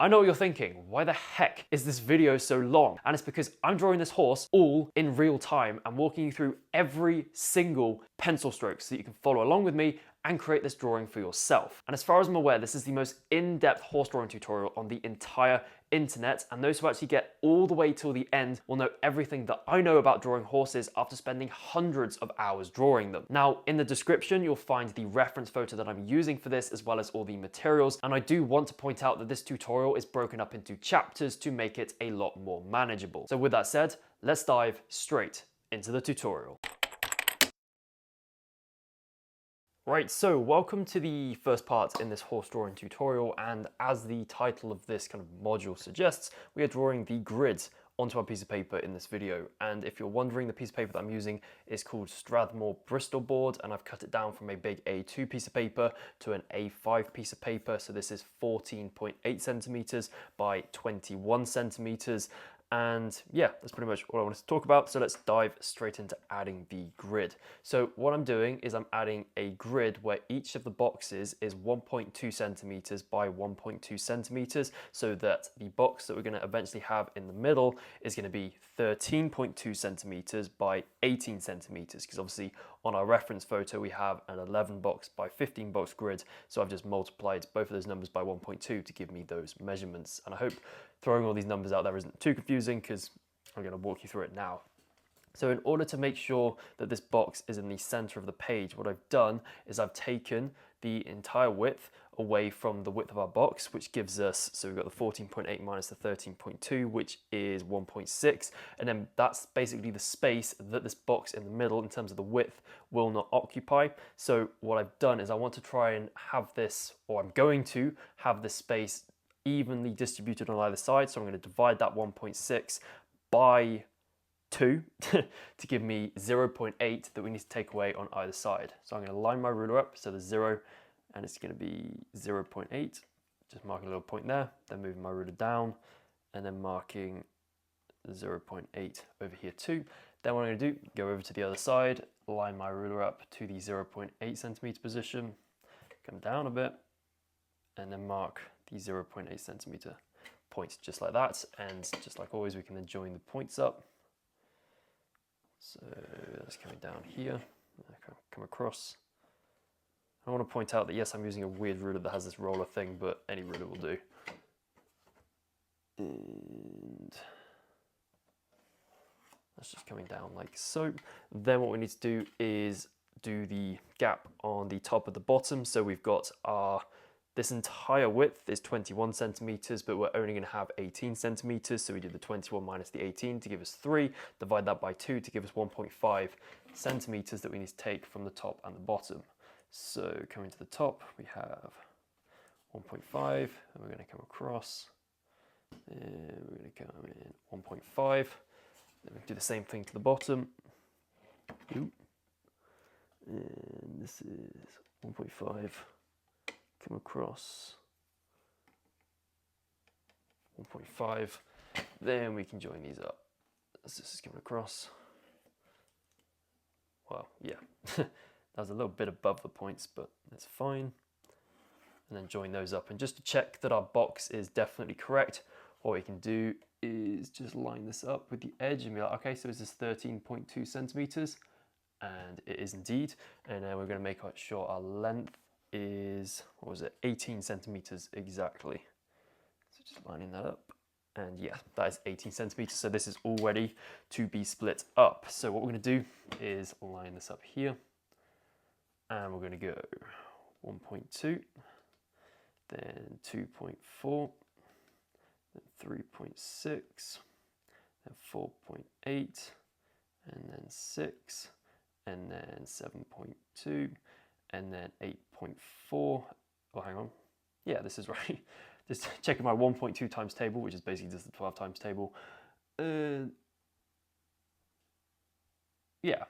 I know what you're thinking, why the heck is this video so long? And it's because I'm drawing this horse all in real time and walking you through every single pencil stroke so that you can follow along with me and create this drawing for yourself. And as far as I'm aware, this is the most in-depth horse drawing tutorial on the entire internet, and those who actually get all the way till the end will know everything that I know about drawing horses after spending hundreds of hours drawing them. Now, in the description, you'll find the reference photo that I'm using for this, as well as all the materials, and I do want to point out that this tutorial is broken up into chapters to make it a lot more manageable. So with that said, let's dive straight into the tutorial. Right, so welcome to the first part in this horse drawing tutorial, and as the title of this kind of module suggests, we are drawing the grid onto our piece of paper in this video. And if you're wondering, the piece of paper that I'm using is called Strathmore Bristol board, and I've cut it down from a big A2 piece of paper to an A5 piece of paper. So this is 14.8 centimeters by 21 centimeters. And yeah, that's pretty much all I wanted to talk about. So let's dive straight into adding the grid. So what I'm doing is I'm adding a grid where each of the boxes is 1.2 centimeters by 1.2 centimeters, so that the box that we're going to eventually have in the middle is going to be 13.2 centimeters by 18 centimeters, because obviously on our reference photo we have an 11 box by 15 box grid. So I've just multiplied both of those numbers by 1.2 to give me those measurements. And I hope throwing all these numbers out there isn't too confusing, because I'm going to walk you through it now. So in order to make sure that this box is in the center of the page, what I've done is I've taken the entire width away from the width of our box, which gives us, so we've got the 14.8 minus the 13.2, which is 1.6, and then that's basically the space that this box in the middle, in terms of the width, will not occupy. So what I've done is I want to try and have this, or I'm going to have this space evenly distributed on either side. So I'm going to divide that 1.6 by 2 to give me 0.8 that we need to take away on either side. So I'm going to line my ruler up, so there's 0, and it's going to be 0.8, just marking a little point there, then moving my ruler down, and then marking 0.8 over here too. Then what I'm going to do, go over to the other side, line my ruler up to the 0.8 centimeter position, come down a bit, and then mark the 0.8 centimeter point, just like that. And just like always, we can then join the points up. So that's coming down here, come across. I want to point out that yes, I'm using a weird ruler that has this roller thing, but any ruler will do. And that's just coming down like so. Then what we need to do is do the gap on the top of the bottom. So we've got this entire width is 21 centimeters, but we're only going to have 18 centimeters. So we do the 21 minus the 18 to give us 3, divide that by 2 to give us 1.5 centimeters that we need to take from the top and the bottom. So coming to the top, we have 1.5, and we're going to come across, and we're going to come in 1.5, then we do the same thing to the bottom. And this is 1.5. Come across 1.5, then we can join these up as this is coming across. Well, yeah, that was a little bit above the points, but that's fine. And then join those up, and just to check that our box is definitely correct, what we can do is just line this up with the edge and be like, okay, so this is 13.2 centimeters, and it is indeed. And then we're going to make sure our length is, what was it, 18 centimeters exactly. So just lining that up, and yeah, that is 18 centimeters. So this is all ready to be split up. So what we're going to do is line this up here, and we're going to go 1.2, then 2.4, then 3.6, then 4.8, and then 6, and then 7.2, and then 8.4. Oh, hang on. Yeah, this is right. Just checking my 1.2 times table, which is basically just the 12 times table. Yeah.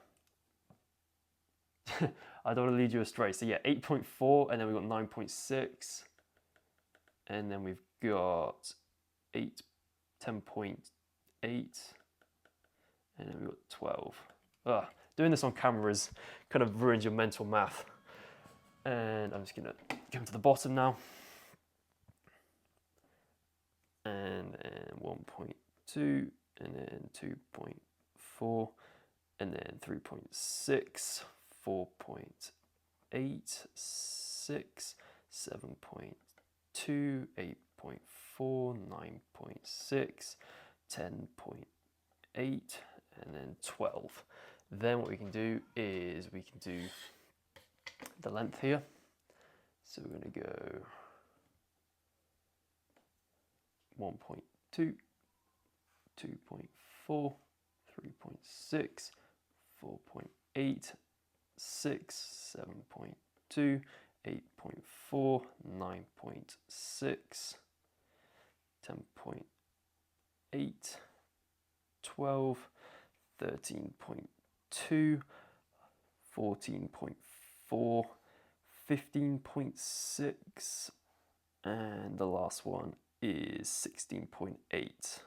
I don't want to lead you astray. So yeah, 8.4, and then we've got 9.6, and then we've got 10.8, and then we've got 12. Doing this on camera is kind of ruins your mental math. And I'm just gonna come to the bottom now. and then 2.4, and then 3.6, 4.8, 6, 7.2, 8.4, 9.6, 10.8, and then 12. Then what we can do is we can do the length here. So we're going to go 1.2, 2.4, 3.6, 4.8, 6, 7.2, 8.4, 9.6, 10.8, 12, 13.2, 14.4, 15.6, and the last one is 16.8.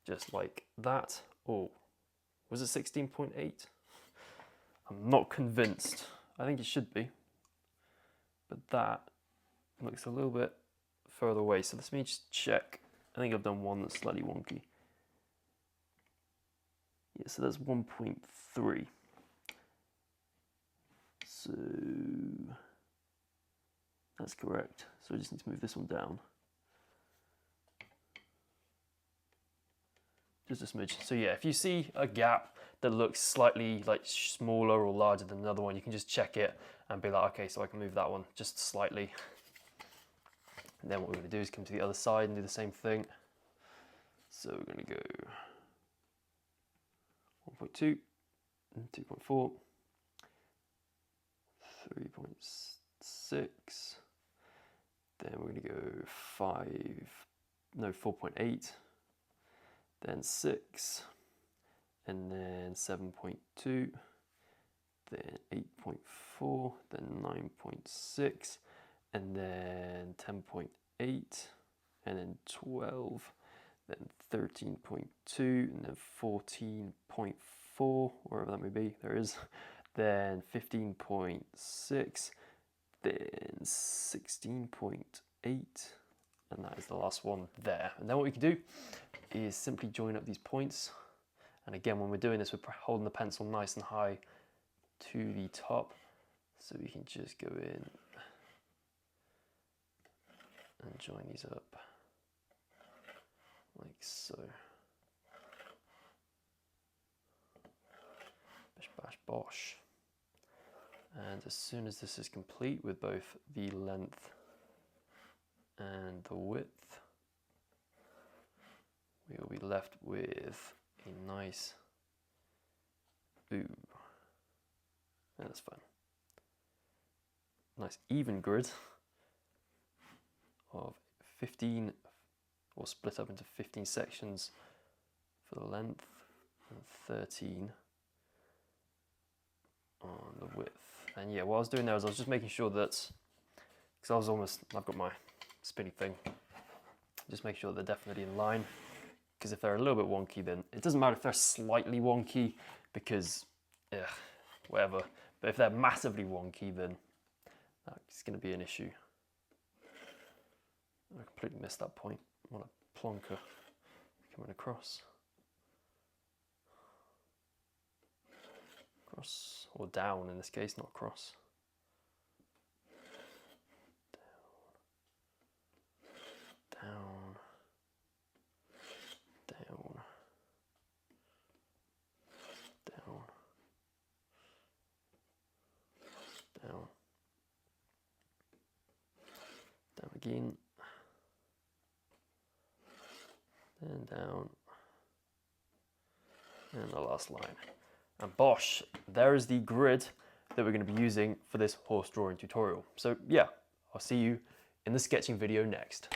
Just like that. Oh, was it 16.8? I'm not convinced. I think it should be. But that looks a little bit further away. So let me just check. I think I've done one that's slightly wonky. Yeah, so that's 1.3. So that's correct. So I just need to move this one down. Just a smidge. So yeah, if you see a gap that looks slightly like smaller or larger than another one, you can just check it and be like, okay, so I can move that one just slightly. And then what we're going to do is come to the other side and do the same thing. So we're going to go 1.2, 2.4, 3.6, then we're going to go 4.8, then 6, and then 7.2, then 8.4, then 9.6, and then 10.8, and then 12, then 13.2, and then 14.4, wherever that may be, there is, then 15.6, then 16.8, and that is the last one there. And then what we can do is simply join up these points. And again, when we're doing this, we're holding the pencil nice and high to the top. So we can just go in and join these up like so. Bish bash bosh. And as soon as this is complete with both the length and the width, we will be left with a nice that's fine. Nice even grid of 15, or split up into 15 sections for the length and 13 on the width. And yeah, what I was doing there was I was just making sure that, because I've got my spinny thing, just make sure they're definitely in line, because if they're a little bit wonky, then it doesn't matter if they're slightly wonky, because whatever, but if they're massively wonky, then that's going to be an issue. I completely missed that point. I want a plonker coming across. Across, or down in this case, not across. Down. Down. Down. Down. Down again. Then down. And the last line. And bosh, there is the grid that we're going to be using for this horse drawing tutorial. So yeah, I'll see you in the sketching video next.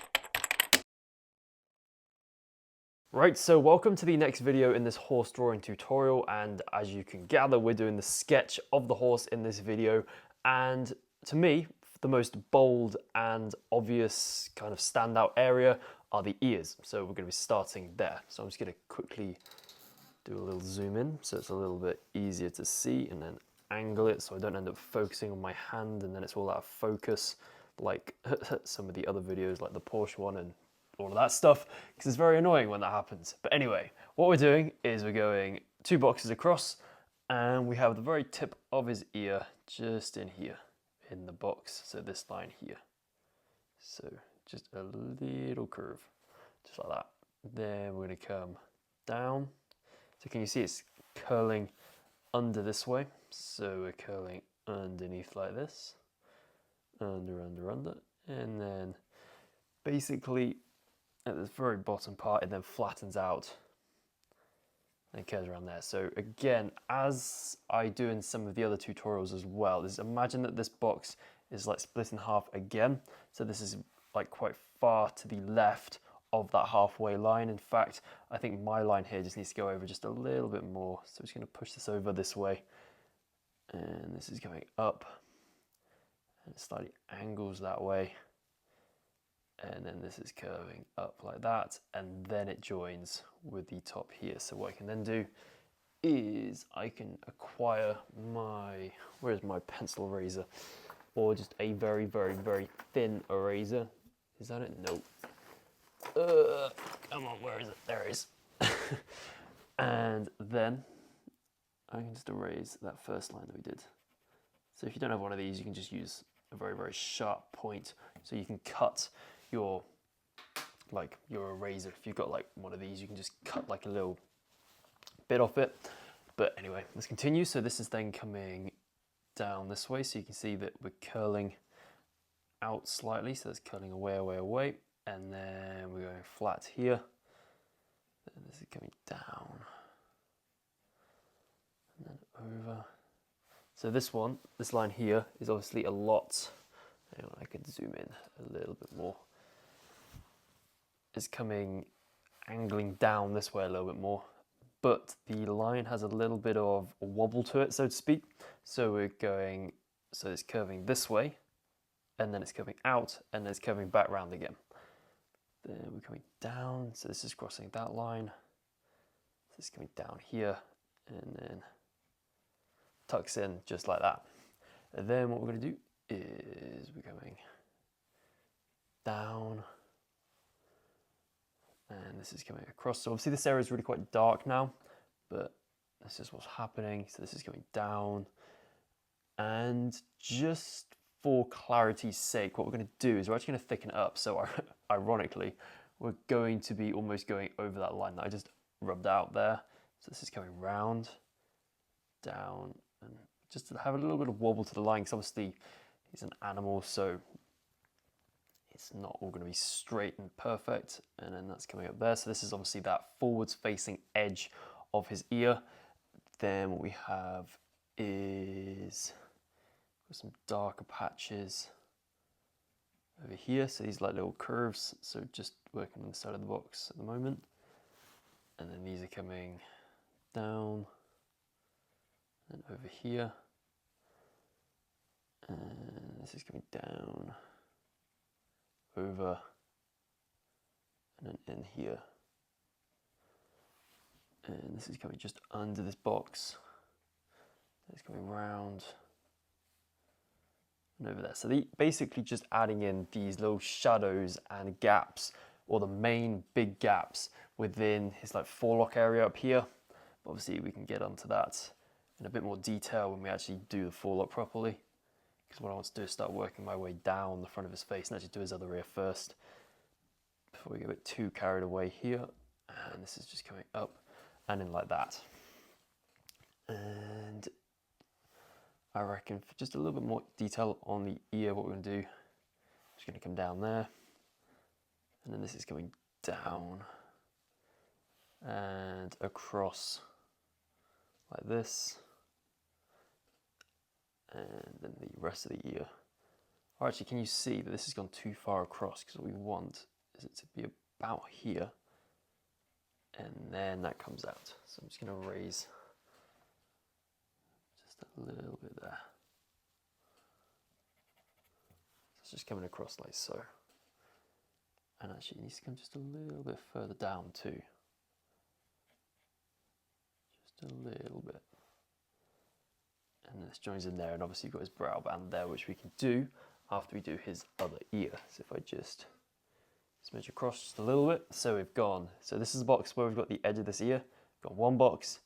Right, so welcome to the next video in this horse drawing tutorial, and as you can gather, we're doing the sketch of the horse in this video, and to me, the most bold and obvious kind of standout area are the ears. So we're going to be starting there. So I'm just going to quickly do a little zoom in so it's a little bit easier to see, and then angle it so I don't end up focusing on my hand and then it's all out of focus like some of the other videos like the Porsche one and all of that stuff, because it's very annoying when that happens. But anyway, what we're doing is we're going 2 boxes across, and we have the very tip of his ear just in here, in the box, so this line here. So just a little curve, just like that. Then we're going to come down. So can you see it's curling under this way? So we're curling underneath like this, under, and then basically at this very bottom part it then flattens out and curves around there. So again, as I do in some of the other tutorials as well, is imagine that this box is like split in half again. So this is like quite far to the left of that halfway line. In fact, I think my line here just needs to go over just a little bit more. So I'm just going to push this over this way, and this is going up, and it slightly angles that way, and then this is curving up like that, and then it joins with the top here. So what I can then do is I can acquire my, where's my pencil eraser, or just a very, very, very thin eraser. Is that it? No. Come on, where is it? There it is. And then I can just erase that first line that we did. So if you don't have one of these, you can just use a very, very sharp point, so you can cut your eraser. If you've got like one of these, you can just cut like a little bit off it. But anyway, let's continue. So this is then coming down this way, so you can see that we're curling out slightly, so it's curling away, away, away, and then we're going flat here, and this is coming down and then over. So this line here is obviously a lot, hang on, I can zoom in a little bit more, it's coming angling down this way a little bit more, but the line has a little bit of a wobble to it, so to speak. So we're going, so it's curving this way, and then it's curving out, and then it's curving back round again. Then we're coming down, so this is crossing that line. This is coming down here, and then tucks in just like that. And then what we're going to do is we're going down, and this is coming across. So obviously this area is really quite dark now, but this is what's happening. So this is going down, and just for clarity's sake, what we're going to do is we're actually going to thicken it up. So ironically, we're going to be almost going over that line that I just rubbed out there. So this is coming round, down, and just to have a little bit of wobble to the line, because obviously he's an animal, so it's not all going to be straight and perfect. And then that's coming up there. So this is obviously that forwards facing edge of his ear. Then what we have is some darker patches over here, so these like little curves, so just working on the side of the box at the moment. And then these are coming down and over here, and this is coming down, over, and then in here, and this is coming just under this box, it's coming round and over there. So basically just adding in these little shadows and gaps, or the main big gaps within his like forelock area up here. But obviously we can get onto that in a bit more detail when we actually do the forelock properly, because what I want to do is start working my way down the front of his face and actually do his other ear first before we get a bit too carried away here. And this is just coming up and in like that. And I reckon for just a little bit more detail on the ear, what we're going to do, just going to come down there, and then this is coming down and across like this, and then the rest of the ear. Or actually, can you see that this has gone too far across, because what we want is it to be about here, and then that comes out. So I'm just going to raise a little bit there. It's just coming across like so. And actually it needs to come just a little bit further down too. Just a little bit. And this joins in there, and obviously you've got his brow band there, which we can do after we do his other ear. So if I just Smidge across just a little bit. So we've gone, so this is the box where we've got the edge of this ear. We've got one box,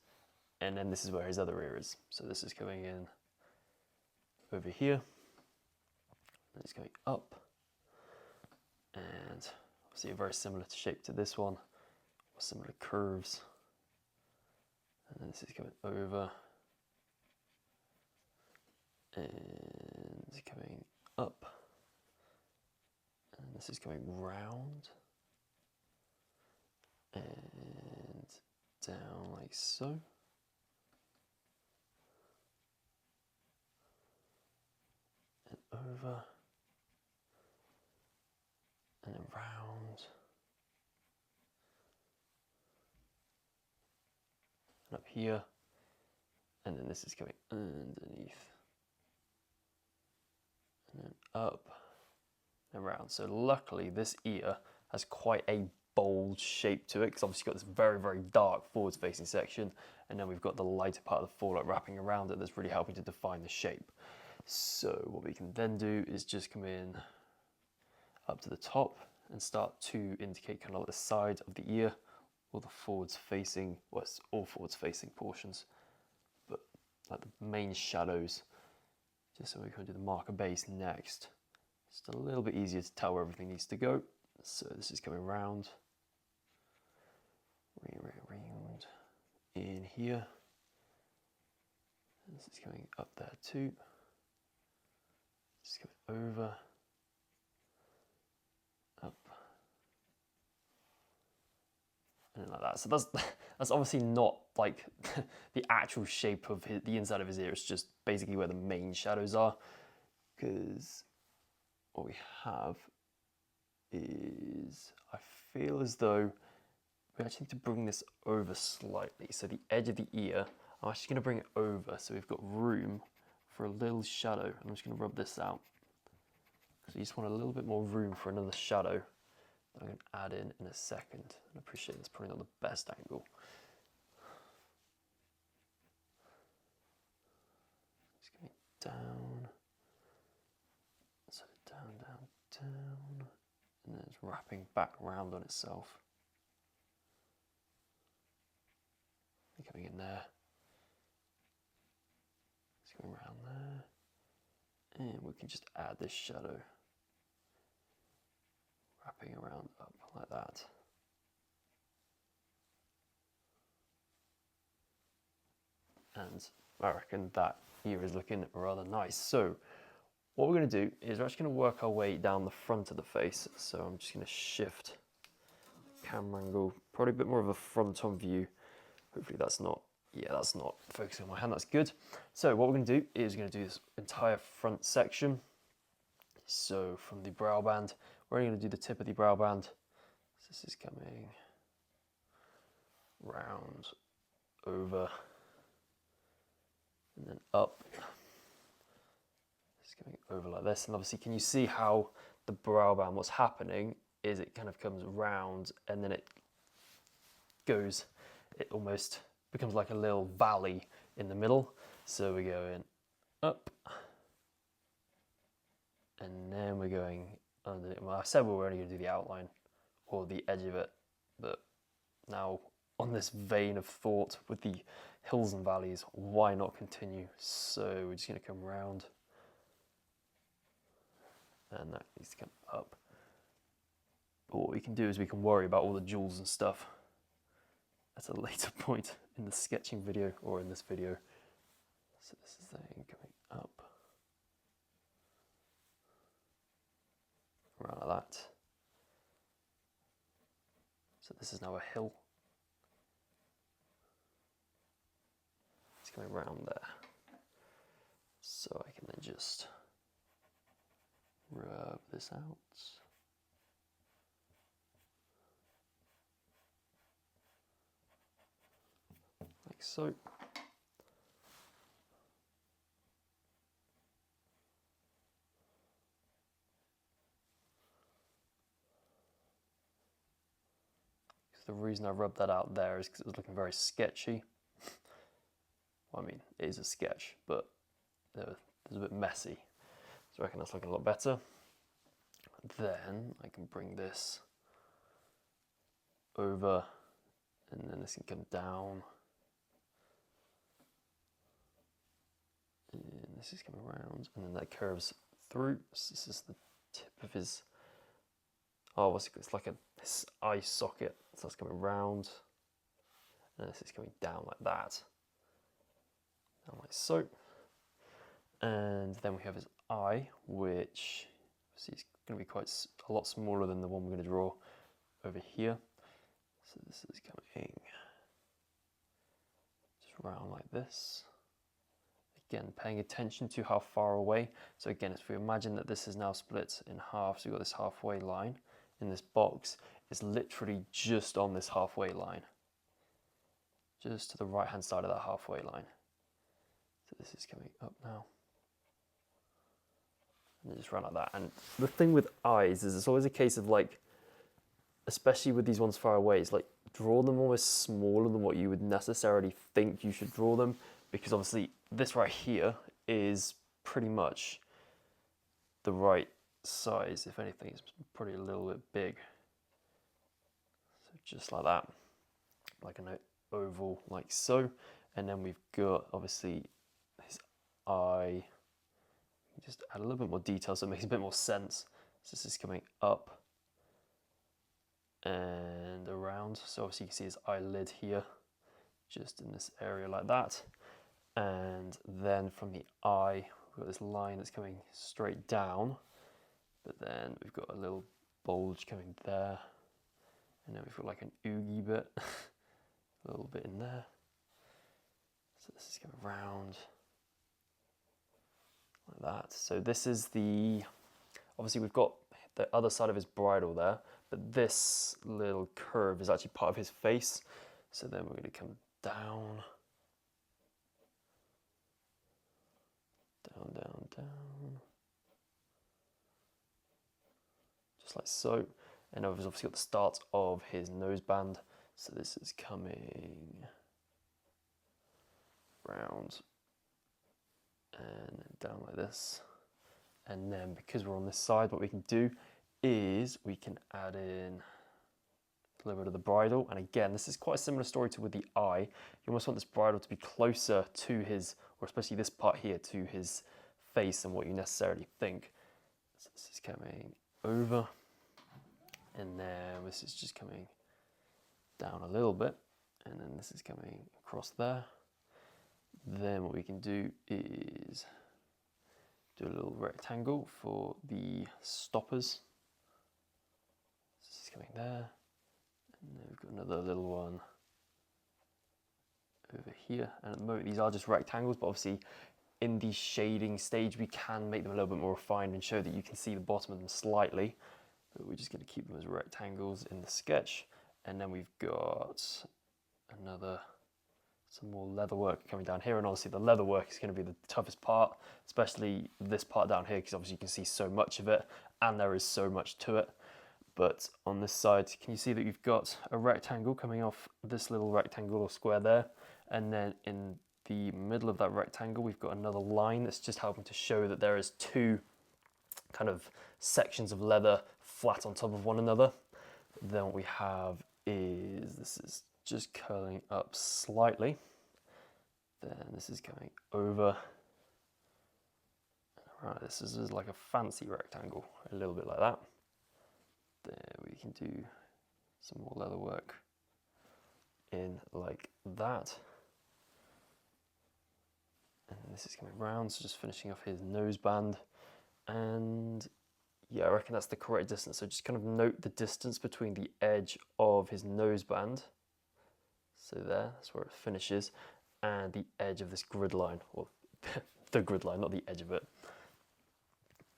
and then this is where his other ear is. So this is coming in over here, and it's going up, and obviously a very similar shape to this one, similar curves, and then this is going over, and it's coming up, and this is going round, and down like so. And over, and then round, and up here, and then this is going underneath, and then up and round. So luckily this ear has quite a bold shape to it, because obviously you've got this very, very dark forwards facing section, and then we've got the lighter part of the forelock wrapping around it that's really helping to define the shape. So what we can then do is just come in up to the top and start to indicate kind of like the side of the ear, or the forwards facing, well, it's all forwards facing portions, but like the main shadows, just so we can do the marker base next. Just a little bit easier to tell where everything needs to go. So this is coming round, round in here. This is coming up there too. Just coming over, up, and like that. So that's obviously not like the actual shape of the inside of his ear. It's just basically where the main shadows are, because what we have is, I feel as though we actually need to bring this over slightly. So the edge of the ear, I'm actually going to bring it over so we've got room for a little shadow. I'm just going to rub this out. So you just want a little bit more room for another shadow that I'm going to add in a second. I appreciate this probably not the best angle. It's going down. So down, down, down. And then it's wrapping back around on itself. And coming in there. It's going around there. And we can just add this shadow. Wrapping around up like that. And I reckon that ear is looking rather nice. So what we're going to do is we're actually going to work our way down the front of the face. So I'm just going to shift camera angle, probably a bit more of a front-on view. Hopefully that's not, yeah, that's not focusing on my hand, that's good. So what we're going to do is we're going to do this entire front section. So from the brow band, we're only going to do the tip of the brow band. So this is coming round, over, and then up. It's going over like this, and obviously can you see how the brow band, what's happening is it kind of comes round and then it goes, it almost becomes like a little valley in the middle. So we're going up, and then we're going under. Well, I said we were only going to do the outline or the edge of it, but now on this vein of thought with the hills and valleys, why not continue? So we're just going to come round, and that needs to come up. But what we can do is we can worry about all the jewels and stuff at a later point in the sketching video or in this video. So this is the thing coming up, around like that. So this is now a hill. It's going around there. So I can then just rub this out. Like so. The reason I rubbed that out there is because it was looking very sketchy. Well, I mean, it is a sketch, but it was a bit messy. So I reckon that's looking a lot better. Then I can bring this over, and then this can come down. And this is coming around, and then that curves through. So this is the tip of his, oh, what's it, it's like his eye socket. So that's coming round, and this is coming down like that, down like so. And then we have his eye, which is going to be quite a lot smaller than the one we're going to draw over here. So this is coming just round like this. Again, paying attention to how far away. So again, if we imagine that this is now split in half, so we've got this halfway line in this box, it's literally just on this halfway line. Just to the right hand side of that halfway line. So this is coming up now. And then just run like that. And the thing with eyes is it's always a case of like, especially with these ones far away, it's like draw them almost smaller than what you would necessarily think you should draw them, because obviously this right here is pretty much the right size. If anything, it's probably a little bit big. So just like that, like an oval like so. And then we've got obviously his eye. Just add a little bit more detail so it makes a bit more sense. So this is coming up and around. So obviously you can see his eyelid here, just in this area like that. And then from the eye, we've got this line that's coming straight down, but then we've got a little bulge coming there. And then we've got like an oogie bit, a little bit in there. So this is going round like that. So this is obviously we've got the other side of his bridle there, but this little curve is actually part of his face. So then we're going to come down, down, down, down, just like so. And I've obviously got the start of his noseband. So this is coming round and down like this. And then because we're on this side, what we can do is we can add in a little bit of the bridle. And again, this is quite a similar story to with the eye. You almost want this bridle to be closer to his, or especially this part here, to his face than what you necessarily think. So this is coming over, and then this is just coming down a little bit, and then this is coming across there. Then what we can do is do a little rectangle for the stoppers. This is coming there, and then we've got another little one over here. And at the moment these are just rectangles, but obviously in the shading stage we can make them a little bit more refined and show that you can see the bottom of them slightly, but we're just going to keep them as rectangles in the sketch. And then we've got some more leather work coming down here, and obviously the leather work is going to be the toughest part, especially this part down here, because obviously you can see so much of it and there is so much to it. But on this side, can you see that you've got a rectangle coming off this little rectangle or square there, and then in the middle of that rectangle we've got another line that's just helping to show that there is two kind of sections of leather flat on top of one another. Then what we have is this is just curling up slightly, then this is coming over. Right, this is like a fancy rectangle, a little bit like that. Then we can do some more leather work in like that. And this is coming round, so just finishing off his noseband. And yeah, I reckon that's the correct distance. So just kind of note the distance between the edge of his noseband. So there, that's where it finishes, and the edge of this grid line, or the grid line, not the edge of it.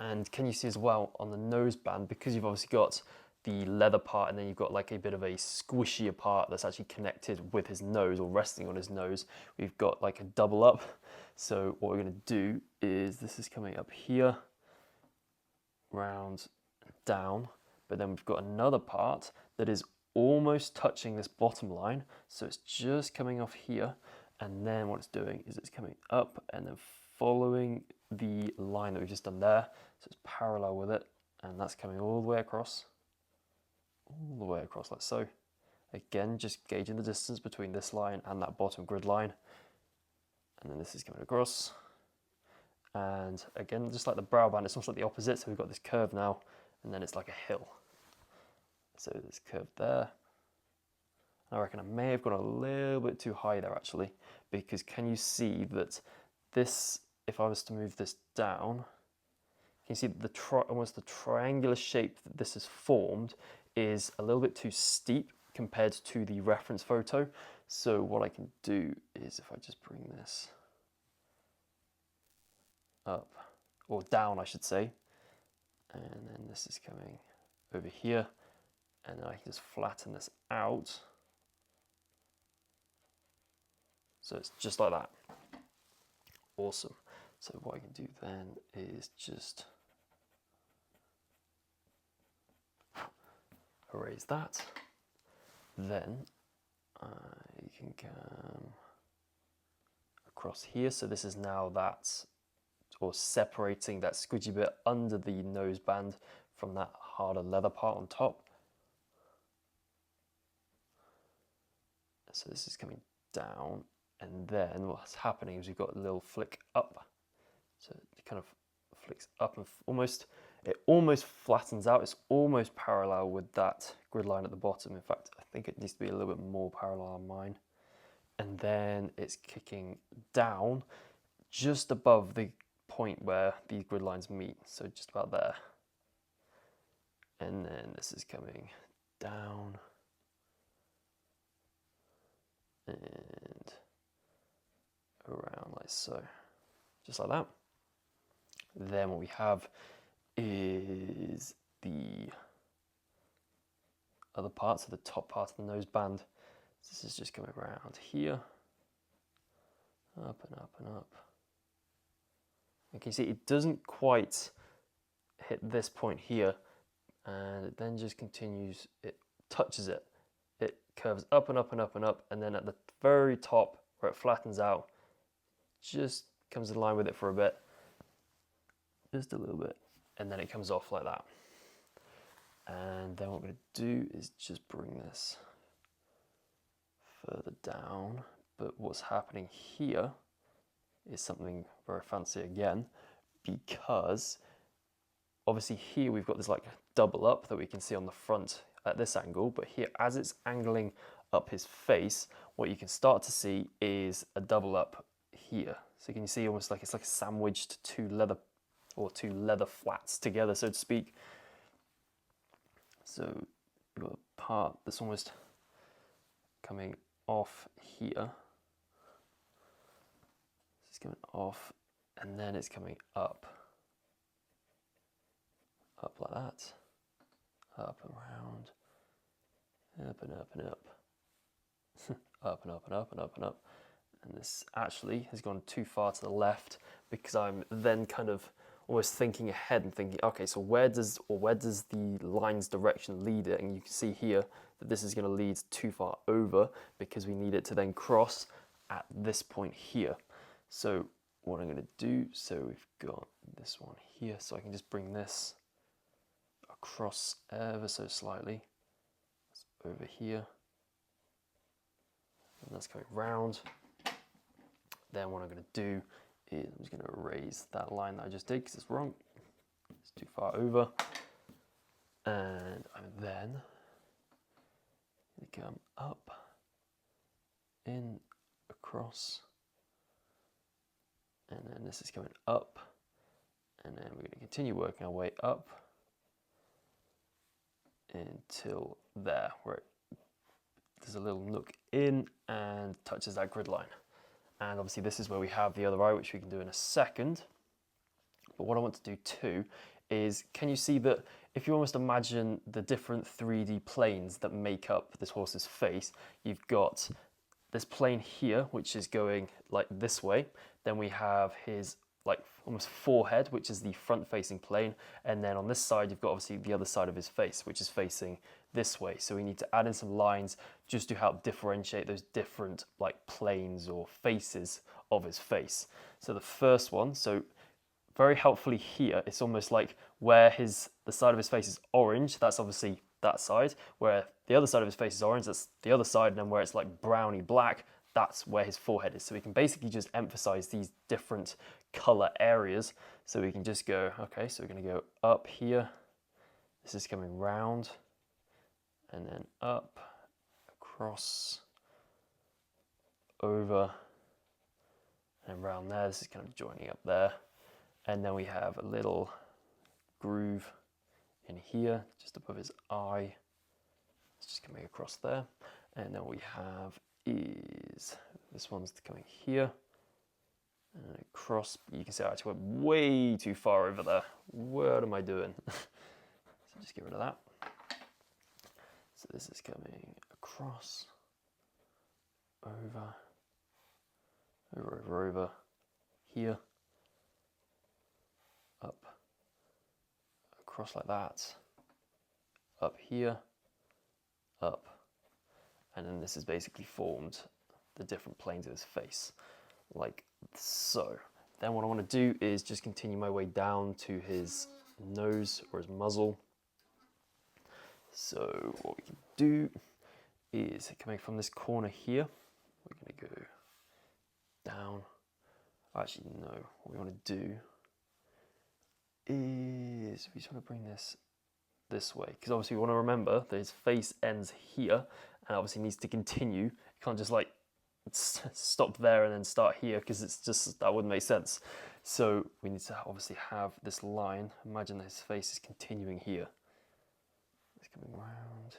And can you see as well on the noseband, because you've obviously got the leather part and then you've got like a bit of a squishier part that's actually connected with his nose or resting on his nose, we've got like a double up. So what we're going to do is this is coming up here, round, down, but then we've got another part that is almost touching this bottom line, so it's just coming off here, and then what it's doing is it's coming up and then following the line that we've just done there, so it's parallel with it, and that's coming all the way across like so. Again, just gauging the distance between this line and that bottom grid line. And then this is coming across. And again, just like the brow band, it's almost like the opposite. So we've got this curve now, and then it's like a hill. So this curve there. I reckon I may have gone a little bit too high there actually, because can you see that this, if I was to move this down, can you see that almost the triangular shape that this has formed is a little bit too steep compared to the reference photo. So what I can do is if I just bring this up, or down I should say, and then this is coming over here, and then I can just flatten this out. So it's just like that. Awesome. So what I can do then is just erase that. Then I can come across here. So this is now that, or separating that squidgy bit under the nose band from that harder leather part on top. So this is coming down, and then what's happening is we've got a little flick up. So it kind of flicks up and it almost flattens out. It's almost parallel with that grid line at the bottom. In fact, I think it needs to be a little bit more parallel on mine. And then it's kicking down just above the point where these grid lines meet. So just about there. And then this is coming down. And around like so. Just like that. Then what we have is the other parts of the top part of the nose band. So this is just coming around here, up and up and up. And can you see it doesn't quite hit this point here, and it then just continues, it touches it. It curves up and up and up and up, and then at the very top where it flattens out, just comes in line with it for a bit. Just a little bit, and then it comes off like that. And then what I'm going to do is just bring this further down, but what's happening here is something very fancy again, because obviously here we've got this like double up that we can see on the front at this angle, but here as it's angling up his face, what you can start to see is a double up here. So can you see almost like it's like sandwiched two leather flats together, so to speak. So you've got a part that's almost coming off here. It's coming off, and then it's coming up. Up like that. Up and round. Up and up and up. Up and up and up and up and up. And this actually has gone too far to the left, because I'm then kind of almost thinking ahead and thinking, okay, so where does the line's direction lead it? And you can see here that this is going to lead too far over, because we need it to then cross at this point here. So what I'm going to do, so we've got this one here, so I can just bring this across ever so slightly. It's over here. And that's going round. Then what I'm going to do is I'm just going to erase that line that I just did because it's wrong. It's too far over. And I'm then going to come up, in, across, and then this is coming up, and then we're going to continue working our way up until there, where there's a little nook in and touches that grid line. And obviously this is where we have the other eye, which we can do in a second. But what I want to do too is, can you see that if you almost imagine the different 3D planes that make up this horse's face, you've got this plane here, which is going like this way. Then we have his like almost forehead, which is the front facing plane. And then on this side, you've got obviously the other side of his face, which is facing this way. So we need to add in some lines just to help differentiate those different like planes or faces of his face. So the first one, so very helpfully here, it's almost like where the side of his face is orange, that's obviously that side, where the other side of his face is orange, that's the other side, and then where it's like browny black, that's where his forehead is. So we can basically just emphasize these different color areas. So we can just go, okay, so we're gonna go up here, this is coming round, and then up, across, over, and around there, this is kind of joining up there. And then we have a little groove in here, just above his eye. It's just coming across there. And then we have this one's coming here and across. You can see I actually went way too far over there. What am I doing? So just get rid of that. So this is coming across, over, here, up, across like that, up here, up, and then this has basically formed the different planes of his face, like so. Then what I want to do is just continue my way down to his nose or his muzzle. So what we can do is, coming from this corner here, we're going to go down. Actually, no, what we want to do is we just want to bring this way, because obviously we want to remember that his face ends here and obviously needs to continue. You can't just like stop there and then start here, because it's just, that wouldn't make sense. So we need to obviously have this line. Imagine that his face is continuing here. It's coming round.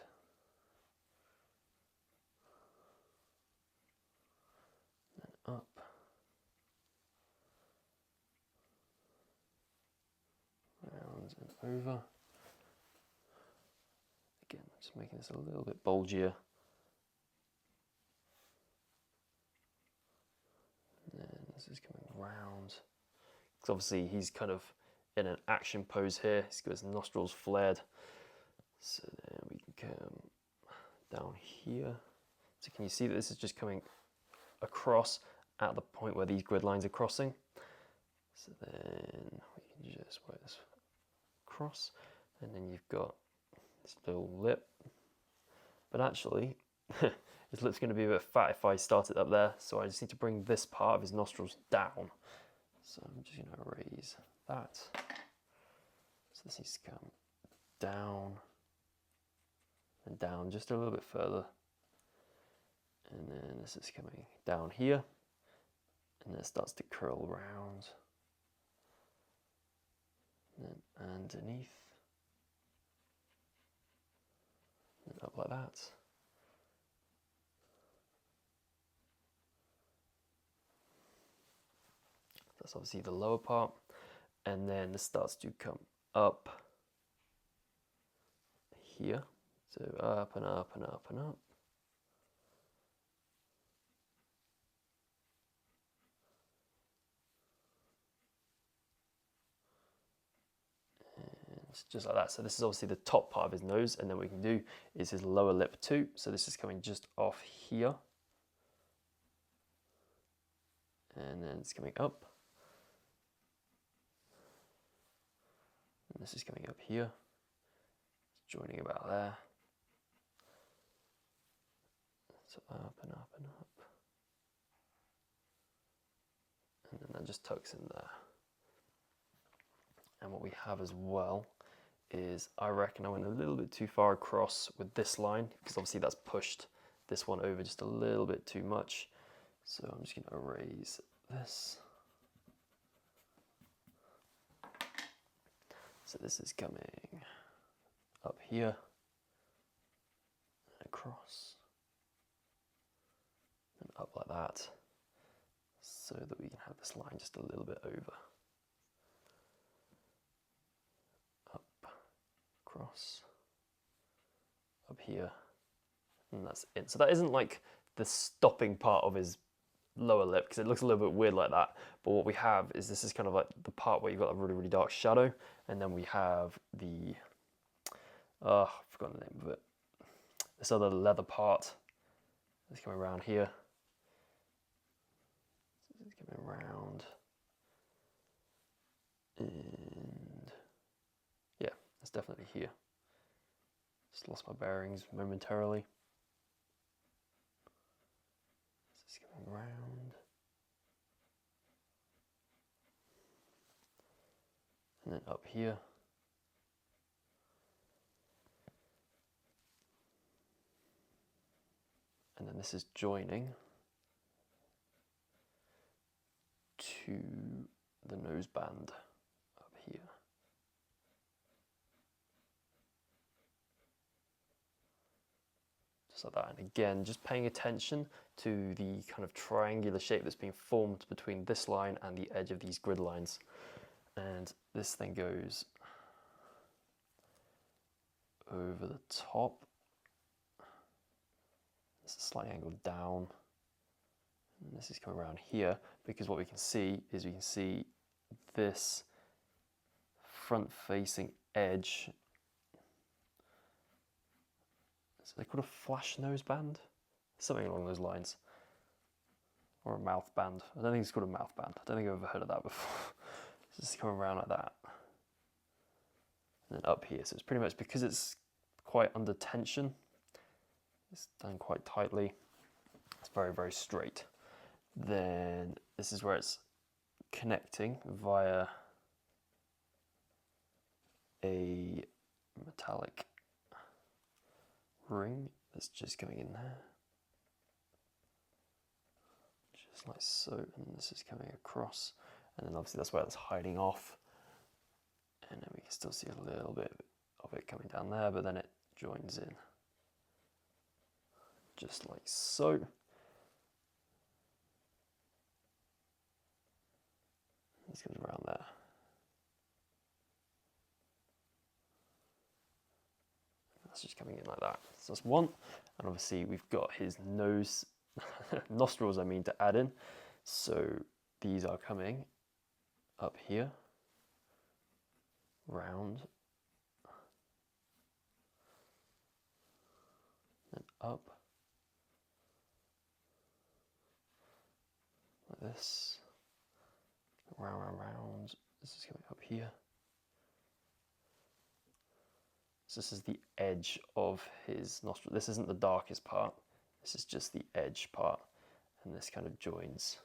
Then up. Round and over. Again, just making this a little bit bulgier. And then this is coming round. Because obviously he's kind of in an action pose here. He's got his nostrils flared. So then we can come down here. So can you see that this is just coming across at the point where these grid lines are crossing? So then we can just work this across, and then you've got this little lip. But actually, his lip's going to be a bit fat if I start it up there, so I just need to bring this part of his nostrils down. So I'm just going to raise that. So this needs to come down and down just a little bit further. And then this is coming down here, and then it starts to curl around. And then underneath, and up like that. That's obviously the lower part, and then this starts to come up here. So up and up and up and up. And it's just like that. So this is obviously the top part of his nose, and then what we can do is his lower lip too. So this is coming just off here. And then it's coming up. And this is coming up here. It's joining about there. So up and up and up. And then that just tucks in there. And what we have as well is, I reckon I went a little bit too far across with this line, because obviously that's pushed this one over just a little bit too much. So I'm just going to erase this. So this is coming up here, and across, and up like that, so that we can have this line just a little bit over. Up, across, up here, and that's it. So that isn't like the stopping part of his lower lip, because it looks a little bit weird like that, but what we have is, this is kind of like the part where you've got a really, really dark shadow, and then we have the, I've forgotten the name of it, this other leather part that's coming around here. So it's coming around, and yeah, it's definitely here. Just lost my bearings momentarily. This is coming round. And then up here. And then this is joining to the nose band up here. Just like that. And again, just paying attention to the kind of triangular shape that's being formed between this line and the edge of these grid lines. And this thing goes over the top. This is slightly angled down. And this is coming around here, because what we can see is we can see this front facing edge. So they call it a flash nose band? Something along those lines. Or a mouth band. I don't think it's called a mouth band. I don't think I've ever heard of that before. It's just coming around like that. And then up here. So it's pretty much, because it's quite under tension, it's done quite tightly. It's very, very straight. Then this is where it's connecting via a metallic ring that's just going in there. Just like so. And this is coming across. And then obviously that's where it's hiding off. And then we can still see a little bit of it coming down there, but then it joins in. Just like so. This goes around there. That's just coming in like that. So that's one. And obviously we've got his nose, nostrils I mean, to add in. So these are coming up here, round, and up, like this, round, round, round. This is coming up here. So this is the edge of his nostril. This isn't the darkest part. This is just the edge part. And this kind of joins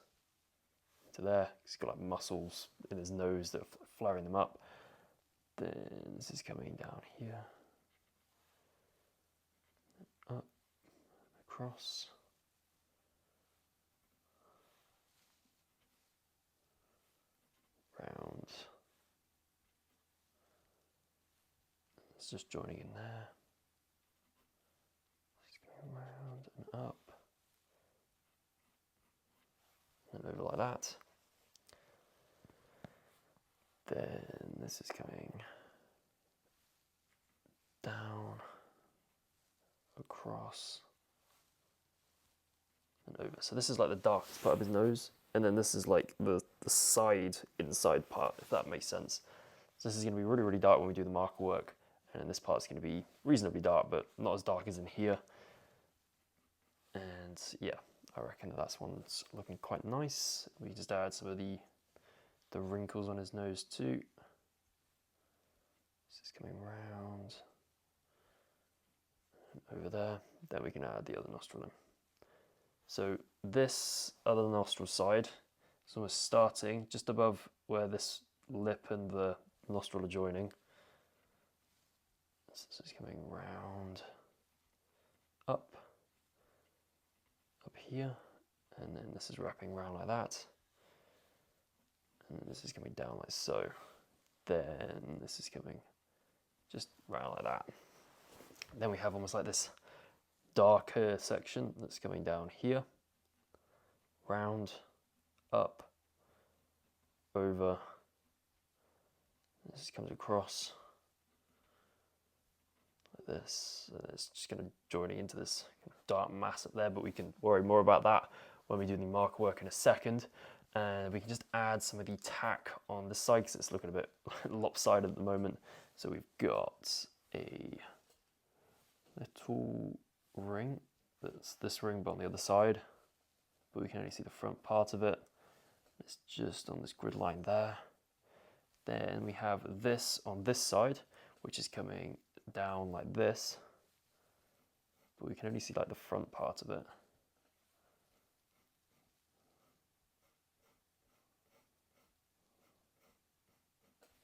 to there. He's got like muscles in his nose that are flaring them up. Then this is coming down here. Up, across. Round. It's just joining in there. It's going round and up. And over like that. Then this is coming down, across, and over. So this is like the darkest part of his nose, and then this is like the side inside part, if that makes sense. So this is going to be really, really dark when we do the marker work, and then this part's going to be reasonably dark, but not as dark as in here. And yeah, I reckon that's one that's looking quite nice. We just add some of the wrinkles on his nose too. This is coming round and over there. Then we can add the other nostril in. So this other nostril side is almost starting just above where this lip and the nostril are joining. So this is coming round, up here, and then this is wrapping around like that. And this is coming down like so. Then this is coming just round like that. Then we have almost like this darker section that's coming down here, round, up, over. This comes across like this. And it's just going to joining into this dark mass up there, but we can worry more about that when we do the marker work in a second. And we can just add some of the tack on the side because it's looking a bit lopsided at the moment. So we've got a little ring that's this ring but on the other side, but we can only see the front part of it. It's just on this grid line there. Then we have this on this side, which is coming down like this. but we can only see like the front part of it.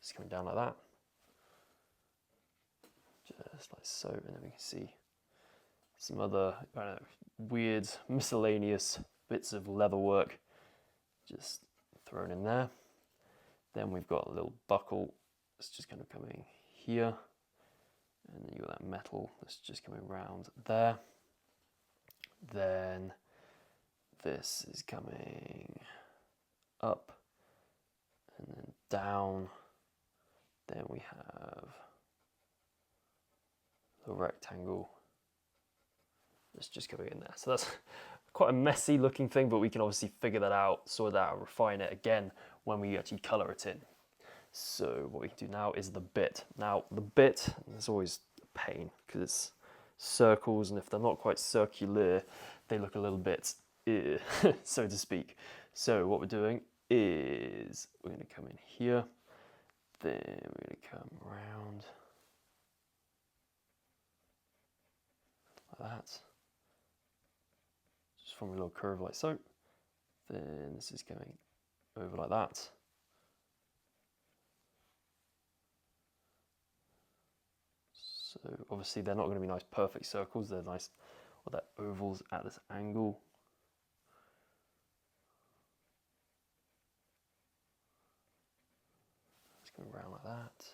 Just coming down like that. Just like so, and then we can see some other, I don't know, weird miscellaneous bits of leather work just thrown in there. Then we've got a little buckle that's just kind of coming here, and then you've got that metal that's just coming around there. Then this is coming up and then down. Then we have the rectangle that's just coming in there. So that's quite a messy looking thing, but we can obviously figure that out, sort that out, refine it again when we actually color it in. So what we can do now is the bit. Now the bit is always a pain because it's circles, and if they're not quite circular, they look a little bit so to speak. So what we're doing is we're going to come in here, then we're going to come around like that, just form a little curve like so. Then this is going over like that. So obviously they're not going to be nice perfect circles, they're nice, or they're ovals at this angle. Just going around like that.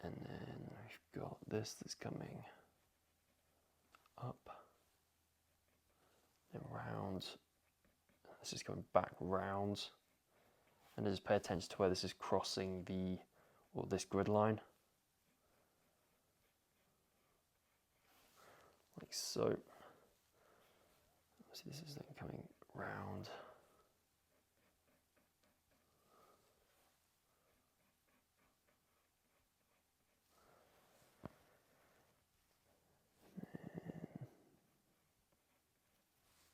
And then we've got this that's coming up and round. This is coming back round. And just pay attention to where this is crossing the, or this grid line. Like so. See, this is then coming round.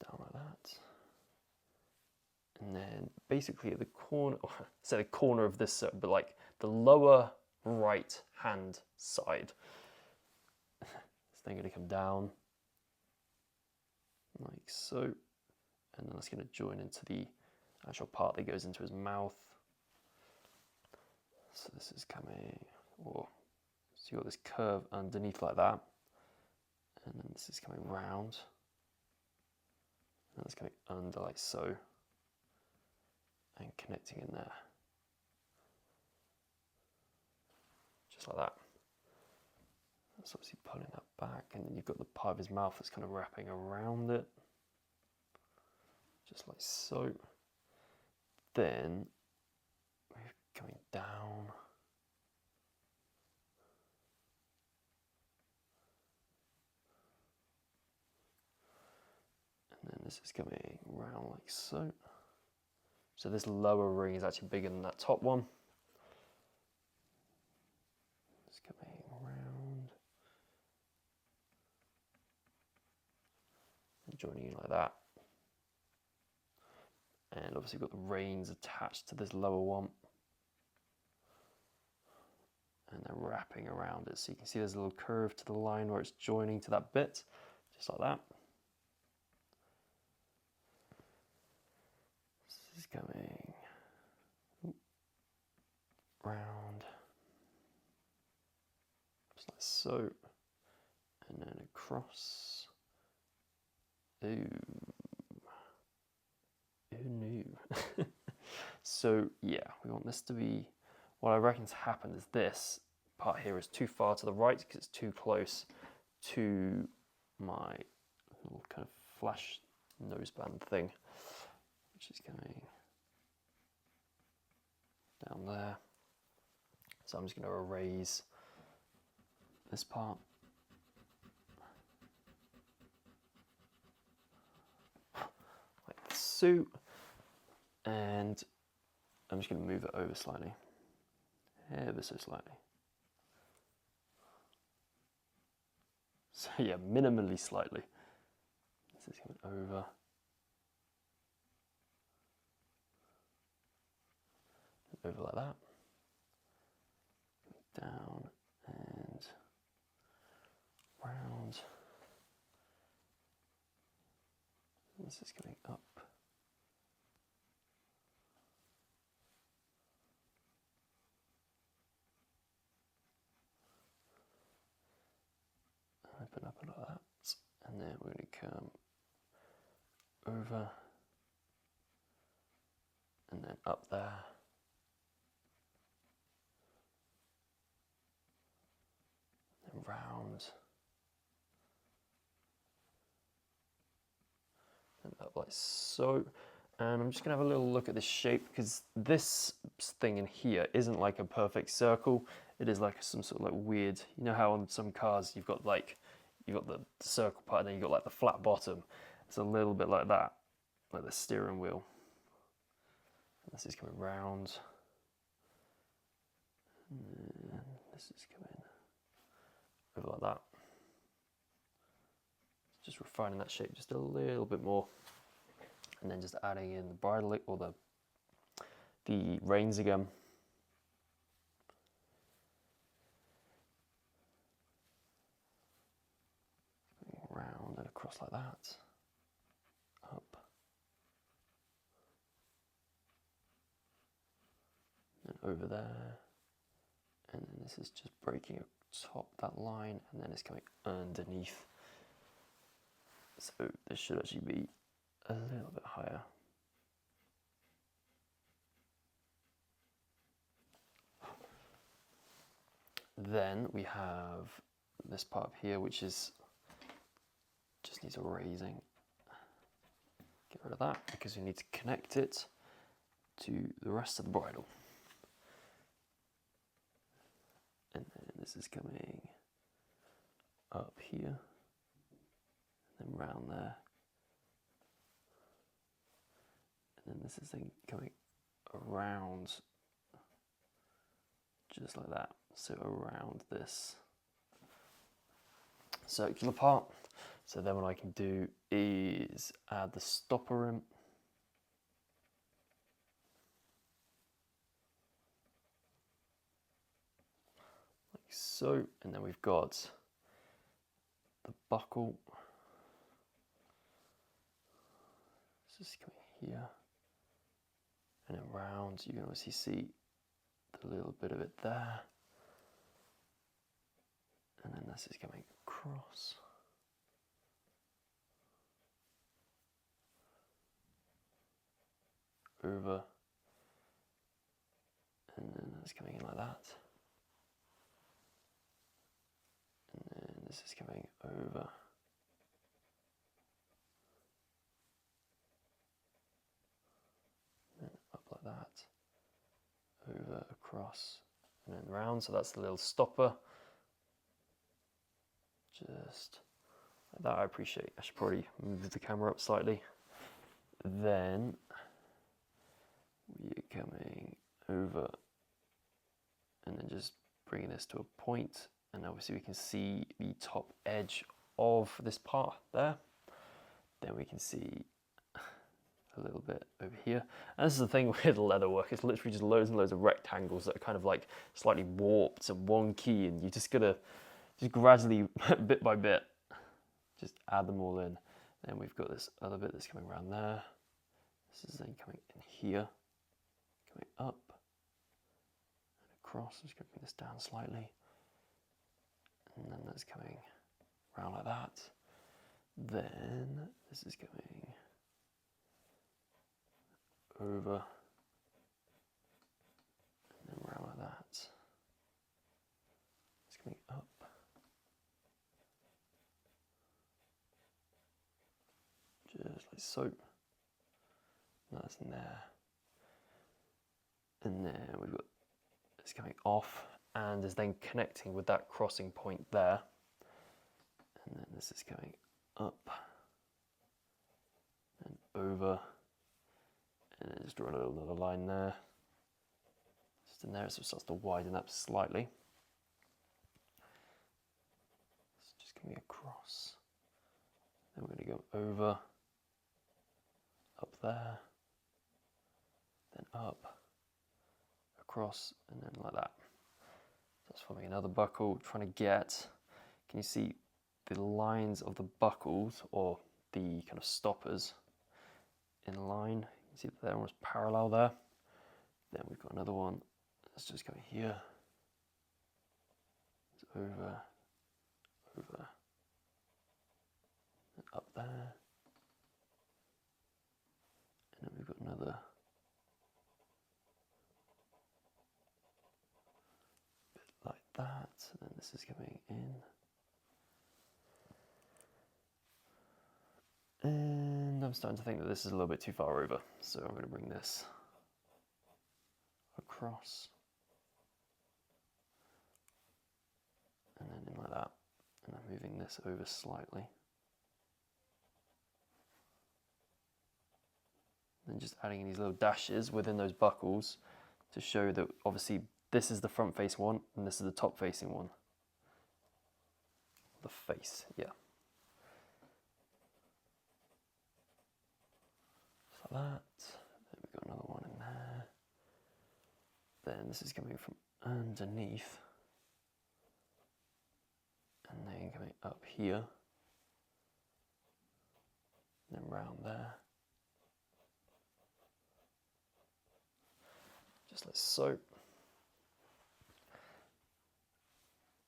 Down like that. And then basically at the corner, say the corner of this circle, but like the lower right hand side. It's then going to come down like so, and then that's going to join into the actual part that goes into his mouth. So this is coming, or so you've got this curve underneath like that, and then this is coming round, and it's coming under like so, and connecting in there, just like that. That's obviously pulling that back, and then you've got the part of his mouth that's kind of wrapping around it, just like so. Then we're coming down, and then this is coming round like so. So this lower ring is actually bigger than that top one. It's coming around. Joining in like that, and obviously we've got the reins attached to this lower one, and they're wrapping around it, so you can see there's a little curve to the line where it's joining to that bit, just like that. This is coming round, just like so, and then across. Ooh no. So yeah, we want this to be, what I reckon's happened is this part here is too far to the right because it's too close to my little kind of flash noseband thing, which is coming down there. So I'm just going to erase this part. Suit, and I'm just going to move it over slightly, ever so slightly. So yeah, minimally slightly. This is coming over, and over like that, down and round. this is coming up. Open up like that, and then we're going to come over and then up there. And round. And up like so. And I'm just going to have a little look at this shape, because this thing in here isn't like a perfect circle. It is like some sort of like weird, you know how on some cars you've got the circle part and then you've got like the flat bottom. It's a little bit like that, like the steering wheel. And this is coming round. And this is coming over like that. Just refining that shape just a little bit more. And then just adding in the bridle or the reins again. Round and across like that. Up. And over there. And then this is just breaking atop that line, and then it's coming underneath. So this should actually be a little bit higher. Then we have this part up here, which is just needs a raising. Get rid of that because we need to connect it to the rest of the bridle. And then this is coming up here, and then round there. And then this is then coming around just like that. So around this circular part. So then what I can do is add the stopper in. Like so. And then we've got the buckle. This is coming here. And then round, you can obviously see the little bit of it there. And then this is coming across. Over. And then that's coming in like that. And then this is coming over. And then up like that. Over, across, and then round. So that's the little stopper. Just like that. I appreciate. I should probably move the camera up slightly. Then we're coming over and then just bringing this to a point, and obviously we can see the top edge of this part there. Then we can see a little bit over here. And this is the thing with leather work, it's literally just loads and loads of rectangles that are kind of like slightly warped and wonky, and you just gotta just gradually, bit by bit, just add them all in. Then we've got this other bit that's coming around there. This is then coming in here, coming up and across. I'm just going to bring this down slightly. And then that's coming around like that. Then this is coming over and then around like that. It's coming up. Just like so. That's in there. And then we've got this coming off and is then connecting with that crossing point there. And then this is coming up and over. And then just draw another line there. Just in there, so it starts to widen up slightly. It's just coming across. Then we're going to go over, up there, then up, across, and then like that. That's forming another buckle, trying to get, can you see the lines of the buckles, or the kind of stoppers, in line. You can see that they're almost parallel there. Then we've got another one that's just going here. It's over, over, and up there. And then we've got another bit like that. And then this is coming in. And I'm starting to think that this is a little bit too far over. So I'm going to bring this across. And then in like that. And I'm moving this over slightly. And just adding these little dashes within those buckles to show that obviously this is the front facing one and this is the top facing one. The face, yeah. Just like that. Then we've got another one in there. Then this is coming from underneath. And then coming up here. And then round there. Just like so.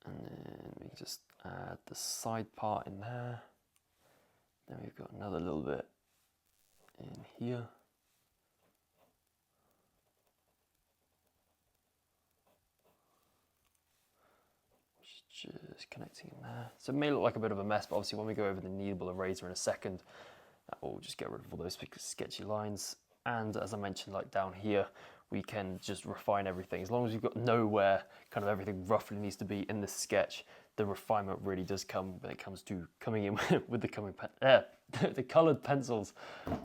And then we can just add the side part in there. Then we've got another little bit in here. Just connecting in there. So it may look like a bit of a mess, but obviously when we go over the kneadable eraser in a second, that will just get rid of all those sketchy lines. And as I mentioned, like down here, we can just refine everything. As long as you've got nowhere kind of everything roughly needs to be in this sketch, the refinement really does come when it comes to coming in with the colored pencils.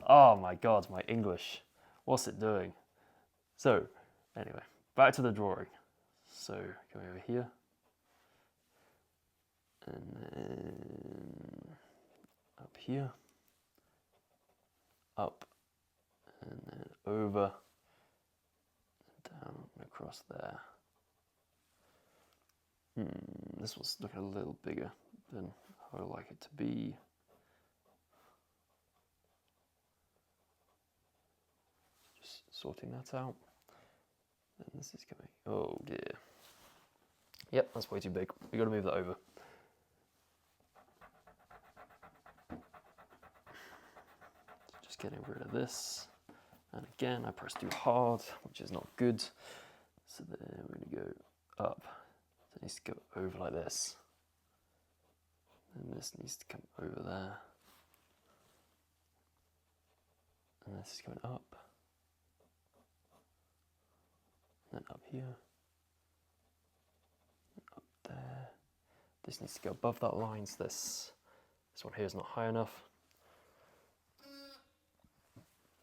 Oh my God, my English. What's it doing? So anyway, back to the drawing. So going over here. And then up here. Up. And then over. Down and across there. This was looking a little bigger than how I like it to be. Just sorting that out. Then this is coming. Oh dear. Yep, that's way too big. We got to move that over. Just getting rid of this. And again, I press too hard, which is not good. So then we're going to go up. So it needs to go over like this. And this needs to come over there. And this is coming up. And then up here. And up there. This needs to go above that line, so this one here is not high enough.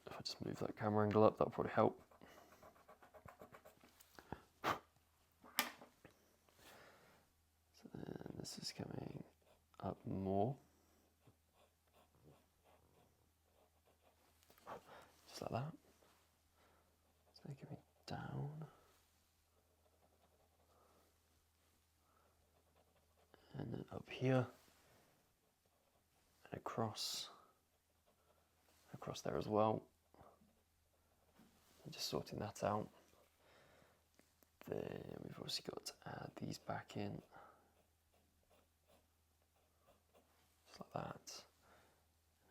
If I just move that camera angle up, that'll probably help. So then this is coming up more. Just like that. So coming down. And then up here. And across. Across there as well. And just sorting that out. Then we've obviously got to add these back in. Just like that.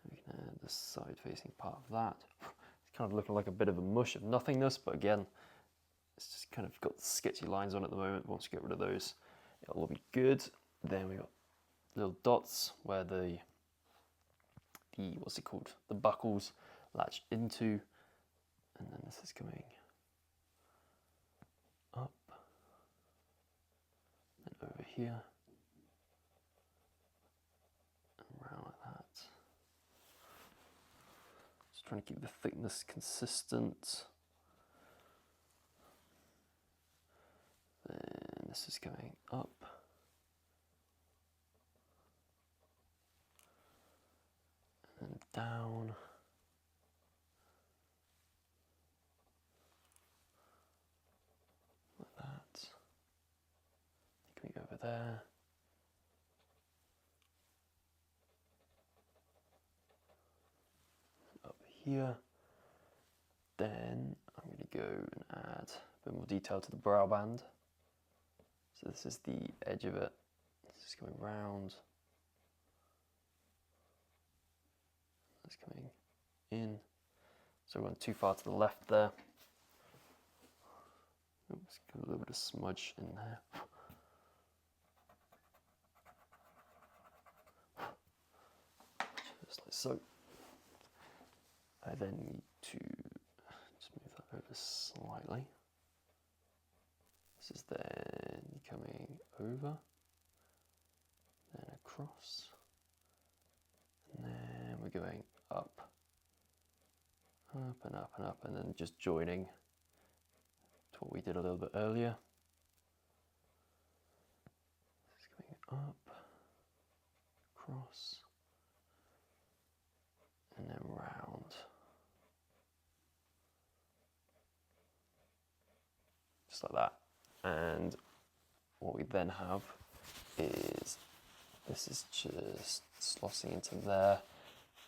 And we can add the side facing part of that. It's kind of looking like a bit of a mush of nothingness, but again, it's just kind of got sketchy lines on at the moment. Once you get rid of those, it'll all be good. Then we've got little dots where the what's it called? The buckles latch into. And then this is coming up and over here and around like that. Just trying to keep the thickness consistent. Then this is going up. And down. Over there. Up here. Then I'm going to go and add a bit more detail to the brow band. So this is the edge of it. This is going round. That's coming in. So we went too far to the left there. Oops, got a little bit of smudge in there. Just like so. I then need to just move that over slightly. This is then coming over, then across, and then we're going up, up and up and up, and then just joining to what we did a little bit earlier. It's coming up, across, and then round. Just like that. And what we then have is, this is just slotting into there,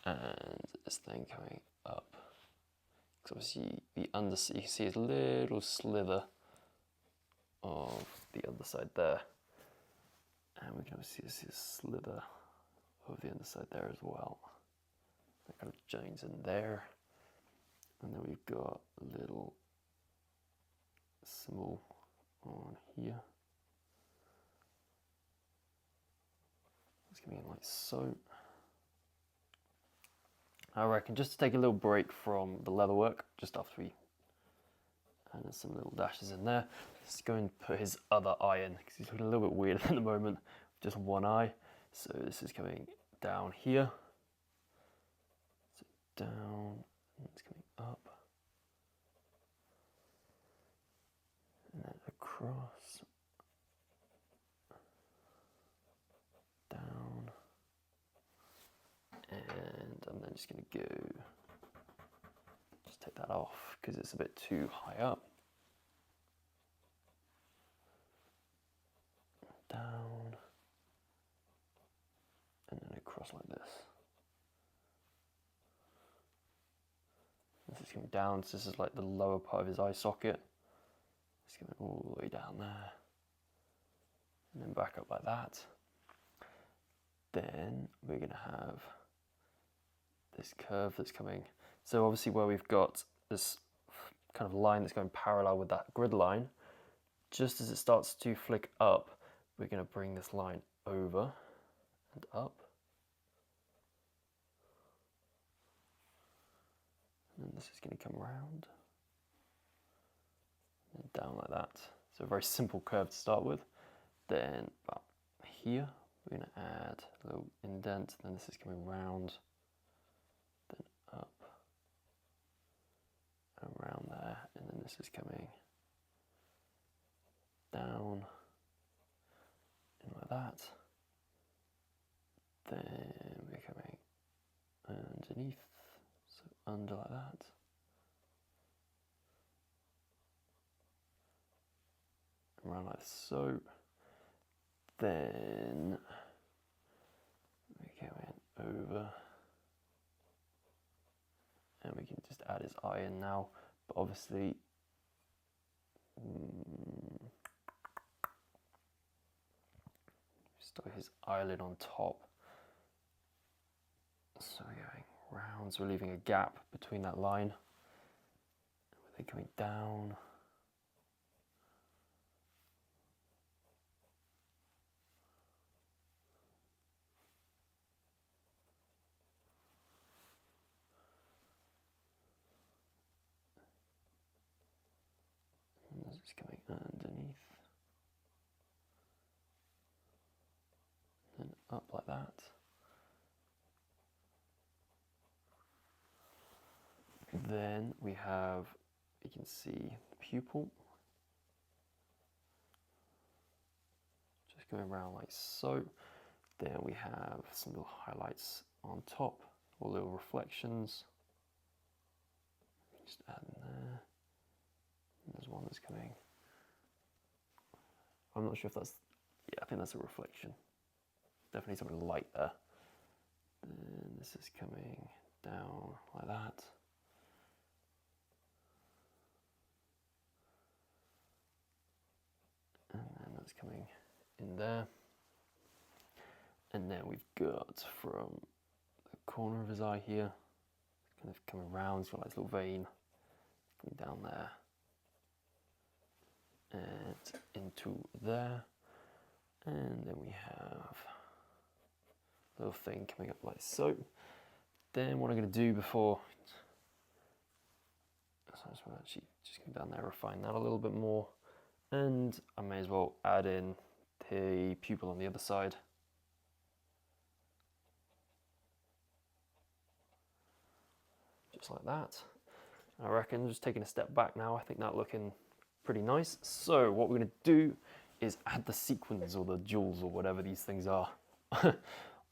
and it's then coming up. Because obviously the underside, you can see a little slither of the underside there. And we can obviously see a slither of the underside there as well. That kind of joins in there. And then we've got a little symbol on here. It's coming in like so. I reckon just to take a little break from the leather work, just after we added some little dashes in there, let's go and put his other eye in, because he's looking a little bit weird at the moment, just one eye. So this is coming down here, so down, and it's coming up, and then across, down, and I'm then just going to go, just take that off because it's a bit too high up. Down, and then across like this. This is coming down, so this is like the lower part of his eye socket. It's coming all the way down there, and then back up like that. Then we're going to have this curve that's coming. So obviously where we've got this kind of line that's going parallel with that grid line, just as it starts to flick up, we're going to bring this line over and up. And then this is going to come round and down like that. So a very simple curve to start with. Then about here, we're going to add a little indent. Then this is coming round, then up, and around there. And then this is coming down, and like that. Then we're coming underneath, so under like that. Around like so. Then we're going over, and we can just add his eye in now, but obviously still his eyelid on top. So we're going round, so we're leaving a gap between that line. They're coming down. And this is coming underneath. And up like that. Then we have, you can see the pupil. Just going around like so. Then we have some little highlights on top, or little reflections. Just add in there. And there's one that's coming. I'm not sure if that's, yeah, I think that's a reflection. Definitely something light there. Then this is coming down like that. coming in there. And then we've got from the corner of his eye here, kind of coming around, he's got like this little vein coming down there and into there. And then we have a little thing coming up like so. Then what I'm going to do before, so I just want to actually just come down there, refine that a little bit more. And I may as well add in the pupil on the other side. Just like that. I reckon just taking a step back now, I think that looking pretty nice. So what we're going to do is add the sequins or the jewels or whatever these things are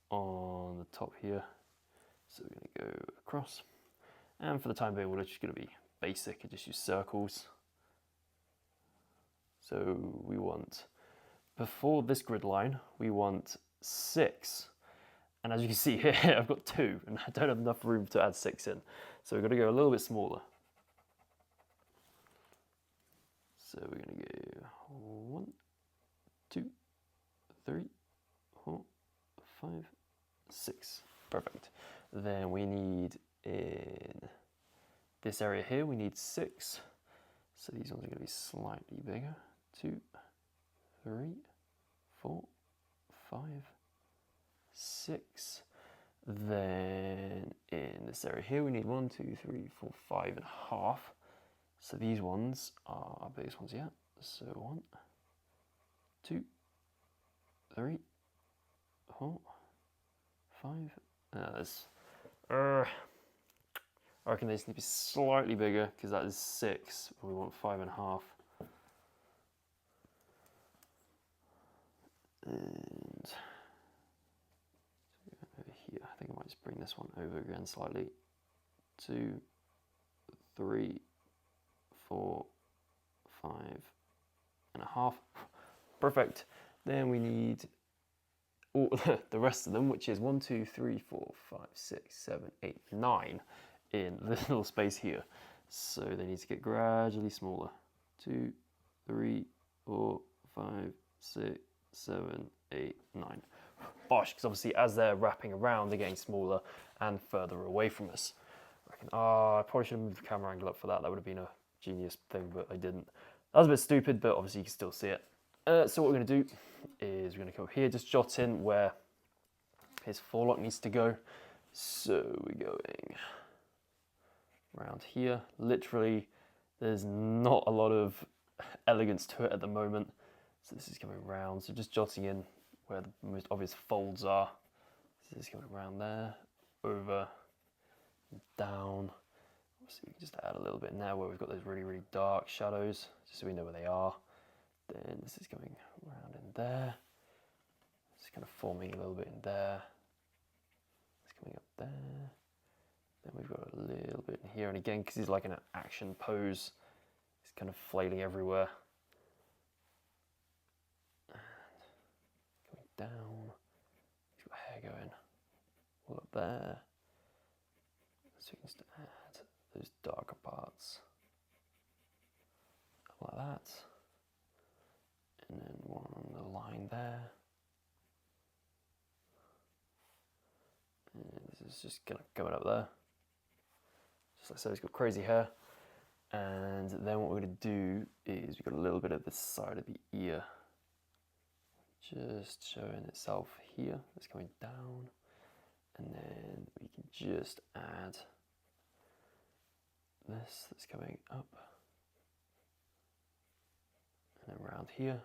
on the top here. So we're going to go across. And for the time being, we're just going to be basic and just use circles. So we want, before this grid line, we want 6. And as you can see here, I've got 2, and I don't have enough room to add 6 in. So we're going to go a little bit smaller. So we're going to go 1, 2, 3, 4, 5, 6. Perfect. Then we need in this area here, we need 6. So these ones are going to be slightly bigger. 2, 3, 4, 5, 6. Then in this area here, we need 1, 2, 3, 4, 5.5. So these ones are our biggest ones yet. So 1, 2, 3, 4, 5. I reckon these need to be slightly bigger because that is 6. We want 5.5. And over here, I think I might just bring this one over again slightly. 2, 3, 4, 5.5. Perfect. Then we need all the rest of them, which is 1, 2, 3, 4, 5, 6, 7, 8, 9 in this little space here. So they need to get gradually smaller. 2, 3, 4, 5, 6, 7, 8, 9. Bosh, because obviously as they're wrapping around, they're getting smaller and further away from us. I reckon, I probably should have moved the camera angle up for that. That would have been a genius thing, but I didn't. That was a bit stupid, but obviously you can still see it. So what we're going to do is we're going to come up here, just jot in where his forelock needs to go. So we're going around here. Literally, there's not a lot of elegance to it at the moment. So this is coming around. So just jotting in where the most obvious folds are. So this is coming around there, over, down. So we can just add a little bit in there where we've got those really, really dark shadows, just so we know where they are. Then this is coming around in there. It's kind of forming a little bit in there. It's coming up there. Then we've got a little bit in here. And again, because he's like in an action pose, he's kind of flailing everywhere. And coming down. He's got hair going all up there. So we can just add those darker parts. Like that. And then one on the line there. And this is just kind of coming up there. Just like so, he's got crazy hair. And then what we're going to do is we've got a little bit of the side of the ear. Just showing itself here. It's coming down. And then we can just add this that's coming up. And then around here.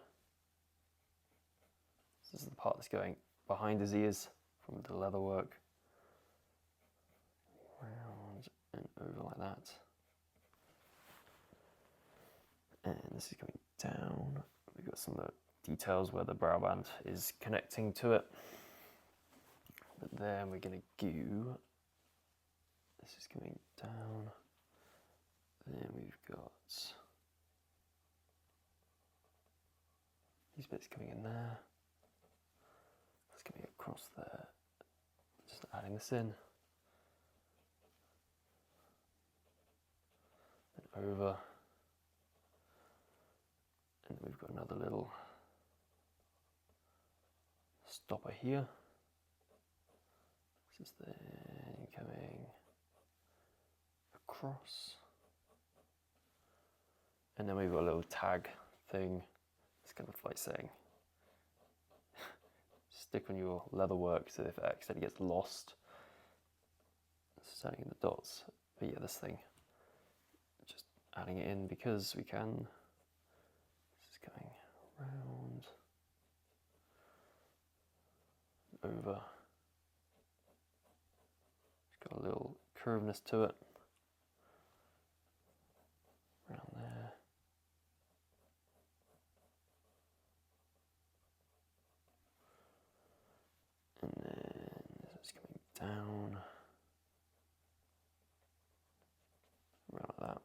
This is the part that's going behind his ears from the leather work. Round and over like that. And this is coming down. We've got some of the details where the brow band is connecting to it. But then we're going to do, this is coming down. Then we've got these bits coming in there. That's coming across there. Just adding this in. And over. And we've got another little stopper here. This is then coming across. And then we've got a little tag thing. It's kind of like saying, stick on your leather work so if it accidentally gets lost. Setting the dots. But yeah, this thing, just adding it in because we can. This is going round, over. It's got a little curviness to it. Around there. And then this is coming down. Around like that.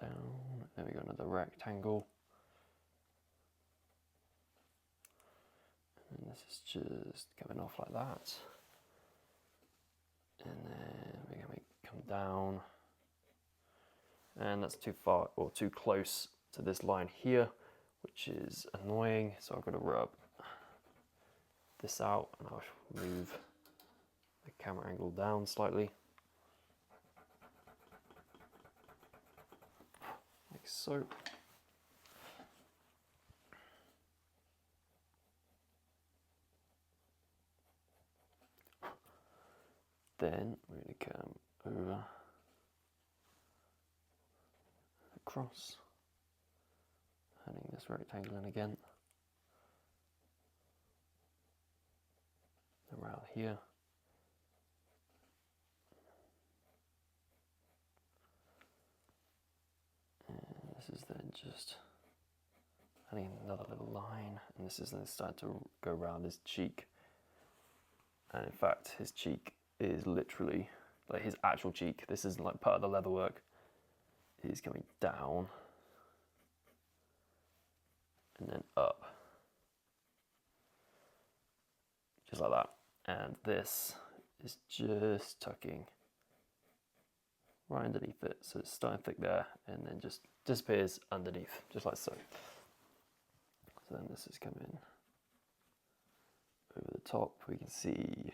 Down. Then we got another rectangle. And this is just coming off like that. And then we're going to come down. And that's too far or too close to this line here, which is annoying. So I've got to rub this out and I'll move the camera angle down slightly. Like so. Then we're going to come over, across, adding this rectangle in again, around here. And this is then just adding another little line, and this is then starting to go around his cheek. And in fact, his cheek is literally, like his actual cheek, this isn't like part of the leatherwork, is coming down and then up. Just like that. And this is just tucking right underneath it. So it's starting thick there and then just disappears underneath, just like so. So then this is coming over the top. We can see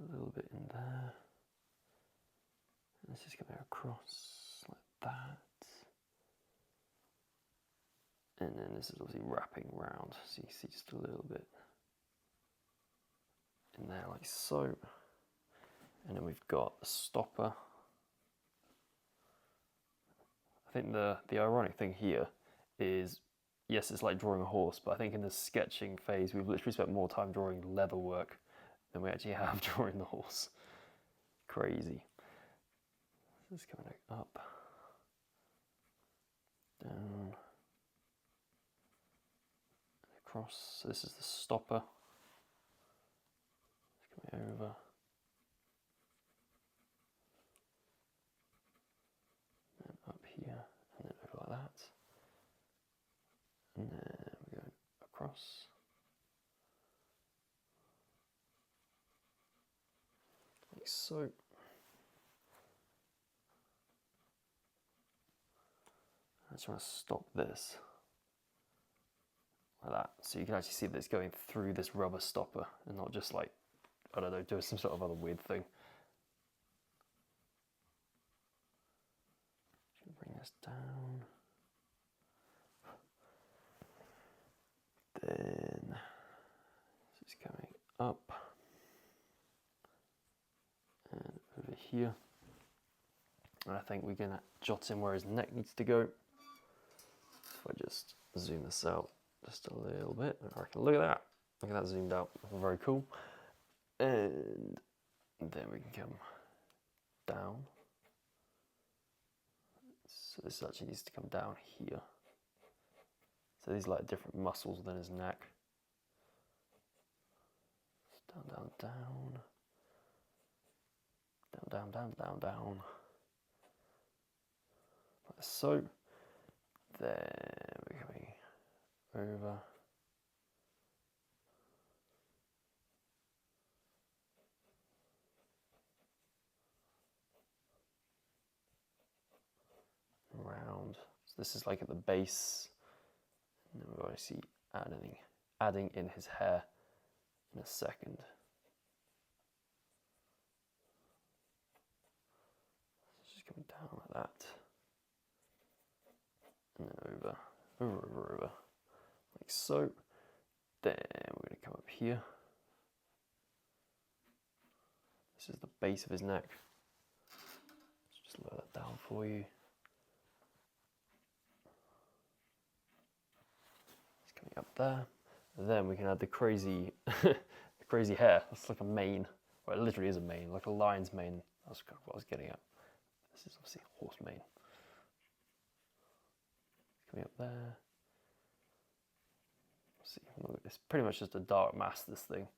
a little bit in there. And this is coming across like that. And then this is obviously wrapping round. So you can see just a little bit in there like so. And then we've got a stopper. I think the ironic thing here is, yes, it's like drawing a horse, but I think in the sketching phase, we've literally spent more time drawing leather work than we actually have drawing the horse. Crazy. This is coming up, down, and across. So this is the stopper. It's coming over. And up here, and then over like that. And then we're going across. Like so. I just want to stop this like that, so you can actually see that it's going through this rubber stopper and not just like, I don't know, doing some sort of other weird thing. Bring this down. Then this is coming up and over here. And I think we're going to jot in where his neck needs to go. If I just zoom this out just a little bit, I reckon, look at that. Look at that zoomed out. Very cool. And then we can come down. So this actually needs to come down here. So these are like different muscles within his neck. Down, down, down. Down, down, down, down, down. Like so. Then we're coming over. Round. So this is like at the base. And then we're obviously adding adding in his hair in a second. Just coming down like that. And then over, like so. Then we're going to come up here. This is the base of his neck. Let's just lower that down for you. It's coming up there. And then we can add the crazy, the crazy hair. That's like a mane. Well, it literally is a mane, like a lion's mane. That's kind of what I was getting at. This is obviously horse mane. Coming up there. See, it's pretty much just a dark mask, this thing,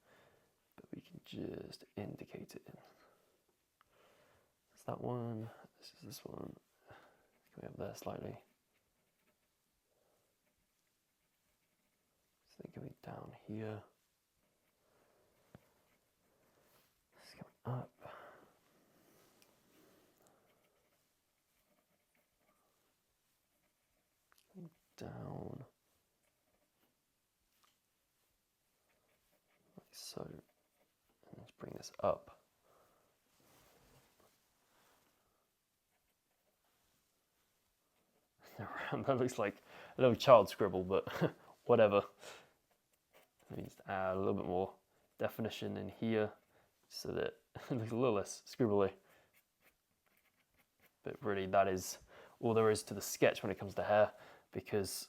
but we can just indicate it in. It's that one, this is this one, coming up there slightly. So they're coming down here. It's coming up. Coming down. So let's bring this up. That looks like a little child scribble, but whatever. It needs to add a little bit more definition in here so that it looks a little less scribbly. But really that is all there is to the sketch when it comes to hair, because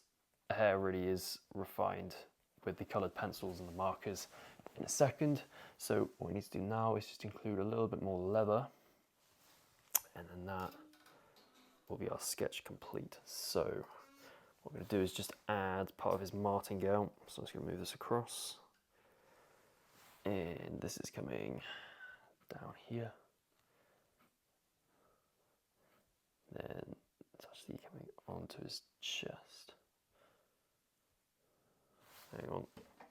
hair really is refined with the coloured pencils and the markers in a second. So what we need to do now is just include a little bit more leather, and then that will be our sketch complete. So what we're going to do is just add part of his martingale. So I'm just going to move this across, and this is coming down here. Then it's actually coming onto his chest. Hang on,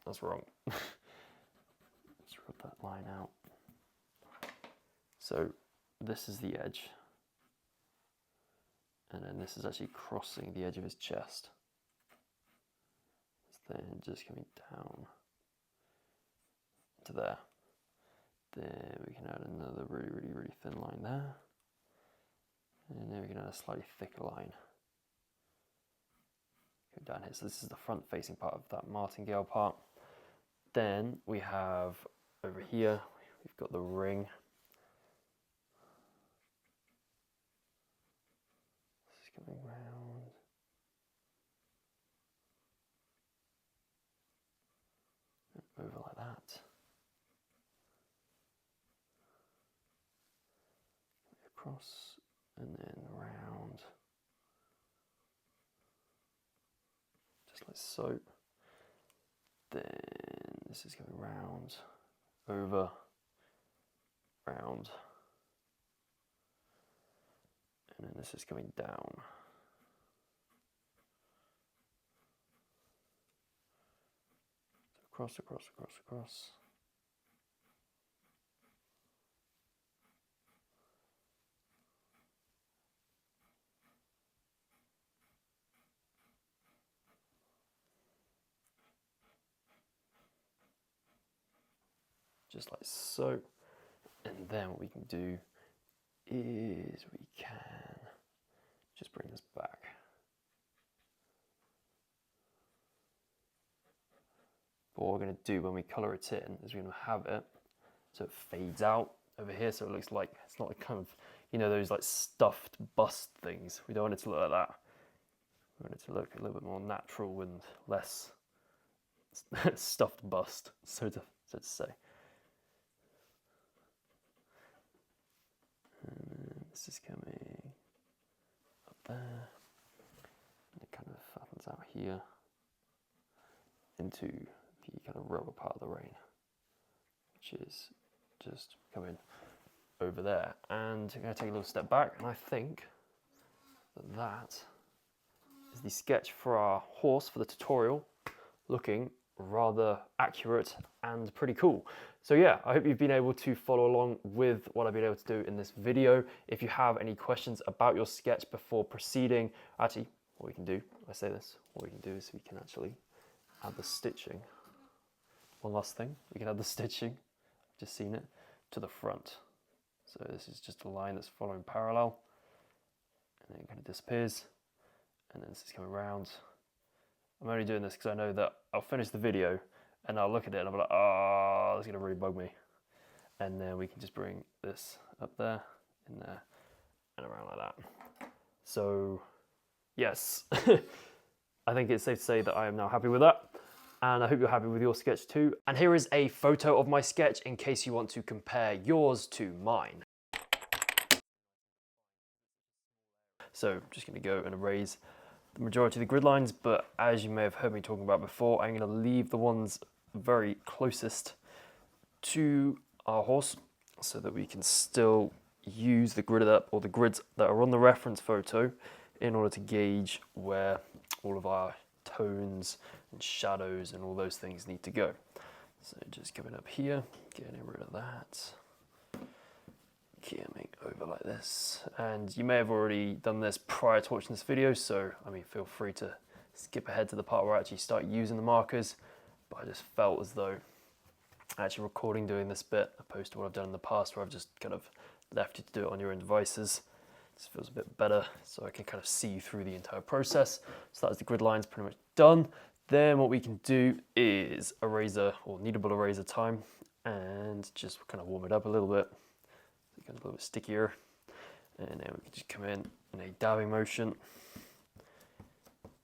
that's wrong. Let's rub that line out. So this is the edge, and then this is actually crossing the edge of his chest. It's then just coming down to there. Then we can add another really thin line there. And then we can add a slightly thicker line. Go down here. So this is the front facing part of that martingale part. Then we have over here, we've got the ring. This is coming round. And over like that. Across and then round. Just like so. Then this is going round, over, round, and then this is coming down. So across. Just like so. And then what we can do is we can just bring this back. But what we're going to do when we colour it in is we're going to have it so it fades out over here, so it looks like it's not like kind of, you know, those like stuffed bust things. We don't want it to look like that. We want it to look a little bit more natural and less stuffed bust, so to say. And this is coming up there, and it kind of flattens out here into the kind of rubber part of the rein, which is just coming over there. And I'm going to take a little step back, and I think that that is the sketch for our horse for the tutorial, looking rather accurate and pretty cool. So yeah, I hope you've been able to follow along with what I've been able to do in this video. If you have any questions about your sketch before proceeding, actually what we can do, I say this, what we can do is we can actually add the stitching one last thing, we can add the stitching, just seen it, to the front. So this is just a line that's following parallel, and then it kind of disappears, and then this is coming around. I'm only doing this because I know that I'll finish the video and I'll look at it and I'll be like, oh, that's gonna really bug me. And then we can just bring this up there, in there, and around like that. So yes, I think it's safe to say that I am now happy with that. And I hope you're happy with your sketch too. And here is a photo of my sketch in case you want to compare yours to mine. So I'm just gonna go and erase the majority of the grid lines, but as you may have heard me talking about before, I'm gonna leave the ones very closest to our horse so that we can still use the gridded up, or the grids that are on the reference photo, in order to gauge where all of our tones and shadows and all those things need to go. So just coming up here, getting rid of that, coming over like this. And you may have already done this prior to watching this video, so I mean, feel free to skip ahead to the part where I actually start using the markers, but I just felt as though actually recording doing this bit opposed to what I've done in the past where I've just kind of left you to do it on your own devices. This feels a bit better, so I can kind of see you through the entire process. So that's the grid lines pretty much done. Then what we can do is eraser, or kneadable eraser time, and just kind of warm it up a little bit. So it gets a little bit stickier. And then we can just come in a dabbing motion.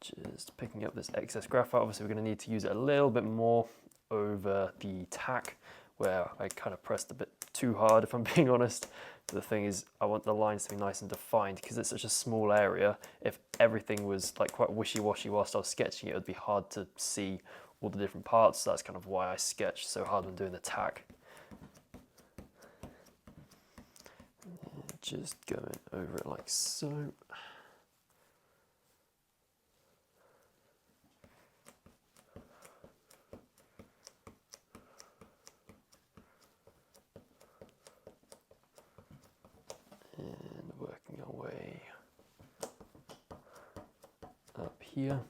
Just picking up this excess graphite. Obviously we're going to need to use it a little bit more over the tack, where I kind of pressed a bit too hard, if I'm being honest. But the thing is, I want the lines to be nice and defined because it's such a small area. If everything was like quite wishy-washy whilst I was sketching it, would be hard to see all the different parts. So that's kind of why I sketched so hard when doing the tack. Just going over it like so. And working our way up here.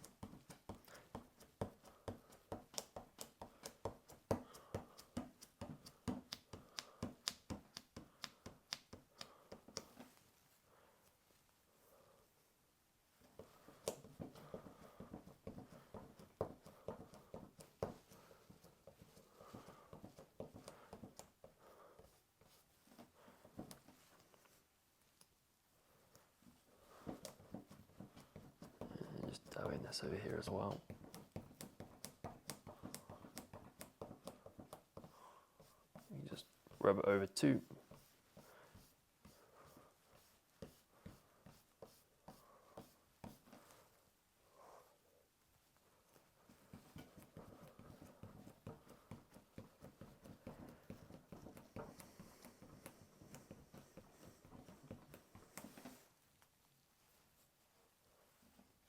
Just dabbing this over here as well. You just rub it over too.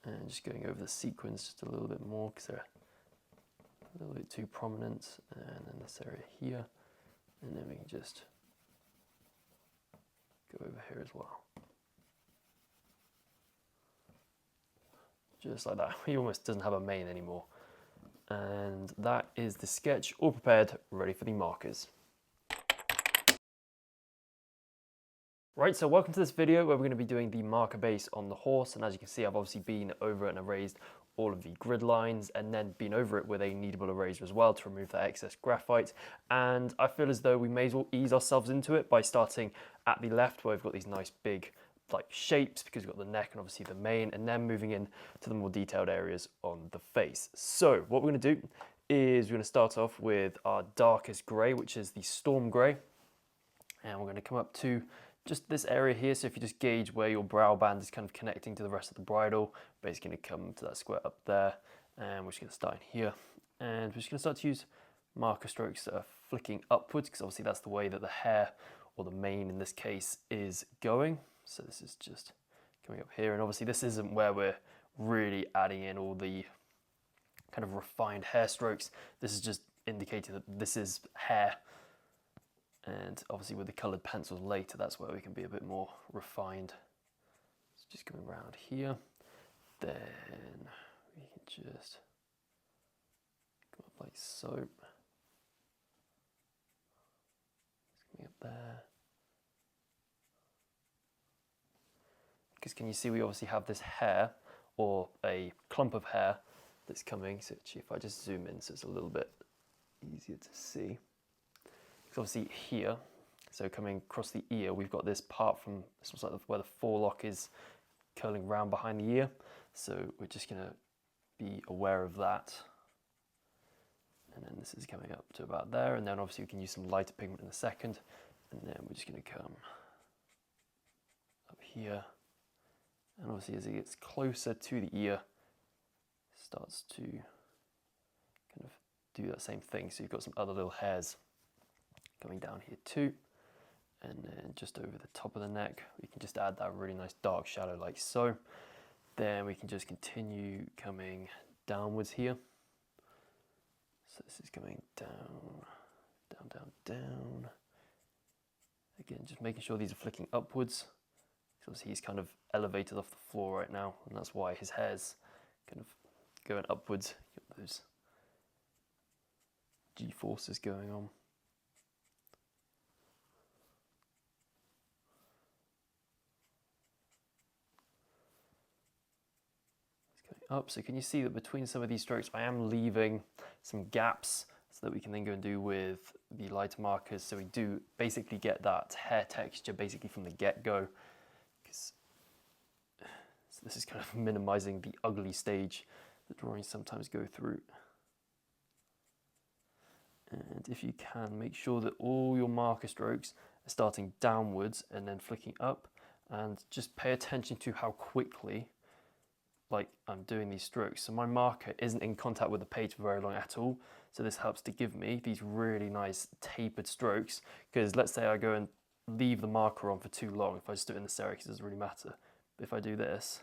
And just going over the sequins just a little bit more because they're a little bit too prominent, and then this area here, and then we can just go over here as well. Just like that. He almost doesn't have a mane anymore. And that is the sketch all prepared, ready for the markers. Right, so welcome to this video where we're going to be doing the marker base on the horse, and as you can see I've obviously been over and erased all of the grid lines and then been over it with a kneadable eraser as well to remove that excess graphite. And I feel as though we may as well ease ourselves into it by starting at the left where we've got these nice big like shapes because we've got the neck and obviously the mane, and then moving in to the more detailed areas on the face. So what we're going to do is we're going to start off with our darkest grey, which is the storm grey, and we're going to come up to just this area here. So if you just gauge where your brow band is kind of connecting to the rest of the bridle, basically going to come to that square up there, and we're just going to start in here, and we're just going to start to use marker strokes that are flicking upwards because obviously that's the way that the hair, or the mane in this case, is going. So this is just coming up here, and obviously this isn't where we're really adding in all the kind of refined hair strokes. This is just indicating that this is hair. And obviously with the coloured pencils later, that's where we can be a bit more refined. So just coming around here, then we can just go up like so. coming up there. Because can you see we obviously have this hair, or a clump of hair that's coming. So actually if I just zoom in so it's a little bit easier to see. Because obviously here, so coming across the ear, we've got this part from, this looks like where the forelock is curling round behind the ear. So we're just going to be aware of that. And then this is coming up to about there, and then obviously we can use some lighter pigment in a second. And then we're just going to come up here. And obviously as it gets closer to the ear, it starts to kind of do that same thing. So you've got some other little hairs coming down here too. And then just over the top of the neck, we can just add that really nice dark shadow like so. Then we can just continue coming downwards here. So this is coming down, down, down, down. Again, just making sure these are flicking upwards. Because he's kind of elevated off the floor right now, and that's why his hair's kind of going upwards. You've got those G-forces going on. Up. So can you see that between some of these strokes I am leaving some gaps so that we can then go and do with the lighter markers, so we do basically get that hair texture basically from the get-go. So this is kind of minimizing the ugly stage that drawings sometimes go through. And if you can, make sure that all your marker strokes are starting downwards and then flicking up, and just pay attention to how quickly I'm doing these strokes. So my marker isn't in contact with the page for very long at all. So this helps to give me these really nice tapered strokes, because let's say I go and leave the marker on for too long. If I just do it in this area, because it doesn't really matter. But if I do this,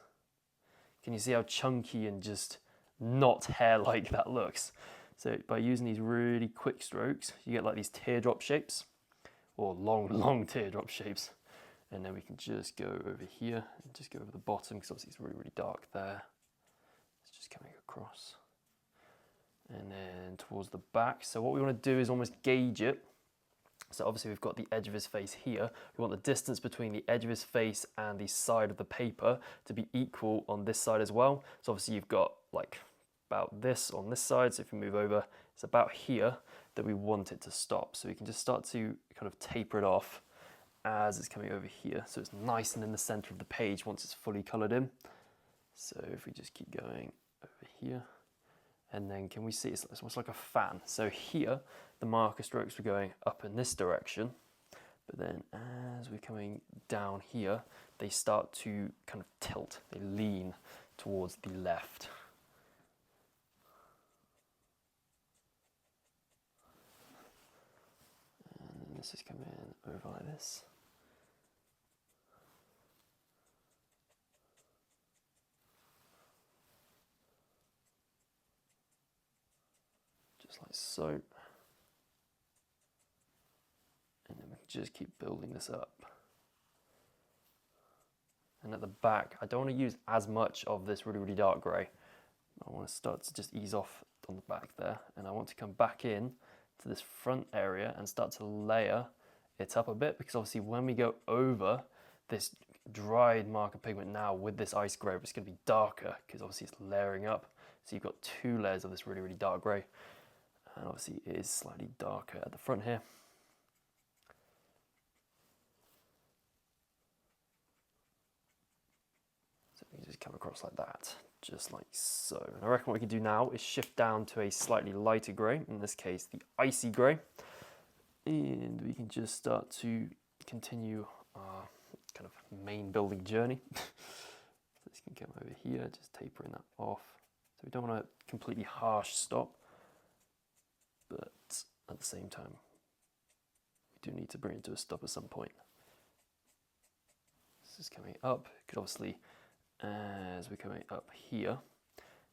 can you see how chunky and just not hair-like that looks? So by using these really quick strokes, you get like these teardrop shapes, or long teardrop shapes. And then we can just go over here and just go over the bottom, because obviously it's really, really dark there. It's just coming across. And then towards the back. So what we want to do is almost gauge it. So obviously we've got the edge of his face here. We want the distance between the edge of his face and the side of the paper to be equal on this side as well. So obviously you've got like about this on this side. So if we move over, it's about here that we want it to stop. So we can just start to kind of taper it off as it's coming over here, so it's nice and in the center of the page once it's fully colored in. So if we just keep going over here, and then can we see it's almost like a fan. So here the marker strokes were going up in this direction, but then as we're coming down here, they start to kind of tilt, they lean towards the left. And this is coming over like this. Just like so. And then we can just keep building this up. And at the back, I don't want to use as much of this really, really dark grey. I want to start to just ease off on the back there. And I want to come back in to this front area and start to layer it up a bit, because obviously when we go over this dried marker pigment now with this ice grey, it's going to be darker because obviously it's layering up. So you've got two layers of this really, really dark grey. And obviously it is slightly darker at the front here. So we can just come across like that, just like so. And I reckon what we can do now is shift down to a slightly lighter grey, in this case the icy grey. And we can just start to continue our kind of main building journey. So this can come over here, just tapering that off. So we don't want a completely harsh stop, but at the same time, we do need to bring it to a stop at some point. This is coming up, because obviously as we're coming up here,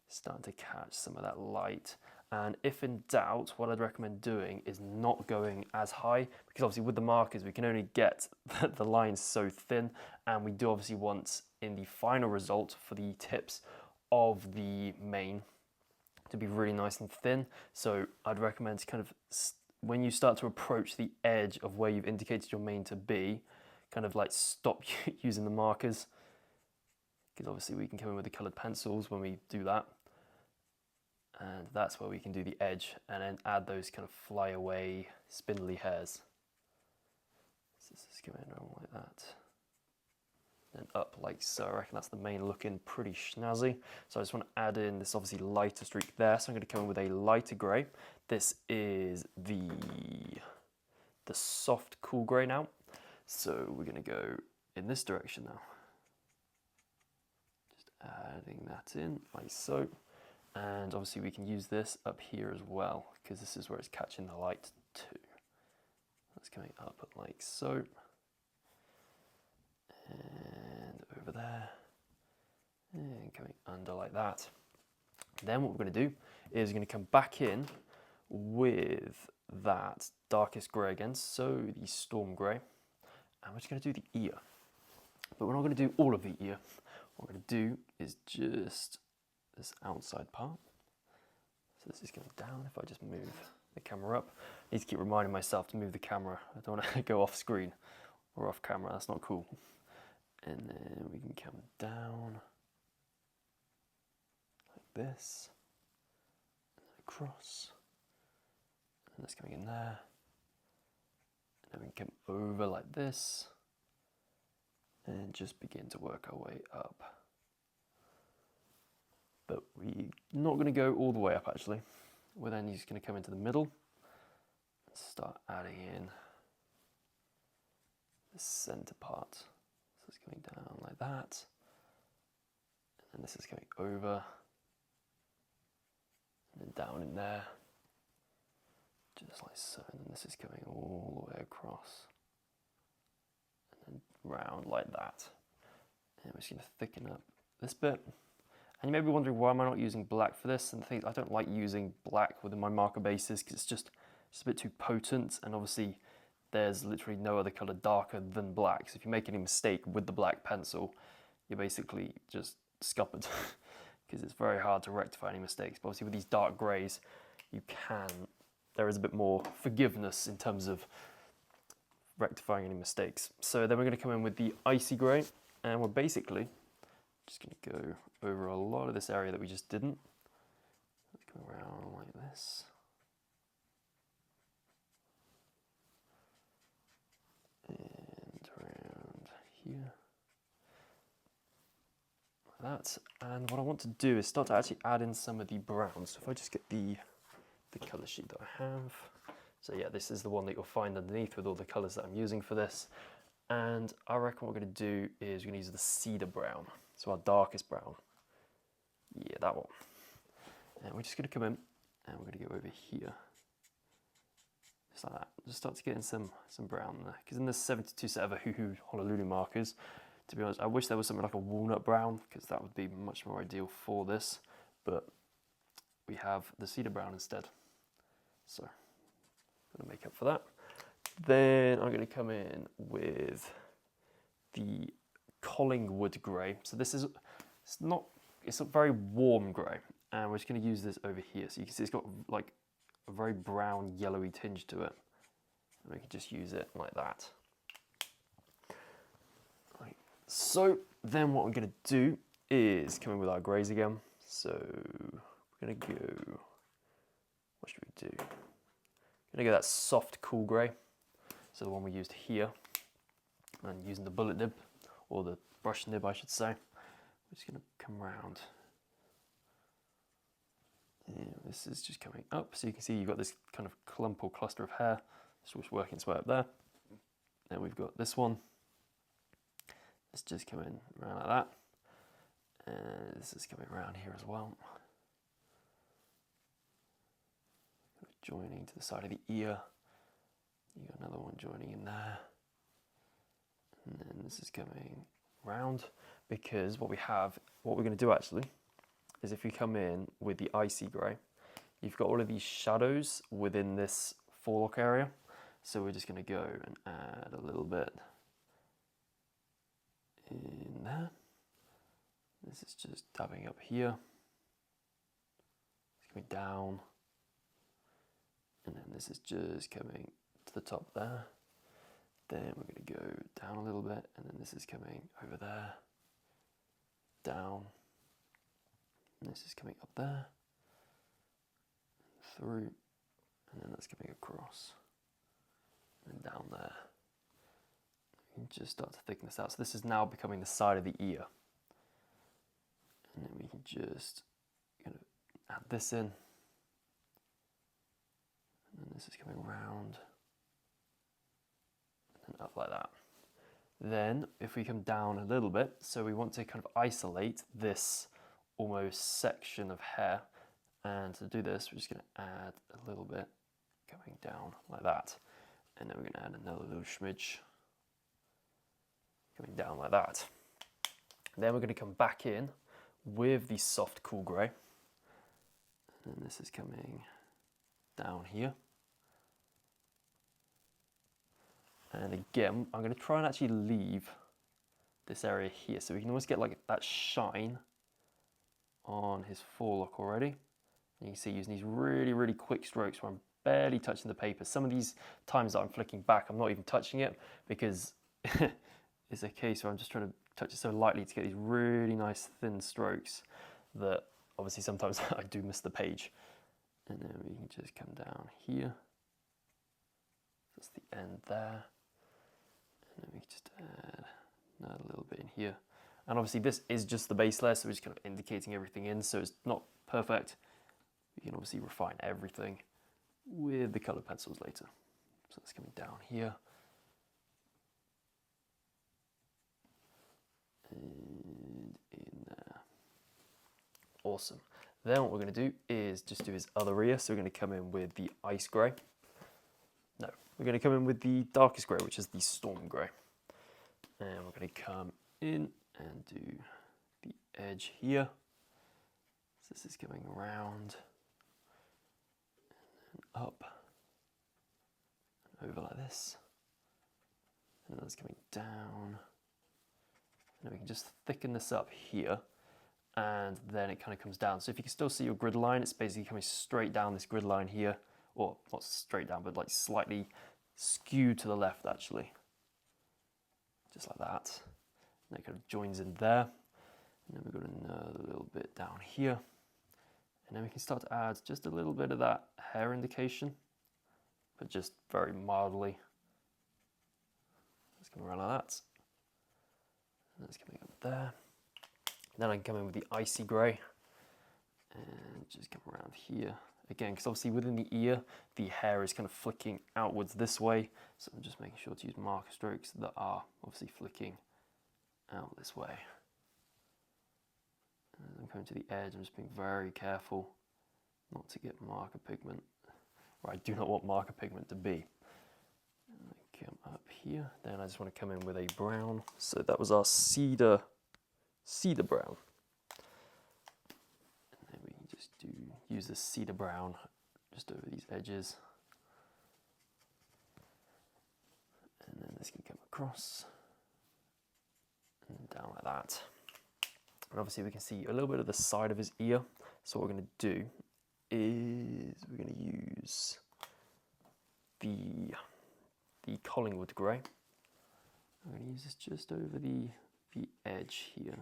starting to catch some of that light. And if in doubt, what I'd recommend doing is not going as high, because obviously with the markers, we can only get the lines so thin, and we do obviously want in the final result for the tips of the mane to be really nice and thin. So I'd recommend to kind of when you start to approach the edge of where you've indicated your main to be, kind of like stop using the markers, because obviously we can come in with the coloured pencils when we do that. And that's where we can do the edge and then add those kind of flyaway spindly hairs. So this is going around like that. And up like so. I reckon that's the main looking pretty snazzy. So I just want to add in this obviously lighter streak there. So I'm going to come in with a lighter grey. This is the soft cool grey now. So we're going to go in this direction now. Just adding that in like so. And obviously we can use this up here as well, because this is where it's catching the light too. That's coming up like so. And over there. And coming under like that. Then what we're going to do is we're going to come back in with that darkest grey again, so the storm grey. And we're just going to do the ear. But we're not going to do all of the ear. What we're going to do is just this outside part. So this is going down. If I just move the camera up, I need to keep reminding myself to move the camera. I don't want to go off screen or off camera, that's not cool. And then we can come down like this, and then across, and that's coming in there, and then we can come over like this, and just begin to work our way up. But we're not going to go all the way up actually. We're then just going to come into the middle and start adding in the center part. So it's coming down like that. And then this is coming over. And then down in there. Just like so. And then this is coming all the way across. And then round like that. And we're just going to thicken up this bit. And you may be wondering, why am I not using black for this? And the thing is, I don't like using black within my marker bases because it's just a bit too potent, and obviously there's literally no other colour darker than black. So if you make any mistake with the black pencil, you're basically just scuppered because it's very hard to rectify any mistakes. But obviously with these dark greys, there is a bit more forgiveness in terms of rectifying any mistakes. So then we're going to come in with the icy grey, and we're basically just going to go over a lot of this area that we just didn't. Let's go around like this. And around here. Like that. And what I want to do is start to actually add in some of the browns. So if I just get the colour sheet that I have. So yeah, this is the one that you'll find underneath with all the colours that I'm using for this. And I reckon what we're going to do is we're going to use the cedar brown. So our darkest brown. Yeah, that one. And we're just going to come in and we're going to go over here. Just like that. Just start to get in some brown there. Because in this 72 set of Ahuhu Honolulu markers, to be honest, I wish there was something like a walnut brown, because that would be much more ideal for this. But we have the cedar brown instead. So I'm going to make up for that. Then I'm going to come in with the Collingwood grey. So this is, it's a very warm grey, and we're just going to use this over here. So you can see it's got like a very brown yellowy tinge to it, and we can just use it like that. Right. So then what we're going to do is come in with our greys again. So we're going to go, what should we do? We're going to go that soft cool grey. So the one we used here, and using the bullet nib, or the brush nib I should say. We're just going to come around. And this is just coming up, so you can see you've got this kind of clump or cluster of hair, just working its way up there. Then we've got this one. It's just coming around like that. And this is coming around here as well. Joining to the side of the ear. You got another one joining in there. And then this is coming round, because what we're going to do actually is, if you come in with the icy grey, you've got all of these shadows within this forelock area. So we're just going to go and add a little bit in there. This is just dabbing up here. It's going down. And then this is just coming to the top there. Then we're going to go down a little bit, and then this is coming over there, down, and this is coming up there, through, and then that's coming across, and then down there. You can just start to thicken this out. So this is now becoming the side of the ear. And then we can just kind of add this in, and then this is coming round, and up like that. Then if we come down a little bit, so we want to kind of isolate this almost section of hair, and to do this we're just going to add a little bit going down like that, and then we're going to add another little smidge coming down like that. And then we're going to come back in with the soft cool grey, and then this is coming down here. And again, I'm going to try and actually leave this area here so we can almost get like that shine on his forelock already. And you can see using these really, really quick strokes where I'm barely touching the paper. Some of these times that I'm flicking back, I'm not even touching it because it's a case where I'm just trying to touch it so lightly to get these really nice thin strokes that obviously sometimes I do miss the page. And then we can just come down here. That's the end there. And then we can just add another little bit in here. And obviously this is just the base layer, so we're just kind of indicating everything in, so it's not perfect. We can obviously refine everything with the colored pencils later. So that's coming down here. And in there. Awesome. Then what we're going to do is just do his other ear. So we're going to come in with the ice grey. No, we're going to come in with the darkest grey, which is the storm grey. And we're going to come in and do the edge here. So this is coming around and up and over like this. And that's coming down. And then we can just thicken this up here, and then it kind of comes down. So if you can still see your grid line, it's basically coming straight down this grid line here, or not straight down, but like slightly skewed to the left actually. Just like that. And it kind of joins in there. And then we've got another little bit down here. And then we can start to add just a little bit of that hair indication, but just very mildly. Let's come around like that. And that's coming up there. Then I can come in with the icy grey and just come around here. Again, because obviously within the ear, the hair is kind of flicking outwards this way. So I'm just making sure to use marker strokes that are obviously flicking out this way. And I'm coming to the edge, I'm just being very careful not to get marker pigment, or I do not want marker pigment to be. And I come up here, then I just want to come in with a brown. So that was our cedar brown. And then we can just use the cedar brown just over these edges. And then this can come across and down like that. And obviously we can see a little bit of the side of his ear. So what we're going to do is we're going to use the Collingwood grey. I'm going to use this just over the edge here,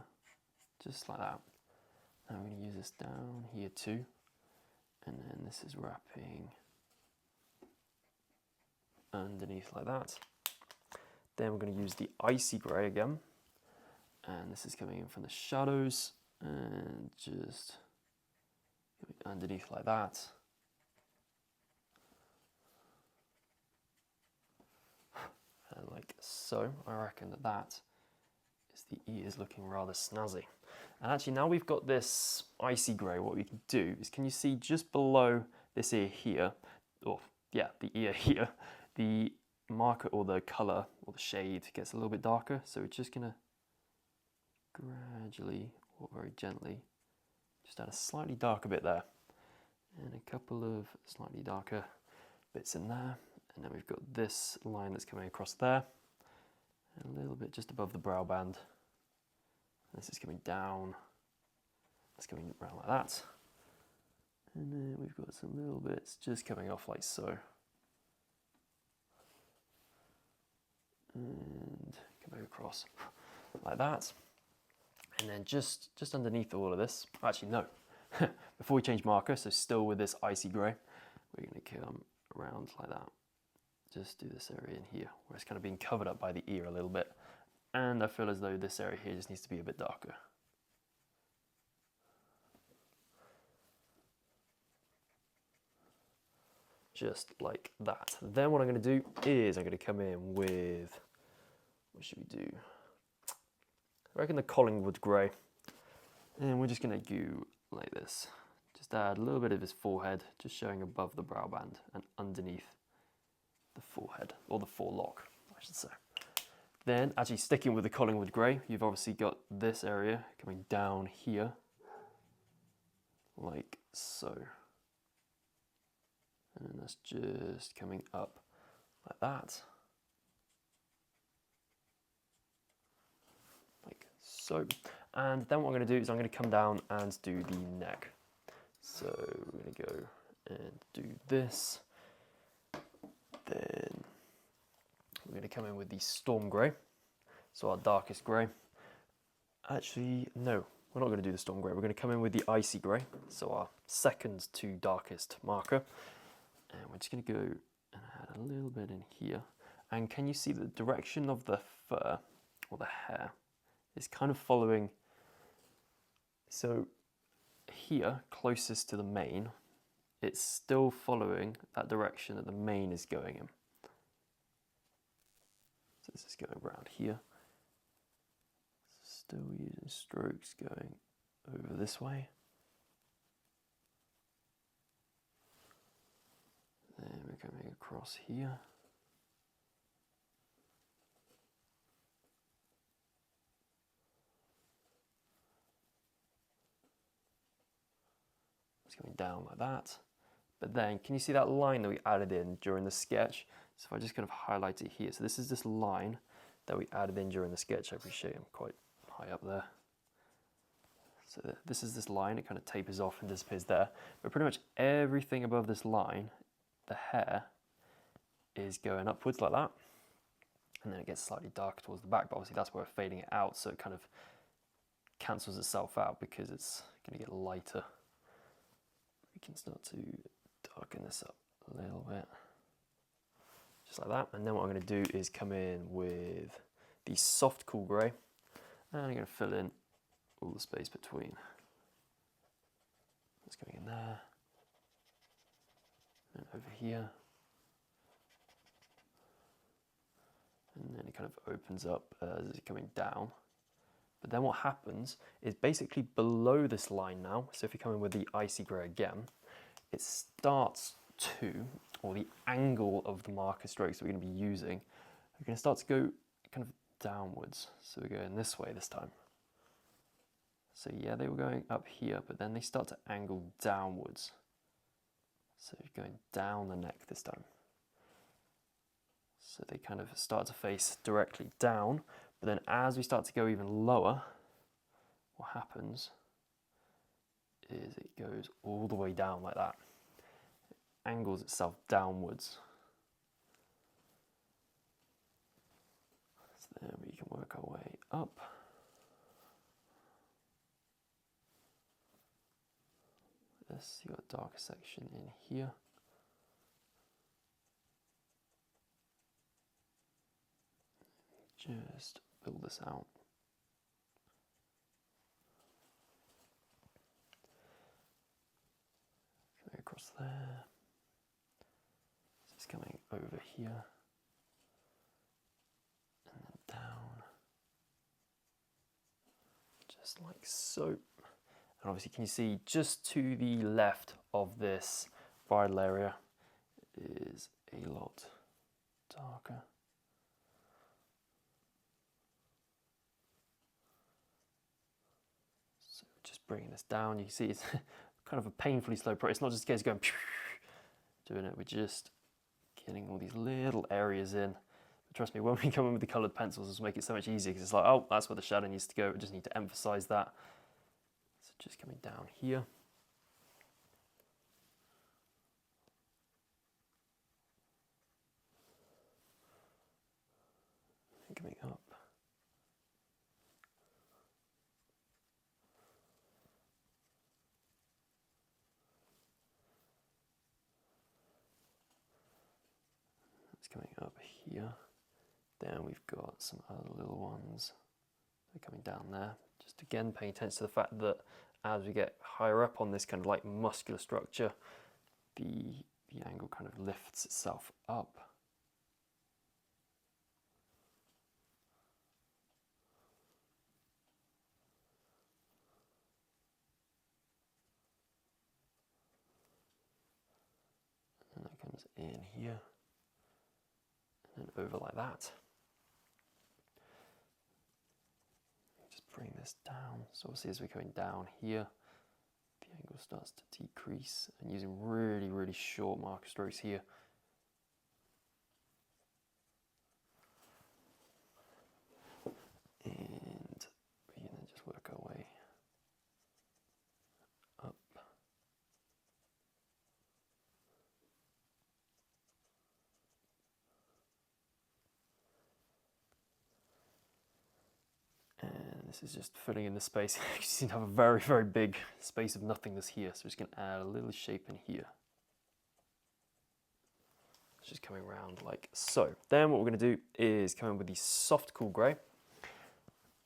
just like that. And I'm going to use this down here too. And then this is wrapping underneath like that. Then we're going to use the icy grey again. And this is coming in from the shadows and just going underneath like that. And like so, I reckon that is the ears looking rather snazzy. And actually now we've got this icy grey, what we can do is, can you see just below this ear here, or yeah, the ear here, the marker or the colour or the shade gets a little bit darker. So we're just going to gradually or very gently just add a slightly darker bit there and a couple of slightly darker bits in there, and then we've got this line that's coming across there and a little bit just above the brow band. This is coming down, it's coming around like that, And then we've got some little bits just coming off like so. And come across like that. And then just underneath all of this, actually no, before we change marker, so still with this icy grey, we're going to come around like that. Just do this area in here, where it's kind of being covered up by the ear a little bit. And I feel as though this area here just needs to be a bit darker. Just like that. Then what I'm going to do is I'm going to come in with, what should we do? I reckon the Collingwood grey. And we're just going to go like this. Just add a little bit of his forehead, just showing above the brow band and underneath the forehead, or the forelock, I should say. Then, actually sticking with the Collingwood grey, you've obviously got this area coming down here, like so. And then that's just coming up like that. Like so. And then what I'm going to do is I'm going to come down and do the neck. So we're going to go and do this. Then we're going to come in with the Storm Grey, so our darkest grey. Actually, no, we're not going to do the Storm Grey. We're going to come in with the Icy Grey, so our second to darkest marker. And we're just going to go and add a little bit in here. And can you see the direction of the fur, or the hair, is kind of following, so here, closest to the mane, it's still following that direction that the mane is going in. So this is going around here. Still using strokes going over this way. Then we're coming across here. It's going down like that. But then, can you see that line that we added in during the sketch? So if I just kind of highlight it here. So this is this line that we added in during the sketch. I appreciate I'm quite high up there. So this is this line, it kind of tapers off and disappears there. But pretty much everything above this line, the hair, is going upwards like that. And then it gets slightly darker towards the back, but obviously that's where we're fading it out, so it kind of cancels itself out because it's going to get lighter. We can start to darken this up a little bit. Just like that. And then what I'm going to do is come in with the soft cool grey. And I'm going to fill in all the space between. That's going in there. And over here. And then it kind of opens up as it's coming down. But then what happens is basically below this line now, so if you come in with the icy grey again, it starts to, or the angle of the marker strokes that we're going to be using, are going to start to go kind of downwards. So we're going this way this time. So yeah, they were going up here, but then they start to angle downwards. So you're going down the neck this time. So they kind of start to face directly down, but then as we start to go even lower, what happens is it goes all the way down like that. It angles itself downwards. So then we can work our way up. This, you've got a darker section in here. Just build this out. Coming across there. So it's coming over here. And then down. Just like so. And obviously, can you see just to the left of this bridle area is a lot darker. Just bringing this down, you can see it's kind of a painfully slow process. It's not just a case of going doing it, we're just getting all these little areas in. But trust me, when we come in with the coloured pencils, it'll make it so much easier because it's like, oh, that's where the shadow needs to go. We just need to emphasise that. So just coming down here. and coming up. It's coming up here. Then we've got some other little ones. They're coming down there. Just again paying attention to the fact that as we get higher up on this kind of like muscular structure, the angle kind of lifts itself up. And that comes in here and then over like that. Just bring this down. So obviously as we're going down here, the angle starts to decrease, and using really, really short marker strokes here. And we can then just work our way up. And this is just filling in the space. You seem to have a very, very big space of nothingness here. So we're just going to add a little shape in here. It's just coming around like so. Then what we're going to do is come in with the soft cool grey.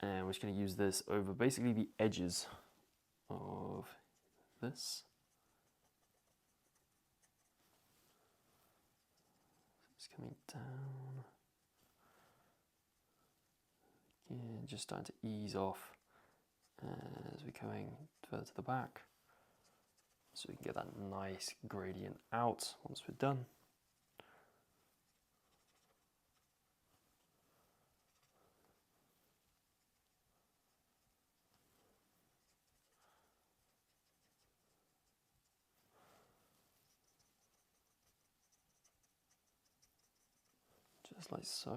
And we're just going to use this over basically the edges of this. It's coming down. Again, just starting to ease off as we're coming further to the back. So we can get that nice gradient out once we're done. Just like so.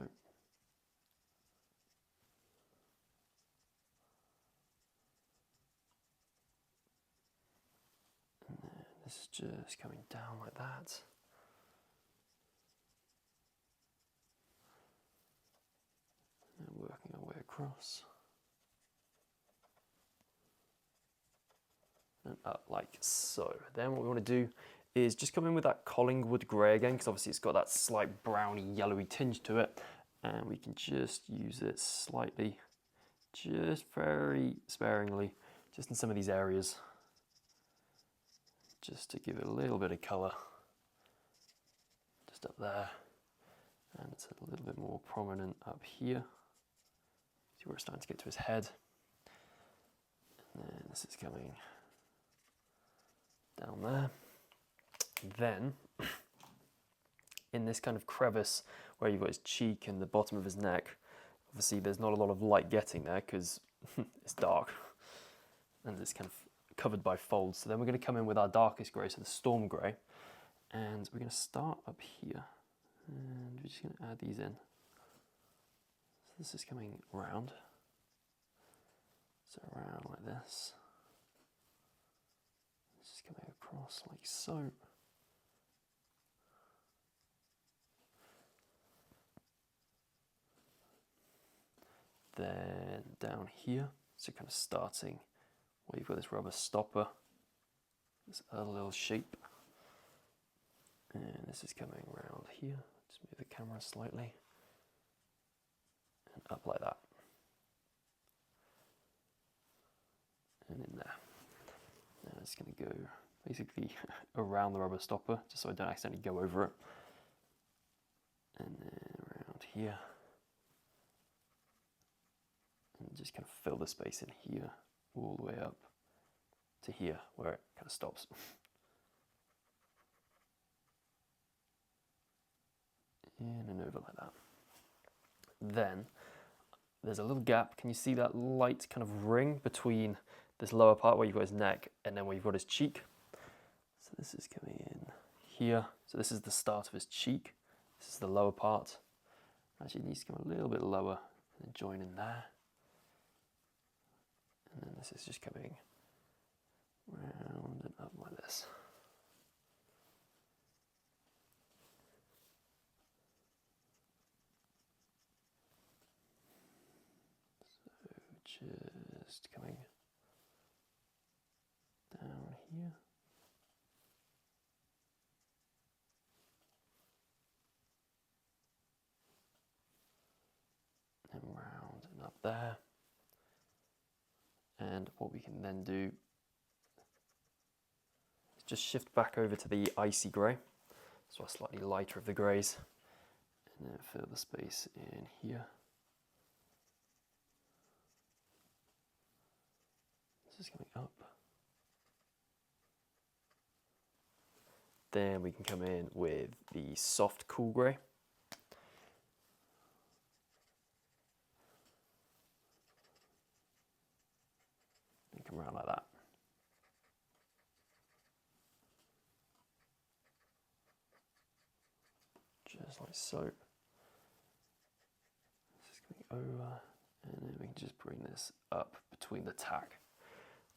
And then this is just coming down like that. And working our way across. And up like so. Then what we want to do is just come in with that Collingwood grey again, because obviously it's got that slight browny yellowy tinge to it, and we can just use it slightly, just very sparingly, just in some of these areas, just to give it a little bit of colour, just up there, and it's a little bit more prominent up here. See where it's starting to get to his head, and then this is coming down there. Then, in this kind of crevice where you've got his cheek and the bottom of his neck, obviously there's not a lot of light getting there because it's dark and it's kind of covered by folds. So then we're going to come in with our darkest grey, so the storm grey, and we're going to start up here, and we're just going to add these in. So this is coming round, so around like this. This is coming across like so. Then down here, so kind of starting where you've got this rubber stopper, this other little shape, and this is coming around here. Just move the camera slightly, and up like that, and in there. Now it's going to go basically around the rubber stopper, just so I don't accidentally go over it, and then around here. And just kind of fill the space in here, all the way up to here, where it kind of stops. In and over like that. Then, there's a little gap. Can you see that light kind of ring between this lower part where you've got his neck and then where you've got his cheek? So this is coming in here. So this is the start of his cheek. This is the lower part. Actually, it needs to come a little bit lower and then join in there. And then this is just coming round and up like this. just coming down here. And round and up there. And what we can then do is just shift back over to the icy grey, so a slightly lighter of the greys, and then fill the space in here. This is coming up. Then we can come in with the soft cool grey. And come around like that. Just like so. This is coming over, and then we can just bring this up between the tack.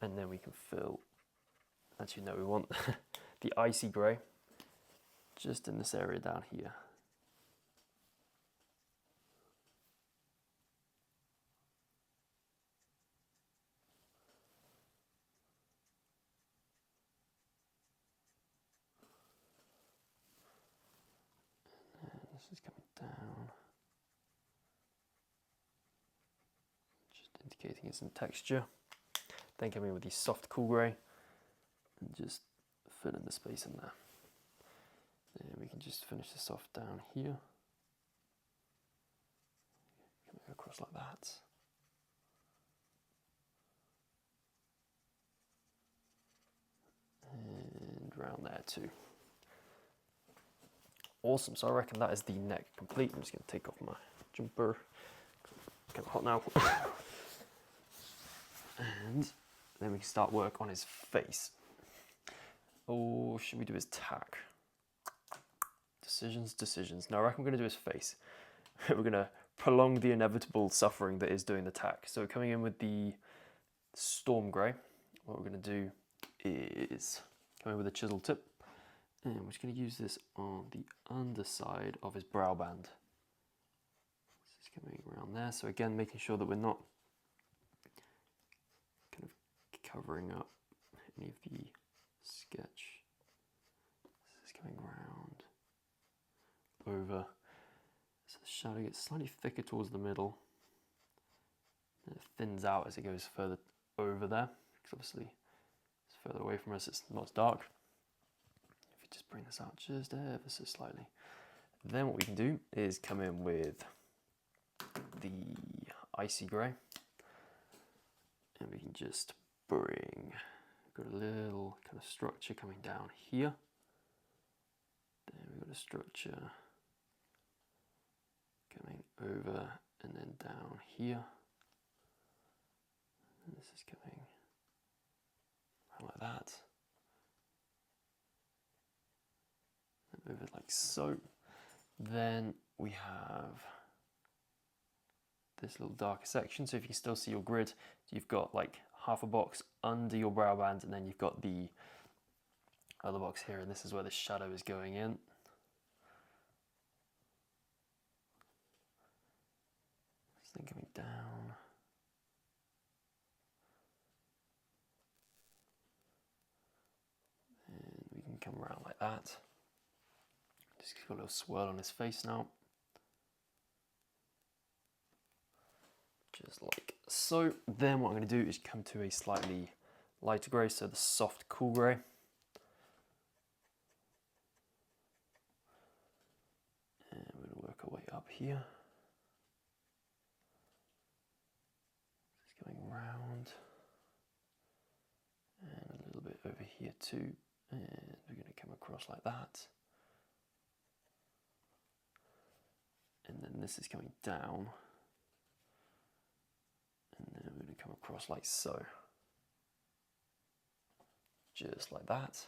And then we can fill, actually no, we want the icy grey just in this area down here. And this is coming down, just indicating it's in texture. Then come in with the soft cool grey and just fill in the space in there. Then we can just finish this off down here. Coming across like that. And round there too. Awesome, so I reckon that is the neck complete. I'm just going to take off my jumper. Kind of hot now. And then we can start work on his face. Or should we do his tack? Decisions. Now I reckon we're going to do his face. We're going to prolong the inevitable suffering that is doing the tack. So coming in with the storm grey, what we're going to do is come in with a chisel tip. And we're just going to use this on the underside of his brow band. This is coming around there. So again, making sure that we're not kind of covering up any of the sketch. This is coming round over, so the shadow gets slightly thicker towards the middle, and it thins out as it goes further over there, because obviously it's further away from us, it's not as dark. If you just bring this out just ever so slightly, then what we can do is come in with the icy grey, and we can just bring, got a little kind of structure coming down here. Then we've got a structure coming over and then down here. And this is coming like that. And move it like so. Then we have this little darker section. So if you can still see your grid, you've got like half a box under your brow band, and then you've got the other box here, and this is where the shadow is going in. This thing coming down. And we can come around like that. Just got a little swirl on his face now. Just like so. Then what I'm going to do is come to a slightly lighter grey, so the soft cool grey. And we're going to work our way up here. Just going round. And a little bit over here too. And we're going to come across like that. And then this is coming down. And then we're going to come across like so. Just like that.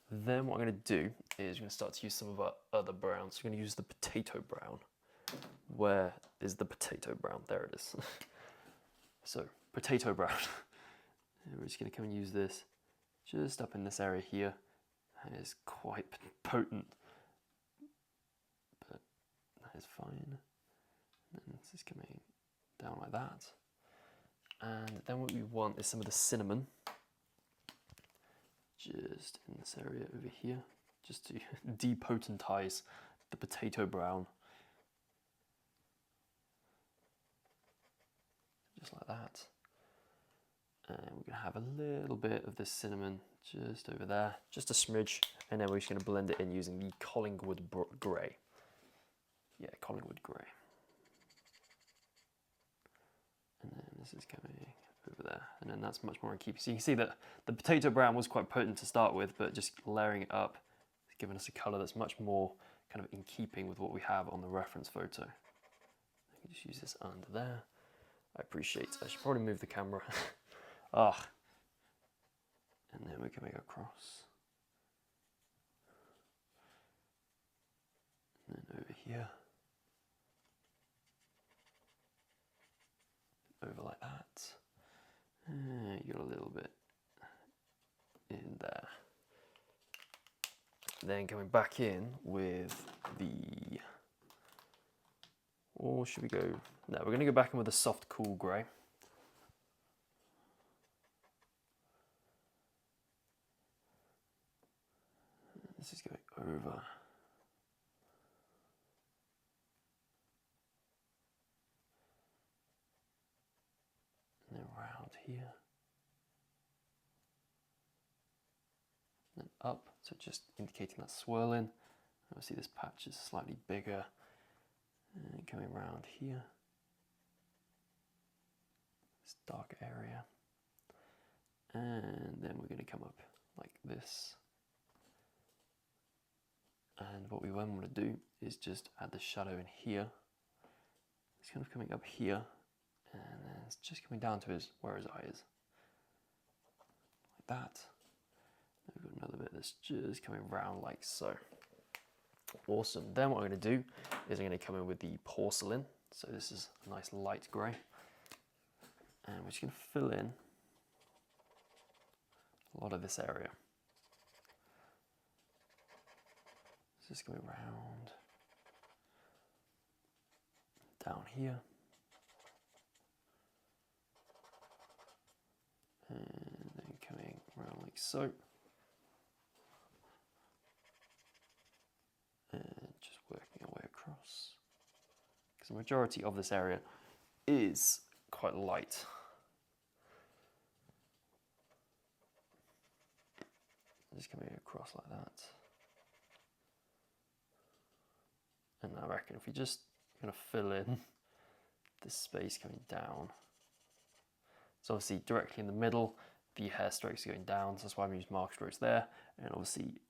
Then what I'm going to do is we're going to start to use some of our other browns. We're going to use the potato brown. Where is the potato brown? There it is. So, potato brown. And we're just going to come and use this just up in this area here. That is quite potent, but that is fine. And then this is coming down like that. And then what we want is some of the cinnamon, just in this area over here, just to depotentize the potato brown. Just like that. And we're gonna have a little bit of this cinnamon just over there, just a smidge, and then we're just gonna blend it in using the Collingwood Grey. Yeah, Collingwood Grey. And then this is coming over there, and then that's much more in keeping. So you can see that the potato brown was quite potent to start with, but just layering it up has given us a colour that's much more kind of in keeping with what we have on the reference photo. I can just use this under there. I should probably move the camera. Ah. And then we're coming across. And then over here. Over like that. You got a little bit in there. Then coming back in with the, or should we go, no, we're going to go back in with a soft cool grey. This is going over. And then round here. And then up, so just indicating that swirling. Obviously this patch is slightly bigger. And coming around here. This dark area. And then we're going to come up like this. And what we then want to do is just add the shadow in here. It's kind of coming up here. And then it's just coming down to where his eye is. Like that. Then we've got another bit that's just coming round like so. Awesome. Then what I'm going to do is I'm going to come in with the porcelain. So this is a nice light grey. And we're just going to fill in a lot of this area. So just going round, down here. And then coming around like so. And just working our way across. Because the majority of this area is quite light. Just coming across like that. And I reckon if we just kind of fill in this space coming down. So obviously directly in the middle, the hair strokes are going down, so that's why I'm using mark strokes there. And obviously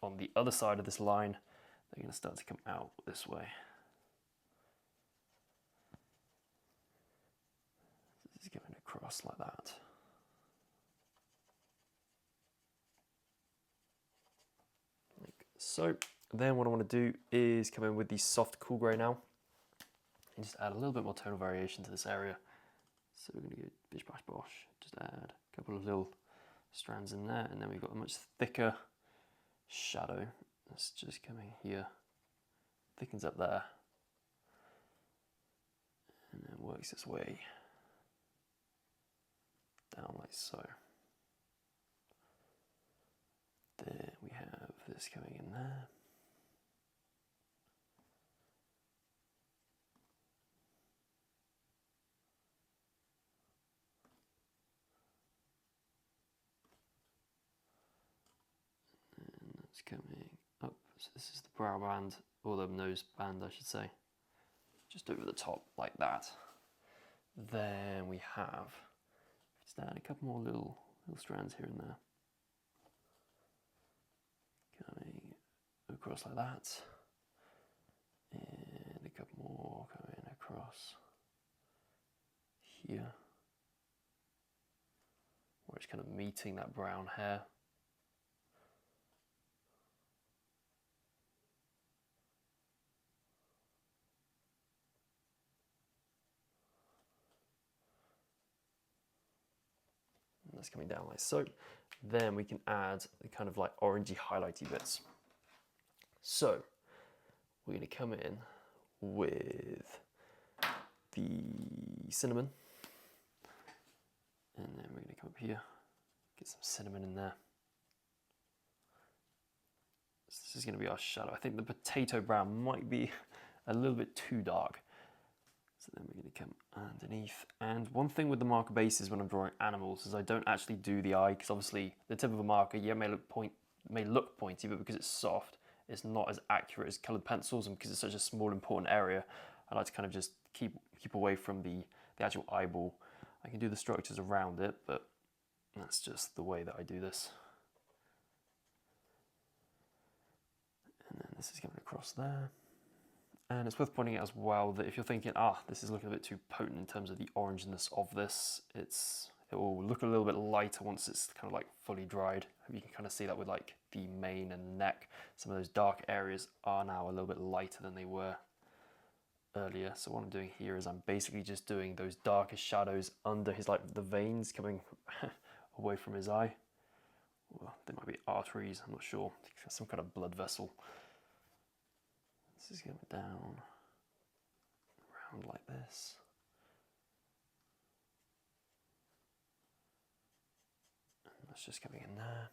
on the other side of this line, they're going to start to come out this way. This is going across like that. Like so. Then what I want to do is come in with the soft cool grey now. And just add a little bit more tonal variation to this area. So we're going to go bish bash bosh, just add a couple of little strands in there, and then we've got a much thicker shadow that's just coming here, thickens up there, and then works its way down like so. There we have this coming in there. Coming up, so this is the brow band, or the nose band I should say, just over the top like that. Then we have, just add a couple more little strands here and there, coming across like that, and a couple more coming across here, where it's kind of meeting that brown hair. That's coming down like so. Then we can add the kind of like orangey highlighty bits. So we're going to come in with the cinnamon. And then we're going to come up here, get some cinnamon in there. So this is going to be our shadow. I think the potato brown might be a little bit too dark. So then we're going to come underneath. And one thing with the marker bases when I'm drawing animals is I don't actually do the eye, because obviously the tip of a marker, yeah, may look pointy, but because it's soft, it's not as accurate as coloured pencils, and because it's such a small important area, I like to kind of just keep away from the actual eyeball. I can do the structures around it, but that's just the way that I do this. And then this is coming across there. And it's worth pointing out as well that if you're thinking, this is looking a bit too potent in terms of the orangeness of this, it will look a little bit lighter once it's kind of like fully dried. You can kind of see that with like the mane and neck. Some of those dark areas are now a little bit lighter than they were earlier. So what I'm doing here is I'm basically just doing those darkest shadows under his, like the veins coming away from his eye. Well, they might be arteries, I'm not sure. Some kind of blood vessel. This is going down, around like this. And that's just coming in there.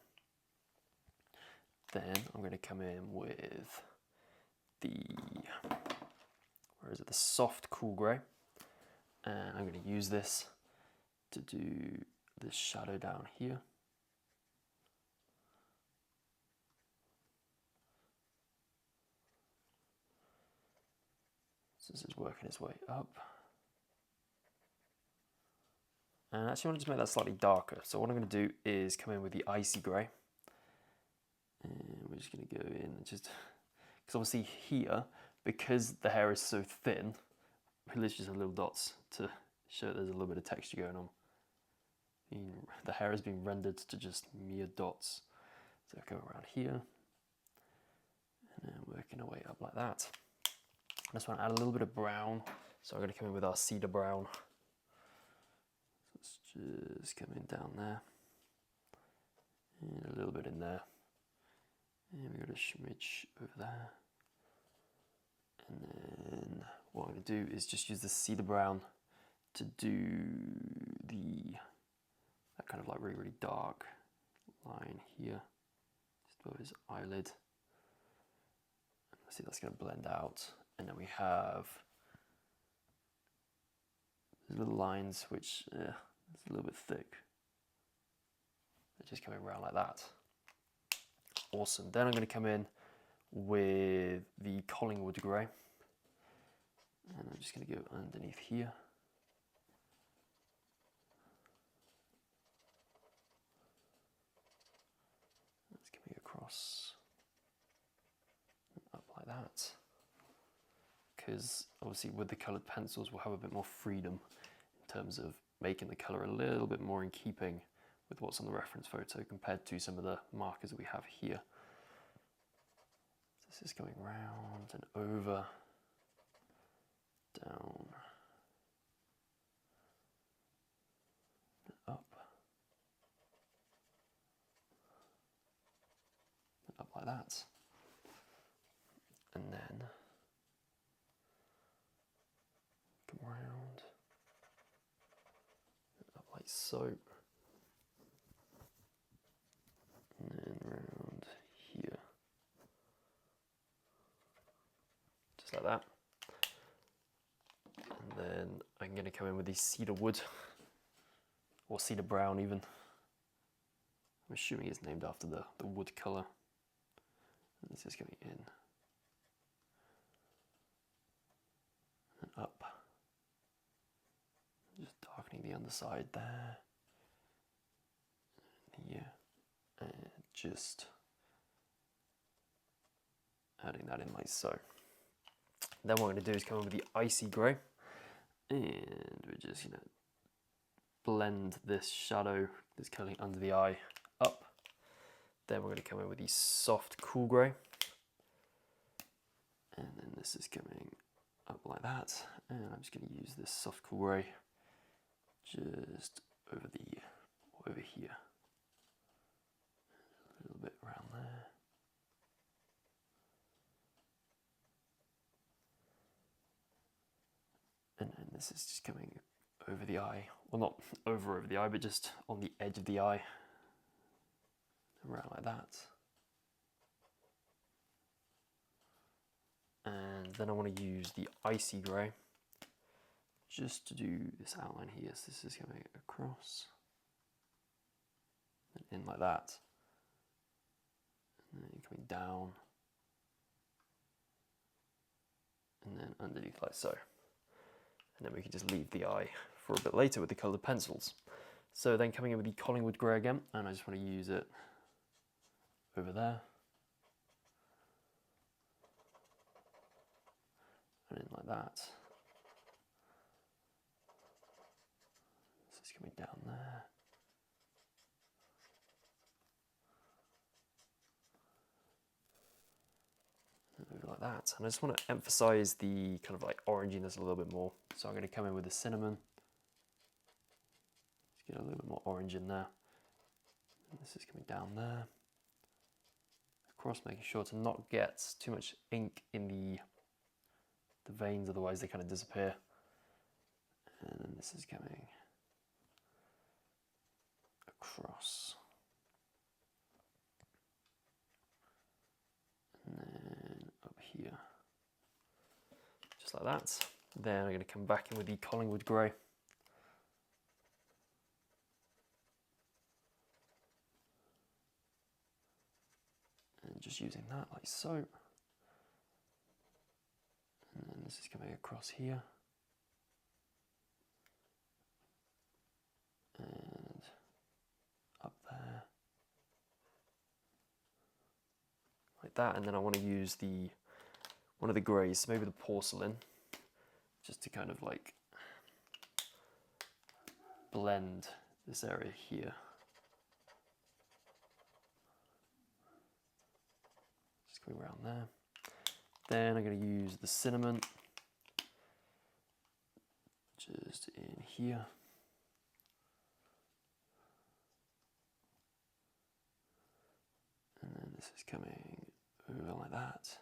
Then I'm going to come in with the, the soft cool grey. And I'm going to use this to do this shadow down here. So this is working its way up. And actually I want to just make that slightly darker. So what I'm going to do is come in with the icy grey. And we're just going to go in and just, because obviously here, because the hair is so thin, we literally just have little dots to show there's a little bit of texture going on. The hair has been rendered to just mere dots. So go around here, and then working our way up like that. I just want to add a little bit of brown, so I'm going to come in with our cedar brown. So it's just coming down there, and a little bit in there, and we've got a smidge over there. And then what I'm going to do is just use the cedar brown to do that kind of like really, really dark line here, just above his eyelid. See, that's going to blend out. And then we have these little lines which it's a little bit thick. They're just coming around like that. Awesome. Then I'm going to come in with the Collingwood grey. And I'm just going to go underneath here. That's coming across and up like that. Because obviously with the coloured pencils we'll have a bit more freedom in terms of making the colour a little bit more in keeping with what's on the reference photo compared to some of the markers that we have here. So this is going round and over, down, and up, and up like that. And then come round, and up like so, and then round here, just like that. And then I'm going to come in with the cedar wood, or cedar brown even. I'm assuming it's named after the wood colour. And this is coming in and up. Just darkening the underside there, and here, and just adding that in like so. Then what I'm going to do is come in with the icy grey, and we're just going to blend this shadow that's curling under the eye up. Then we're going to come in with the soft cool grey, and then this is coming up like that, and I'm just going to use this soft cool grey just over here, a little bit around there. And then this is just coming over the eye well, not over the eye, but just on the edge of the eye, around like that. And then I want to use the icy grey just to do this outline here. So this is going across and in like that, and then coming down, and then underneath like so. And then we can just leave the eye for a bit later with the coloured pencils. So then coming in with the Collingwood grey again, and I just want to use it over there. And in like that. This is coming down there. And over like that. And I just want to emphasize the kind of like oranginess a little bit more. So I'm going to come in with the cinnamon. Just get a little bit more orange in there. And this is coming down there. Across, making sure to not get too much ink in the veins, otherwise they kind of disappear. And then this is coming across. And then up here. Just like that. Then I'm going to come back in with the Collingwood grey. And just using that like so. And then this is coming across here. And up there. Like that. And then I want to use one of the greys, maybe the porcelain, just to kind of like blend this area here. Just going around there. Then I'm going to use the cinnamon just in here. And then this is coming over like that.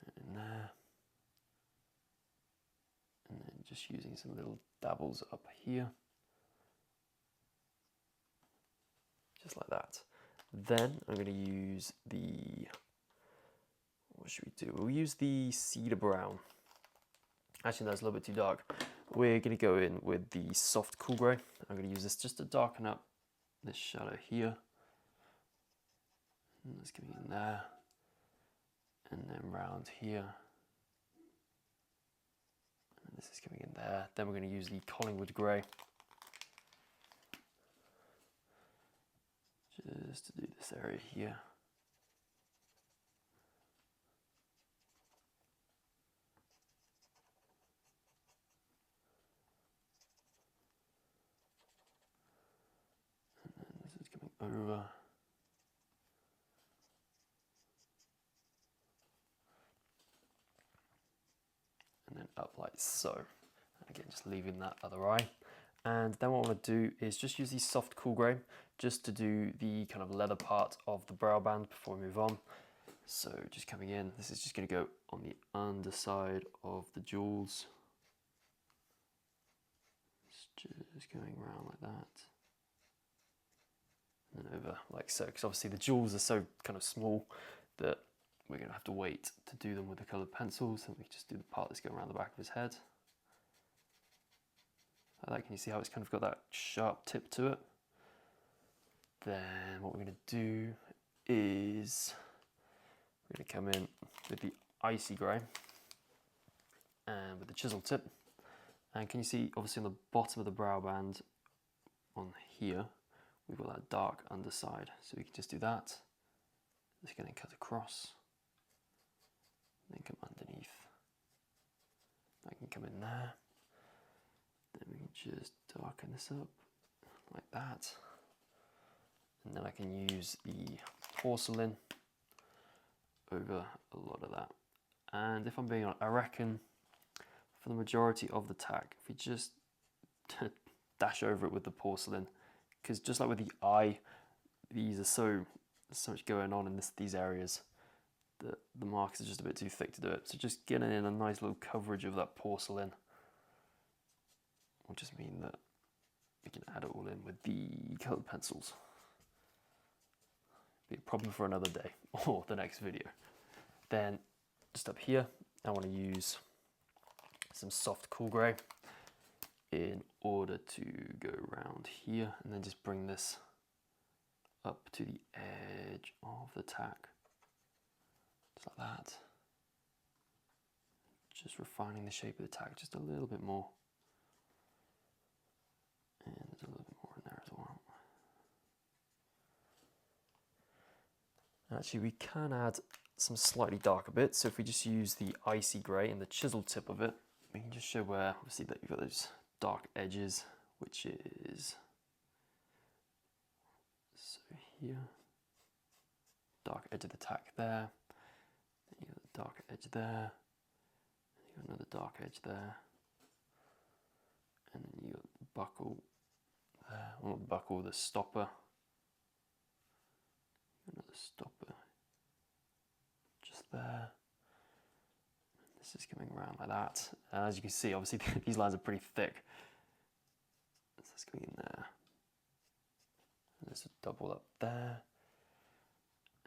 And in there. And then just using some little dabbles up here. Just like that. Then I'm going to use what should we do? We'll use the cedar brown. Actually, that's a little bit too dark. We're going to go in with the soft cool grey. I'm going to use this just to darken up this shadow here. And that's coming in there. And then round here. And this is coming in there. Then we're going to use the Collingwood grey. Just to do this area here. And then this is coming over. And then up like so. And again, just leaving that other eye. And then what I want to do is just use the soft cool grey just to do the kind of leather part of the brow band before we move on. So just coming in, this is just going to go on the underside of the jewels. Just going around like that. And then over like so, because obviously the jewels are so kind of small that we're going to have to wait to do them with the coloured pencils, and we can just do the part that's going around the back of his head. Like that. Can you see how it's kind of got that sharp tip to it? Then what we're going to do is we're going to come in with the icy grey and with the chisel tip. And can you see, obviously on the bottom of the brow band on here, we've got that dark underside. So we can just do that. Just going to cut across, then come underneath. I can come in there. Then we can just darken this up like that. And then I can use the porcelain over a lot of that. And if I'm being honest, I reckon for the majority of the tack, if you just dash over it with the porcelain, because just like with the eye, these are so, there's so much going on in these areas the markers are just a bit too thick to do it. So just getting in a nice little coverage of that porcelain will just mean that we can add it all in with the coloured pencils. Be a problem for another day or the next video. Then just up here, I want to use some soft cool grey in order to go around here and then just bring this up to the edge of the tack, just like that. Just refining the shape of the tack just a little bit more. And there's a little bit more in there as well. Actually, we can add some slightly darker bits. So if we just use the icy grey and the chisel tip of it, we can just show where, obviously, that you've got those dark edges, which is so here, dark edge of the tack there, then you got the dark edge there, then you got another dark edge there, and then you got the buckle there, or not the buckle, the stopper, another stopper just there. This is coming around like that. And as you can see, obviously these lines are pretty thick. This is going in there. And there's a double up there.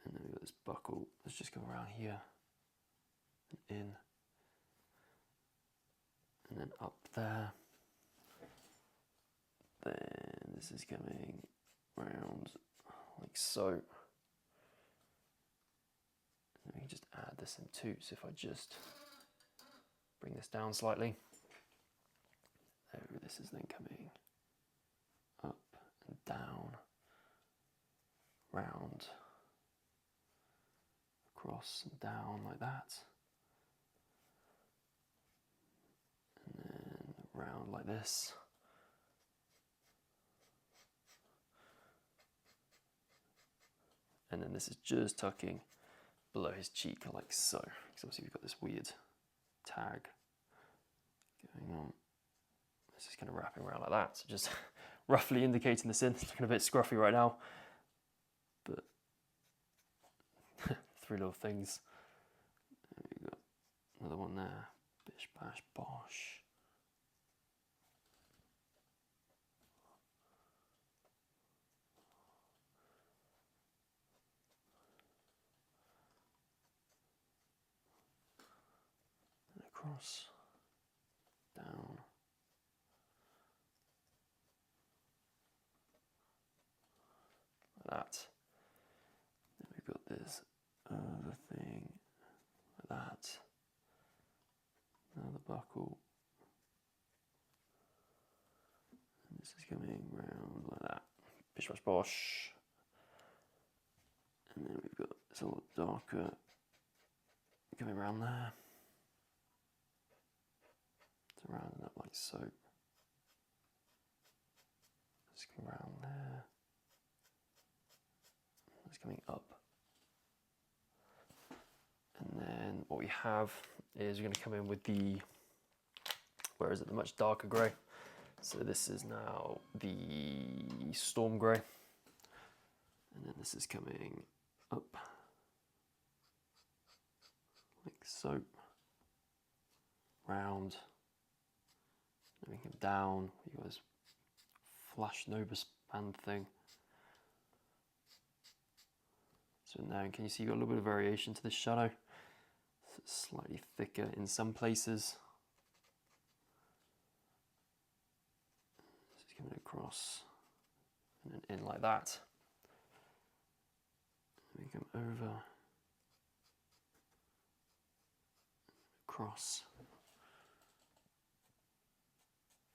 And then we've got this buckle. Let's just go around here and in. And then up there. Then this is coming round like so. And then we can just add this in too. So if I just bring this down slightly. There, this is then coming up and down, round, across and down like that. And then round like this. And then this is just tucking below his cheek like so. Because obviously we've got this weird tag going on. This is kind of wrapping around like that. So just roughly indicating the synth. It's looking a bit scruffy right now. But three little things. And we've got another one there. Bish, bash, bosh. And across, down. Like that. Then we've got this other thing like that. Another buckle. And this is coming round like that. Bish bash bosh. And then we've got this a lot darker coming around there. It's rounding up like so. It's coming around there. It's coming up. And then what we have is we're going to come in with the, where is it, the much darker grey. So this is now the storm grey. And then this is coming up, like so, round, then we come down, you got this flash Nobus band thing. So now, can you see you've got a little bit of variation to this shadow? So it's slightly thicker in some places. This is coming across and then in like that. We come over, across,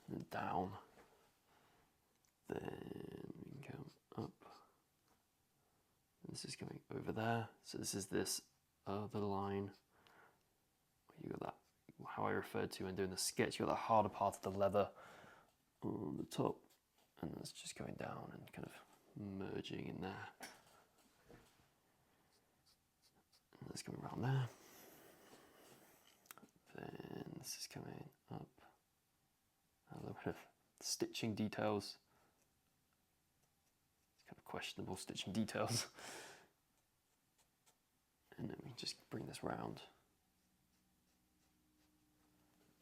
and then down. Then we can come up. And this is coming over there. So this is this other line. You got that, how I referred to when doing the sketch, you got that harder part of the leather on the top. And that's just going down and kind of merging in there. That's coming around there. Then this is coming up. A little bit of stitching details. It's kind of questionable stitching details. And then we just bring this round,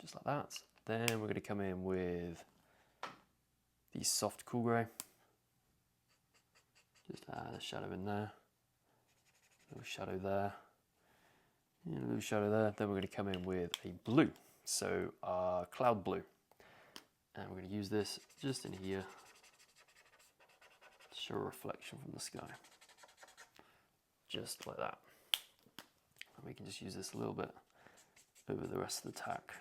just like that. Then we're going to come in with the soft cool grey. Just add a shadow in there, a little shadow there, and a little shadow there. Then we're going to come in with a blue, so cloud blue. And we're going to use this just in here to show a reflection from the sky. Just like that. And we can just use this a little bit over the rest of the tack,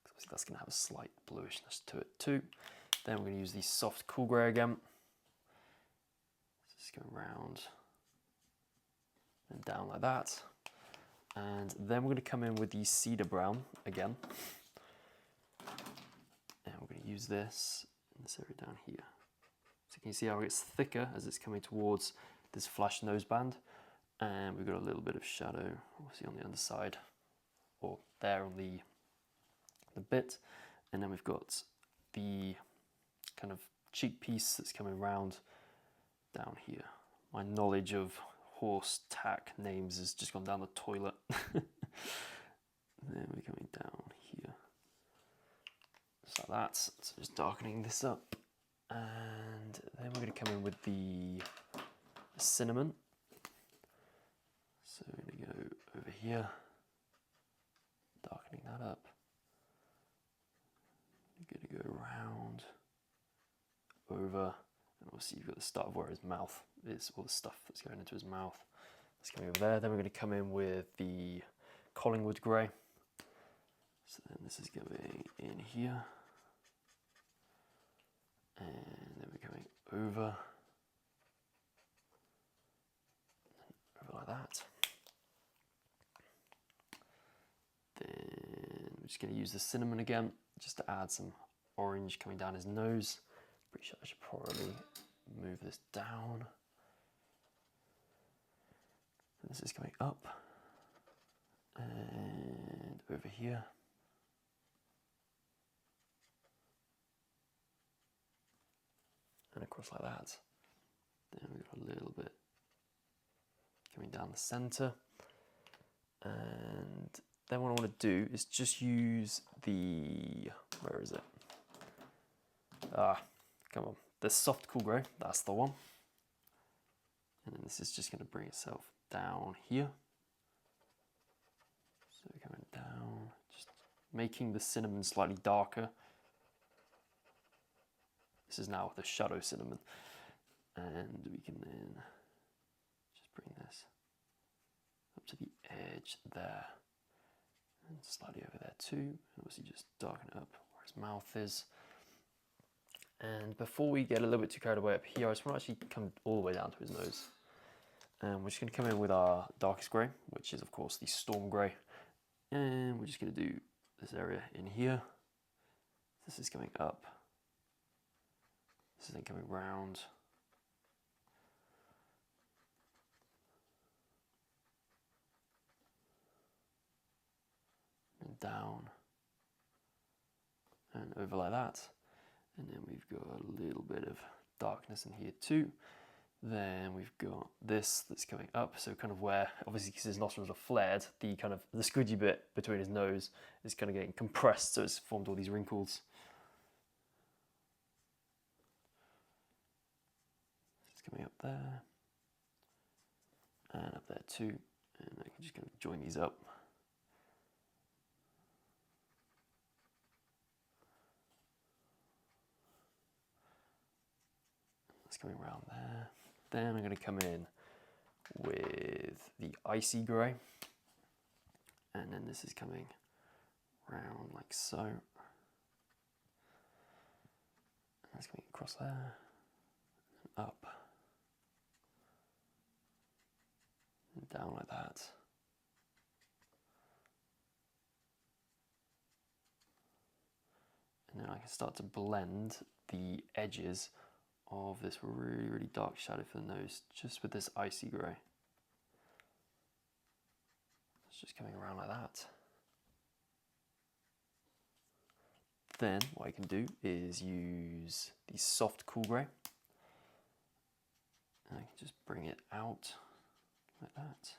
because obviously that's going to have a slight bluishness to it too. Then we're going to use the soft cool grey again. Just go round and down like that. And then we're going to come in with the cedar brown again. And we're going to use this in this area down here. So can you see how it gets thicker as it's coming towards this flash noseband? And we've got a little bit of shadow, obviously on the underside, or there on the bit. And then we've got the kind of cheek piece that's coming round down here. My knowledge of horse tack names has just gone down the toilet. And then we're coming down here. Just like that. So just darkening this up. And then we're going to come in with the cinnamon. So we're going to go over here, darkening that up. We're going to go around, over, and obviously you've got the start of where his mouth is, all the stuff that's going into his mouth. That's coming over there. Then we're going to come in with the Collingwood grey. So then this is going in here. And then we're going over like that. Then we're just going to use the cinnamon again, just to add some orange coming down his nose. Pretty sure I should probably move this down. And this is coming up and over here. And across like that. Then we've got a little bit coming down the center. And then what I want to do is just use the, where is it? Come on, the soft cool grey, that's the one. And then this is just going to bring itself down here. So we're coming down, just making the cinnamon slightly darker. This is now the shadow cinnamon. And we can then just bring this up to the edge there. And slightly over there too. And obviously just darken it up where his mouth is. And before we get a little bit too carried away up here, I just want to actually come all the way down to his nose. And we're just going to come in with our darkest grey, which is of course the storm grey. And we're just going to do this area in here. This is coming up. This is then coming round. And down. And over like that. And then we've got a little bit of darkness in here too. Then we've got this that's coming up, so kind of where, obviously because his nostrils are flared, the kind of the squidgy bit between his nose is kind of getting compressed, so it's formed all these wrinkles. It's coming up there, and up there too, and I can just kind of join these up. It's coming around there. Then I'm going to come in with the icy grey, and then this is coming round like so. And that's coming across there, and up, and down like that. And then I can start to blend the edges of this really, really dark shadow for the nose, just with this icy grey. It's just coming around like that. Then what I can do is use the soft cool grey. And I can just bring it out like that.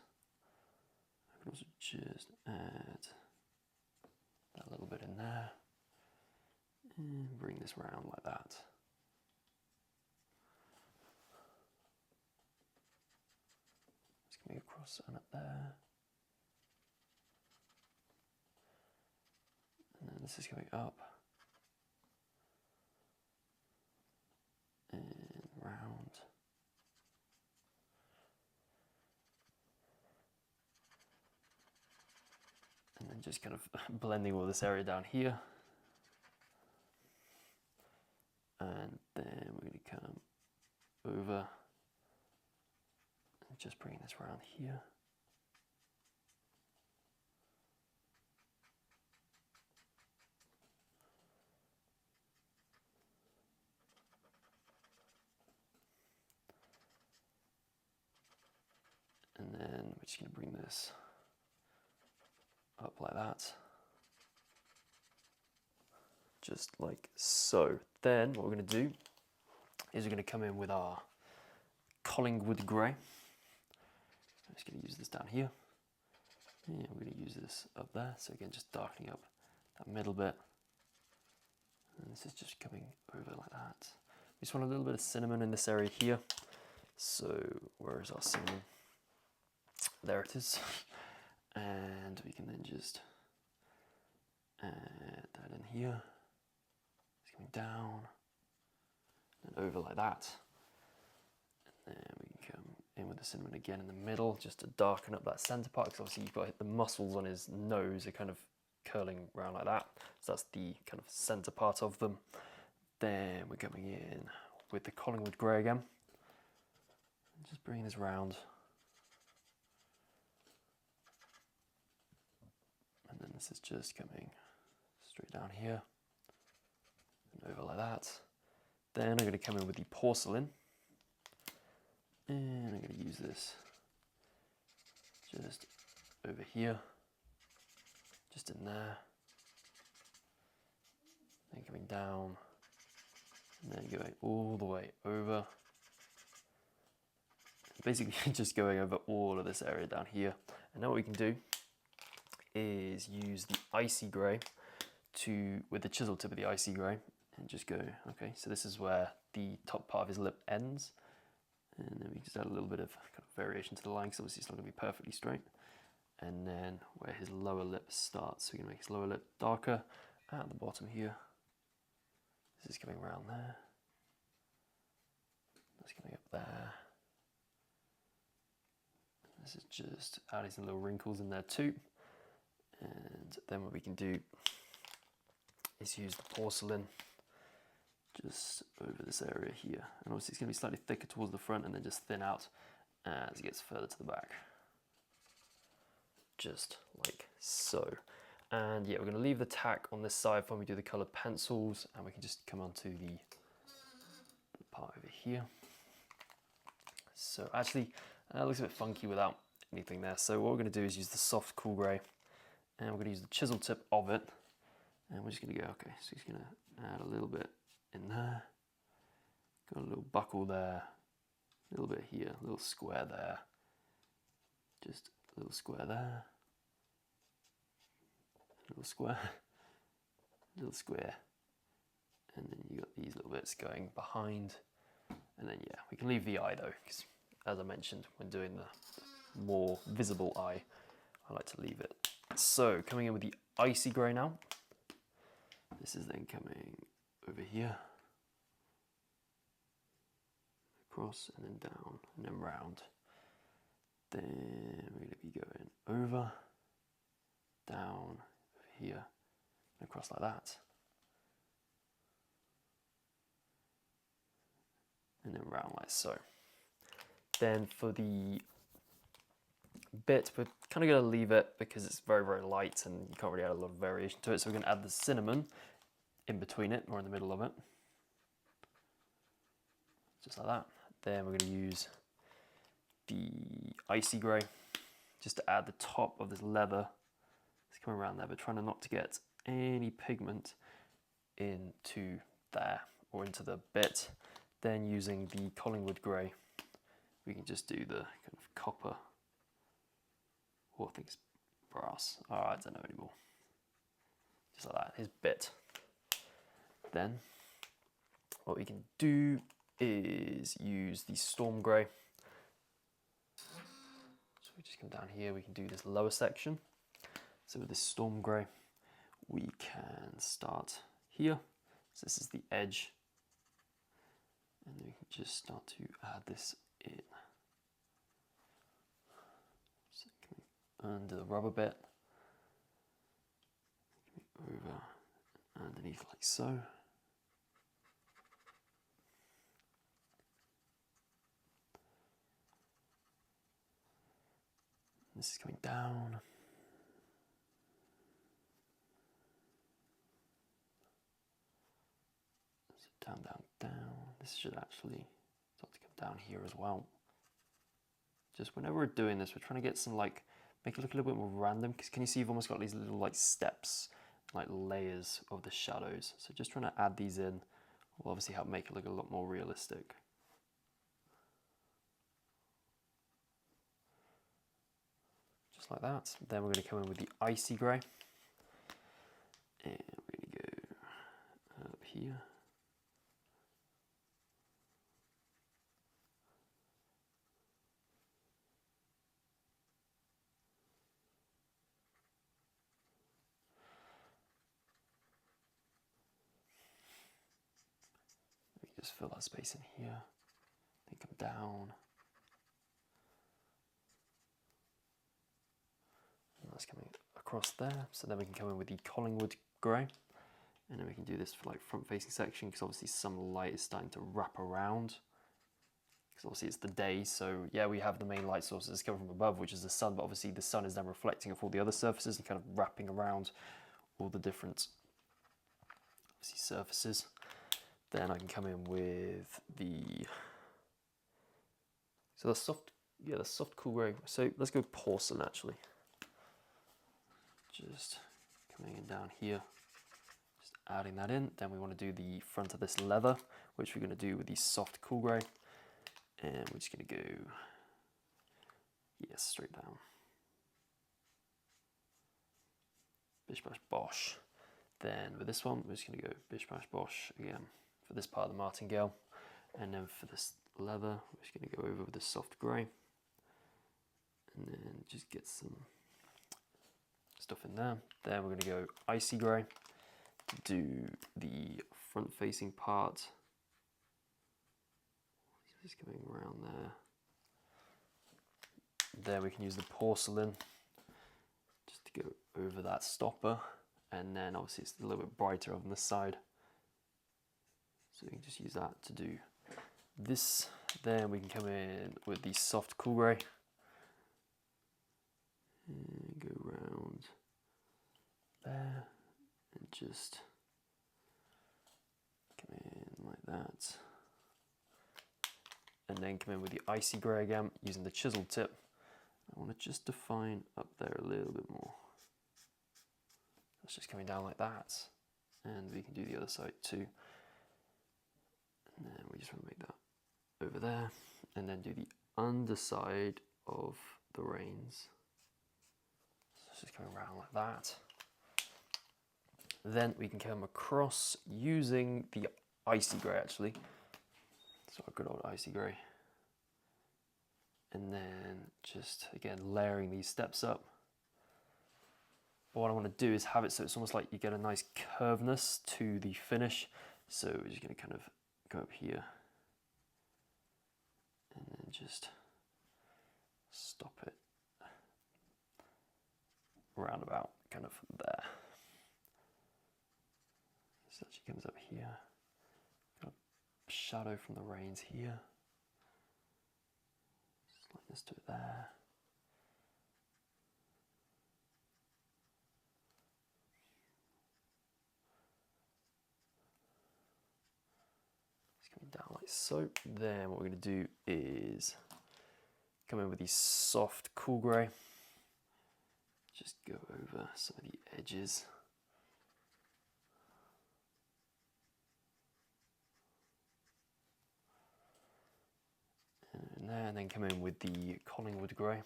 can also just add that little bit in there and bring this round like that. It's coming across and up there. And then this is going up and round. And then just kind of blending all this area down here. And then we're going to come over and just bring this around here. And then we're just going to bring this up like that. Just like so. Then what we're going to do is we're going to come in with our Collingwood grey. I'm just going to use this down here. And we're going to use this up there. So again, just darkening up that middle bit. And this is just coming over like that. We just want a little bit of cinnamon in this area here. So where is our cinnamon? There it is. And we can then just add that in here. It's coming down and over like that. And then we can come in with the cinnamon again in the middle just to darken up that center part, because obviously you've got to hit the muscles on his nose are kind of curling around like that. So that's the kind of center part of them. Then we're coming in with the Collingwood grey again. And just bringing this round. And then this is just coming straight down here and over like that. Then I'm going to come in with the porcelain, and I'm going to use this just over here, just in there, then coming down, and then going all the way over. Basically just going over all of this area down here. And now what we can do is use the icy grey with the chisel tip of the icy grey and just go, okay, so this is where the top part of his lip ends, and then we just add a little bit of kind of variation to the line, because obviously it's not going to be perfectly straight. And then where his lower lip starts, we're going to make his lower lip darker at the bottom here. This is coming around there, that's coming up there. This is just adding some little wrinkles in there too. And then what we can do is use the porcelain just over this area here. And obviously it's going to be slightly thicker towards the front and then just thin out as it gets further to the back. Just like so. And yeah, we're going to leave the tack on this side when we do the coloured pencils, and we can just come onto the part over here. So actually, it looks a bit funky without anything there. So what we're going to do is use the soft cool grey, and we're going to use the chisel tip of it, and we're just going to go, okay, so he's going to add a little bit in there, got a little buckle there, a little bit here, a little square there, just a little square there, a little square, a little square, and then you got these little bits going behind, and then yeah, we can leave the eye though, because as I mentioned, when doing the more visible eye, I like to leave it. So coming in with the icy grey now, this is then coming over here, across and then down and then round. Then we're going to be going over, down, over here, and across like that. And then round like so. Then for the bit, we're kind of going to leave it because it's very, very light and you can't really add a lot of variation to it. So we're going to add the cinnamon in between it, or in the middle of it. Just like that. Then we're going to use the icy grey just to add the top of this leather. It's coming around there, but trying not to get any pigment into there or into the bit. Then using the Collingwood grey, we can just do the kind of copper, or I think it's grass. Oh, I don't know anymore. Just like that, his bit. Then, what we can do is use the storm grey. So we just come down here, we can do this lower section. So with this storm grey, we can start here. So this is the edge. And then we can just start to add this in. So under the rubber bit, over underneath like so. This is coming down. So down, down, down. This should actually start to come down here as well. Just whenever we're doing this, we're trying to get some make it look a little bit more random, because can you see you've almost got these little steps, like layers of the shadows. So just trying to add these in will obviously help make it look a lot more realistic. Just like that. Then we're going to come in with the icy grey. And we're going to go up here. Just fill that space in here, then come down. And that's coming across there. So then we can come in with the Collingwood grey. And then we can do this for front facing section, because obviously some light is starting to wrap around. Because obviously it's the day, so yeah, we have the main light sources coming from above, which is the sun, but obviously the sun is then reflecting off all the other surfaces and kind of wrapping around all the different surfaces. Then I can come in with the soft cool grey. So let's go porcelain actually. Just coming in down here, just adding that in. Then we want to do the front of this leather, which we're going to do with the soft cool grey, and we're just going to go straight down. Bish bash bosh. Then with this one, we're just going to go bish bash bosh again for this part of the martingale, and then for this leather, we're just going to go over with the soft grey, and then just get some stuff in there. Then we're going to go icy grey to do the front facing part. Just coming around there. Then we can use the porcelain just to go over that stopper, and then obviously it's a little bit brighter on this side. So we can just use that to do this. Then we can come in with the soft cool grey and go around there and just come in like that. And then come in with the icy grey again using the chisel tip. I want to just define up there a little bit more. That's just coming down like that. And we can do the other side too. And then we just want to make that over there, and then do the underside of the reins. So it's just coming around like that. Then we can come across using the icy grey actually. So a good old icy grey. And then just again layering these steps up. But what I want to do is have it so it's almost like you get a nice curveness to the finish. So we're just going to kind of go up here and then just stop it round about kind of there. So it actually comes up here, got a shadow from the reins here, just like this to it there. Down like so. Then what we're going to do is come in with the soft cool grey, just go over some of the edges, and then come in with the Collingwood grey,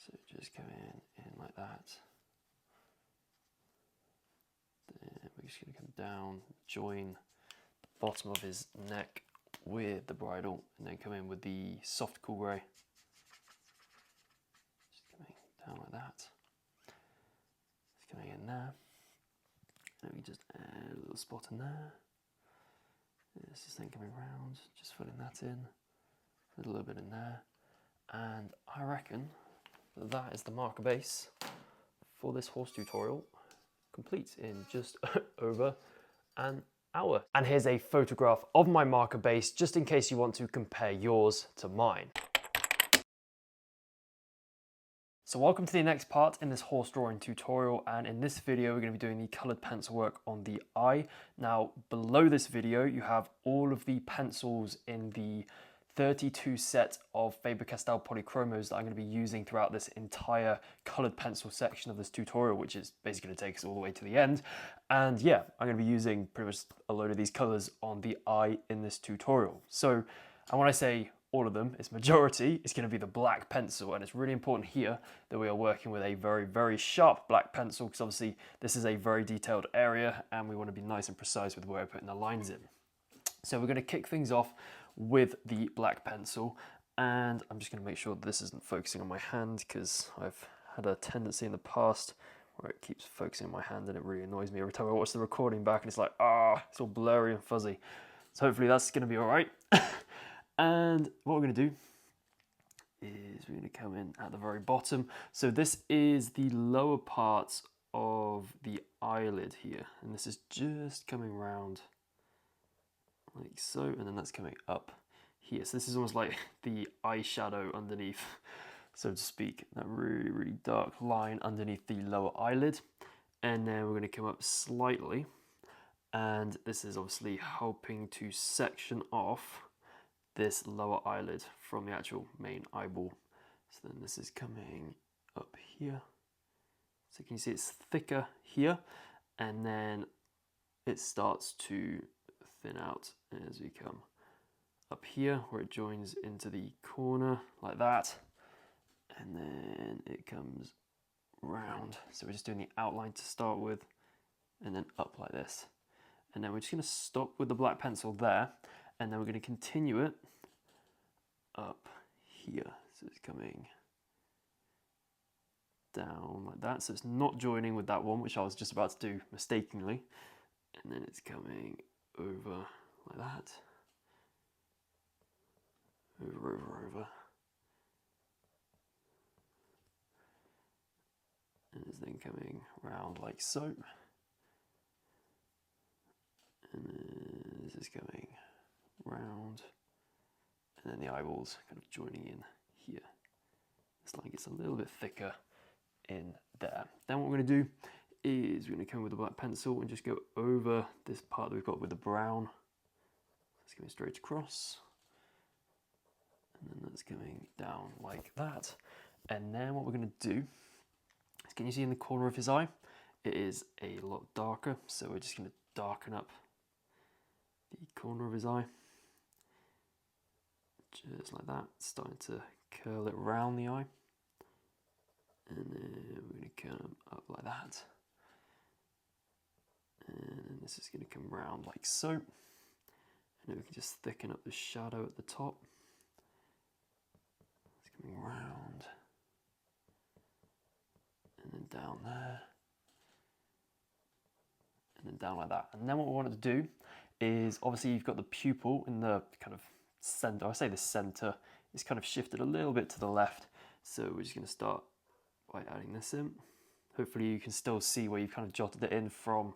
So just come in like that. Then we're just going to come down, join the bottom of his neck with the bridle, and then come in with the soft cool grey. Just coming down like that. It's coming in there. And we just add a little spot in there. This is then coming round, just filling that in. A little bit in there. And I reckon that is the marker base for this horse tutorial, complete in just over an hour. And here's a photograph of my marker base, just in case you want to compare yours to mine. So welcome to the next part in this horse drawing tutorial, and in this video we're going to be doing the coloured pencil work on the eye. Now below this video you have all of the pencils in the 32 set of Faber-Castell polychromos that I'm going to be using throughout this entire coloured pencil section of this tutorial, which is basically going to take us all the way to the end. And yeah, I'm going to be using pretty much a load of these colours on the eye in this tutorial. So, and when I say all of them, it's majority, it's going to be the black pencil, and it's really important here that we are working with a very, very sharp black pencil, because obviously this is a very detailed area and we want to be nice and precise with where we're putting the lines in. So we're going to kick things off with the black pencil, and I'm just going to make sure that this isn't focusing on my hand, because I've had a tendency in the past where it keeps focusing on my hand and it really annoys me every time I watch the recording back, and it's like, it's all blurry and fuzzy. So hopefully that's going to be all right. And what we're going to do is we're going to come in at the very bottom. So this is the lower parts of the eyelid here, and this is just coming round like so, and then that's coming up here. So this is almost like the eyeshadow underneath, so to speak, that really, really dark line underneath the lower eyelid. And then we're going to come up slightly, and this is obviously helping to section off this lower eyelid from the actual main eyeball. So then this is coming up here. So can you see it's thicker here, and then it starts to thin out as we come up here, where it joins into the corner like that, and then it comes round. So we're just doing the outline to start with, and then up like this. And then we're just going to stop with the black pencil there, and then we're going to continue it up here. So it's coming down like that. So it's not joining with that one, which I was just about to do mistakenly. And then it's coming over like that. Over. And it's then coming round like so. And then this is coming round. And then the eyeballs kind of joining in here. This line gets a little bit thicker in there. Then what we're going to do is we're going to come with the black pencil and just go over this part that we've got with the brown. It's going straight across. And then that's coming down like that. And then what we're going to do is, can you see in the corner of his eye? It is a lot darker, so we're just going to darken up the corner of his eye. Just like that, starting to curl it round the eye. And then we're going to come up like that. And then this is going to come round like so. And then we can just thicken up the shadow at the top. It's coming round. And then down there. And then down like that. And then what we want to do is, obviously you've got the pupil in the kind of center. I say the center is kind of shifted a little bit to the left. So we're just going to start by adding this in. Hopefully you can still see where you've kind of jotted it in from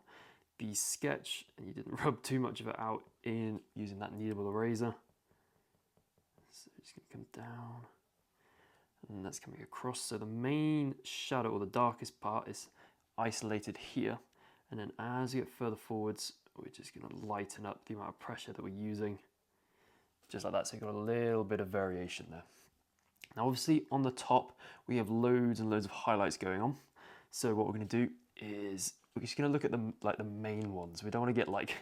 the sketch and you didn't rub too much of it out in using that kneadable eraser. So just going to come down, and that's coming across. So the main shadow, or the darkest part, is isolated here, and then as we get further forwards we're just going to lighten up the amount of pressure that we're using, just like that. So you've got a little bit of variation there. Now obviously on the top we have loads and loads of highlights going on. So what we're going to do is we're just going to look at them like the main ones. We don't want to get like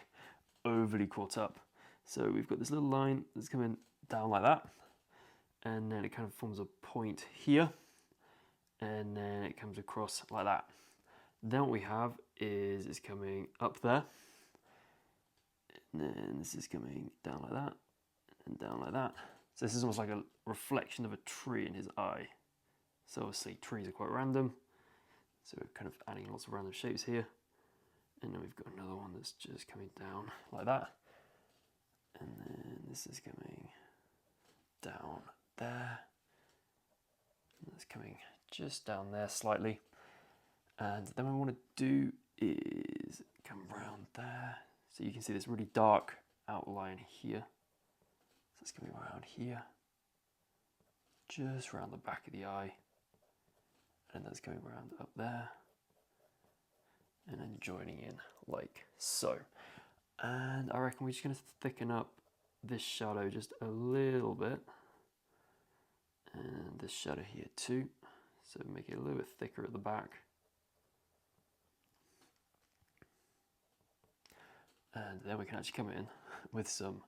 overly caught up. So we've got this little line that's coming down like that, and then it kind of forms a point here, and then it comes across like that. Then what we have is it's coming up there, and then this is coming down like that, and down like that. So this is almost like a reflection of a tree in his eye. So obviously trees are quite random, so we're kind of adding lots of random shapes here. And then we've got another one that's just coming down like that. And then this is coming down there. And that's coming just down there slightly. And then what we want to do is come around there. So you can see this really dark outline here. So it's coming around here. Just around the back of the eye. And that's coming around up there. And then joining in like so. And I reckon we're just going to thicken up this shadow just a little bit. And this shadow here too. So make it a little bit thicker at the back. And then we can actually come in with some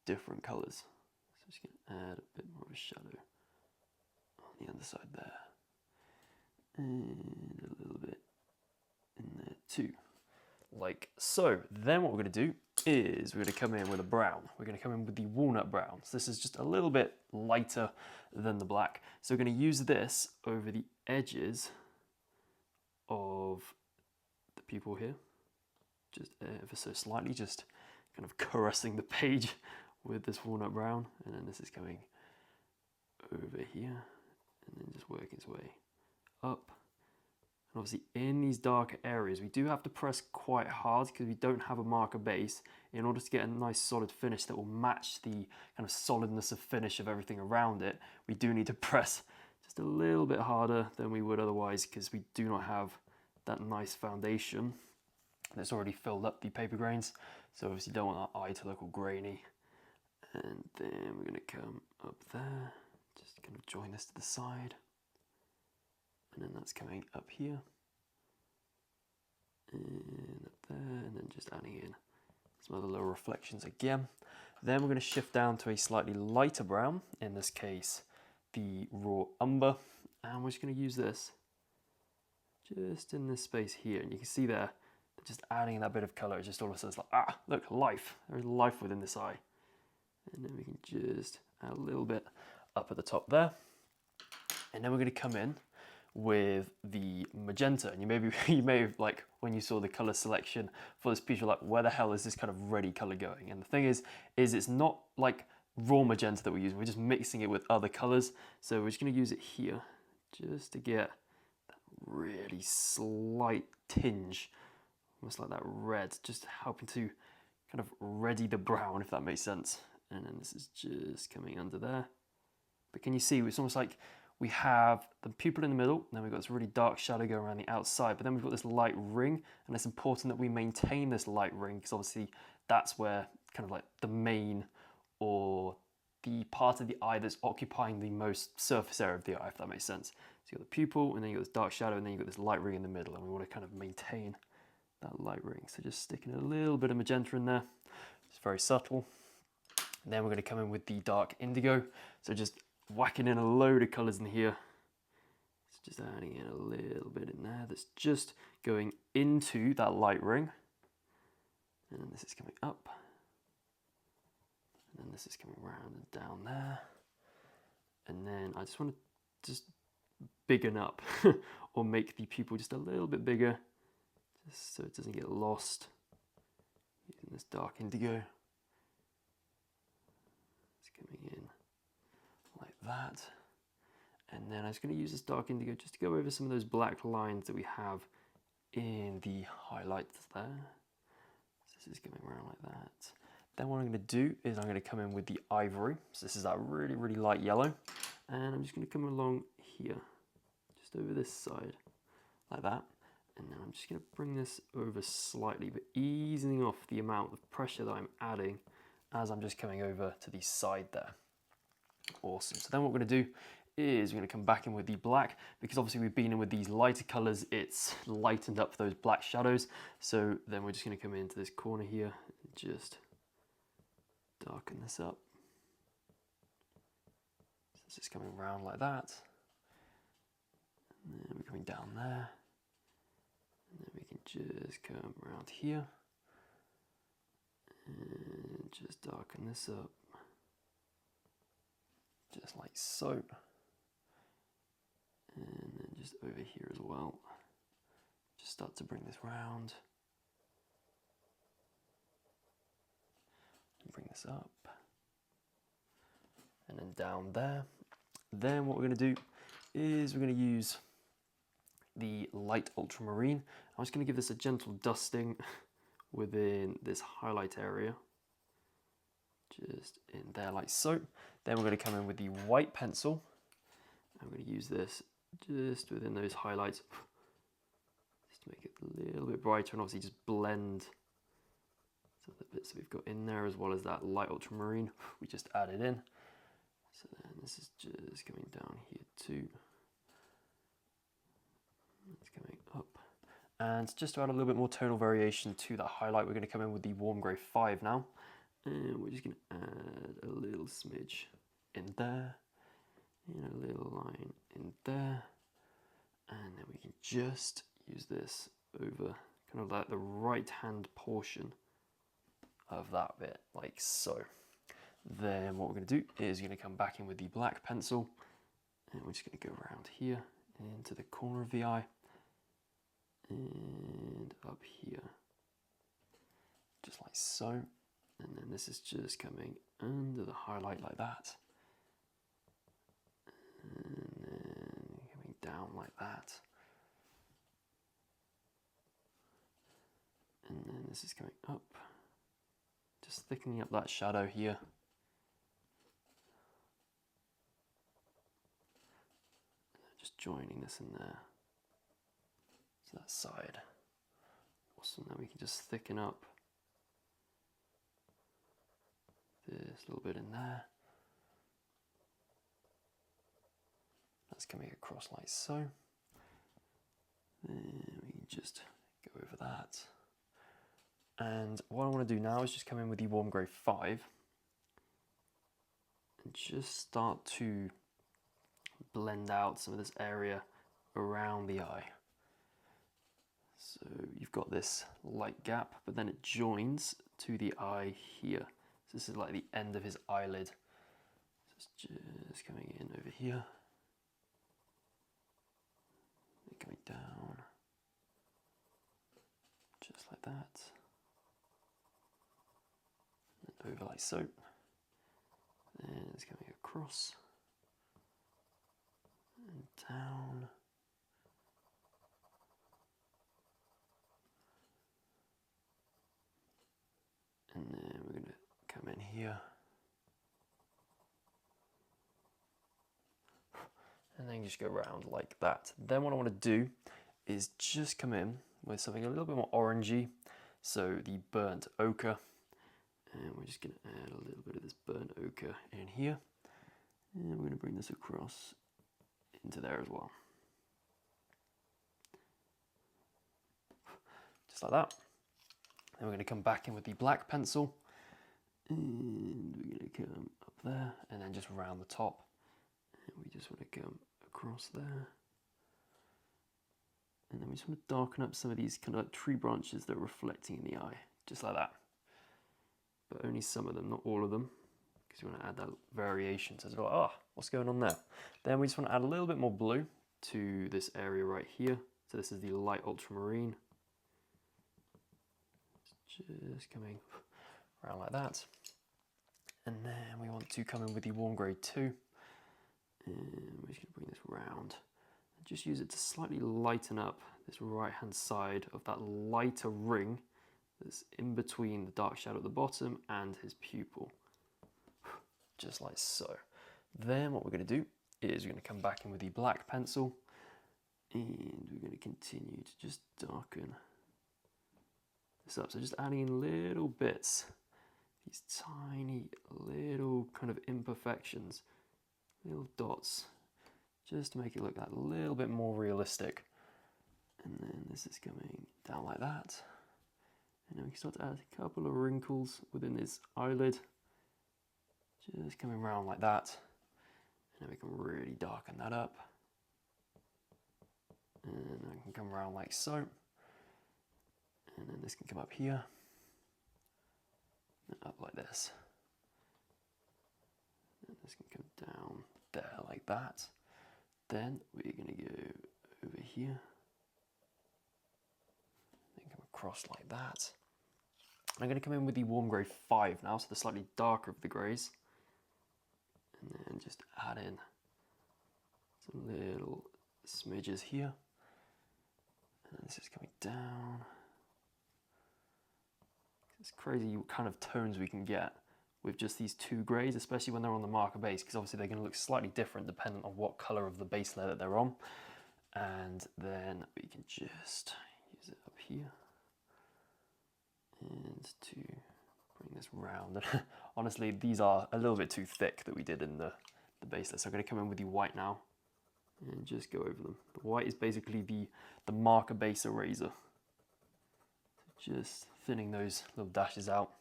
different colours. So just going to add a bit more of a shadow on the underside there. And a little bit in there too, like so. Then what we're going to do is we're going to come in with a brown. We're going to come in with the walnut brown. So this is just a little bit lighter than the black. So we're going to use this over the edges of the pupil here, just ever so slightly, just kind of caressing the page with this walnut brown. And then this is coming over here and then just working its way up. And obviously in these darker areas, we do have to press quite hard because we don't have a marker base in order to get a nice solid finish that will match the kind of solidness of finish of everything around it. We do need to press just a little bit harder than we would otherwise because we do not have that nice foundation that's already filled up the paper grains. So obviously you don't want our eye to look all grainy. And then we're going to come up there, just kind of join this to the side. And then that's coming up here, and up there, and then just adding in some other little reflections again. Then we're going to shift down to a slightly lighter brown, in this case the raw umber, and we're just going to use this just in this space here. And you can see there, just adding that bit of colour, it just all of a sudden it's like, ah, look, life. There's life within this eye. And then we can just add a little bit up at the top there. And then we're going to come in with the magenta, and you may have, like, when you saw the color selection for this piece, you're like, where the hell is this kind of ready color going? And the thing is it's not like raw magenta that we're using, we're just mixing it with other colors. So we're just going to use it here just to get that really slight tinge, almost like that red, just helping to kind of ready the brown, if that makes sense. And then this is just coming under there. But can you see, it's almost like we have the pupil in the middle, and then we've got this really dark shadow going around the outside, but then we've got this light ring, and it's important that we maintain this light ring, because obviously that's where kind of like the main, or the part of the eye that's occupying the most surface area of the eye, if that makes sense. So you've got the pupil, and then you've got this dark shadow, and then you've got this light ring in the middle, and we want to kind of maintain that light ring. So just sticking a little bit of magenta in there, it's very subtle. And then we're going to come in with the dark indigo, so just whacking in a load of colours in here. It's just adding in a little bit in there that's just going into that light ring. And then this is coming up. And then this is coming around and down there. And then I just want to just biggin up or make the pupil just a little bit bigger, just so it doesn't get lost. Using this dark indigo. It's coming in like that. And then I'm just going to use this dark indigo just to go over some of those black lines that we have in the highlights there. So this is coming around like that. Then what I'm going to do is I'm going to come in with the ivory. So this is that really, really light yellow. And I'm just going to come along here, just over this side, like that. And then I'm just going to bring this over slightly, but easing off the amount of pressure that I'm adding as I'm just coming over to the side there. Awesome. So then what we're going to do is we're going to come back in with the black, because obviously we've been in with these lighter colors, it's lightened up those black shadows. So then we're just going to come into this corner here and just darken this up. So this is coming around like that. coming down there. And then we can just come around here. And just darken this up. Just like so. And then just over here as well. Just start to bring this round. And bring this up. And then down there. Then what we're going to do is we're going to use the light ultramarine. I'm just going to give this a gentle dusting within this highlight area. Just in there like so. Then we're going to come in with the white pencil. I'm going to use this just within those highlights. Just to make it a little bit brighter and obviously just blend some of the bits that we've got in there as well as that light ultramarine we just added in. So then this is just coming down here too. It's coming up. And just to add a little bit more tonal variation to that highlight, we're going to come in with the warm grey 5 now. And we're just going to add a little smidge in there. And a little line in there. And then we can just use this over kind of like the right hand portion of that bit, like so. Then what we're going to do is we're going to come back in with the black pencil and we're just going to go around here into the corner of the eye and up here, just like so. And then this is just coming under the highlight like that. And then coming down like that. And then this is coming up, just thickening up that shadow here. Just joining this in there to that side. Awesome, now we can just thicken up this little bit in there. That's coming across like so. Then we can just go over that. And what I want to do now is just come in with the warm grey 5 and just start to blend out some of this area around the eye. So you've got this light gap, but then it joins to the eye here. So this is like the end of his eyelid. So it's just coming in over here. And coming down. Just like that. And over like so. Then it's coming across. And down. And then we're going to come in here. And then just go around like that. Then what I want to do is just come in with something a little bit more orangey. So the burnt ochre. And we're just going to add a little bit of this burnt ochre in here. And we're going to bring this across into there as well. Just like that. Then we're going to come back in with the black pencil. And we're going to come up there and then just round the top. And we just want to come across there. And then we just want to darken up some of these kind of like tree branches that are reflecting in the eye. Just like that. But only some of them, not all of them. Because we want to add that variation. So it's like, oh, what's going on there? Then we just want to add a little bit more blue to this area right here. So this is the light ultramarine. Just coming around like that. And then we want to come in with the warm grey 2. And we're just going to bring this round. And just use it to slightly lighten up this right hand side of that lighter ring that's in between the dark shadow at the bottom and his pupil. Just like so. Then what we're going to do is we're going to come back in with the black pencil and we're going to continue to just darken this up. So just adding in little bits, these tiny little kind of imperfections, little dots, just to make it look that little bit more realistic. And then this is coming down like that. And then we can start to add a couple of wrinkles within his eyelid. Just coming around like that. And then we can really darken that up. can come around like so. And then this can come up here. And up like this. And this can come down there like that. Then we're going to go over here. Then come across like that. I'm going to come in with the warm grey 5 now, so the slightly darker of the greys. And then just add in some little smidges here. And then this is coming down. It's crazy what kind of tones we can get with just these 2 greys, especially when they're on the marker base, because obviously they're going to look slightly different depending on what colour of the base layer that they're on. And then we can just use it up here. And to bring this round. Honestly, these are a little bit too thick that we did in the base layer. So I'm going to come in with the white now and just go over them. The white is basically the marker base eraser. So just thinning those little dashes out.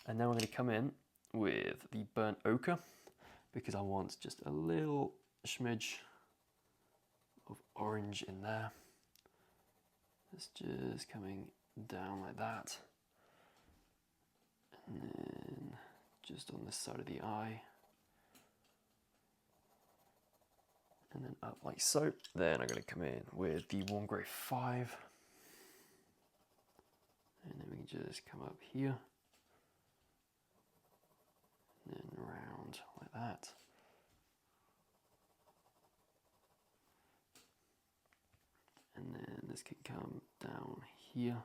And then we're going to come in with the burnt ochre because I want just a little smidge of orange in there. It's just coming down like that. And then just on this side of the eye. And then up like so. Then I'm going to come in with the warm grey 5. And then we can just come up here. And then round like that. And then this can come down here.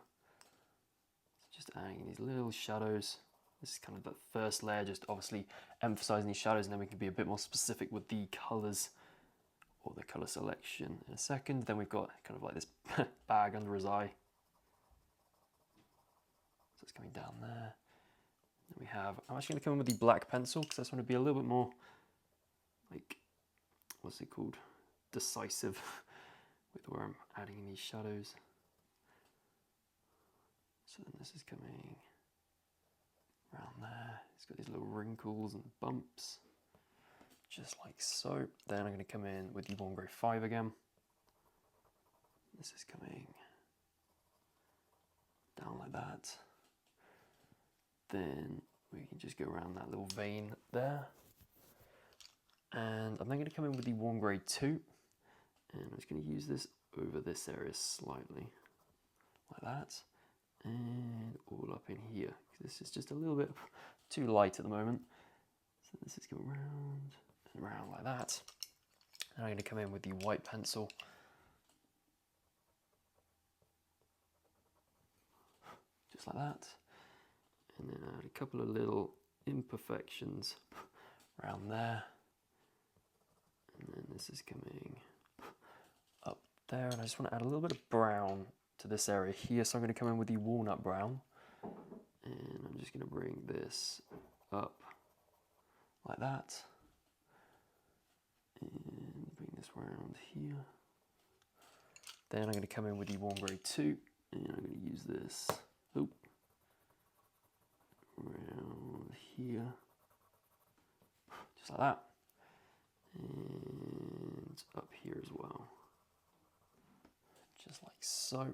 So just adding these little shadows. This is kind of the first layer, just obviously emphasizing these shadows, and then we can be a bit more specific with the colors or the color selection in a second. Then we've got kind of like this bag under his eye. So it's coming down there. Then we have, I'm actually going to come in with the black pencil because I just want to be a little bit more like, what's it called? Decisive with where I'm adding in these shadows. So then this is coming around there. It's got these little wrinkles and bumps, just like so. Then I'm going to come in with the warm grey 5 again. This is coming down like that. Then we can just go around that little vein there. And I'm then going to come in with the warm grey 2. And I'm just going to use this over this area slightly, like that. And all up in here. This is just a little bit too light at the moment. So this is going round and round like that. And I'm going to come in with the white pencil. Just like that. And then add a couple of little imperfections around there. And then this is coming up there. And I just want to add a little bit of brown to this area here. So I'm going to come in with the walnut brown. And I'm just going to bring this up like that. And bring this round here. Then I'm going to come in with the warm grey 2. And I'm going to use this around here. Just like that. And up here as well. Just like so.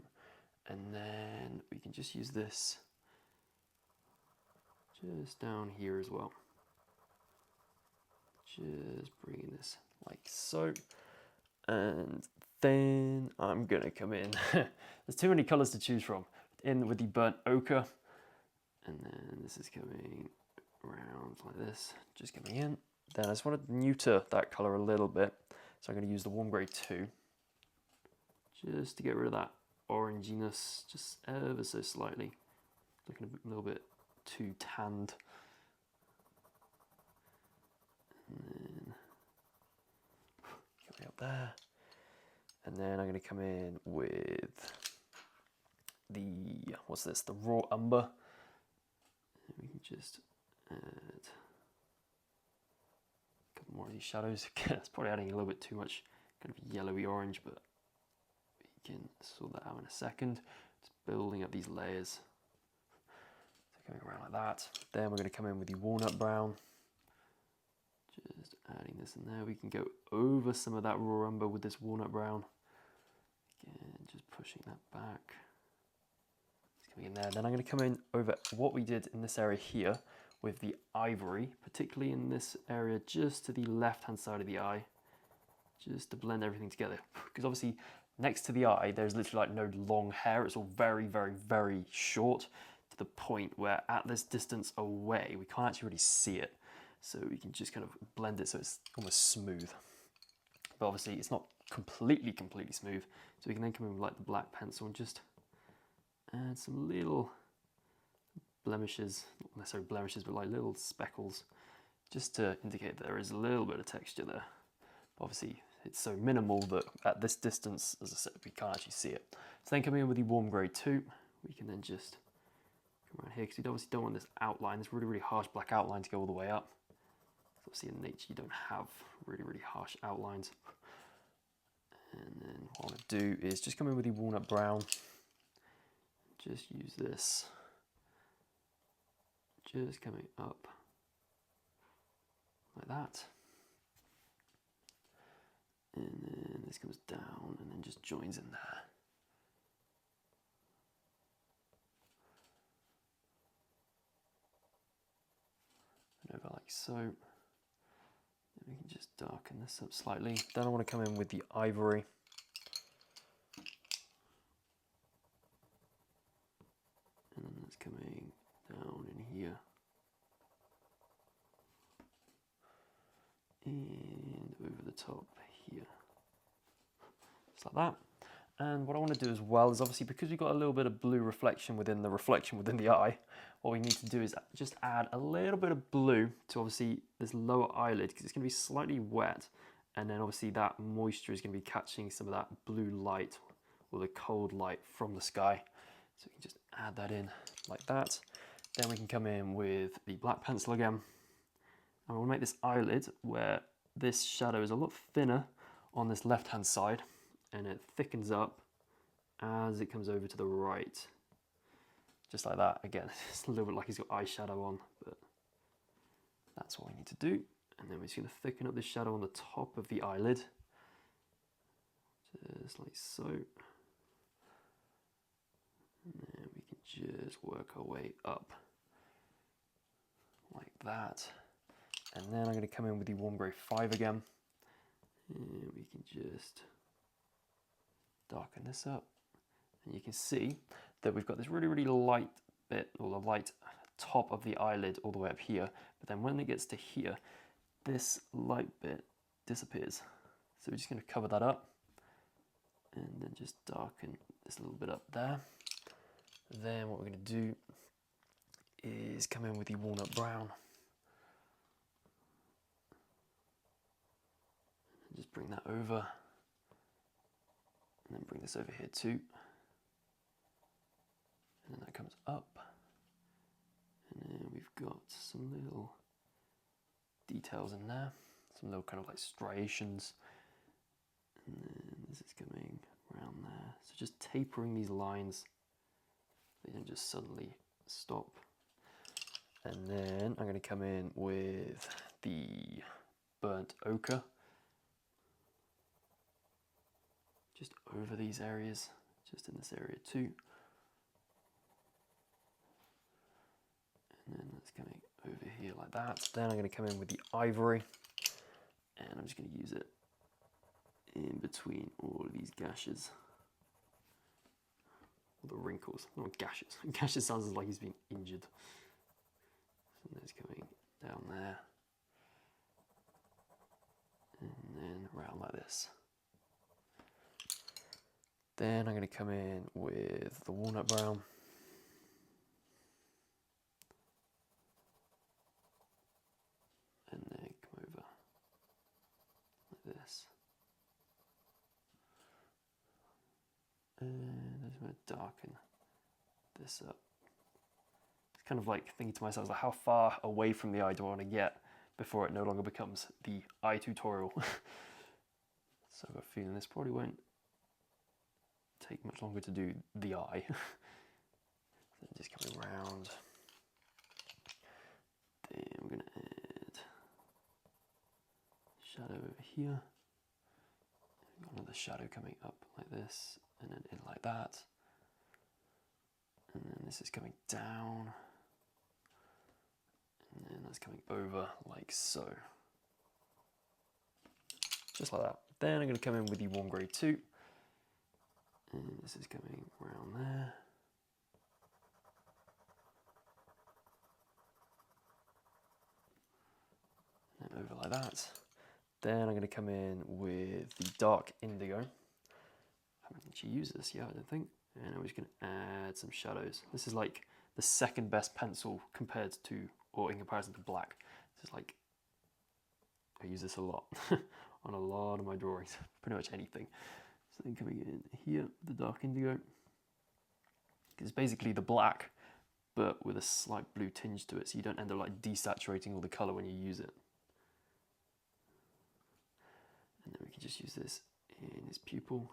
And then we can just use this just down here as well. Just bringing this like so. And then I'm gonna come in. There's too many colors to choose from. In with the burnt ochre. And then this is coming around like this, just coming in. Then I just want to neuter that color a little bit. So I'm going to use the warm grey 2. Just to get rid of that oranginess, just ever so slightly. Looking a little bit too tanned. And then coming up there. And then I'm going to come in with the, what's this, the raw umber. And we can just add a couple more of these shadows. It's probably adding a little bit too much kind of yellowy orange, but we can sort that out in a second. Just building up these layers. So coming around like that. Then we're going to come in with the walnut brown. Just adding this in there. We can go over some of that raw umber with this walnut brown. Again, just pushing that back. It's coming in there. Then I'm going to come in over what we did in this area here with the ivory, particularly in this area just to the left-hand side of the eye, just to blend everything together. Because obviously next to the eye, there's literally like no long hair. It's all very, very, very short to the point where at this distance away, we can't actually really see it. So we can just kind of blend it so it's almost smooth. But obviously it's not completely smooth. So we can then come in with like the black pencil and just add some little blemishes, not necessarily blemishes, but like little speckles, just to indicate that there is a little bit of texture there. But obviously it's so minimal that at this distance, as I said, we can't actually see it. So then coming in with the warm grey 2, we can then just come around here, because we obviously don't want this outline, this really, really harsh black outline to go all the way up. Obviously in nature you don't have really, really harsh outlines. And then what I'm going to do is just come in with the walnut brown. Just use this. Just coming up like that. And then this comes down and then just joins in there. And over like so. Then we can just darken this up slightly. Then I want to come in with the ivory. And then that's coming down in here. And over the top here. Just like that. And what I want to do as well is obviously because we've got a little bit of blue reflection within the eye, what we need to do is just add a little bit of blue to obviously this lower eyelid, because it's going to be slightly wet, and then obviously that moisture is going to be catching some of that blue light or the cold light from the sky. So we can just add that in like that. Then we can come in with the black pencil again, and we'll make this eyelid where this shadow is a lot thinner on this left hand side, and it thickens up as it comes over to the right. Just like that. Again, it's a little bit like he's got eyeshadow on, but that's what we need to do. And then we're just going to thicken up this shadow on the top of the eyelid. Just like so. And then we can just work our way up like that. And then I'm going to come in with the warm grey 5 again. And we can just darken this up. And you can see that we've got this really, really light bit, or the light top of the eyelid all the way up here. But then when it gets to here, this light bit disappears. So we're just going to cover that up and then just darken this little bit up there. Then what we're going to do is come in with the walnut brown. And just bring that over. And then bring this over here too. And then that comes up. And then we've got some little details in there. Some little kind of like striations. And then this is coming around there. So just tapering these lines. They don't just suddenly stop. And then I'm going to come in with the burnt ochre. Just over these areas, just in this area too. And then that's coming over here like that. Then I'm going to come in with the ivory, and I'm just going to use it in between all of these gashes. Or the wrinkles, not gashes. Gashes sounds like he's been injured. So that's coming down there. And then around like this. Then I'm going to come in with the walnut brown. And then come over like this. And I'm just going to darken this up. It's kind of like thinking to myself, like, how far away from the eye do I want to get before it no longer becomes the eye tutorial? So I've got a feeling this probably won't take much longer to do the eye. So just coming around. Then I'm going to add shadow over here. We've got another shadow coming up like this, and then in like that. And then this is coming down. And then that's coming over like so. Just like that. Then I'm going to come in with the warm grey 2. And this is coming around there. And over like that. Then I'm going to come in with the dark indigo. I haven't actually used this yet, I don't think. And I'm just going to add some shadows. This is like the second best pencil compared to, or in comparison to black. This is like, I use this a lot on a lot of my drawings, pretty much anything. So then coming in here, the dark indigo. It's basically the black, but with a slight blue tinge to it, so you don't end up like desaturating all the color when you use it. And then we can just use this in his pupil,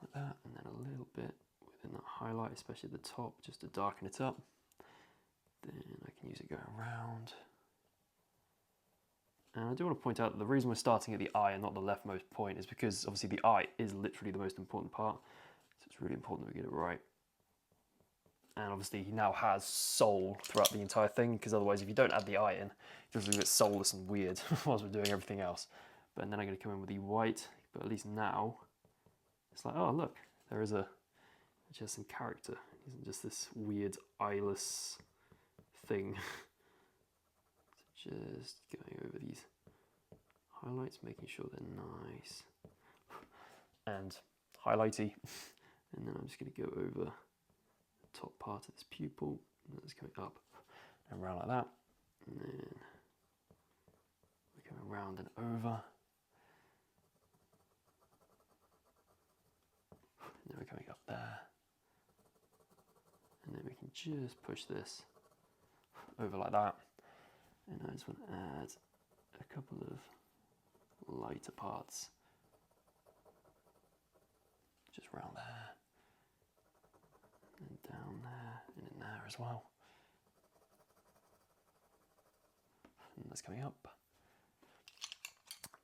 like that, and then a little bit within that highlight, especially at the top, just to darken it up. Then I can use it going around. And I do want to point out that the reason we're starting at the eye and not the leftmost point is because obviously the eye is literally the most important part. So it's really important that we get it right. And obviously he now has soul throughout the entire thing, because otherwise if you don't add the eye in, it feels a little bit soulless and weird whilst we're doing everything else. But then I'm going to come in with the white, but at least now it's like, oh look, there is just some character. It isn't just this weird eyeless thing. So just going over these highlights, making sure they're nice and highlighty. And then I'm just going to go over the top part of this pupil, and that's coming up and around like that. And then we're coming around and over. And then we're coming up there. And then we can just push this over like that. And I just want to add a couple of lighter parts just around there, and down there, and in there as well. And that's coming up.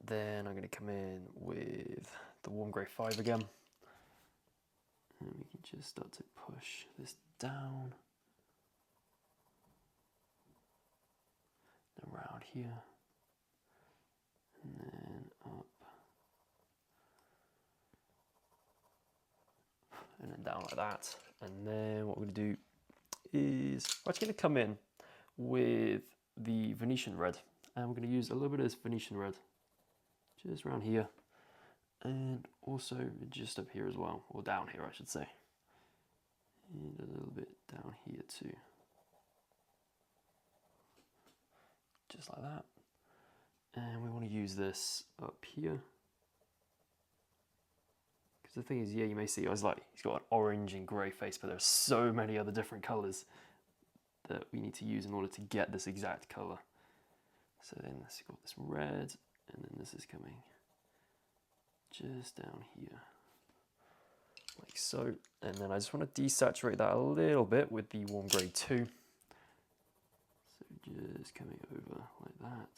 Then I'm going to come in with the warm grey 5 again. And we can just start to push this down. Around here, and then up, and then down like that. And then what we're going to do is we're actually going to come in with the Venetian red, and we're going to use a little bit of this Venetian red just around here, and also just up here as well, or down here I should say, and a little bit down here too. Just like that. And we want to use this up here. Because the thing is, yeah, you may see, I was like, he's got an orange and grey face, but there's so many other different colours that we need to use in order to get this exact colour. So then this got this red, and then this is coming just down here, like so. And then I just want to desaturate that a little bit with the warm grey 2. Just coming over like that,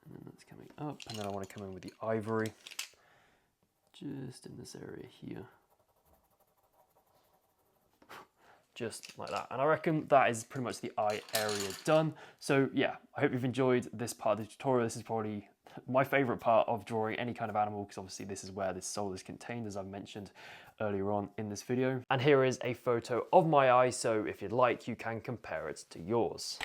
and then that's coming up, and then I want to come in with the ivory just in this area here, just like that. And I reckon that is pretty much the eye area done. So yeah, I hope you've enjoyed this part of the tutorial. This is probably my favorite part of drawing any kind of animal, because obviously this is where this soul is contained, as I've mentioned earlier on in this video. And here is a photo of my eye, so if you'd like, you can compare it to yours.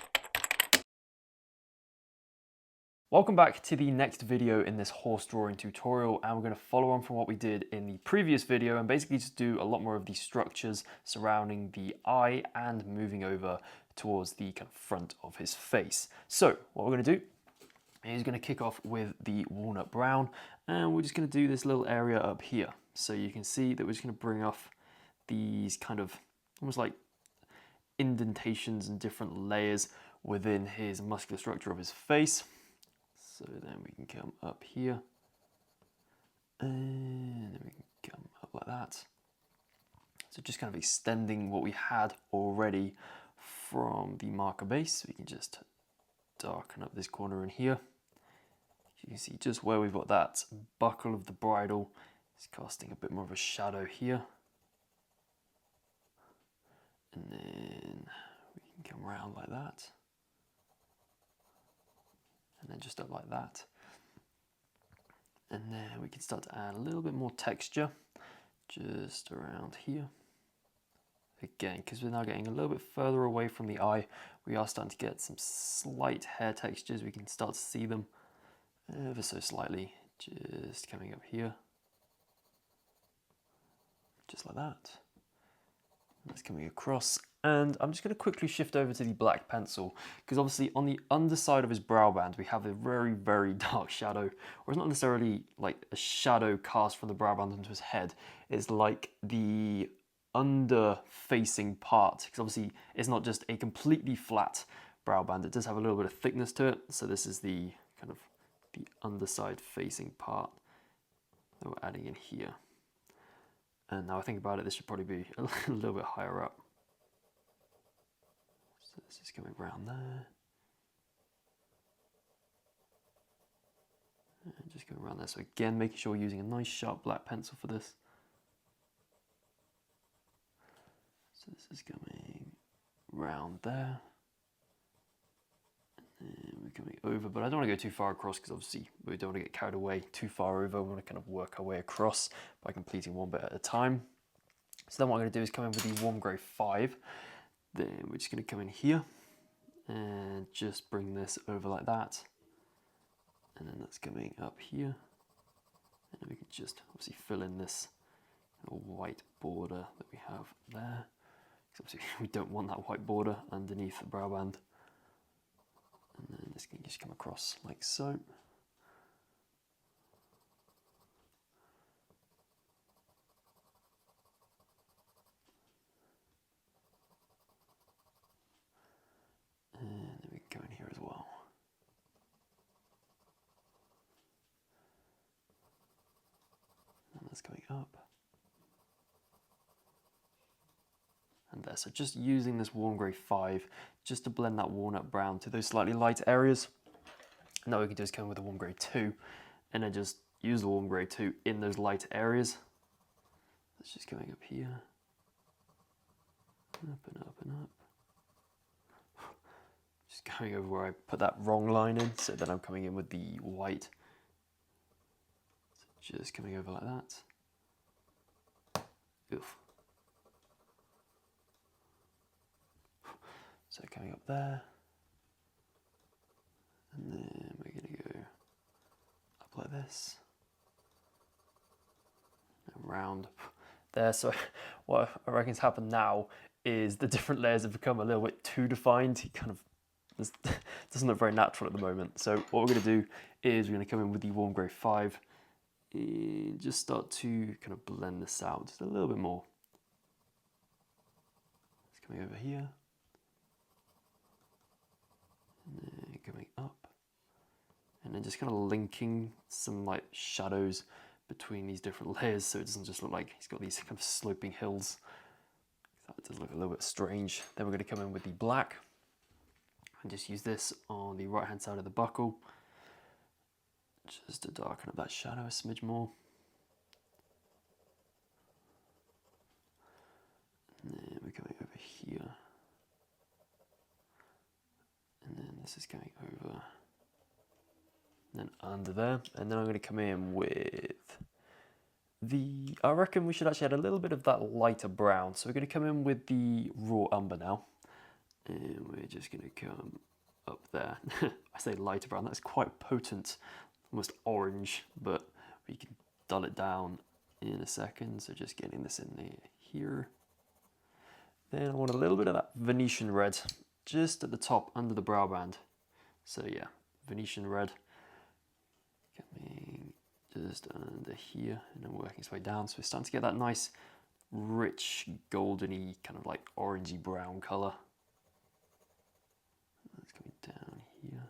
Welcome back to the next video in this horse drawing tutorial, and we're going to follow on from what we did in the previous video and basically just do a lot more of the structures surrounding the eye and moving over towards the kind of front of his face. So what we're going to do is going to kick off with the walnut brown, and we're just going to do this little area up here. So you can see that we're just going to bring off these kind of almost like indentations and different layers within his muscular structure of his face. So then we can come up here, and then we can come up like that. So just kind of extending what we had already from the marker base. We can just darken up this corner in here. You can see just where we've got that buckle of the bridle, it's casting a bit more of a shadow here. And then we can come around like that. And then just up like that. And then we can start to add a little bit more texture just around here. Again, because we're now getting a little bit further away from the eye, we are starting to get some slight hair textures. We can start to see them ever so slightly, just coming up here, just like that. That's coming across, and I'm just going to quickly shift over to the black pencil, because obviously on the underside of his brow band we have a very, very dark shadow, or it's not necessarily like a shadow cast from the brow band onto his head, it's like the under facing part, because obviously it's not just a completely flat brow band, it does have a little bit of thickness to it. So this is the kind of the underside facing part that we're adding in here. And now I think about it, this should probably be a little bit higher up. So this is coming around there. And just going around there. So again, making sure we're using a nice sharp black pencil for this. So this is coming round there. And we're coming over, but I don't want to go too far across because obviously we don't want to get carried away too far over. We want to kind of work our way across by completing one bit at a time. So then what I'm going to do is come in with the warm grey 5. Then we're just going to come in here and just bring this over like that. And then that's coming up here. And then we can just obviously fill in this little white border that we have there. Because obviously we don't want that white border underneath the brow band. And then this can just come across like so. And then we can go in here as well. And that's going up. And there, so just using this warm grey 5 just to blend that walnut brown to those slightly lighter areas. And now what we can do is come in with the warm grey 2 and then just use the warm grey 2 in those lighter areas. It's just going up here, up and up and up. Just going over where I put that wrong line in, so then I'm coming in with the white. So just coming over like that. Oof. So coming up there, and then we're going to go up like this, and round there. So what I reckon's happened now is the different layers have become a little bit too defined. It kind of doesn't look very natural at the moment. So what we're going to do is we're going to come in with the warm grey 5 and just start to kind of blend this out just a little bit more. It's coming over here. And then coming up, and then just kind of linking some like shadows between these different layers, so it doesn't just look like he's got these kind of sloping hills. That does look a little bit strange. Then we're going to come in with the black and just use this on the right hand side of the buckle just to darken up that shadow a smidge more. And then we're coming over here. And then this is going over, and then under there, and then I'm going to come in with the, I reckon we should actually add a little bit of that lighter brown. So we're going to come in with the raw umber now, and we're just going to come up there. I say lighter brown, that's quite potent, almost orange, but we can dull it down in a second. So just getting this in there here. Then I want a little bit of that Venetian red just at the top under the brow band. So yeah, Venetian red coming just under here and then working its way down. So we're starting to get that nice rich goldeny kind of like orangey brown colour. That's coming down here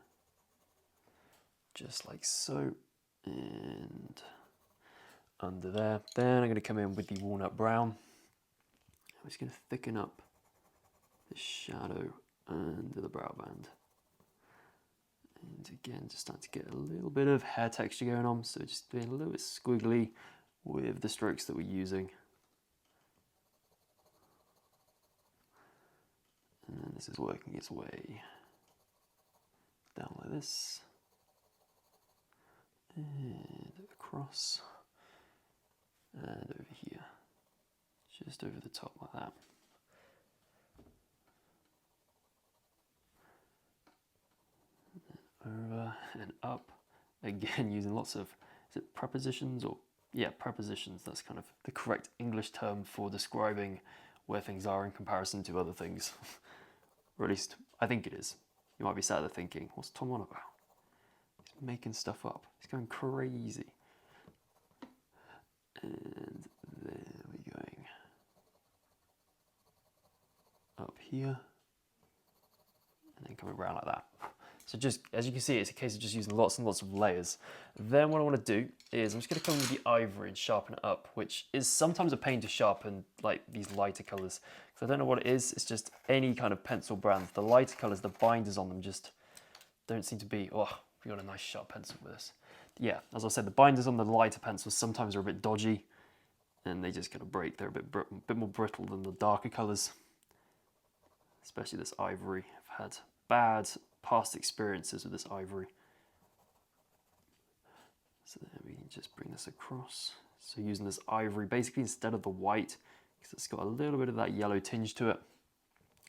just like so, and under there. Then I'm going to come in with the walnut brown. I'm just going to thicken up the shadow under the brow band. And again, just starting to get a little bit of hair texture going on, so just being a little bit squiggly with the strokes that we're using. And then this is working its way down like this, and across, and over here, just over the top like that. Over and up, again using lots of, is it prepositions or, yeah, prepositions, that's kind of the correct English term for describing where things are in comparison to other things. Or at least, I think it is. You might be sat there thinking, what's Tom on about? He's making stuff up. He's going crazy. And there we're going up here, and then coming around like that. So just, as you can see, it's a case of just using lots and lots of layers. Then what I want to do is I'm just going to come with the ivory and sharpen it up, which is sometimes a pain to sharpen, like these lighter colours. Because I don't know what it is, it's just any kind of pencil brand. The lighter colours, the binders on them just don't seem to be, oh, we got a nice sharp pencil with this. Yeah, as I said, the binders on the lighter pencils sometimes are a bit dodgy, and they just kind of break. They're a bit more brittle than the darker colours. Especially this ivory. I've had bad past experiences with this ivory. So then we can just bring this across. So using this ivory basically instead of the white, because it's got a little bit of that yellow tinge to it.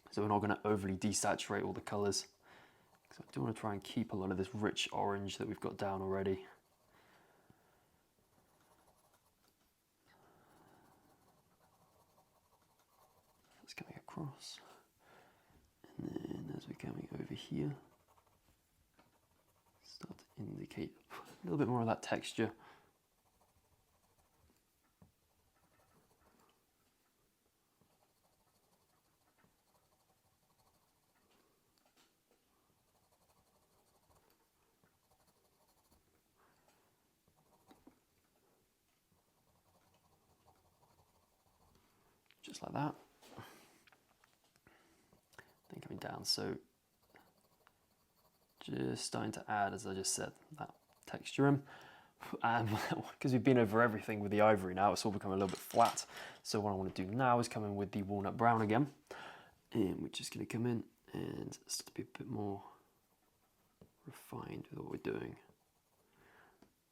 So we're not going to overly desaturate all the colours. Because I do want to try and keep a lot of this rich orange that we've got down already. That's coming across. And then as we're coming over here, start to indicate a little bit more of that texture. Just like that. Then coming down, so just starting to add, as I just said, that texture in. And because we've been over everything with the ivory now, it's all become a little bit flat. So what I want to do now is come in with the walnut brown again. And we're just going to come in and start to be a bit more refined with what we're doing.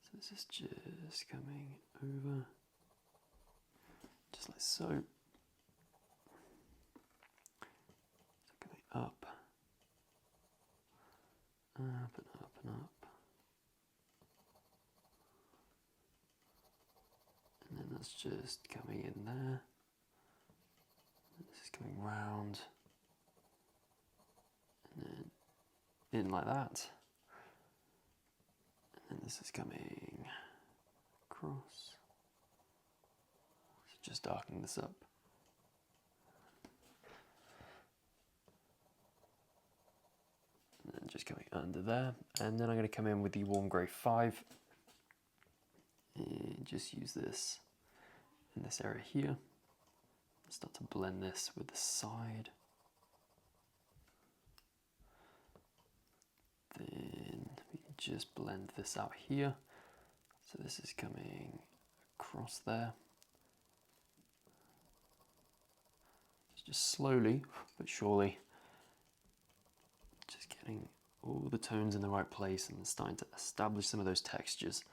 So this is just coming over, just like so. So coming up, up and up and up. And then that's just coming in there. This is coming round. And then in like that. And then this is coming across. So just darkening this up. And then just coming under there. And then I'm going to come in with the warm grey 5. And just use this in this area here. Start to blend this with the side. Then we can just blend this out here. So this is coming across there. Just slowly but surely, just getting all the tones in the right place and starting to establish some of those textures.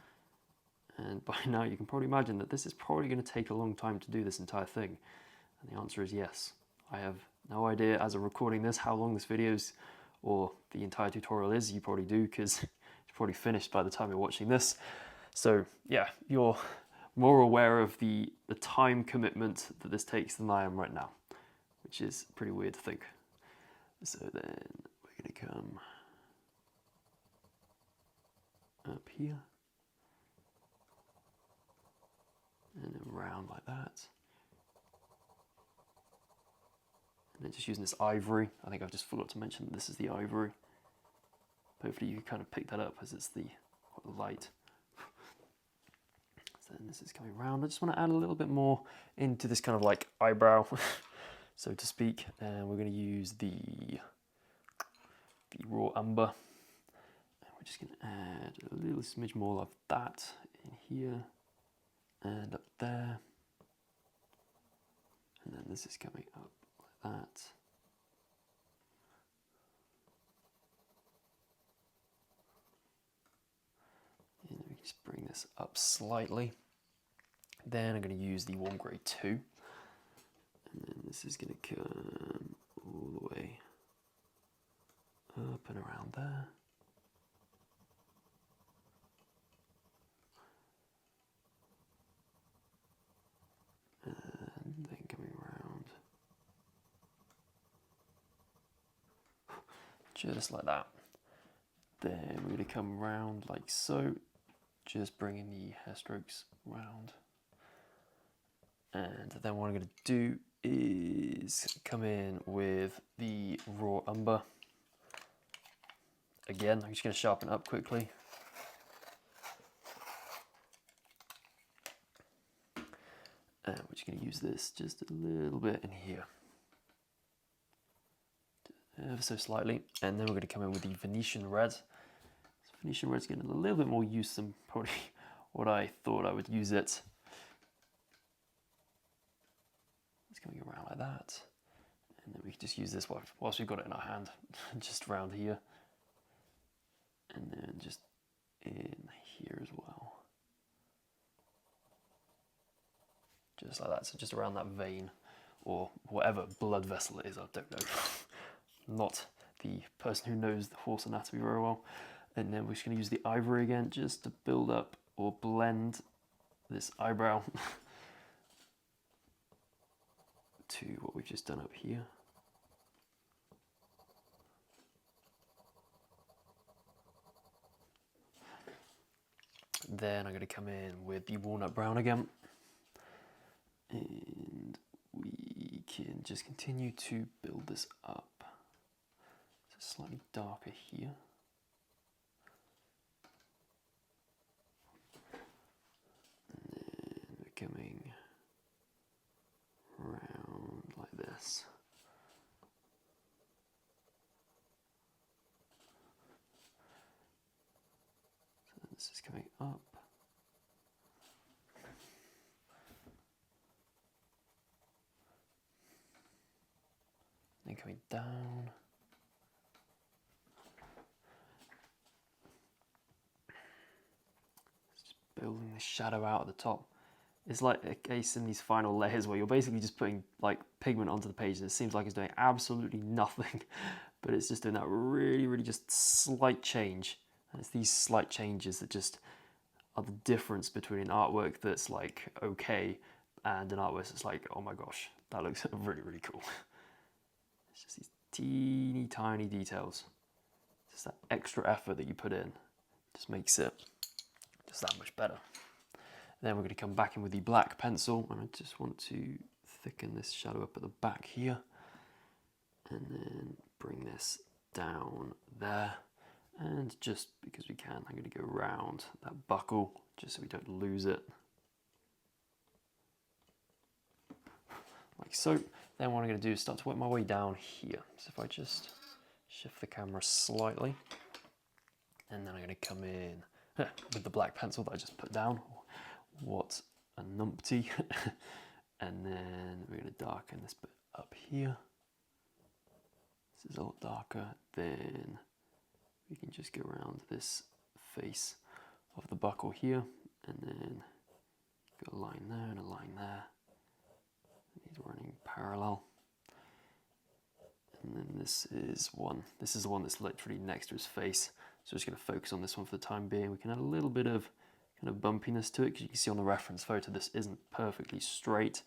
And by now you can probably imagine that this is probably going to take a long time to do this entire thing. And the answer is yes. I have no idea as of recording this how long this video is or the entire tutorial is. You probably do because it's probably finished by the time you're watching this. So yeah, you're more aware of the time commitment that this takes than I am right now, which is pretty weird to think. So then we're going to come up here. And then round like that. And then just using this ivory. I think I've just forgot to mention that this is the ivory. Hopefully you can kind of pick that up as it's the light. So then this is coming round. I just want to add a little bit more into this kind of like eyebrow, so to speak. And we're going to use the raw umber. just going to add a little smidge more of that in here and up there. And then this is coming up like that. And we can just bring this up slightly. Then I'm going to use the warm grey 2. And then this is going to come all the way up and around there. And then coming around. Just like that. Then we're going to come round like so, just bringing the hair strokes round. And then what I'm going to do is come in with the raw umber. Again, I'm just going to sharpen up quickly. And we're just going to use this just a little bit in here. Ever so slightly. And then we're going to come in with the Venetian red. So Venetian red's getting a little bit more use than probably what I thought I would use it. It's coming around like that. And then we can just use this whilst we've got it in our hand, just around here. And then just in here as well. Just like that, so just around that vein, or whatever blood vessel it is, I don't know. Not the person who knows the horse anatomy very well. And then we're just going to use the ivory again, just to build up or blend this eyebrow to what we've just done up here. Then I'm going to come in with the walnut brown again. And we can just continue to build this up. It's slightly darker here. And then we're coming round like this. So this is coming up. Then coming down. Just building the shadow out at the top. It's like a case in these final layers where you're basically just putting like pigment onto the page and it seems like it's doing absolutely nothing, but it's just doing that really just slight change. And it's these slight changes that just are the difference between an artwork that's like okay and an artwork that's like, oh my gosh, that looks really cool. It's just these teeny tiny details. Just that extra effort that you put in just makes it just that much better. Then we're going to come back in with the black pencil, and I just want to thicken this shadow up at the back here. And then bring this down there. And just because we can, I'm going to go around that buckle, just so we don't lose it. Like so. Then what I'm going to do is start to work my way down here. So if I just shift the camera slightly, and then I'm going to come in with the black pencil that I just put down. What a numpty. And then we're going to darken this bit up here. This is a lot darker. Then we can just go around this face of the buckle here, and then got a line there and a line there. These running parallel. And then this is the one that's literally next to his face. So I'm just going to focus on this one for the time being. We can add a little bit of kind of bumpiness to it, because you can see on the reference photo this isn't perfectly straight.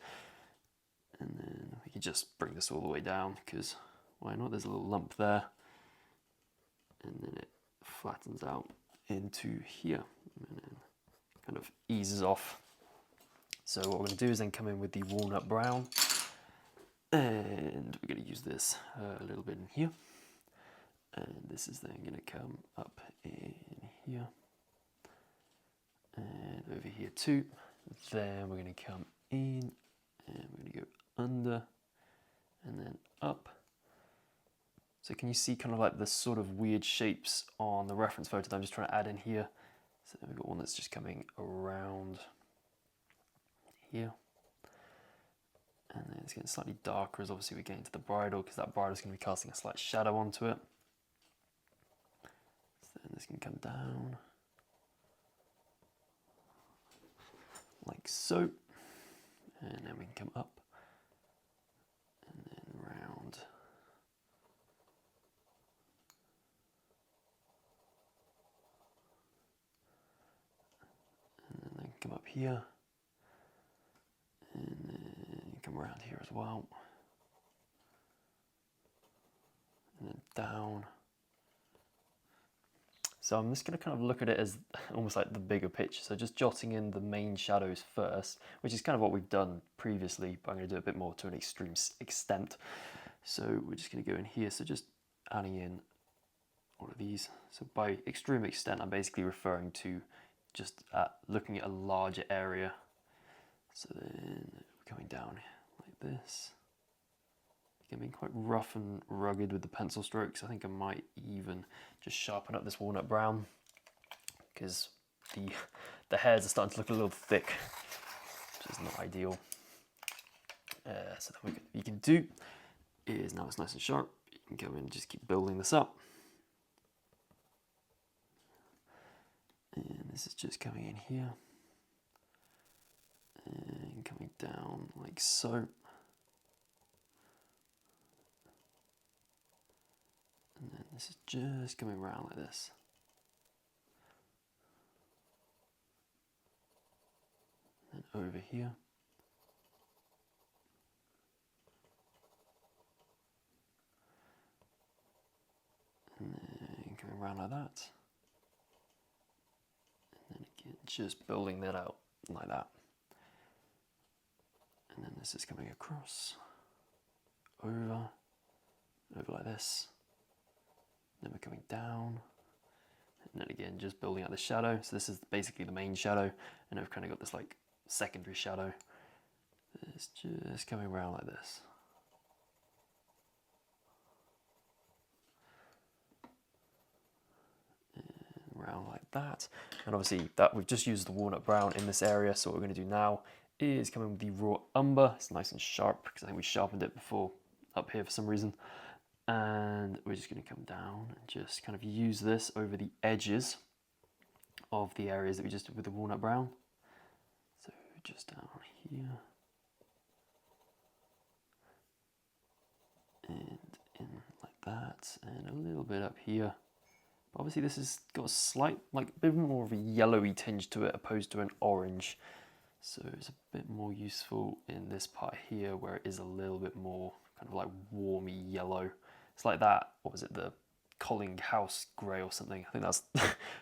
And then we can just bring this all the way down, because why not? There's a little lump there. And then it flattens out into here, and then kind of eases off. So what we're going to do is then come in with the walnut brown, and we're going to use this a little bit in here, and this is then going to come up in here and over here too. Then we're going to come in and we're going to go under and then up. So can you see kind of like the sort of weird shapes on the reference photo that I'm just trying to add in here? So we've got one that's just coming around here. And then it's getting slightly darker as obviously we get into the bridle, because that bridle is going to be casting a slight shadow onto it. So then this can come down like so, and then we can come up and then round. And then come up here, and then come around here as well, and then down. So I'm just going to kind of look at it as almost like the bigger picture. So just jotting in the main shadows first, which is kind of what we've done previously, but I'm going to do a bit more to an extreme extent. So we're just going to go in here. So just adding in all of these. So by extreme extent, I'm basically referring to just looking at a larger area. So then we're coming down like this. Being quite rough and rugged with the pencil strokes. I think I might even just sharpen up this walnut brown, because the hairs are starting to look a little thick, which is not ideal. So then what you can do is, now it's nice and sharp, you can go in and just keep building this up. And this is just coming in here and coming down like so. And then this is just coming around like this. And then over here. And then coming around like that. And then again, just building that out like that. And then this is coming across, over like this. Then we're coming down, and then again just building out the shadow. So this is basically the main shadow, and then we've kind of got this like secondary shadow. It's just coming around like this. And around like that. And obviously that we've just used the walnut brown in this area, so what we're going to do now is come in with the raw umber. It's nice and sharp, because I think we sharpened it before up here for some reason. And we're just going to come down and just kind of use this over the edges of the areas that we just did with the walnut brown. So just down here and in like that, and a little bit up here. But obviously this has got a slight, like a bit more of a yellowy tinge to it opposed to an orange. So it's a bit more useful in this part here, where it is a little bit more kind of like warmy yellow. It's like that, what was it, the Colling House grey or something. I think that's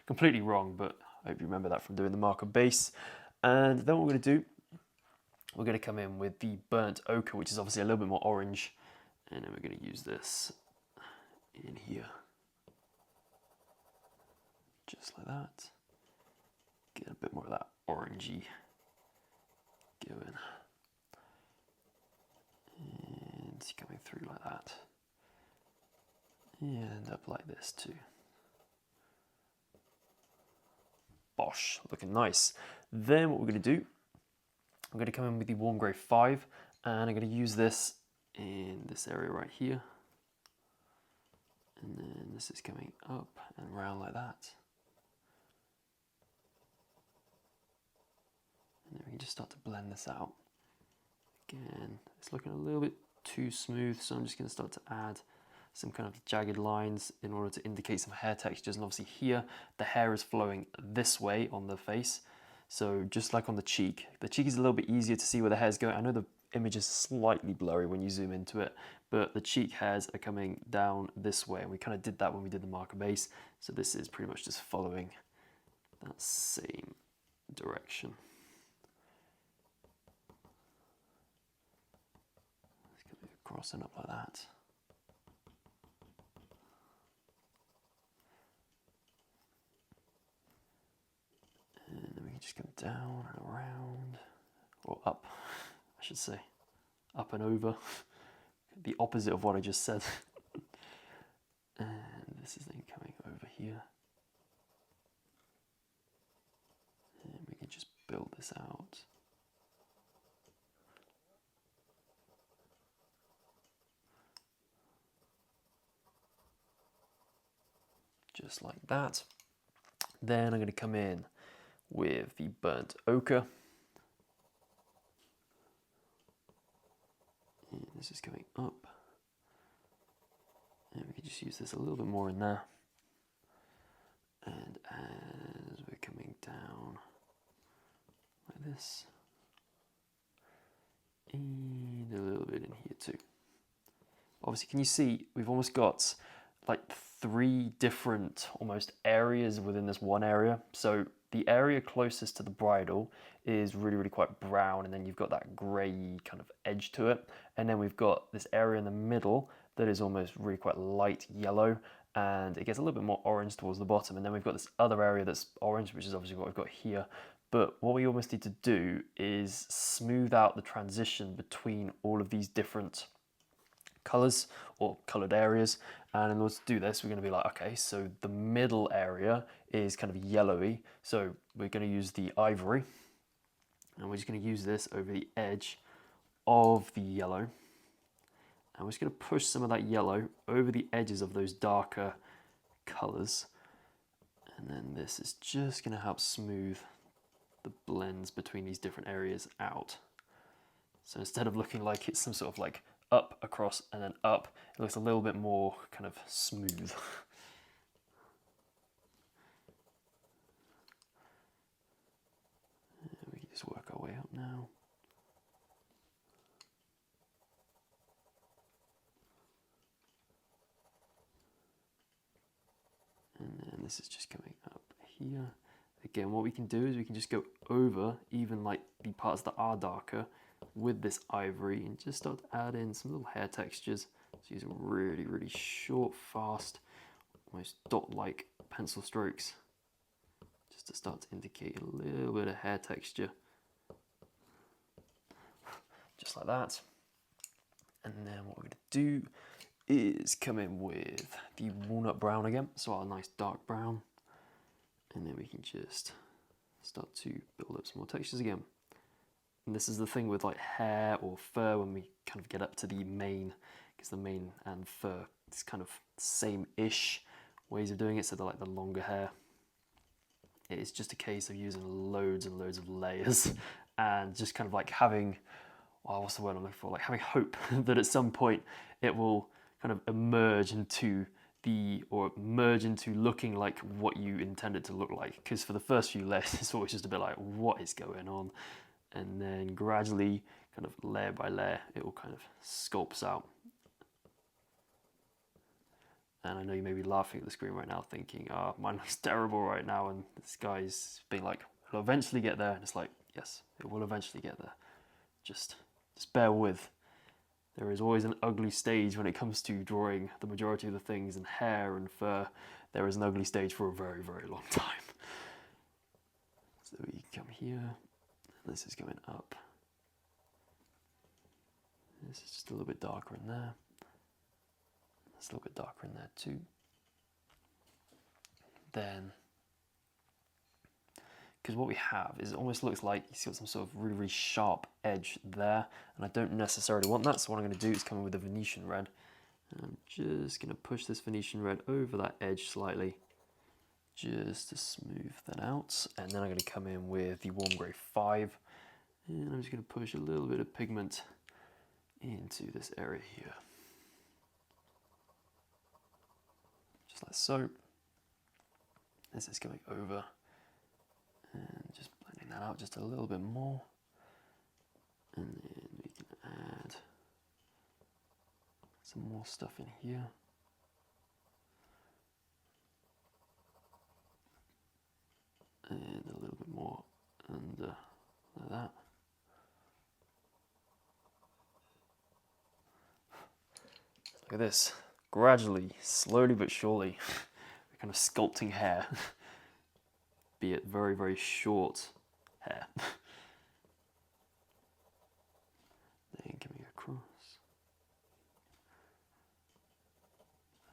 completely wrong, but I hope you remember that from doing the marker base. And then what we're going to do, we're going to come in with the burnt ochre, which is obviously a little bit more orange, and then we're going to use this in here, just like that. Get a bit more of that orangey going, and coming through like that. And up like this too. Bosh, looking nice. Then what we're going to do, I'm going to come in with the warm grey 5, and I'm going to use this in this area right here. And then this is coming up and round like that. And then we can just start to blend this out. Again, it's looking a little bit too smooth, so I'm just going to start to add some kind of jagged lines in order to indicate some hair textures. And obviously here the hair is flowing this way on the face, so just like on the cheek is a little bit easier to see where the hair's going. I know the image is slightly blurry when you zoom into it, but the cheek hairs are coming down this way, and we kind of did that when we did the marker base, so this is pretty much just following that same direction. It's going to be crossing up like that. And then we can just come down and around, or up, I should say, up and over, the opposite of what I just said. And this is then coming over here. And we can just build this out. Just like that. Then I'm going to come in with the burnt ochre. And this is going up. And we can just use this a little bit more in there. And as we're coming down like this, and a little bit in here too. Obviously, can you see we've almost got like 3 different almost areas within this one area. So the area closest to the bridle is really quite brown, and then you've got that grey kind of edge to it. And then we've got this area in the middle that is almost really quite light yellow, and it gets a little bit more orange towards the bottom. And then we've got this other area that's orange, which is obviously what we've got here. But what we almost need to do is smooth out the transition between all of these different colors or colored areas. And in order to do this, we're going to be like, okay, so the middle area is kind of yellowy, so we're going to use the ivory, and we're just going to use this over the edge of the yellow, and we're just going to push some of that yellow over the edges of those darker colors, and then this is just going to help smooth the blends between these different areas out. So instead of looking like it's some sort of like up, across, and then up, it looks a little bit more kind of smooth. We can just work our way up now. And then this is just coming up here. Again, what we can do is we can just go over even like the parts that are darker with this ivory and just start to add in some little hair textures. So use really short, fast, almost dot-like pencil strokes just to start to indicate a little bit of hair texture. Just like that. And then what we're going to do is come in with the walnut brown again, so our nice dark brown. And then we can just start to build up some more textures again. And this is the thing with like hair or fur when we kind of get up to the mane, because the mane and fur is kind of same-ish ways of doing it, so they're like the longer hair. It's just a case of using loads and loads of layers and just kind of like having, well, what's the word I'm looking for? Like having hope that at some point it will kind of emerge into looking like what you intend it to look like. Because for the first few layers, it's always just a bit like, what is going on? And then gradually, kind of layer by layer, it will kind of sculpts out. And I know you may be laughing at the screen right now thinking, oh, mine looks terrible right now, and this guy's being like, it'll eventually get there. And it's like, yes, it will eventually get there. Just bear with. There is always an ugly stage when it comes to drawing the majority of the things, and hair and fur, there is an ugly stage for a very long time. So we come here, and this is going up. This is just a little bit darker in there. It's a little bit darker in there too. Then, because what we have is it almost looks like you've got some sort of really sharp edge there, and I don't necessarily want that, so what I'm going to do is come in with the Venetian red. And I'm just going to push this Venetian red over that edge slightly, just to smooth that out. And then I'm going to come in with the warm grey 5, and I'm just going to push a little bit of pigment into this area here. Just like so. This is going over and just blending that out just a little bit more. And then we can add some more stuff in here. And a little bit more under like that. Look at this. Gradually, slowly but surely, we're kind of sculpting hair, be it very short hair. Then coming across,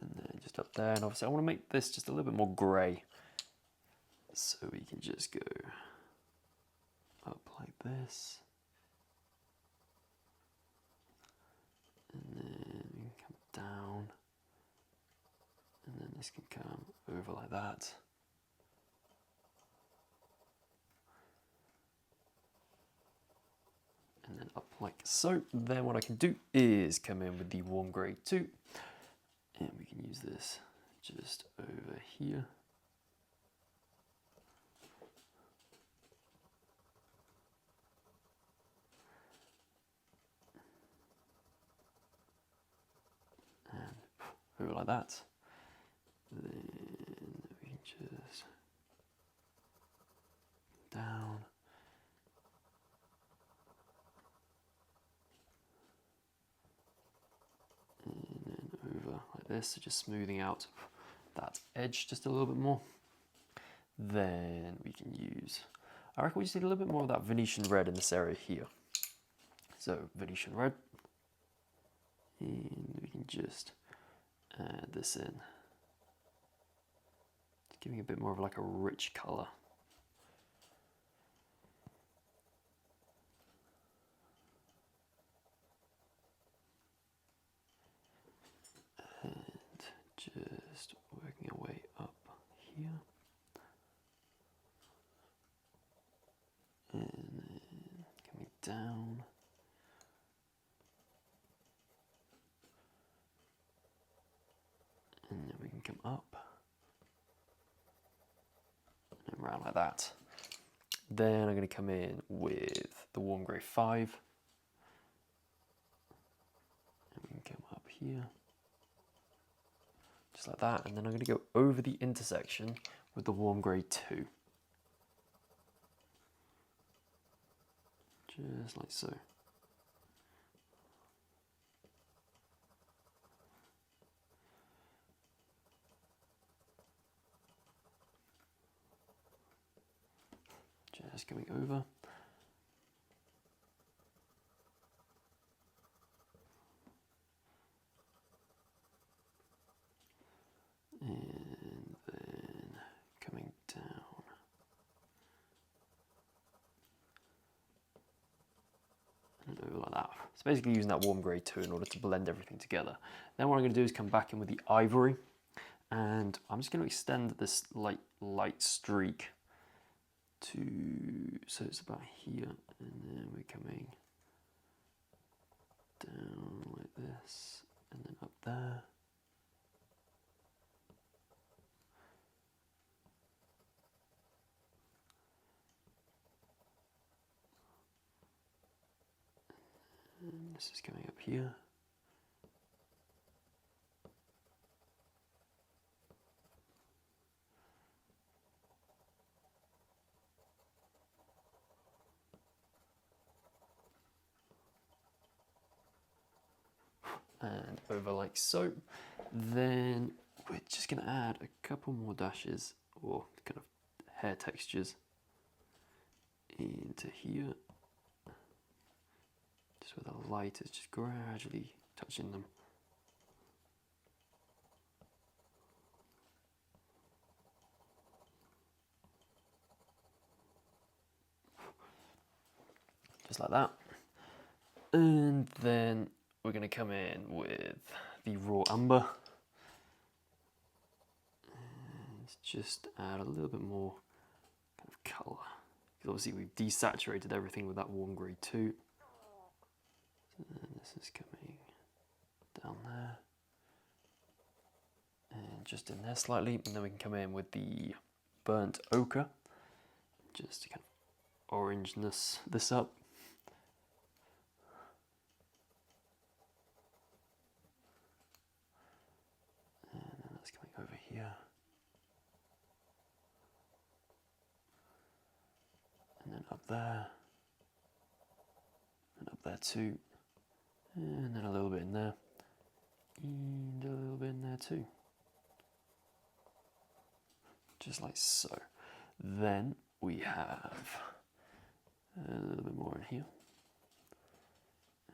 and then just just up there, and obviously I want to make this just a little bit more grey. So we can just go up like this. And then we can come down. And then this can come over like that. And then up like so. Then what I can do is come in with the warm grey 2. And we can use this just over here. And over like that. Then we can just down. And then over like this, so just smoothing out that edge just a little bit more. Then we can use, I reckon we just need a little bit more of that Venetian red in this area here. So Venetian red, and we can just add this in, just giving a bit more of like a rich colour. And just working our way up here. And then coming down. And then we can come up. And around like that. Then I'm going to come in with the warm grey 5. And we can come up here. Just like that. And then I'm going to go over the intersection with the warm grey 2. Just like so. Just going over. And then coming down. And over like that. So basically using that warm grey 2 in order to blend everything together. Then what I'm going to do is come back in with the Ivory. And I'm just going to extend this light streak to, so it's about here, and then we're coming down like this, and then up there. And this is coming up here. And over like so. Then we're just going to add a couple more dashes or kind of hair textures into here, just where the light is just gradually touching them. Just like that. And then we're going to come in with the raw umber and just add a little bit more kind of colour, because obviously we've desaturated everything with that warm grey 2. So then this is coming down there and just in there slightly, and then we can come in with the burnt ochre just to kind of orangeness this up. Over here, and then up there, and up there too, and then a little bit in there, and a little bit in there too, just like so. Then we have a little bit more in here,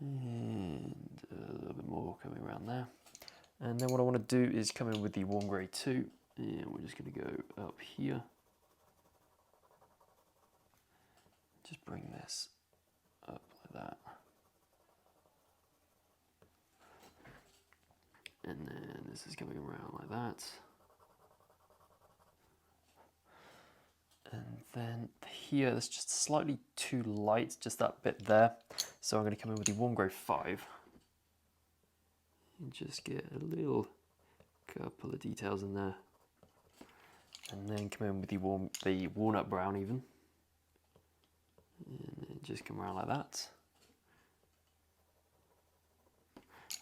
and a little bit more coming around there. And then what I want to do is come in with the warm grey 2, and we're just going to go up here. Just bring this up like that. And then this is coming around like that. And then here, that's just slightly too light, just that bit there. So I'm going to come in with the warm grey 5. And just get a little couple of details in there. And then come in with the walnut brown even. And then just come around like that.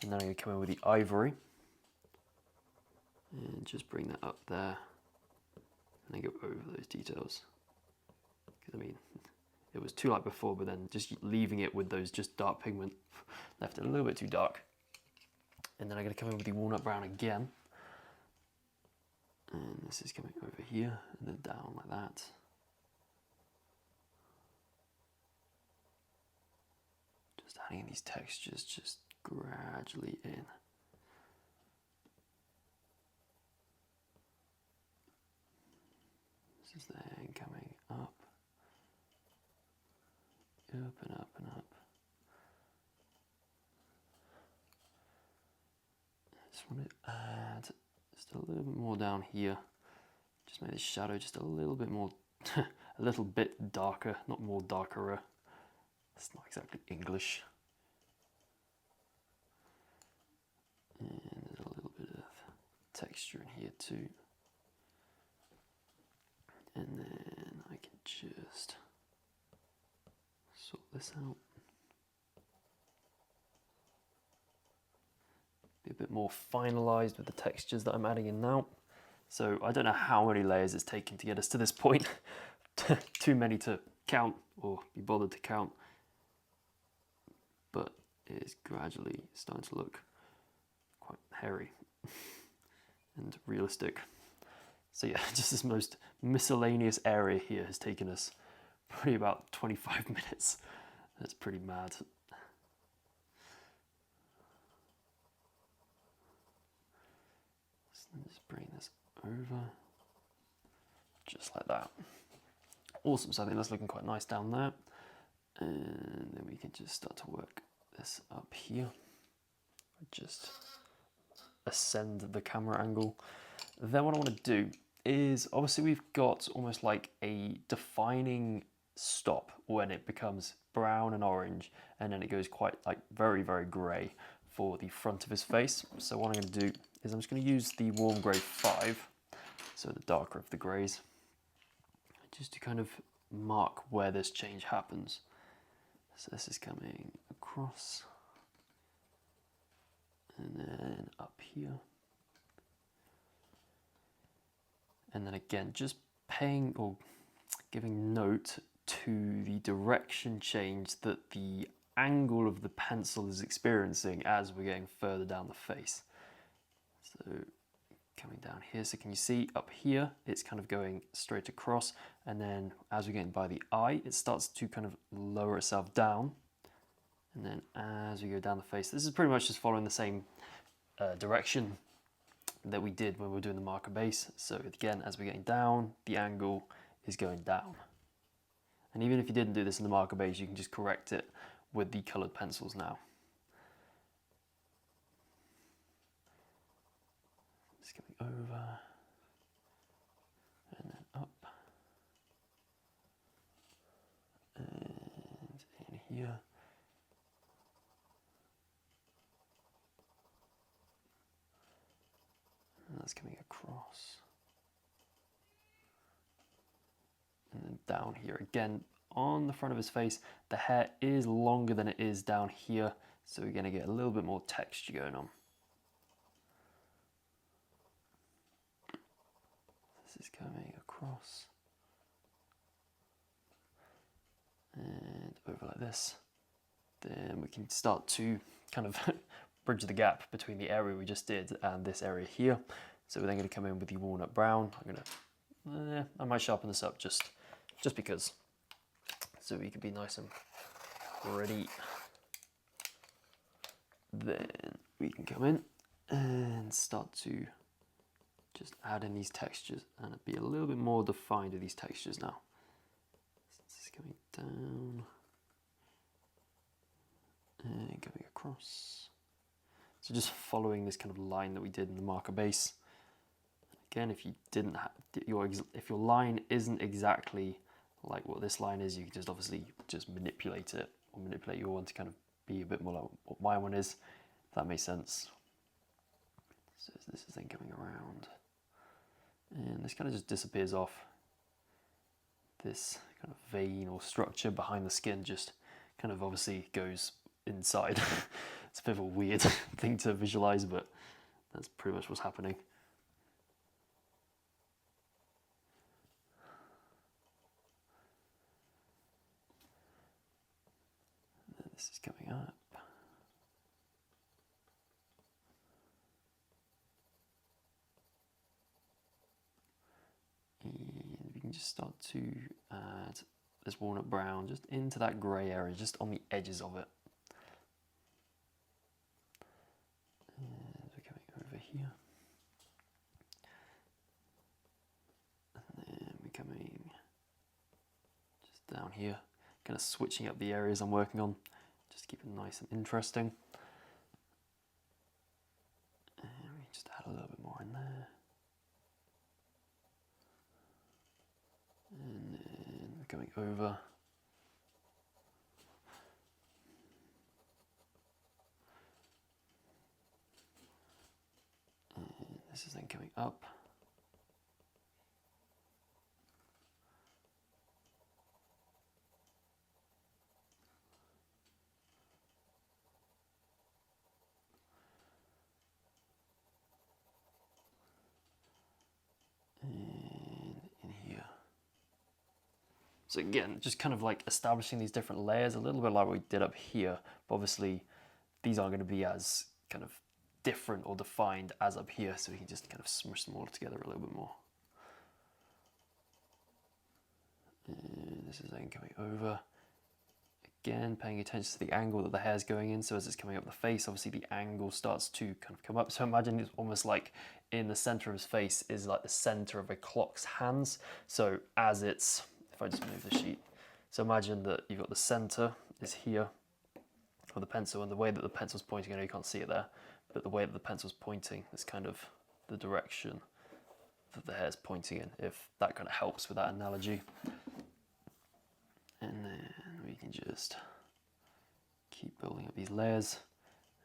And then I'm going to come in with the ivory. And just bring that up there. And then go over those details. Because I mean, it was too light before, but then just leaving it with those just dark pigment left it a little bit too dark. And then I'm going to come in with the walnut brown again. And this is coming over here and then down like that. Just adding these textures just gradually in. This is then coming up. Up and up and up. I just want to add just a little bit more down here. Just make the shadow just a little bit more, a little bit darker, not more darker. It's not exactly English. And there's a little bit of texture in here too. And then I can just sort this out. Be a bit more finalized with the textures that I'm adding in now. So I don't know how many layers it's taken to get us to this point. Too many to count or be bothered to count. But it is gradually starting to look quite hairy and realistic. So yeah, just this most miscellaneous area here has taken us probably about 25 minutes. That's pretty mad. So just bring this over, just like that. Awesome, so I think that's looking quite nice down there. And then we can just start to work this up here. Just ascend the camera angle. Then what I want to do is, obviously we've got almost like a defining stop when it becomes brown and orange, and then it goes quite like very, very grey for the front of his face. So what I'm going to do is I'm just going to use the warm grey 5, so the darker of the greys, just to kind of mark where this change happens. So this is coming across and then up here. And then again, just paying or giving note to the direction change that the angle of the pencil is experiencing as we're getting further down the face. So coming down here, so can you see up here, it's kind of going straight across, and then as we're getting by the eye, it starts to kind of lower itself down. And then as we go down the face, this is pretty much just following the same direction that we did when we were doing the marker base. So again, as we're getting down, the angle is going down. And even if you didn't do this in the marker base, you can just correct it with the colored pencils now. Just coming over and then up and in here. And that's coming across. And then down here again on the front of his face, the hair is longer than it is down here, so we're going to get a little bit more texture going on. This is coming across and over like this. Then we can start to kind of bridge the gap between the area we just did and this area here. So we're then going to come in with the walnut brown. I might sharpen this up just because, so we can be nice and ready. Then we can come in and start to just add in these textures and be a little bit more defined with these textures now. So this is coming down and going across. So just following this kind of line that we did in the marker base. Again, if you didn't have if your line isn't exactly like what this line is, you can just obviously just manipulate it, or manipulate your one to kind of be a bit more like what my one is, if that makes sense. So this is then coming around, and this kind of just disappears off. This kind of vein or structure behind the skin just kind of obviously goes inside. It's a bit of a weird thing to visualize, but that's pretty much what's happening. And then this is coming up. And we can just start to add this walnut brown just into that grey area, just on the edges of it. And we're coming over here. And then we're coming just down here, kind of switching up the areas I'm working on, just to keep it nice and interesting. And we just add a little bit more in there. And then we're coming over. And this is then coming up. So again, just kind of like establishing these different layers, a little bit like what we did up here, but obviously these aren't going to be as kind of different or defined as up here, so we can just kind of smush them all together a little bit more. And this is then coming over. Again, paying attention to the angle that the hair's going in, so as it's coming up the face, obviously the angle starts to kind of come up. So imagine it's almost like in the center of his face is like the center of a clock's hands. So as it's, if I just move the sheet, so imagine that you've got the center is here of the pencil, and the way that the pencil's pointing, I know you can't see it there, but the way that the pencil's pointing is kind of the direction that the hair's pointing in, if that kind of helps with that analogy. And then we can just keep building up these layers.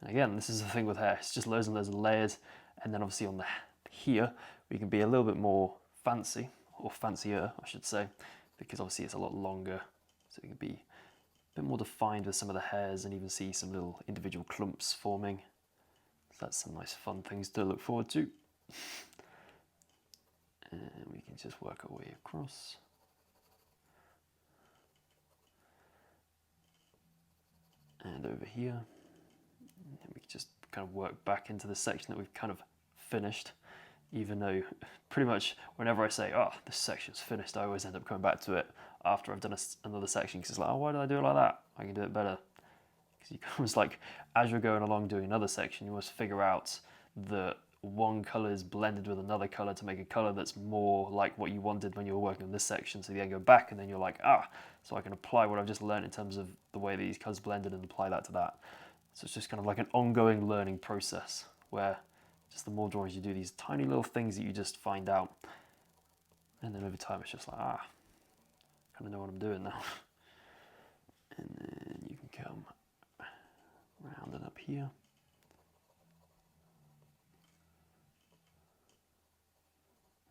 And again, this is the thing with hair, it's just loads and loads of layers, and then obviously on the here we can be a little bit more fancy, or fancier I should say, because obviously it's a lot longer, so it can be a bit more defined with some of the hairs, and even see some little individual clumps forming. So that's some nice fun things to look forward to. And we can just work our way across. And over here, and we can just kind of work back into the section that we've kind of finished, even though pretty much whenever I say, oh, this section's finished, I always end up coming back to it after I've done another section, because it's like, oh, why did I do it like that? I can do it better. Because you almost like, as you're going along doing another section, you must figure out that one colour is blended with another colour to make a colour that's more like what you wanted when you were working on this section. So you then go back and then you're like, ah, so I can apply what I've just learned in terms of the way these colours blended and apply that to that. So it's just kind of like an ongoing learning process where just the more drawings you do, these tiny little things that you just find out. And then over time it's just like, ah, I kind of know what I'm doing now. And then you can come round and up here.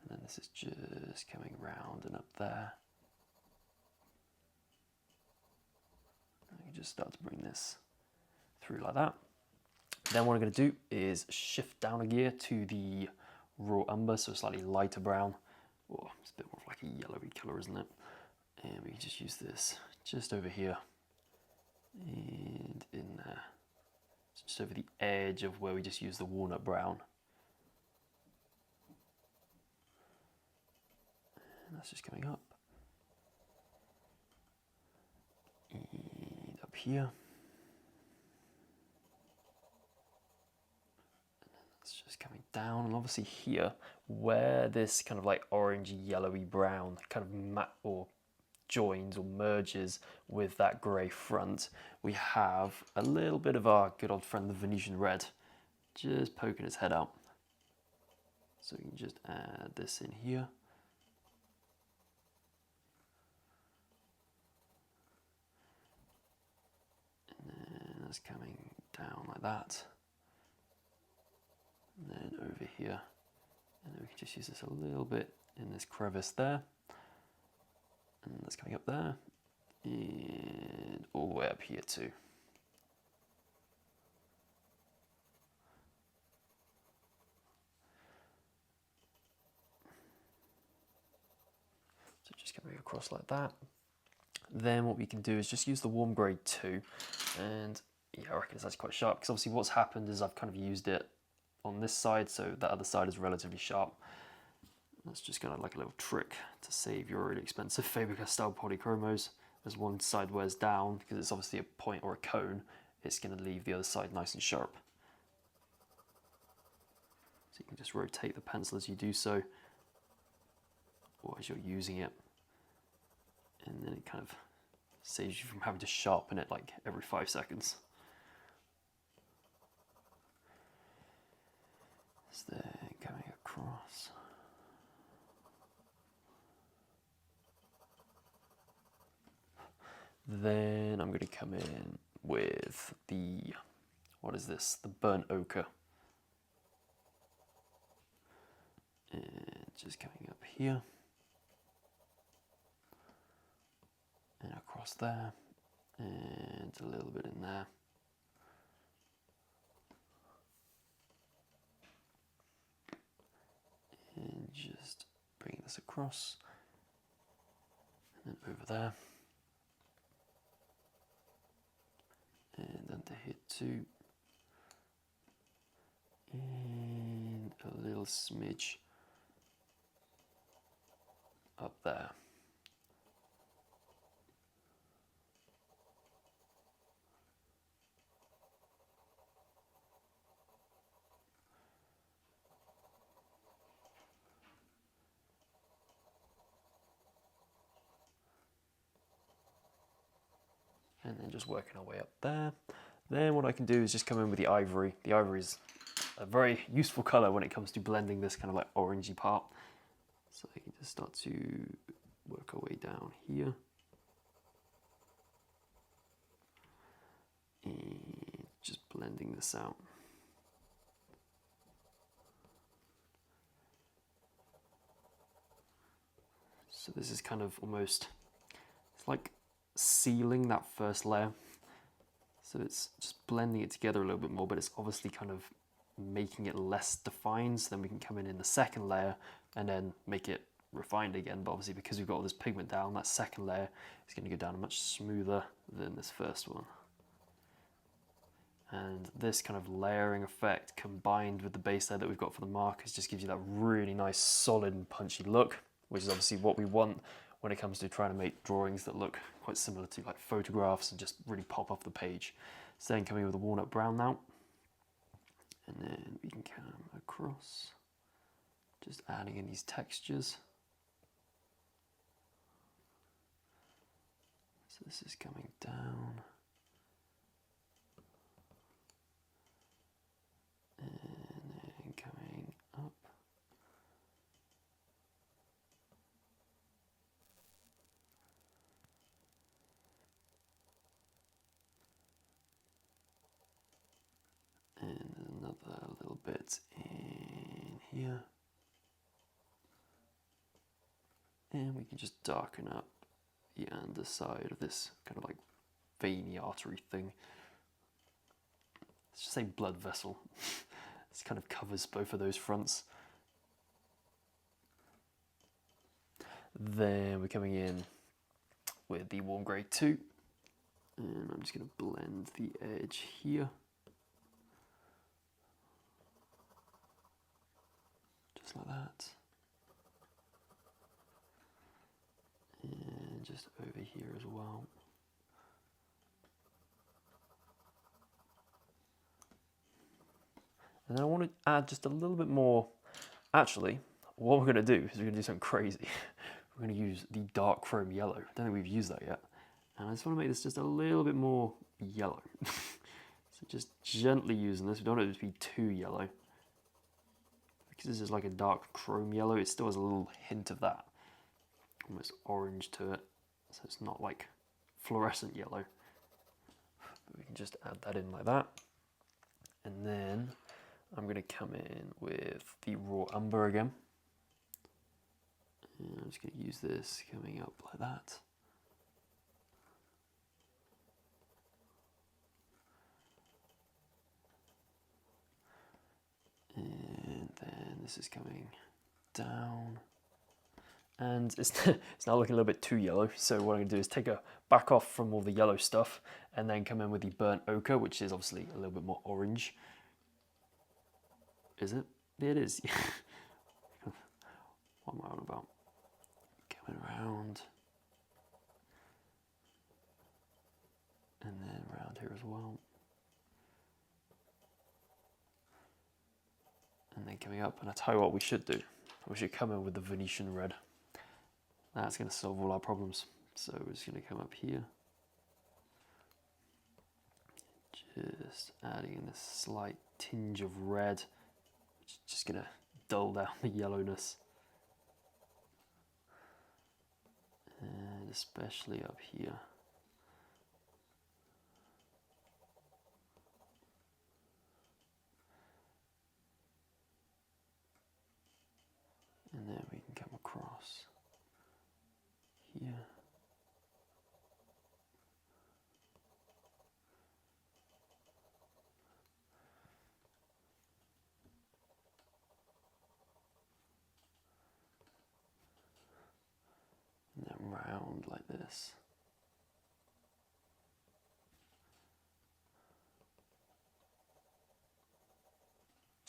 And then this is just coming round and up there. And you just start to bring this through like that. Then what I'm going to do is shift down a gear to the raw umber, so a slightly lighter brown. Oh, it's a bit more of like a yellowy colour, isn't it? And we can just use this just over here and in there. So just over the edge of where we just used the walnut brown. And that's just coming up. And up here. It's just coming down, and obviously here, where this kind of like orangey, yellowy brown kind of matte or joins or merges with that grey front, we have a little bit of our good old friend the Venetian red just poking its head out. So we can just add this in here. And then that's coming down like that. And then over here. And then we can just use this a little bit in this crevice there. And that's coming up there. And all the way up here too. So just coming across like that. Then what we can do is just use the warm grade 2, and yeah, I reckon it's actually quite sharp, because obviously what's happened is I've kind of used it on this side, so that other side is relatively sharp. That's just kind of like a little trick to save your really expensive Faber-Castell polychromos. As one side wears down, because it's obviously a point or a cone, it's going to leave the other side nice and sharp. So you can just rotate the pencil as you do so, or as you're using it. And then it kind of saves you from having to sharpen it like every 5 seconds. So then coming across. Then I'm going to come in with the, what is this? The burnt ochre. And just coming up here. And across there, and a little bit in there. And just bring this across, and then over there. And under here too. And a little smidge up there. And then just working our way up there. Then what I can do is just come in with the ivory. The ivory is a very useful colour when it comes to blending this kind of like orangey part. So I can just start to work our way down here. And just blending this out. So this is kind of almost, it's like sealing that first layer. So it's just blending it together a little bit more, but it's obviously kind of making it less defined. So then we can come in the second layer and then make it refined again. But obviously because we've got all this pigment down, that second layer is going to go down much smoother than this first one. And this kind of layering effect combined with the base layer that we've got for the markers just gives you that really nice solid and punchy look, which is obviously what we want when it comes to trying to make drawings that look quite similar to like photographs and just really pop off the page. So then coming in with a walnut brown now, and then we can come across, just adding in these textures. So this is coming down. And then coming up. And another little bit in here. And we can just darken up the underside of this kind of like veiny artery thing. Let's just say blood vessel. This kind of covers both of those fronts. Then we're coming in with the warm grade 2. And I'm just going to blend the edge here. Just like that. And just over here as well. And I want to add just a little bit more. Actually, what we're going to do is we're going to do something crazy. We're going to use the dark chrome yellow. I don't think we've used that yet. And I just want to make this just a little bit more yellow. So just gently using this. We don't want it to be too yellow. Because this is like a dark chrome yellow, it still has a little hint of that. Almost orange to it. So it's not like fluorescent yellow. But we can just add that in like that. And then I'm going to come in with the raw umber again. And I'm just going to use this coming up like that. And then this is coming down. And it's now looking a little bit too yellow. So what I'm going to do is take a back off from all the yellow stuff and then come in with the burnt ochre, which is obviously a little bit more orange. Is it? It is. What am I on about? Coming around. And then around here as well. And then coming up, and I tell you what we should do. We should come in with the Venetian red. That's going to solve all our problems. So we're just going to come up here. Just adding in this slight tinge of red, which is just going to dull down the yellowness. And especially up here. And then we can come across here. And then round like this.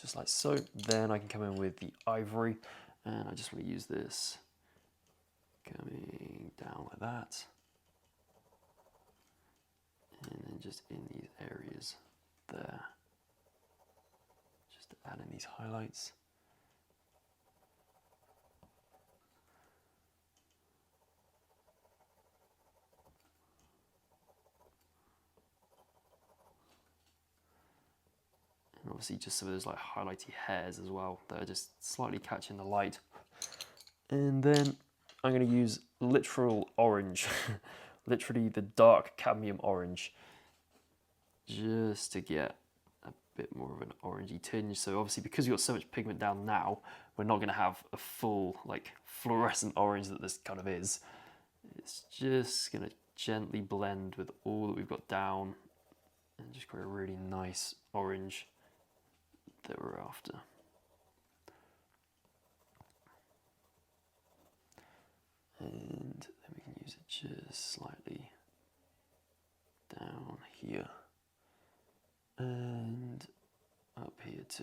Just like so. Then I can come in with the ivory. And I just want to use this coming down like that. And then just in these areas there. Just to add in these highlights. And obviously just some of those like highlighty hairs as well that are just slightly catching the light. And then I'm going to use literal orange, literally the dark cadmium orange, just to get a bit more of an orangey tinge. So obviously because we've got so much pigment down now, we're not going to have a full like fluorescent orange that this kind of is. It's just going to gently blend with all that we've got down and just create a really nice orange that we're after. And then we can use it just slightly down here and up here too.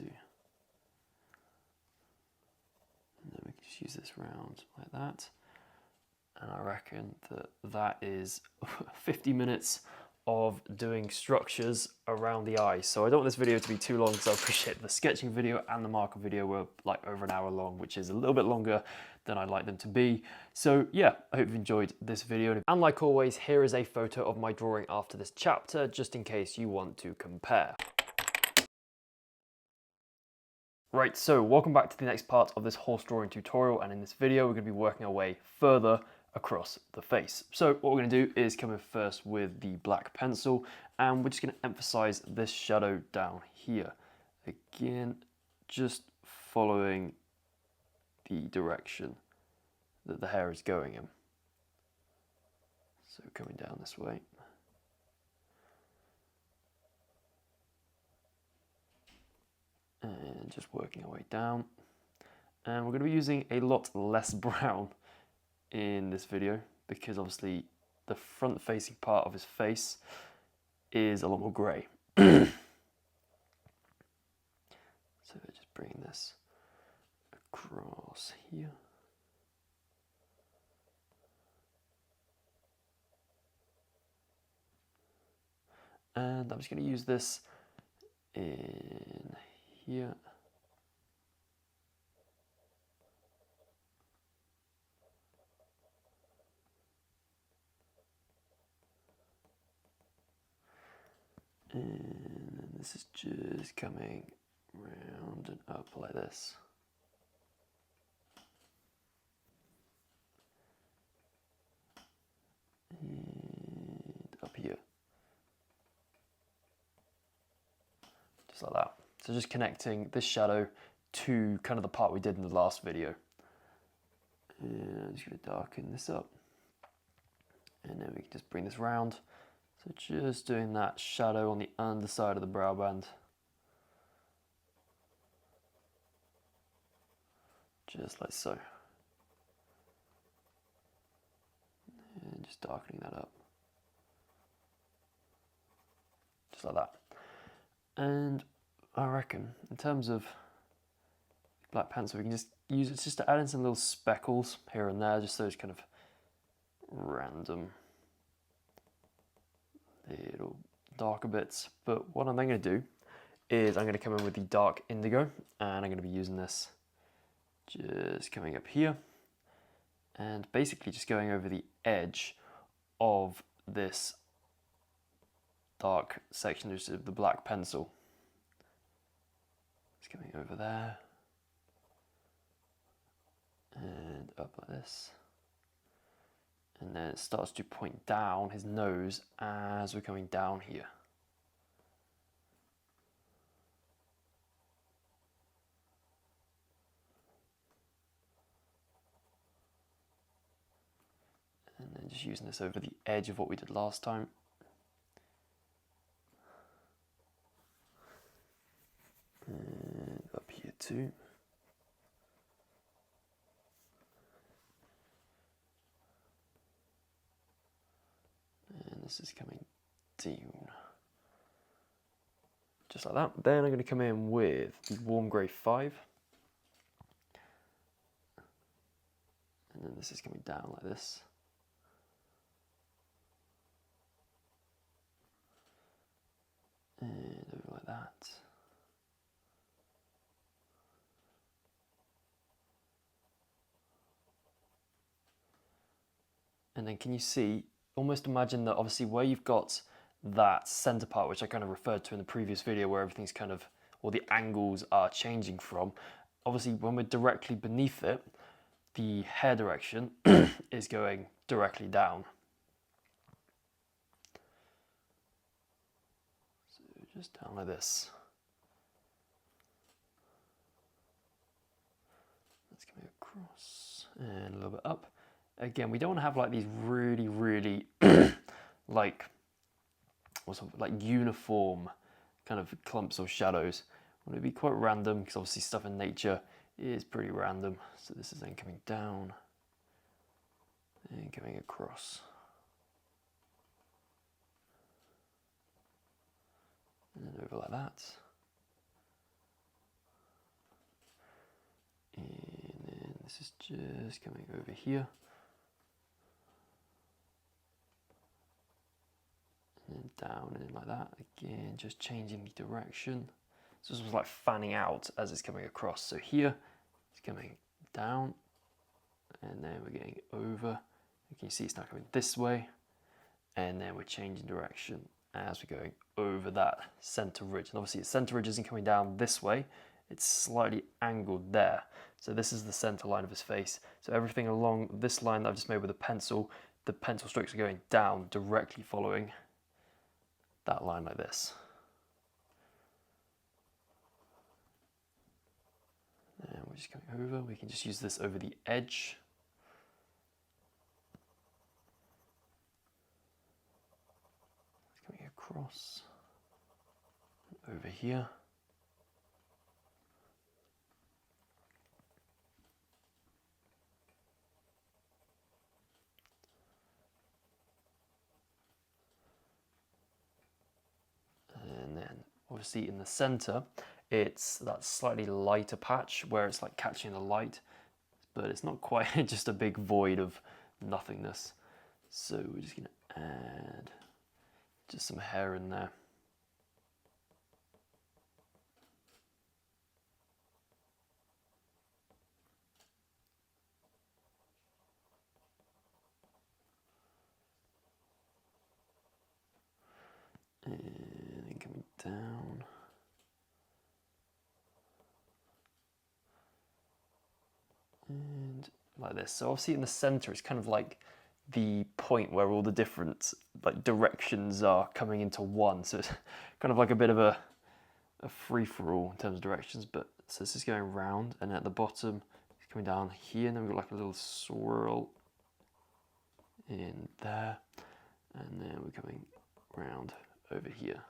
And then we can just use this round like that. And I reckon that that is 50 minutes of doing structures around the eye. So I don't want this video to be too long because I appreciate the sketching video and the marker video were like over an hour long, which is a little bit longer than I'd like them to be. So yeah, I hope you've enjoyed this video. And like always, here is a photo of my drawing after this chapter, just in case you want to compare. Right, so welcome back to the next part of this horse drawing tutorial, and in this video we're going to be working our way further across the face. So what we're going to do is come in first with the black pencil, and we're just going to emphasize this shadow down here. Again, just following the direction that the hair is going in. So coming down this way. And just working our way down. And we're going to be using a lot less brown in this video because obviously the front facing part of his face is a lot more grey. So just bringing this across here. And I'm just going to use this in here. And then this is just coming round and up like this. And up here. Just like that. So just connecting this shadow to kind of the part we did in the last video. And I'm just going to darken this up. And then we can just bring this round. So just doing that shadow on the underside of the brow band. Just like so. And just darkening that up. Just like that. And I reckon, in terms of black pencil, we can just use it just to add in some little speckles here and there, just those kind of random little darker bits. But what I'm then going to do is I'm going to come in with the dark indigo, and I'm going to be using this just coming up here and basically just going over the edge of this dark section of the black pencil. It's coming over there and up like this. And then it starts to point down his nose as we're coming down here. And then just using this over the edge of what we did last time. And up here too. And this is coming down. Just like that. Then I'm going to come in with the warm grey 5. And then this is coming down like this. And over like that. And then can you see, almost imagine that obviously where you've got that center part, which I kind of referred to in the previous video, where everything's kind of, or the angles are changing from, obviously when we're directly beneath it, the hair direction is going directly down. So just down like this. That's coming across and a little bit up. Again, we don't want to have like these really like uniform kind of clumps of shadows. We want it to be quite random, because obviously stuff in nature is pretty random. So this is then coming down and coming across. And then over like that. And then this is just coming over here. And down and like that. Again, just changing the direction. So this was like fanning out as it's coming across. So here it's coming down, and then we're getting over. You can see it's now coming this way, and then we're changing direction as we're going over that center ridge. And obviously the center ridge isn't coming down this way, it's slightly angled there. So this is the center line of his face. So everything along this line that I've just made with the pencil strokes are going down, directly following that line like this. And we're just coming over. We can just use this over the edge. Coming across. Over here. And then obviously in the center, it's that slightly lighter patch where it's like catching the light, but it's not quite just a big void of nothingness. So we're just going to add just some hair in there. And then coming down. And like this. So obviously in the center, it's kind of like the point where all the different like directions are coming into one. So it's kind of like a bit of a free-for-all in terms of directions. But so this is going round, and at the bottom, it's coming down here, and then we've got like a little swirl in there, and then we're coming round over here.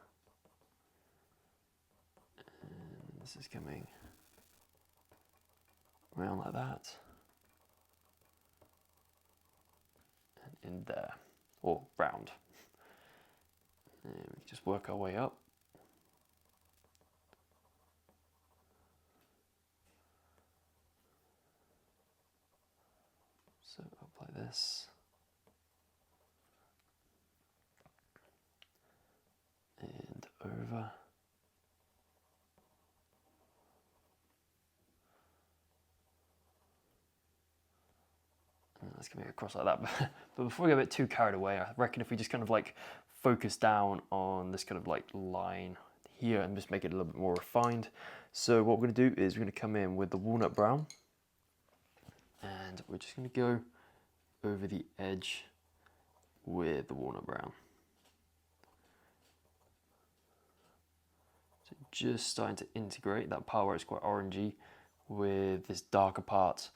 And this is coming around like that, and in there, or round. And we can just work our way up. So up like this. And over. And that's coming across like that. But before we get a bit too carried away, I reckon if we just kind of like focus down on this kind of like line here and just make it a little bit more refined. So what we're going to do is we're going to come in with the walnut brown, and we're just going to go over the edge with the walnut brown. So just starting to integrate that part where it's quite orangey with this darker part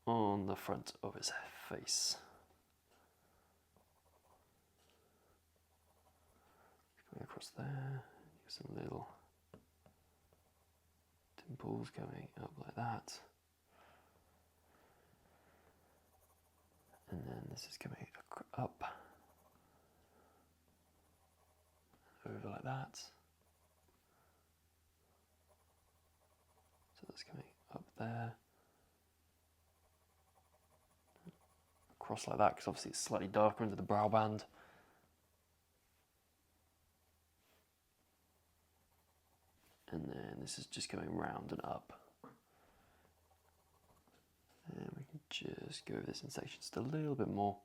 on the front of its face. Going across there, some little dimples going up like that. And then this is coming up, over like that. So that's coming up there, across like that, because obviously it's slightly darker under the brow band. And then this is just going round and up. And we can just go over this in section just a little bit more.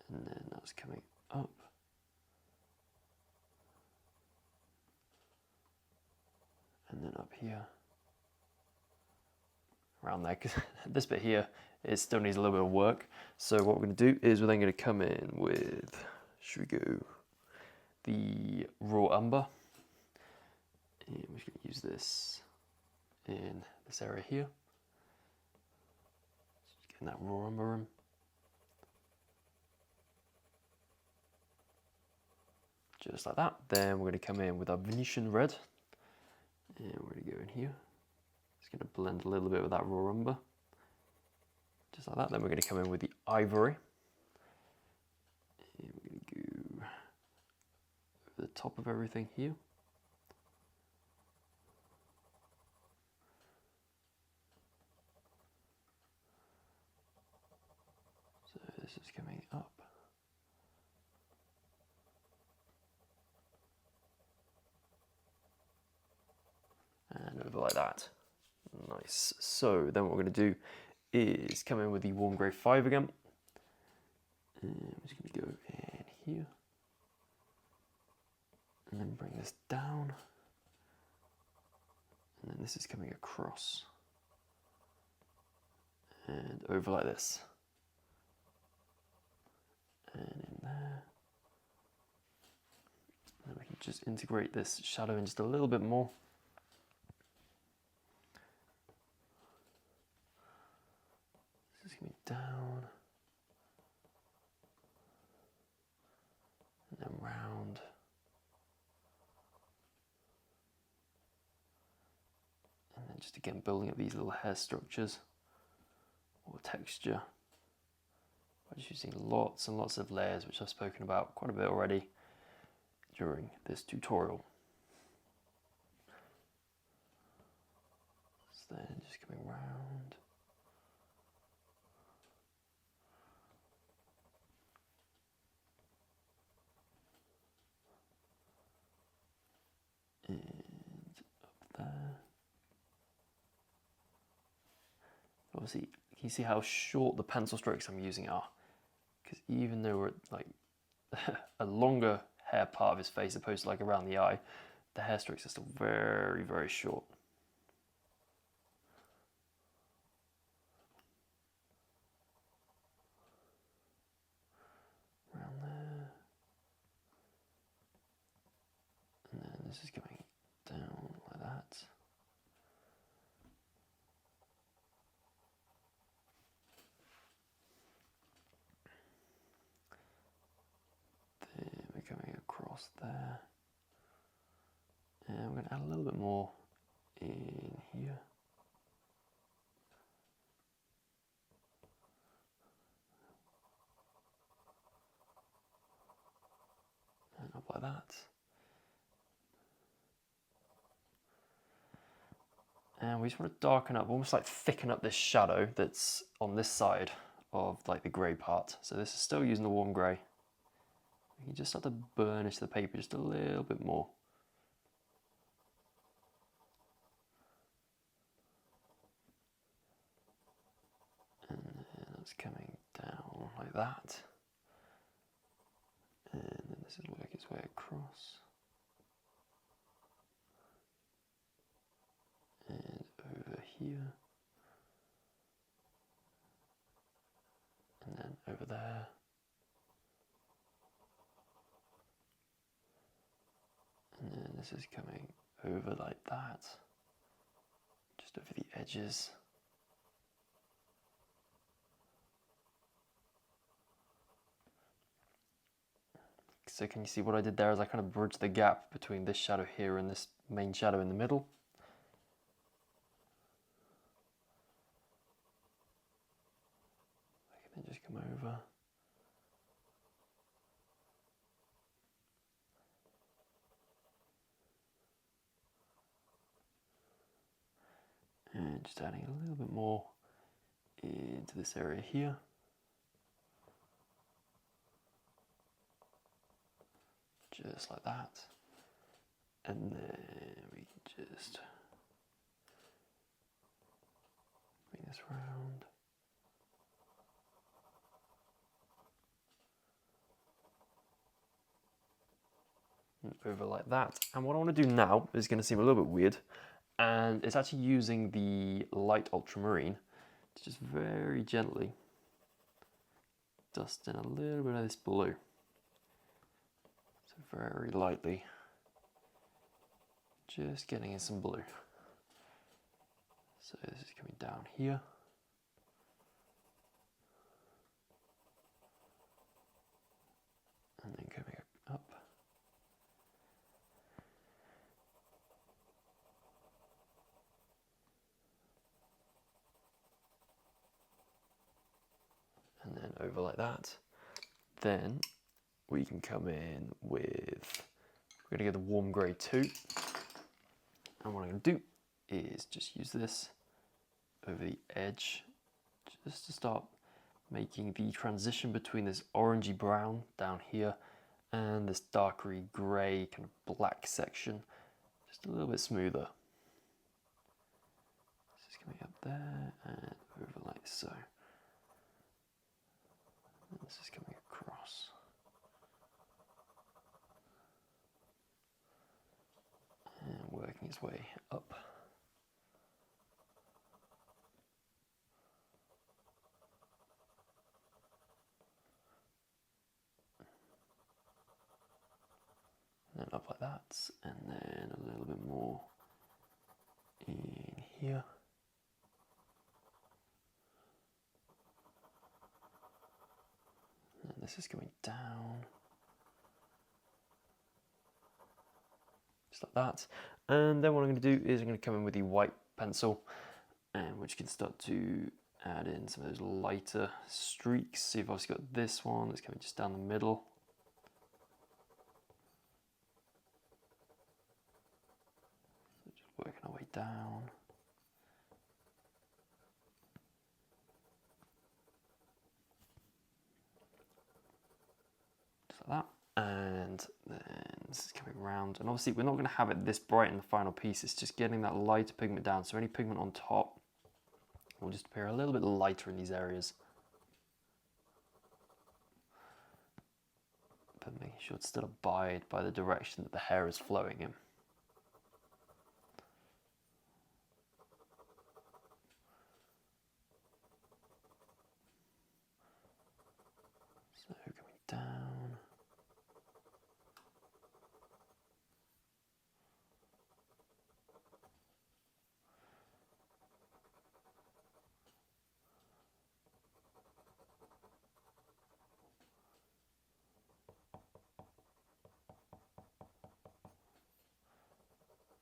And then that's coming up. And then up here. Around there, because this bit here, it still needs a little bit of work. So what we're going to do is we're then going to come in with, should we go, the raw umber. And we're just going to use this in this area here. Just getting that raw umber in. Just like that. Then we're going to come in with our Venetian red. And we're going to go in here. Just going to blend a little bit with that raw umber. Just like that. Then we're going to come in with the ivory. And we're going to go over the top of everything here. So this is coming up. And over like that. Nice. So then what we're going to do is come in with the warm grey 5 again. And I'm just going to go in here. And then bring this down. And then this is coming across. And over like this. And in there. And then we can just integrate this shadow in just a little bit more. This is coming down. And then round. And then just again building up these little hair structures or texture by just using lots and lots of layers, which I've spoken about quite a bit already during this tutorial. So then just coming round. And up there. Obviously, you can see how short the pencil strokes I'm using are. because even though we're at like a longer hair part of his face opposed to like around the eye, the hair strokes are still very, very short. Around there. And then this is going down like that. Then we're coming across there. And we're going to add a little bit more in here. And up like that. And we just want to darken up, almost like thicken up this shadow that's on this side of like the grey part. So this is still using the warm grey. You just have to burnish the paper just a little bit more. And then it's coming down like that. And then this is working its way across. And over here. And then over there. And then this is coming over like that. Just over the edges. So can you see what I did there is I kind of bridged the gap between this shadow here and this main shadow in the middle. I can then just come over. And just adding a little bit more into this area here. Just like that. And then we can just bring this round. And over like that. And what I want to do now is going to seem a little bit weird. And it's actually using the light ultramarine to just very gently dust in a little bit of this blue. So very lightly, just getting in some blue. So this is coming down here. And then coming up. And then over like that. Then we can come in with, we're going to go the warm grey too. And what I'm going to do is just use this over the edge just to start making the transition between this orangey brown down here and this darkery grey kind of black section just a little bit smoother. This is coming up there and over like so. And this is coming across. And working its way up. And then up like that, and then a little bit more in here. And this is going down. Just like that. And then what I'm going to do is I'm going to come in with the white pencil, and which can start to add in some of those lighter streaks. So you've obviously got this one that's coming just down the middle. So just working our way down. Just like that. And then this is coming around, and obviously we're not going to have it this bright in the final piece, it's just getting that lighter pigment down, so any pigment on top will just appear a little bit lighter in these areas. should still abide by the direction that the hair is flowing in. So coming down.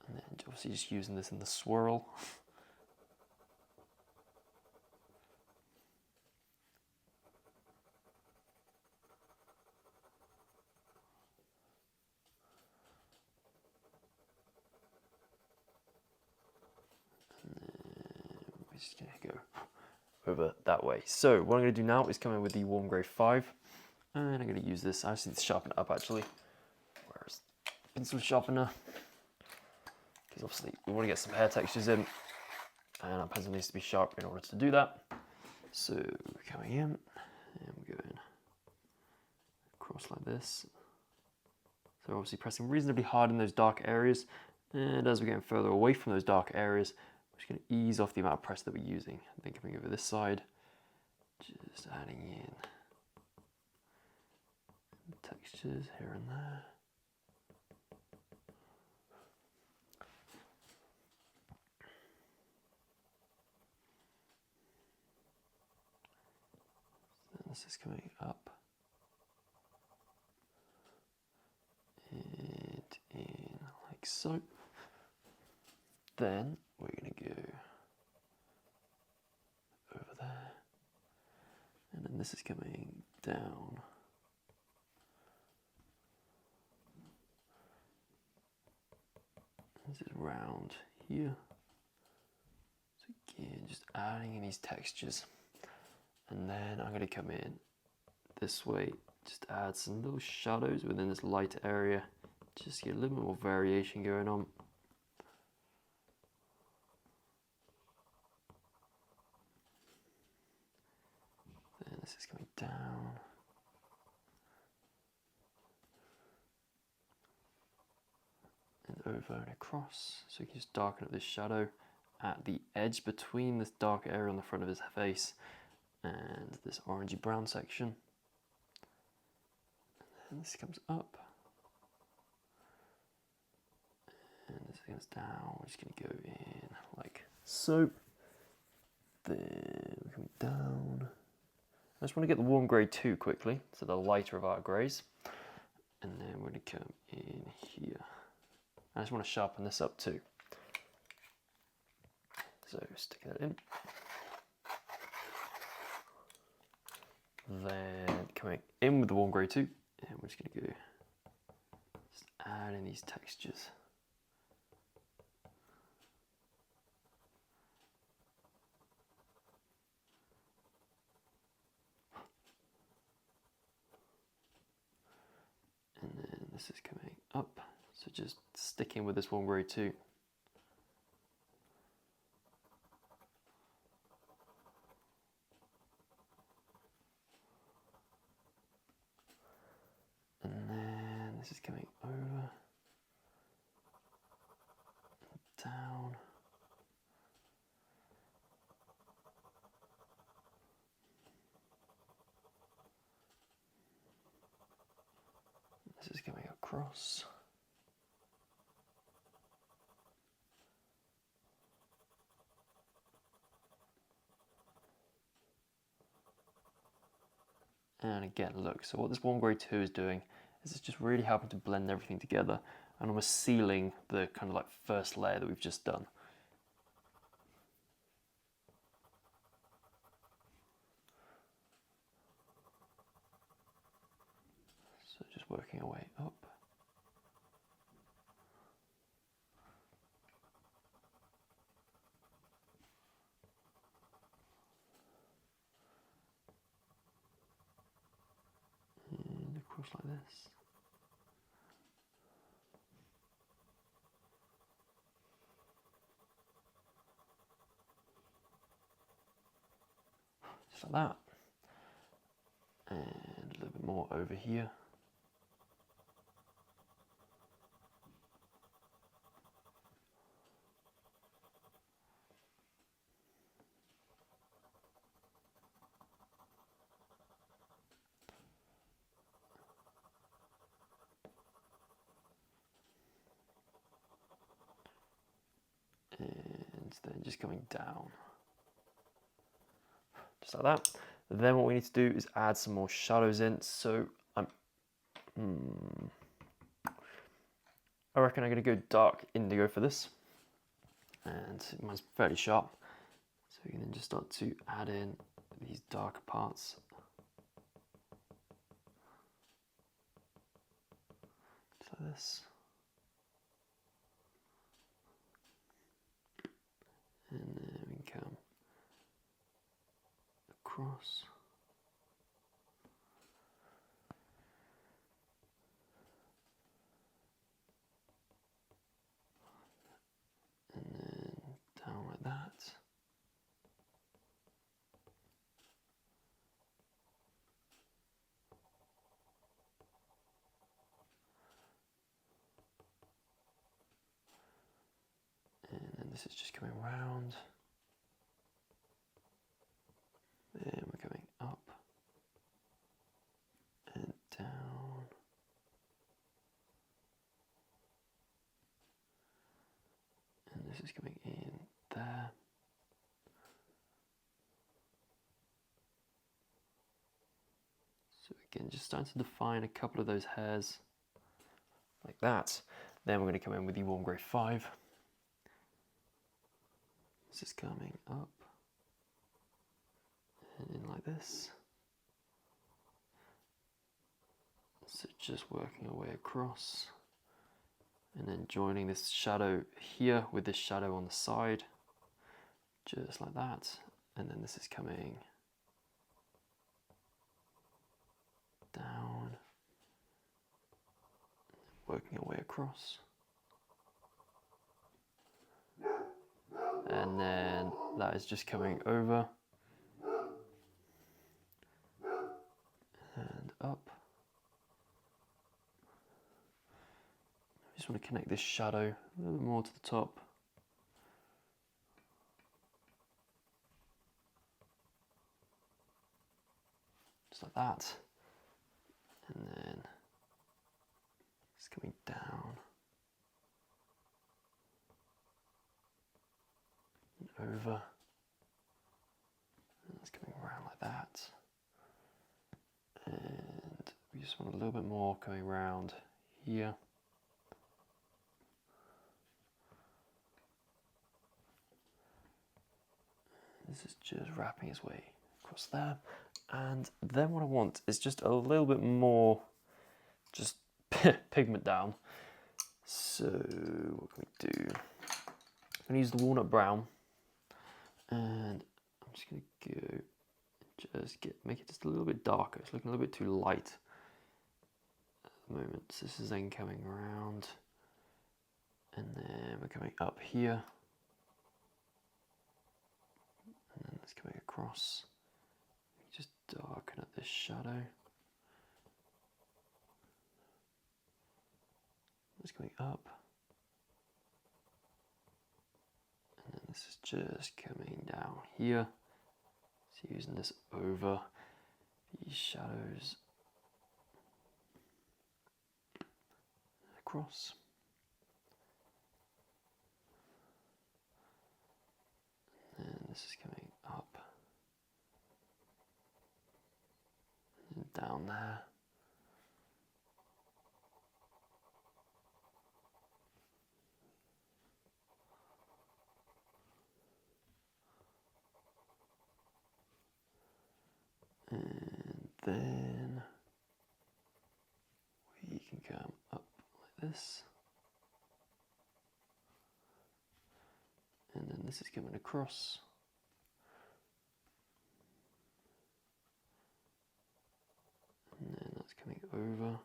And then obviously just using this in the swirl. We're just going to go over that way. So what I'm going to do now is come in with the Warm Grey 5, and I'm going to use this. I just need to sharpen it up actually. Where's pencil sharpener? Because obviously we want to get some hair textures in, and our pencil needs to be sharp in order to do that. So we're coming in, and we're going across like this. So obviously pressing reasonably hard in those dark areas, and as we're getting further away from those dark areas, we're just going to ease off the amount of press that we're using. And then coming over this side, just adding in textures here and there. Then this is coming up and in like so. Then we're going to go over there, and then this is coming down. This is round here. So again, just adding in these textures. And then I'm going to come in this way, just add some little shadows within this light area, just to get a little bit more variation going on. Then this is coming down. And over and across, so you can just darken up this shadow at the edge between this dark area on the front of his face and this orangey brown section. And then this comes up, and this comes down. We're just going to go in like so. Then we come down. I just want to get the Warm Grey 2 quickly, so the lighter of our greys. And then we're going to come in here. I just want to sharpen this up too. So stick that in. Then coming in with the Warm Grey 2, and we're just going to go just add in these textures. And then this is coming up, so just sticking with this Warm Grey 2. And then this is coming over and down. This is coming across. And again, look, so what this Warm Grey 2 is doing is it's just really helping to blend everything together and almost sealing the kind of like first layer that we've just done. So just working our way up. And across like this. Just like that. And a little bit more over here. and then just coming down. Just like that. Then what we need to do is add some more shadows in. So I reckon I'm going to go dark indigo for this. And mine's fairly sharp. So we can then just start to add in these darker parts. Just like this. And then we can come across. And then down like that. And then this is just coming round. Then we're coming up and down. And this is coming in there. So again, just starting to define a couple of those hairs like that. Then we're going to come in with the warm grey 5. This is coming up and in like this. So just working our way across and then joining this shadow here with this shadow on the side, just like that. And then this is coming down, working our way across. And then that is just coming over and up. I just want to connect this shadow a little bit more to the top. Just like that. And then it's coming down and over. And it's coming around like that. And we just want a little bit more coming around here. This is just wrapping its way across there. And then what I want is just a little bit more, just pigment down. So what can we do? I'm going to use the walnut brown. And I'm just going to go, make it just a little bit darker. It's looking a little bit too light at the moment. So this is then coming around. And then we're coming up here. And then it's coming across. Just darken up this shadow. It's going up. And then this is just coming down here. So using this over these shadows across. And this is coming up and down there. And then we can come up like this. And then this is coming across. And then that's coming over.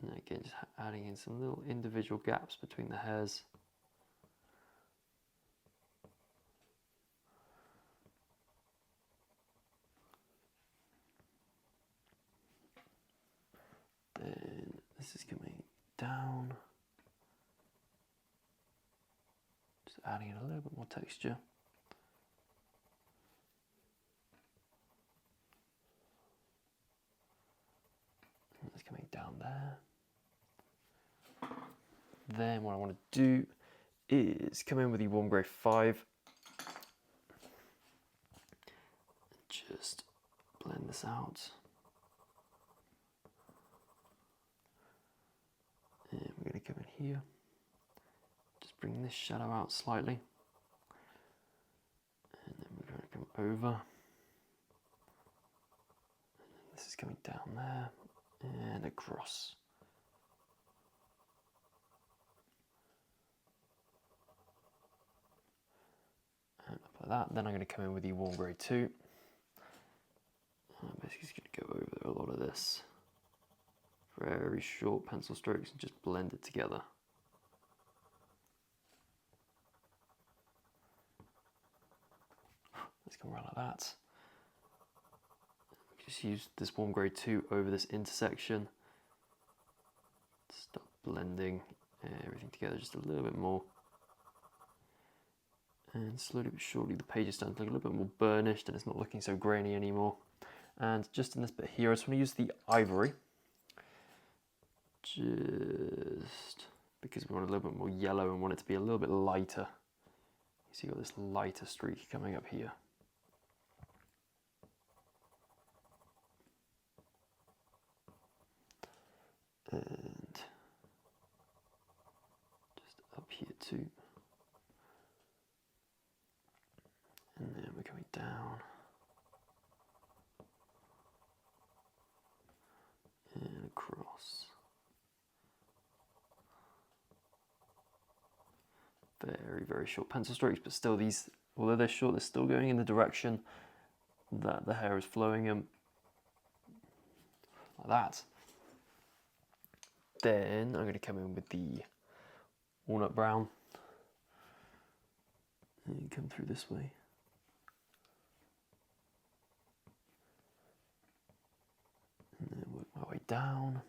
And then again, just adding in some little individual gaps between the hairs. Then this is coming down. Just adding in a little bit more texture. And it's coming down there. Then what I want to do is come in with the warm grey 5. Just blend this out. And we're going to come in here. Just bring this shadow out slightly. And then we're going to come over. And this is coming down there and across. And up like that. Then I'm going to come in with the warm grey 2. I'm basically just going to go over a lot of this. Very short pencil strokes and just blend it together. Let's come around like that. Just use this warm grey 2 over this intersection. Start blending everything together just a little bit more. And slowly but surely the page is starting to look a little bit more burnished and it's not looking so grainy anymore. And just in this bit here, I just want to use the Ivory. Just because we want a little bit more yellow and want it to be a little bit lighter. So you've got this lighter streak coming up here. And just up here too. And then we're coming down. And across. Very, very short pencil strokes, but still these, although they're short, they're still going in the direction that the hair is flowing in. Like that. Then I'm going to come in with the walnut brown. And come through this way. And then work my way down.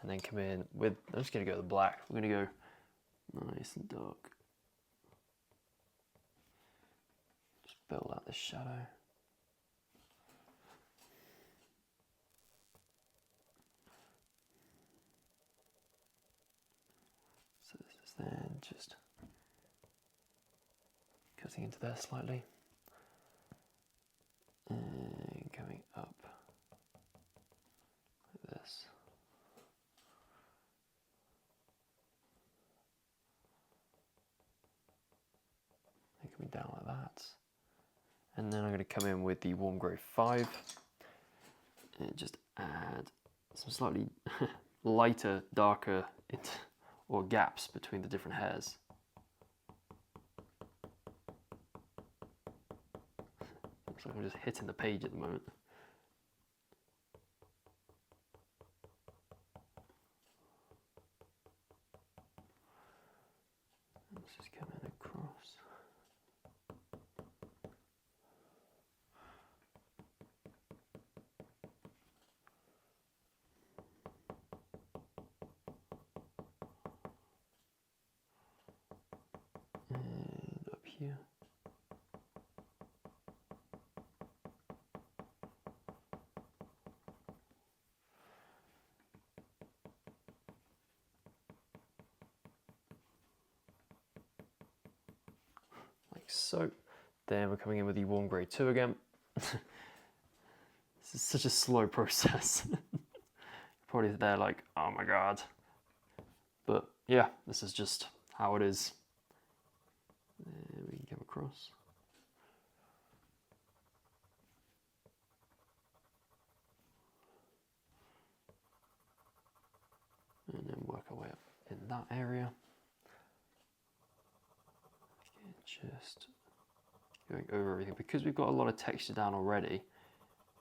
And then come in with, I'm just going to go with the black. We're going to go nice and dark. Just build out this shadow. So this is then just cutting into there slightly. And coming up like this. And coming down like that. And then I'm going to come in with the warm grey 5 and just add some slightly lighter, darker or gaps between the different hairs. Looks like I'm just hitting the page at the moment. Let's just come in across. And up here. Like so. Then we're coming in with the warm grey 2 again. This is such a slow process. Probably there like, oh my god. But yeah, this is just how it is. There we can come across. And then work our way up in that area. Again, just going over everything. Because we've got a lot of texture down already,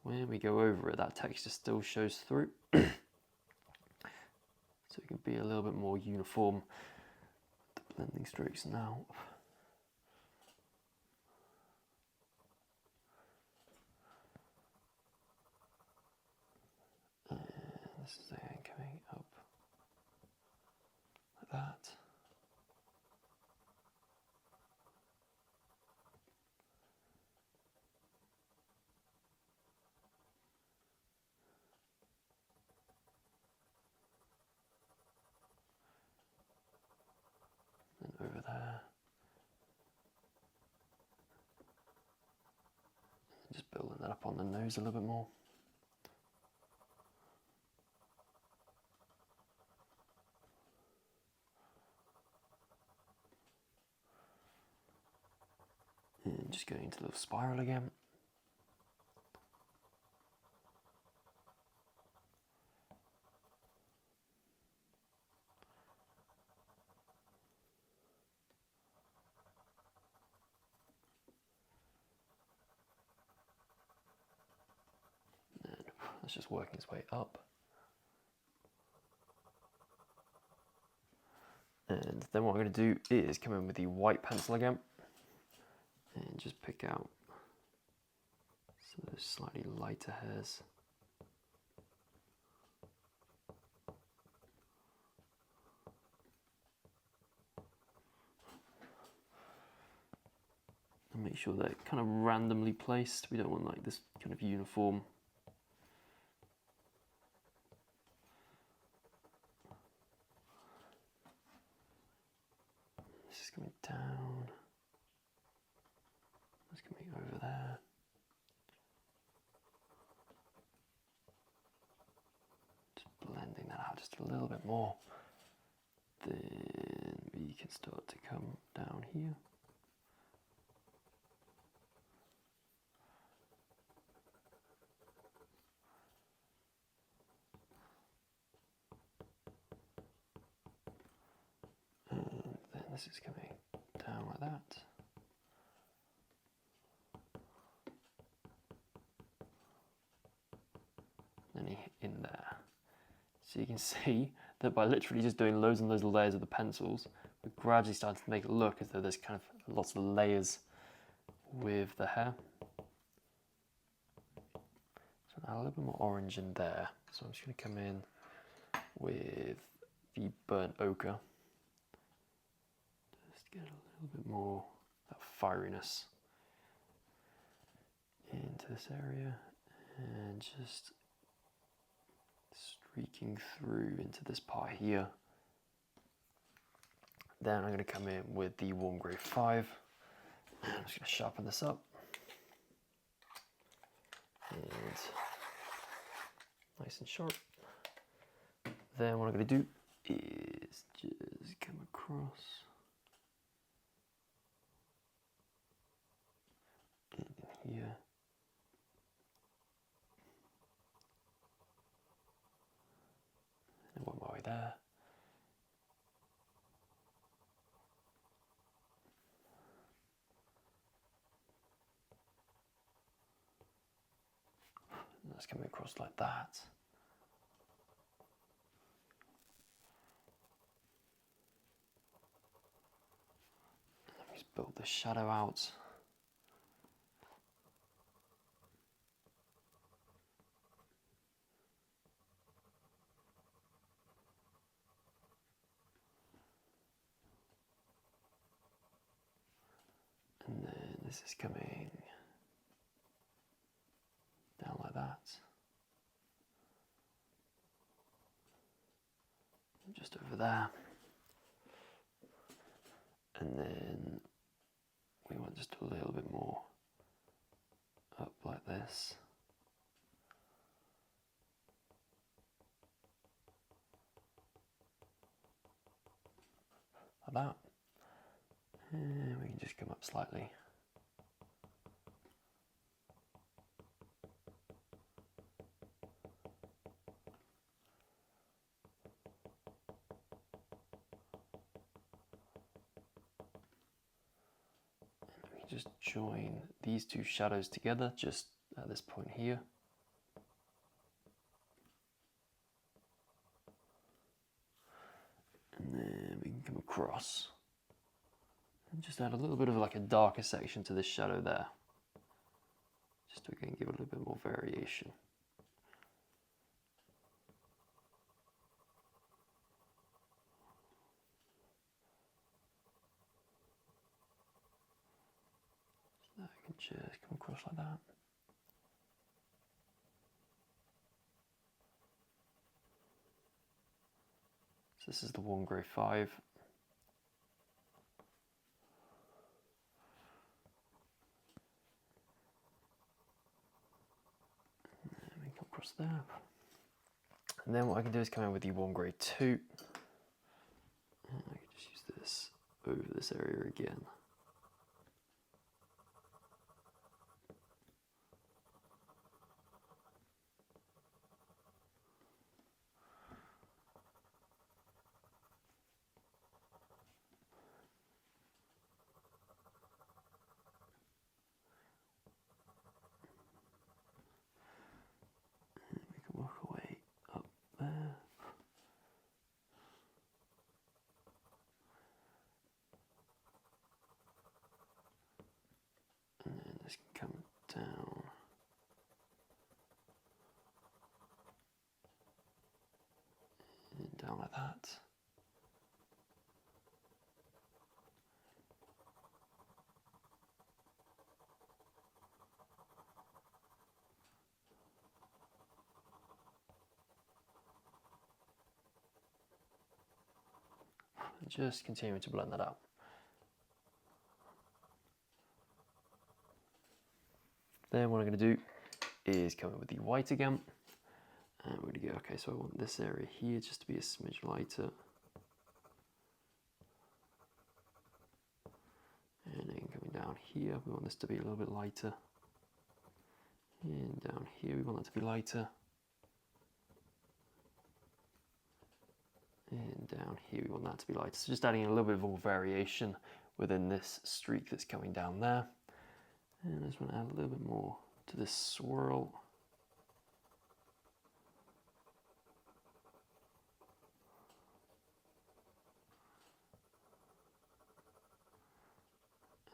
when we go over it, that texture still shows through. So it can be a little bit more uniform with the blending strokes now. And this is then coming up like that. building that up on the nose a little bit more. And just going into a little spiral again. It's just working its way up. And then what I'm going to do is come in with the white pencil again and just pick out some of those slightly lighter hairs. And make sure they're kind of randomly placed. We don't want like this kind of uniform. This is coming down. It's coming over there. Just blending that out just a little bit more. Then we can start to come down here. And then this is coming down like that. And in there. So you can see that by literally just doing loads and loads of layers of the pencils, we're gradually starting to make it look as though there's kind of lots of layers with the hair. So now a little bit more orange in there. So I'm just going to come in with the burnt ochre. Just get a little bit more that fieriness into this area and just streaking through into this part here. Then I'm going to come in with the warm grey 5 and I'm just going to sharpen this up and nice and sharp. Then what I'm going to do is just come across in here. And work my way there. And that's coming across like that. Build the shadow out. And then this is coming down like that. And just over there. And then we want just a little bit more up like this. Like that. And we can just come up slightly. Just join these two shadows together just at this point here. And then we can come across and just add a little bit of like a darker section to this shadow there. Just to again give it a little bit more variation. So that can just come across like that. So this is the warm grey 5. across there. And then what I can do is come in with the 1 grade 2. And I can just use this over this area again. Come down. And down like that. And just continuing to blend that out. Then what I'm going to do is come in with the white again. And we're going to go, okay, so I want this area here just to be a smidge lighter. And then coming down here, we want this to be a little bit lighter. And down here, we want that to be lighter. And down here, we want that to be lighter. So just adding a little bit more variation within this streak that's coming down there. And I just want to add a little bit more to this swirl.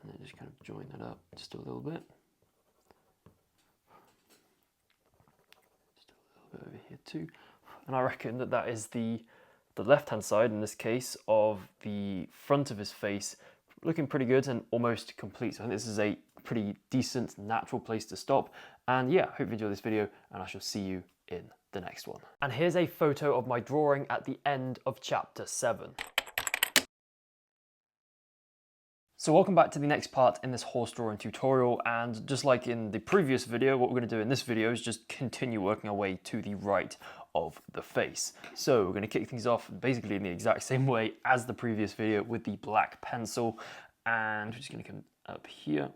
And then just kind of join that up just a little bit. Just a little bit over here too. And I reckon that that is the left-hand side, in this case, of the front of his face, looking pretty good and almost complete. So I think this is a pretty decent, natural place to stop. And yeah, hope you enjoyed this video, and I shall see you in the next one. And here's a photo of my drawing at the end of chapter 7. So welcome back to the next part in this horse drawing tutorial, and just like in the previous video, what we're going to do in this video is just continue working our way to the right of the face. So we're going to kick things off basically in the exact same way as the previous video with the black pencil, and we're just going to come up here.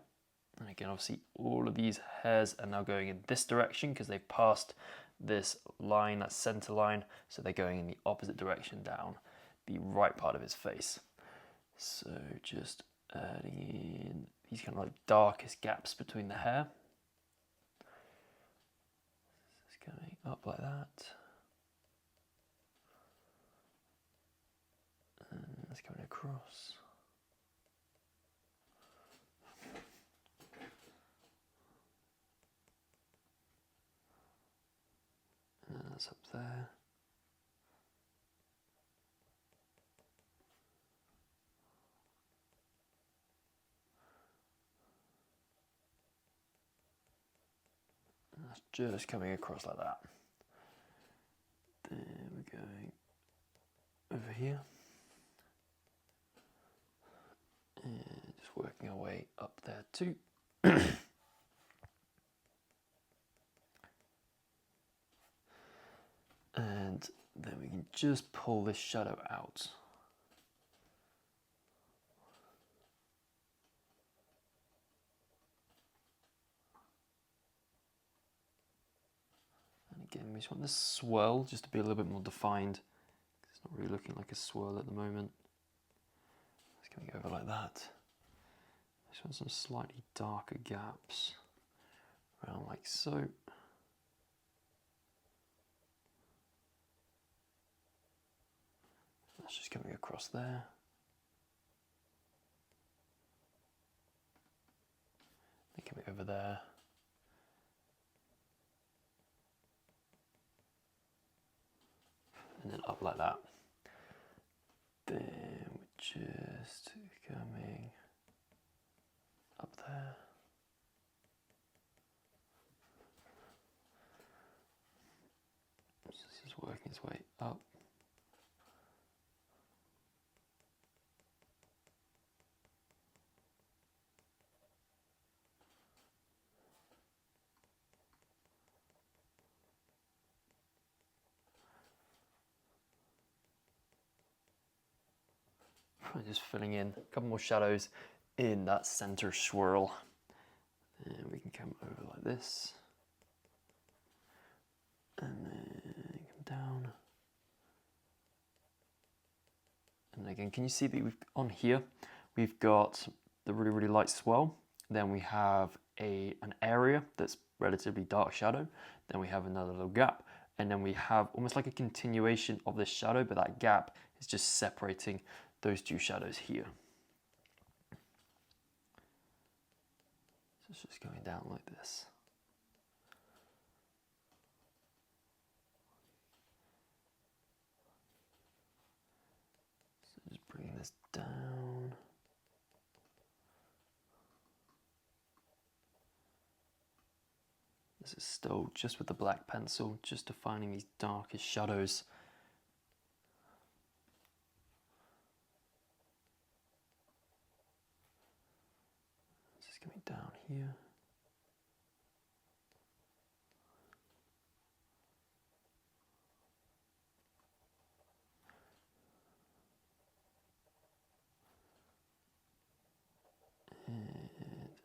And again, obviously all of these hairs are now going in this direction because they've passed this line, that center line, so they're going in the opposite direction down the right part of his face. So just adding in these kind of like darkest gaps between the hair. It's going up like that. And it's coming across. And that's up there. And that's just coming across like that. Then we're going over here. And just working our way up there too. And then we can just pull this shadow out. And again, we just want this swirl just to be a little bit more defined. It's not really looking like a swirl at the moment. It's going over like that. I just want some slightly darker gaps around like so. That's just coming across there. Then coming over there. And then up like that. Then we're just coming up there. This is working its way up. Just filling in a couple more shadows in that center swirl. And we can come over like this. And then come down. And again, can you see that on here, we've got the really, really light swell. Then we have an area that's relatively dark shadow. Then we have another little gap. And then we have almost like a continuation of this shadow, but that gap is just separating those two shadows here. So it's just going down like this. So just bringing this down. This is still just with the black pencil, just defining these darkest shadows. This is coming down here.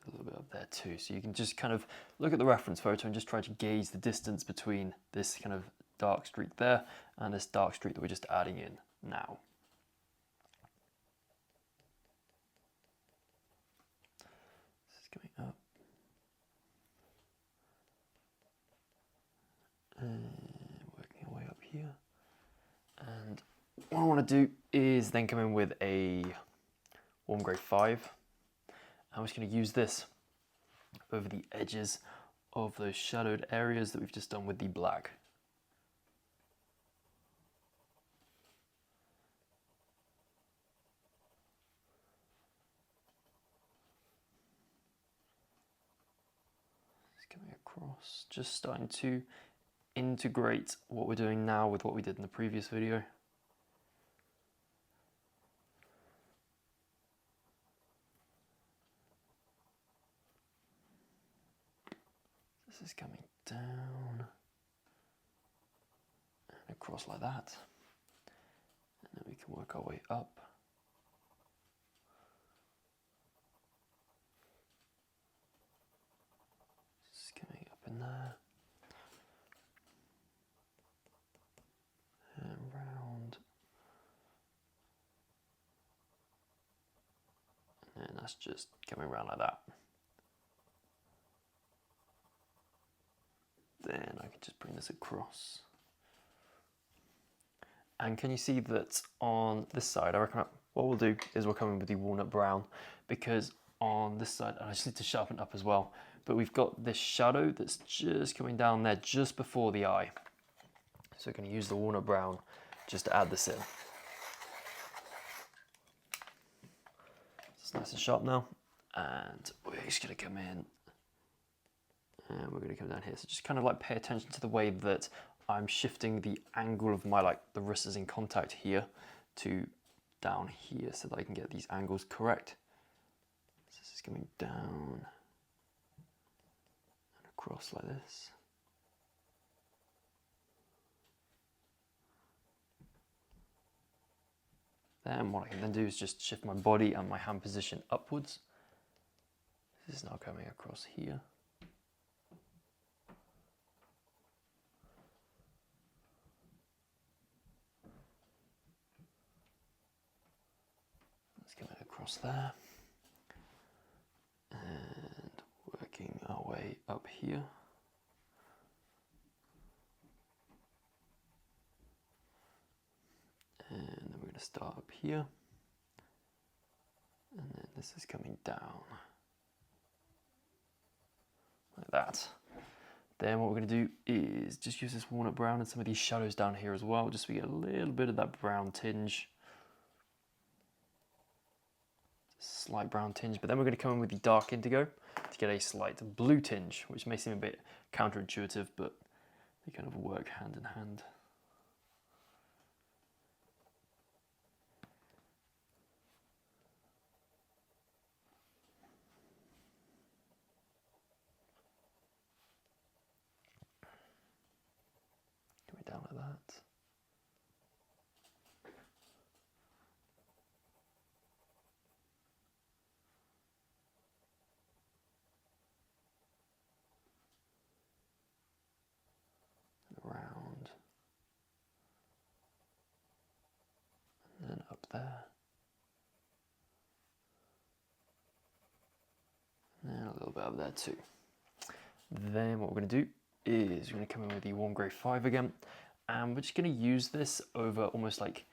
A little bit up there too, so you can just kind of look at the reference photo and just try to gauge the distance between this kind of dark streak there and this dark streak that we're just adding in now. This is coming up and working our way up here, and what I want to do is then come in with a warm grey 5. I'm just going to use this over the edges of those shadowed areas that we've just done with the black. It's coming across, just starting to integrate what we're doing now with what we did in the previous video. This is coming down and across like that, and then we can work our way up. This is coming up in there and round, and that's just coming around like that. Then I can just bring this across. And can you see that on this side, I reckon what we'll do is we'll come in with the walnut brown, because on this side, and I just need to sharpen it up as well, but we've got this shadow that's just coming down there just before the eye. So we're going to use the walnut brown just to add this in. It's nice and sharp now, and we're just going to come in. And we're going to come down here. So just kind of like pay attention to the way that I'm shifting the angle of my, like the wrist is in contact here to down here, so that I can get these angles correct. So this is coming down and across like this. Then what I can then do is just shift my body and my hand position upwards. This is now coming across here. Coming across there and working our way up here. And then we're going to start up here, and then this is coming down like that. Then what we're going to do is just use this walnut brown and some of these shadows down here as well, just so we get a little bit of that brown tinge. Slight brown tinge, but then we're going to come in with the dark indigo to get a slight blue tinge, which may seem a bit counterintuitive, but they kind of work hand in hand. Coming down like that. up there. And a little bit up there too. Then what we're going to do is we're going to come in with the warm grey 5 again, and we're just going to use this over almost like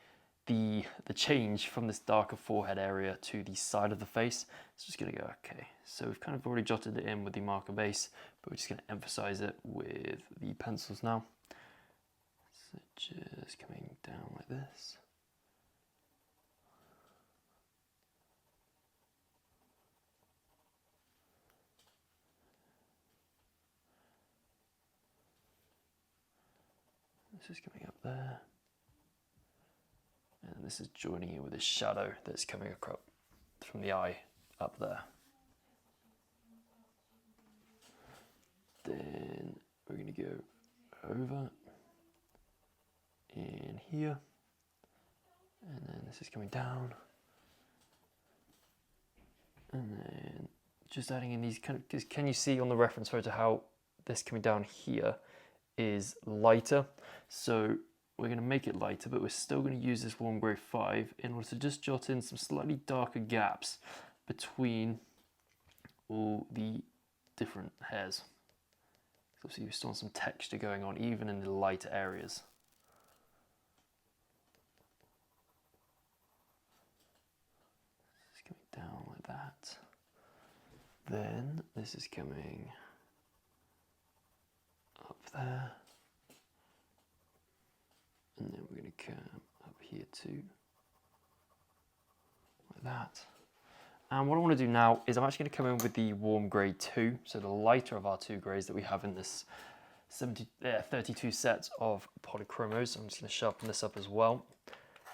the change from this darker forehead area to the side of the face. It's just going to go, okay, so we've kind of already jotted it in with the marker base, but we're just going to emphasize it with the pencils now. So just coming down like this. This is coming up there. And this is joining in with a shadow that's coming across from the eye up there. Then we're going to go over in here, and then this is coming down, and then just adding in these kind of, can you see on the reference photo how this coming down here is lighter? So we're going to make it lighter, but we're still going to use this warm grey 5 in order to just jot in some slightly darker gaps between all the different hairs. So obviously we still want some texture going on even in the lighter areas. This is coming down like that. Then this is coming up there. And then we're going to come up here too, like that. And what I want to do now is I'm actually going to come in with the warm grey 2, so the lighter of our 2 greys that we have in this 32 set of polychromos. So I'm just going to sharpen this up as well.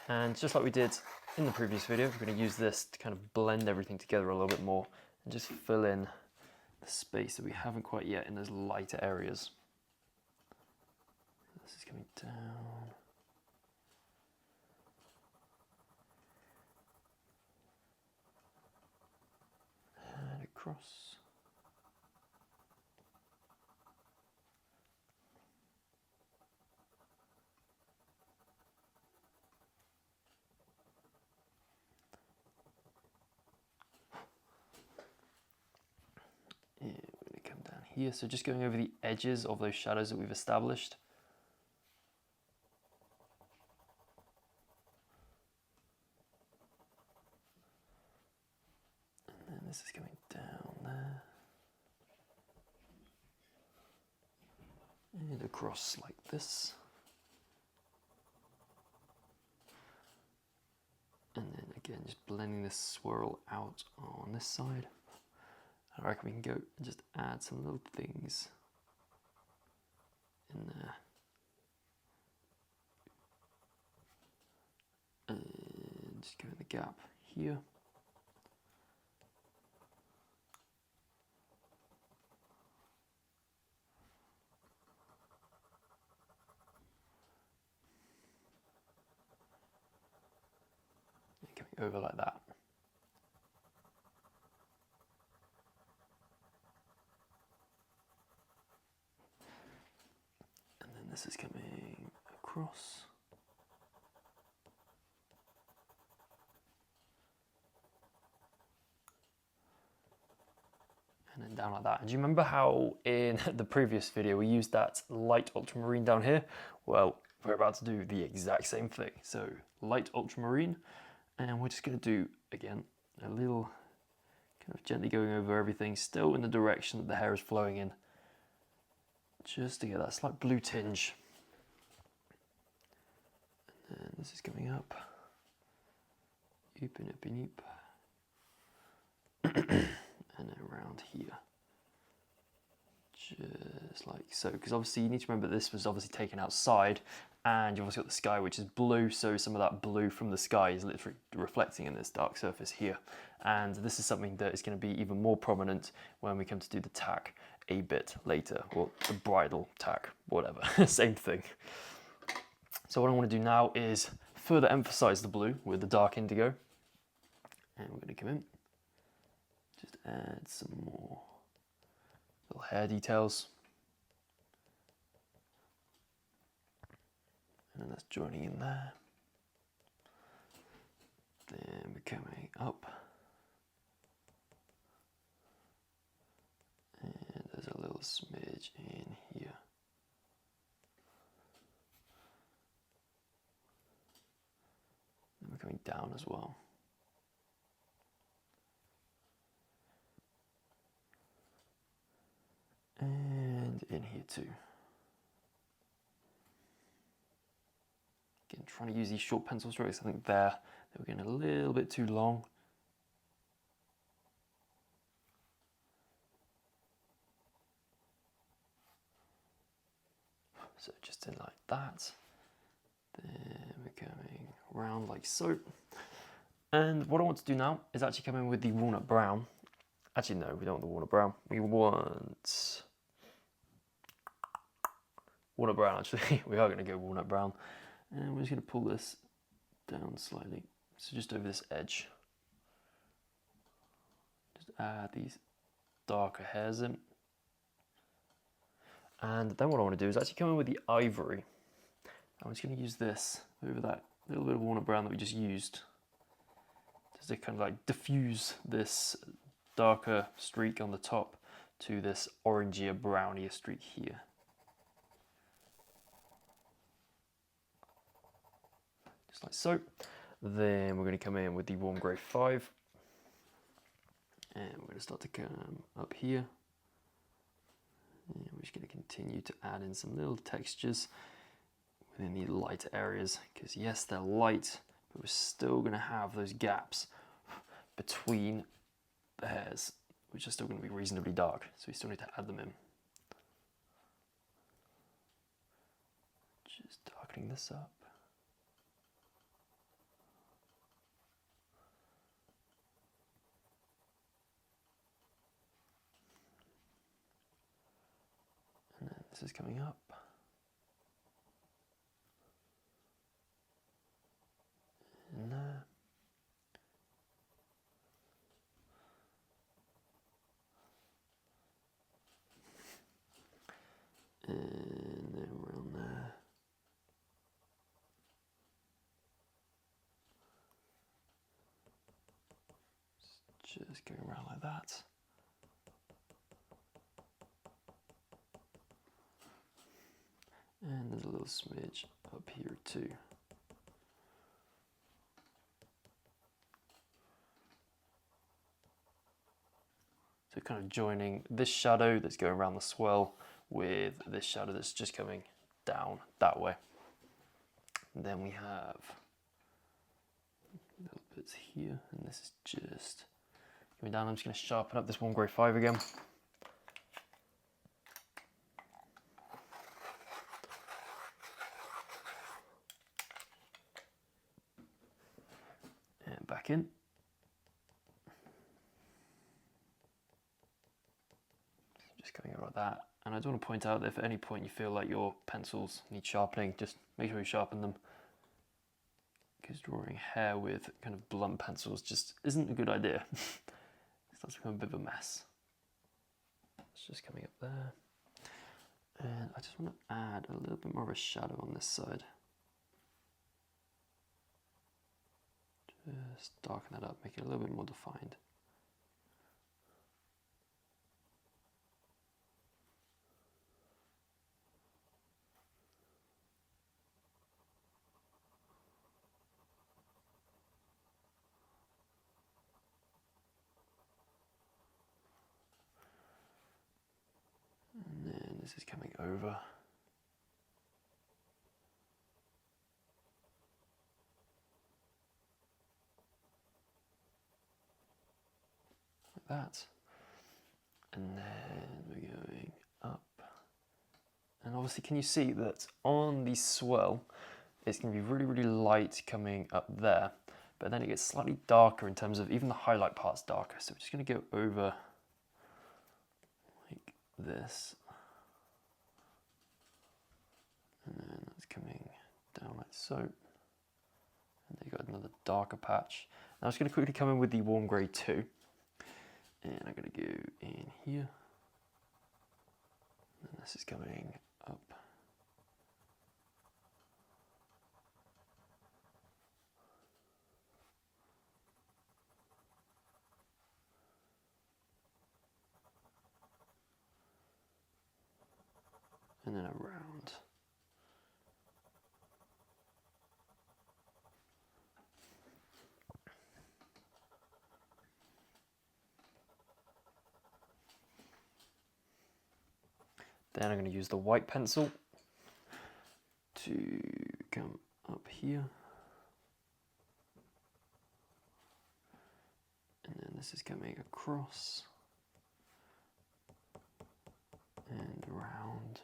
And just like we did in the previous video, we're going to use this to kind of blend everything together a little bit more and just fill in the space that we haven't quite yet in those lighter areas. This is coming down. Across. And we're going to come down here, so just going over the edges of those shadows that we've established. And then this is coming down there. And across like this. And then again, just blending this swirl out on this side. I reckon we can go and just add some little things in there. And just go in the gap here. And coming over like that. This is coming across. And then down like that. And do you remember how in the previous video we used that light ultramarine down here? Well, we're about to do the exact same thing. So light ultramarine, and we're just going to do, again, a little kind of gently going over everything, still in the direction that the hair is flowing in, just to get that slight blue tinge. And then this is coming up. Oop and up and up. And then around here. Just like so. Because obviously you need to remember this was obviously taken outside, and you've also got the sky which is blue, so some of that blue from the sky is literally reflecting in this dark surface here. And this is something that is going to be even more prominent when we come to do the tack a bit later, or the bridle tack, whatever, same thing. So what I want to do now is further emphasize the blue with the dark indigo, and we're going to come in, just add some more little hair details, and then that's joining in there. Then we're coming up. And there's a little smidge in here. And we're coming down as well. And in here too. Again, trying to use these short pencil strokes. I think there they were getting a little bit too long. So just in like that. Then we're coming around like so. And what I want to do now is actually come in with the walnut brown. Actually, no, we don't want the walnut brown. We want walnut brown, actually. We are going to go walnut brown. And we're just going to pull this down slightly. So just over this edge. Just add these darker hairs in. And then what I want to do is actually come in with the ivory. I'm just going to use this over that little bit of walnut brown that we just used. Just to kind of like diffuse this darker streak on the top to this orangier, brownier streak here. Just like so. Then we're going to come in with the warm grey 5. And we're going to start to come up here. And we're just going to continue to add in some little textures within the light areas. Because yes, they're light, but we're still going to have those gaps between the hairs, which are still going to be reasonably dark. So we still need to add them in. Just darkening this up. And then this is coming up. And there. And then around there. Just going around like that. And there's a little smidge up here too. So kind of joining this shadow that's going around the swirl with this shadow that's just coming down that way. And then we have little bits here, and this is just coming down. I'm just going to sharpen up this warm grey 5 again. And back in. Just coming out like that. And I do want to point out that if at any point you feel like your pencils need sharpening, just make sure you sharpen them. Because drawing hair with kind of blunt pencils just isn't a good idea. It starts to become a bit of a mess. It's just coming up there. And I just want to add a little bit more of a shadow on this side. Just darken that up, make it a little bit more defined. And then this is coming over. Like that. And then we're going up. And obviously, can you see that on the swirl, it's going to be really, really light coming up there. But then it gets slightly darker in terms of even the highlight part's darker. So we're just going to go over like this. And then that's coming down like so. And then you got another darker patch. Now I'm just going to quickly come in with the warm grey 2. And I'm going to go in here. And this is coming up. and then around. Then I'm going to use the white pencil to come up here. And then this is coming across and around.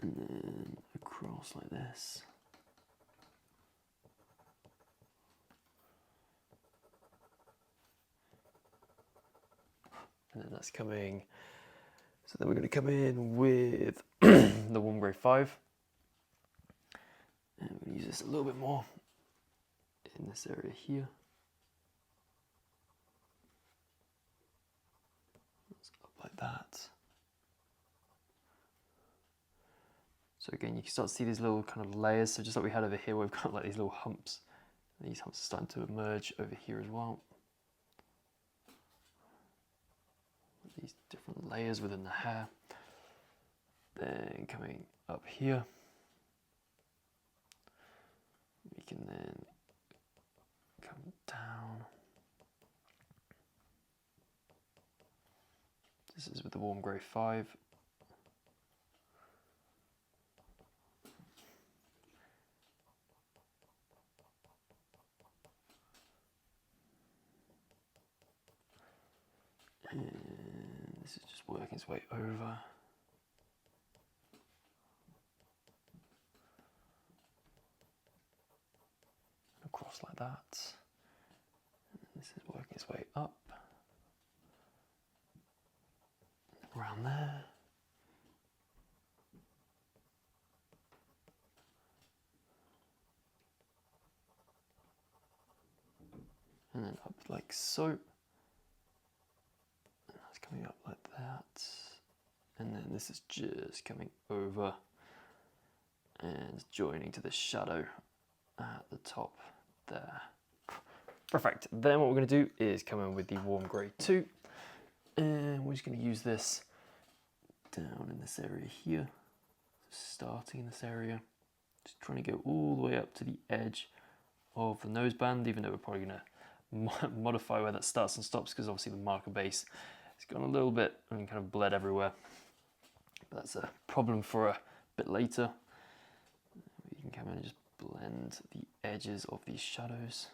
And then across like this. And then that's coming, so then we're going to come in with the warm grey 5. And we're going to use this a little bit more in this area here. It's up like that. So again, you can start to see these little kind of layers. So just like we had over here, we've got like these little humps. And these humps are starting to emerge over here as well. These different layers within the hair. Then coming up here, we can then come down. This is with the warm grey 5. And this is just working its way over. Across like that. And this is working its way up. Around there. And then up like so. Coming up like that, and then this is just coming over and joining to the shadow at the top there. Perfect. Then what we're going to do is come in with the warm grey 2, and we're just going to use this down in this area here, starting in this area, just trying to go all the way up to the edge of the noseband, even though we're probably going to modify where that starts and stops, because obviously the marker base it's gone a little bit and kind of bled everywhere. But that's a problem for a bit later. You can come in and just blend the edges of these shadows.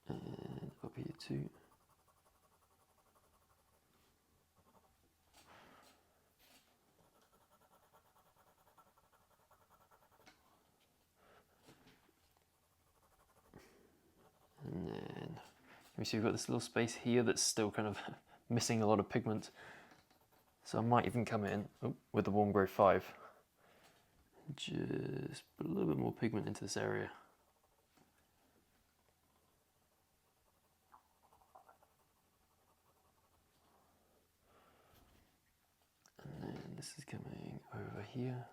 And up here too. And then you see we've got this little space here that's still kind of missing a lot of pigment. So I might even come in with the warm grey 5. Just put a little bit more pigment into this area. And then this is coming over here.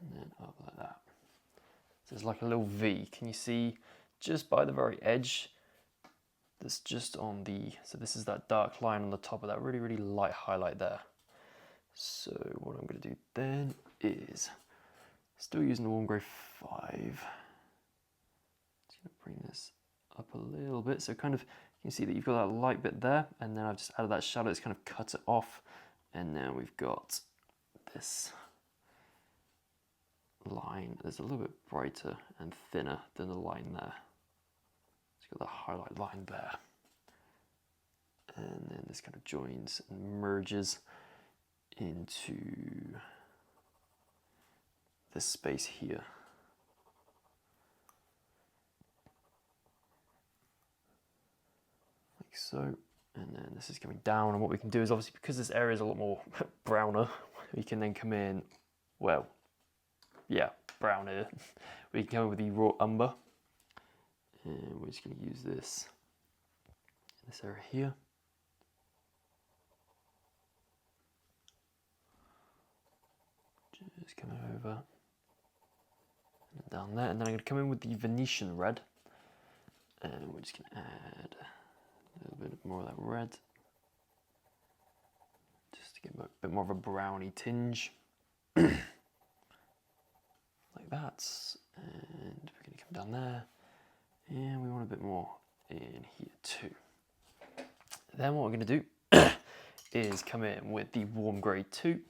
And then up like that. So it's like a little V. Can you see just by the very edge that's just on the, so this is that dark line on the top of that really, really light highlight there. So what I'm going to do then is, still using the warm grey 5, just going to bring this up a little bit. So kind of, you can see that you've got that light bit there, and then I've just added that shadow, it's kind of cut it off. And now we've got this line that's a little bit brighter and thinner than the line there. It's got the highlight line there. And then this kind of joins and merges into this space here. Like so. And then this is coming down, and what we can do is obviously, because this area is a lot more browner, we can then come in, well, yeah, brown here. We can come in with the raw umber, And we're just going to use this in this area here. Just coming over and down there, and then I'm going to come in with the Venetian red, and we're just going to add a little bit more of that red, just to get a bit more of a browny tinge, like that. And we're going to come down there, and we want a bit more in here too. Then what we're going to do is come in with the warm grey 2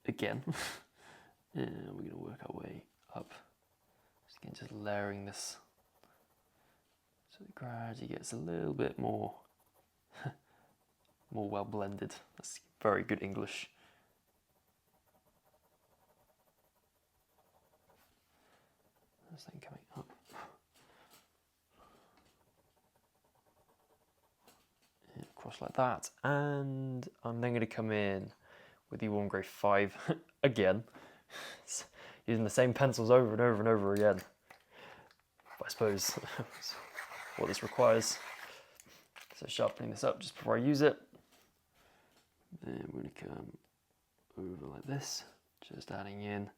again, and we're going to work our way up. Just layering this so it gradually gets a little bit more more well blended. That's very good English. This thing coming up. And across like that. And I'm then going to come in with the warm grey 5 again. Using the same pencils over and over and over again. But I suppose what this requires. So sharpening this up just before I use it. Then we're going to come over like this, just adding in,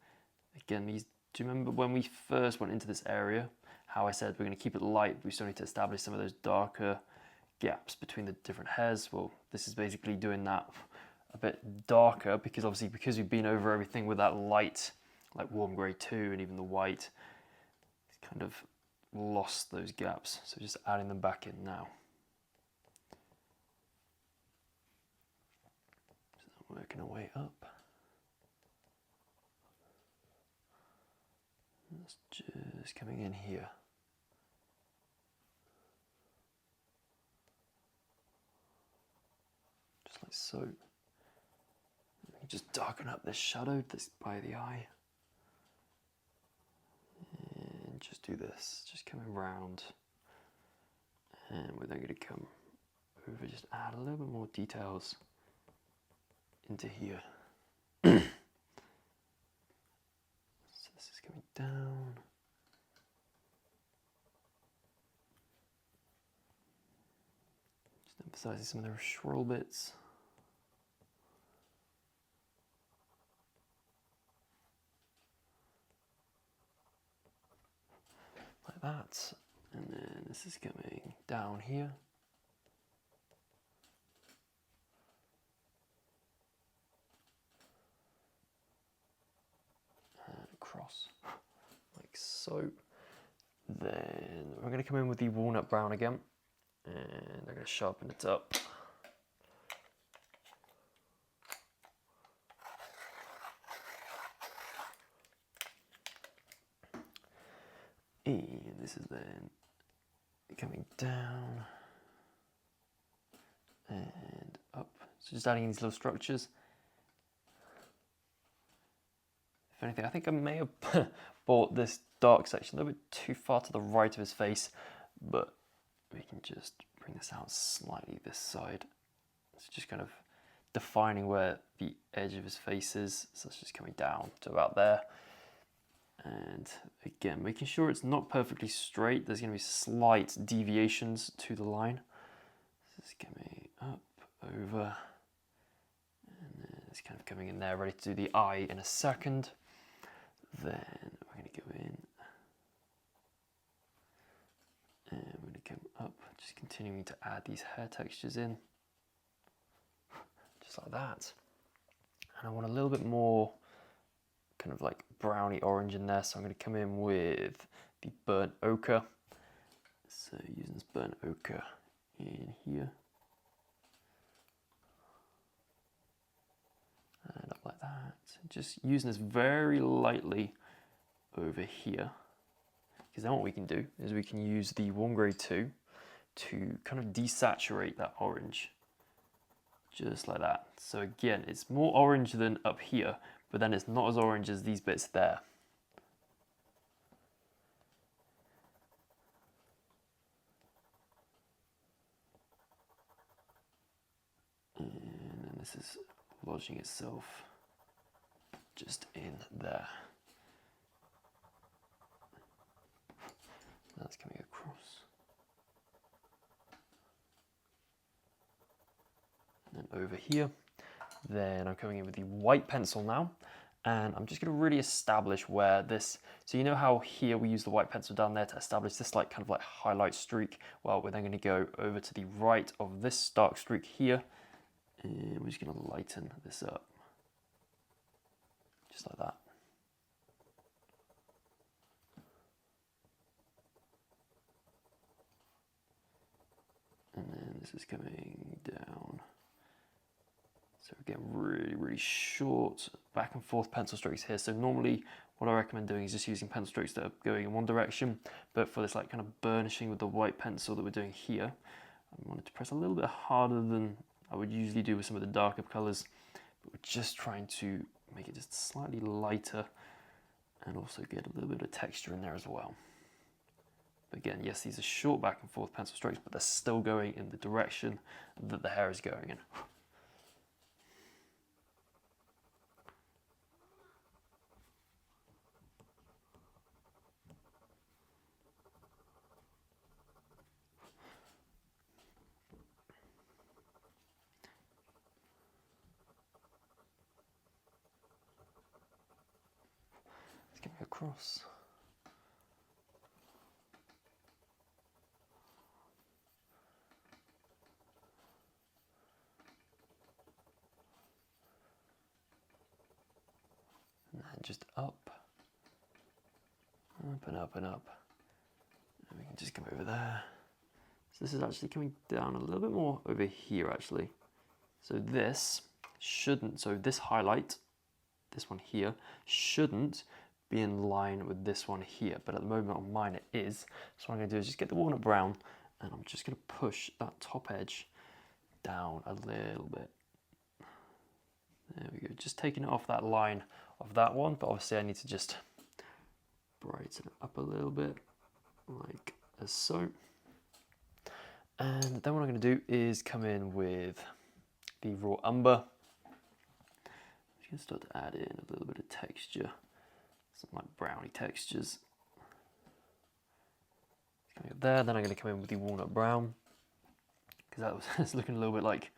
again, these, do you remember when we first went into this area, how I said we're going to keep it light, but we still need to establish some of those darker gaps between the different hairs? Well, this is basically doing that a bit darker, because obviously because we've been over everything with that light, like warm grey 2 and even the white, it's kind of lost those gaps. So just adding them back in now. So working our way up. It's just coming in here. Just like so. Just darken up this shadow that's by the eye. And just do this, just coming round. And we're then going to come over, just add a little bit more details into here. So this is coming down. Just emphasizing some of the swirl bits. Like that. And then this is coming down here. Across, like so. Then we're going to come in with the walnut brown again, and I'm going to sharpen it up. And this is then coming down and up. So just adding in these little structures. If anything, I think I may have brought this dark section a little bit too far to the right of his face, but we can just bring this out slightly this side. It's just kind of defining where the edge of his face is. So it's just coming down to about there. And again, making sure it's not perfectly straight. There's going to be slight deviations to the line. This is coming up, over, and then it's kind of coming in there, ready to do the eye in a second. Then we're going to go in, and we're going to come up, just continuing to add these hair textures in, just like that. And I want a little bit more kind of like browny orange in there, so I'm going to come in with the burnt ochre. So using this burnt ochre in here, and up like that. Just using this very lightly over here, because then what we can do is we can use the warm grey 2 to kind of desaturate that orange, just like that. So again, it's more orange than up here, but then it's not as orange as these bits there. And then this is lodging itself just in there. That's coming over here. Then I'm coming in with the white pencil now, and I'm just going to really establish where this, so you know how here we use the white pencil down there to establish this like kind of like highlight streak. Well, we're then going to go over to the right of this dark streak here, and we're just going to lighten this up, just like that. And then this is coming down. So again, really short back and forth pencil strokes here. So normally what I recommend doing is just using pencil strokes that are going in one direction, but for this like kind of burnishing with the white pencil that we're doing here, I wanted to press a little bit harder than I would usually do with some of the darker colors, but we're just trying to make it just slightly lighter and also get a little bit of texture in there as well. But again, yes, these are short back and forth pencil strokes, but they're still going in the direction that the hair is going in. Let's get me across. And just up and up and up, and we can just come over there. So this is actually coming down a little bit more over here actually. So this shouldn't, so this highlight, this one here, shouldn't be in line with this one here, but at the moment on mine it is. So what I'm going to do is just get the walnut brown, and I'm just going to push that top edge down a little bit. There we go, just taking it off that line of that one, but obviously I need to just brighten it up a little bit, like as so. And then what I'm going to do is come in with the raw umber. I'm just going to start to add in a little bit of texture, some like browny textures. Coming up there, then I'm going to come in with the walnut brown, because that was looking a little bit like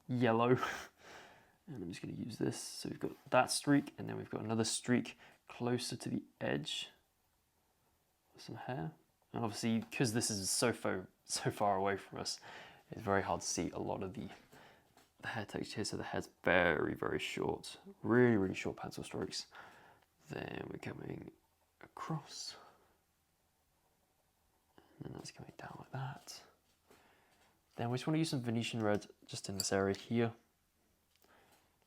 yellow. And I'm just going to use this. So we've got that streak, and then we've got another streak closer to the edge of some hair. And obviously, because this is so far away from us, it's very hard to see a lot of the hair texture here. So the hair's very short, really short pencil strokes. Then we're coming across, and then that's coming down like that. Then we just want to use some Venetian red just in this area here.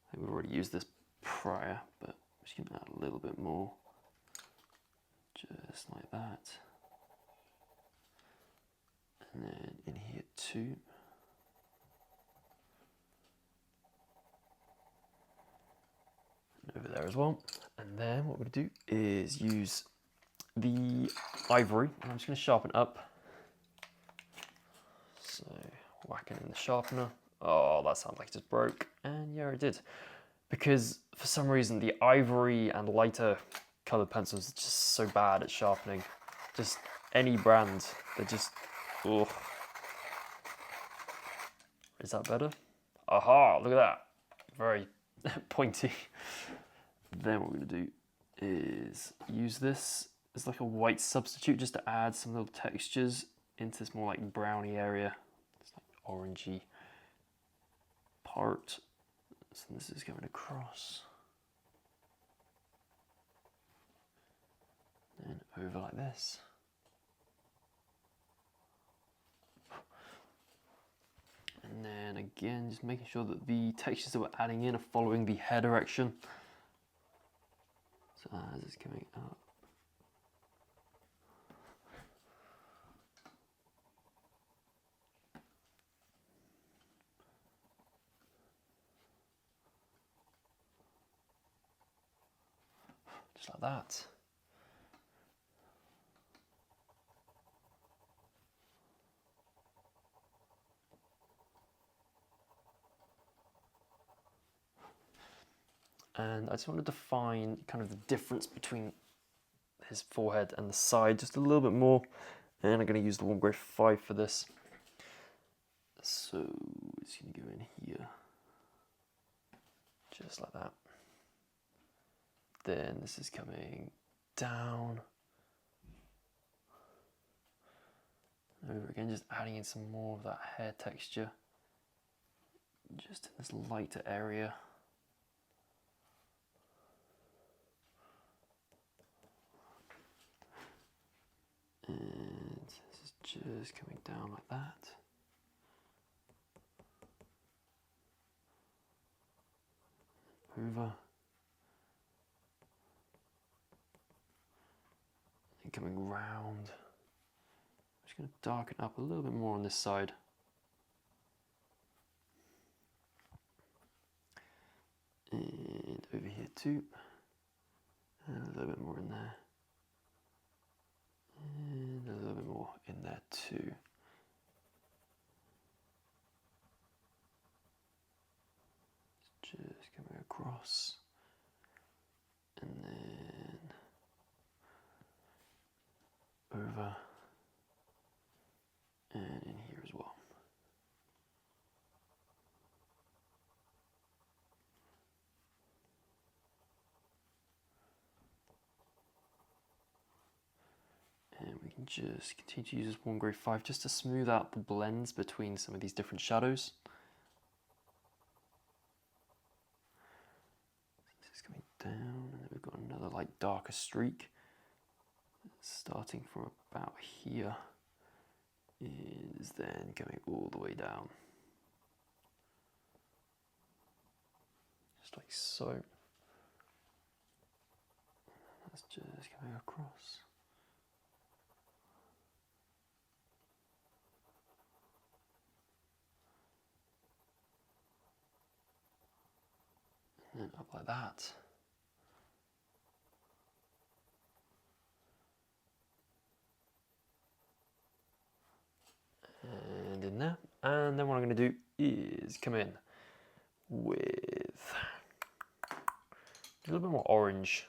I think we've already used this prior, but I'm just going to add a little bit more, just like that. And then in here too. And over there as well. And then what we're going to do is use the ivory, and I'm just going to sharpen up. So whacking in the sharpener. Oh, that sounds like it just broke. And yeah, it did. Because for some reason, the ivory and lighter colored pencils are just so bad at sharpening. Just any brand, they're just, oh. Is that better? Aha, look at that. Very pointy. Then what we're gonna do is use this as like a white substitute, just to add some little textures into this more like browny area. It's like orangey part. So this is going across and over like this. And then again, just making sure that the textures that we're adding in are following the hair direction. So as it's coming up. Just like that. And I just want to define kind of the difference between his forehead and the side just a little bit more. And I'm going to use the Warm Grey 5 for this. So is going to go in here, just like that. Then this is coming down, over again, just adding in some more of that hair texture, just in this lighter area. And this is just coming down like that. Over. And coming round. I'm just going to darken up a little bit more on this side. And over here too. And a little bit more in there. And a little bit more in there too. Just coming across. And then over. And in here as well. And we can just continue to use this warm grey 5 just to smooth out the blends between some of these different shadows. This is coming down, and then we've got another like darker streak starting from about here, is then going all the way down. Just like so. That's just coming across. And then up like that. And in there. And then what I'm going to do is come in with a little bit more orange.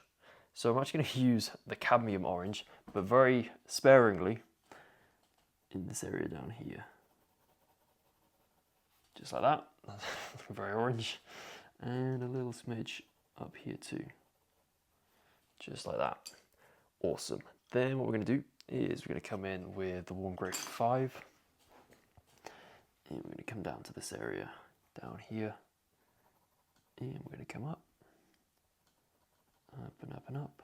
So I'm actually going to use the cadmium orange, but very sparingly in this area down here. Just like that. Very orange. And a little smidge up here too. Just like that. Awesome. Then what we're going to do is we're going to come in with the warm grey 5. And we're going to come down to this area down here. And we're going to come up. Up and up and up.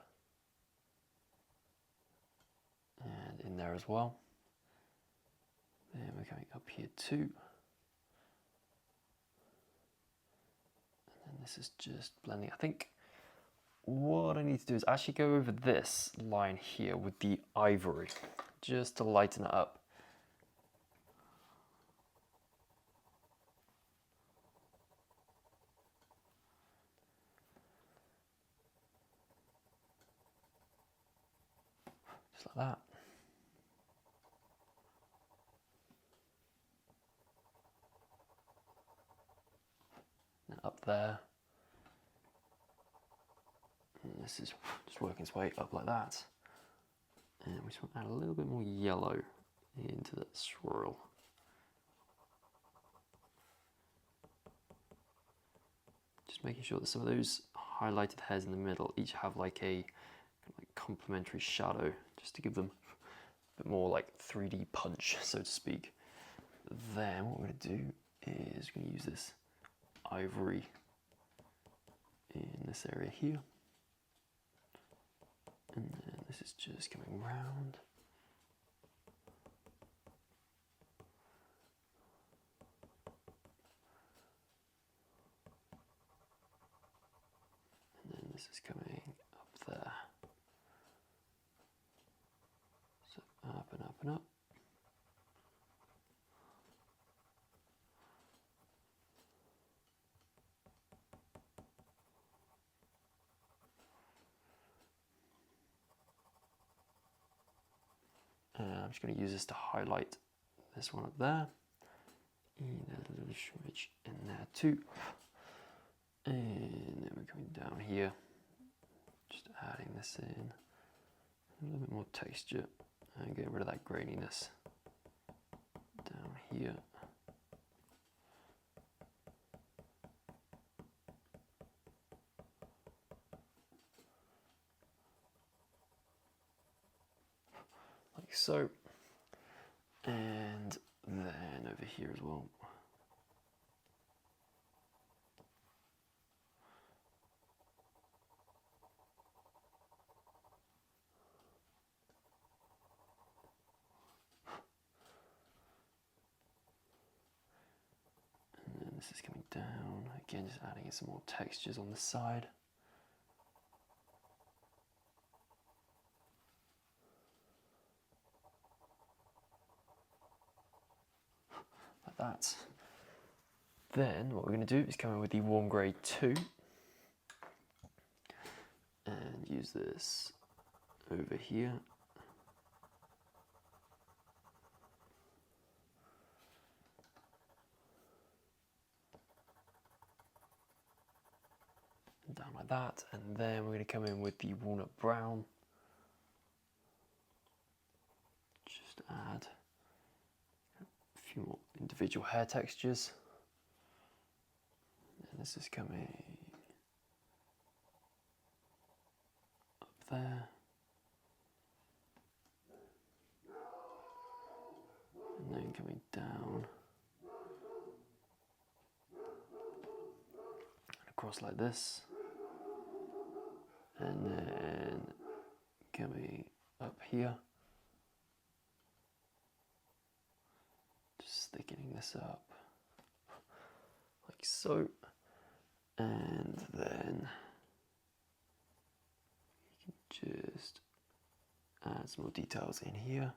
And in there as well. Then we're coming up here too. And this is just blending. I think what I need to do is actually go over this line here with the ivory, just to lighten it up. Just like that. And up there. And this is just working its way up like that. And we just want to add a little bit more yellow into that swirl. Just making sure that some of those highlighted hairs in the middle each have like a complementary shadow, just to give them a bit more like 3D punch, so to speak. Then what we're going to do is we're going to use this ivory in this area here. And then this is just coming round. And then this is coming up there. So up and up and up. And I'm just going to use this to highlight this one up there. And a little smidge in there too. And then we're coming down here, just adding this in. A little bit more texture and getting rid of that graininess down here. like so. And then over here as well. And then this is coming down, again just adding in some more textures on the side. Like that. Then what we're going to do is come in with the warm grey 2 and use this over here. And down like that, and then we're going to come in with the walnut brown. Just add a few more individual hair textures. And this is coming up there. And then coming down. And across like this. And then coming up here. Just thickening this up. Like so. And then you can just add some more details in here.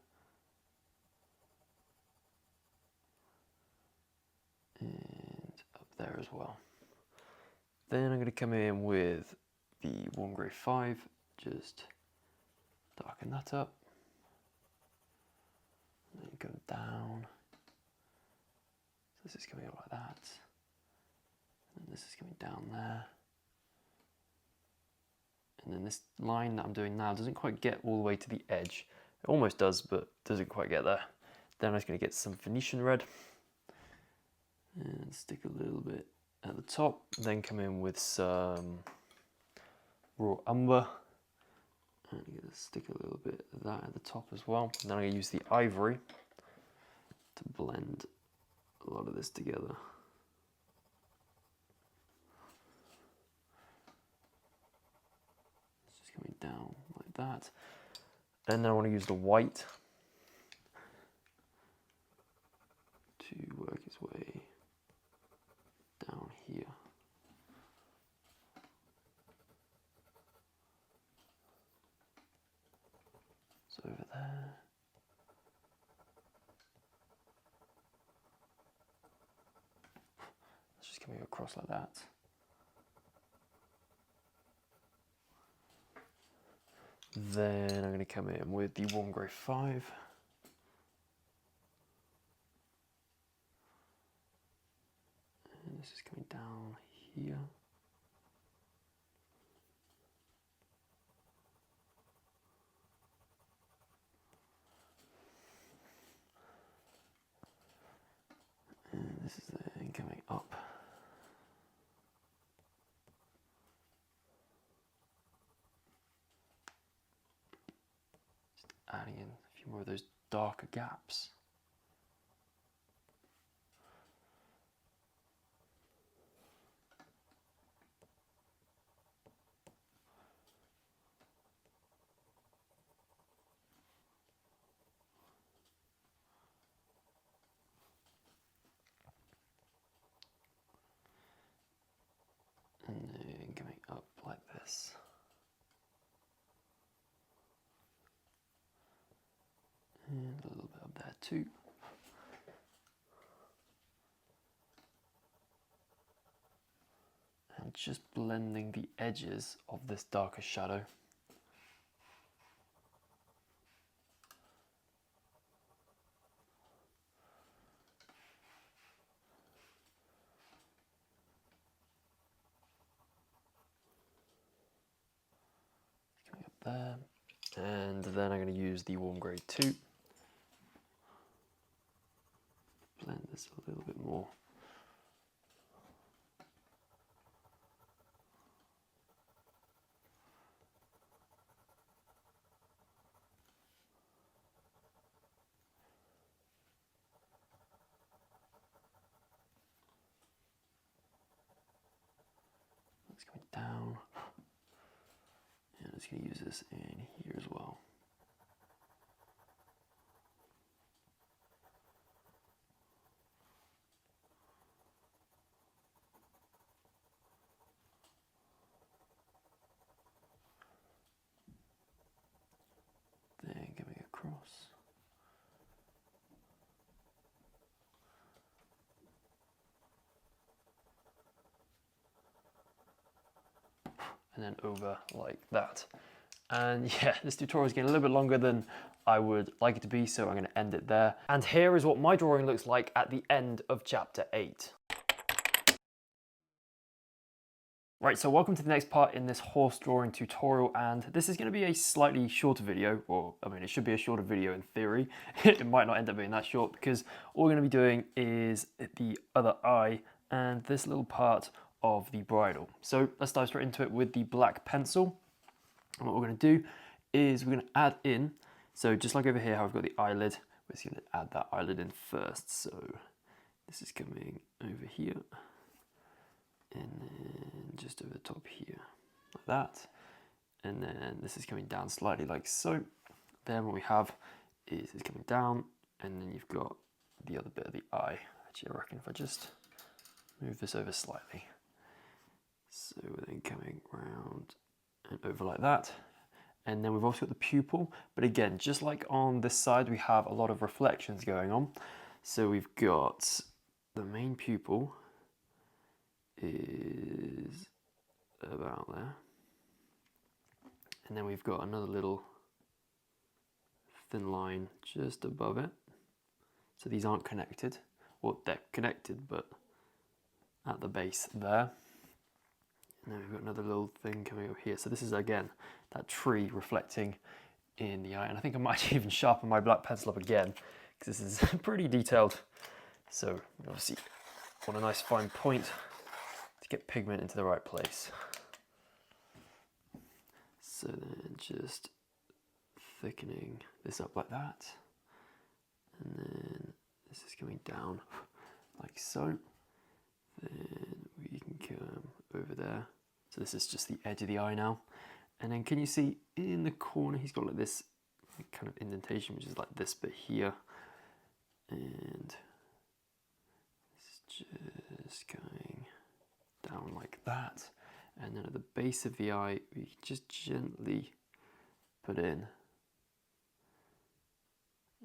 And up there as well. Then I'm going to come in with the warm grey 5, just darken that up. And then go down. So this is coming up like that. And this is coming down there. And then this line that I'm doing now doesn't quite get all the way to the edge. It almost does, but doesn't quite get there. Then I'm just going to get some Venetian red and stick a little bit at the top. Then come in with some raw umber and I'm going to stick a little bit of that at the top as well. And then I'm going to use the ivory to blend a lot of this together. Coming down like that, and then I want to use the white to work its way down here. So over there. It's just coming across like that. Then I'm going to come in with the warm grey 5. And this is coming down here. And this is then coming up. Adding in a few more of those darker gaps. And then coming up like this. And a little bit up there too. And just blending the edges of this darker shadow. Coming up there. And then I'm going to use the warm grey 2. Blend this a little bit more. It's coming down. And I'm just going to use this in here as well. Then coming across. And then over like that. And yeah, this tutorial is getting a little bit longer than I would like it to be, so I'm going to end it there. And here is what my drawing looks like at the end of chapter 8. Right, so welcome to the next part in this horse drawing tutorial, and this is going to be a slightly shorter video, or I mean it should be a shorter video in theory. It might not end up being that short because all we're going to be doing is the other eye and this little part of the bridle. So let's dive straight into it with the black pencil. And what we're going to do is we're going to add in, so just like over here how I've got the eyelid, we're just going to add that eyelid in first. So this is coming over here. And then just over the top here, like that. And then this is coming down slightly like so. Then what we have is it's coming down, and then you've got the other bit of the eye. Actually, I reckon if I just move this over slightly. So we're then coming round and over like that. And then we've also got the pupil. But again, just like on this side, we have a lot of reflections going on. So we've got the main pupil is about there, and then we've got another little thin line just above it. So these aren't connected, well they're connected but at the base there. And then we've got another little thing coming over here. So this is again that tree reflecting in the eye, and I think I might even sharpen my black pencil up again because this is pretty detailed. So obviously want a nice fine point to get pigment into the right place. So then just thickening this up like that. And then this is coming down like so. Then we can come over there. So this is just the edge of the eye now. And then can you see in the corner, he's got like this kind of indentation, which is like this bit here. And this is just going down like that, and then at the base of the eye we just gently put in,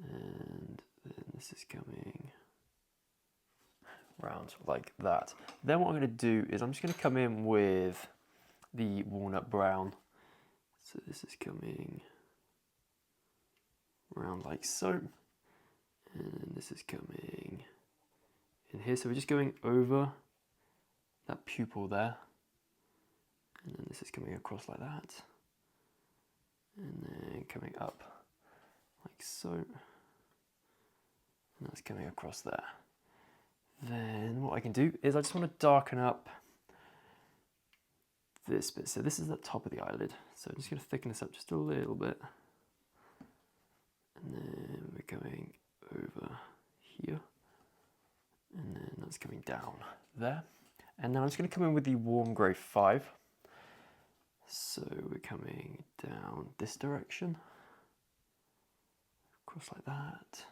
and then this is coming round like that. Then what I'm going to do is I'm just going to come in with the walnut brown. So this is coming round like so, and then this is coming in here. So we're just going over that pupil there, and then this is coming across like that, and then coming up like so, and that's coming across there. Then what I can do is I just want to darken up this bit. So this is the top of the eyelid, so I'm just going to thicken this up just a little bit, and then we're going over here, and then that's coming down there. And then I'm just going to come in with the warm grey 5. So we're coming down this direction, across like that,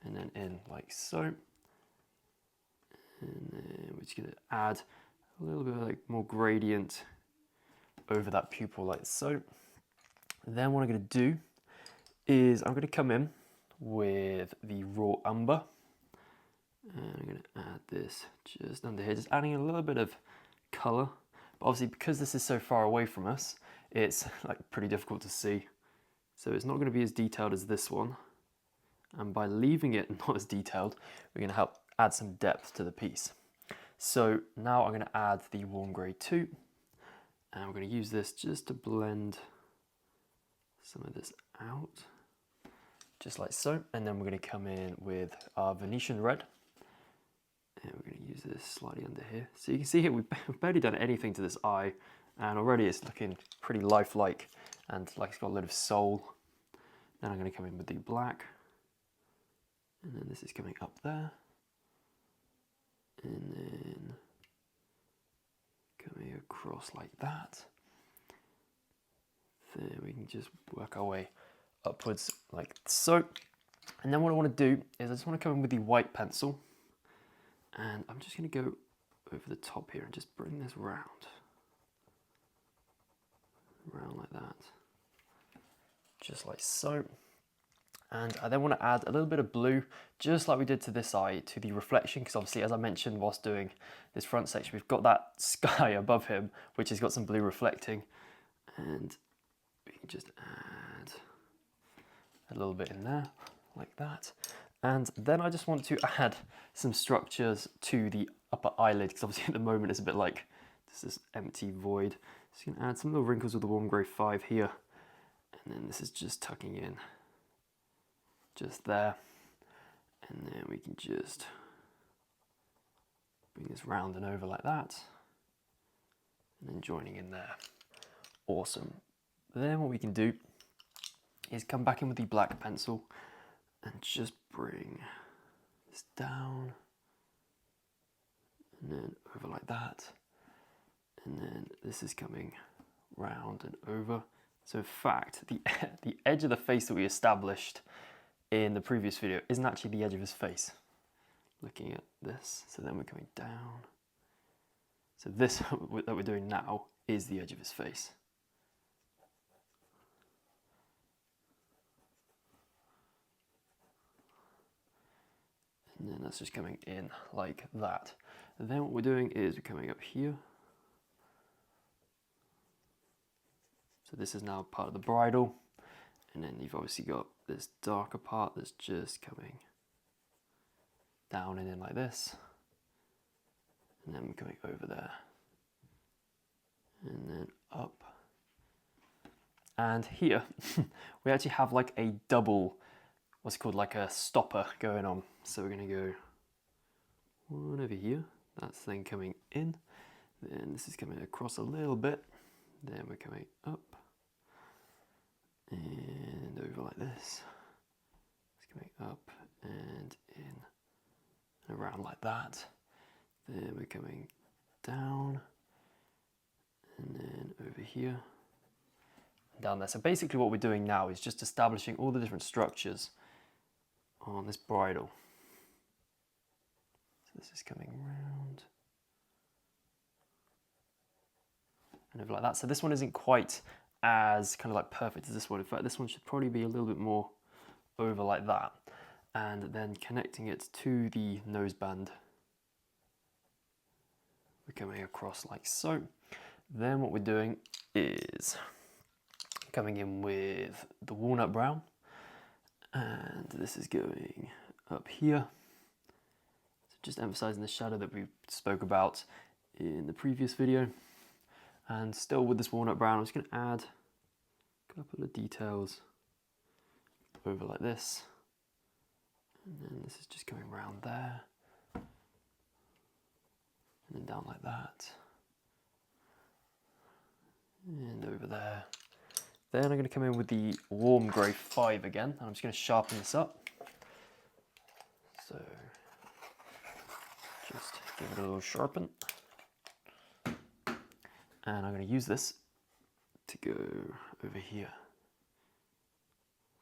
and then in like so. And then we're just going to add a little bit of like more gradient over that pupil like so. And then what I'm going to do is I'm going to come in with the raw umber. And I'm going to add this just under here, just adding a little bit of colour. But obviously because this is so far away from us, it's like pretty difficult to see. So it's not going to be as detailed as this one. And by leaving it not as detailed, we're going to help add some depth to the piece. So now I'm going to add the warm grey 2. And we're going to use this just to blend some of this out. Just like so. And then we're going to come in with our Venetian red. And we're going to use this slightly under here. So you can see here we've barely done anything to this eye, and already it's looking pretty lifelike and like it's got a lot of soul. Then I'm going to come in with the black, and then this is coming up there, and then coming across like that. Then we can just work our way upwards like so. And then what I want to do is I just want to come in with the white pencil, and I'm just going to go over the top here and just bring this round like that, just like so. And I then want to add a little bit of blue, just like we did to this eye, to the reflection, because obviously, as I mentioned whilst doing this front section, we've got that sky above him, which has got some blue reflecting, and we can just add a little bit in there, like that. And then I just want to add some structures to the upper eyelid, because obviously at the moment it's a bit like this empty void. So you can add some little wrinkles with the warm grey 5 here, and then this is just tucking in just there, and then we can just bring this round and over like that, and then joining in there. Awesome. Then what we can do is come back in with the black pencil and just bring this down and then over like that, and then this is coming round and over. So in fact, the edge of the face that we established in the previous video isn't actually the edge of his face. Looking at this, so then we're coming down. So this that we're doing now is the edge of his face. And then that's just coming in like that. And then what we're doing is we're coming up here. So this is now part of the bridle. And then you've obviously got this darker part that's just coming down and in like this. And then we're coming over there. And then up. And here, we actually have like a double, what's called like a stopper going on. So we're gonna go one over here. That's then coming in. Then this is coming across a little bit. Then we're coming up. And over like this. It's coming up and in and around like that. Then we're coming down and then over here and down there. So basically what we're doing now is just establishing all the different structures on this bridle. So this is coming round and over like that. So this one isn't quite as kind of like perfect as this one. In fact, this one should probably be a little bit more over like that. And then connecting it to the noseband, we're coming across like so. Then what we're doing is coming in with the walnut brown, and this is going up here. So just emphasizing the shadow that we spoke about in the previous video. And still with this walnut brown, I'm just going to add a couple of details over like this. And then this is just going around there. And then down like that. And over there. Then I'm going to come in with the warm grey 5 again. And I'm just going to sharpen this up. So just give it a little sharpen. And I'm going to use this to go over here.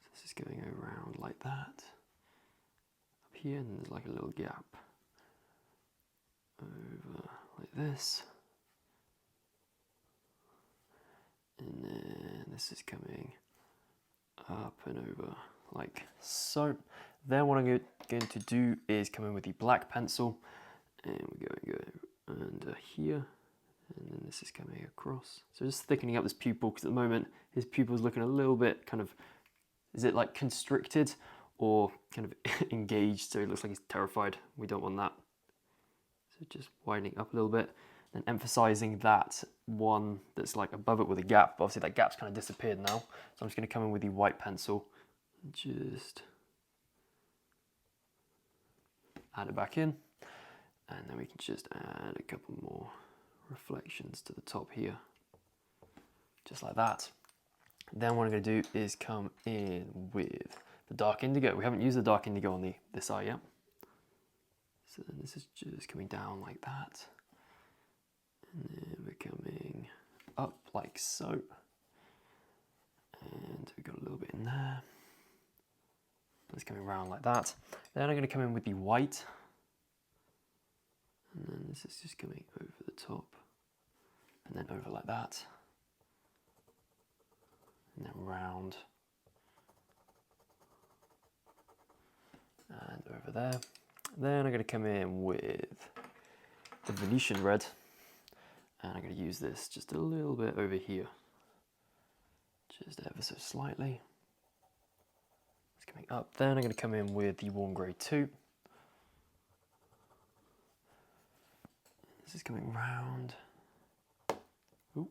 So this is going around like that. Up here, and there's like a little gap. Over like this. And then this is coming up and over like so. Then what I'm going to do is come in with the black pencil. And we're going to go under here. And then this is coming across. So just thickening up this pupil, because at the moment his pupil is looking a little bit kind of, is it like constricted or kind of engaged? So it looks like he's terrified. We don't want that. So just widening up a little bit and emphasizing that one that's like above it with a gap. But obviously that gap's kind of disappeared now. So I'm just going to come in with the white pencil and just add it back in. And then we can just add a couple more reflections to the top here, just like that. Then what I'm going to do is come in with the dark indigo. We haven't used the dark indigo on this eye yet. So then this is just coming down like that. And then we're coming up like so. And we've got a little bit in there. It's coming around like that. Then I'm going to come in with the white. And then this is just coming over the top. And then over like that. And then round. And over there. Then I'm going to come in with the Venetian red. And I'm going to use this just a little bit over here. Just ever so slightly. It's coming up. Then I'm going to come in with the warm grey 2. This is coming round. Ooh.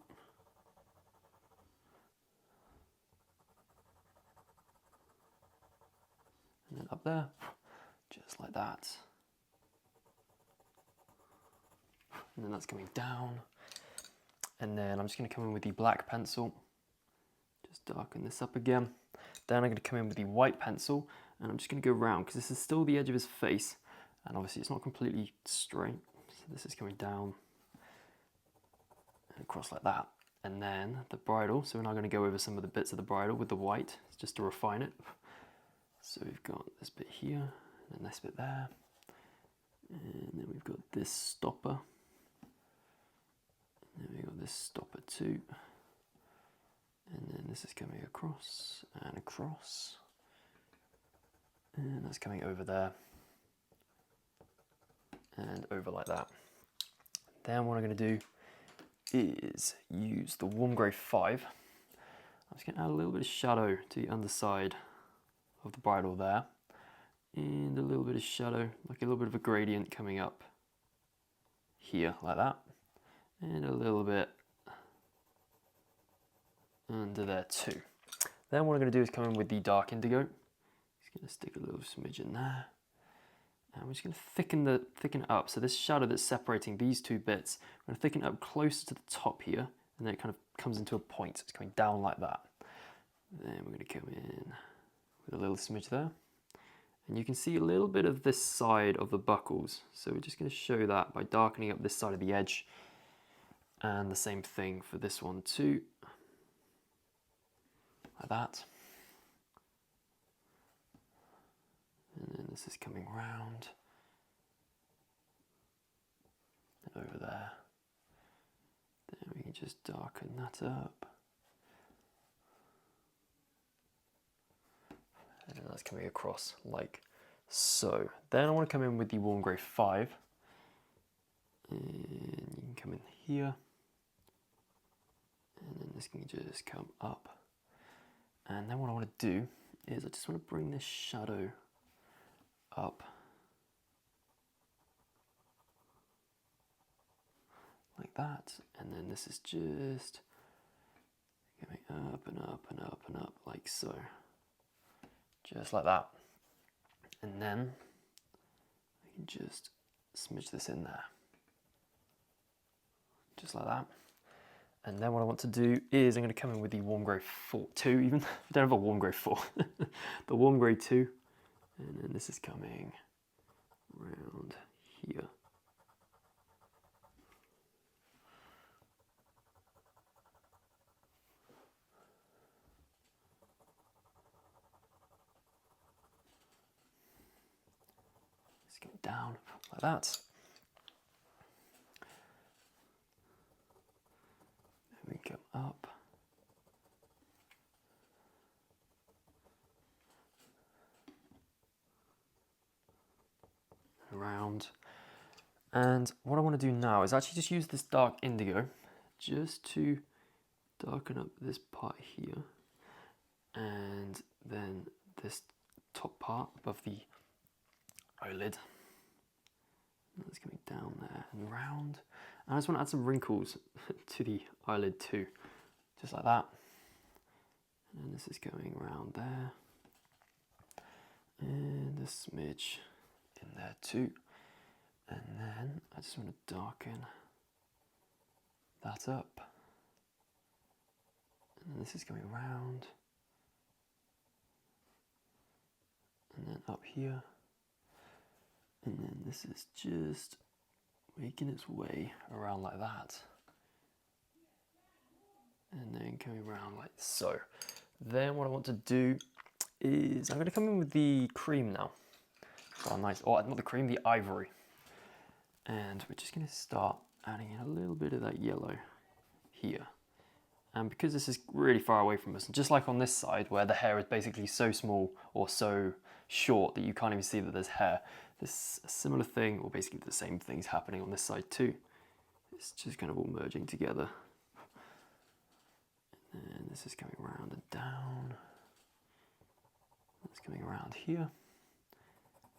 And then up there, just like that. And then that's coming down. And then I'm just going to come in with the black pencil. Just darken this up again. Then I'm going to come in with the white pencil, and I'm just going to go round because this is still the edge of his face, and obviously it's not completely straight. So this is coming down and across like that. And then the bridle, so we're now going to go over some of the bits of the bridle with the white, just to refine it. So we've got this bit here, and this bit there, and then we've got this stopper, and then we've got this stopper too. And then this is coming across and across. And that's coming over there. And over like that. Then what I'm going to do is use the warm grey 5. I'm just going to add a little bit of shadow to the underside of the bridle there. And a little bit of shadow, like a little bit of a gradient coming up here, like that. And a little bit under there too. Then what I'm going to do is come in with the dark indigo. Just going to stick a little smidge in there. And we're just going to thicken it up. So this shadow that's separating these two bits, I'm going to thicken it up closer to the top here, and then it kind of comes into a point. It's coming down like that. Then we're going to come in with a little smidge there. And you can see a little bit of this side of the buckles. So we're just going to show that by darkening up this side of the edge. And the same thing for this one too. Like that. And then this is coming round. And over there. Then we can just darken that up. And then that's coming across like so. Then I want to come in with the warm grey 5. And you can come in here. And then this can just come up. And then what I want to do is I just want to bring this shadow up like that, and then this is just going up and up and up and up like so, just like that. And then I can just smidge this in there, just like that. And then what I want to do is I'm going to come in with the warm grey 2, even. I don't have a warm grey 4. The warm grey 2. And then this is coming around here. It's going down like that. Then we come up. Around. And what I want to do now is actually just use this dark indigo just to darken up this part here, and then this top part above the eyelid. That's coming down there and round. And I just want to add some wrinkles to the eyelid too, just like that. And this is going around there, and a smidge in there too. And then I just want to darken that up. And this is going round. And then up here. And then this is just making its way around like that. And then coming around like so. Then what I want to do is I'm going to come in with the cream now. So nice, oh, not the cream, the ivory. And we're just going to start adding in a little bit of that yellow here. And because this is really far away from us, and just like on this side where the hair is basically so small or so short that you can't even see that there's hair, this similar thing, or basically the same thing's happening on this side too. It's just kind of all merging together. And this is coming around and down. It's coming around here.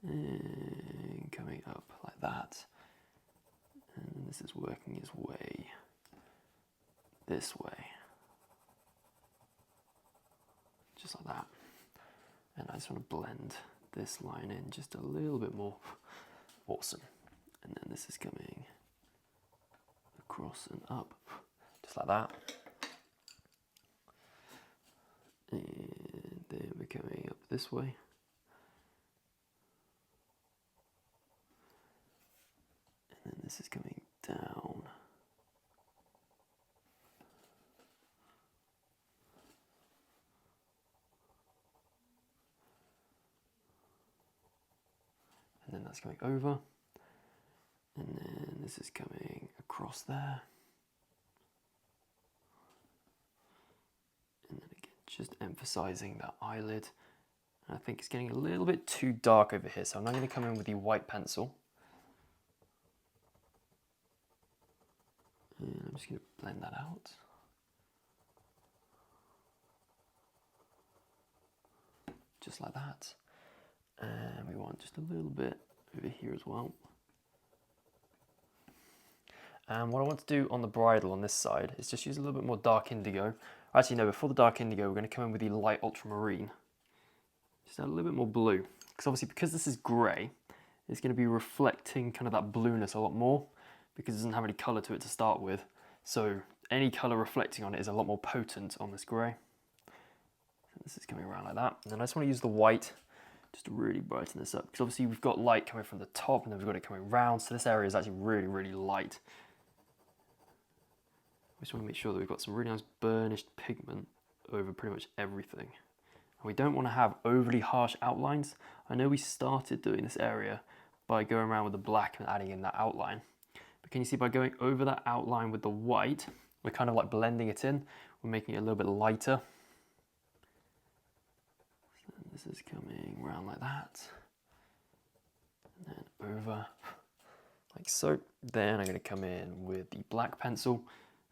And coming up like that. And this is working its way this way. Just like that. And I just want to blend this line in just a little bit more. Awesome. And then this is coming across and up, just like that. And then we're coming up this way. And then this is coming down. And then that's going over. And then this is coming across there. And then again, just emphasizing that eyelid. And I think it's getting a little bit too dark over here, so I'm now going to come in with the white pencil. And I'm just going to blend that out. Just like that. And we want just a little bit over here as well. And what I want to do on the bridle on this side is just use a little bit more dark indigo. Actually no, before the dark indigo we're going to come in with the light ultramarine. Just add a little bit more blue. Because obviously because this is grey, it's going to be reflecting kind of that blueness a lot more because it doesn't have any colour to it to start with. So any colour reflecting on it is a lot more potent on this grey. So this is coming around like that. And then I just want to use the white just to really brighten this up, because obviously we've got light coming from the top and then we've got it coming round, so this area is actually really, really light. We just want to make sure that we've got some really nice burnished pigment over pretty much everything. And we don't want to have overly harsh outlines. I know we started doing this area by going around with the black and adding in that outline, but can you see by going over that outline with the white, we're kind of like blending it in, we're making it a little bit lighter. This is coming around like that, and then over, like so. Then I'm going to come in with the black pencil.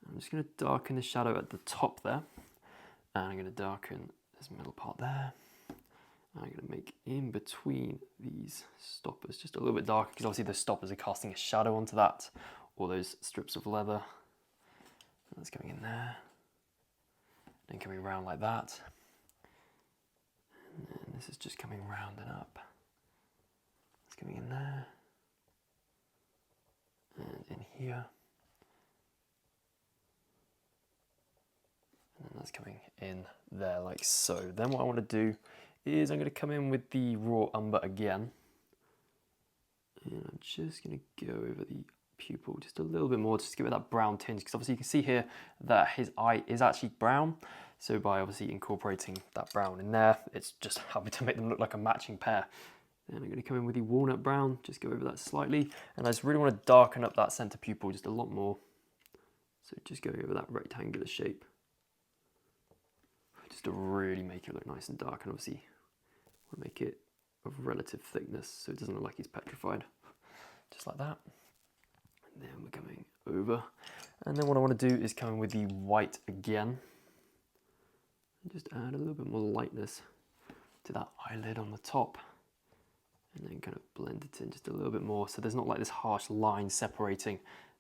I'm just going to darken the shadow at the top there, and I'm going to darken this middle part there. And I'm going to make in between these stoppers just a little bit darker, because obviously the stoppers are casting a shadow onto that, or those strips of leather. And that's coming in there, then coming around like that. And then this is just coming round and up. It's coming in there. And in here. And then that's coming in there like so. Then what I want to do is I'm going to come in with the raw umber again. And I'm just going to go over the pupil just a little bit more, just to give it that brown tinge, because obviously you can see here that his eye is actually brown. So by obviously incorporating that brown in there, it's just helping to make them look like a matching pair. Then I'm going to come in with the walnut brown, just go over that slightly. And I just really want to darken up that center pupil just a lot more. So just going over that rectangular shape. Just to really make it look nice and dark, and obviously want to make it of relative thickness so it doesn't look like it's petrified. Just like that. And then we're coming over. And then what I want to do is come in with the white again. Just add a little bit more lightness to that eyelid on the top, and then kind of blend it in just a little bit more, so there's not like this harsh line separating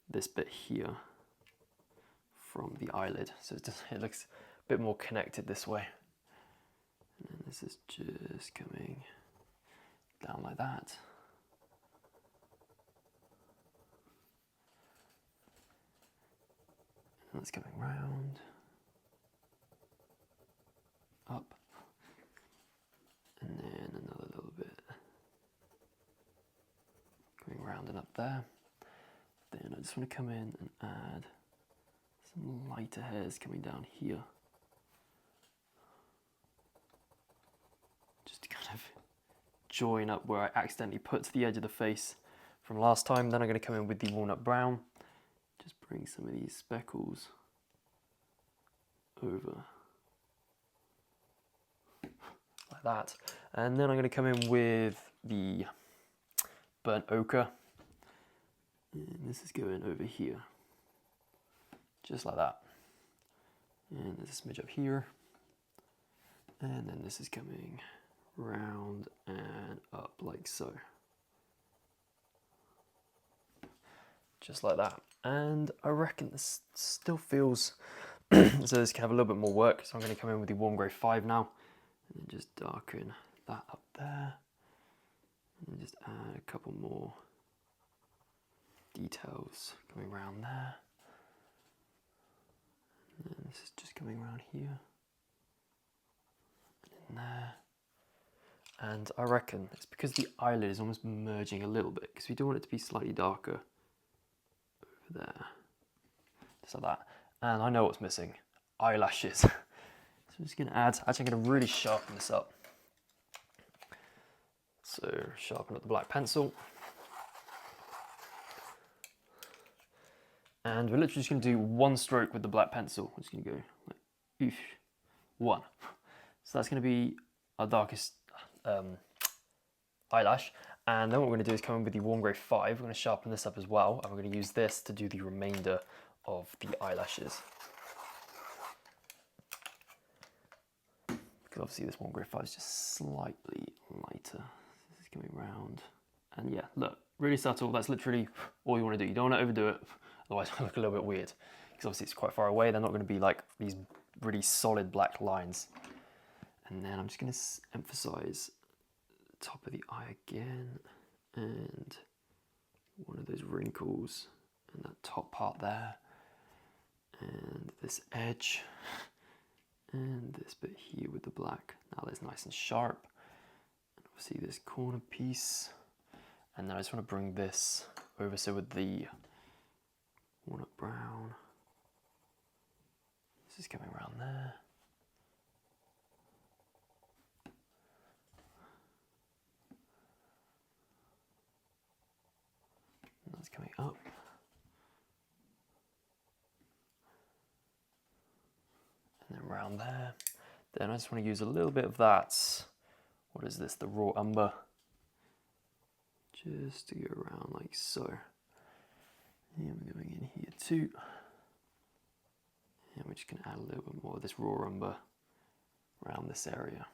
this bit here from the eyelid, so it looks a bit more connected this way. And then this is just coming down like that. And that's coming round. Up, and then another little bit going round and up there, I just want to come in and add some lighter hairs coming down here. Just to kind of join up where I accidentally put to the edge of the face from last time. Then I'm going to come in with the walnut brown. Just bring some of these speckles over like that. And then I'm going to come in with the burnt ochre. And this is going over here. Just like that. And there's a smidge up here. And then this is coming round and up like so. Just like that. And I reckon this still feels so this can have a little bit more work. So I'm going to come in with the warm grey 5 now. And then just darken that up there. And just add a couple more details coming around there. And then this is just coming around here. And in there. And I reckon it's because the eyelid is almost merging a little bit, because we do want it to be slightly darker over there. Just like that. And I know what's missing. Eyelashes. So I'm just going to add, actually I'm going to really sharpen this up. So sharpen up the black pencil. And we're literally just going to do one stroke with the black pencil. We're just going to go like, oof, one. So that's going to be our darkest eyelash. And then what we're going to do is come in with the warm grey 5. We're going to sharpen this up as well. And we're going to use this to do the remainder of the eyelashes. Because obviously this warm grey 5 is just slightly lighter. This is coming round. And yeah, look, really subtle. That's literally all you want to do. You don't want to overdo it. Otherwise it'll look a little bit weird. Because obviously it's quite far away. They're not going to be like these really solid black lines. And then I'm just going to emphasize the top of the eye again. And one of those wrinkles. And that top part there. And this edge. And this bit here with the black. Now that's nice and sharp. And obviously this corner piece. And then I just want to bring this over, so with the walnut brown, this is coming around there. And that's coming up. And then around there. Then I just want to use a little bit of that. What is this? The raw umber. Just to go around like so. And we're going in here too. And we're just going to add a little bit more of this raw umber around this area.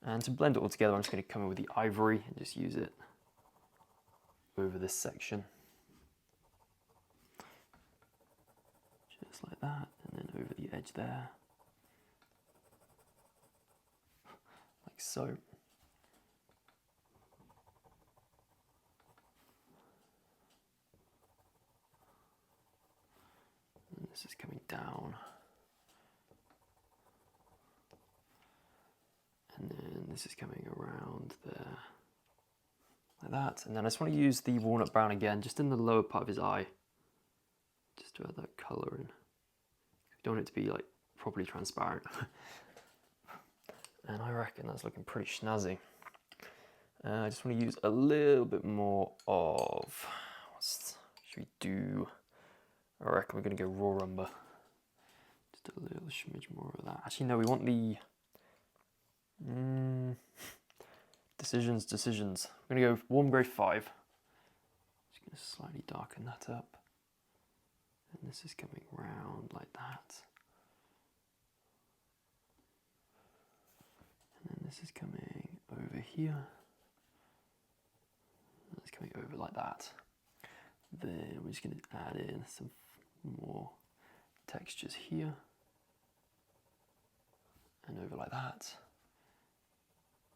And to blend it all together, I'm just going to come in with the ivory and just use it over this section. Just like that, and then over the edge there. Like so. This is coming down. And then this is coming around there. Like that. And then I just want to use the walnut brown again, just in the lower part of his eye. Just to add that colour in. We don't want it to be like properly transparent. And I reckon that's looking pretty snazzy. I just want to use a little bit more of, should we do? I reckon we're going to go raw umber. Just a little smidge more of that. Actually, no, we want the decisions. We're going to go warm grey 5. Just going to slightly darken that up. And this is coming round like that. And then this is coming over here. And it's coming over like that. Then we're just going to add in some more textures here and over like that,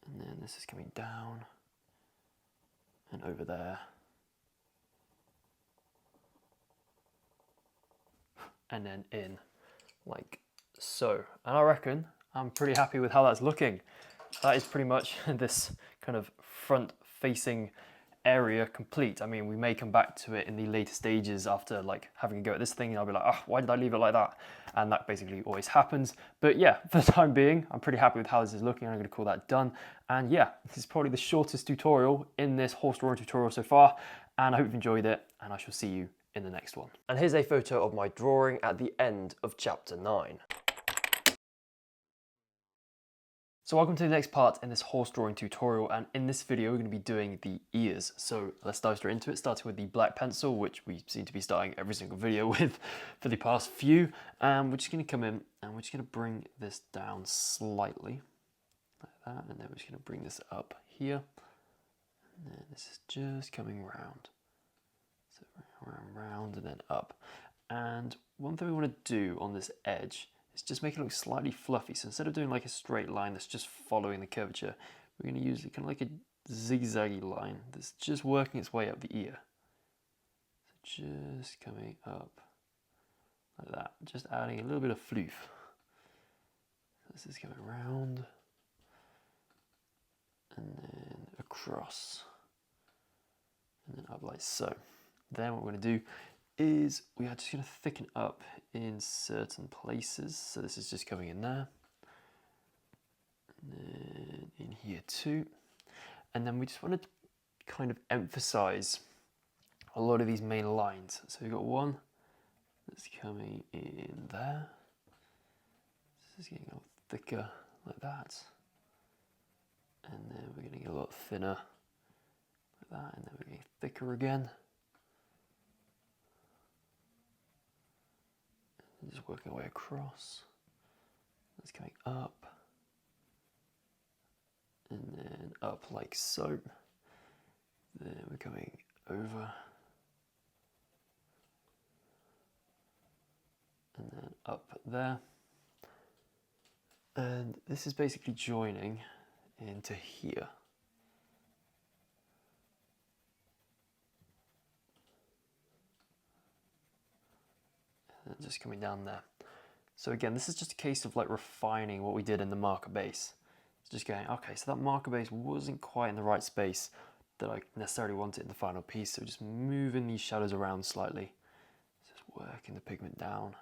and then this is coming down and over there, and then in like so. And I reckon I'm pretty happy with how that's looking. That is pretty much this kind of front facing area complete. I mean, we may come back to it in the later stages after like having a go at this thing and I'll be like, oh, why did I leave it like that? And that basically always happens. But yeah, for the time being, I'm pretty happy with how this is looking. I'm going to call that done. And yeah, this is probably the shortest tutorial in this horse drawing tutorial so far. And I hope you've enjoyed it, and I shall see you in the next one. And here's a photo of my drawing at the end of chapter 9. So welcome to the next part in this horse drawing tutorial, and in this video we're going to be doing the ears. So let's dive straight into it, starting with the black pencil, which we seem to be starting every single video with for the past few. And we're just going to come in and we're just going to bring this down slightly, like that, and then we're just going to bring this up here. And then this is just coming round. So round and then up. And one thing we want to do on this edge is just make it look slightly fluffy. So instead of doing like a straight line that's just following the curvature, we're going to use it kind of like a zigzaggy line that's just working its way up the ear. So just coming up like that, just adding a little bit of floof. This is coming round and then across and then up like so. Then what we're going to do is we are just going to thicken up in certain places. So this is just coming in there, and then in here too. And then we just want to kind of emphasize a lot of these main lines. So we've got one that's coming in there. This is getting a lot thicker like that. And then we're getting a lot thinner like that, and then we're getting thicker again. Just working our way across. That's coming up and then up like so. Then we're coming over and then up there. And this is basically joining into here. And just coming down there. So again, this is just a case of like refining what we did in the marker base. It's just going, okay, so that marker base wasn't quite in the right space that I necessarily wanted in the final piece. So just moving these shadows around slightly. Just working the pigment down.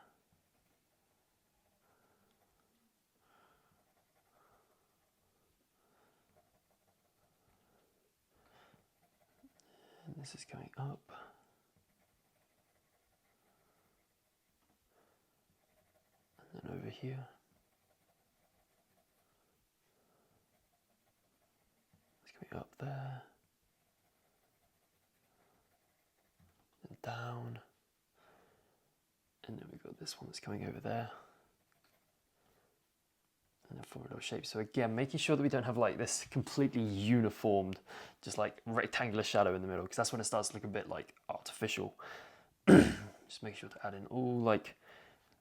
And this is going up. And over here. It's coming up there. And down. And then we've got this one that's coming over there. And a formidable shape. So again, making sure that we don't have like this completely uniformed, just like rectangular shadow in the middle, because that's when it starts to look a bit like artificial. Just make sure to add in all like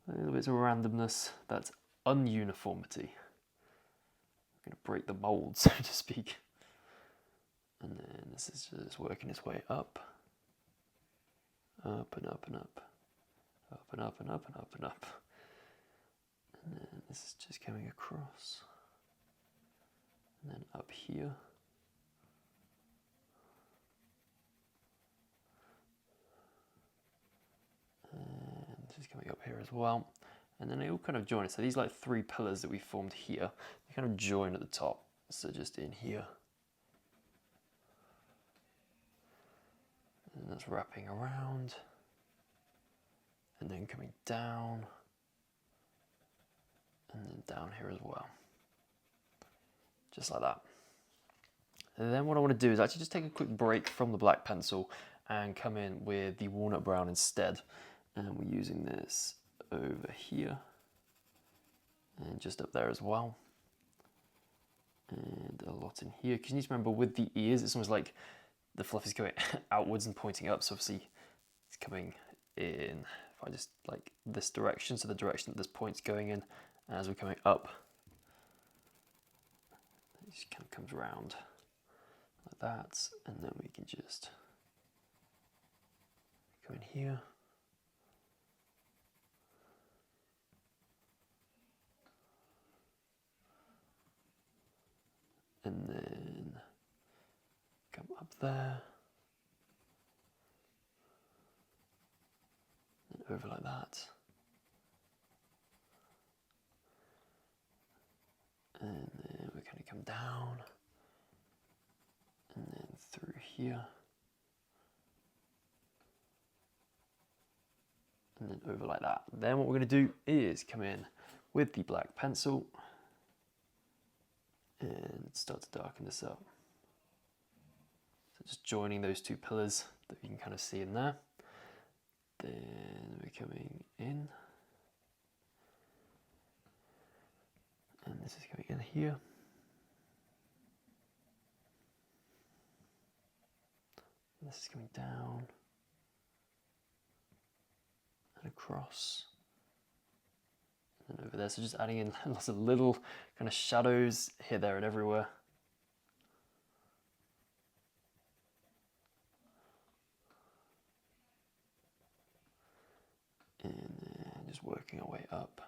a little bit of randomness, that's ununiformity. I'm going to break the mold, so to speak. And then this is just working its way up. Up and up and up. Up and up and up and up and up. And then this is just coming across. And then up here. And this is coming up here as well. And then they all kind of join. So these like three pillars that we formed here, they kind of join at the top. So just in here. And that's wrapping around. And then coming down. And then down here as well. Just like that. And then what I want to do is actually just take a quick break from the black pencil and come in with the walnut brown instead. And we're using this over here and just up there as well. And a lot in here. Because you need to remember with the ears, it's almost like the fluff is going outwards and pointing up. So obviously it's coming in, if I just like this direction, so the direction that this point's going in, and as we're coming up, it just kind of comes round like that, and then we can just go in here. And then come up there. over like that. And then we're going to come down, and then through here, and then over like that. Then what we're going to do is come in with the black pencil and start to darken this up. So just joining those two pillars that you can kind of see in there. Then we're coming in, and this is coming in here. And this is coming down and across. And over there, so just adding in lots of little kind of shadows here, there, and everywhere. And then just working our way up.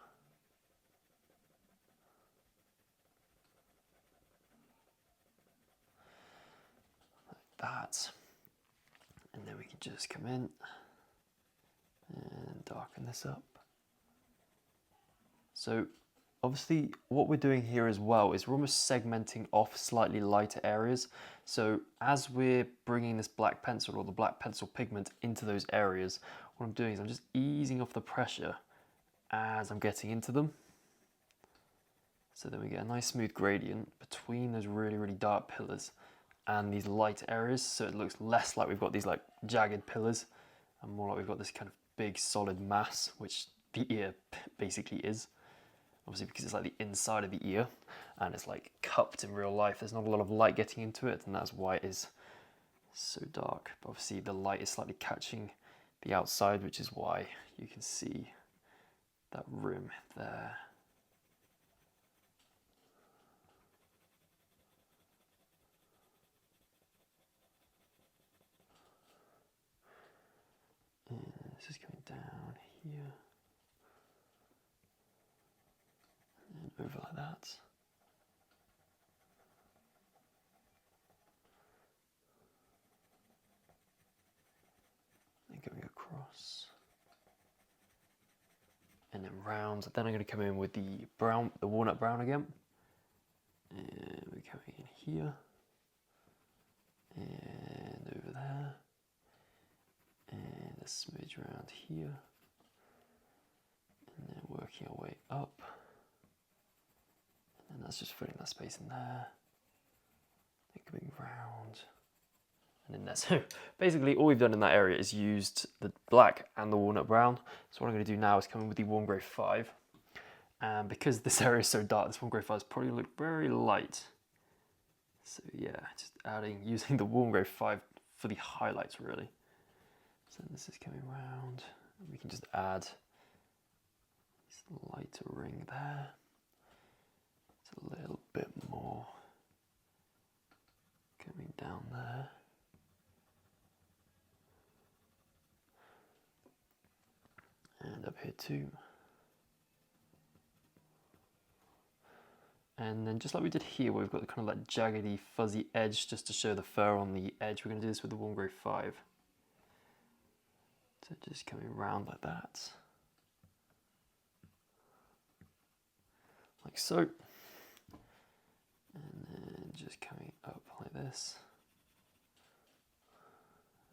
Like that. And then we can just come in and darken this up. So obviously what we're doing here as well is we're almost segmenting off slightly lighter areas. So as we're bringing this black pencil or the black pencil pigment into those areas, what I'm doing is I'm just easing off the pressure as I'm getting into them. So then we get a nice smooth gradient between those really, really dark pillars and these light areas. So it looks less like we've got these like jagged pillars and more like we've got this kind of big solid mass, which the ear basically is. Obviously because it's like the inside of the ear and it's like cupped in real life. There's not a lot of light getting into it, and that's why it is so dark. But obviously the light is slightly catching the outside, which is why you can see that rim there. And this is coming down here. And over like that. And going across. And then round. Then I'm going to come in with the brown, the walnut brown again. And we're coming in here. And over there. And a smidge around here. And then working our way up. And that's just filling that space in there. Then coming round. And in there. So basically all we've done in that area is used the black and the walnut brown. So what I'm going to do now is come in with the warm grey 5. And because this area is so dark, this warm grey 5 is probably going to look very light. So yeah, just adding, using the warm grey 5 for the highlights really. So this is coming round. And we can just add this lighter ring there. It's a little bit more coming down there. And up here too. And then just like we did here, where we've got the kind of like jaggedy, fuzzy edge just to show the fur on the edge, we're going to do this with the warm grey 5. So just coming round like that. Like so. And then just coming up like this.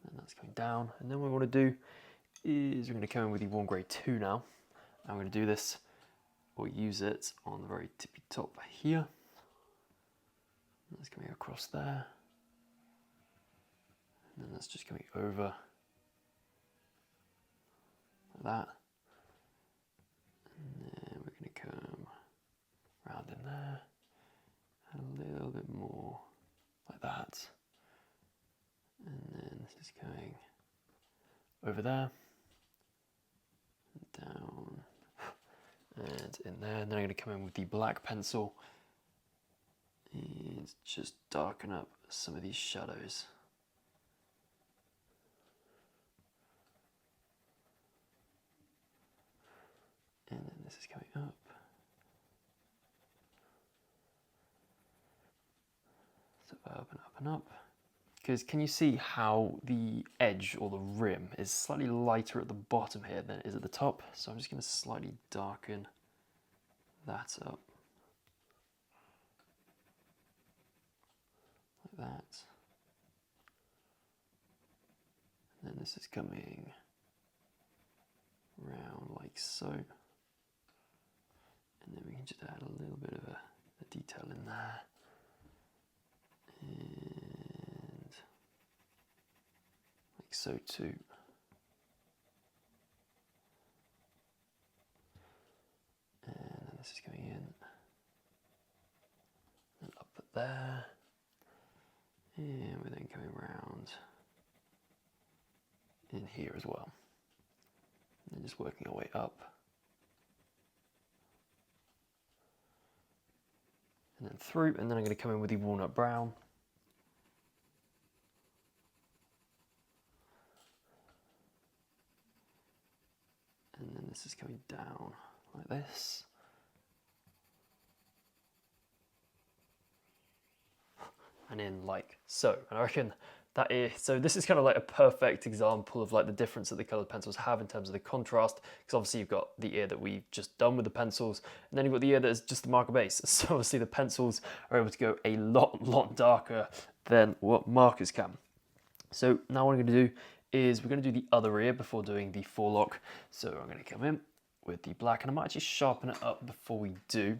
And that's coming down. And then what we want to do is we're going to come in with the warm grey 2 now. I'm going to do this or use it on the very tippy top here. And that's coming across there. And then that's just coming over like that. And then we're going to come round in there and a little bit more like that. And then this is going over there. Down and in there, and then I'm going to come in with the black pencil and just darken up some of these shadows. And then this is coming up. So up and up and up. Because can you see how the edge or the rim is slightly lighter at the bottom here than it is at the top? So I'm just going to slightly darken that up. Like that. And then this is coming round like so. And then we can just add a little bit of a detail in there. And like so too. And then this is going in. And up at there. And we're then coming round in here as well. And then just working our way up. And then through, and then I'm going to come in with the walnut brown. And then this is coming down like this. And in like so. And I reckon that is, so this is kind of like a perfect example of like the difference that the colored pencils have in terms of the contrast, because obviously you've got the ear that we've just done with the pencils, and then you've got the ear that is just the marker base. So obviously the pencils are able to go a lot darker than what markers can. So now what I'm going to do is we're going to do the other ear before doing the forelock. So I'm going to come in with the black, and I might actually sharpen it up before we do,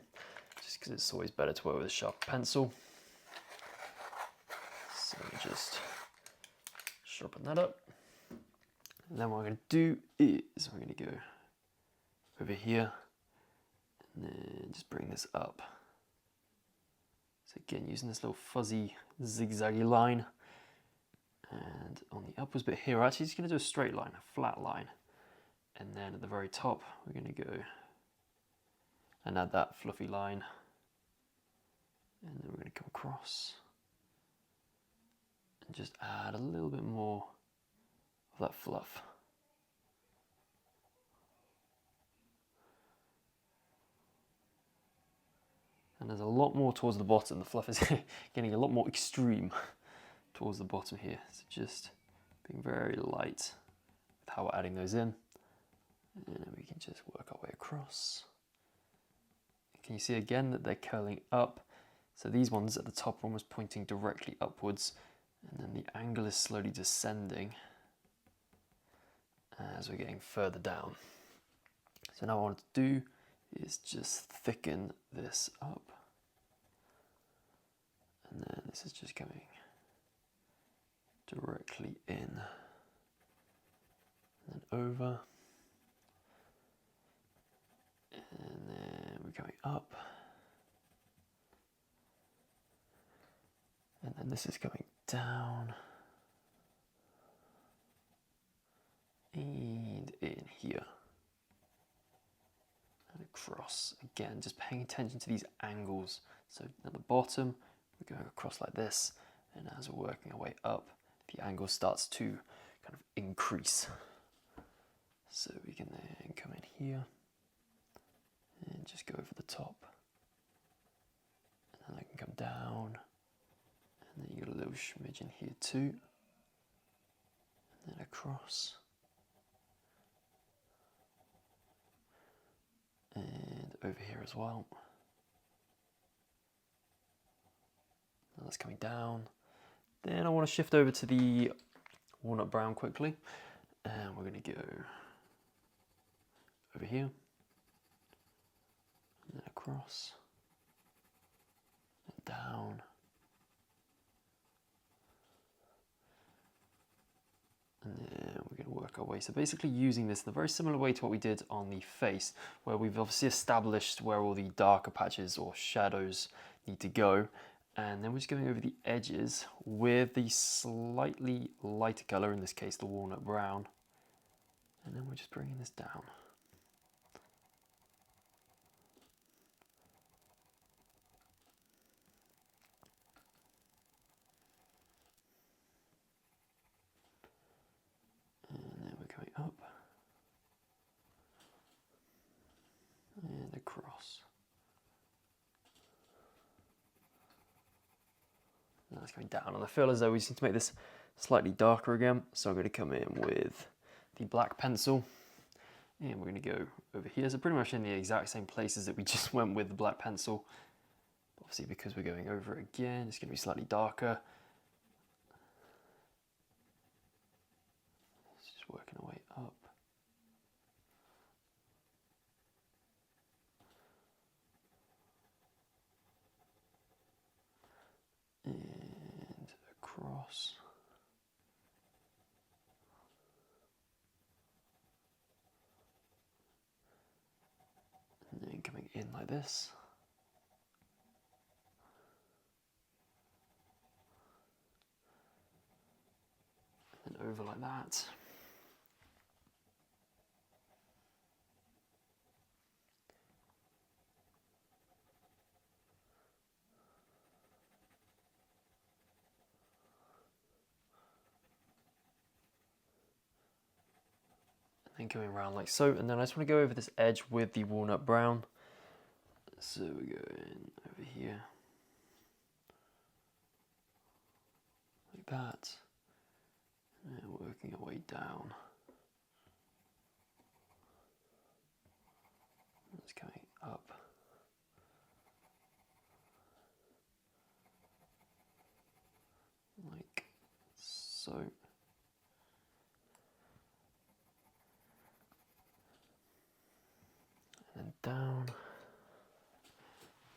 just because it's always better to work with a sharp pencil. So just sharpen that up. And then what I'm going to do is I'm going to go over here and then just bring this up. So again, using this little fuzzy zigzaggy line. And on the upwards bit here, we're actually just going to do a straight line, a flat line. And then at the very top, we're going to go and add that fluffy line. And then we're going to come across. And just add a little bit more of that fluff. And there's a lot more towards the bottom. The fluff is getting a lot more extreme towards the bottom here. So just being very light with how we're adding those in. And then we can just work our way across. Can you see again that they're curling up? So these ones at the top are almost pointing directly upwards. And then the angle is slowly descending as we're getting further down. So now what I want to do is just thicken this up. And then this is just coming directly in. And then over. And then we're going up. And then this is coming down and in here and across. Again, just paying attention to these angles. So at the bottom, we're going across like this, and as we're working our way up, the angle starts to kind of increase. So we can then come in here and just go over the top, and then I can come down. And then you got a little smidgen here too. And then across. And over here as well. Now that's coming down. Then I want to shift over to the walnut brown quickly. And we're going to go over here. And then across. And down. And then we're going to work our way. So basically using this in a very similar way to what we did on the face, where we've obviously established where all the darker patches or shadows need to go. And then we're just going over the edges with the slightly lighter color, in this case the walnut brown. And then we're just bringing this down. Up and across. Now That's going down, and I feel as though we just need to make this slightly darker again. So I'm going to come in with the black pencil, and we're going to go over here. So pretty much in the exact same places that we just went with the black pencil. Obviously, because we're going over it again, it's going to be slightly darker. It's just working our way up. And across. And then coming in like this. And over like that. And going around like so, and then I just want to go over this edge with the walnut brown. So we're going over here, like that, and working our way down. It's coming up. Like so. And down,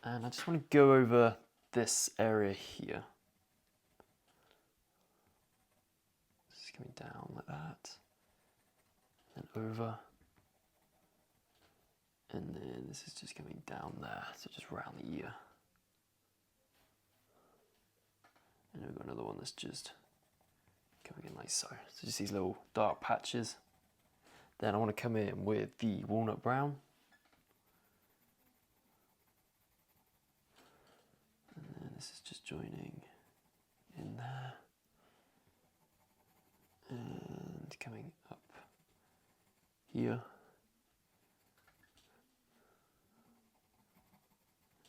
and I just want to go over this area here. Just coming down like that, and over, and then this is just coming down there, so just round the ear. And we've got another one that's just coming in like so. So just these little dark patches. Then I want to come in with the walnut brown. This is just joining in there and coming up here,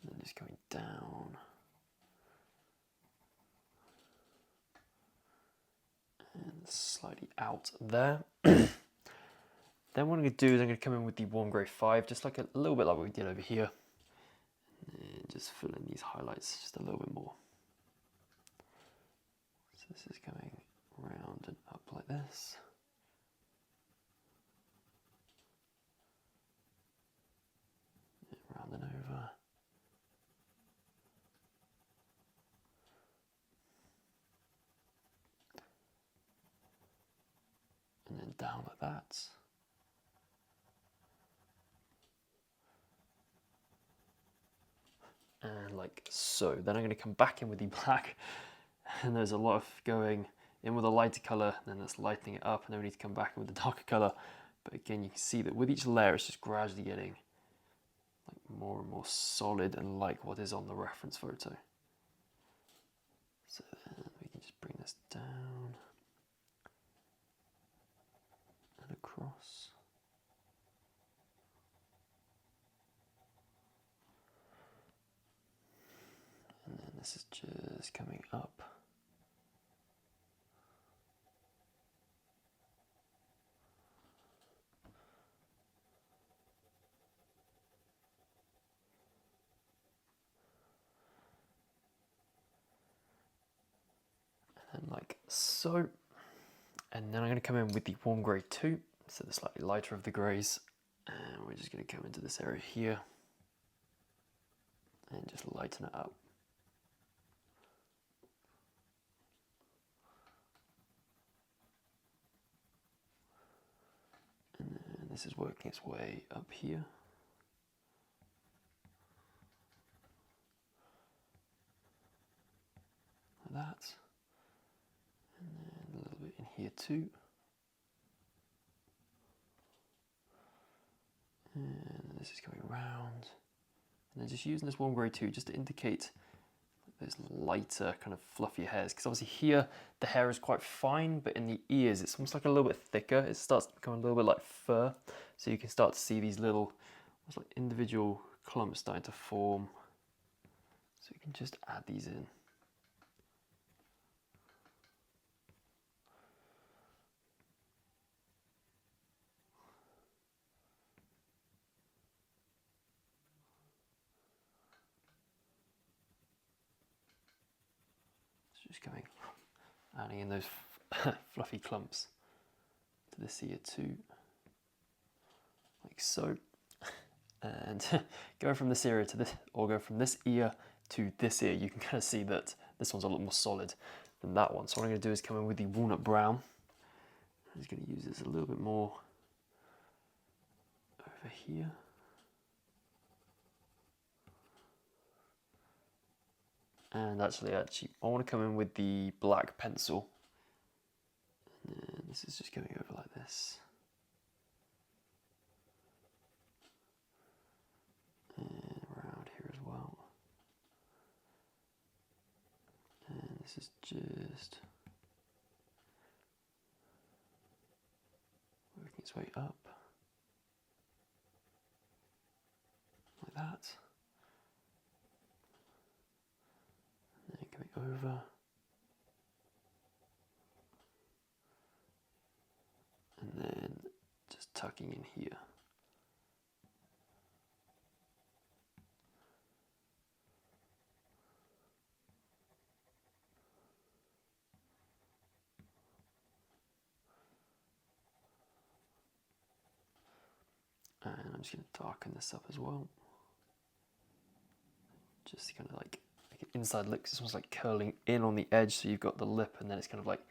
and then just coming down and slightly out there. Then what I'm going to do is I'm going to come in with the warm grey 5, just like a little bit like what we did over here. And just fill in these highlights just a little bit more. So this is coming round and up like this. And round and over. And then down like that. And like so. Then I'm going to come back in with the black, and there's a lot of going in with a lighter colour, and then that's lightening it up, and then we need to come back in with the darker colour. But again, you can see that with each layer it's just gradually getting like more and more solid and like what is on the reference photo. So then we can just bring this down and across. And then this is just coming up. And like so. And then I'm going to come in with the warm grey 2, so the slightly lighter of the greys. And we're just going to come into this area here and just lighten it up. And then this is working its way up here. Like that. And then a little bit in here too. And this is coming around. And then just using this warm grey 2 just to indicate those lighter kind of fluffy hairs, because obviously here the hair is quite fine, but in the ears it's almost like a little bit thicker. It starts to become a little bit like fur, so you can start to see these little almost like individual clumps starting to form. So you can just add these in. Just going, adding in those fluffy clumps to this ear too, like so. And go from this ear to this, or go from this ear to this ear, you can kind of see that this one's a lot more solid than that one. So what I'm going to do is come in with the walnut brown. I'm just going to use this a little bit more over here. And actually, I want to come in with the black pencil. And then this is just going over like this. And around here as well. And this is just working its way up. Like that. And then coming over. And then just tucking in here. And I'm just going to darken this up as well. Just kind of like an inside lip, 'cause this one's like curling in on the edge, so you've got the lip and then it's kind of like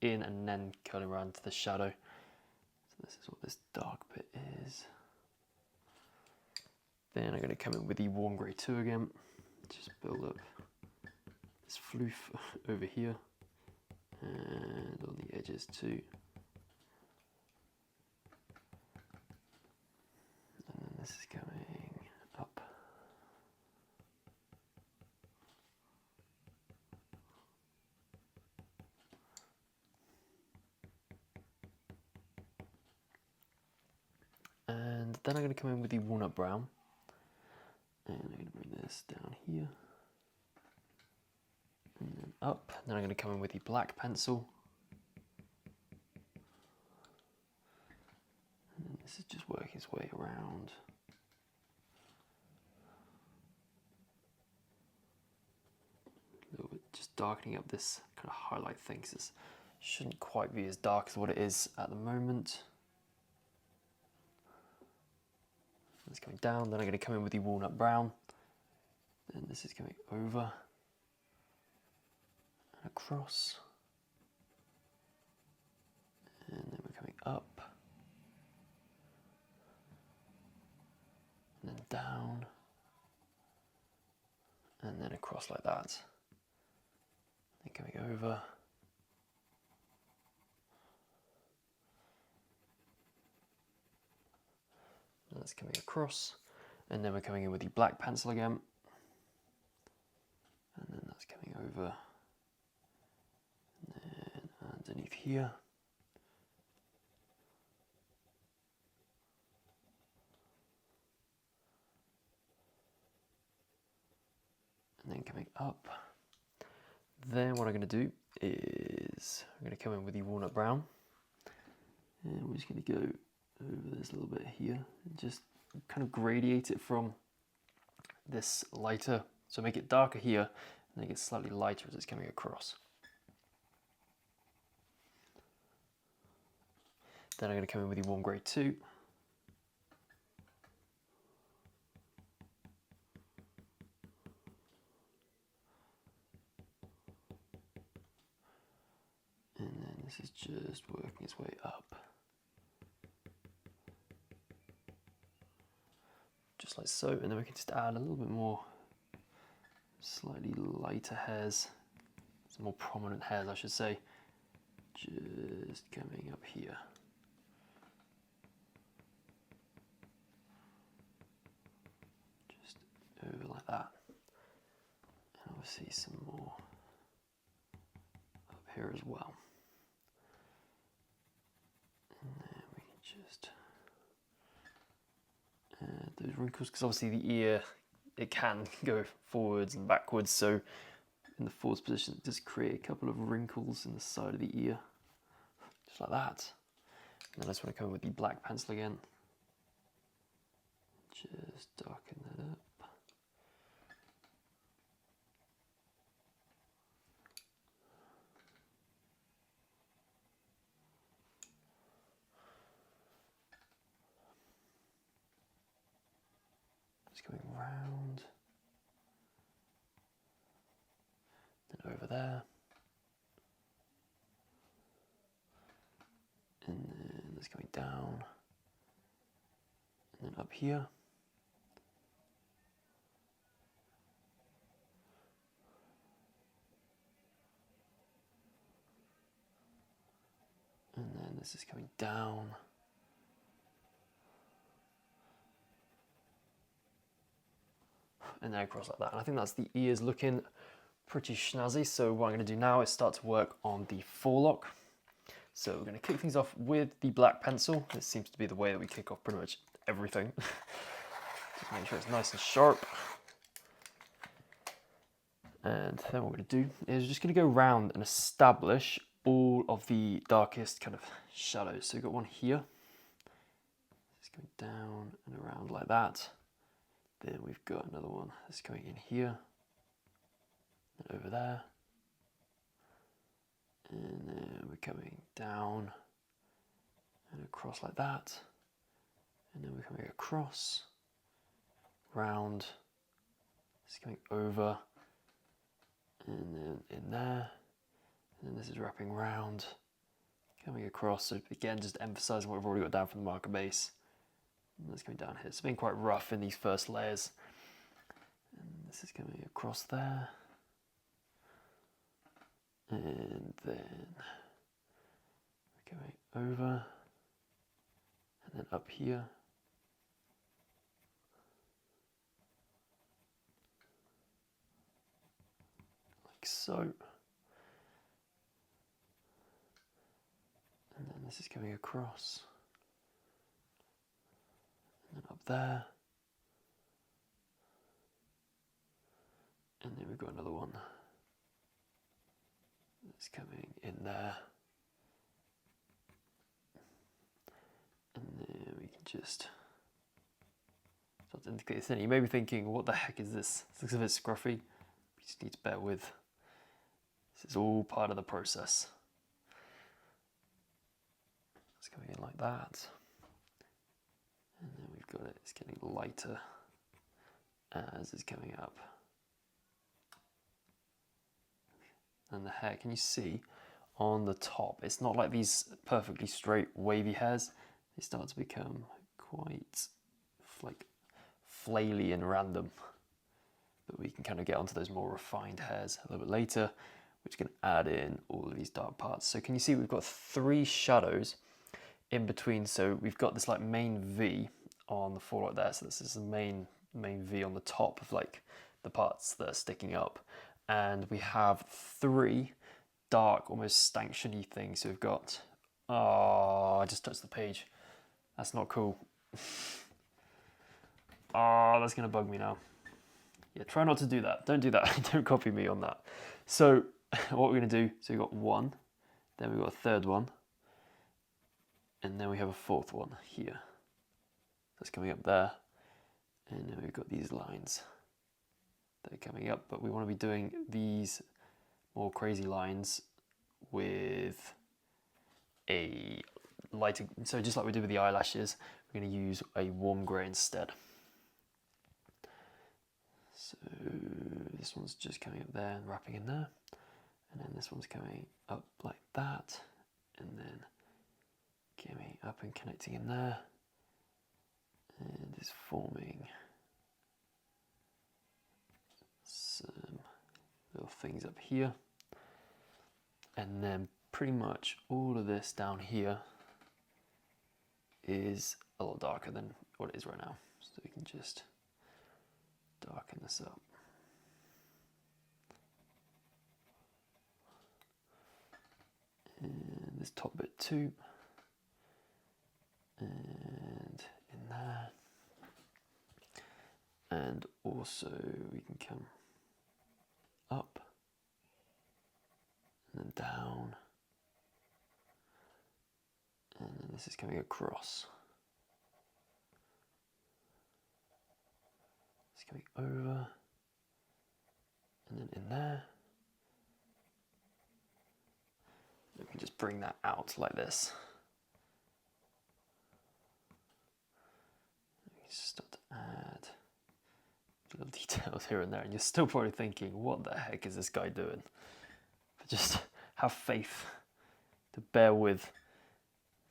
in and then curling around to the shadow. So this is what this dark bit is. Then I'm going to come in with the warm grey 2 again. Just build up this floof over here and on the edges too. And then this is going up. And then I'm going to come in with the walnut brown. And I'm going to bring this down here. And then up. Then I'm going to come in with the black pencil. And then this is just working its way around. A little bit, just darkening up this kind of highlight thing, 'cause this shouldn't quite be as dark as what it is at the moment. It's coming down, then I'm going to come in with the walnut brown. Then this is going over and across. And then we're coming up. And then down. And then across like that. Then coming over. And that's coming across. And then we're coming in with the black pencil again. And then that's coming over. And then underneath here. And then coming up. Then what I'm going to do is I'm going to come in with the walnut brown. And we're just going to go over this little bit here and just kind of gradiate it from this lighter, so make it darker here and make it slightly lighter as it's coming across. Then I'm going to come in with the warm grey 2. And then this is just working its way up. Just like so, and then we can just add a little bit more slightly lighter hairs, some more prominent hairs I should say, just coming up here. Just over like that. And obviously some more up here as well. And then we can just add those wrinkles, because obviously the ear, it can go forwards and backwards, so in the forwards position just create a couple of wrinkles in the side of the ear, just like that. And then I just want to come in with the black pencil again, just darken that up. It's going round, then over there, and then it's going down, and then up here. And then this is coming down. And then across like that. And I think that's the ears looking pretty snazzy. So what I'm going to do now is start to work on the forelock. So we're going to kick things off with the black pencil. This seems to be the way that we kick off pretty much everything. Just make sure it's nice and sharp. And then what we're going to do is we're just going to go around and establish all of the darkest kind of shadows. So we've got one here. It's going down and around like that. Then we've got another one that's going in here, and over there, and then we're coming down and across like that, and then we're coming across, round, it's coming over, and then in there, and then this is wrapping round, coming across, so again just emphasising what we've already got down from the marker base. And that's going down here. It's been quite rough in these first layers. And this is coming across there. And then we're going over. And then up here. Like so. And then this is coming across. And up there, and then we've got another one that's coming in there, and then we can just start to indicate this in. You may be thinking, what the heck is this? This looks a bit scruffy. You just need to bear with. This is all part of the process. It's coming in like that. And then we've got it, it's getting lighter as it's coming up. And the hair, can you see on the top, it's not like these perfectly straight wavy hairs. They start to become quite like flaily and random. But we can kind of get onto those more refined hairs a little bit later, which can add in all of these dark parts. So can you see we've got 3 shadows in between, so we've got this like main V on the forelock there, so this is the main V on the top of like the parts that are sticking up, and we have 3 dark, almost stanchion-y things. So we've got, oh, I just touched the page. That's not cool. Oh, that's gonna bug me now. Yeah, try not to do that. Don't do that. Don't copy me on that. So what we're gonna do, so we've got 1, then we've got a 3rd one, and then we have a 4th one here. That's coming up there. And then we've got these lines that are coming up, but we want to be doing these more crazy lines with a lighter, so just like we did with the eyelashes, we're going to use a warm grey instead. So this one's just coming up there and wrapping in there, and then this one's coming up like that, and then coming up and connecting in there, and is forming some little things up here, and then pretty much all of this down here is a lot darker than what it is right now, so we can just darken this up. And this top bit too, and in there, and also we can come up and then down, and then this is coming across. It's coming over, and then in there. We can just bring that out like this. We can start to add little details here and there, and you're still probably thinking, what the heck is this guy doing? But just have faith to bear with.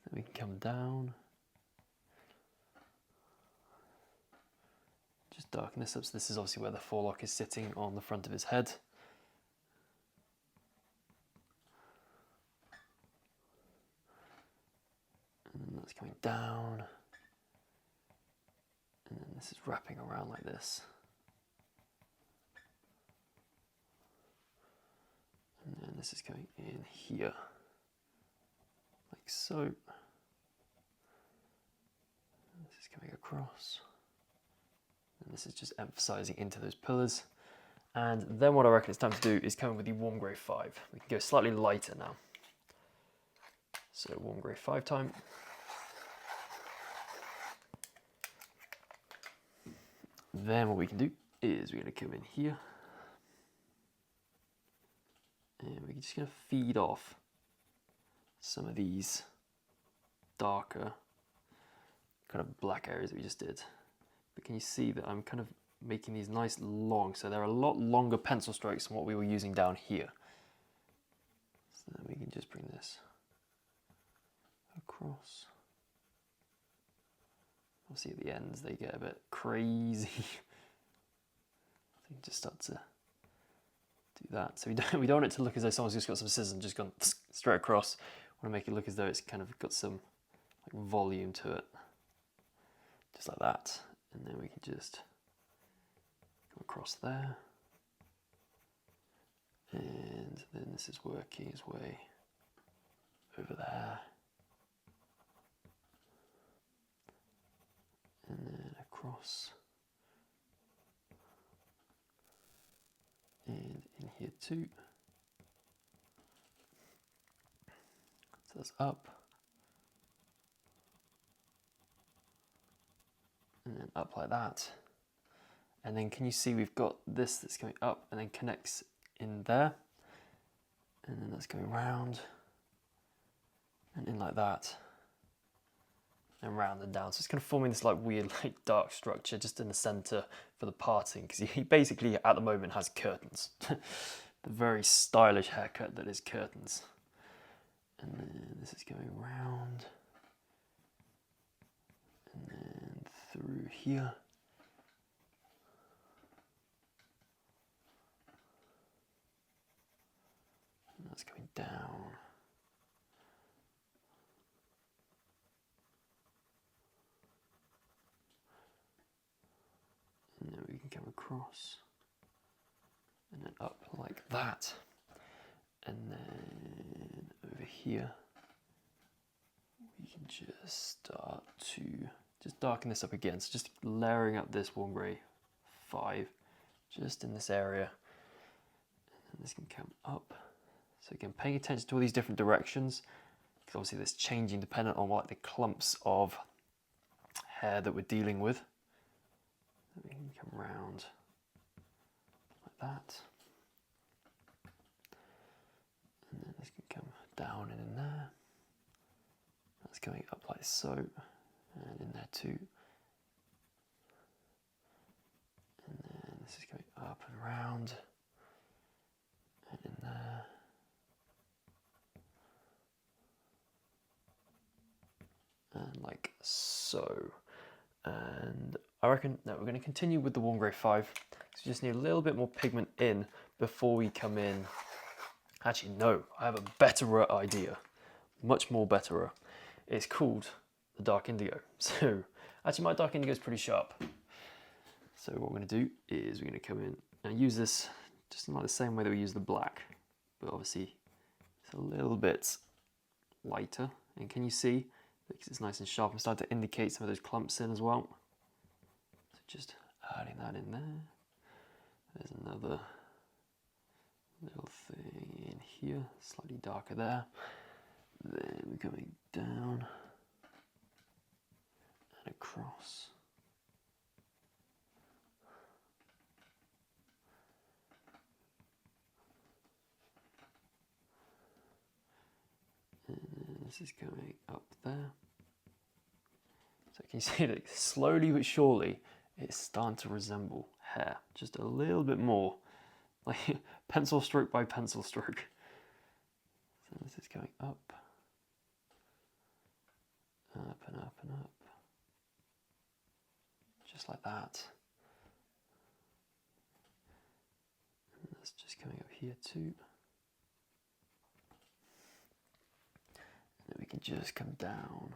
Then we can come down. Just darken this up. So this is obviously where the forelock is sitting on the front of his head. And then that's coming down. And then this is wrapping around like this. And then this is going in here, like so. And this is coming across. And this is just emphasizing into those pillars. And then what I reckon it's time to do is come in with the warm grey 5. We can go slightly lighter now. So warm grey 5 time. Then what we can do is we're going to come in here. And we're just going to feed off some of these darker kind of black areas that we just did. But can you see that I'm kind of making these nice long, so they're a lot longer pencil strokes than what we were using down here. So then we can just bring this across. Obviously at the ends they get a bit crazy. So you just start to do that. So we don't want it to look as though someone's just got some scissors and just gone straight across. We want to make it look as though it's kind of got some like volume to it. Just like that. And then we can just go across there. And then this is working its way over there. And then across. And in here too. So that's up. And then up like that. And then can you see we've got this that's going up and then connects in there. And then that's going round. And in like that. And round and down. So it's kind of forming this like weird like dark structure just in the center for the parting, because he basically at the moment has curtains. The very stylish haircut that is curtains. And then this is going round. And then through here. And that's going down. And then we can come across and then up like that. And then over here, we can just start to just darken this up again. So just layering up this warm grey 5 just in this area. And this can come up. So again, paying attention to all these different directions, because obviously this changing dependent on what the clumps of hair that we're dealing with. We can come round like that. And then this can come down and in there. That's going up like so, and in there too. And then this is going up and round, and in there. And like so. And I reckon that we're going to continue with the warm grey 5. So we just need a little bit more pigment in before we come in. Actually, no, I have a betterer idea. Much more betterer. It's called the dark indigo. So actually my dark indigo is pretty sharp. So what we're going to do is we're going to come in and use this just in like the same way that we use the black. But obviously it's a little bit lighter. And can you see? Because it's nice and sharp, I'm starting to indicate some of those clumps in as well. So just adding that in there. There's another little thing in here, slightly darker there. Then we're going down and across. And then this is going up there. So can you see that slowly but surely it's starting to resemble hair, just a little bit more, like pencil stroke by pencil stroke. So this is going up, up and up and up, just like that. And that's just coming up here too. And then we can just come down.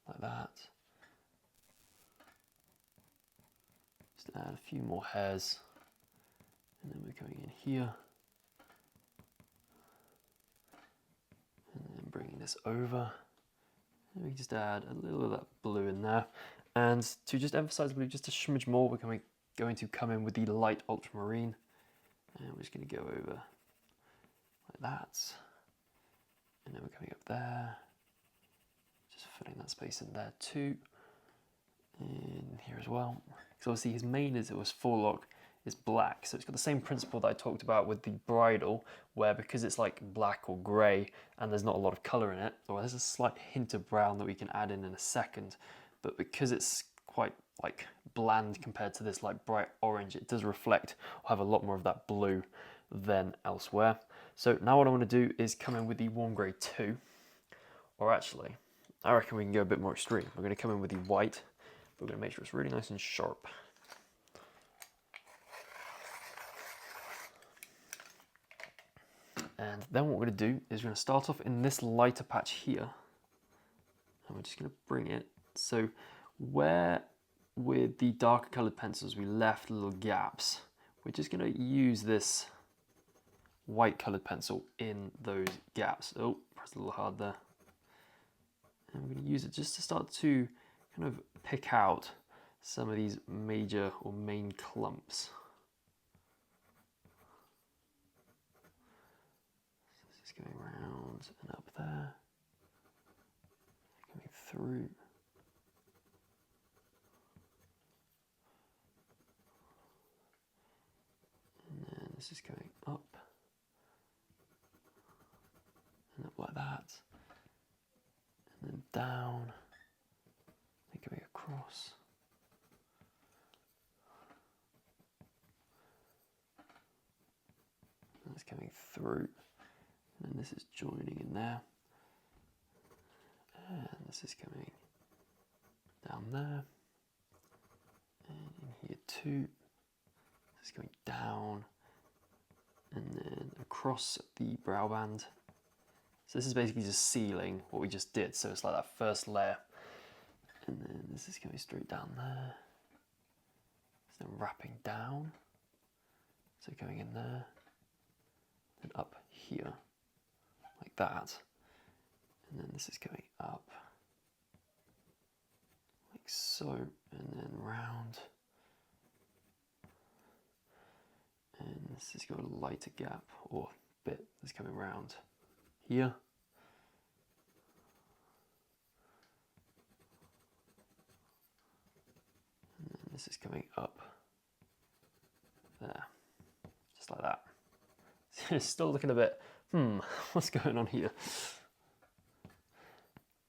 Like that. Just add a few more hairs. And then we're going in here. And then bringing this over. And we just add a little of that blue in there. And to just emphasize blue just a smidge more, we're going to come in with the light ultramarine. And we're just going to go over like that. And then we're coming up there. Just filling that space in there too. In here as well. Because obviously his mane as it was forelock is black. So it's got the same principle that I talked about with the bridle, where because it's like black or grey and there's not a lot of colour in it, or there's a slight hint of brown that we can add in a second, but because it's quite like bland compared to this like bright orange, it does reflect or have a lot more of that blue than elsewhere. So now what I want to do is come in with the warm grey 2, or actually I reckon we can go a bit more extreme. We're going to come in with the white, but we're going to make sure it's really nice and sharp. And then what we're going to do is we're going to start off in this lighter patch here, and we're just going to bring it so where with the darker coloured pencils we left little gaps, we're just going to use this white coloured pencil in those gaps. Oh, press a little hard there. And we're going to use it just to start to kind of pick out some of these major or main clumps. So this is going around and up there, coming through. And then this is going up and up like that. And then down, and going across. And that's coming through. And then this is joining in there. And this is coming down there. And in here too. This is going down. And then across the brow band. So this is basically just sealing what we just did. So it's like that first layer. And then this is going straight down there. So then wrapping down. So going in there. Then up here. Like that. And then this is going up. Like so. And then round. And this has got a lighter gap or bit that's coming round here. And then this is coming up there, just like that. It's still looking a bit, what's going on here?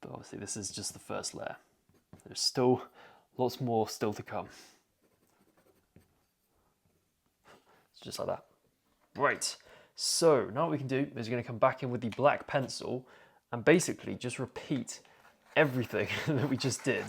But obviously this is just the first layer. There's still lots more still to come. It's just like that. Right. So now what we can do is we're going to come back in with the black pencil and basically just repeat everything that we just did,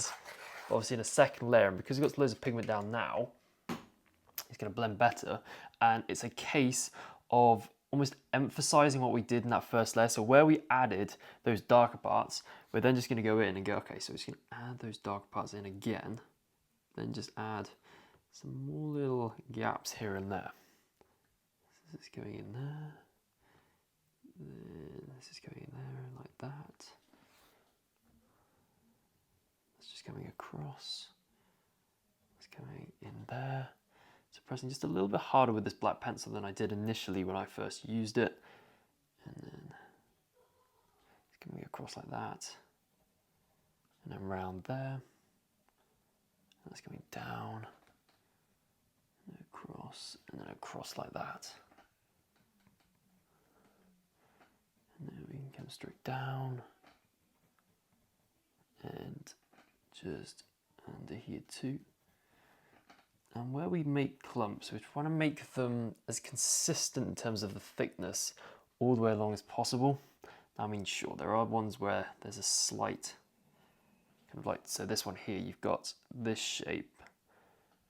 obviously in a second layer. And because we've got loads of pigment down now, it's going to blend better. And it's a case of almost emphasizing what we did in that first layer. So where we added those darker parts, we're then just going to go in and go, okay, so we're just going to add those darker parts in again, then just add some more little gaps here and there. This is going in there, then this is going in there like that. It's just coming across, it's coming in there. So pressing just a little bit harder with this black pencil than I did initially when I first used it. And then it's coming across like that. And then round there. And it's coming down, and then across like that. And then we can come straight down. and just under here too. And where we make clumps, we're trying to make them as consistent in terms of the thickness all the way along as possible. I mean, sure, there are ones where there's a slight, kind of like, so this one here, you've got this shape,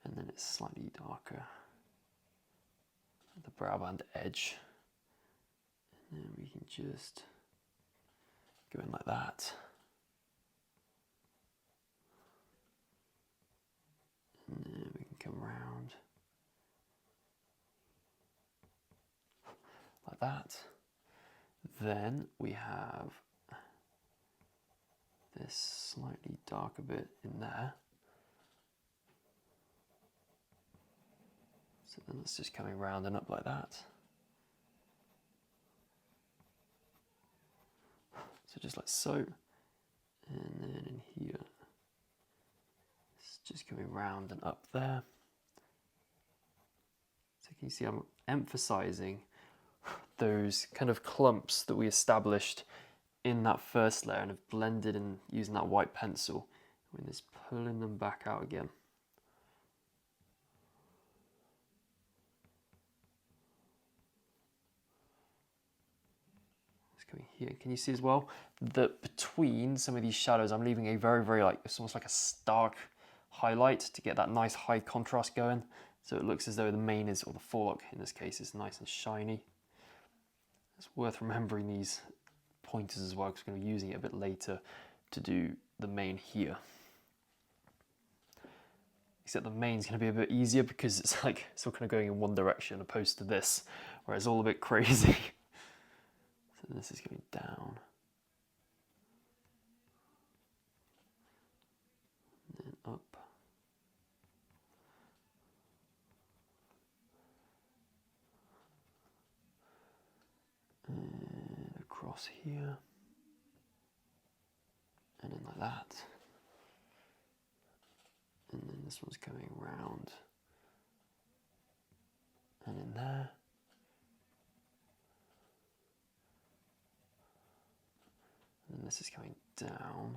and then it's slightly darker at the brow band edge. And then we can just go in like that. And then we can come around like that. Then we have this slightly darker bit in there. So then it's just coming round and up like that. So just like so. And then in here, it's just coming round and up there. So can you see I'm emphasizing those kind of clumps that we established in that first layer and have blended in using that white pencil. We're just pulling them back out again. It's coming here. Can you see as well that between some of these shadows I'm leaving a very, very like, it's almost like a stark highlight to get that nice high contrast going. So it looks as though the mane is, or the forelock in this case, is nice and shiny. It's worth remembering these pointers as well, because we're going to be using it a bit later to do the mane here. Except the mane's going to be a bit easier because it's like it's all kind of going in one direction opposed to this, where it's all a bit crazy. So this is going down. And then up. And across here, and then like that, and then this one's coming round and in there, and then this is coming down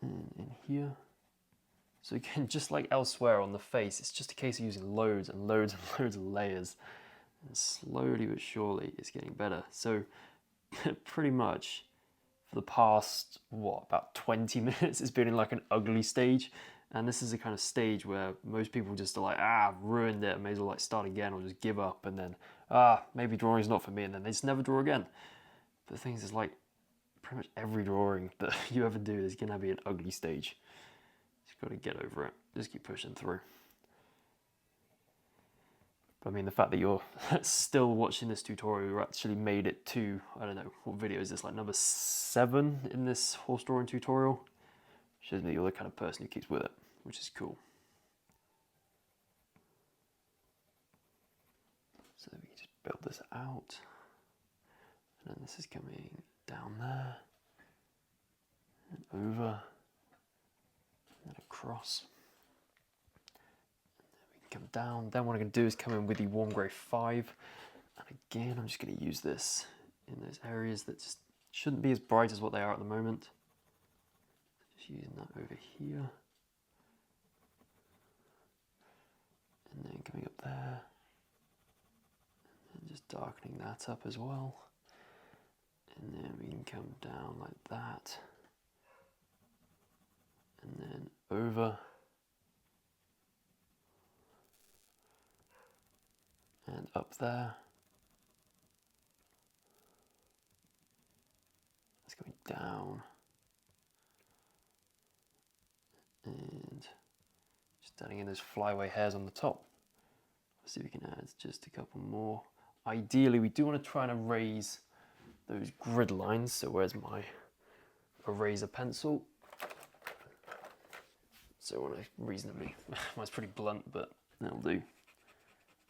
and in here. So again, just like elsewhere on the face, it's just a case of using loads and loads and loads of layers. And slowly but surely it's getting better. So pretty much for the past, what, about 20 minutes it's been in like an ugly stage. And this is a kind of stage where most people just are like, I've ruined it, I may as well like start again or just give up, and then, maybe drawing's not for me, and then they just never draw again. But the thing is like, pretty much every drawing that you ever do is gonna be an ugly stage. You've got to get over it, just keep pushing through. I mean, the fact that you're still watching this tutorial, you actually made it to, I don't know, what video is this, like number 7 in this horse drawing tutorial? Shows me you're the kind of person who keeps with it, which is cool. So we can just build this out. And then this is coming down there, and over, and then across. Come down. Then what I'm going to do is come in with the warm grey 5, and again I'm just going to use this in those areas that just shouldn't be as bright as what they are at the moment. Just using that over here, and then coming up there, and just darkening that up as well, and then we can come down like that, and then over. And up there, it's going down, and just adding in those flyaway hairs on the top. Let's see if we can add just a couple more. Ideally, we do want to try and erase those grid lines. So where's my eraser pencil? So I want to reasonably, mine's pretty blunt, but that'll do.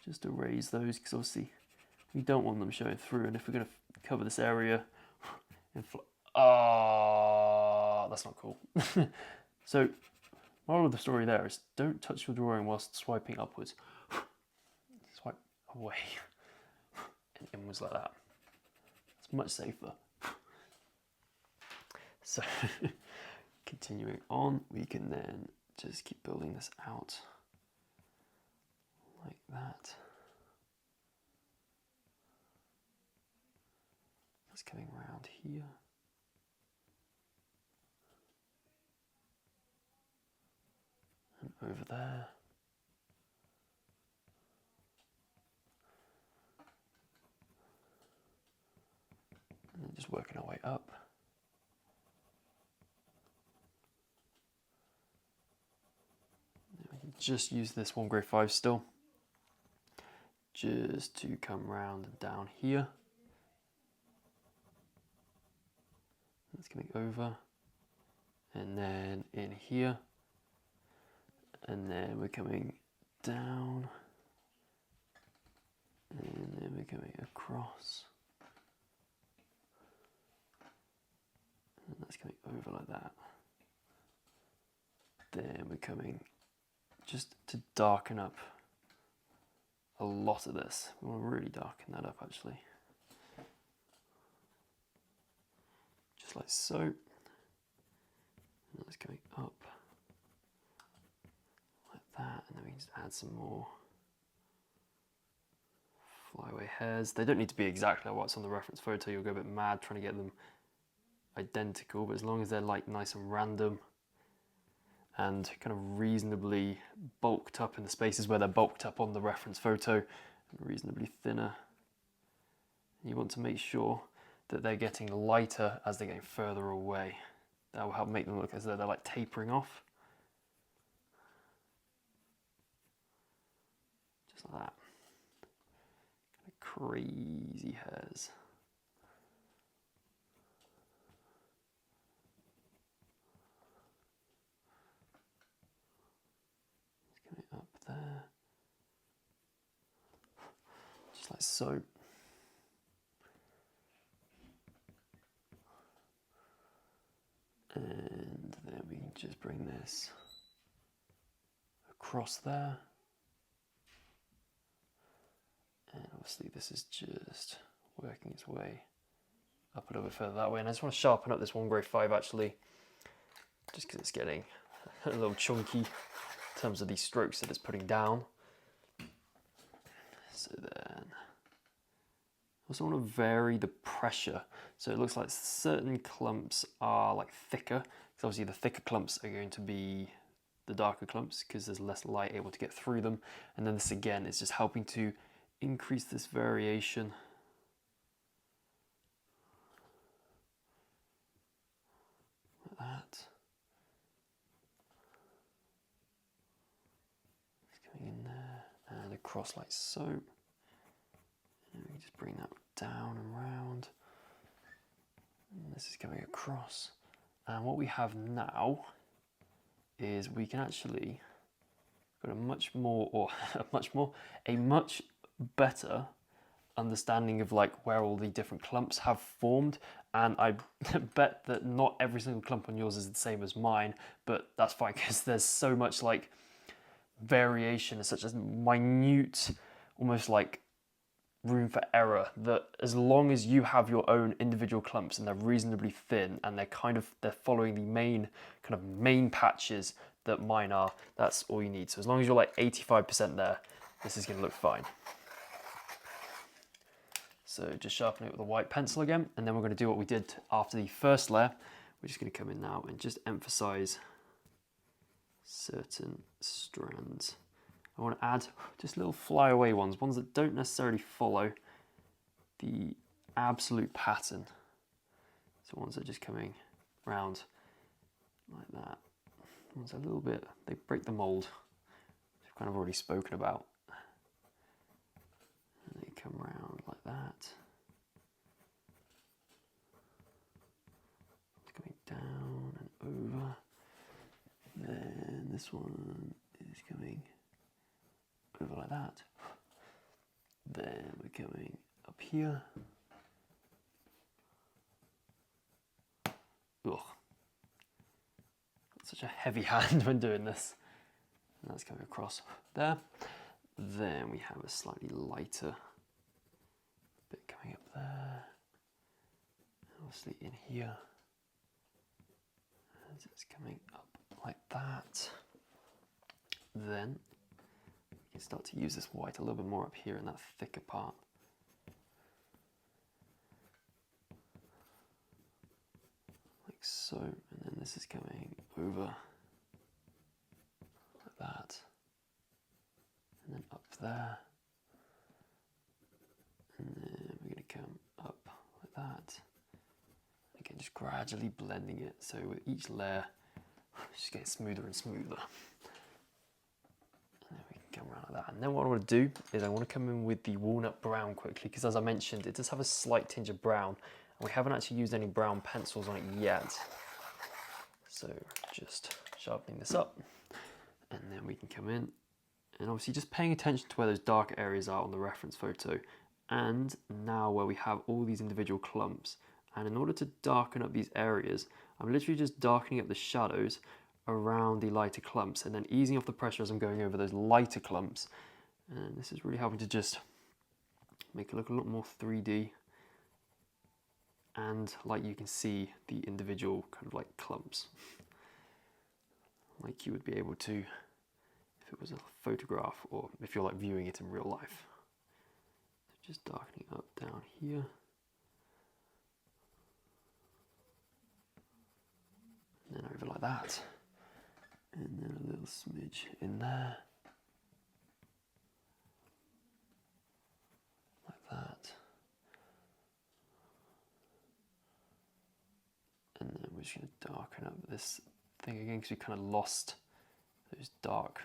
Just erase those, because obviously we don't want them showing through, and if we're going to cover this area that's not cool. So moral of the story there is don't touch your drawing whilst swiping upwards. Swipe away and inwards like that. It's much safer. So continuing on, we can then just keep building this out like that. That's coming around here. And over there. And then just working our way up. We can just use this 1 grade 5 still, just to come round and down here. That's coming over, and then in here, and then we're coming down, and then we're coming across, and that's coming over like that. Then we're coming just to darken up a lot of this. We want to really darken that up actually. Just like so. And that's coming up like that, and then we can just add some more flyaway hairs. They don't need to be exactly like what's on the reference photo. You'll go a bit mad trying to get them identical, but as long as they're like nice and random and kind of reasonably bulked up in the spaces where they're bulked up on the reference photo, and reasonably thinner. You want to make sure that they're getting lighter as they're getting further away. That will help make them look as though they're like tapering off. Just like that. Kind of crazy hairs. It's coming up there. Just like so. And then we can just bring this across there. And obviously this is just working its way up a little bit further that way. And I just want to sharpen up this 1 grade 5 actually, just because it's getting a little chunky in terms of these strokes that it's putting down. So then, I also want to vary the pressure. So it looks like certain clumps are like thicker, because obviously the thicker clumps are going to be the darker clumps because there's less light able to get through them. And then this again is just helping to increase this variation. Like that. It's coming in there and across like so. And we can just bring that down and round. And this is coming across. And what we have now is we can actually got a much better understanding of like where all the different clumps have formed. And I bet that not every single clump on yours is the same as mine, but that's fine because there's so much like variation, such as minute, almost like room for error, that as long as you have your own individual clumps and they're reasonably thin and they're following the main patches that mine are, that's all you need. So as long as you're like 85% there, this is going to look fine. So just sharpen it with a white pencil again, and then we're going to do what we did after the first layer. We're just going to come in now and just emphasize certain strands. I want to add just little flyaway ones that don't necessarily follow the absolute pattern. So ones that are just coming round like that. Ones a little bit, they break the mold, which I've kind of already spoken about. And they come round like that. It's coming down and over. Then this one is coming over like that. Then we're coming up here. Ugh. Such a heavy hand when doing this. And that's coming across there. Then we have a slightly lighter bit coming up there. And obviously in here. as it's coming up like that. Then we can start to use this white a little bit more up here in that thicker part. Like so, and then this is coming over like that, and then up there, and then we're going to come up like that. Again, just gradually blending it, so with each layer, it's just getting smoother and smoother. And then we can come around like that. And then what I want to do is I want to come in with the walnut brown quickly, because as I mentioned, it does have a slight tinge of brown, and we haven't actually used any brown pencils on it yet. So just sharpening this up, and then we can come in, and obviously just paying attention to where those dark areas are on the reference photo, and now where we have all these individual clumps. And in order to darken up these areas, I'm literally just darkening up the shadows around the lighter clumps and then easing off the pressure as I'm going over those lighter clumps. And this is really helping to just make it look a lot more 3D. And like you can see the individual kind of like clumps, like you would be able to if it was a photograph or if you're like viewing it in real life. So just darkening up down here. And then over like that, and then a little smidge in there, like that, and then we're just going to darken up this thing again because we kind of lost those dark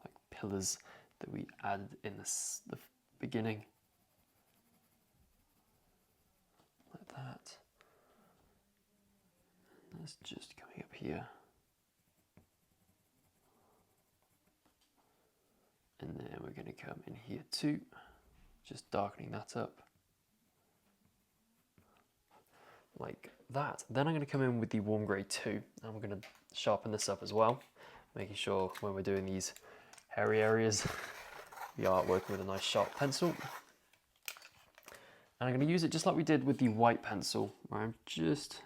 like pillars that we added in the beginning, like that. That's just coming up here. And then we're going to come in here too, just darkening that up. Like that. Then I'm going to come in with the warm grey 2, and I'm going to sharpen this up as well, making sure when we're doing these hairy areas, we are working with a nice sharp pencil. And I'm going to use it just like we did with the white pencil, where I'm just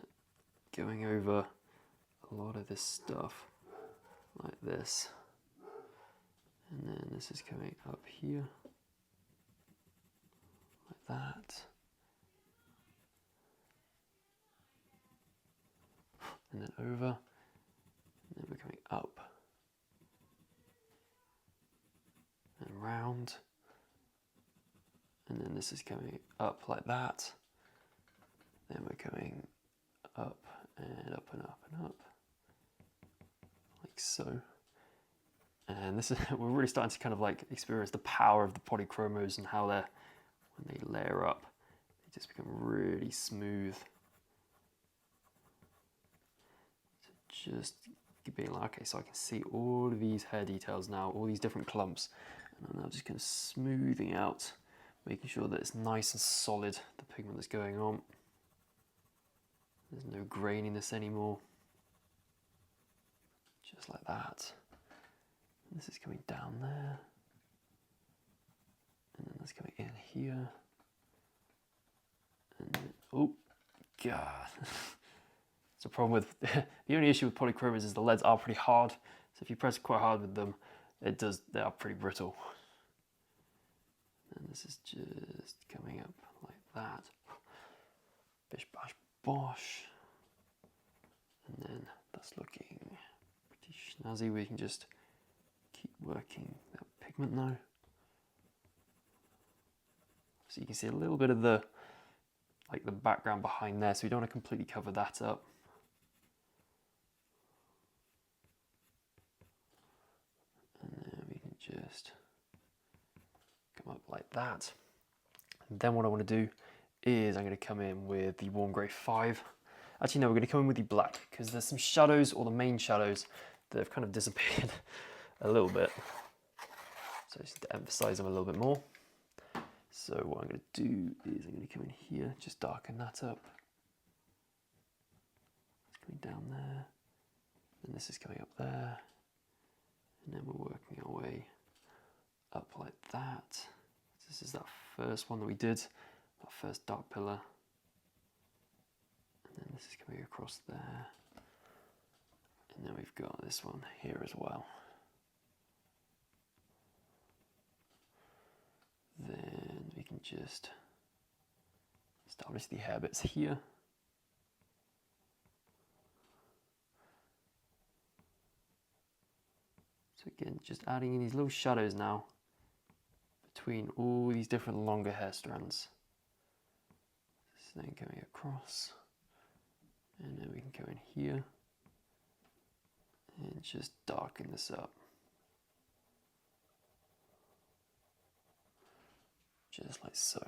going over a lot of this stuff like this, and then this is coming up here like that, and then over, and then we're coming up and round, and then this is coming up like that, then we're coming up and up and up and up, like so. And this is, we're really starting to kind of like experience the power of the polychromos and how they're, when they layer up, they just become really smooth. So just being like, okay, so I can see all of these hair details now, all these different clumps, and I'm now just kind of smoothing out, making sure that it's nice and solid, the pigment that's going on. There's no graininess anymore. Just like that. And this is coming down there. And then that's coming in here. And then, oh, God. It's a problem with, the only issue with polychromos is the leads are pretty hard. So if you press quite hard with them, they are pretty brittle. And this is just coming up like that. Bish, bash, bosh. And then that's looking pretty snazzy. We can just keep working that pigment now. So you can see a little bit of the background behind there, so we don't want to completely cover that up. And then we can just come up like that. And then what I want to do is I'm going to come in with the warm grey 5. Actually no, we're going to come in with the black, because there's some shadows, or the main shadows, that have kind of disappeared a little bit. So just to emphasize them a little bit more. So what I'm going to do is I'm going to come in here, just darken that up. It's coming down there, and this is coming up there, and then we're working our way up like that. This is that first one that we did, that first dark pillar, and then this is coming across there, And then we've got this one here as well. Then we can just establish the hair bits here. So again, just adding in these little shadows now between all these different longer hair strands. So then going across, and then we can go in here and just darken this up. Just like so.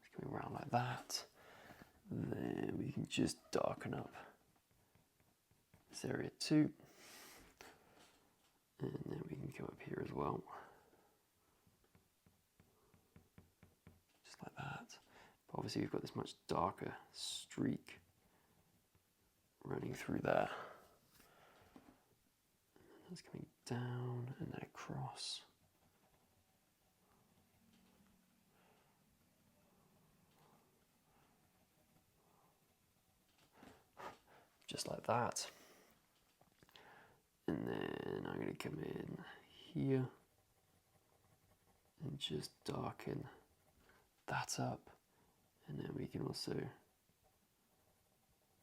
It's going around like that. Then we can just darken up this area too. And then we can go up here as well. Just like that. But obviously we've got this much darker streak running through there. And that's coming down and then across. Just like that. And then I'm going to come in here and just darken that up. And then we can also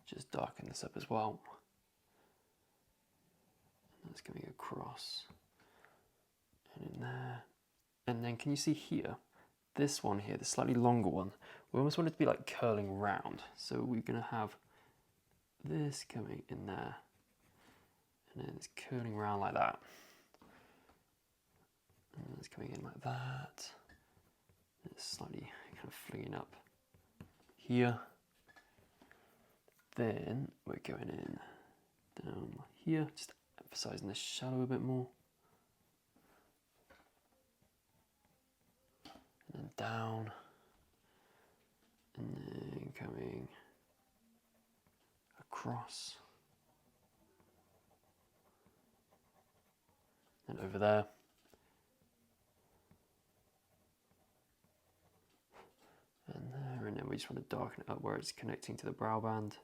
just darken this up as well. And that's coming across and in there. And then can you see here, this one here, the slightly longer one, we almost want it to be like curling round. So we're going to have this coming in there. And then it's curling around like that. And then it's coming in like that. And it's slightly kind of flinging up here. Then we're going in down here, just emphasizing the shadow a bit more. And then down. And then coming across. And over there. And there, and then we just want to darken it up where it's connecting to the brow band.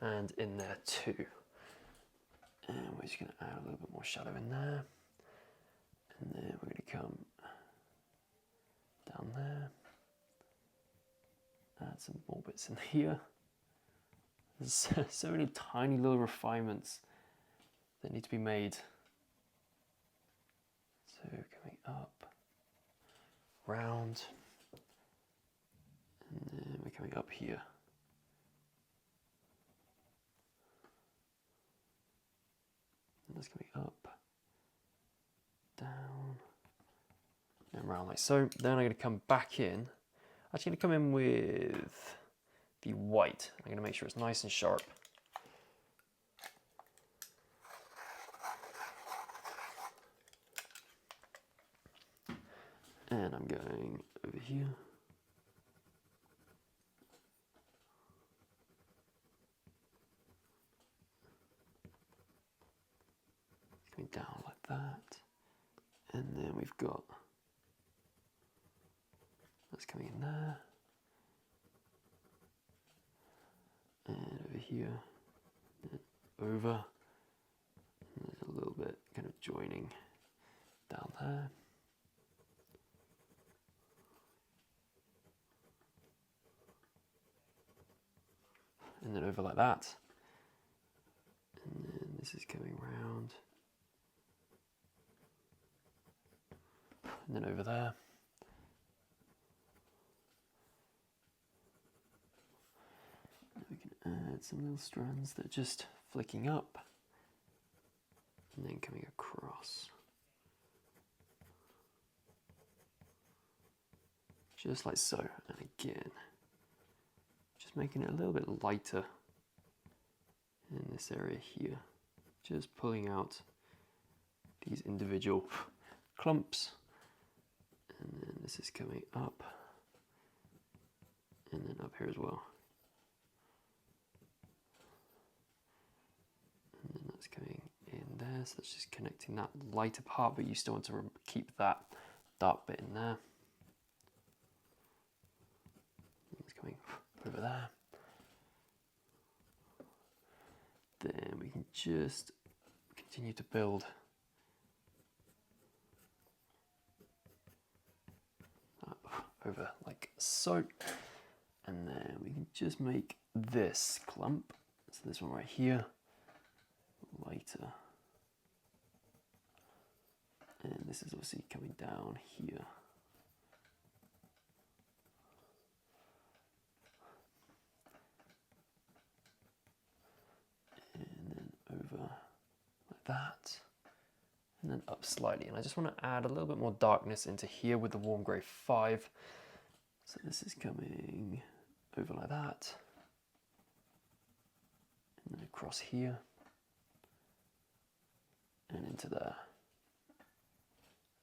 And in there too. And we're just going to add a little bit more shadow in there. And then we're going to come down there. Add some more bits in here. There's so many tiny little refinements that need to be made. So coming up, round, and then we're coming up here. And that's coming up, down, and round like so. Then I'm going to come back in. Actually, going to come in with the white. I'm going to make sure it's nice and sharp. And I'm going over here. Coming down like that. And then we've got that's coming in there, and over here, and over, and there's a little bit kind of joining down there. And then over like that. And then this is coming round. And then over there. We can add some little strands that are just flicking up and then coming across. Just like so. And again, just making it a little bit lighter in this area here. Just pulling out these individual clumps. And then this is coming up. And then up here as well. And then that's coming in there, so that's just connecting that lighter part, but you still want to keep that dark bit in there. It's coming over there. Then we can just continue to build over like so, and then we can just make this clump, so this one right here, lighter, and this is obviously coming down here. And then over like that, and then up slightly, and I just want to add a little bit more darkness into here with the warm grey 5. So this is coming over like that, and then across here, and into there,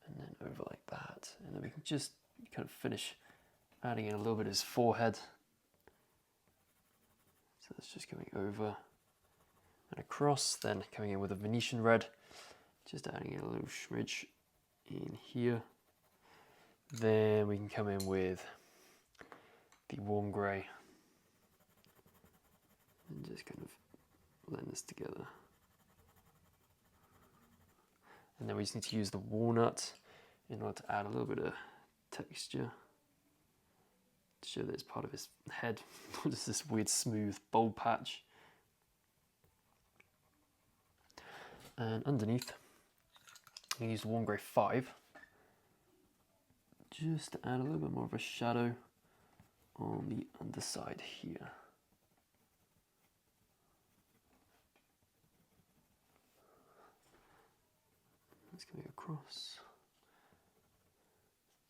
and then over like that, and then we can just kind of finish adding in a little bit of his forehead. So that's just coming over and across, then coming in with a Venetian red, just adding in a little smidge in here. Then we can come in with the warm grey and just kind of blend this together. And then we just need to use the walnut in order to add a little bit of texture to show that it's part of his head, not just this weird smooth bold patch. And underneath, I'm going to use the warm grey 5 just to add a little bit more of a shadow on the underside here. That's coming across,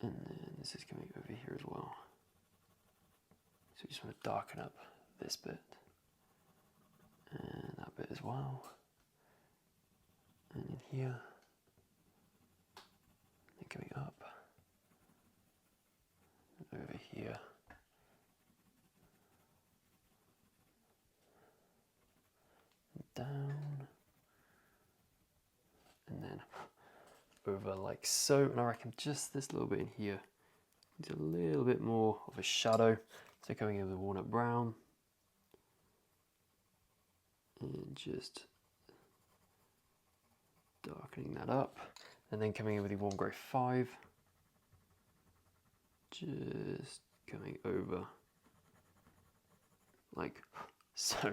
and then this is coming over here as well. So we just want to darken up this bit and that bit as well, and in here, and coming up and over here. Down, and then over like so, and I reckon just this little bit in here needs a little bit more of a shadow, so coming in with the walnut brown and just darkening that up, and then coming in with the warm grey 5, just coming over like so.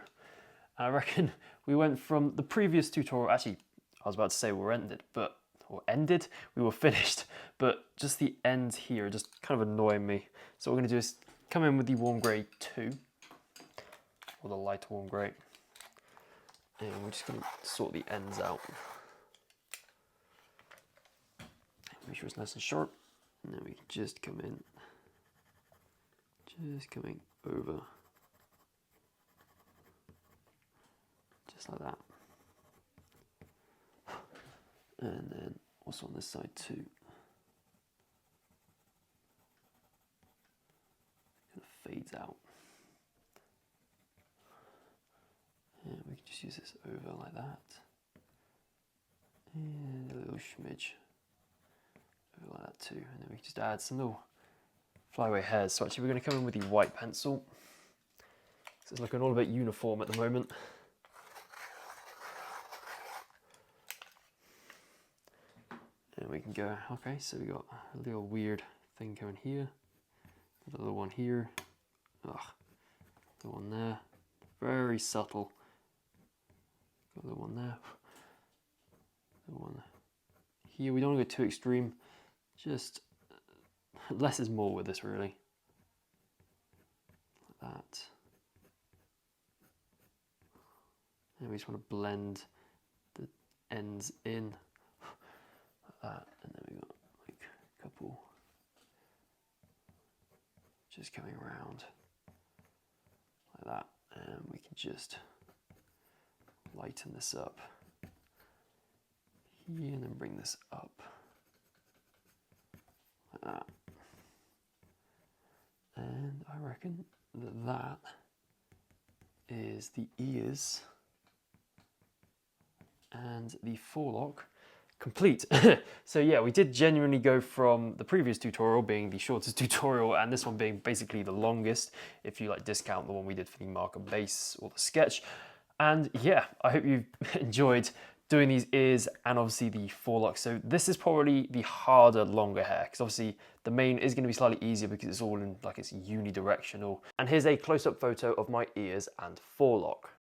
I reckon we went from the previous tutorial, actually I was about to say we were we were finished, but just the end here just kind of annoying me. So what we're going to do is come in with the warm grey 2, or the light warm grey, and we're just going to sort the ends out. Make sure it's nice and sharp, and then we can just come in, just coming over. Just like that. And then also on this side too. Kind of fades out. And we can just use this over like that. And a little smidge over like that too. And then we can just add some little flyaway hairs. So actually we're going to come in with the white pencil. So it's looking all a bit uniform at the moment. And we can go, okay, so we got a little weird thing going here, a little one here, the one there, very subtle, got the one there, the one here. We don't want to go too extreme, just less is more with this really, like that. And we just want to blend the ends in. And then we got like a couple just coming around like that, and we can just lighten this up here and then bring this up like that. And I reckon that that is the ears and the forelock complete. So yeah, we did genuinely go from the previous tutorial being the shortest tutorial and this one being basically the longest, if you like discount the one we did for the marker base or the sketch. And yeah, I hope you've enjoyed doing these ears and obviously the forelock. So this is probably the harder, longer hair, because obviously the mane is going to be slightly easier because it's all in like it's unidirectional. And here's a close-up photo of my ears and forelock.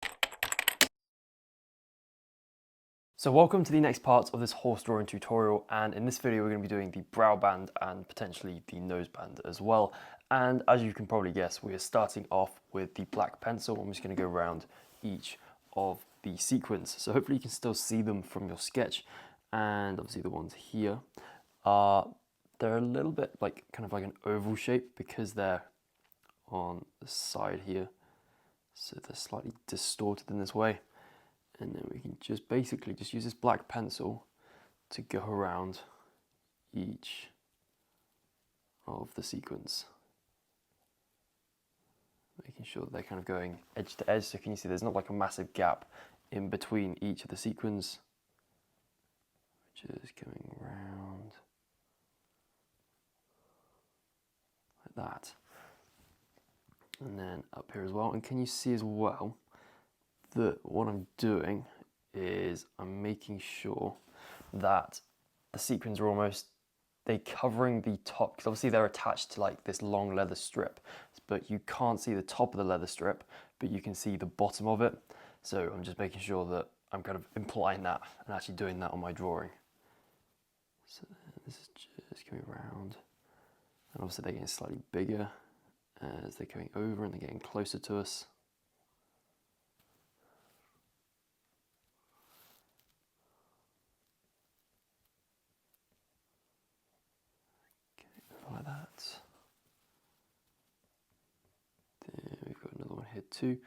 So welcome to the next part of this horse drawing tutorial, and in this video we're going to be doing the brow band and potentially the nose band as well. And as you can probably guess, we are starting off with the black pencil. I'm just going to go around each of the sequins, so hopefully you can still see them from your sketch. And obviously the ones here are, they're a little bit like kind of like an oval shape because they're on the side here, so they're slightly distorted in this way. And then we can just basically just use this black pencil to go around each of the sequins, making sure that they're kind of going edge to edge. So can you see there's not like a massive gap in between each of the sequins, just going around like that. And then up here as well. And can you see as well that what I'm doing is I'm making sure that the sequins are almost, they're covering the top, because obviously they're attached to like this long leather strip, but you can't see the top of the leather strip, but you can see the bottom of it. So I'm just making sure that I'm kind of implying that and actually doing that on my drawing. So this is just coming around, and obviously they're getting slightly bigger as they're going over and they're getting closer to us. Like that. Then we've got another one here too,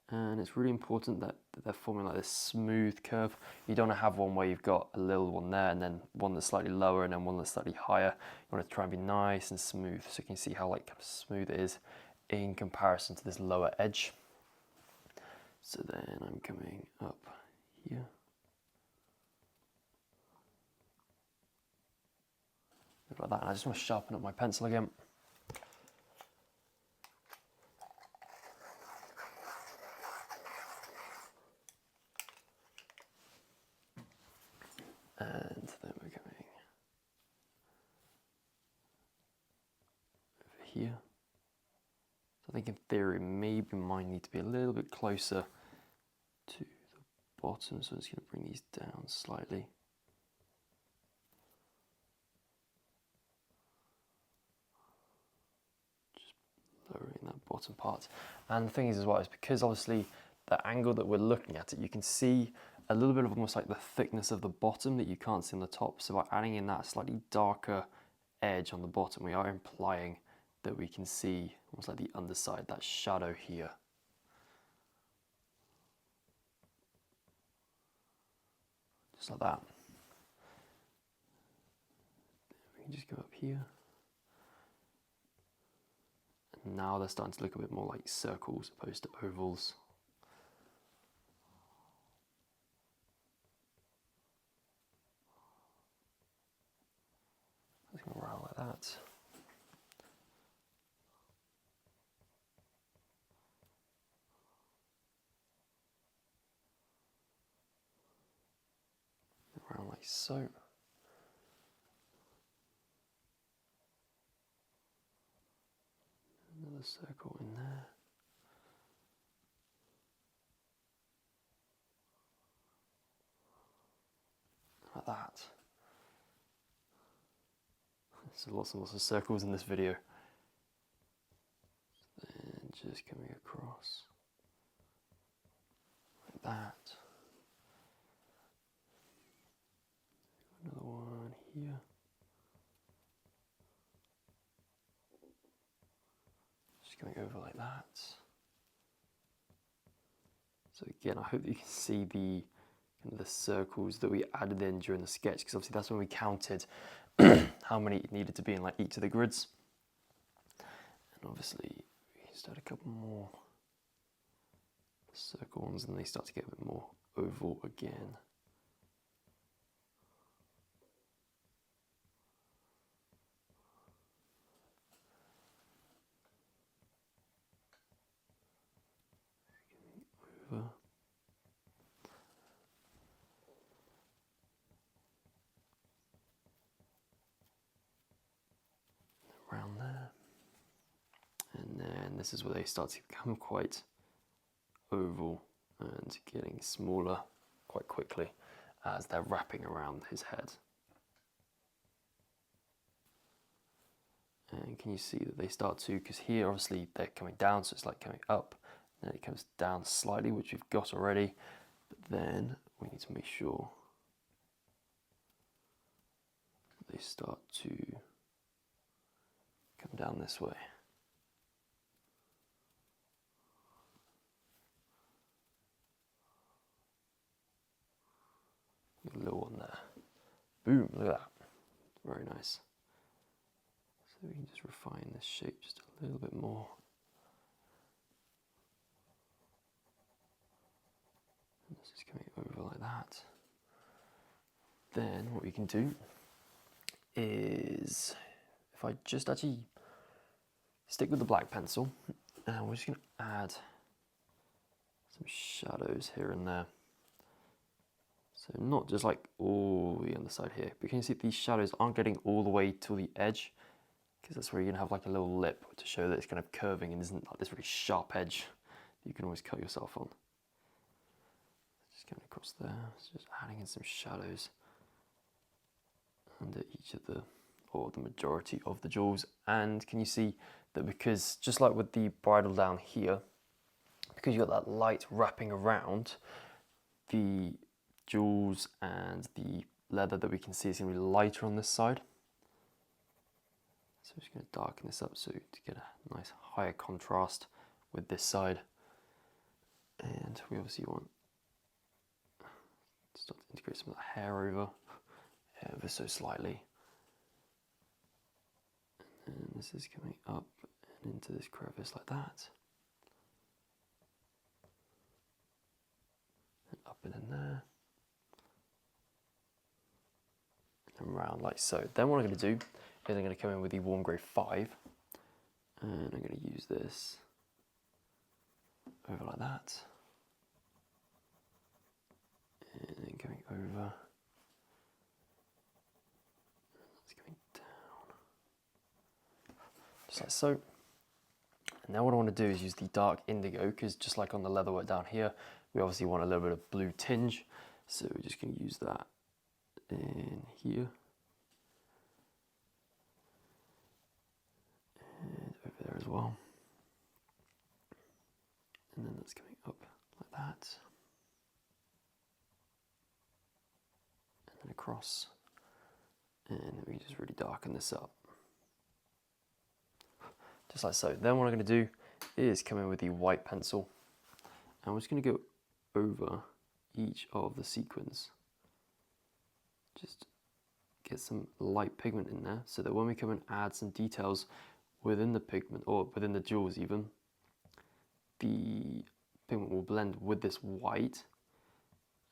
and it's really important that they're forming like this smooth curve. You don't want to have one where you've got a little one there and then one that's slightly lower and then one that's slightly higher. You want to try and be nice and smooth, so you can see how like kind of smooth it is in comparison to this lower edge. So then I'm coming up here. Like that, and I just want to sharpen up my pencil again. And then we're going over here. So I think in theory maybe mine need to be a little bit closer to the bottom, so I'm just going to bring these down slightly. Lowering that bottom part. And the thing is as well, is because obviously the angle that we're looking at it, you can see a little bit of almost like the thickness of the bottom that you can't see on the top. So by adding in that slightly darker edge on the bottom, we are implying that we can see almost like the underside, that shadow here. Just like that. We can just go up here. And now they're starting to look a bit more like circles opposed to ovals. Just going around like that. Around like so. Another circle in there. Like that. So lots and lots of circles in this video. Then just coming across like that. Another one here. Just going over like that. So again, I hope that you can see the kind of the circles that we added in during the sketch, because obviously that's when we counted how many it needed to be in like each of the grids. And obviously we can start a couple more circle ones and they start to get a bit more oval again. this is where they start to become quite oval and getting smaller quite quickly as they're wrapping around his head. And can you see that they start to, because here obviously they're coming down, so it's like coming up, then it comes down slightly, which we've got already, but then we need to make sure they start to come down this way. A little one there. Boom, look at that. Very nice. So we can just refine this shape just a little bit more. And this is coming over like that. Then what we can do is, if I just actually stick with the black pencil, and we're just going to add some shadows here and there. So not just like all the underside here, but can you see these shadows aren't getting all the way to the edge, because that's where you're going to have like a little lip to show that it's kind of curving and isn't like this really sharp edge that you can always cut yourself on. Just going across there, so just adding in some shadows under each of the, or the majority of the jewels. And can you see that, because just like with the bridle down here, because you've got that light wrapping around, the jewels and the leather that we can see is going to be lighter on this side. So I'm just going to darken this up so to get a nice higher contrast with this side. And we obviously want to start to integrate some of the hair over ever so slightly. And this is coming up and into this crevice like that. And up and in there. And round like so. Then what I'm going to do is I'm going to come in with the warm grey 5, and I'm going to use this over like that, and then going over, it's going down, just like so. And now what I want to do is use the dark indigo, because just like on the leatherwork down here, we obviously want a little bit of blue tinge, so we're just going to use that in here. And over there as well. And then that's coming up like that. And then across. And we just really darken this up. Just like so. Then what I'm going to do is come in with the white pencil. And we're just going to go over each of the sequins. Just get some light pigment in there, so that when we come and add some details within the pigment, or within the jewels even, the pigment will blend with this white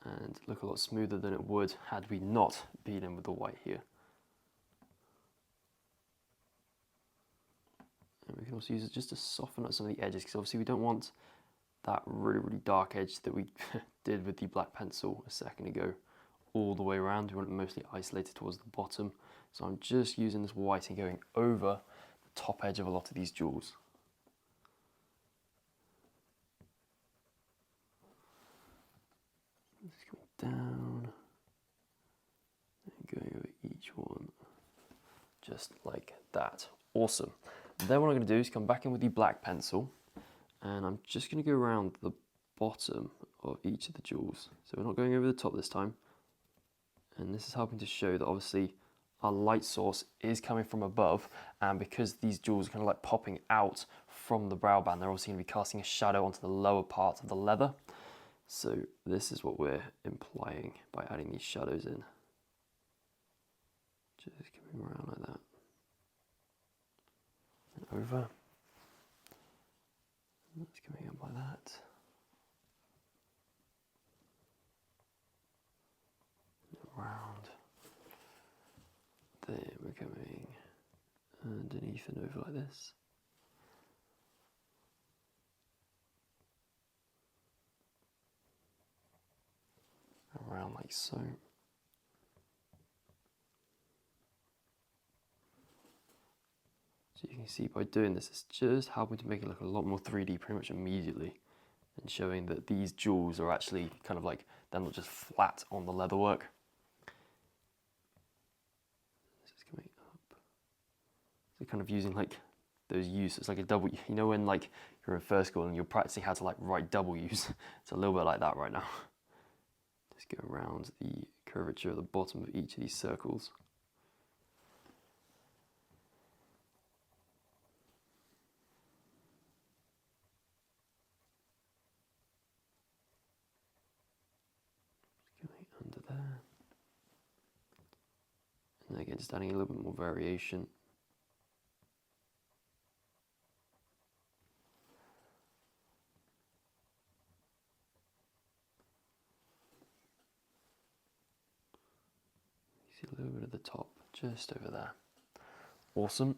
and look a lot smoother than it would had we not been in with the white here. And we can also use it just to soften up some of the edges, because obviously we don't want that really, really dark edge that we did with the black pencil a second ago all the way around. We want it mostly isolated towards the bottom. So I'm just using this white and going over the top edge of a lot of these jewels. Just going down and going over each one, just like that. Awesome. Then what I'm going to do is come back in with the black pencil, and I'm just going to go around the bottom of each of the jewels. So we're not going over the top this time. And this is helping to show that obviously our light source is coming from above, and because these jewels are kind of like popping out from the brow band, they're obviously going to be casting a shadow onto the lower part of the leather. So this is what we're implying by adding these shadows in. Just coming around like that. And over. And that's coming up like that. And around. Then we're coming underneath and over like this. Around like so. So you can see by doing this, it's just helping to make it look a lot more 3D pretty much immediately, and showing that these jewels are actually kind of like, they're not just flat on the leatherwork. This is coming up. So kind of using like those U's, it's like a double, you know when like you're in first school and you're practicing how to like write W's, it's a little bit like that right now. Just go around the curvature at the bottom of each of these circles. Going under there. And again, just adding a little bit more variation. You see a little bit at the top, just over there. Awesome.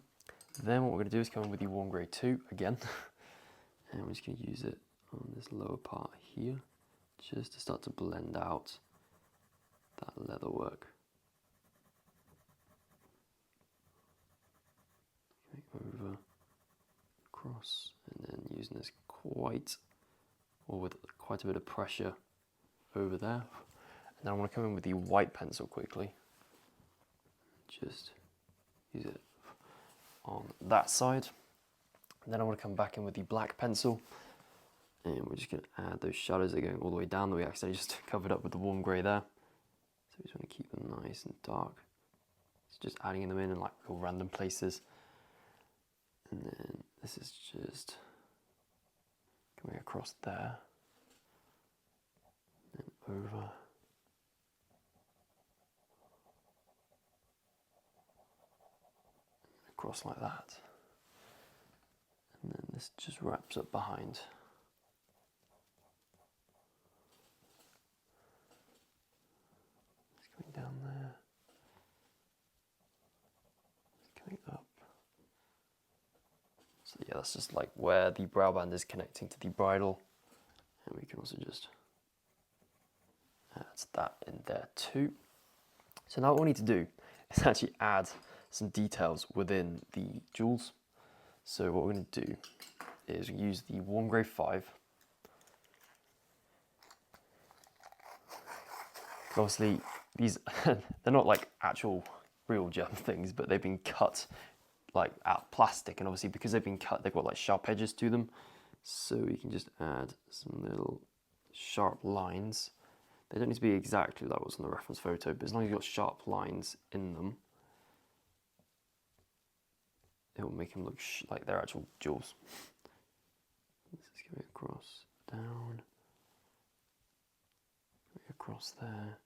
Then what we're going to do is come in with the warm grey 2 again. And we're just going to use it on this lower part here, just to start to blend out that leather work. Over, across, and then using this with quite a bit of pressure over there. And then I want to come in with the white pencil quickly. Just use it on that side. And then I want to come back in with the black pencil, and we're just going to add those shadows that are going all the way down that we accidentally just covered up with the warm grey there. So we just want to keep them nice and dark. So just adding them in like real random places. And then this is just coming across there, and over, across like that. And then this just wraps up behind. It's going down there. It's coming up. So yeah, that's just like where the brow band is connecting to the bridle. And we can also just add that in there too. So now what we need to do is actually add some details within the jewels. So what we're going to do is use the warm grey 5. Obviously, these they're not like actual real gem things, but they've been cut like out of plastic, and obviously because they've been cut, they've got like sharp edges to them. So we can just add some little sharp lines. They don't need to be exactly like what's on the reference photo, but as long as you've got sharp lines in them, it will make them look like they're actual jewels. This is going across, down, across there,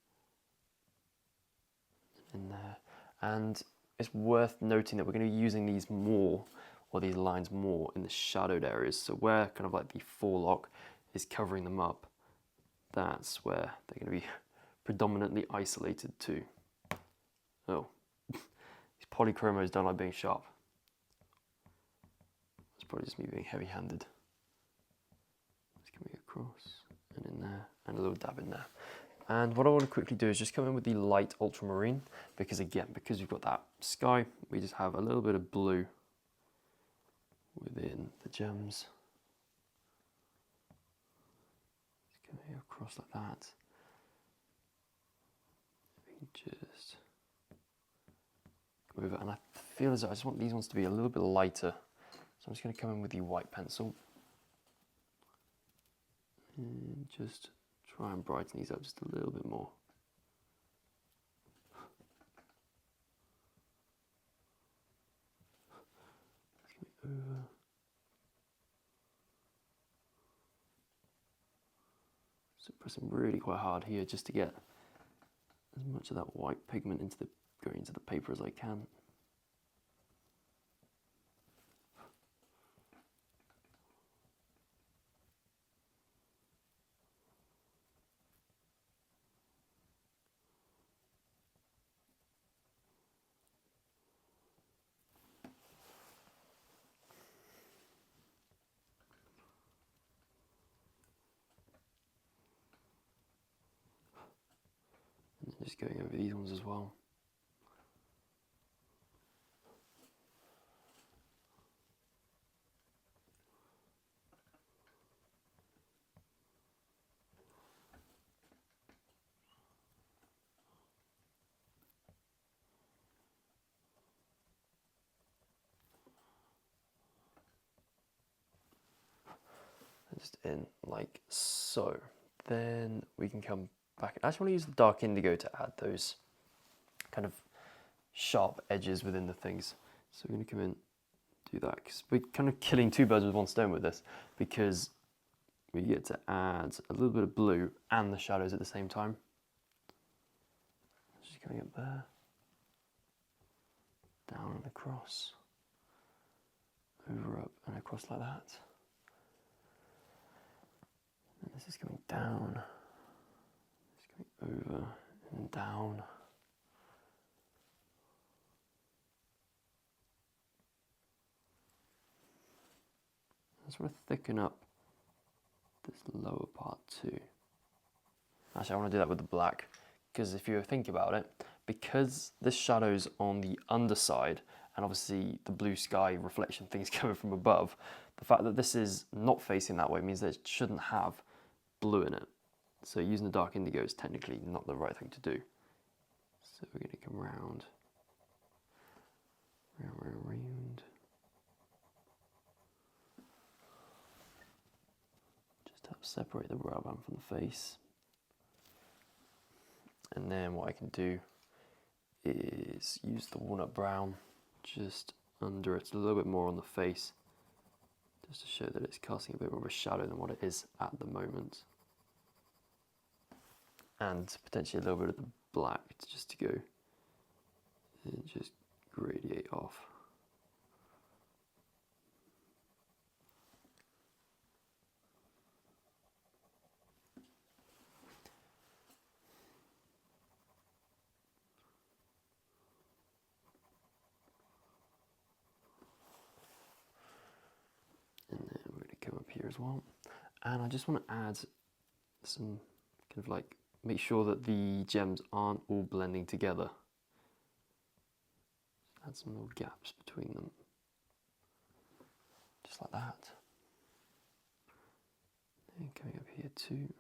in there. And it's worth noting that we're going to be using these more, or these lines more, in the shadowed areas. So where kind of like the forelock is covering them up, that's where they're going to be predominantly isolated to. Oh, these polychromos don't like being sharp. It's probably just me being heavy-handed. It's coming across and in there, and a little dab in there. And what I want to quickly do is just come in with the light ultramarine, because again, because we've got that sky, we just have a little bit of blue within the gems. It's coming across like that. We can just come over, and I feel as though I just want these ones to be a little bit lighter. So I'm just going to come in with the white pencil and just try and brighten these up just a little bit more. Over. So pressing really quite hard here just to get as much of that white pigment going into the paper as I can. And just going over these ones as well. just in like so. Then we can come back. I actually want to use the dark indigo to add those kind of sharp edges within the things. So we're going to come in, do that, because we're kind of killing two birds with one stone with this, because we get to add a little bit of blue and the shadows at the same time. Just coming up there, down and across, over, up and across like that. And this is coming down, it's coming over and down. And sort of thicken up this lower part too. Actually, I want to do that with the black, because if you think about it, because this shadow's on the underside, and obviously the blue sky reflection thing is coming from above, the fact that this is not facing that way means that it shouldn't have blue in it. So using the dark indigo is technically not the right thing to do. So we're going to come round, round. Just help separate the brow band from the face. And then what I can do is use the walnut brown just under it, a little bit more on the face, just to show that it's casting a bit more of a shadow than what it is at the moment. And potentially a little bit of the black just to go and just radiate off. And then we're going to come up here as well. And I just want to add some kind of like, make sure that the gems aren't all blending together. Add some little gaps between them. Just like that. And coming up here too.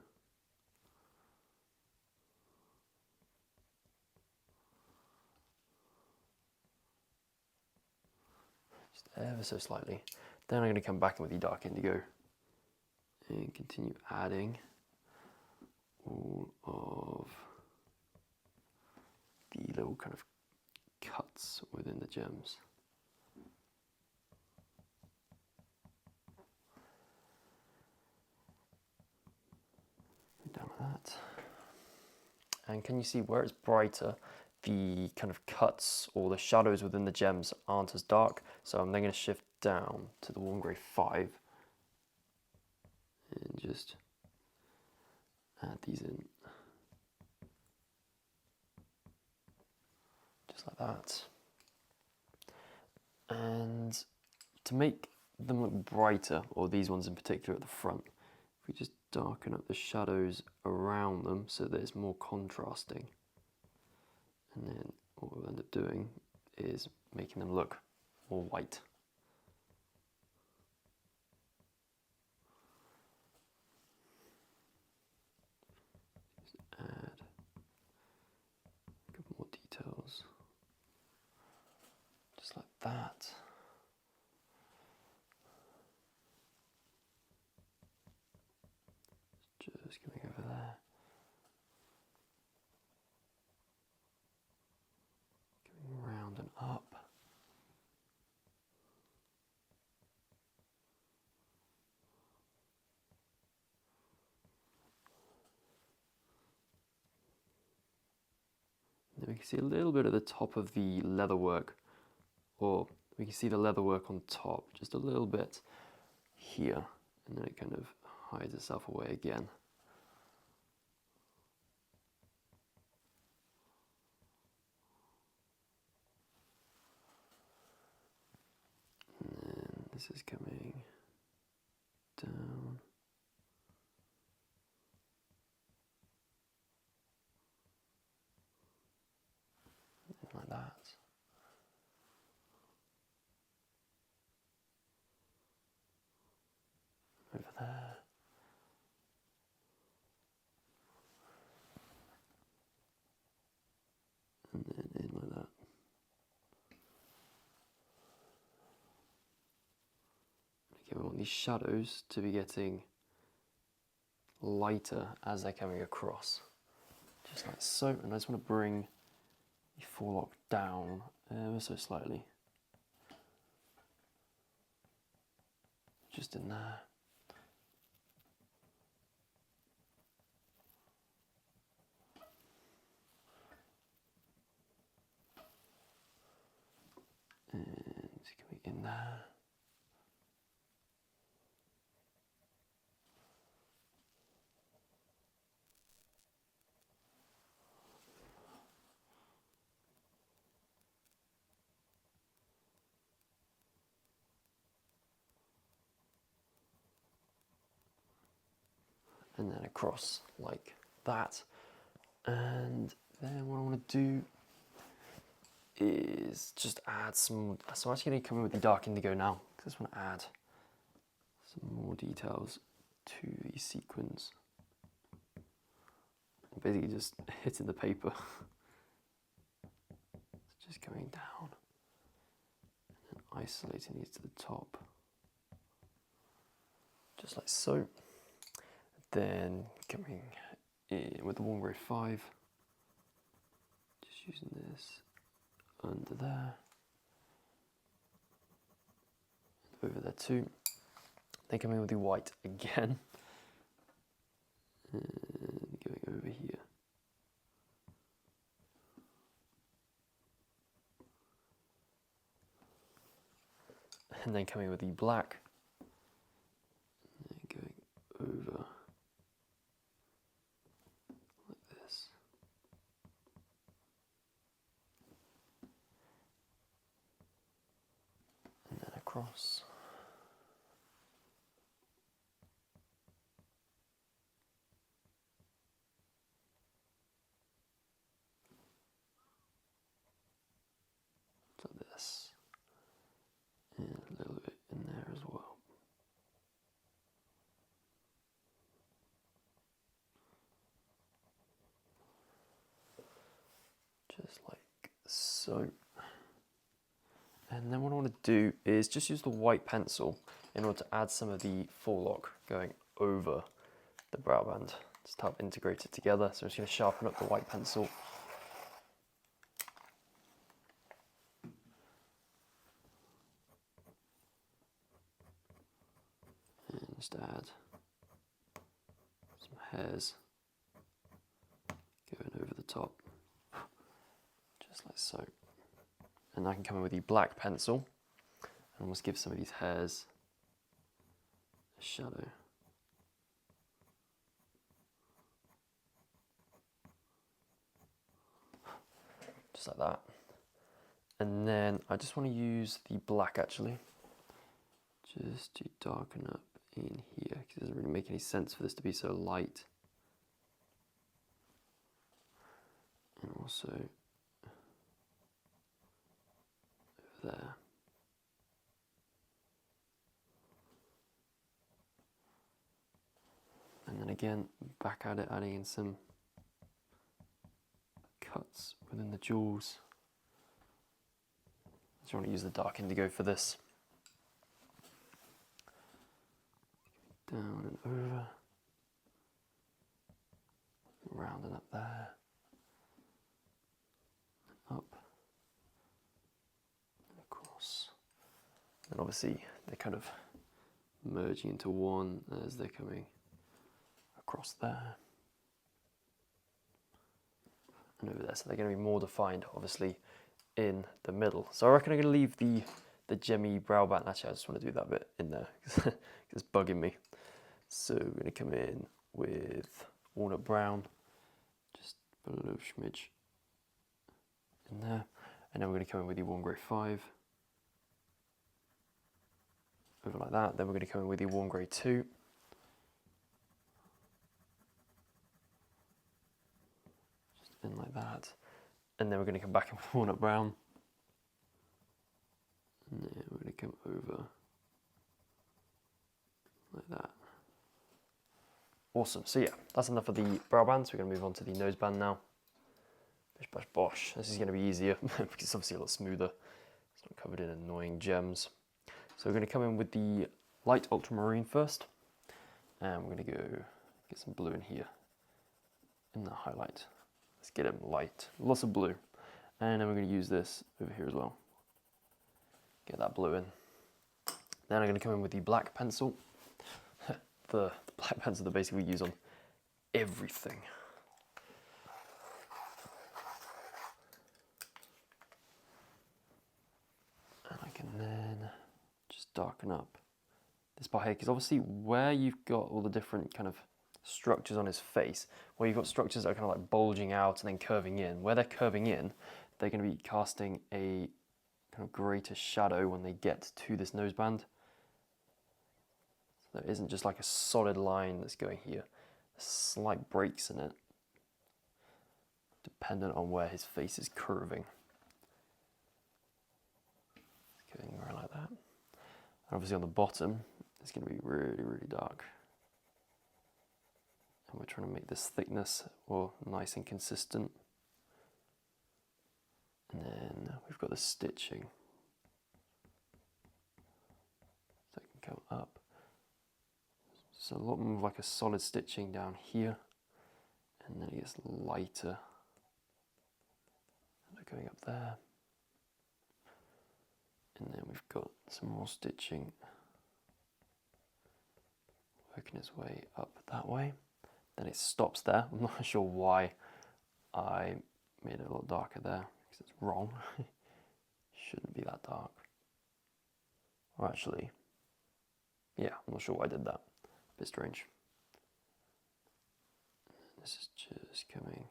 Just ever so slightly. Then I'm going to come back in with the dark indigo and continue adding all of the little kind of cuts within the gems. Down like that. And can you see where it's brighter, the kind of cuts or the shadows within the gems aren't as dark? So I'm then going to shift down to the warm grey 5 and just add these in. Just like that. And to make them look brighter, or these ones in particular at the front, if we just darken up the shadows around them so that it's more contrasting. And then what we'll end up doing is making them look more white. Just add a couple more details. Just like that. Just coming over there. Coming round and up. And then we can see a little bit at the top of the leatherwork, or we can see the leatherwork on top, just a little bit here, and then it kind of hides itself away again. And then this is coming down. And like that. Over there. And then in like that. Okay, we want these shadows to be getting lighter as they're coming across, just like so. And I just want to bring the forelock down ever so slightly, just in there. And coming in there. And then across like that. And then what I want to do is just add some, so I'm actually going to come in with the dark indigo now, because I just want to add some more details to the sequins. Basically just hitting the paper. It's just going down and then isolating these to the top, just like so. Then coming in with the Warm 5, just using this under there, over there too. Then coming in with the white again, and going over here. And then coming with the black, and then going over like this. And then across. Like this. And a little bit in there as well. Just like so. And then what I want to do is just use the white pencil in order to add some of the forelock going over the brow band, just to help integrate it together. So I'm just going to sharpen up the white pencil. And just add some hairs going over the top, just like so. And I can come in with the black pencil and almost give some of these hairs a shadow. Just like that. And then I just want to use the black actually, just to darken up in here, because it doesn't really make any sense for this to be so light. And also there. And then again, back at it, adding in some cuts within the jewels. I just want to use the dark indigo for this. Down and over. Rounding up there. Up. Across. And obviously they're kind of merging into one as they're coming across there and over there, so they're going to be more defined obviously in the middle. So I reckon I'm going to leave the gemmy brow band. Actually, I just want to do that bit in there because it's bugging me. So we're going to come in with walnut brown, just put a little smidge in there, and then we're going to come in with the warm grey 5 over like that. Then we're going to come in with the warm grey 2, just in like that, and then we're going to come back in with walnut brown, and then we're going to come over like that. Awesome. So yeah, that's enough of the brow band. So we're going to move on to the nose band now. Bish bash bosh. This is going to be easier because it's obviously a lot smoother. It's not covered in annoying gems. So we're going to come in with the light ultramarine first, and we're going to go get some blue in here, in the highlight. Let's get him light, lots of blue. And then we're going to use this over here as well. Get that blue in. Then I'm going to come in with the black pencil. the black pencil that basically we use on everything. And I can then just darken up this part here, because obviously where you've got all the different kind of structures on his face, where you've got structures that are kind of like bulging out and then curving in, where they're curving in, they're going to be casting a kind of greater shadow when they get to this noseband. So there isn't just like a solid line that's going here. There's slight breaks in it, dependent on where his face is curving. It's going around like that. And obviously on the bottom, it's going to be really, really dark. And we're trying to make this thickness nice and consistent. And then we've got the stitching. So it can come up. So a lot more like a solid stitching down here. And then it gets lighter. And going up there. And then we've got some more stitching working its way up that way. Then it stops there. I'm not sure why I made it a lot darker there, because it's wrong. Shouldn't be that dark. Or actually, yeah, I'm not sure why I did that. A bit strange. This is just coming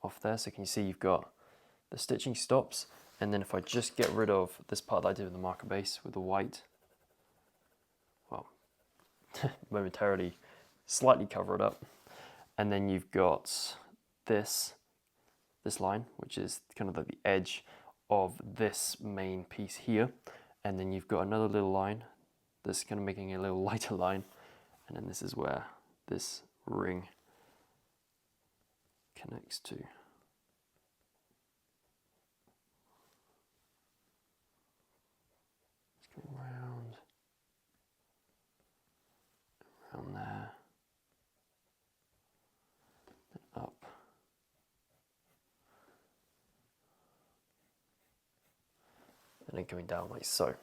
off there. So can you see you've got the stitching stops, and then if I just get rid of this part that I did with the marker base with the white, well, momentarily slightly cover it up, and then you've got this line, which is kind of like the edge of this main piece here, and then you've got another little line that's kind of making a little lighter line, and then this is where this ring connects to. It's going round there, then up, and then coming down like so.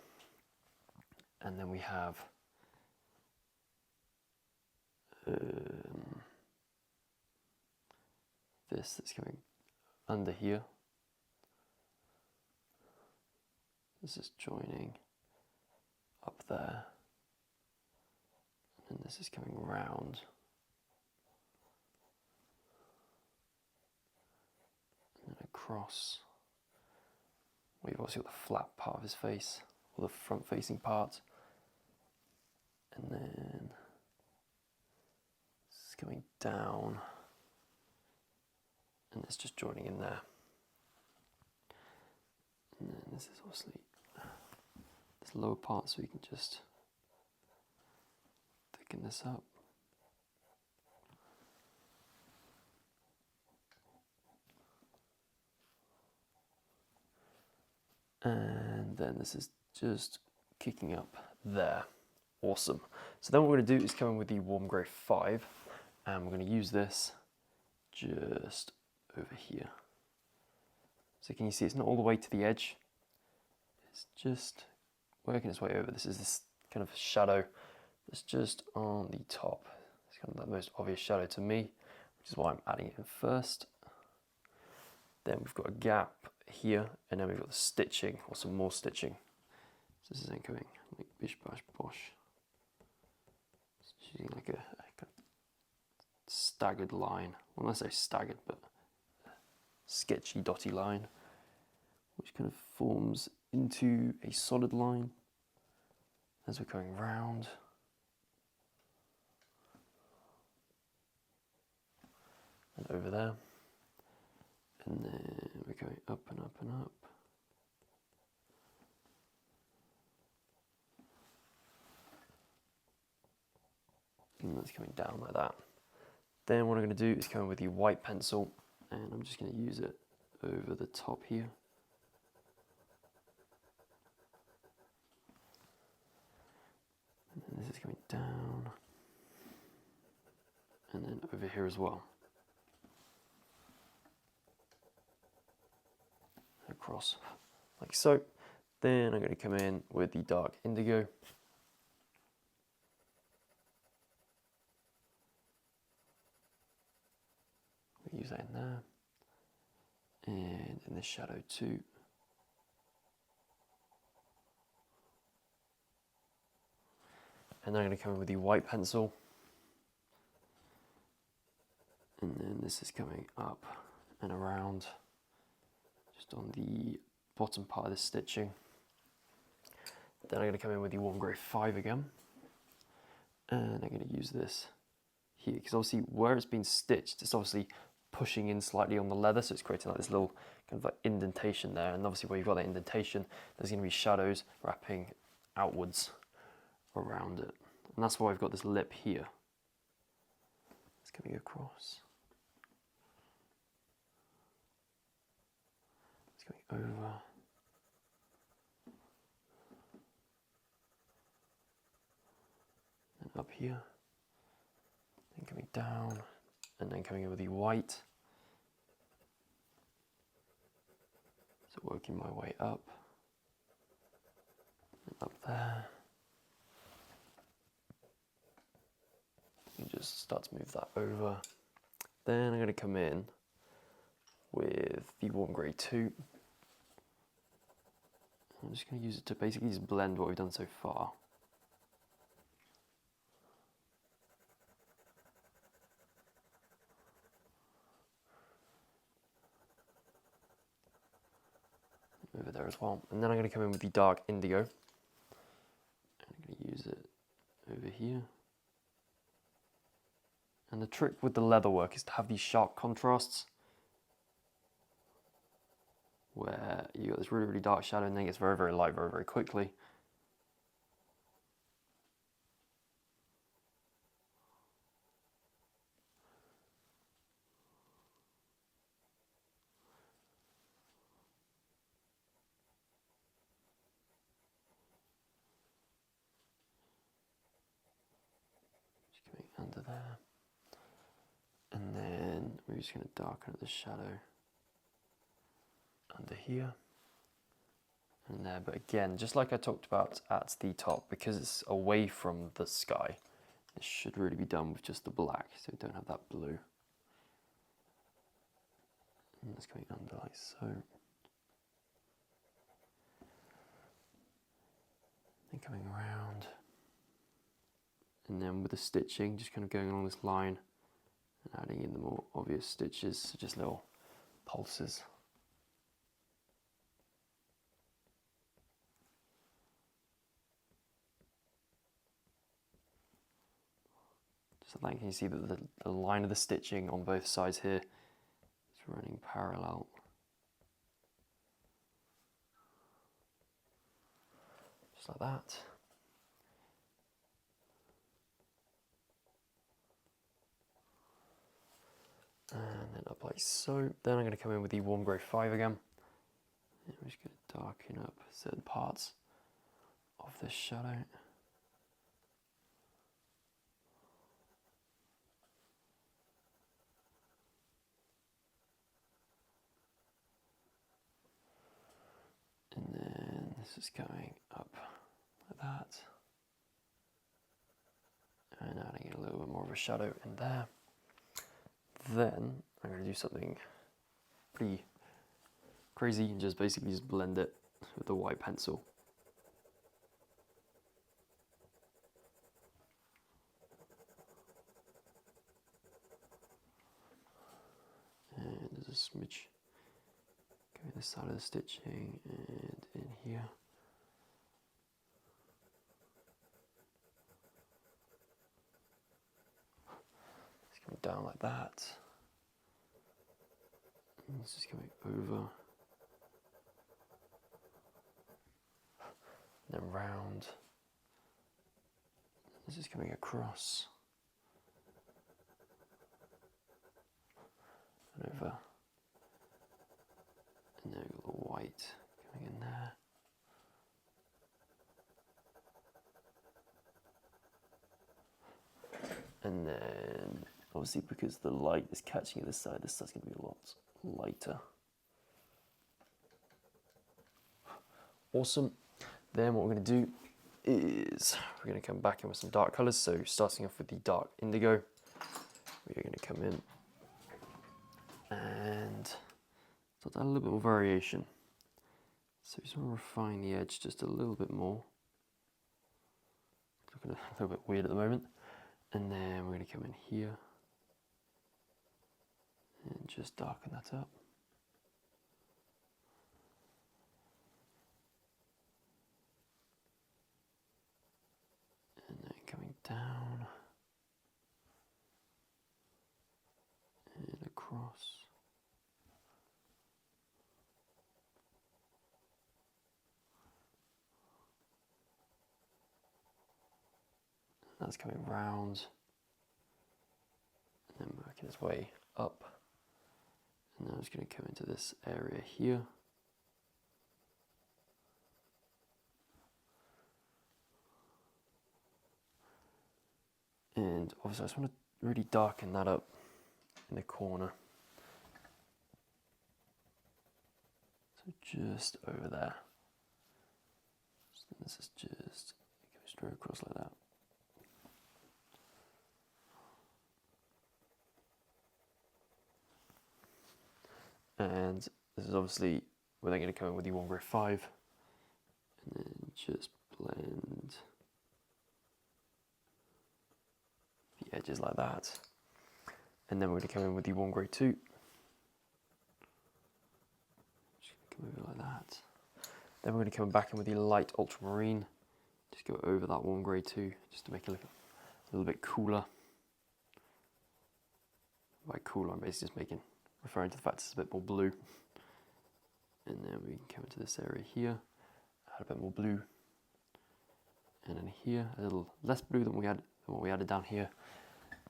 And then we have this that's going under here. This is joining up there. And this is coming round. And then across. We've also got the flat part of his face, or the front facing part. And then it's coming down. And it's just joining in there. And then this is obviously this lower part, so we can just thicken this up. And then this is just kicking up there. Awesome. So then what we're going to do is come in with the Warm Grey 5, and we're going to use this just over here. So can you see it's not all the way to the edge, it's just working its way over. This is this kind of shadow that's just on the top. It's kind of the most obvious shadow to me, which is why I'm adding it in first. Then we've got a gap here, and then we've got the stitching, or some more stitching. So this is then going like bish bash bosh. It's using like a kind of staggered line. Well, not necessarily staggered, but sketchy dotty line, which kind of forms into a solid line as we're going round. And over there. And then we're going up and up and up. And that's coming down like that. Then what I'm going to do is come in with the white pencil, and I'm just going to use it over the top here. And then this is coming down. over here as well. Across, like so. Then I'm going to come in with the dark indigo. Use that in there. And in the shadow too. And then I'm going to come in with the white pencil. And then this is coming up and around, just on the bottom part of the stitching. Then I'm going to come in with the warm grey 5 again. And I'm going to use this here, because obviously where it's been stitched, it's obviously pushing in slightly on the leather, so it's creating like this little kind of like indentation there. And obviously where you've got that indentation, there's going to be shadows wrapping outwards around it. And that's why I've got this lip here. It's coming across. It's going over. And up here. Then coming down. And then coming over the white. So working my way up. And up there. And just start to move that over. Then I'm going to come in with the warm grey 2. I'm just going to use it to basically just blend what we've done so far. Over there as well. And then I'm going to come in with the dark indigo. And I'm going to use it over here. And the trick with the leather work is to have these sharp contrasts, where you got this really, really dark shadow and then it gets very, very light very, very quickly. Just coming under there. And then we're just going to darken the shadow under here and there. But again, just like I talked about at the top, because it's away from the sky, it should really be done with just the black, so we don't have that blue. And it's going under like so. Then coming around. And then with the stitching, just kind of going along this line and adding in the more obvious stitches, so just little pulses. So then can you see that the line of the stitching on both sides here is running parallel. Just like that. And then up like so. Then I'm going to come in with the warm grey 5 again. And I'm just going to darken up certain parts of this shadow. And then this is going up like that. And adding in a little bit more of a shadow in there. Then I'm going to do something pretty crazy and just basically just blend it with the white pencil. And there's a smidge going this side of the stitching and in here. It's coming down like that. And this is coming over. And then round. This is coming across. And over. And then we've got the white coming in there. And then obviously because the light is catching at this side's going to be a lot lighter. Awesome. Then what we're going to do is we're going to come back in with some dark colours. So starting off with the dark indigo, we're going to come in and start to add a little bit more variation. So we just want to refine the edge just a little bit more. It's looking a little bit weird at the moment. And then we're going to come in here and just darken that up. And then coming down and across. That's coming round and then working its way up. And now it's going to come into this area here. And obviously I just want to really darken that up in the corner. So just over there. So this is just go straight across like that. And this is obviously, we're then going to come in with the Ombre 5 and then just blend the edges like that. And then we're going to come in with the Ombre 2. Just come over like that. Then we're going to come back in with the light Ultramarine. Just go over that Ombre 2 just to make it look a little bit cooler. By cooler, I'm basically just referring to the fact it's a bit more blue. And then we can come into this area here, add a bit more blue. And then here, a little less blue than what we added down here.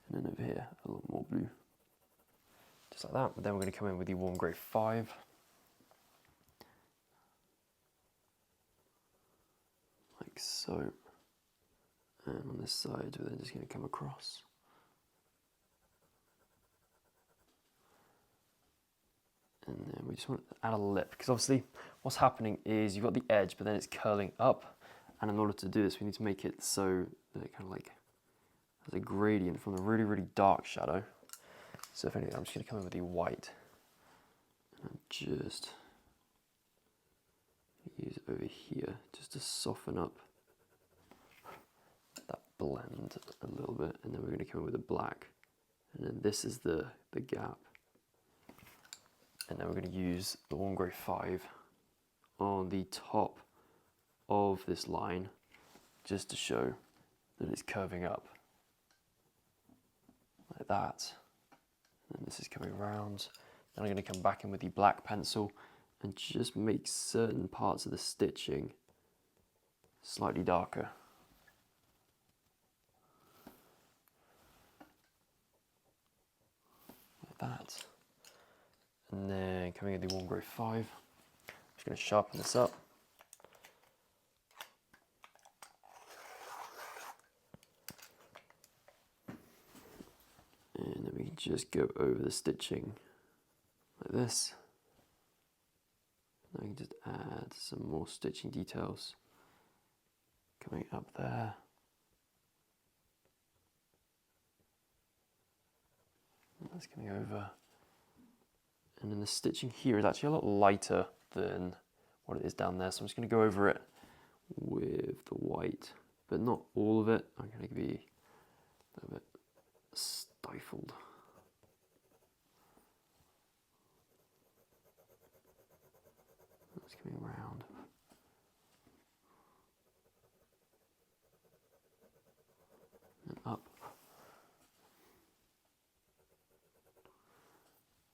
And then over here, a little more blue. Just like that. But then we're going to come in with the Warm Grey 5. Like so. And on this side, we're then just going to come across. And then we just want to add a lip, because obviously what's happening is you've got the edge, but then it's curling up. And in order to do this, we need to make it so that it kind of like has a gradient from the really, really dark shadow. So if anything, I'm just going to come in with the white. And I'm just use it over here just to soften up that blend a little bit. And then we're going to come in with the black. And then this is the gap. And then we're going to use the Warm Grey 5 on the top of this line just to show that it's curving up like that. And this is coming around. Then I'm going to come back in with the black pencil and just make certain parts of the stitching slightly darker. Like that. And then coming in the Warm Grey 5, I'm just going to sharpen this up. And then we can just go over the stitching like this. And I can just add some more stitching details coming up there. And that's coming over. And then the stitching here is actually a lot lighter than what it is down there. So I'm just going to go over it with the white, but not all of it. I'm going to be a little bit stifled. That's coming around. And up.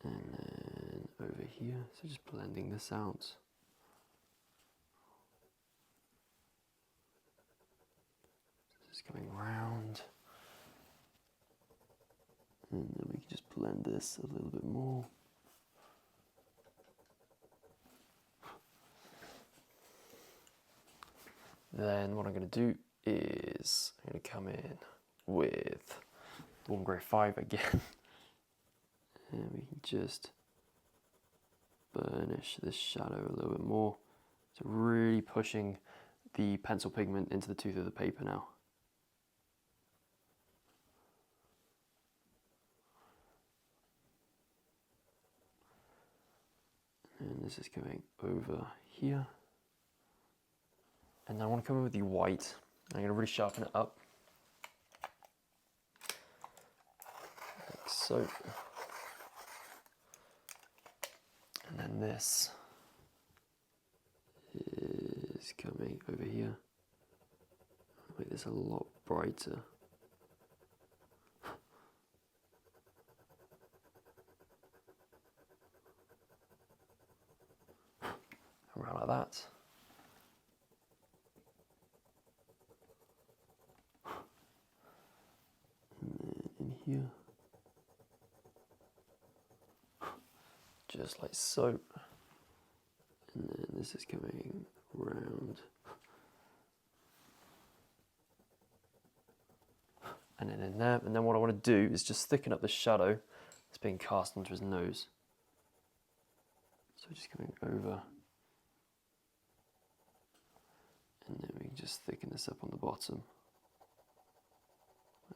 And then over here, so just blending this out. Just coming round. And then we can just blend this a little bit more. Then what I'm going to do is I'm going to come in with warm grey 5 again. And we can just burnish this shadow a little bit more. So really pushing the pencil pigment into the tooth of the paper now. And this is going over here. And then I want to come in with the white. I'm going to really sharpen it up. Like so. And then this is coming over here. Make this a lot brighter. Around like that. And then in here. Just like so. And then this is coming round. And then in there. And then what I want to do is just thicken up the shadow that's being cast onto his nose. So just coming over. And then we can just thicken this up on the bottom.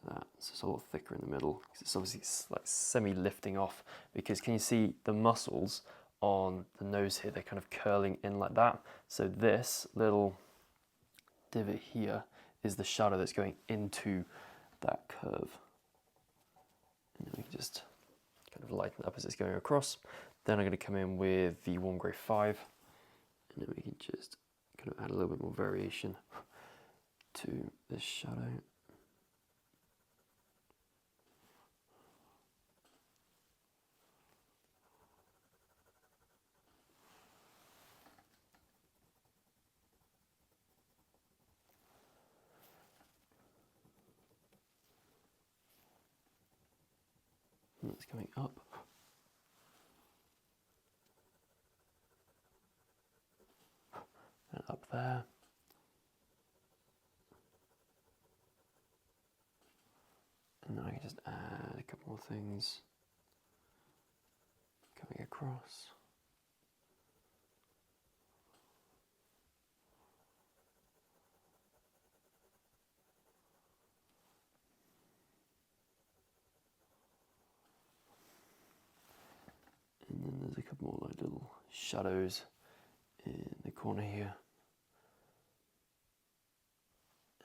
Like that. So it's a lot thicker in the middle. It's obviously like semi-lifting off, because can you see the muscles on the nose here? They're kind of curling in like that. So this little divot here is the shadow that's going into that curve. And then we can just kind of lighten it up as it's going across. Then I'm going to come in with the warm grey 5. And then we can just kind of add a little bit more variation to this shadow. And it's coming up. And up there. And then I can just add a couple more things coming across. And then there's a couple more like little shadows in the corner here.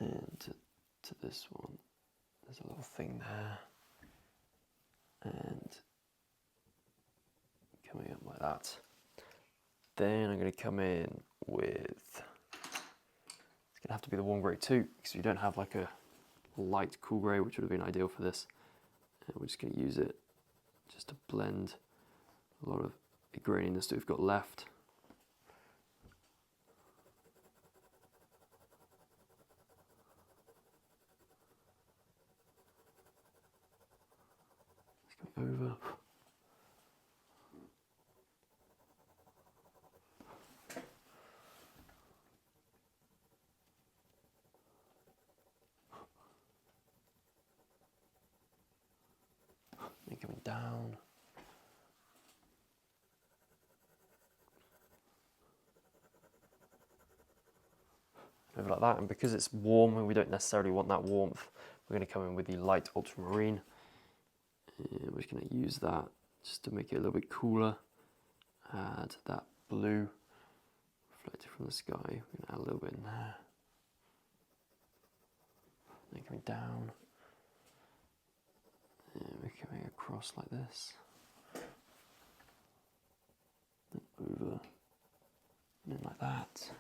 And to this one, there's a little thing there. And coming up like that. Then I'm going to come in with, it's going to have to be the warm grey 2, because we don't have like a light cool grey, which would have been ideal for this. And we're just going to use it just to blend a lot of the graininess that we've got left. It's going over. And coming down. Over like that, and because it's warm and we don't necessarily want that warmth, we're going to come in with the light ultramarine. And we're just going to use that just to make it a little bit cooler. Add that blue reflected from the sky. We're going to add a little bit in there. Then coming down. And we're coming across like this. Then over. And then like that.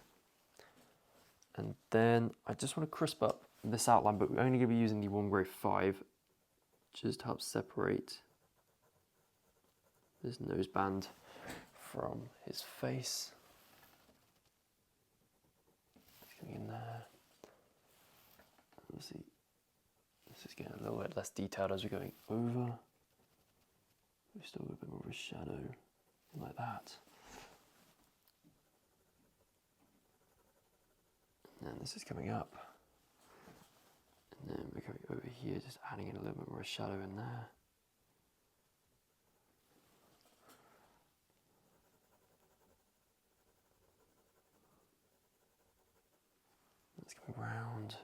And then I just want to crisp up this outline, but we're only going to be using the warm grey 5 just to help separate this nose band from his face. It's coming in there. Let's see, this is getting a little bit less detailed as we're going over. We still have a bit more of a shadow, like that. And this is coming up. And then we're going over here, just adding in a little bit more shadow in there. It's coming round.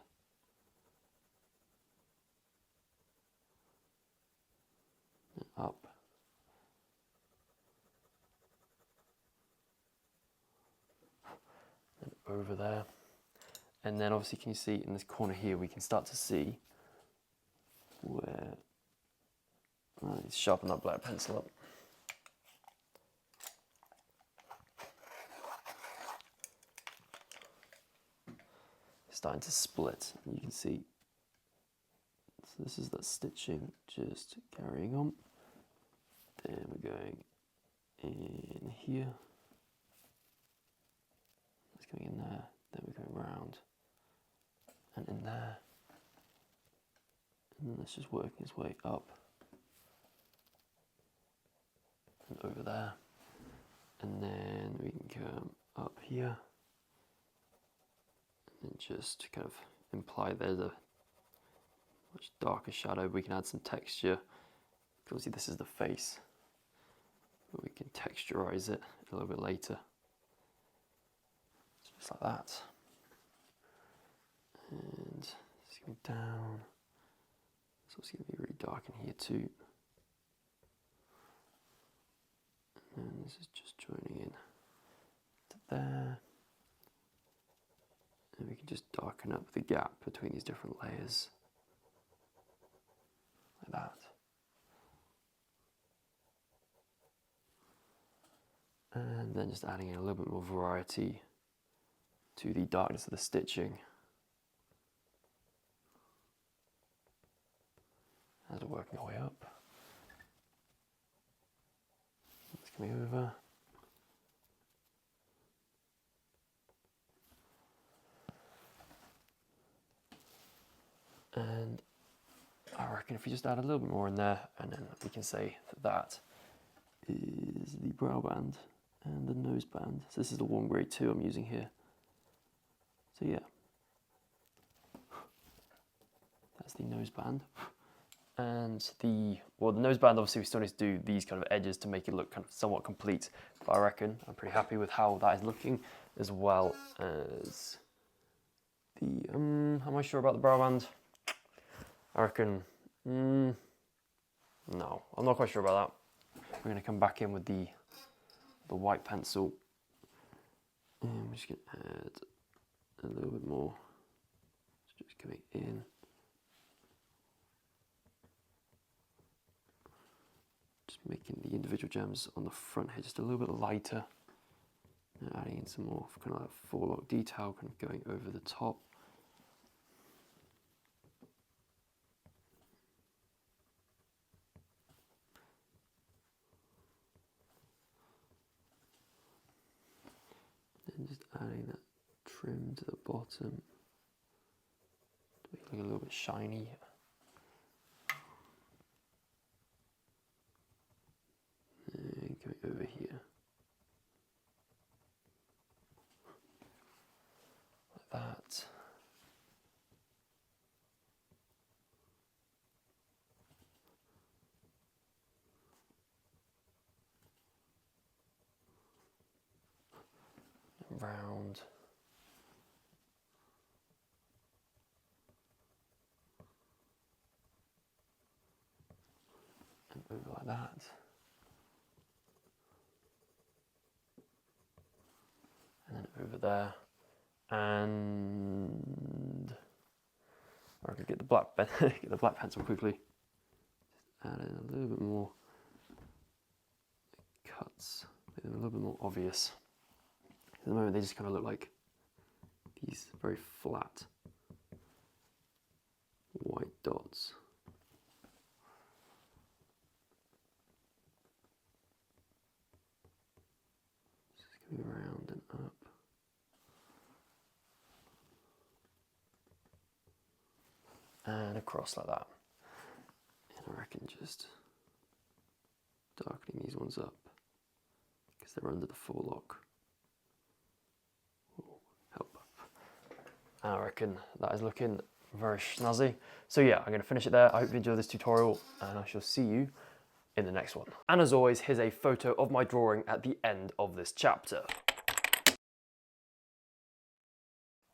And up. And over there. And then obviously, can you see in this corner here, we can start to see where, let's sharpen that black pencil up. It's starting to split, and you can see, so this is that stitching just carrying on. Then we're going in here. It's going in there, then we're going round. And in there, and then it's just working its way up and over there, and then we can come up here and just kind of imply there's a much darker shadow. We can add some texture, because obviously this is the face, but we can texturize it a little bit later, just like that. And it's going down. So it's going to be really dark in here too. And then this is just joining in to there. And we can just darken up the gap between these different layers. Like that. And then just adding in a little bit more variety to the darkness of the stitching. As we're working our way up. It's coming over. And I reckon if we just add a little bit more in there, and then we can say that that is the brow band and the nose band. So this is the warm grade 2 I'm using here. So yeah. That's the nose band. And the nose band, obviously we still need to do these kind of edges to make it look kind of somewhat complete, but I reckon I'm pretty happy with how that is looking, as well as the, how am I sure about the brow band? I reckon, no, I'm not quite sure about that. We're going to come back in with the white pencil, and we're just going to add a little bit more, just coming in. Making the individual gems on the front here just a little bit lighter, and adding in some more kind of like forelock detail, kind of going over the top. And just adding that trim to the bottom to make it look a little bit shiny. And going over here, like that. And round. And over like that. And then over there, and I could get the black get the black pencil quickly. Just add in a little bit more cuts, make them a little bit more obvious. At the moment, they just kind of look like these very flat white dots. Just coming around and up. And across like that. And I reckon just darkening these ones up, because they're under the forelock, will help. And I reckon that is looking Very snazzy. So yeah, I'm going to finish it there. I hope you enjoyed this tutorial, and I shall see you in the next one. And as always, here's a photo of my drawing at the end of this chapter.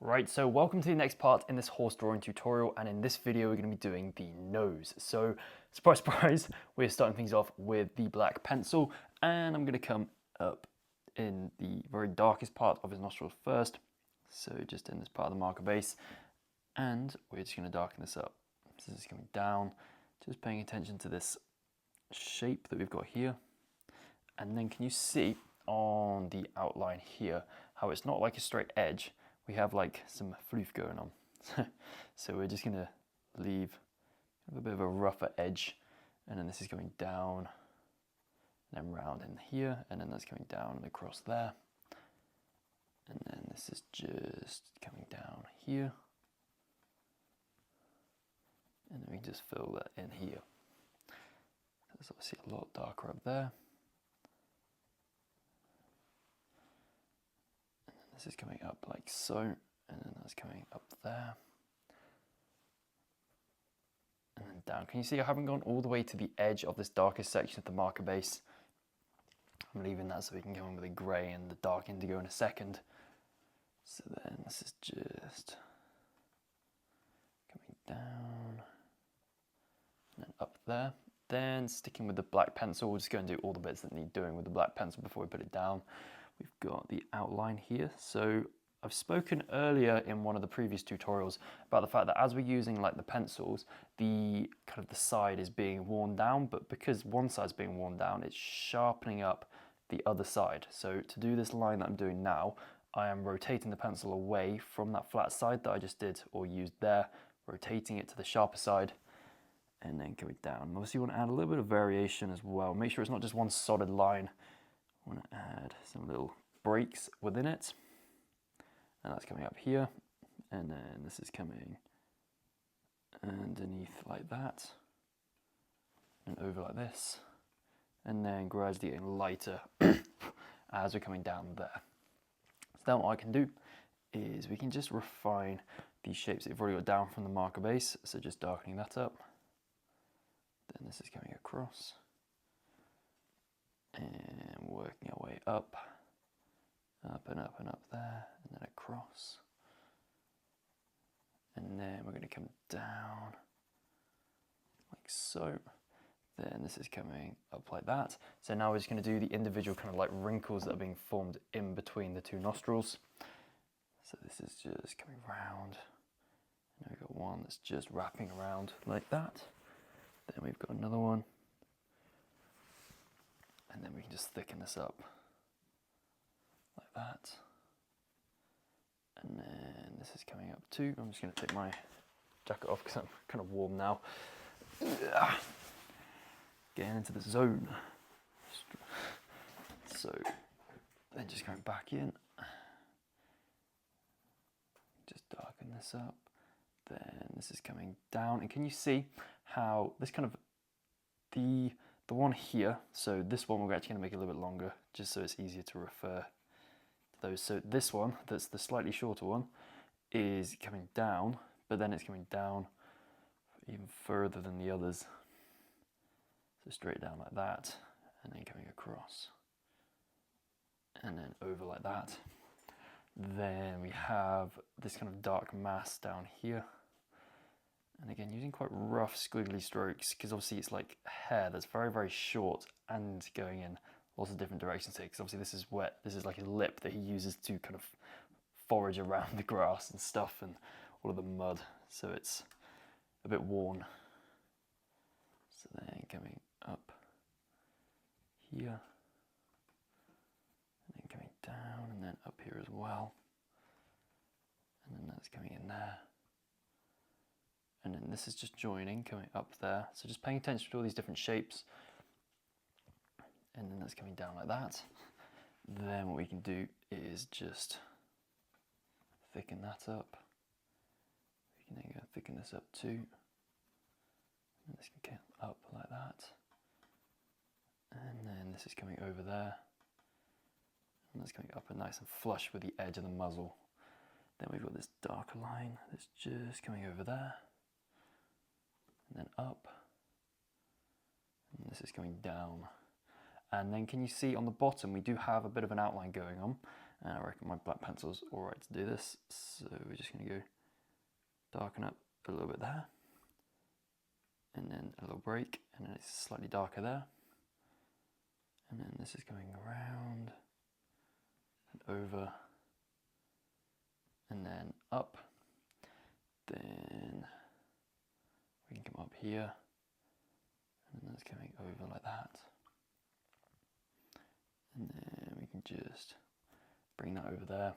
Right, so welcome to the next part in this horse drawing tutorial, and in this video we're going to be doing the nose. So, surprise, surprise, we're starting things off with the black pencil, and I'm going to come up in the very darkest part of his nostrils first, so just in this part of the marker base, and we're just going to darken this up. So this is coming down, just paying attention to this shape that we've got here, and then can you see on the outline here how it's not like a straight edge? We have like some floof going on. So we're just gonna leave a bit of a rougher edge, and then this is going down, and then round in here, and then that's coming down and across there. And then this is just coming down here. And then we can just fill that in here. That's obviously a lot darker up there. This is coming up like so, and then that's coming up there. And then down. Can you see I haven't gone all the way to the edge of this darkest section of the marker base? I'm leaving that so we can go in with the grey and the dark indigo in a second. So then this is just coming down, and then up there. Then sticking with the black pencil, we're just going to do all the bits that need doing with the black pencil before we put it down. We've got the outline here. So I've spoken earlier in one of the previous tutorials about the fact that as we're using like the pencils, the kind of the side is being worn down, but because one side's being worn down, it's sharpening up the other side. So to do this line that I'm doing now, I am rotating the pencil away from that flat side that I just did or used there, rotating it to the sharper side, and then going down. Obviously you want to add a little bit of variation as well. Make sure it's not just one solid line. I want to add some little breaks within it, and that's coming up here, and then this is coming underneath like that, and over like this, and then gradually getting lighter as we're coming down there. So then what I can do is we can just refine these shapes that we've already got down from the marker base, so just darkening that up, then this is coming across, and working our way up and up and up there, and then across, and then we're going to come down like so. Then this is coming up like that. So now we're just going to do the individual kind of like wrinkles that are being formed in between the two nostrils. So this is just coming round, and we've got one that's just wrapping around like that. Then we've got another one. And then we can just thicken this up like that. And then this is coming up too. I'm just going to take my jacket off because I'm kind of warm now. Getting into the zone. So then just going back in. Just darken this up. Then this is coming down. And can you see how this kind of, the one here, so this one we're actually going to make it a little bit longer just so it's easier to refer to those. So this one, that's the slightly shorter one, is coming down, but then it's coming down even further than the others. So straight down like that, and then coming across, and then over like that. Then we have this kind of dark mass down here. And again, using quite rough squiggly strokes, because obviously it's like hair that's very, very short and going in lots of different directions here, because obviously this is wet. This is like his lip that he uses to kind of forage around the grass and stuff and all of the mud. So it's a bit worn. So then coming up here, and then coming down, and then up here as well. And then that's coming in there. And then this is just joining, coming up there. So just paying attention to all these different shapes. And then that's coming down like that. Then what we can do is just thicken that up. We can then go thicken this up too. And this can come up like that. And then this is coming over there. And that's coming up and nice and flush with the edge of the muzzle. Then we've got this darker line that's just coming over there, and then up, and this is coming down. And then can you see on the bottom we do have a bit of an outline going on, and I reckon my black pencil's alright to do this, so we're just going to go darken up a little bit there, and then a little break, and then it's slightly darker there, and then this is going around and over and then up. Then we can come up here, and then it's coming over like that, and then we can just bring that over there.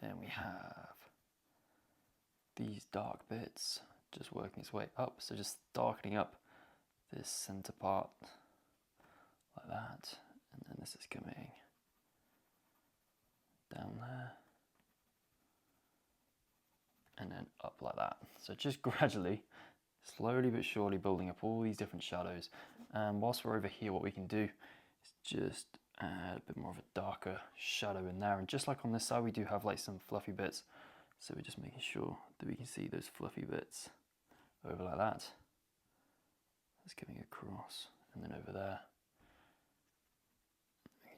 Then we have these dark bits just working its way up, so just darkening up this center part like that, and then this is coming down there and then up like that. So just gradually, slowly but surely building up all these different shadows. And whilst we're over here, what we can do is just add a bit more of a darker shadow in there. And just like on this side, we do have like some fluffy bits, so we're just making sure that we can see those fluffy bits over like that. That's coming across, and then over there.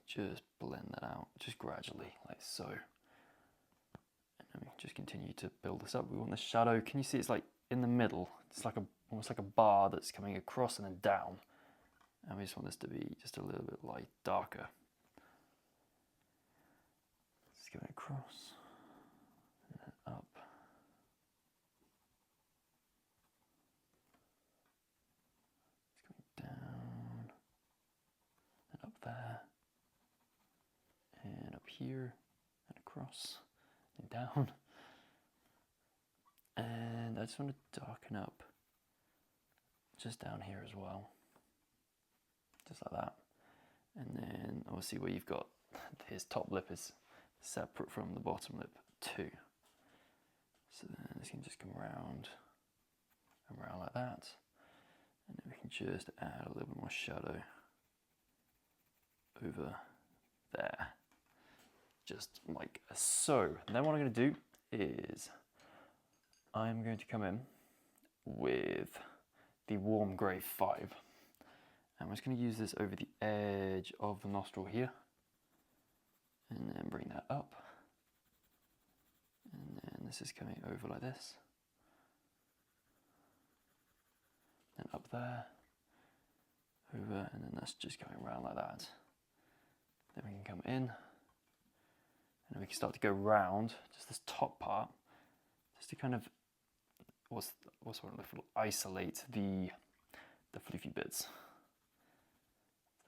Just blend that out, just gradually, like so. And then we can just continue to build this up. We want the shadow, can you see it's like in the middle? It's like almost like a bar that's coming across and then down. And we just want this to be just a little bit like darker. It's going across, and then up. It's going down, and up there. And up here, and across, and down. And I just want to darken up just down here as well. Just like that. And then obviously where you've got his top lip is separate from the bottom lip too. So then this can just come around and around like that. And then we can just add a little bit more shadow over there. Just like so. And then what I'm going to do is I'm going to come in with the Warm Grey 5. And I'm just going to use this over the edge of the nostril here. And then bring that up. And then this is coming over like this. Then up there. Over, and then that's just going around like that. Then we can come in. And then we can start to go round just this top part, just to kind of isolate the floofy bits.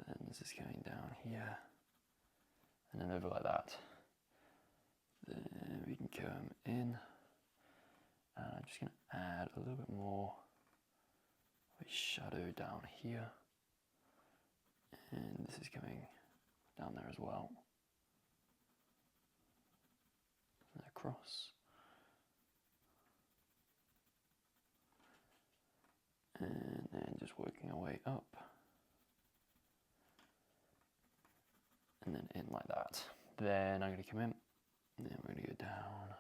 Then this is going down here, and then over like that. Then we can come in, and I'm just going to add a little bit more of a shadow down here, and this is coming down there as well. Across, and then just working our way up, and then in like that. Then I'm going to come in, and then we're going to go down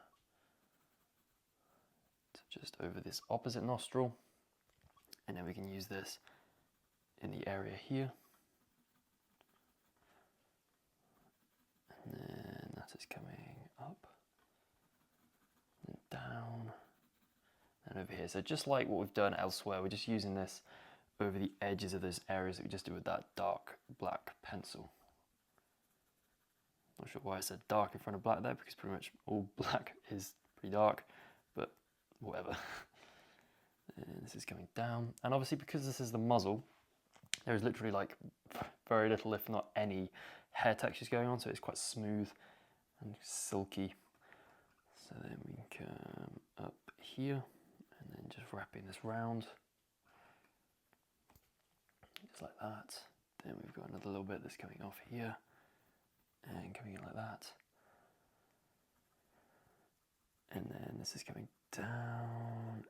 to just over this opposite nostril, and then we can use this in the area here, and then that is coming up. Down and over here. So just like what we've done elsewhere, we're just using this over the edges of those areas that we just did with that dark black pencil. Not sure why I said dark in front of black there, because pretty much all black is pretty dark, but whatever. And this is coming down, and obviously because this is the muzzle, there is literally like very little, if not any, hair textures going on, so it's quite smooth and silky. So then we can come up here, and then just wrapping this round, just like that. Then we've got another little bit that's coming off here, and coming in like that. And then this is coming down,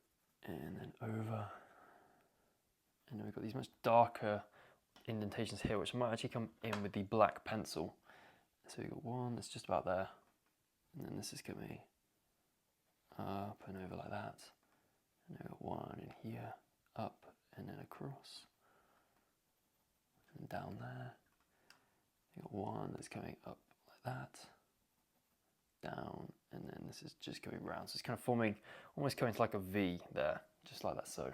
and then over. And then we've got these much darker indentations here, which might actually come in with the black pencil. So we've got one that's just about there. and then this is coming up and over like that, and I got one in here, up and then across, and down there. I got one that's coming up like that, down, and then this is just going round. So it's kind of forming, almost coming to like a V there, just like that. So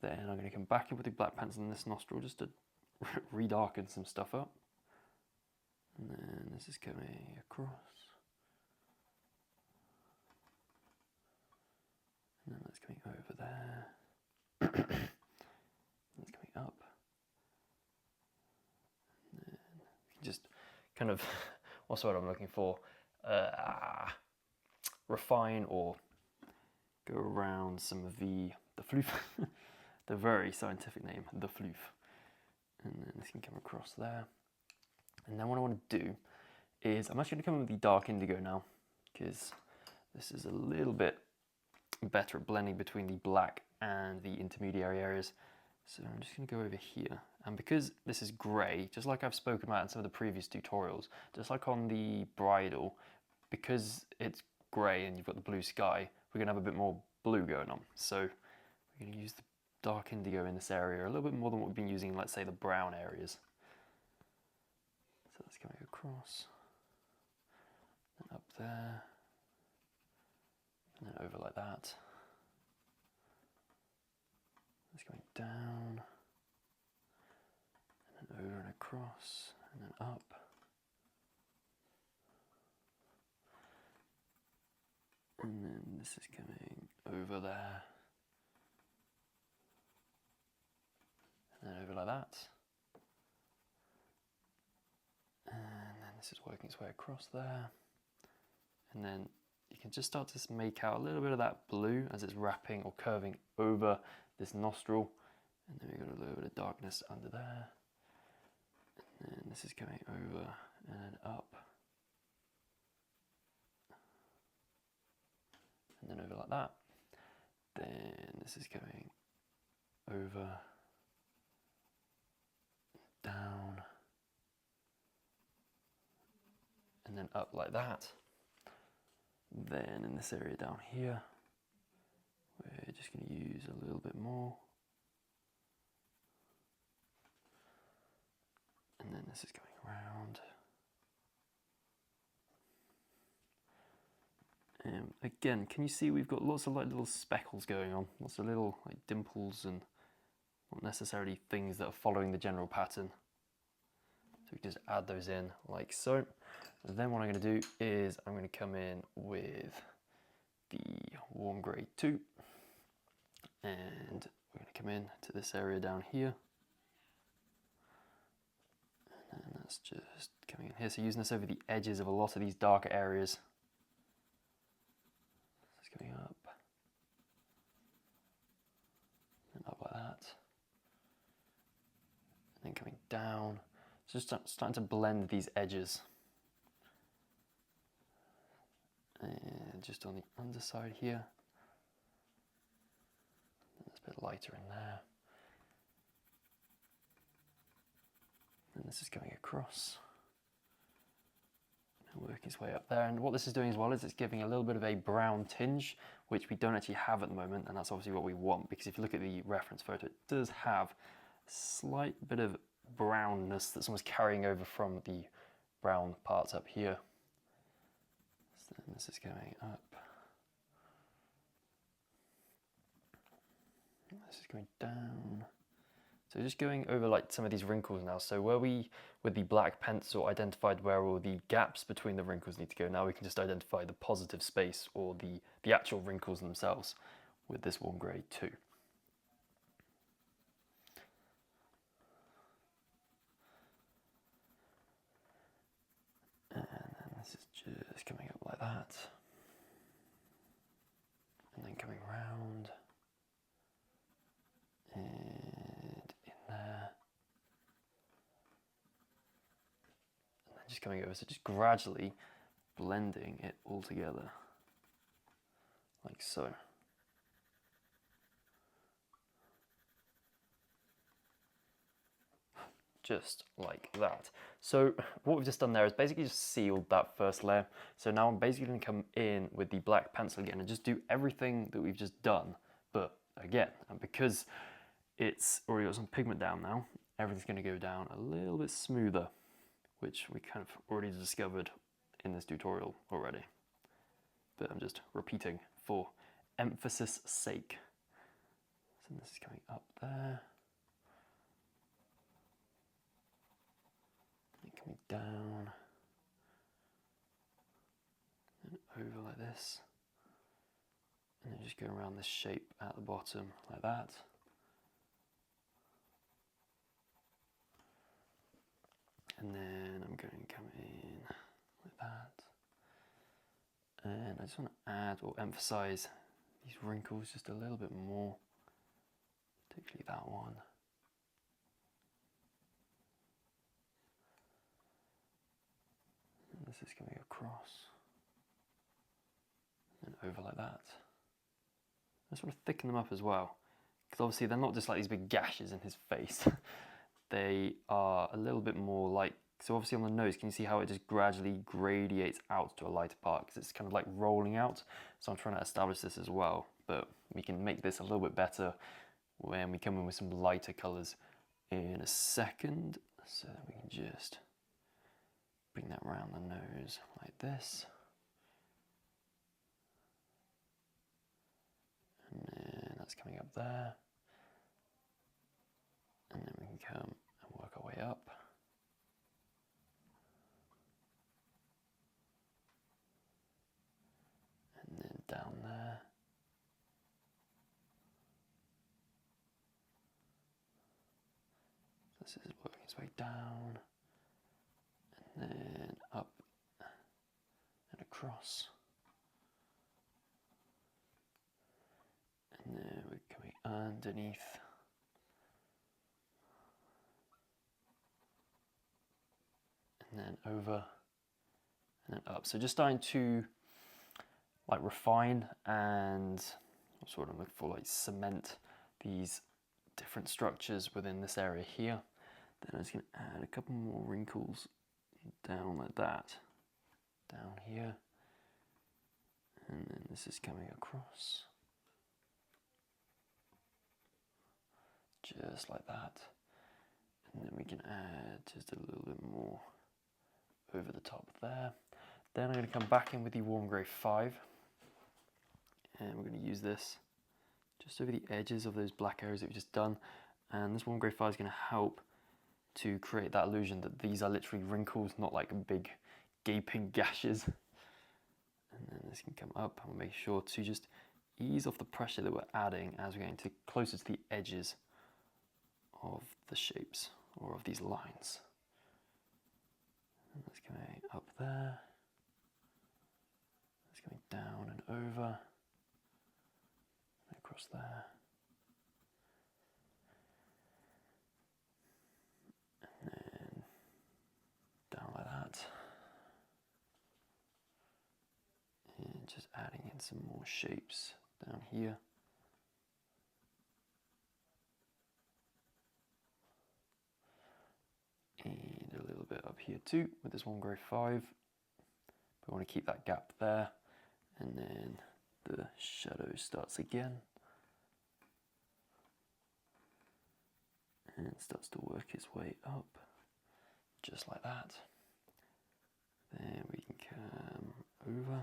then I'm going to come back in with the black pencil in this nostril just to redarken some stuff up. And then this is coming across. And then that's coming over there. That's coming up. And then you can just kind of, what's the word I'm looking for? Refine or go around some of the floof, the very scientific name, the floof. And then this can come across there. And then what I want to do is, I'm actually going to come in with the dark indigo now, because this is a little bit better at blending between the black and the intermediary areas. So I'm just going to go over here, and because this is grey, just like I've spoken about in some of the previous tutorials, just like on the Bridle, because it's grey and you've got the blue sky, we're going to have a bit more blue going on. So we're going to use the dark indigo in this area a little bit more than what we've been using in, let's say, the brown areas. So that's coming across, and up there, and then over like that. It's going down, and then over and across, and then up. And then this is coming over there, and then over like that. And then this is working its way across there. And then you can just start to make out a little bit of that blue as it's wrapping or curving over this nostril. And then we've got a little bit of darkness under there. And then this is coming over and up. And then over like that. Then this is going over, down, and then up like that. Then in this area down here, we're just going to use a little bit more. And then this is going around. Again, can you see we've got lots of like little speckles going on, lots of little like dimples and not necessarily things that are following the general pattern. So we can just add those in like so. And then what I'm going to do is I'm going to come in with the warm grey 2, and we're going to come in to this area down here, and then that's just coming in here. So using this over the edges of a lot of these darker areas. It's going up and up like that, and then coming down. So just starting to blend these edges. And just on the underside here, and it's a bit lighter in there, and this is going across and working its way up there. And what this is doing as well is it's giving a little bit of a brown tinge, which we don't actually have at the moment, and that's obviously what we want, because if you look at the reference photo, it does have a slight bit of brownness that's almost carrying over from the brown parts up here. And this is going up. This is going down. So just going over like some of these wrinkles now. So where we, with the black pencil, identified where all the gaps between the wrinkles need to go, now we can just identify the positive space or the actual wrinkles themselves with this warm grey 2. And then this is just coming up like that. And then coming round. And in there. And then just coming over, so just gradually blending it all together. Like so. just like that. So what we've just done there is basically just sealed that first layer. So now I'm basically going to come in with the black pencil again and just do everything that we've just done, but again. And because it's already got some pigment down now, everything's going to go down a little bit smoother, which we kind of already discovered in this tutorial already. But I'm just repeating for emphasis sake. So this is coming up there. And coming down. And over like this. And then just go around this shape at the bottom like that. And then I'm going to come in like that. And I just want to add or emphasize these wrinkles just a little bit more, particularly that one. And this is coming across and over like that. I just want to thicken them up as well, because obviously they're not just like these big gashes in his face. They are a little bit more like, so obviously on the nose, can you see how it just gradually gradiates out to a lighter part, because it's kind of like rolling out. So I'm trying to establish this as well, but we can make this a little bit better when we come in with some lighter colors in a second. So we can just bring that around the nose like this. And then that's coming up there. And then we can come and work our way up. And then down there. This is working its way down. And then up and across. And then we're coming underneath. And then over and then up. So just starting to like refine and sort of look for like cement these different structures within this area here. Then I'm just going to add a couple more wrinkles down like that, down here, and then this is coming across, just like that. And then we can add just a little bit more over the top there. Then I'm going to come back in with the warm grey 5, and we're going to use this just over the edges of those black areas that we've just done. And this warm grey 5 is going to help to create that illusion that these are literally wrinkles, not like big gaping gashes. And then this can come up, and we'll make sure to just ease off the pressure that we're adding as we're getting to closer to the edges of the shapes or of these lines. And that's coming up there. It's coming down and over and across there. And then down like that. And just adding in some more shapes down here. And a little bit up here too with this warm grey 5. But we want to keep that gap there. And then the shadow starts again. And it starts to work its way up, just like that. Then we can come over.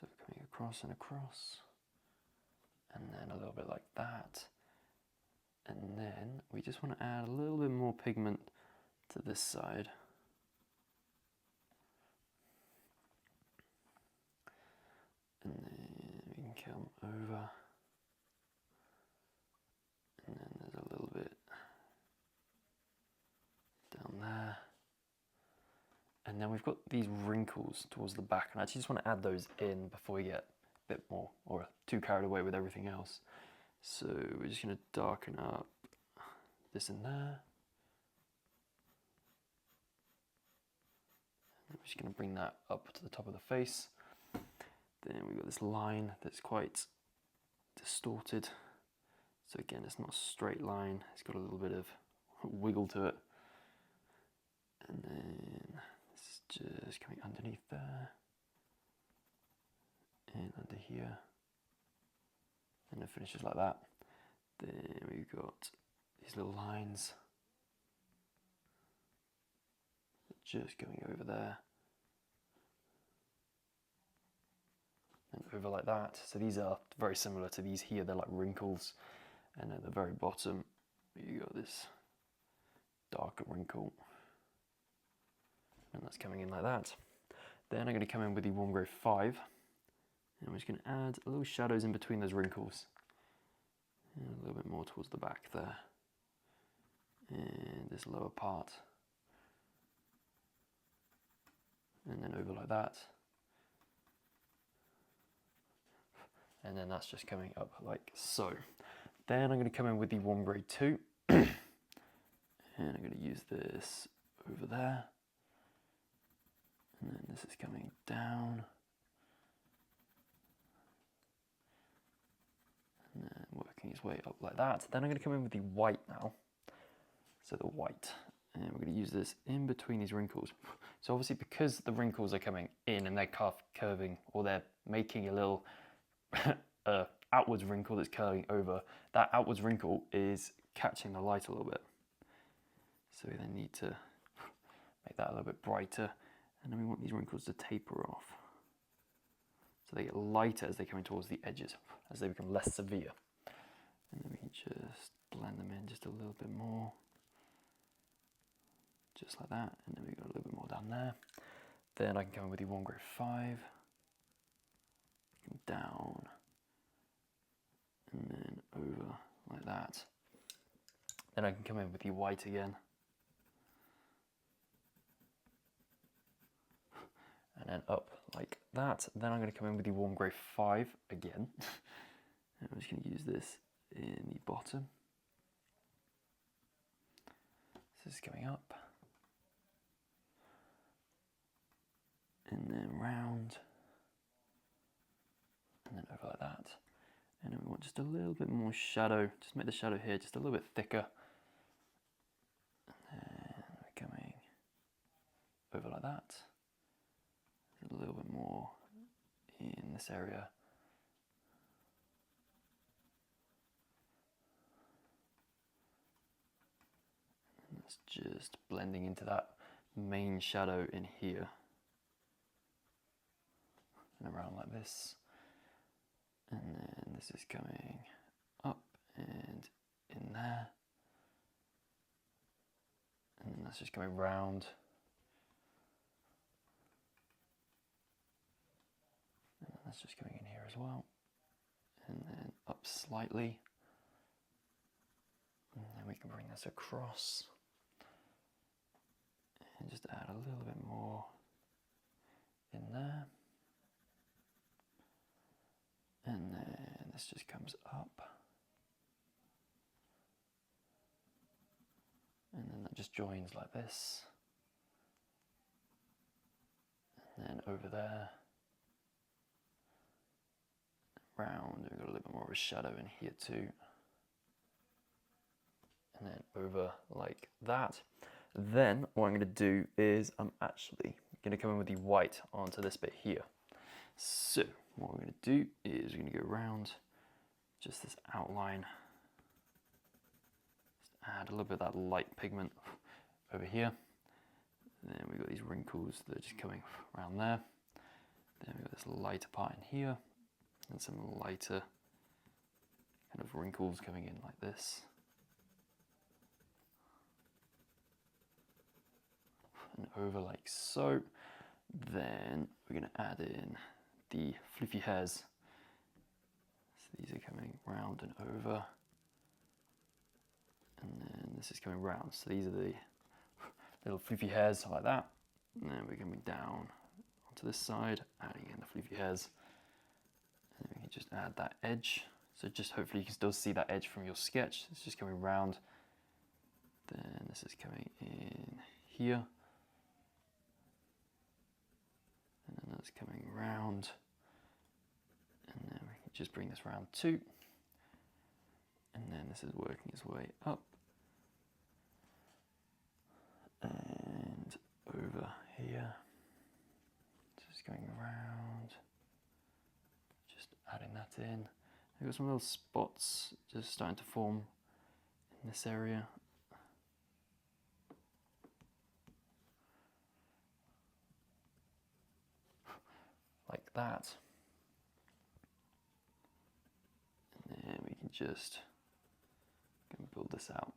So coming across and across. And then a little bit like that. And then we just want to add a little bit more pigment to this side. And then we can come over. And then there's a little bit down there. And then we've got these wrinkles towards the back, and I actually just want to add those in before we get a bit more or too carried away with everything else. So we're just going to darken up this in there. And we're just going to bring that up to the top of the face. Then we've got this line that's quite distorted. So again, it's not a straight line, it's got a little bit of wiggle to it. And then this is just coming underneath there, and under here, and it finishes like that. Then we've got these little lines just going over there, and over like that. So these are very similar to these here, they're like wrinkles. And at the very bottom, you got this darker wrinkle, and that's coming in like that. Then I'm going to come in with the Warm Grey 5, and I'm just going to add a little shadows in between those wrinkles, and a little bit more towards the back there, and this lower part, and then over like that, and then that's just coming up like so. Then I'm going to come in with the Warm Grey 2, and I'm going to use this over there, and then this is coming down, and then working its way up like that. Then I'm going to come in with the white now, so the white, and we're going to use this in between these wrinkles. So obviously because the wrinkles are coming in and they're curving, or they're making a little outwards wrinkle that's curling over, that outwards wrinkle is catching the light a little bit. So we then need to make that a little bit brighter, and then we want these wrinkles to taper off. So they get lighter as they come in towards the edges, as they become less severe. And then we can just blend them in just a little bit more. Just like that, and then we've got a little bit more down there. Then I can come in with the Warm Grey 5, come down, and then over like that. Then I can come in with the white again, and then up like that. Then I'm going to come in with the Warm Grey 5 again, and I'm just going to use this in the bottom. This is coming up, and then round, and then over like that. And then we want just a little bit more shadow, just make the shadow here just a little bit thicker. And then we're coming over like that. A little bit more in this area. And it's just blending into that main shadow in here. And around like this. And then this is coming up and in there. And then that's just coming round. And then that's just coming in here as well. And then up slightly. And then we can bring this across. And just add a little bit more in there. And then this just comes up. And then that just joins like this. And then over there. Round, we've got a little bit more of a shadow in here too. And then over like that. Then what I'm going to do is I'm actually going to come in with the white onto this bit here. So what we're going to do is we're going to go around just this outline. Just add a little bit of that light pigment over here. And then we've got these wrinkles that are just coming around there. Then we've got this lighter part in here. And some lighter kind of wrinkles coming in like this. And over like so. Then we're going to add in the fluffy hairs. So these are coming round and over. And then this is coming round. So these are the little fluffy hairs like that. And then we're coming down onto this side, adding in the fluffy hairs. And then we can just add that edge. So just hopefully you can still see that edge from your sketch. It's just coming round. Then this is coming in here. And then that's coming round. And then we can just bring this round too. and then this is working its way up and over here, just going around, just adding that in. I've got some little spots just starting to form in this area. Like that. And then we can just go and build this out.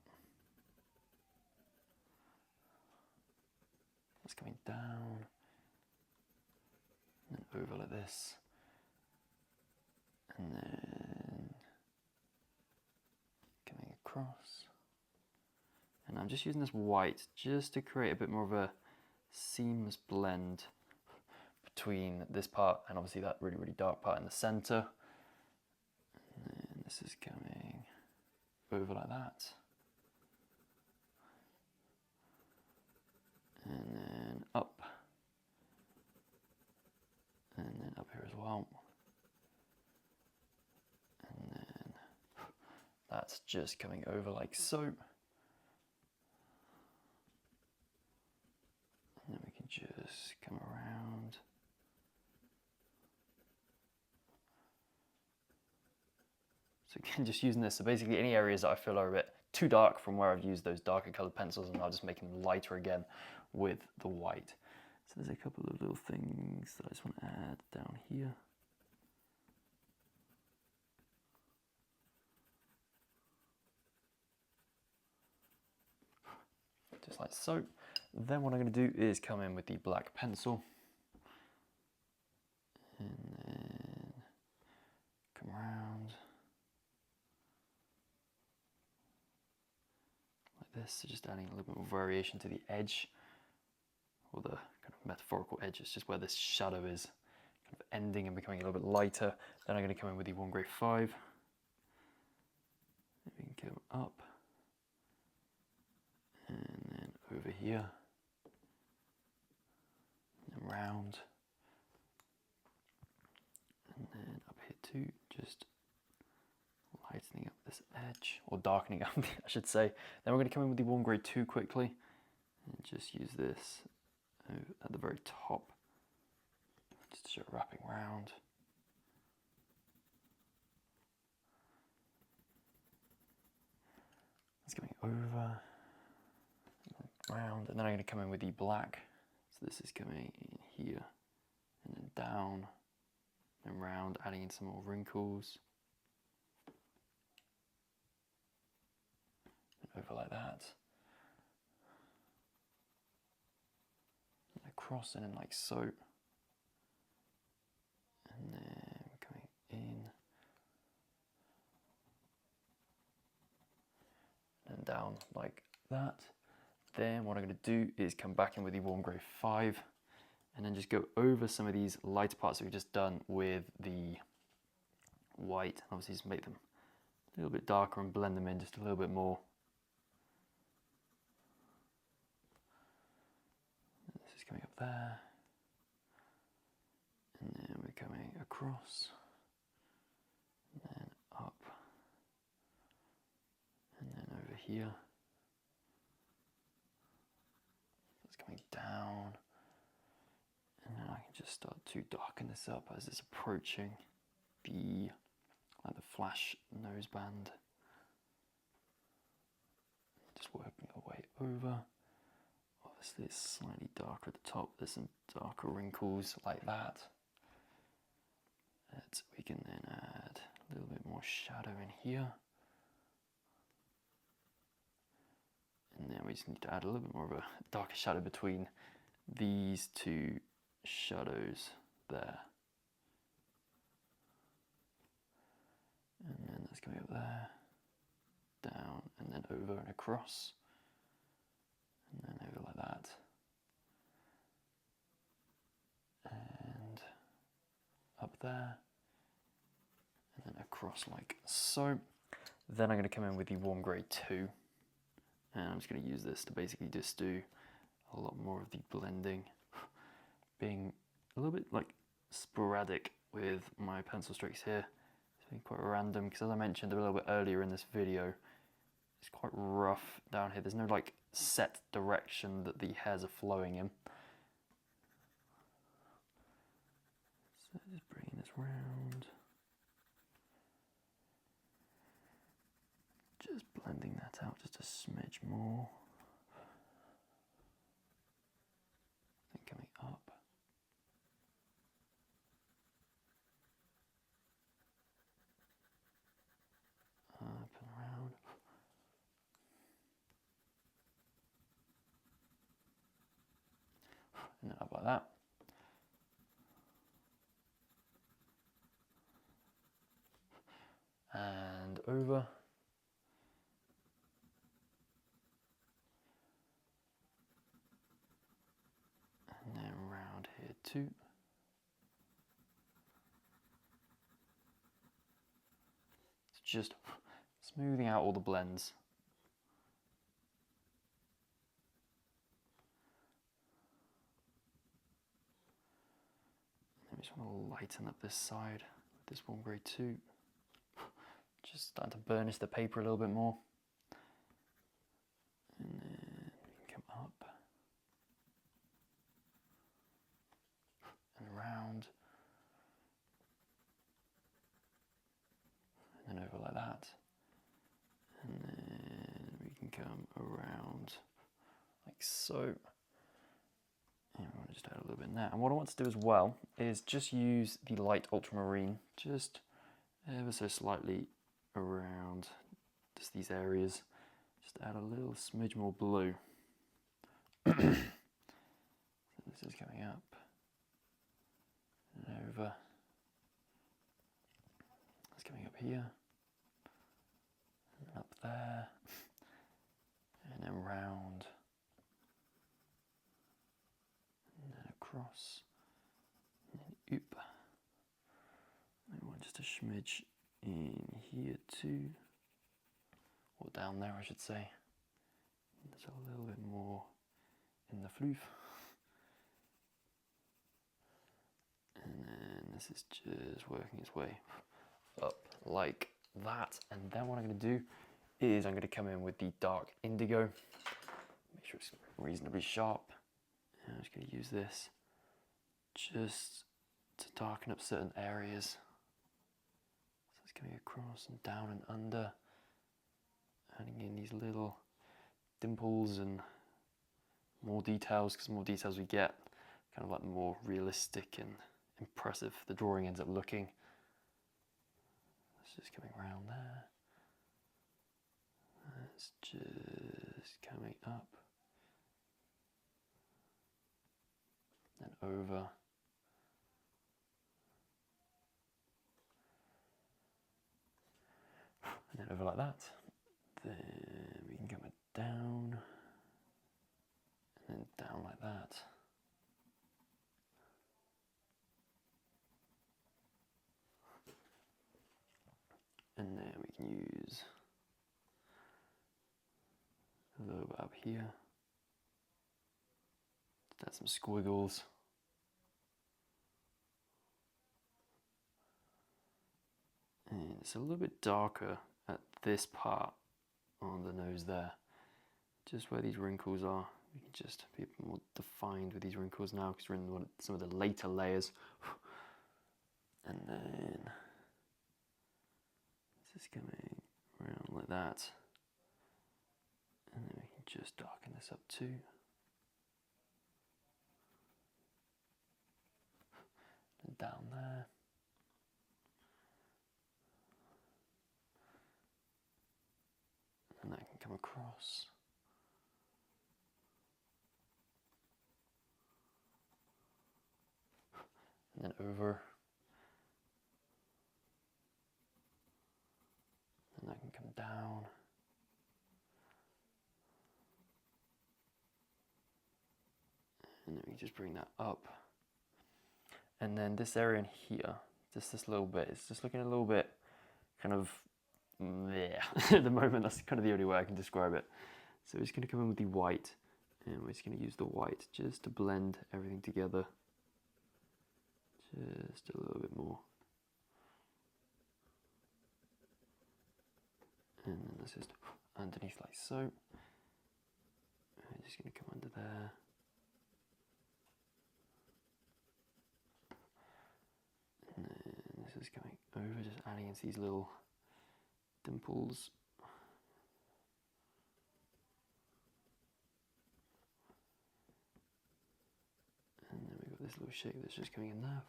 It's coming down and then over like this. And then coming across. And I'm just using this white just to create a bit more of a seamless blend between this part and obviously that really, really dark part in the center. And then this is coming over like that. And then up. And then up here as well. And then that's just coming over like so. And then we can just come around. So again, just using this, so basically any areas that I feel are a bit too dark from where I've used those darker colored pencils, and I'll just make them lighter again with the white. So there's a couple of little things that I just want to add down here. Just like so. Then what I'm going to do is come in with the black pencil. And then come around. Like this, so just adding a little bit more variation to the edge, or the kind of metaphorical edge. It's just where this shadow is kind of ending and becoming a little bit lighter. Then I'm going to come in with the 1 grade 5. And we can go up. And then over here. And round. And then up here too, just lightening up this edge, or darkening up, I should say. Then we're going to come in with the 1 grade 2 quickly, and just use this at the very top, just to start wrapping around. It's going over, round, and then I'm going to come in with the black. So this is coming in here, and then down, and round, adding in some more wrinkles. And over like that. And across and in like so. And then coming in. And down like that. Then what I'm going to do is come back in with the 1 grade 5 and then just go over some of these lighter parts that we've just done with the white. Obviously just make them a little bit darker and blend them in just a little bit more. And this is coming up there. And then we're coming across. And then up. And then over here. Coming down, and then I can just start to darken this up as it's approaching the flash noseband. Just working our way over. Obviously it's slightly darker at the top. There's some darker wrinkles like that. That we can then add a little bit more shadow in here. And then we just need to add a little bit more of a darker shadow between these two shadows there. And then that's going up there, down, and then over and across. And then over like that. And up there. And then across like so. Then I'm going to come in with the 1 grade 2. And I'm just going to use this to basically just do a lot more of the blending, being a little bit like sporadic with my pencil strokes here. So quite random, because as I mentioned a little bit earlier in this video, it's quite rough down here. There's no like set direction that the hairs are flowing in. So just bringing this round. Just blending that out just a smidge more. Then coming up. Up and around. And then up like that. And over. And then round here too. It's just smoothing out all the blends. And we just want to lighten up this side with this warm grey too. Just starting to burnish the paper a little bit more. And then we can come up and round. And then over like that. And then we can come around like so. And we want to just add a little bit in there. And what I want to do as well is just use the light ultramarine, just ever so slightly around just these areas. Just add a little smidge more blue. So this is coming up and over. It's coming up here and up there and then round and then across and then up. And we want just a smidge in here too, or down there I should say. There's a little bit more in the floof. And then this is just working its way up like that. And then what I'm going to do is I'm going to come in with the dark indigo. Make sure it's reasonably sharp. And I'm just going to use this just to darken up certain areas. So it's coming across and down and under, adding in these little dimples and more details, because the more details we get, kind of like the more realistic and impressive the drawing ends up looking. It's just coming around there. It's just coming up and over. And then over like that. Then we can come down and then down like that. And then we can use a little bit up here. Just add some squiggles. And it's a little bit darker at this part on the nose there. Just where these wrinkles are. We can just be a bit more defined with these wrinkles now because we're in some of the later layers. And then this is coming around like that. And then we can just darken this up too. And down there. And that can come across. And then over. And that can come down. And then we just bring that up. And then this area in here, just this little bit, it's just looking a little bit kind of yeah. At the moment, that's kind of the only way I can describe it. So we're just going to come in with the white, and we're just going to use the white just to blend everything together. Just a little bit more. This is underneath like so. I'm just going to come under there. And then this is coming over, just adding in these little dimples. And then we've got this little shape that's just coming in there.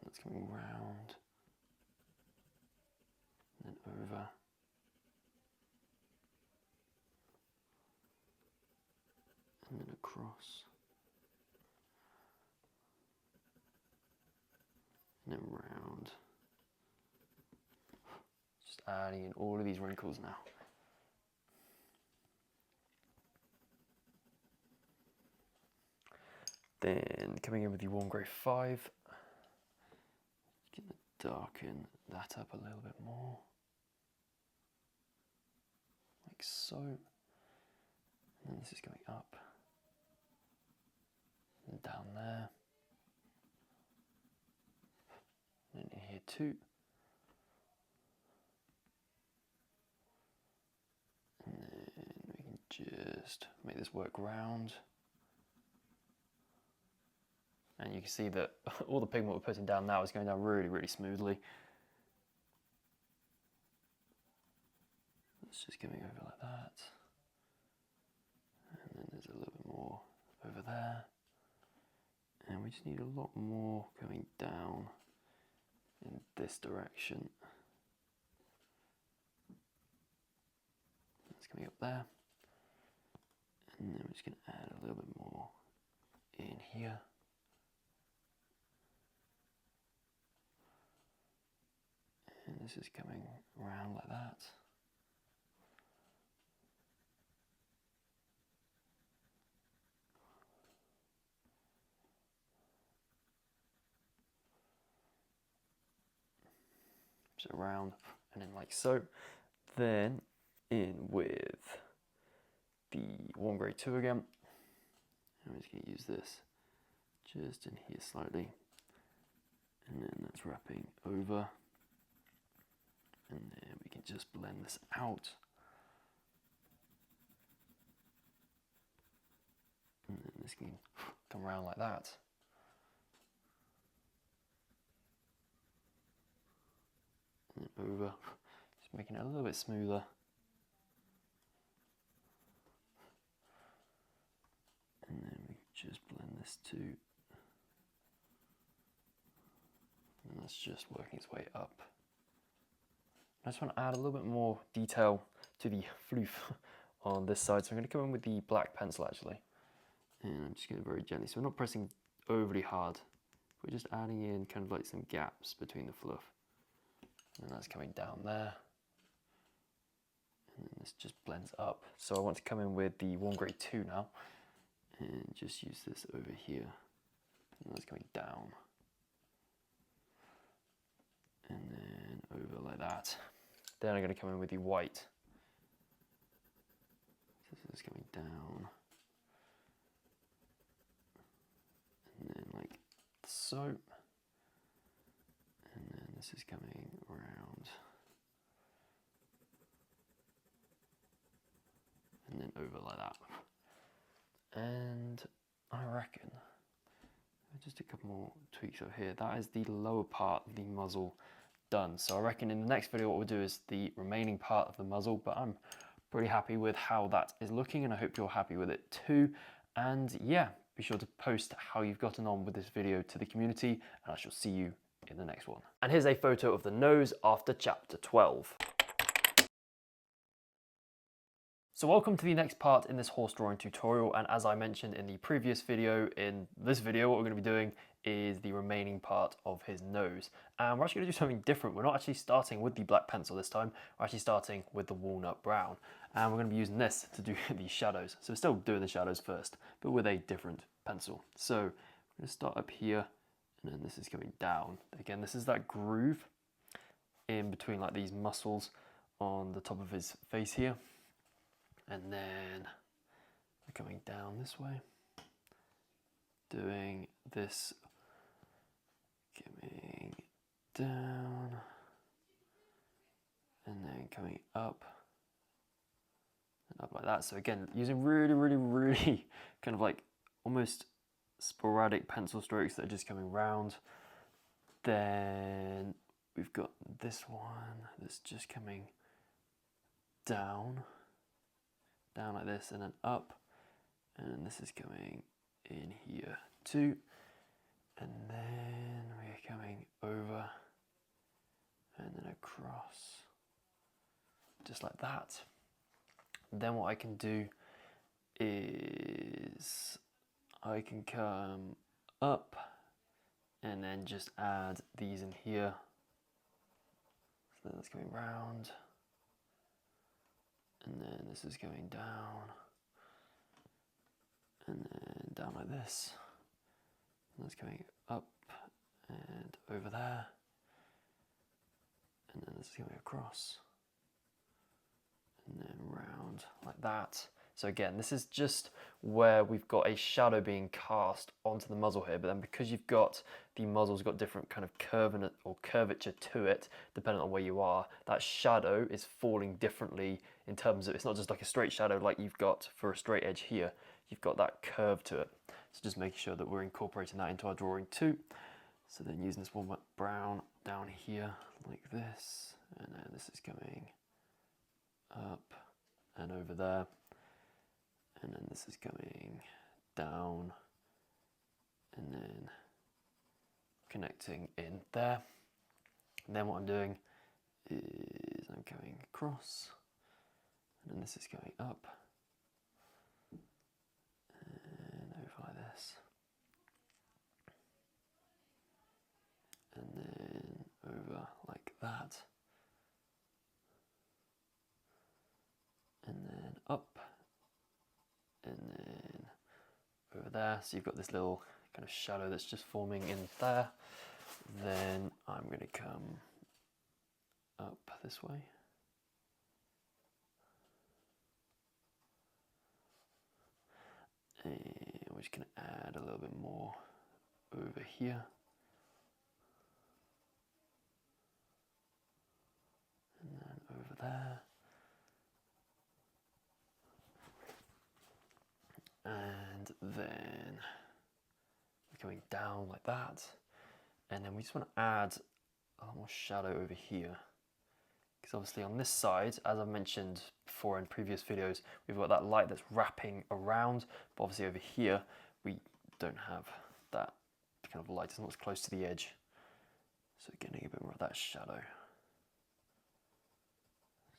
That's coming round, and then over, and then across, and then round. Just adding in all of these wrinkles now. Then coming in with the warm grey 5. Darken that up a little bit more, like so, and then this is going up and down there, and in here too, and then we can just make this work round. And you can see that all the pigment we're putting down now is going down really, really smoothly. It's just coming over like that. And then there's a little bit more over there. And we just need a lot more going down in this direction. That's coming up there. And then we're just going to add a little bit more in here. And this is coming around like that. So around and then like so. Then in with the warm grey 2 again. And we're just going to use this just in here slightly. And then that's wrapping over. And then we can just blend this out. And then this can come around like that. And then over, just making it a little bit smoother. And then we just blend this too. And that's just working its way up. I just want to add a little bit more detail to the floof on this side. So I'm going to come in with the black pencil actually. And I'm just going to very gently, so we're not pressing overly hard. We're just adding in kind of like some gaps between the fluff. And that's coming down there. And then this just blends up. So I want to come in with the warm grey 2 now. And just use this over here. And that's going down. And then over like that. Then I'm going to come in with the white. So this is coming down. And then like so. And then this is coming around. And then over like that. And I reckon just a couple more tweaks over here. That is the lower part of the muzzle done. So I reckon in the next video what we'll do is the remaining part of the muzzle, but I'm pretty happy with how that is looking and I hope you're happy with it too. And yeah, be sure to post how you've gotten on with this video to the community and I shall see you in the next one. And here's a photo of the nose after chapter 12. So welcome to the next part in this horse drawing tutorial, and as I mentioned in the previous video, in this video what we're going to be doing is the remaining part of his nose. And we're actually going to do something different. We're not actually starting with the black pencil this time, we're actually starting with the walnut brown. And we're going to be using this to do the shadows. So we're still doing the shadows first, but with a different pencil. So we're going to start up here, and then this is going down. Again, this is that groove in between like these muscles on the top of his face here. And then we're coming down this way. doing this, coming down, and then coming up and up like that. So again, using really kind of like almost sporadic pencil strokes that are just coming round. Then we've got this one that's just coming down like this, and then up, and this is coming in here too, and then we're coming over and then across, just like that. Then what I can do is I can come up and then just add these in here. So that's coming round, and then this is going down, and then down like this, and that's coming up and over there, and then this is going across, and then round like that. So again, this is just where we've got a shadow being cast onto the muzzle here, but then because you've got the muzzle's got different kind of curvature to it, depending on where you are, that shadow is falling differently in terms of, it's not just like a straight shadow like you've got for a straight edge here, you've got that curve to it. So just making sure that we're incorporating that into our drawing too. So then using this Walnut brown down here like this, and then this is coming up and over there, and then this is coming down and then connecting in there. And then what I'm doing is I'm coming across, and then this is going up and over like this, and then over like that, and then up, and then over there. So you've got this little kind of shadow that's just forming in there. Then I'm going to come up this way, and we're just going to add a little bit more over here, and then over there, and then we're coming down like that, and then we just want to add a lot more shadow over here, because obviously on this side, as I've mentioned before in previous videos, we've got that light that's wrapping around, but obviously over here we don't have that kind of light, it's not as close to the edge, so getting a bit more of that shadow.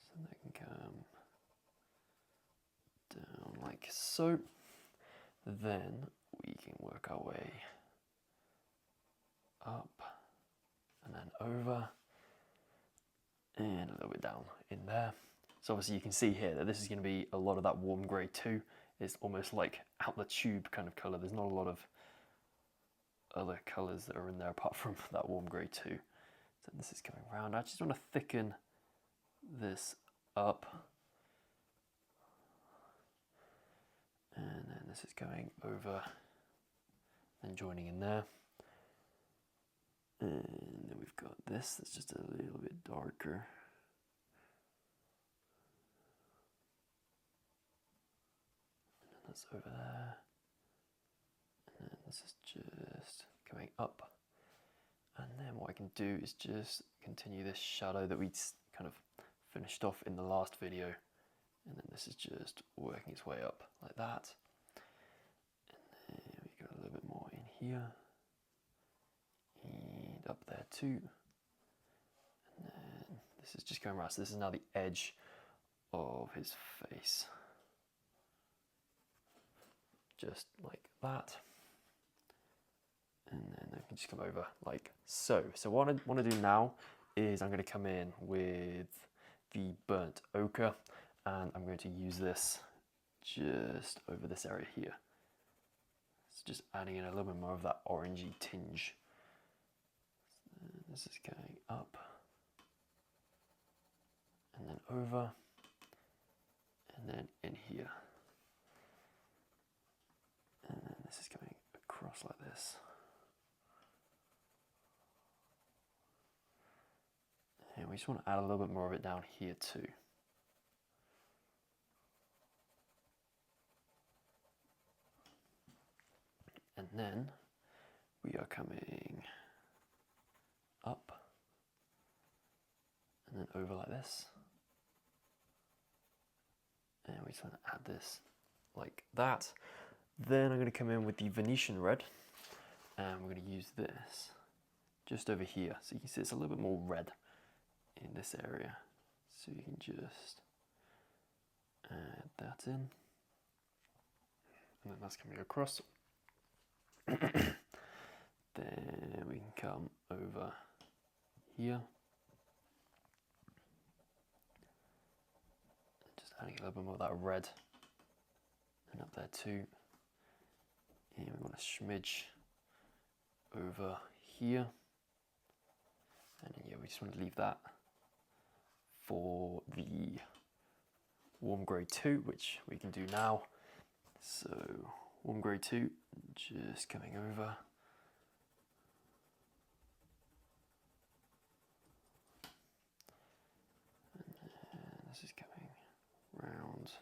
So that can come down like so. Then we can work our way up and then over and a little bit down in there. So obviously you can see here that this is going to be a lot of that warm grey too. It's almost like out the tube kind of colour. There's not a lot of other colours that are in there apart from that warm grey too. So this is coming around. I just want to thicken this up. And then this is going over and joining in there. And then we've got this that's just a little bit darker. And then that's over there. And then this is just coming up. And then what I can do is just continue this shadow that we kind of finished off in the last video. And then this is just working its way up like that. And then we got a little bit more in here. And up there too. And then this is just going around. So this is now the edge of his face. Just like that. And then I can just come over like so. So what I want to do now is I'm going to come in with the burnt ochre. And I'm going to use this just over this area here. It's just adding in a little bit more of that orangey tinge. So this is going up and then over and then in here. And then this is going across like this. And we just want to add a little bit more of it down here too. And then we are coming up and then over like this. And we just want to add this like that. Then I'm going to come in with the Venetian red, and we're going to use this just over here. So you can see it's a little bit more red in this area. So you can just add that in. And then that's coming across. Then we can come over here. Just adding a little bit more of that red. And up there too. And we want a smidge over here. And then yeah, we just want to leave that for the warm grey 2, which we can do now. So warm grey 2, just coming over. And then this is coming round.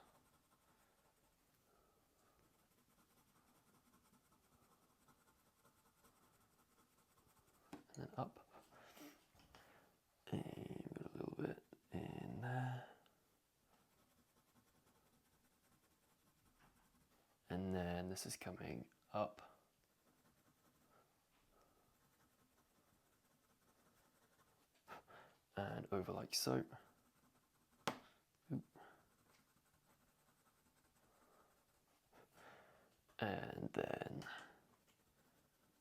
And then up. And a little bit in there. And then this is coming up. And over like so. Oop. And then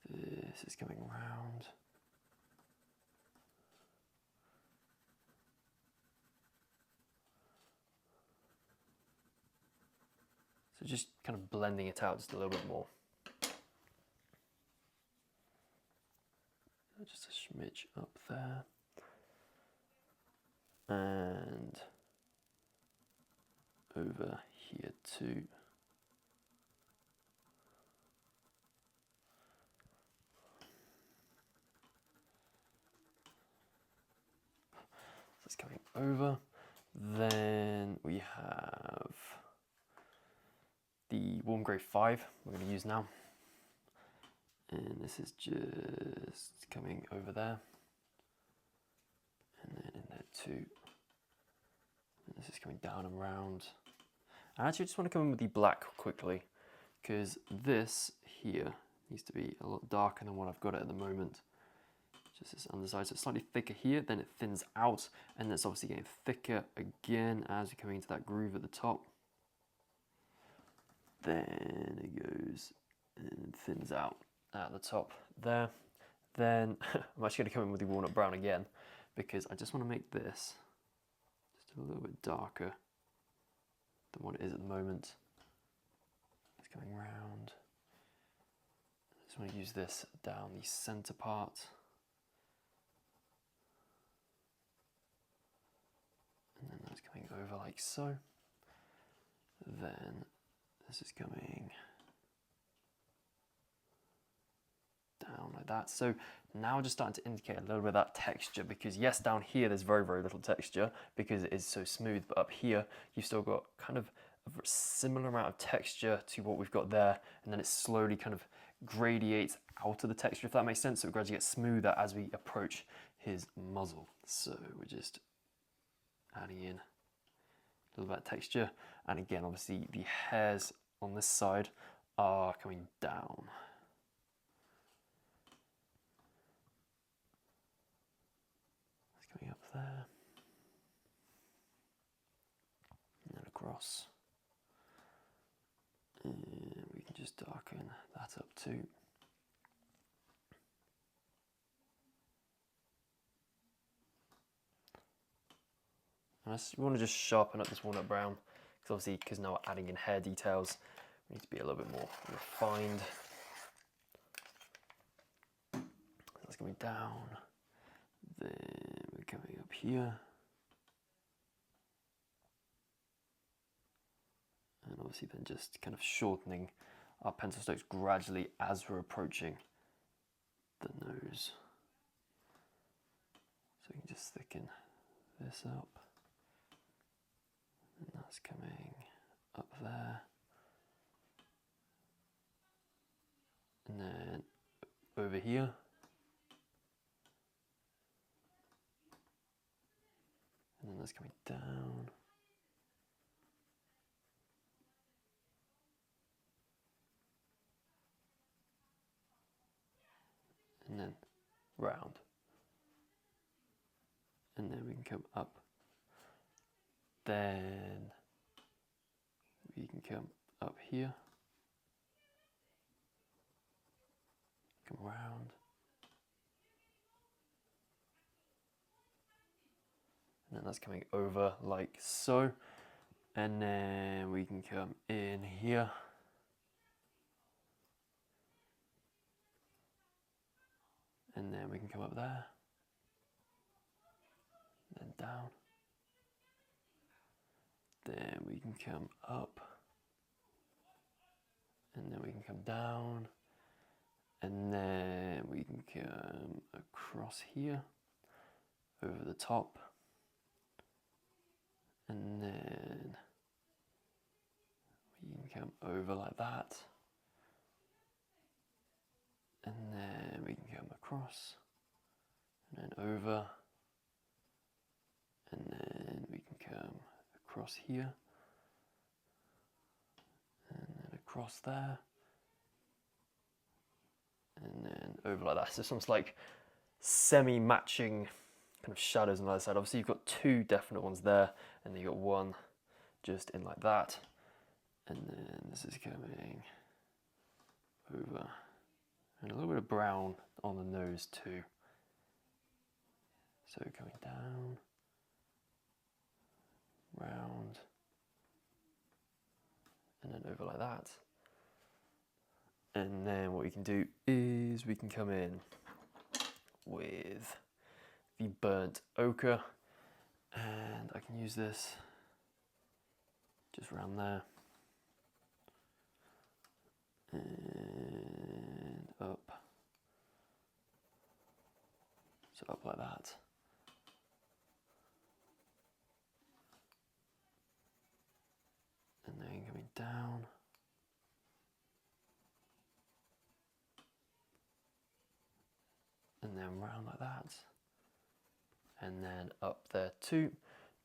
this is coming round. So just kind of blending it out just a little bit more. Just a smidge up there. And over here too. So it's coming over. Then we have the warm grey 5 we're going to use now. And this is just coming over there. And then in there too. And this is coming down and round. I actually just want to come in with the black quickly, because this here needs to be a lot darker than what I've got it at the moment. Just this underside, so it's slightly thicker here, then it thins out, and it's obviously getting thicker again as we're coming into that groove at the top. Then it goes and thins out at the top there. Then I'm actually going to come in with the walnut brown again, because I just want to make this just a little bit darker than what it is at the moment. It's coming round. I just want to use this down the center part. And then that's coming over like so. Then this is coming down like that. So now just starting to indicate a little bit of that texture, because yes, down here there's very, very little texture because it is so smooth, but up here you've still got kind of a similar amount of texture to what we've got there, and then it slowly kind of gradiates out of the texture, if that makes sense. So it gradually gets smoother as we approach his muzzle. So we're just adding in a little bit of texture, and again obviously the hairs on this side are coming down. It's coming up there and then across, and we can just darken that up too. And we want to just sharpen up this walnut brown, because obviously, because now we're adding in hair details, we need to be a little bit more refined. That's coming down, then we're coming up here, and obviously then just kind of shortening our pencil strokes gradually as we're approaching the nose. So we can just thicken this up, and that's coming up there, and then over here, and then that's coming down, and then round, and then we can come up, then we can come up here, come round, and then that's coming over like so, and then we can come in here, and then we can come up there, then down, then we can come up, and then we can come down, and then we can come across here, over the top, and then we can come over like that, and then we can come across, and then over, and then we can come across here, and then across there, and then over like that. So it's almost like semi-matching kind of shadows on the other side. Obviously you've got two definite ones there, and then you've got one just in like that, and then this is coming over, and a little bit of brown on the nose too. So coming down, round, and then over like that. And then what we can do is we can come in with the burnt ochre, and I can use this just around there, and up, so up like that, and then coming down, and then round like that, and then up there too.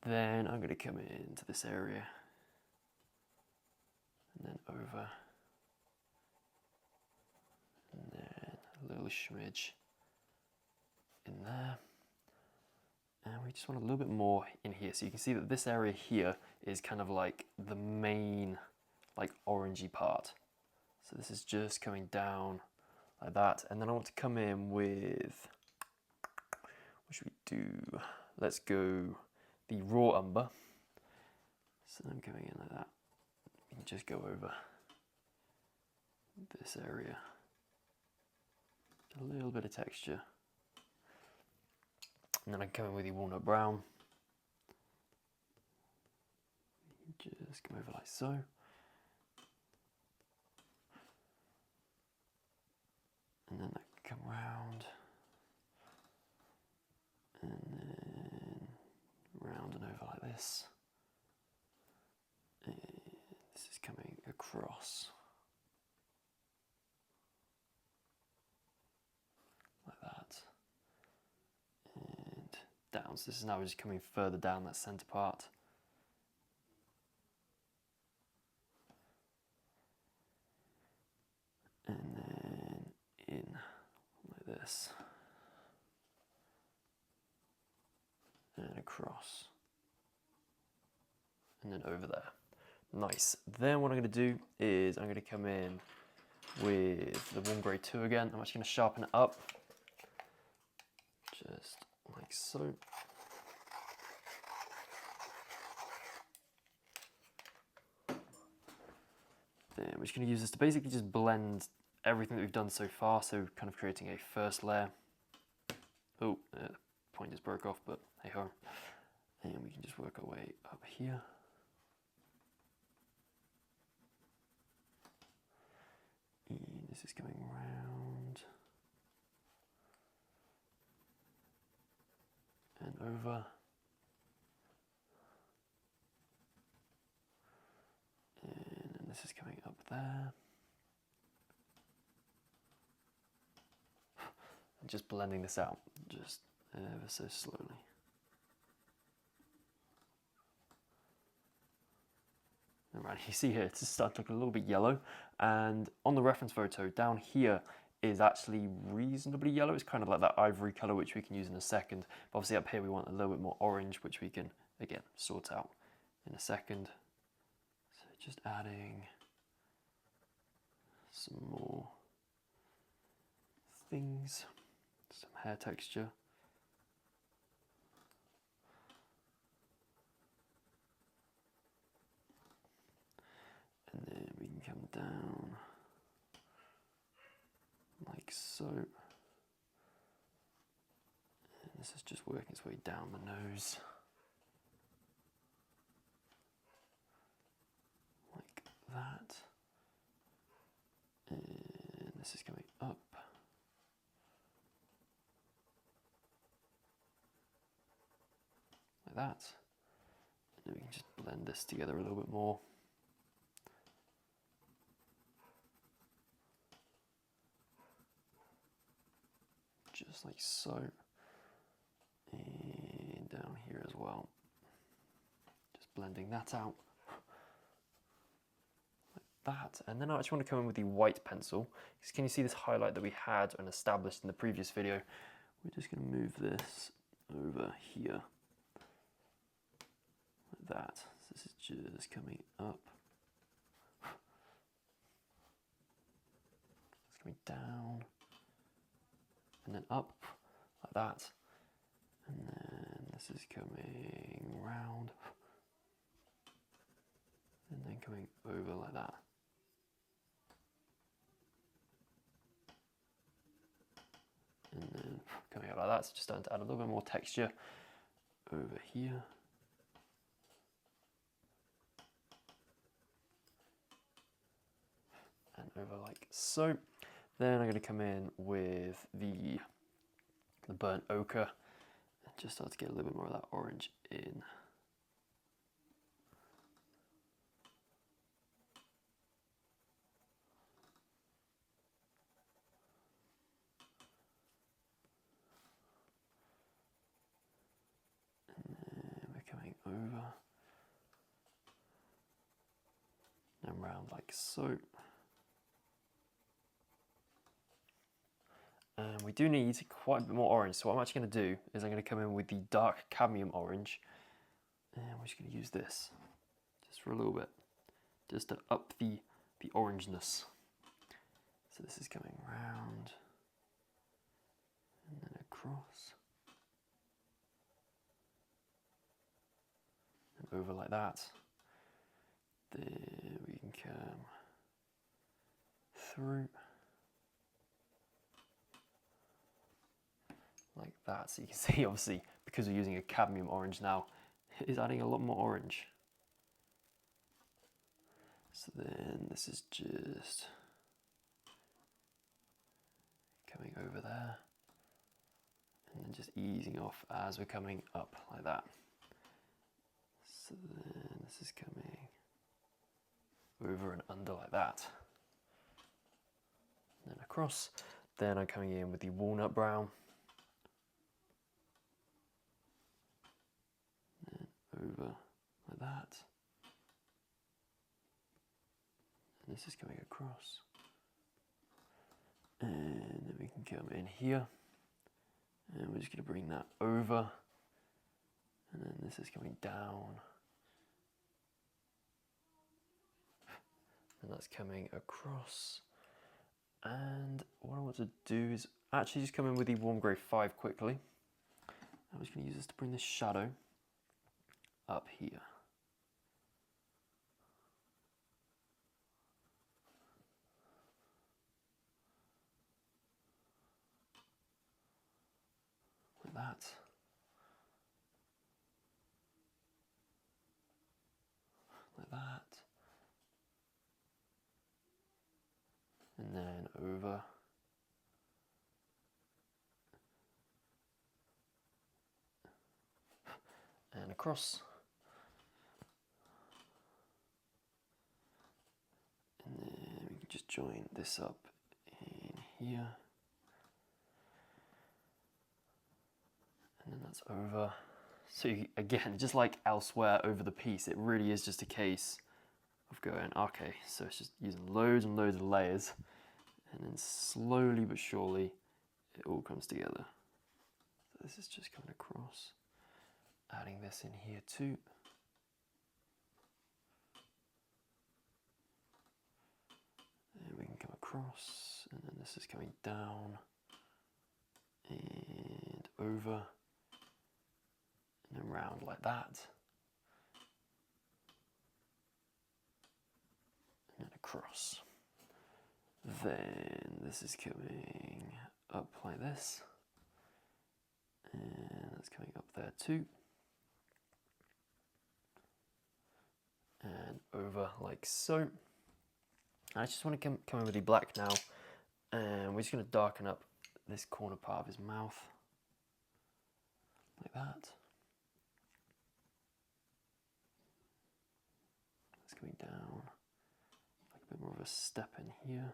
Then I'm going to come into this area, and then over, and then a little smidge in there, and we just want a little bit more in here. So you can see that this area here is kind of like the main like orangey part. So this is just coming down like that, and then I want to come in with, what should we do? Let's go the raw umber. So I'm coming in like that. We can just go over this area. A little bit of texture. And then I come in with the walnut brown. Just come over like so. And then I come round. And then round and over like this. And this is coming across. Like that. And down. So this is now just coming further down that centre part. And then in like this. And across, and then over there. Nice. Then what I'm going to do is I'm going to come in with the warm grey 2 again. I'm actually going to sharpen it up, just like so. Then we're just going to use this to basically just blend everything that we've done so far, so kind of creating a first layer. Oh, the point just broke off, but hey ho. And we can just work our way up here. this is coming round and over. And then this is coming up there. And just blending this out, just ever so slowly. Right, you see here, it's starting to look a little bit yellow, and on the reference photo down here is actually reasonably yellow. It's kind of like that ivory color, which we can use in a second. But obviously up here we want a little bit more orange, which we can, again, sort out in a second. So just adding some more things, some hair texture. And then we can come down like so. And this is just working its way down the nose. Like that. And this is coming up. Like that. And then we can just blend this together a little bit more. Just like so, and down here as well. Just blending that out, like that. And then I actually want to come in with the white pencil. Because can you see this highlight that we had and established in the previous video? We're just going to move this over here, like that. So this is just coming up. It's coming down. And then up, like that. And then this is coming round. And then coming over like that. And then coming up like that. So just starting to add a little bit more texture over here. And over like so. Then I'm going to come in with the burnt ochre and just start to get a little bit more of that orange in. And then we're coming over and round like so. And we do need quite a bit more orange, so what I'm actually going to do is I'm going to come in with the dark cadmium orange, and we're just going to use this just for a little bit, just to up the orangeness. So this is coming round and then across and over like that. Then we can come through like that. So you can see, obviously, because we're using a cadmium orange now, it is adding a lot more orange. So then this is just coming over there and then just easing off as we're coming up like that. So then this is coming over and under like that. And then across. Then I'm coming in with the walnut brown. Over like that, and this is coming across, and then we can come in here, and we're just going to bring that over, and then this is coming down, and that's coming across. And what I want to do is actually just come in with the warm grey 5 quickly. I'm just going to use this to bring this shadow up here. Like that. Like that. and then over, and across, and then we can just join this up in here, and then that's over. So you, again, just like elsewhere over the piece, it really is just a case of going, okay, so it's just using loads and loads of layers, and then slowly but surely it all comes together. So this is just coming across, adding this in here too. And we can come across, and then this is coming down and over, and then round like that, and then across. Then this is coming up like this, and that's coming up there too, and over like so. I just want to come in with the black now, and we're just going to darken up this corner part of his mouth like that. It's coming down like a bit more of a step in here.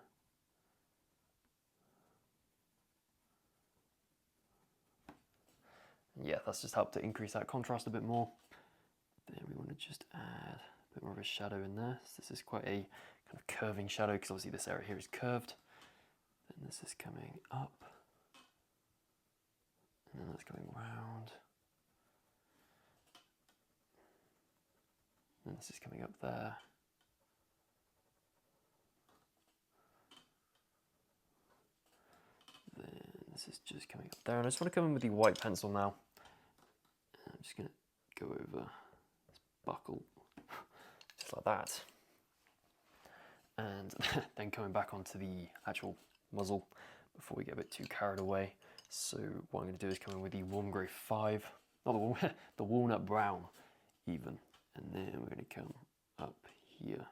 And yeah, that's just helped to increase that contrast a bit more. Then we want to just add a bit more of a shadow in there. So this is quite a kind of curving shadow, because obviously this area here is curved. Then this is coming up, and then that's coming round, and this is coming up there. Then this is just coming up there, and I just want to come in with the white pencil now. And I'm just going to go over this buckle, just like that. And then coming back onto the actual muzzle before we get a bit too carried away. So what I'm going to do is come in with the warm grey 5, not the walnut brown even, and then we're going to come up here.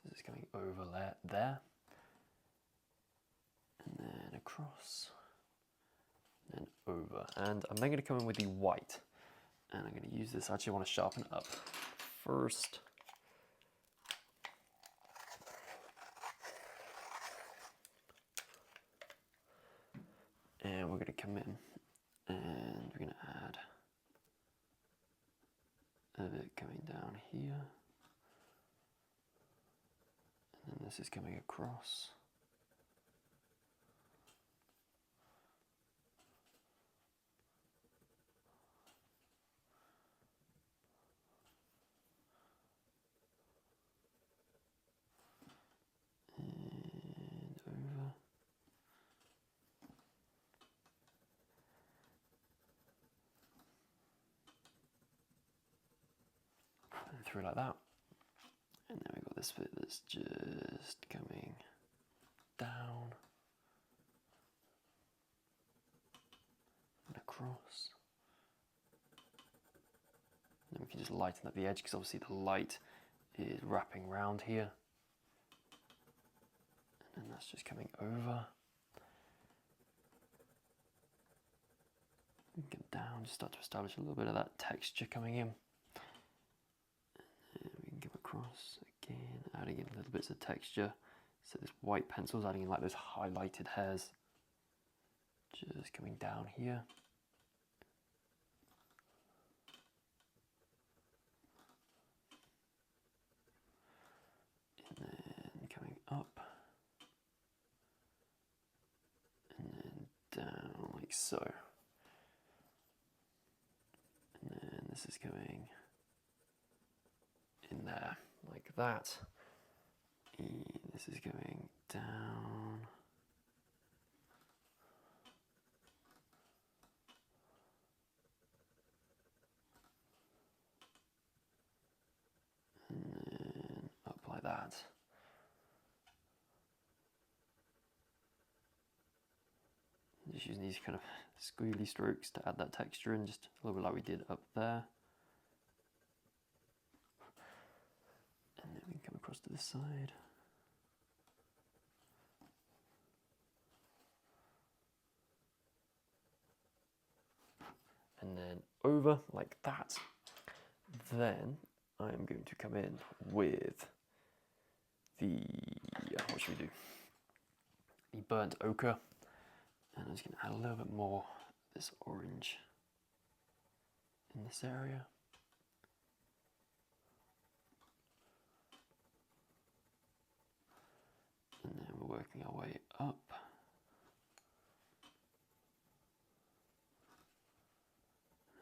This is coming over there, and then across, and then over. And I'm then going to come in with the white. And I'm going to use this, I actually want to sharpen it up first. And we're going to come in and we're going to add a bit coming down here. And then this is coming across. Through like that, and then we've got this bit that's just coming down and across, and then we can just lighten up the edge, because obviously the light is wrapping around here, and then that's just coming over. We can come down, just start to establish a little bit of that texture coming in. Across again, adding in little bits of texture. So this white pencil is adding in like those highlighted hairs, just coming down here. And then coming up, and then down like so. And then this is going in there like that, and this is going down, and then up like that. Just using these kind of squiggly strokes to add that texture in, just a little bit like we did up there. across to this side. And then over like that. Then I am going to come in with the, what should we do? The burnt ochre. And I'm just going to add a little bit more of this orange in this area. And then we're working our way up.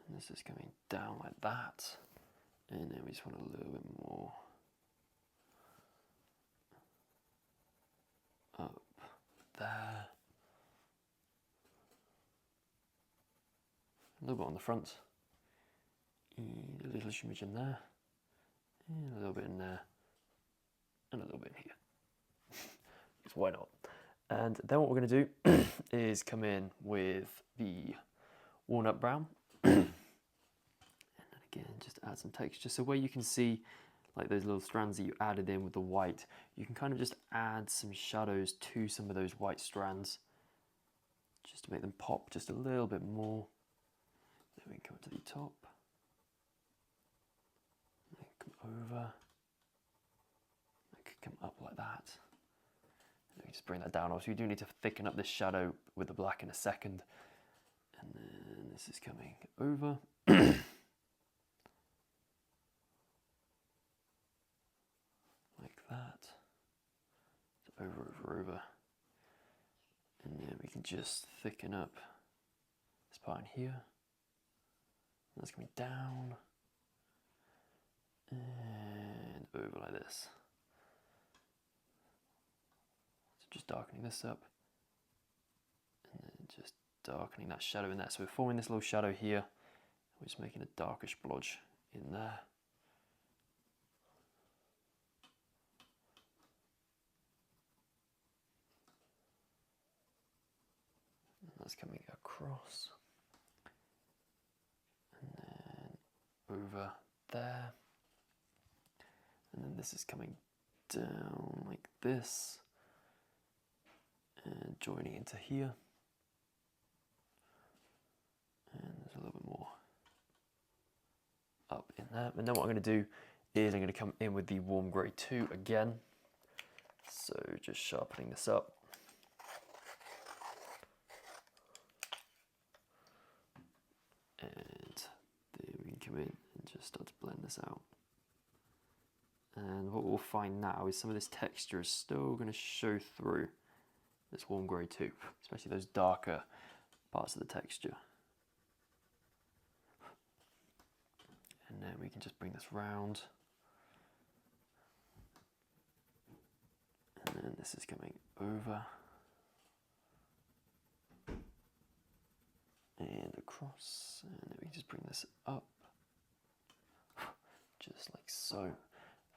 And this is coming down like that. And then we just want a little bit more up there. A little bit on the front. And a little shimage in there. And a little bit in there. And a little bit in here. Because why not? And then what we're going to do is come in with the walnut brown. And then again, just add some texture. So where you can see like those little strands that you added in with the white, you can kind of just add some shadows to some of those white strands just to make them pop just a little bit more. Then we can come to the top. And then come over. It could come up like that. And we just bring that down. Obviously, we do need to thicken up this shadow with the black in a second. And then this is coming over. Like that. So over. And then we can just thicken up this part in here. And that's coming down. And over like this. So just darkening this up. And then just darkening that shadow in there. So we're forming this little shadow here. We're just making a darkish blotch in there. And that's coming across. And then over there. And then this is coming down like this. And joining into here. And there's a little bit more up in there. And then what I'm going to do is I'm going to come in with the warm grey 2 again. So just sharpening this up. And there we can come in and just start to blend this out. And what we'll find now is some of this texture is still going to show through this warm grey 2, especially those darker parts of the texture. And then we can just bring this round. And then this is coming over. And across. And then we can just bring this up. Just like so.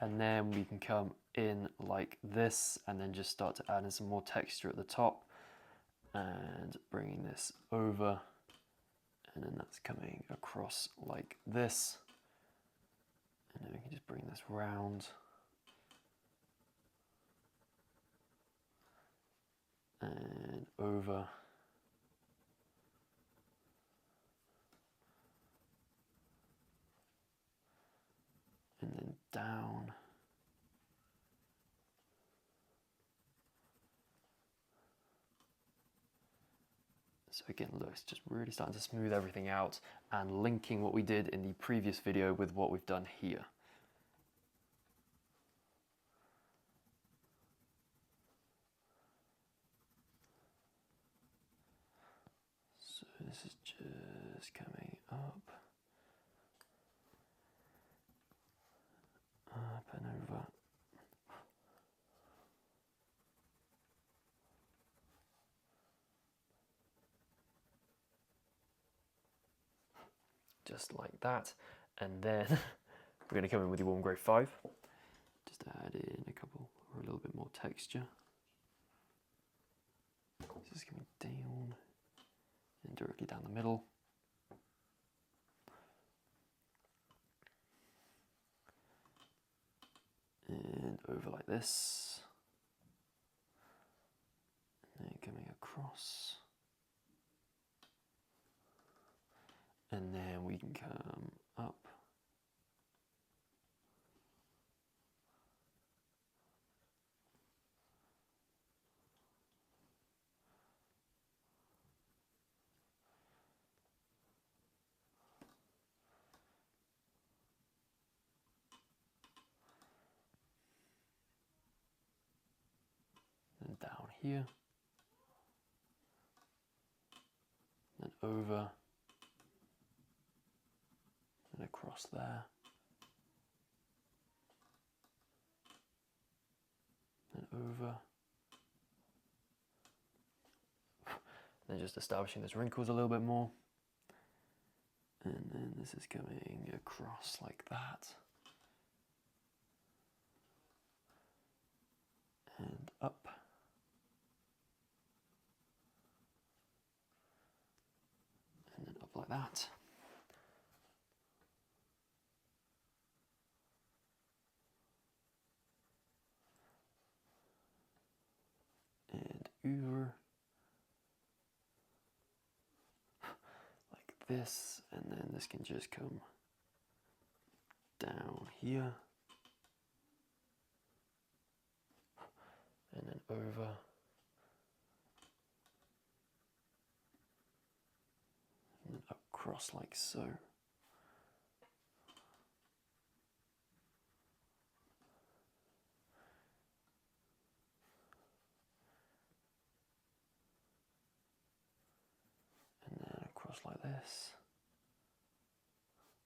And then we can come in like this and then just start to add in some more texture at the top. And bringing this over. And then that's coming across like this. And then we can just bring this round. And over. And then down. So again, look, it's just really starting to smooth everything out and linking what we did in the previous video with what we've done here. So this is just coming up and over. Just like that, and then we're going to come in with the warm grey 5. Just add in a couple or a little bit more texture. This is coming down and directly down the middle. And over this, and then coming across, and then we can come up, and down here, and over, and across there, and over, and just establishing those wrinkles a little bit more, and then this is coming across like that, and up, and then up like that. And over, like this, and then this can just come down here, and then over, and then across like so. And then across like this,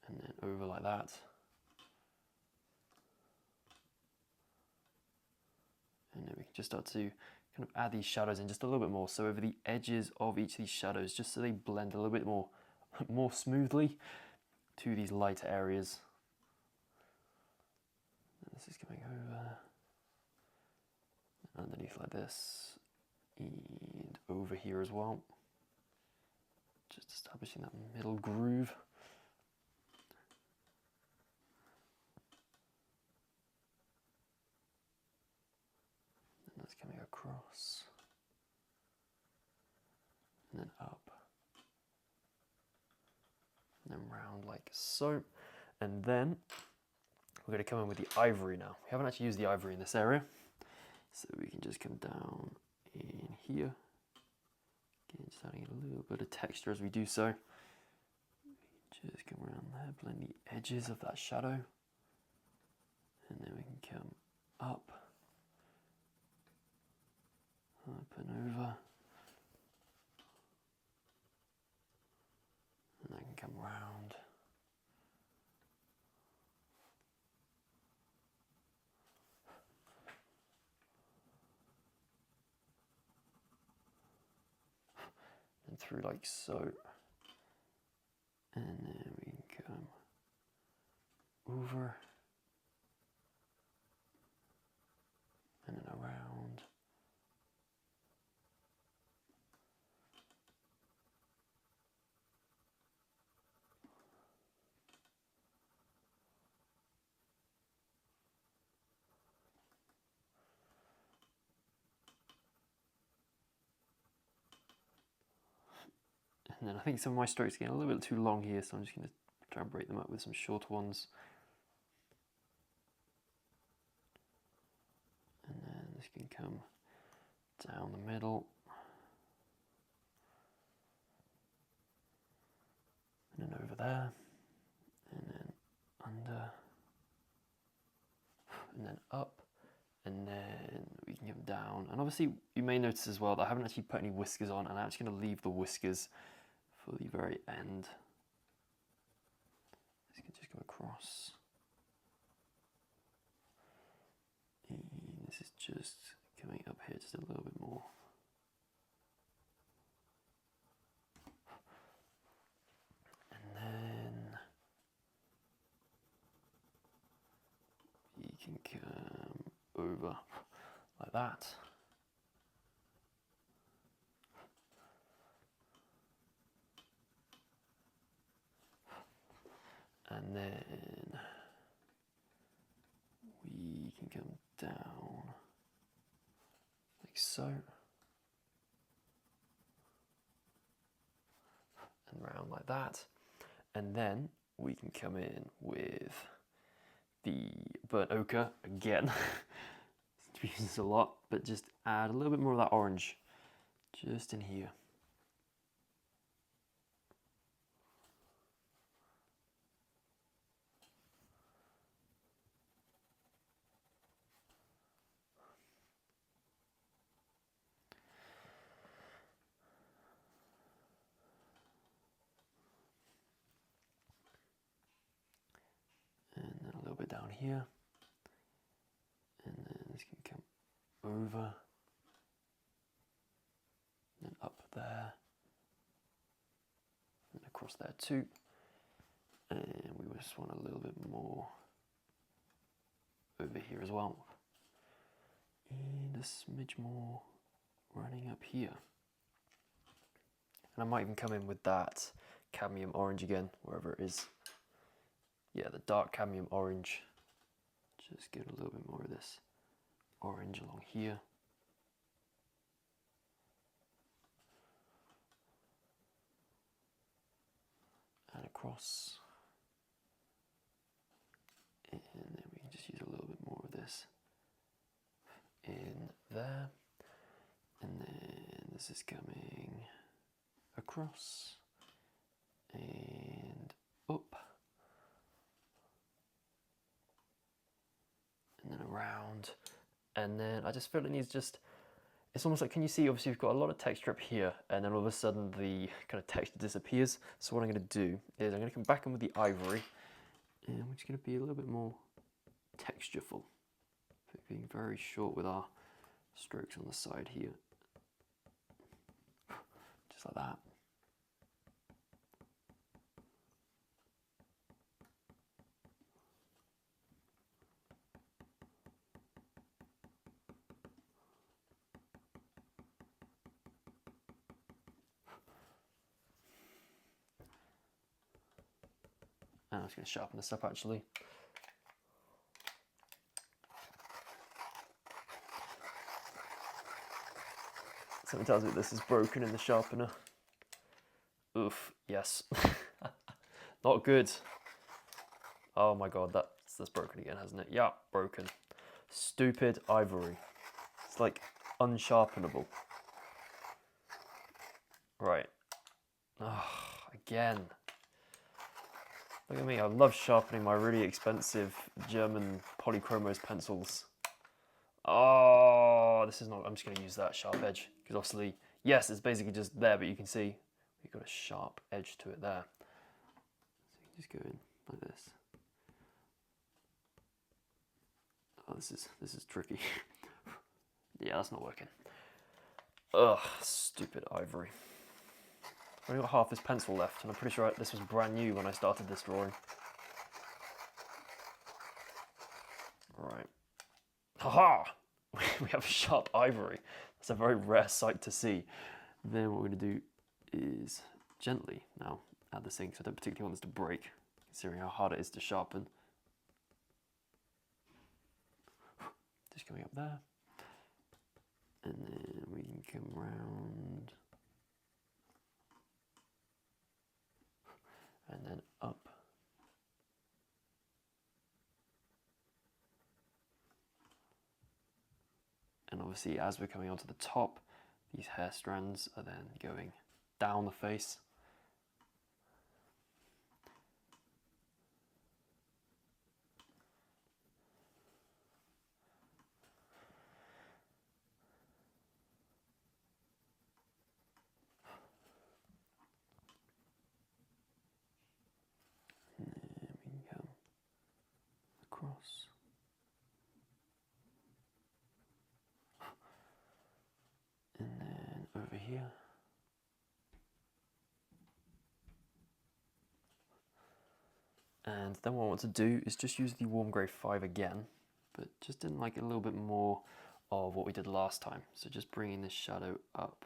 and then over like that, and then we can just start to kind of add these shadows in just a little bit more, so over the edges of each of these shadows, just so they blend a little bit more smoothly to these lighter areas. And this is coming over, underneath like this, and over here as well, just establishing that middle groove. And that's coming across, and then up, and then round like so. And then we're going to come in with the ivory now. We haven't actually used the ivory in this area, so we can just come down in here. Again, just adding a little bit of texture as we do so. Just come around there, blend the edges of that shadow, and then we can come up and over, and then come round, and through like so, and then we can come over, and then around, and then I think some of my strokes are getting a little bit too long here, so I'm just going to try and break them up with some shorter ones. And then this can come down the middle, and then over there, and then under, and then up, and then we can come down. And obviously you may notice as well that I haven't actually put any whiskers on, and I'm actually going to leave the whiskers for the very end. This can just go across. And this is just coming up here just a little bit more. And then you can come over like that. And then we can come down like so. And round like that. And then we can come in with the burnt ochre again. We use this a lot, but just add a little bit more of that orange just in here. And then a little bit down here. And then this can come over. And up there. And across there too. And we just want a little bit more over here as well. And a smidge more running up here. And I might even come in with that cadmium orange again, wherever it is. Yeah, the dark cadmium orange. Just get a little bit more of this orange along here. And across. And then we can just use a little bit more of this in there. And then this is coming across and up. And then around. And then I just feel it needs just, it's almost like, can you see, obviously we've got a lot of texture up here, and then all of a sudden the kind of texture disappears. So what I'm going to do is I'm going to come back in with the ivory, and we're just going to be a little bit more textureful. Being very short with our strokes on the side here. Just like that. And I'm just going to sharpen this up actually. Something tells me this is broken in the sharpener. Oof, yes. Not good. Oh my god, that's broken again, hasn't it? Yeah, broken. Stupid ivory. It's like unsharpenable. Right. Oh, again. Look at me, I love sharpening my really expensive German polychromos pencils. Oh, this is not, I'm just going to use that sharp edge. Because obviously, yes, it's basically just there, but you can see we've got a sharp edge to it there. So you can just go in like this. Oh, this is tricky. Yeah, that's not working. Ugh, stupid ivory. I've only got half this pencil left, and I'm pretty sure this was brand new when I started this drawing. Right. Haha! We have sharp ivory. That's a very rare sight to see. Then what we're going to do is gently now add this in, because I don't particularly want this to break, considering how hard it is to sharpen. Just coming up there. And then we can come round. And then up. And obviously, as we're coming onto the top, these hair strands are then going down the face. And then we can come across. And then over here. And then what I want to do is just use the warm grey 5 again, but just in like a little bit more of what we did last time. So just bringing this shadow up.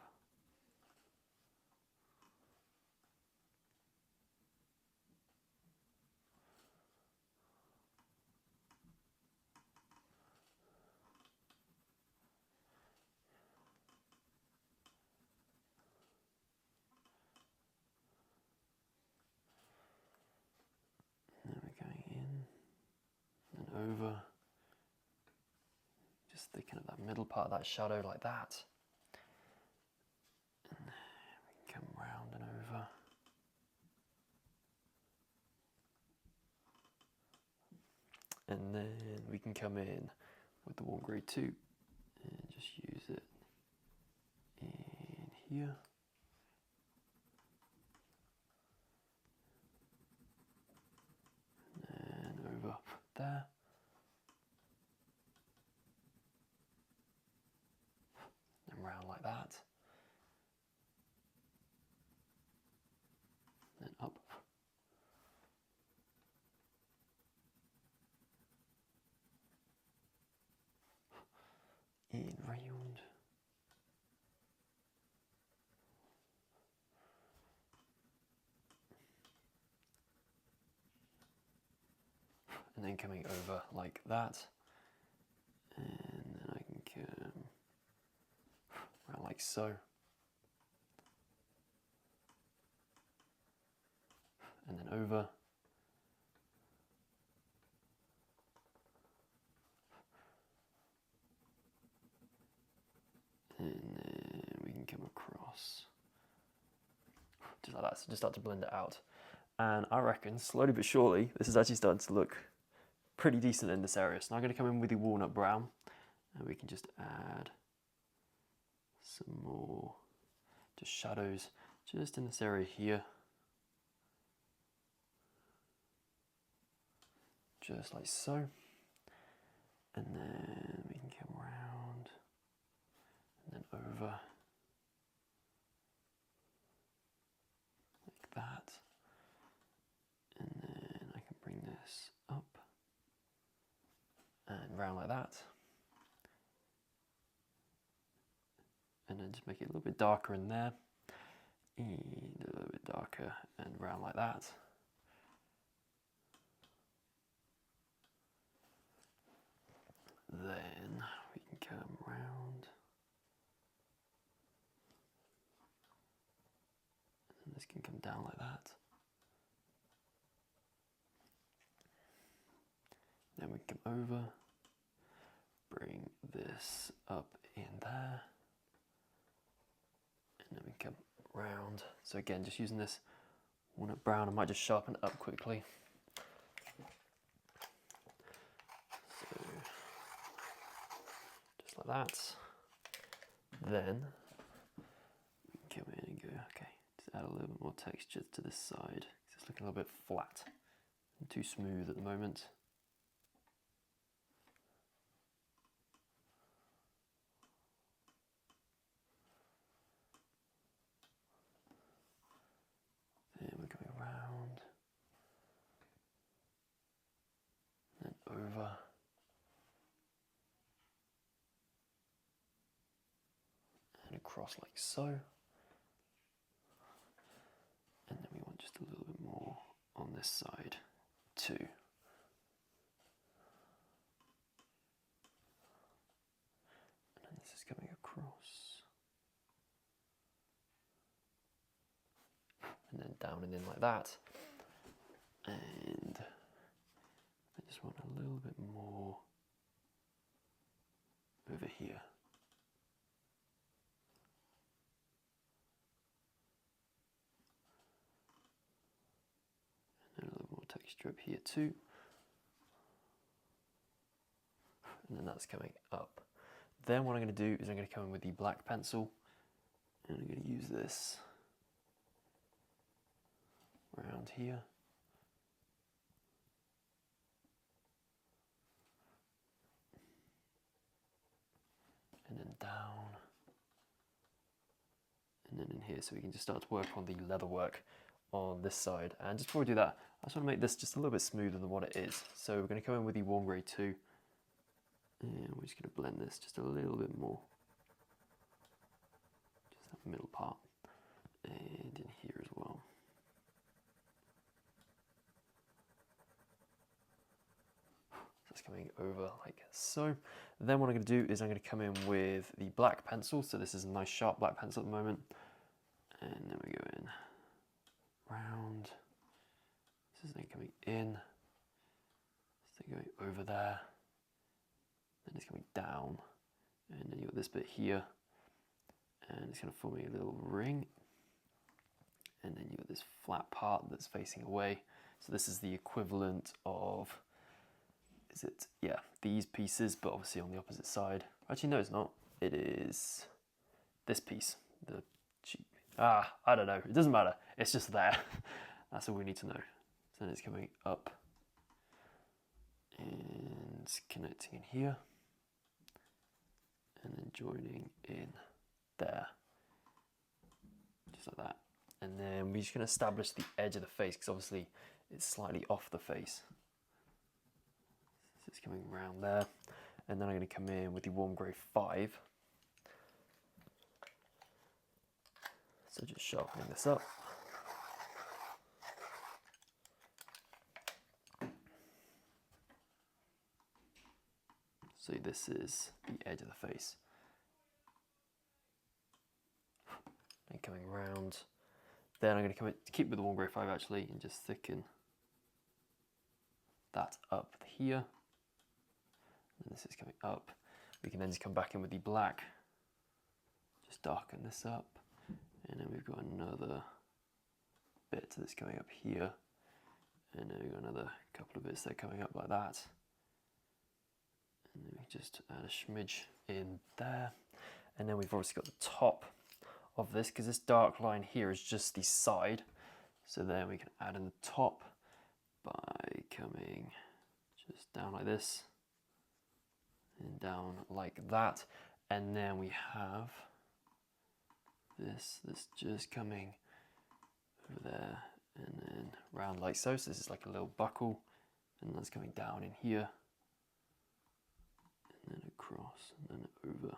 over, just thicken up that middle part of that shadow like that. And then we can come round and over. And then we can come in with the warm grey 2 and just use it in here. And over there. And round like that. And up. In round. And then coming over like that. And then I can come around like so. And then over. And then we can come across. Just like that, so just start to blend it out. And I reckon, slowly but surely, this is actually starting to look pretty decent in this area. So now I'm going to come in with the walnut brown, and we can just add some more just shadows just in this area here. Just like so. And then we can come around and then over like that. And then I can bring this up and round like that. And then just make it a little bit darker in there. And a little bit darker and round like that. Then we can come round. And this can come down like that. Then we come over, bring this up in there. And then we come round. So again, just using this walnut brown, I might just sharpen it up quickly. So, just like that. Then we can come in and go, okay, just add a little bit more texture to this side. It's looking a little bit flat and too smooth at the moment. Then we're going around, then over. And across like so. And then we want just a little bit more on this side too. And then this is coming across. And then down and in like that. And I just want a little bit more over here. And a little more texture up here too. And then that's coming up. Then what I'm going to do is I'm going to come in with the black pencil. And I'm going to use this around here. And then down. And then in here, so we can just start to work on the leather work on this side. And just before we do that, I just want to make this just a little bit smoother than what it is. So we're going to come in with the warm grey 2. And we're just going to blend this just a little bit more. Just that middle part. And in here as well. So it's coming over like so. Then what I'm going to do is I'm going to come in with the black pencil. So this is a nice sharp black pencil at the moment. And then we go in round. This is then coming in. This thing going over there, then it's coming down, and then you've got this bit here, and it's kind of forming a little ring, and then you've got this flat part that's facing away. So this is the equivalent of, is it, yeah, these pieces, but obviously on the opposite side. Actually, no, it's not. It is this piece, the cheek. I don't know, it doesn't matter. It's just there. That's all we need to know. So then it's coming up and connecting in here, and then joining in there, just like that. And then we're just going to establish the edge of the face, because obviously it's slightly off the face. So it's coming around there, and then I'm going to come in with the warm grey 5. So just sharpening this up. So this is the edge of the face. Then coming around. Then I'm going to keep with the warm grey 5 actually, and just thicken that up here. And this is coming up. We can then just come back in with the black, just darken this up, and then we've got another bit that's coming up here, and then we've got another couple of bits that are coming up like that. And then we just add a smidge in there, and then we've obviously got the top of this, because this dark line here is just the side, so then we can add in the top by coming just down like this and down like that, and then we have this just coming over there and then round like so. So this is like a little buckle, and that's coming down in here and then across and then over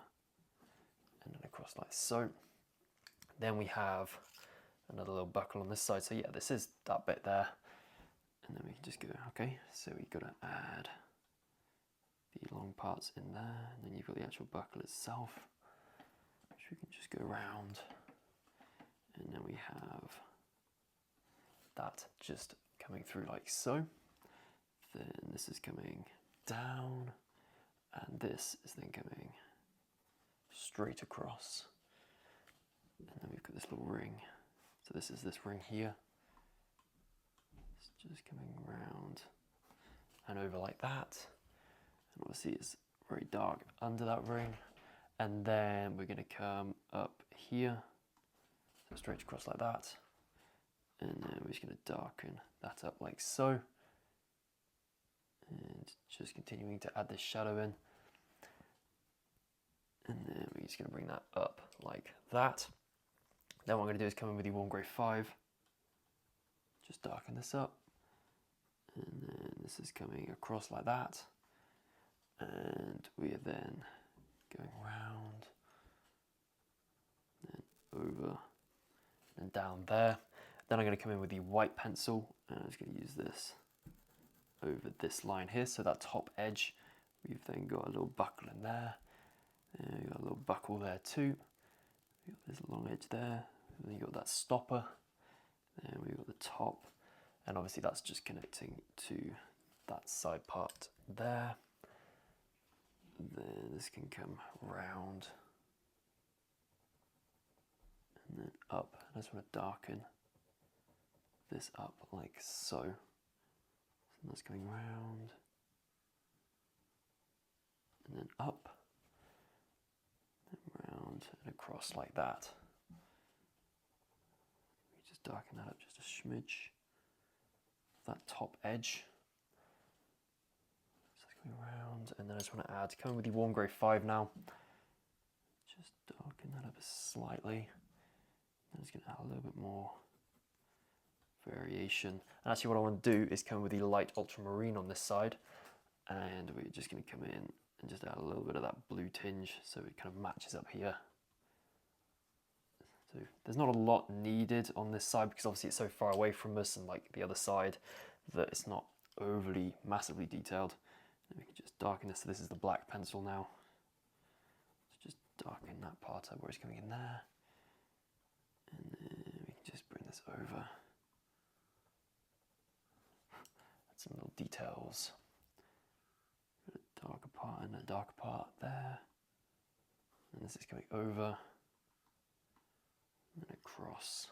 and then across like so. Then we have another little buckle on this side. So yeah, this is that bit there. And then we can just go, okay, so we've got to add the long parts in there. And then you've got the actual buckle itself, which we can just go around. And then we have that just coming through like so. Then this is coming down. And this is then coming straight across. And then we've got this little ring. So this is this ring here. It's just coming around and over like that. And obviously it's very dark under that ring. And then we're going to come up here. So straight across like that. And then we're just going to darken that up like so. And just continuing to add this shadow in. And then we're just going to bring that up like that. Then what I'm going to do is come in with the warm grey 5. Just darken this up. And then this is coming across like that. And we are then going round, then over, and down there. Then I'm going to come in with the white pencil, and I'm just going to use this over this line here. So that top edge, we've then got a little buckle in there. And we've got a little buckle there too. We've got this long edge there. And then you've got that stopper. Then we've got the top. And obviously that's just connecting to that side part there. Then this can come round. And then up. I just want to darken this up like so. So that's going round. And then up. Round and across like that. We just darken that up just a smidge. That top edge. So it's going around, and then I just want to add, coming with the warm grey 5 now. Just darken that up slightly. I'm just going to add a little bit more variation. And actually what I want to do is come with the light ultramarine on this side, and we're just going to come in and just add a little bit of that blue tinge so it kind of matches up here. So there's not a lot needed on this side because obviously it's so far away from us and like the other side that it's not overly massively detailed. And we can just darken this. So this is the black pencil now. So just darken that part up where it's coming in there. And then we can just bring this over. Add some little details darker part and a darker part there. And this is coming over and across.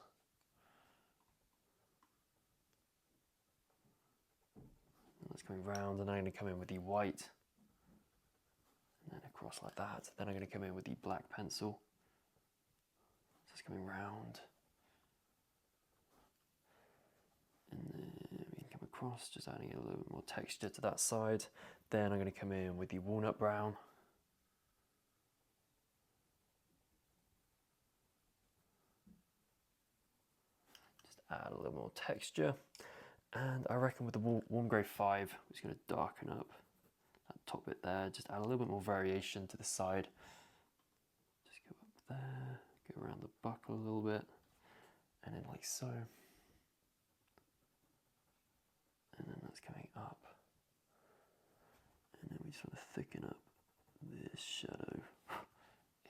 And that's coming round, and I'm going to come in with the white. And then across like that. Then I'm going to come in with the black pencil. So it's coming round. And then we can come across, just adding a little bit more texture to that side. Then I'm going to come in with the walnut brown. Just add a little more texture. And I reckon with the warm grey 5, I'm just going to darken up that top bit there, just add a little bit more variation to the side. Just go up there, go around the buckle a little bit, and then like so. And then that's coming up. And then we just want to thicken up this shadow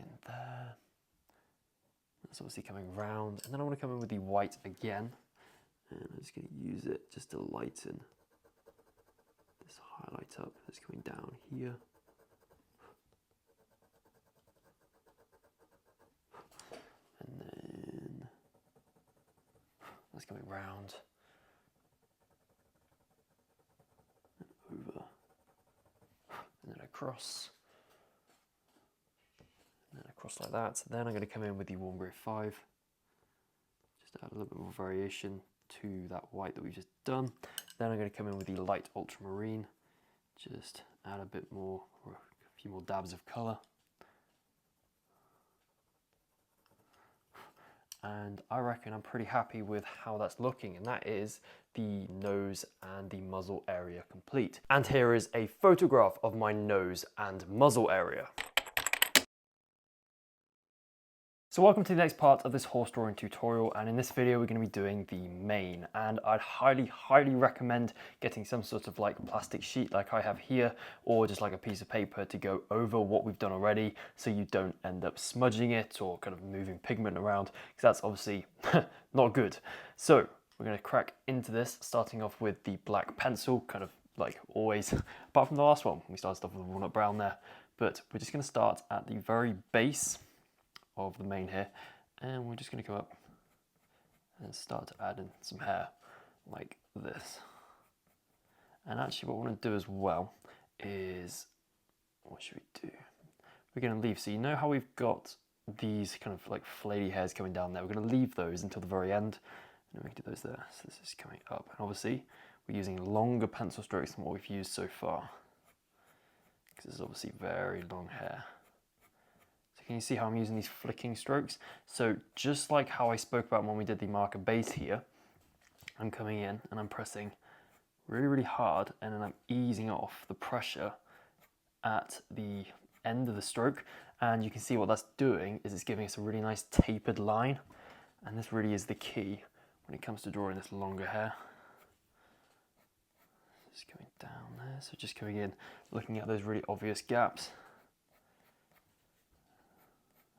in there. That's obviously coming round. And then I want to come in with the white again. And I'm just going to use it just to lighten this highlight up that's coming down here. And then that's coming round and over and then across and then across like that. Then I'm going to come in with the warm grey 5, just add a little bit more variation to that white that we've just done. Then I'm going to come in with the light ultramarine, just add a bit more, or a few more dabs of colour. And I reckon I'm pretty happy with how that's looking, and that is the nose and the muzzle area complete. And here is a photograph of my nose and muzzle area. So welcome to the next part of this horse drawing tutorial, and in this video we're going to be doing the mane, and I'd highly recommend getting some sort of like plastic sheet like I have here, or just like a piece of paper to go over what we've done already, so you don't end up smudging it or kind of moving pigment around, because that's obviously not good. So we're going to crack into this, starting off with the black pencil, kind of like always, apart from the last one, we started off with the walnut brown there, but we're just going to start at the very base of the mane here, and we're just going to come up and start to add in some hair like this. And actually what we want to do as well is, what should we do? We're going to leave, so you know how we've got these kind of like flaily hairs coming down there, we're going to leave those until the very end, and we can do those there. So this is coming up, and obviously we're using longer pencil strokes than what we've used so far, because this is obviously very long hair. Can you see how I'm using these flicking strokes? So just like how I spoke about when we did the marker base here, I'm coming in and I'm pressing really hard, and then I'm easing off the pressure at the end of the stroke, and you can see what that's doing is it's giving us a really nice tapered line, and this really is the key when it comes to drawing this longer hair. Just coming down there, so just coming in, looking at those really obvious gaps.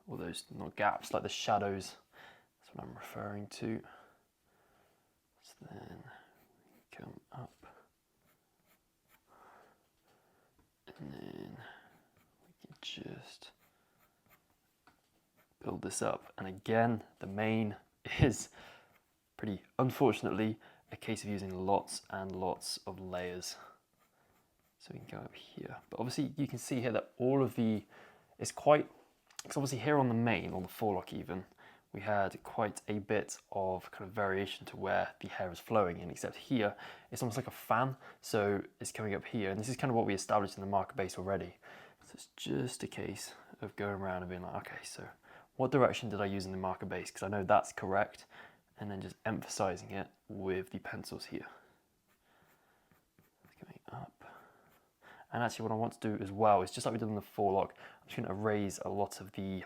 Or those, not gaps, like the shadows, that's what I'm referring to. So then we come up, and then we can just build this up. And again, the mane is pretty, unfortunately, a case of using lots and lots of layers. So we can go up here, but obviously you can see here that all of the, it's quite, because obviously here on the mane, on the forelock even, we had quite a bit of kind of variation to where the hair is flowing in, except here, it's almost like a fan, so it's coming up here, and this is kind of what we established in the marker base already. So it's just a case of going around and being like, okay, so what direction did I use in the marker base? Because I know that's correct, and then just emphasizing it with the pencils here. It's coming up. And actually what I want to do as well is, just like we did in the forelock, I'm just going to erase a lot of the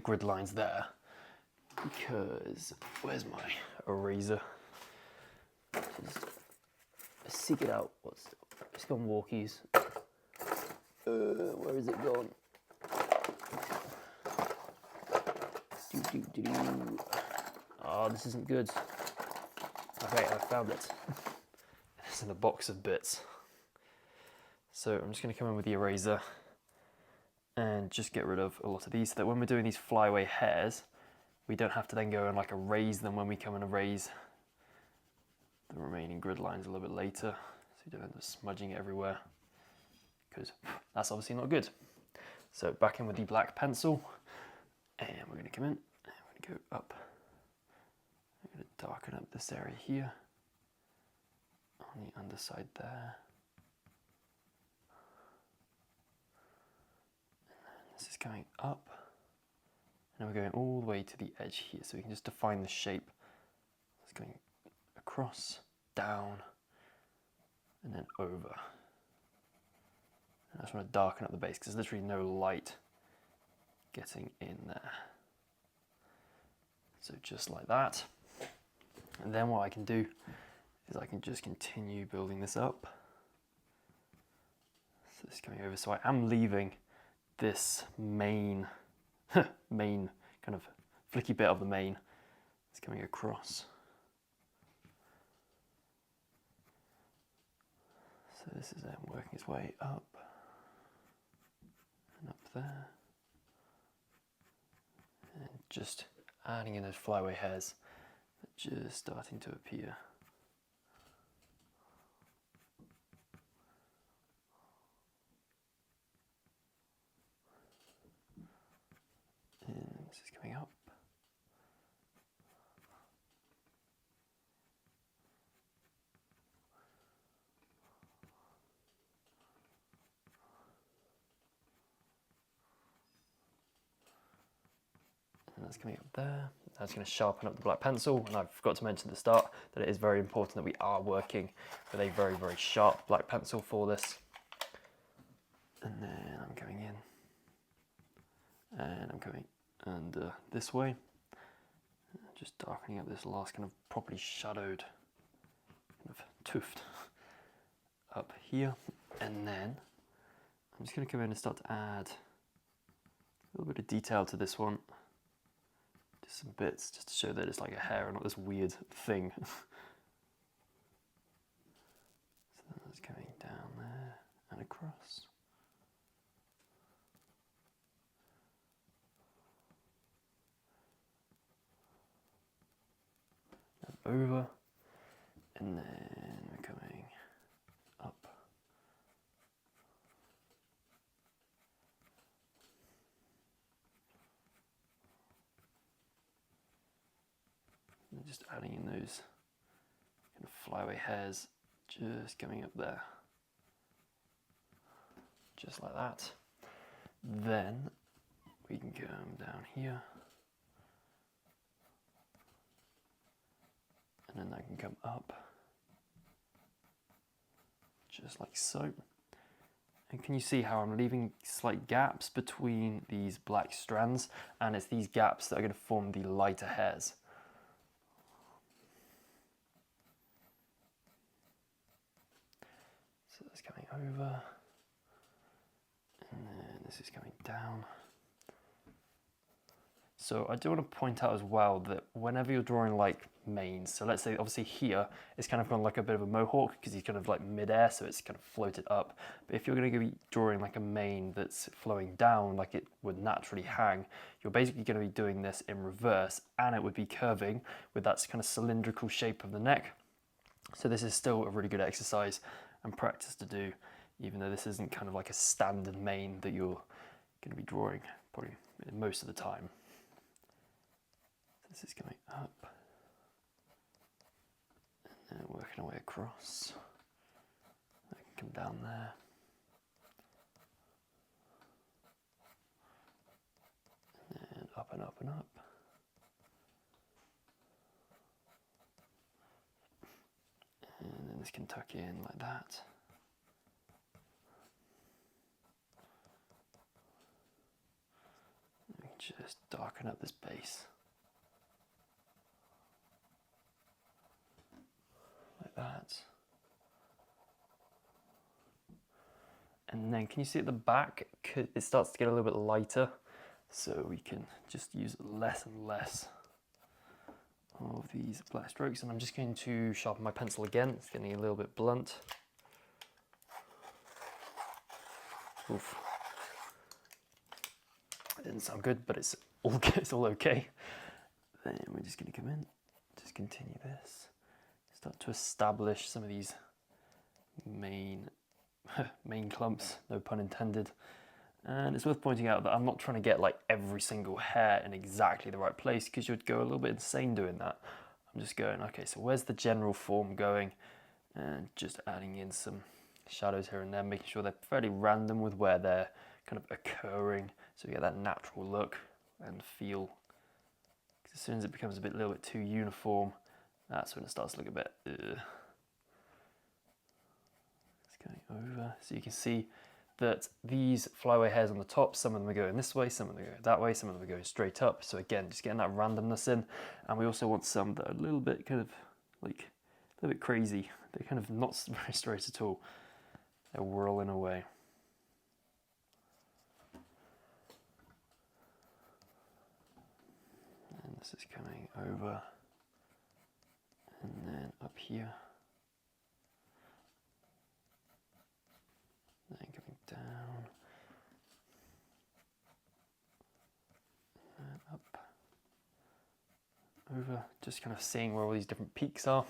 grid lines there, because, where's my eraser? Just seek it out. It's gone walkies. Where is it gone? Oh, this isn't good. Okay, I found it. It's in a box of bits. So I'm just going to come in with the eraser and just get rid of a lot of these so that when we're doing these flyaway hairs, we don't have to then go and like erase them when we come and erase the remaining grid lines a little bit later, so you don't end up smudging it everywhere, because that's obviously not good. So back in with the black pencil, and we're going to come in and we're going to go up. I'm going to darken up this area here on the underside there. This is going up, and then we're going all the way to the edge here, so we can just define the shape. It's going across, down, and then over. And I just want to darken up the base because there's literally no light getting in there. So just like that. And then what I can do is I can just continue building this up. So this is coming over, so I am leaving this main kind of flicky bit of the mane is coming across. So this is then working its way up and up there, and just adding in those flyaway hairs that are just starting to appear. And this is coming up. And that's coming up there. That's going to sharpen up the black pencil, and I forgot to mention at the start that it is very important that we are working with a very, very sharp black pencil for this. And then I'm going in, and I'm going under this way, just darkening up this last kind of properly shadowed kind of tuft up here. And then I'm just going to come in and start to add a little bit of detail to this one. Just some bits, just to show that it's like a hair and not this weird thing. So that's coming down there and across. And over. And then we're coming up. And just adding in those kind of flyaway hairs, just coming up there. Just like that. Then we can come down here. And then that can come up. Just like so. And can you see how I'm leaving slight gaps between these black strands, and it's these gaps that are going to form the lighter hairs. So that's coming over, and then this is coming down. So I do want to point out as well that whenever you're drawing like manes, so let's say obviously here it's kind of gone like a bit of a mohawk because he's kind of like mid-air, so it's kind of floated up. But if you're going to be drawing like a mane that's flowing down like it would naturally hang, you're basically going to be doing this in reverse, and it would be curving with that kind of cylindrical shape of the neck. So this is still a really good exercise and practice to do, even though this isn't kind of like a standard mane that you're going to be drawing probably most of the time. This is going up and then working our way across. That can come down there. And then up and up and up. And then this can tuck in like that. And we can just darken up this base. That. And then can you see at the back it starts to get a little bit lighter, so we can just use less and less of these black strokes. And I'm just going to sharpen my pencil again. It's getting a little bit blunt. Oof. It didn't sound good, but it's all good, it's all okay. Then we're just going to come in, just continue this, start to establish some of these main clumps, no pun intended. And it's worth pointing out that I'm not trying to get like every single hair in exactly the right place, because you'd go a little bit insane doing that. I'm just going, okay, so where's the general form going? And just adding in some shadows here and there, making sure they're fairly random with where they're kind of occurring, so you get that natural look and feel. Because as soon as it becomes a little bit too uniform, that's when it starts to look a bit ugh. It's going over, so you can see that these flyaway hairs on the top, some of them are going this way, some of them are going that way, some of them are going straight up. So again, just getting that randomness in. And we also want some that are a little bit kind of like a little bit crazy. They're kind of not very straight at all. They're whirling away. And this is coming over and then up here. Then coming down and up, over, just kind of seeing where all these different peaks are.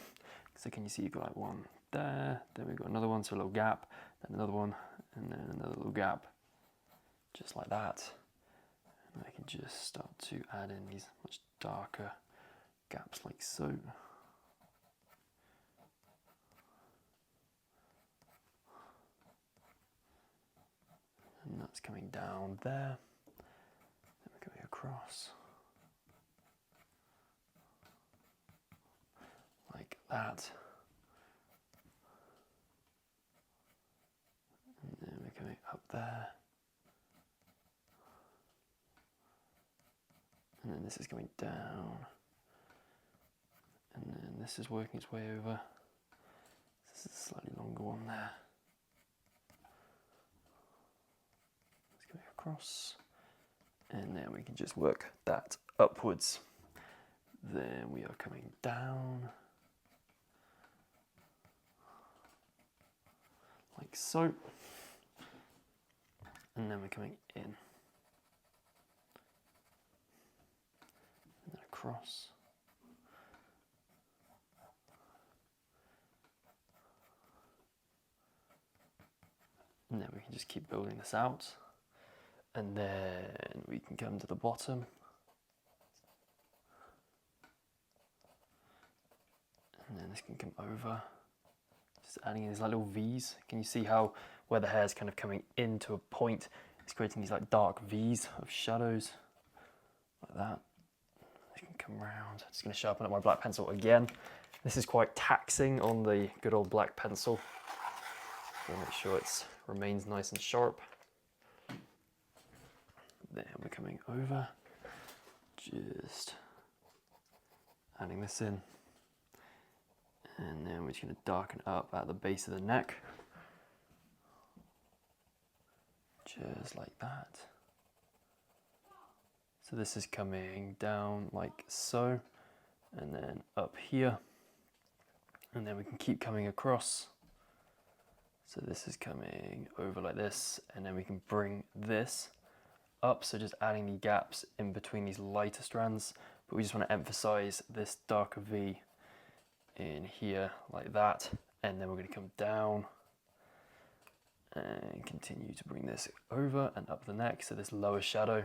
So can you see you've got like one there, then we've got another one, so a little gap, then another one, and then another little gap, just like that. And I can just start to add in these much darker gaps like so. And that's coming down there, then we're going across, like that, and then we're coming up there, and then this is coming down, and then this is working its way over. This is a slightly longer one there. Across, and then we can just work that upwards. Then we are coming down like so, and then we're coming in and then across, and then we can just keep building this out. And then we can come to the bottom. And then this can come over. Just adding in these like little V's. Can you see how where the hair is kind of coming into a point, it's creating these like dark V's of shadows, like that. This can come around. I'm just going to sharpen up my black pencil again. This is quite taxing on the good old black pencil. So make sure it remains nice and sharp. Then we're coming over, just adding this in, and then we're just going to darken up at the base of the neck, just like that. So this is coming down like so, and then up here, and then we can keep coming across. So this is coming over like this, and then we can bring this up, so just adding the gaps in between these lighter strands, but we just want to emphasize this darker V in here like that, and then we're going to come down and continue to bring this over and up the neck, so this lower shadow,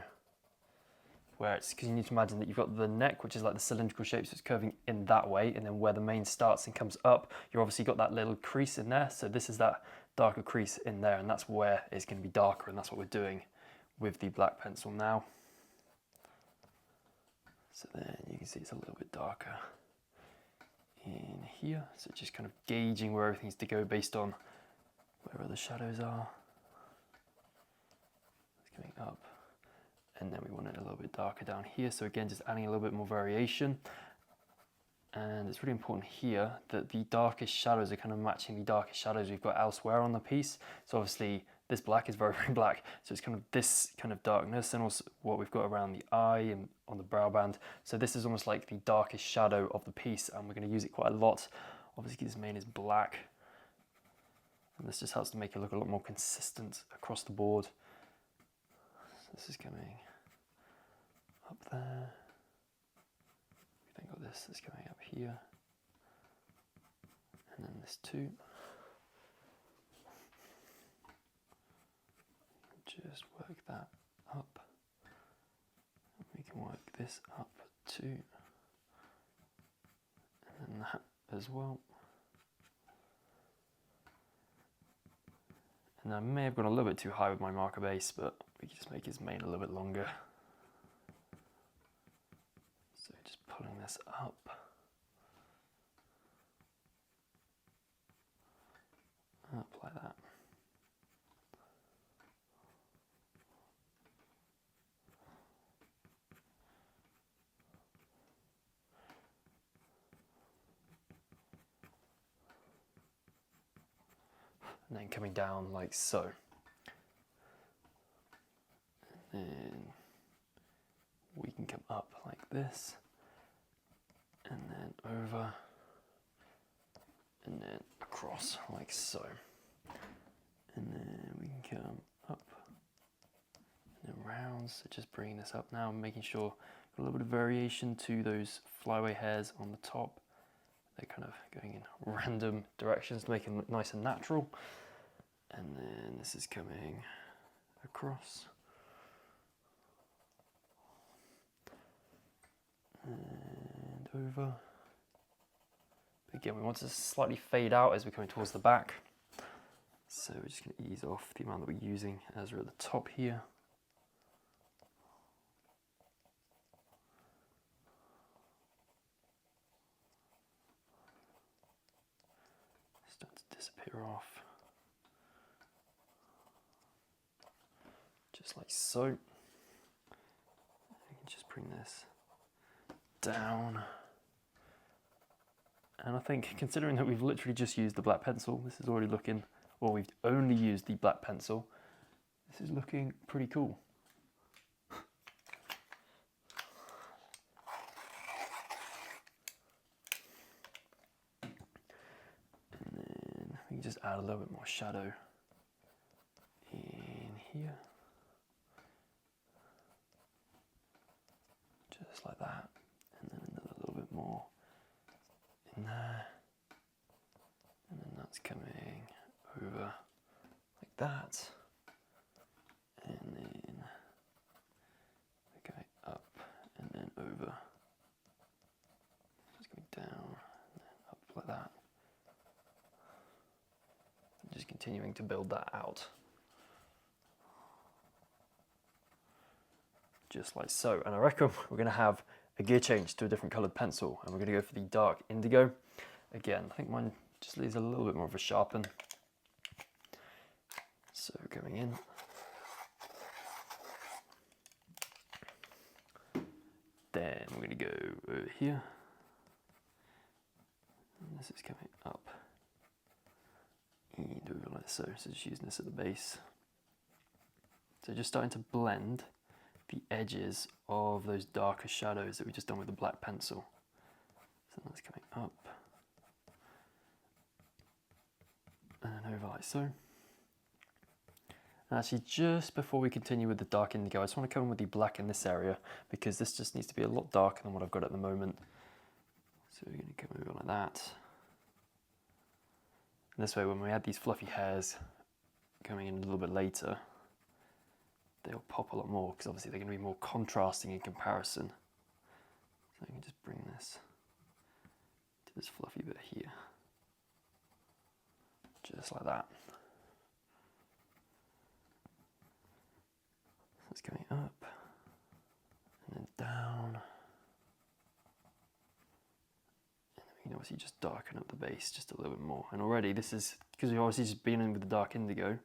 where it's, because you need to imagine that you've got the neck, which is like the cylindrical shape, so it's curving in that way, and then where the mane starts and comes up, you've obviously got that little crease in there, so this is that darker crease in there, and that's where it's going to be darker, and that's what we're doing with the black pencil now. So then you can see it's a little bit darker in here, so just kind of gauging where everything needs to go based on where the shadows are. It's coming up, and then we want it a little bit darker down here, so again just adding a little bit more variation. And it's really important here that the darkest shadows are kind of matching the darkest shadows we've got elsewhere on the piece. So obviously this black is very, very black, so it's kind of this kind of darkness, and also what we've got around the eye and on the brow band. So this is almost like the darkest shadow of the piece, and we're going to use it quite a lot. Obviously this mane is black, And this just helps to make it look a lot more consistent across the board. So this is coming up there. We then got this coming up here. And then this too. Just work that up. We can work this up too. And then that as well. And I may have gone a little bit too high with my marker base, but we can just make his mane a little bit longer. So just pulling this up. Up like that. And then coming down like so. And then we can come up like this, and then over, and then across like so. And then we can come up and then round, so just bringing this up now, making sure a little bit of variation to those flyaway hairs on the top. They're kind of going in random directions to make them look nice and natural. And then this is coming across. And over. But again, we want to slightly fade out as we're coming towards the back. So we're just going to ease off the amount that we're using as we're at the top here. Start to disappear off. Just like so. You can just bring this down. And I think, considering that we've literally just used the black pencil, this is already looking, or we've only used the black pencil, this is looking pretty cool. And then we can just add a little bit more shadow in here. Just like that, and then another little bit more in there, and then that's coming over like that, and then going up and then over, just going down and then up like that, and just continuing to build that out. Just like so. And I reckon we're going to have a gear change to a different coloured pencil, and we're going to go for the dark indigo. Again, I think mine just leaves a little bit more of a sharpen. So going in. Then we're going to go over here. And this is coming up. And over like so. So just using this at the base. So just starting to blend the edges of those darker shadows that we just done with the black pencil. So that's coming up and over like so. And actually, just before we continue with the dark indigo, I just want to come in with the black in this area, because this just needs to be a lot darker than what I've got at the moment. So we're going to come over like that. And this way, when we add these fluffy hairs coming in a little bit later, they'll pop a lot more, because obviously they're going to be more contrasting in comparison. So I can just bring this to this fluffy bit here. Just like that. So it's going up and then down. And then we can obviously just darken up the base just a little bit more. And already this is, because we've obviously just been in with the dark indigo,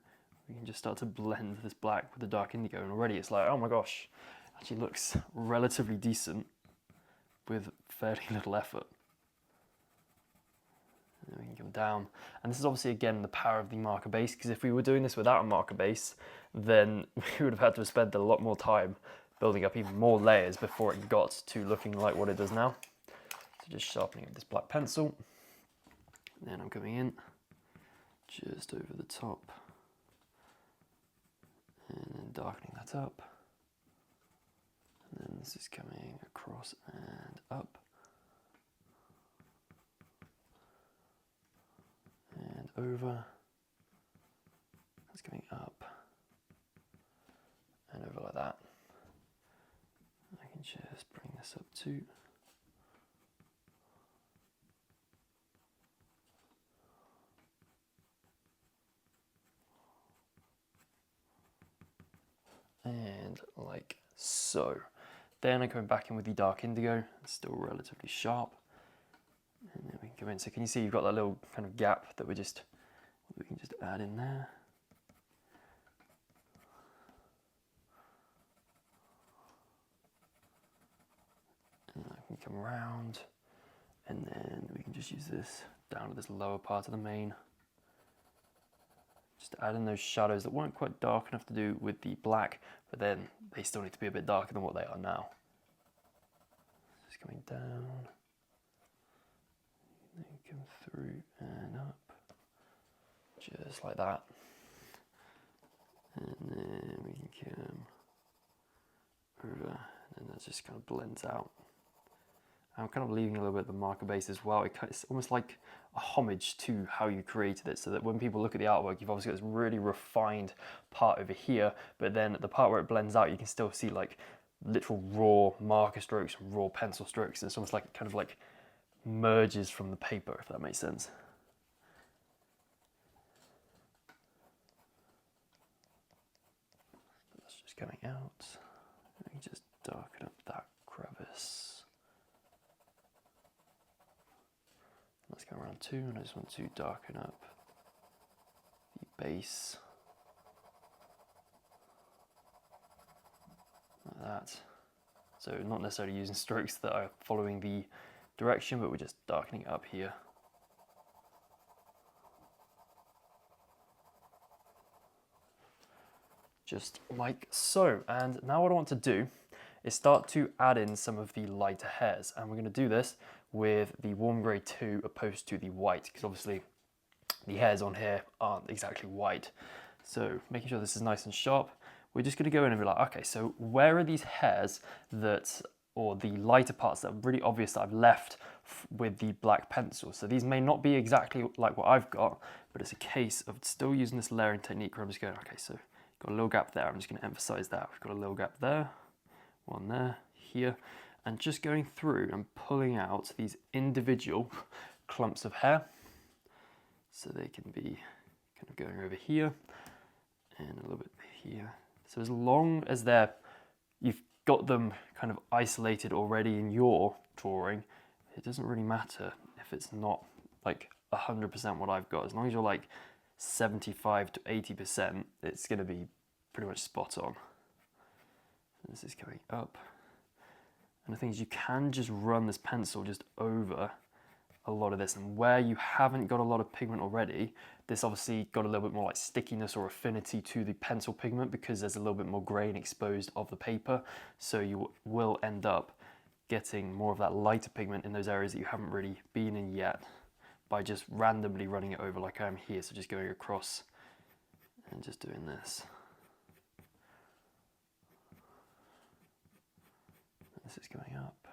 we can just start to blend this black with the dark indigo, and already it's like, oh my gosh, it actually looks relatively decent with fairly little effort. And then we can come down, and this is obviously again the power of the marker base, because if we were doing this without a marker base, then we would have had to have spent a lot more time building up even more layers before it got to looking like what it does now. So just sharpening up this black pencil, and then I'm coming in just over the top, and then darkening that up, and then this is coming across and up, and over, that's going up, and over like that. I can just bring this up too. And like so. Then I'm coming back in with the dark indigo, it's still relatively sharp. And then we can go in, so can you see you've got that little kind of gap that we can just add in there. And then I can come around, and then we can just use this down to this lower part of the mane. Just add in those shadows that weren't quite dark enough to do with the black, but then they still need to be a bit darker than what they are now. Just coming down, then come through and up, just like that. And then we can come over, and that just kind of blends out. I'm kind of leaving a little bit of the marker base as well. It's almost like a homage to how you created it, so that when people look at the artwork, you've obviously got this really refined part over here, but then the part where it blends out, you can still see like literal raw marker strokes and raw pencil strokes. And it's almost like it kind of like merges from the paper, if that makes sense. That's just coming out. Let me just darken up that crevice. Let's go around too, and I just want to darken up the base like that. So not necessarily using strokes that are following the direction, but we're just darkening it up here. Just like so. And now what I want to do is start to add in some of the lighter hairs, and we're going to do this with the warm grey 2 opposed to the white, because obviously the hairs on here aren't exactly white. So making sure this is nice and sharp, we're just going to go in and be like, okay, so where are these hairs that, or the lighter parts that are really obvious that I've left with the black pencil? So these may not be exactly like what I've got, but it's a case of still using this layering technique where I'm just going, okay, so got a little gap there, I'm just going to emphasize that. We've got a little gap there, one there, here, and just going through and pulling out these individual clumps of hair, so they can be kind of going over here and a little bit here. So as long as you've got them kind of isolated already in your drawing, it doesn't really matter if it's not like 100% what I've got. As long as you're like 75 to 80%, it's going to be pretty much spot on. This is going up. And the thing is, you can just run this pencil just over a lot of this, and where you haven't got a lot of pigment already, this obviously got a little bit more like stickiness or affinity to the pencil pigment because there's a little bit more grain exposed of the paper, so you will end up getting more of that lighter pigment in those areas that you haven't really been in yet by just randomly running it over like I am here. So just going across and just doing this. This is going up,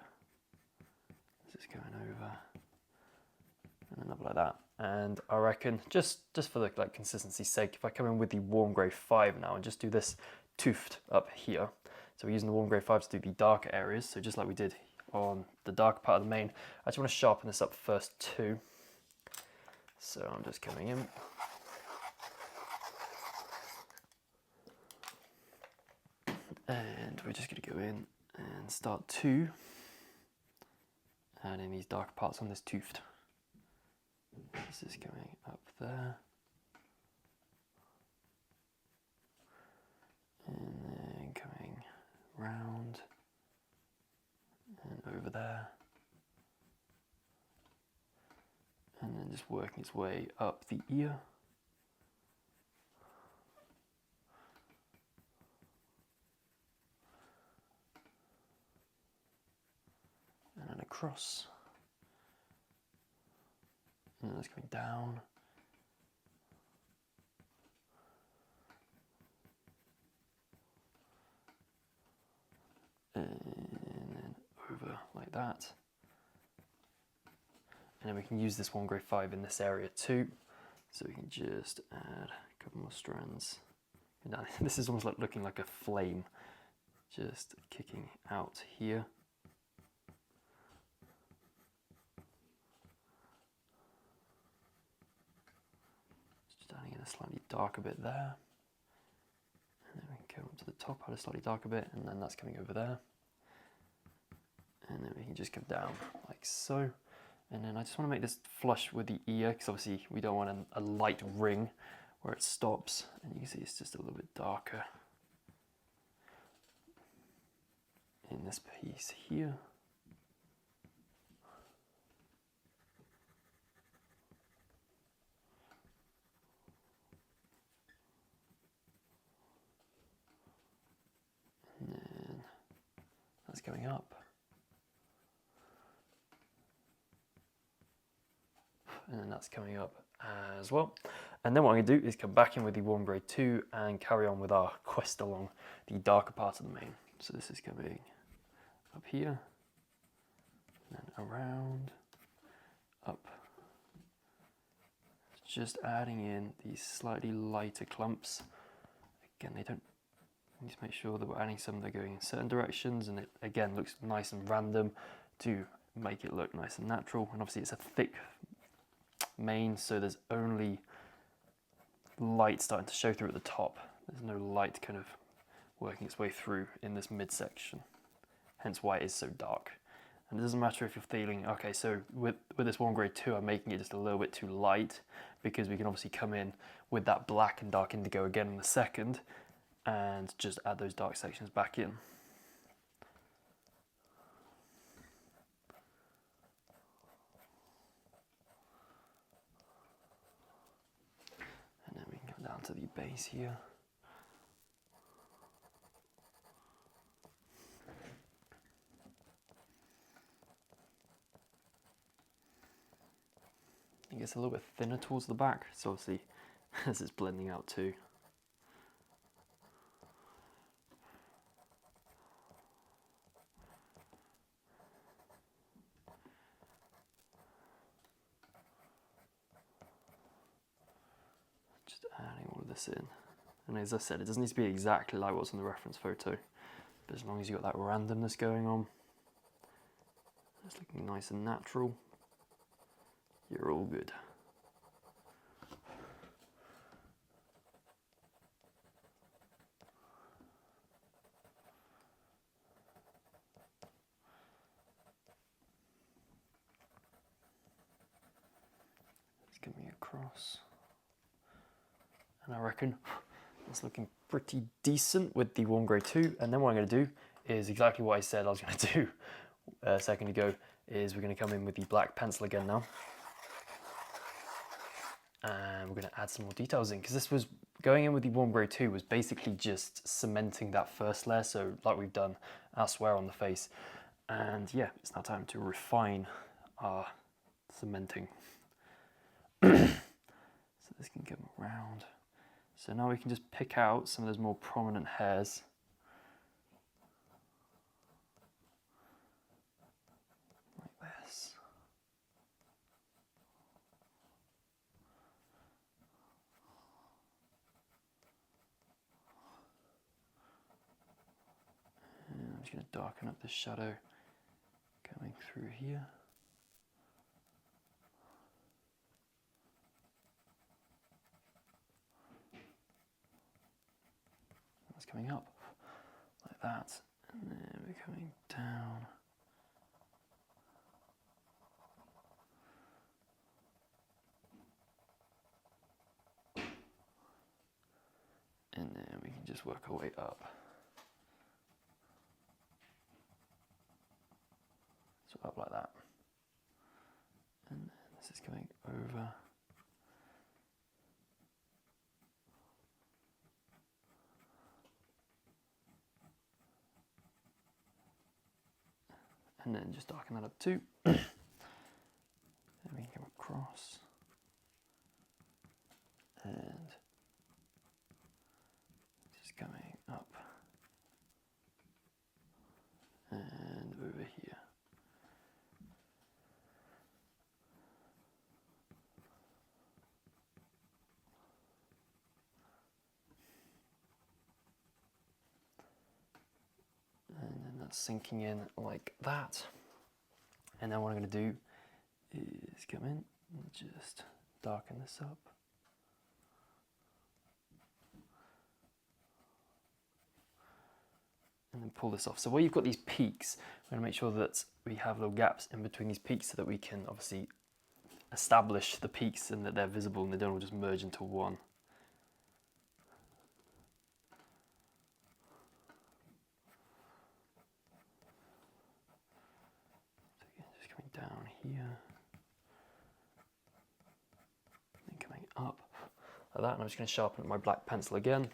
this is going over, and then up like that. And I reckon, just for the like consistency's sake, if I come in with the warm grey 5 now and just do this tuft up here, so we're using the warm grey 5 to do the darker areas, so just like we did on the dark part of the mane, I just want to sharpen this up first too. So I'm just coming in. And we're just going to go in and start to add in these darker parts on this tuft. This is going up there. And then coming round and over there. And then just working its way up the ear. And then across. And then it's going down. like that. And then we can use this 1 grey 5 in this area too. So we can just add a couple more strands. And this is almost like looking like a flame, just kicking out here. Just adding in a slightly darker bit there. And then we can go up to the top, add a slightly darker bit, and then that's coming over there. And then we can just come down like so. And then I just want to make this flush with the ear, because obviously we don't want a light ring where it stops. And you can see it's just a little bit darker in this piece here. And then that's going up. And then that's coming up as well. And then what I'm going to do is come back in with the warm grey 2 and carry on with our quest along the darker part of the mane. So this is coming up here, and then around, up. Just adding in these slightly lighter clumps. Again, they don't, we need to make sure that we're adding some that are going in certain directions, and it again looks nice and random to make it look nice and natural. And obviously it's a thick mane, so there's only light starting to show through at the top. There's no light kind of working its way through in this midsection, hence why it is so dark. And it doesn't matter if you're feeling, okay, so with this 1 grey 2 I'm making it just a little bit too light, because we can obviously come in with that black and dark indigo again in a second and just add those dark sections back in. Down to the base here. It gets a little bit thinner towards the back, so obviously as it's blending out too. Just adding all of this in. And as I said, it doesn't need to be exactly like what's in the reference photo, but as long as you've got that randomness going on, it's looking nice and natural, you're all good. It's coming across. And I reckon it's looking pretty decent with the warm grey 2. And then what I'm going to do is exactly what I said I was going to do a second ago, is we're going to come in with the black pencil again now. And we're going to add some more details in, because this was going in with the warm grey 2 was basically just cementing that first layer, so like we've done elsewhere on the face. And yeah, it's now time to refine our cementing. So this can come around. So now we can just pick out some of those more prominent hairs. Like this. And I'm just going to darken up the shadow coming through here. That's coming up like that, and then we're coming down. And then we can just work our way up. So up like that. And then this is coming over. And then just darken that up too. Then we can come across. And just coming up. And over here. that's sinking in like that. And then what I'm going to do is come in and just darken this up. And then pull this off. So where you've got these peaks, we're going to make sure that we have little gaps in between these peaks so that we can obviously establish the peaks and that they're visible and they don't all just merge into one. So again, just coming down here, and then coming up like that, and I'm just going to sharpen up my black pencil again.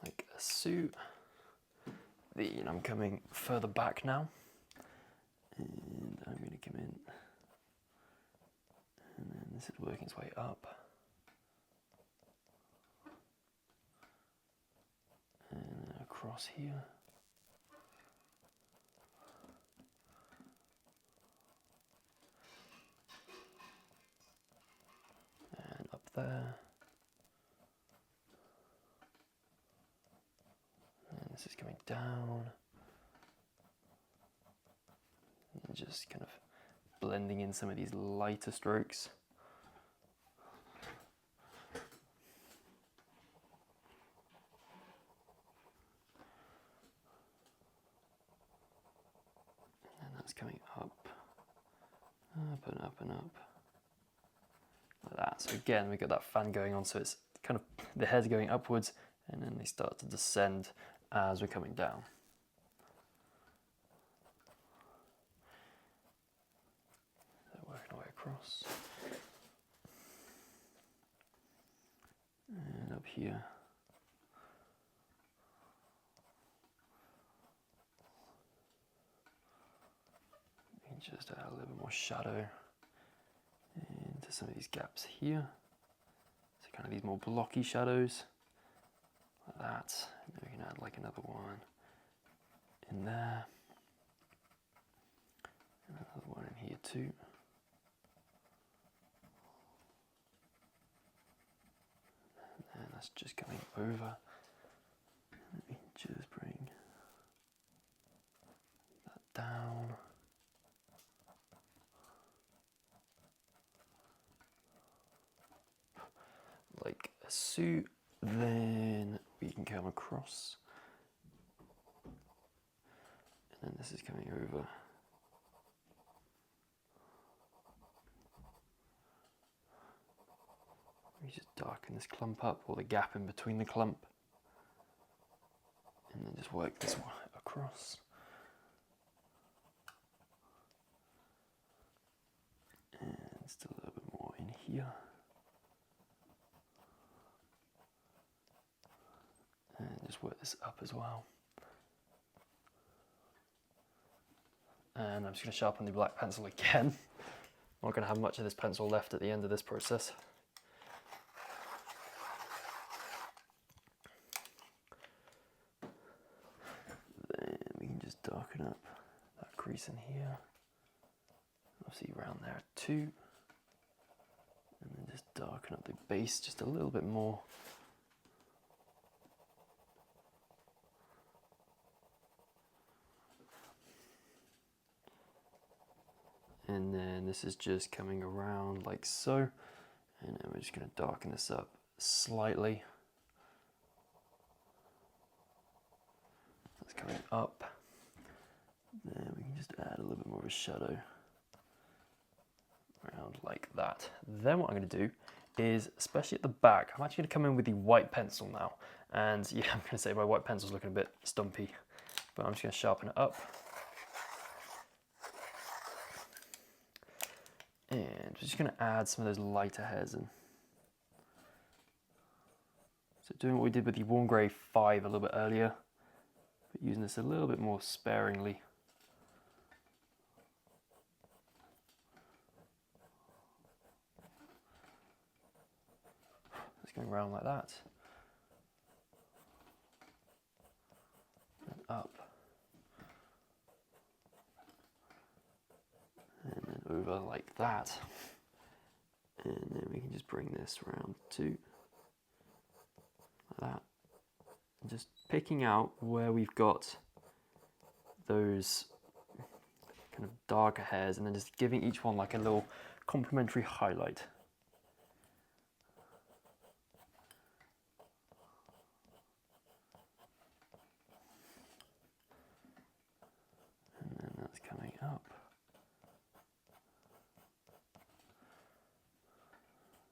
Like a suit. Then I'm coming further back now, and I'm going to come in, and then this is working its way up, and then across here, and up there, and this is coming down. And just kind of blending in some of these lighter strokes. And that's coming up, up and up and up, like that. So again, we've got that fan going on, so it's kind of, the head's going upwards, and then they start to descend as we're coming down. Across and up here, and just add a little bit more shadow into some of these gaps here, so kind of these more blocky shadows like that. And then we can add like another one in there, and another one in here too. And that's just coming over. Let me just bring that down. Like a suit. Then we can come across. And then this is coming over. We just darken this clump up, or the gap in between the clump, and then just work this one across. And just a little bit more in here. And just work this up as well. And I'm just going to sharpen the black pencil again. I'm not going to have much of this pencil left at the end of this process. Darken up that crease in here, obviously around there too, and then just darken up the base just a little bit more. And then this is just coming around like so, and then we're just going to darken this up slightly. That's coming up. Then we can just add a little bit more of a shadow around like that. Then what I'm going to do is, especially at the back, I'm actually going to come in with the white pencil now. And yeah, I'm going to say my white pencil's looking a bit stumpy, but I'm just going to sharpen it up. And we're just going to add some of those lighter hairs in. So doing what we did with the Warm Grey 5 a little bit earlier, but using this a little bit more sparingly. Going around like that, and up, and then over like that, and then we can just bring this around too, like that, and just picking out where we've got those kind of darker hairs, and then just giving each one like a little complementary highlight. And then that's coming up.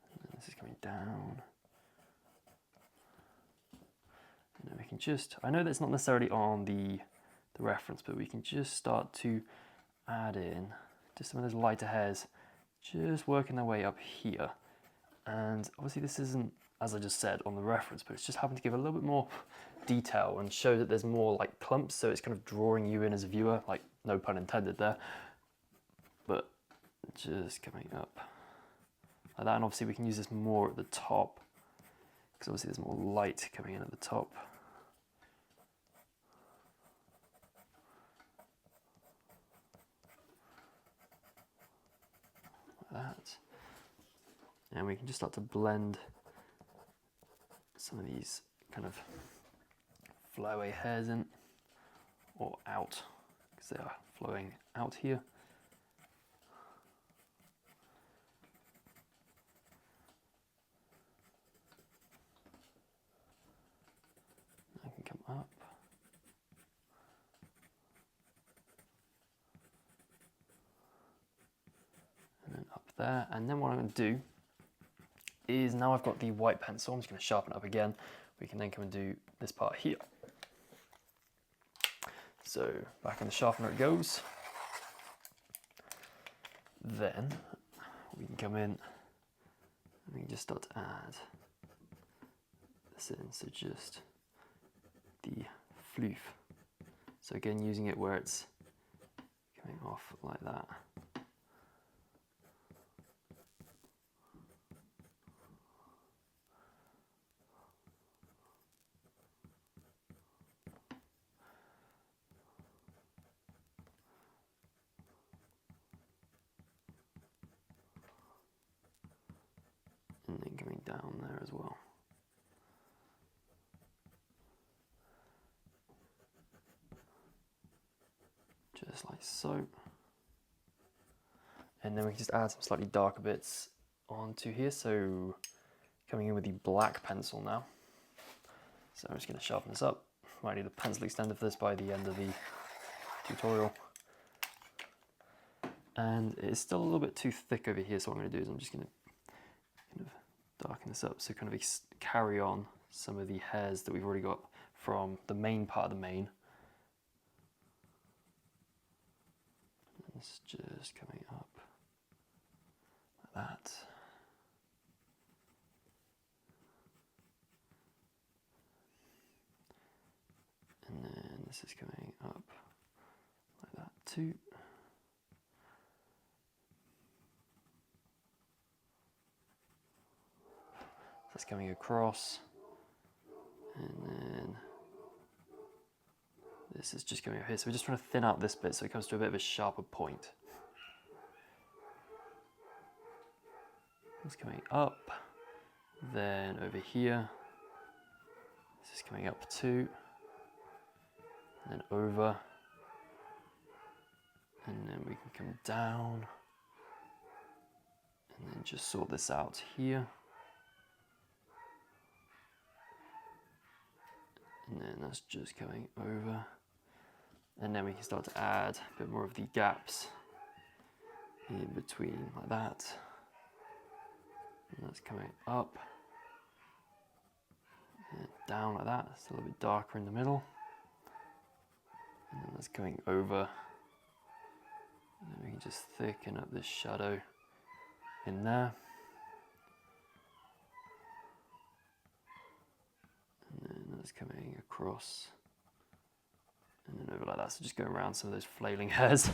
And then this is coming down. And then we can just, I know that's not necessarily on the reference, but we can just start to add in just some of those lighter hairs, just working their way up here. And obviously this isn't, as I just said, on the reference, but it's just happened to give a little bit more detail and show that there's more like clumps, so it's kind of drawing you in as a viewer, like no pun intended there, but just coming up like that. And obviously we can use this more at the top, because obviously there's more light coming in at the top. That, and we can just start to blend some of these kind of flyaway hairs in, or out, because they are flowing out here. I can come up. There, and then what I'm going to do is, now I've got the white pencil, I'm just going to sharpen it up again. We can then come and do this part here. So back in the sharpener it goes. Then we can come in and we can just start to add this in, so just the floof. So again, using it where it's coming off like that. And then coming down there as well. Just like so. And then we can just add some slightly darker bits onto here. So coming in with the black pencil now. So I'm just going to sharpen this up. Might need a pencil extender for this by the end of the tutorial. And it's still a little bit too thick over here, so what I'm going to do is I'm just going to kind of darken this up, so kind of carry on some of the hairs that we've already got from the main part of the mane. And it's just coming up like that. And then this is coming up like that too. That's coming across, and then this is just coming up here. So we're just trying to thin out this bit so it comes to a bit of a sharper point. It's coming up, then over here, this is coming up too, and then over, and then we can come down, and then just sort this out here. And then that's just coming over, and then we can start to add a bit more of the gaps in between like that, and that's coming up and down like that. It's a little bit darker in the middle, and then that's coming over, and then we can just thicken up this shadow in there. And then that's coming across and then over like that. So just go around some of those flailing hairs.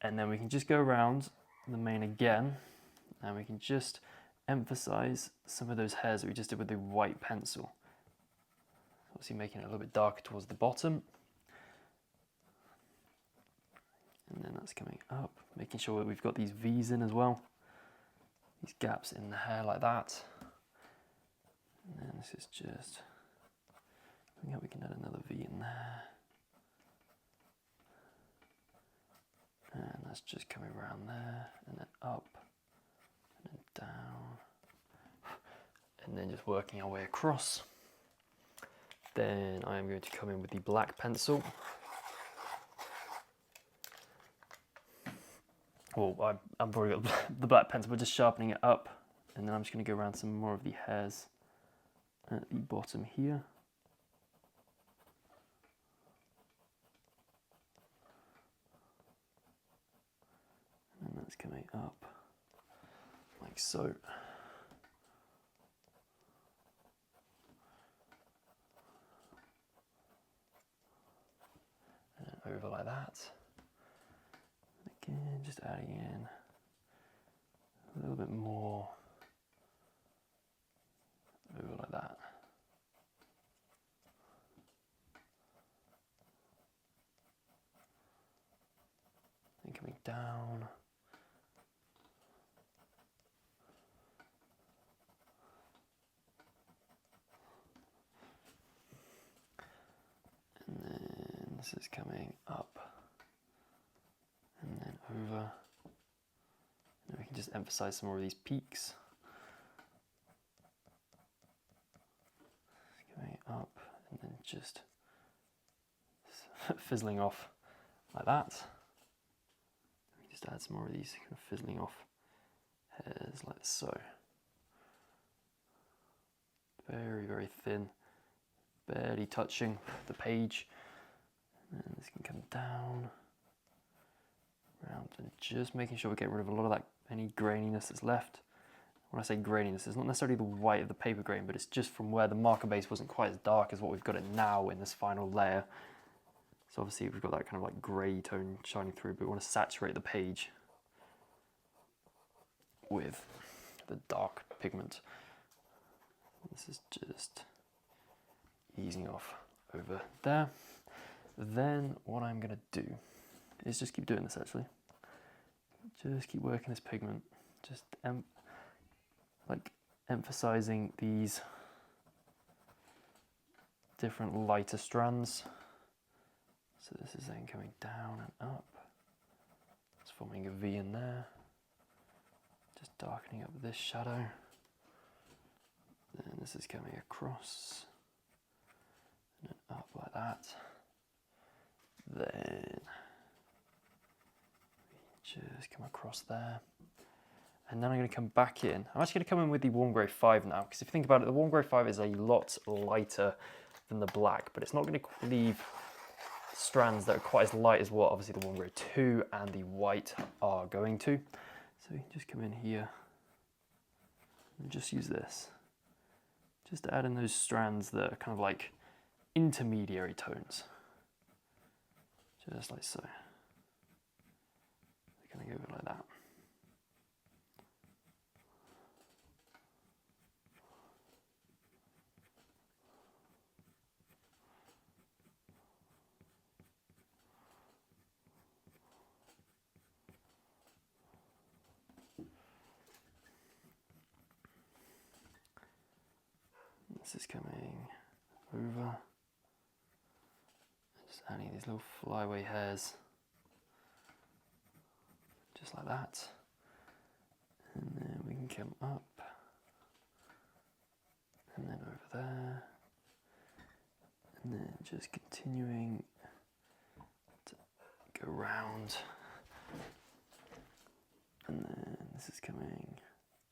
And then we can just go around the mane again, and we can just emphasize some of those hairs that we just did with the white pencil. Obviously making it a little bit darker towards the bottom. And then that's coming up, making sure that we've got these V's in as well. These gaps in the hair like that. And then this is just think how we can add another V in there. And that's just coming around there, and then up, and then down, and then just working our way across. Then I am going to come in with the black pencil. Well, I'm probably got the black pencil, but just sharpening it up, and then I'm just going to go around some more of the hairs at the bottom here. And that's coming up like so. And then over like that. Again, just adding in a little bit more over like that. And coming down. And then this is coming up. And then over. And we can just emphasize some more of these peaks. Going up and then just fizzling off like that. We just add some more of these kind of fizzling off hairs like so. Very, very thin, barely touching the page. And this can come down. Around and just making sure we get rid of a lot of that, any graininess that's left. When I say graininess, it's not necessarily the white of the paper grain, but it's just from where the marker base wasn't quite as dark as what we've got it now in this final layer. So obviously we've got that kind of like grey tone shining through, but we want to saturate the page with the dark pigment. This is just easing off over there. Then what I'm going to do is just keep doing this actually. Just keep working this pigment. Just like emphasizing these different lighter strands. So this is then coming down and up. It's forming a V in there. Just darkening up this shadow. Then this is coming across. And then up like that. Then just come across there. And then I'm going to come back in. I'm actually going to come in with the warm grey 5 now, because if you think about it, the warm grey 5 is a lot lighter than the black, but it's not going to leave strands that are quite as light as what obviously the warm grey 2 and the white are going to. So you can just come in here and just use this. Just to add in those strands that are kind of like intermediary tones. Just like so. We're going to go over like that. This is coming over. Just adding these little flyaway hairs. Just like that. And then we can come up. And then over there. And then just continuing to go round. And then this is coming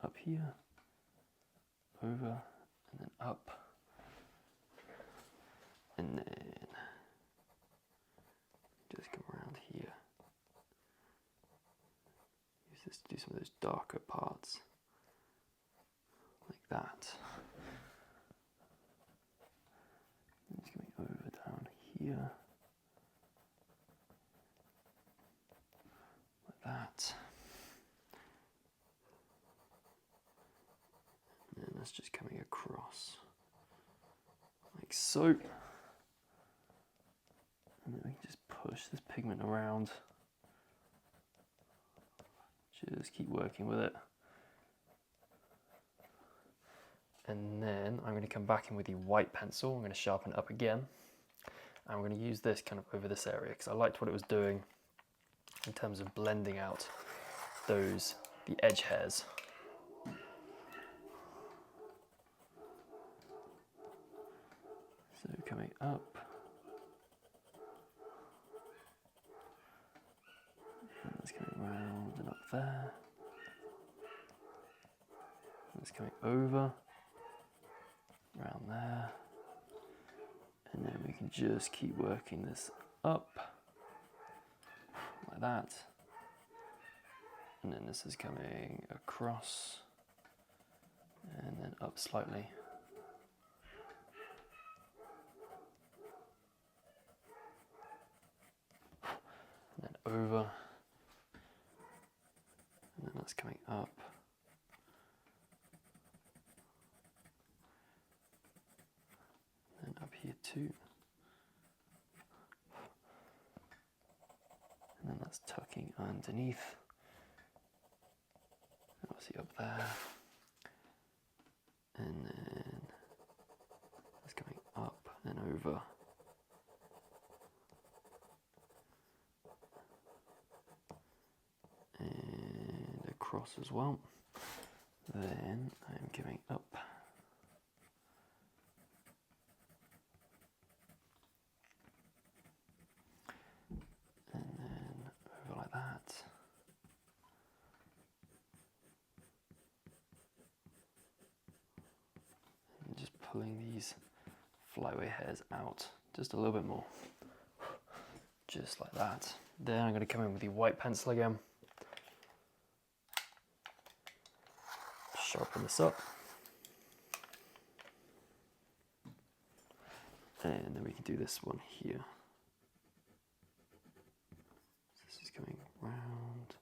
up here. Over. And then up, and then just come around here. Use this to do some of those darker parts, like that. And it's coming over down here, like that. And that's just coming across, like so. And then we can just push this pigment around. Just keep working with it. And then I'm going to come back in with the white pencil. I'm going to sharpen it up again. And I'm going to use this kind of over this area because I liked what it was doing in terms of blending out the edge hairs. So coming up. And it's coming round and up there. And it's coming over, around there. And then we can just keep working this up, like that. And then this is coming across, and then up slightly. And then over. And then that's coming up. And up here too. And then that's tucking underneath. And obviously up there. And then that's coming up and over. And across as well. Then I'm giving up. And then over like that. And just pulling these flyaway hairs out just a little bit more. Just like that. Then I'm going to come in with the white pencil again. Sharpen this up. And then we can do this one here. This is coming round.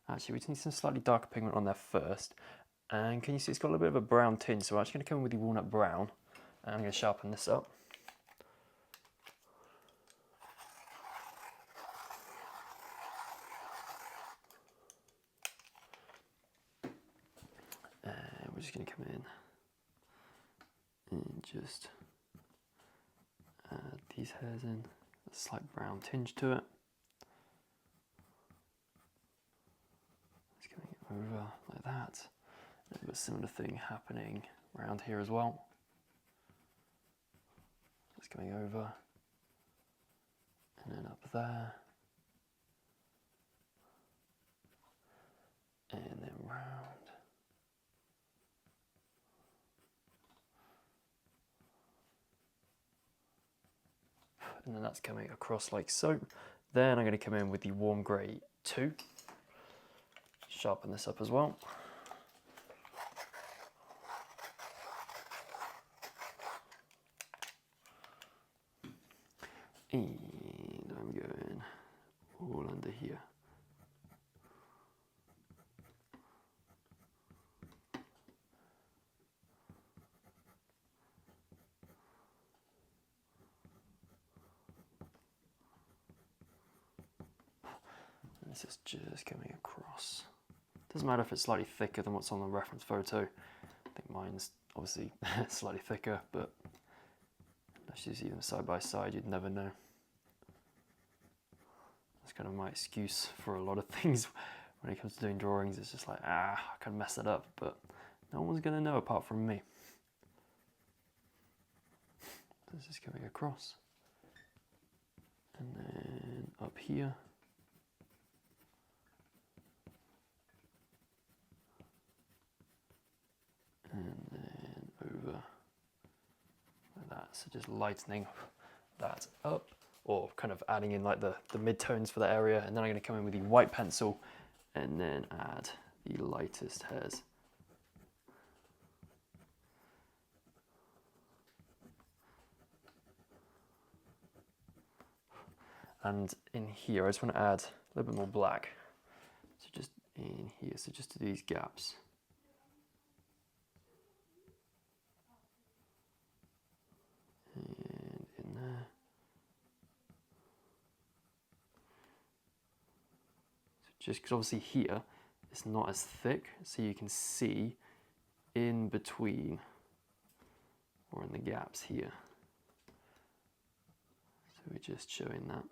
Actually, we need some slightly darker pigment on there first. And can you see it's got a little bit of a brown tinge, so I'm actually going to come in with the walnut brown. And I'm going to sharpen this up. And we're just going to come in and just add these hairs in, a slight brown tinge to it. It's coming over like that. And we've got a similar thing happening around here as well. It's coming over and then up there. And then round. And then that's coming across like so. Then I'm going to come in with the warm grey 2. Sharpen this up as well. And I'm going all under here. This is just coming across. Doesn't matter if it's slightly thicker than what's on the reference photo. I think mine's obviously slightly thicker, but unless you see them side by side, you'd never know. That's kind of my excuse for a lot of things when it comes to doing drawings. It's just like, I can mess it up, but no one's gonna know apart from me. This is coming across. And then up here. And then over like that. So just lightening that up, or kind of adding in like the mid-tones for that area. And then I'm going to come in with the white pencil and then add the lightest hairs. And in here, I just want to add a little bit more black. So just in here, so just to these gaps. And in there. So just because obviously here it's not as thick, so you can see in between, or in the gaps here. So we're just showing that,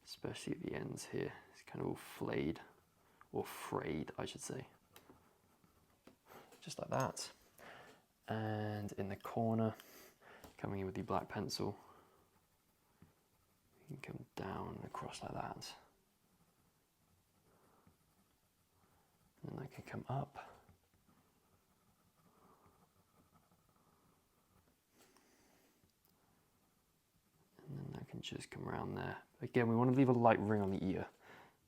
especially at the ends here. It's kind of all flayed, or frayed, I should say. Just like that. And in the corner, coming in with the black pencil, you can come down and across like that. And then I can come up. And then I can just come around there. Again, we want to leave a light ring on the ear,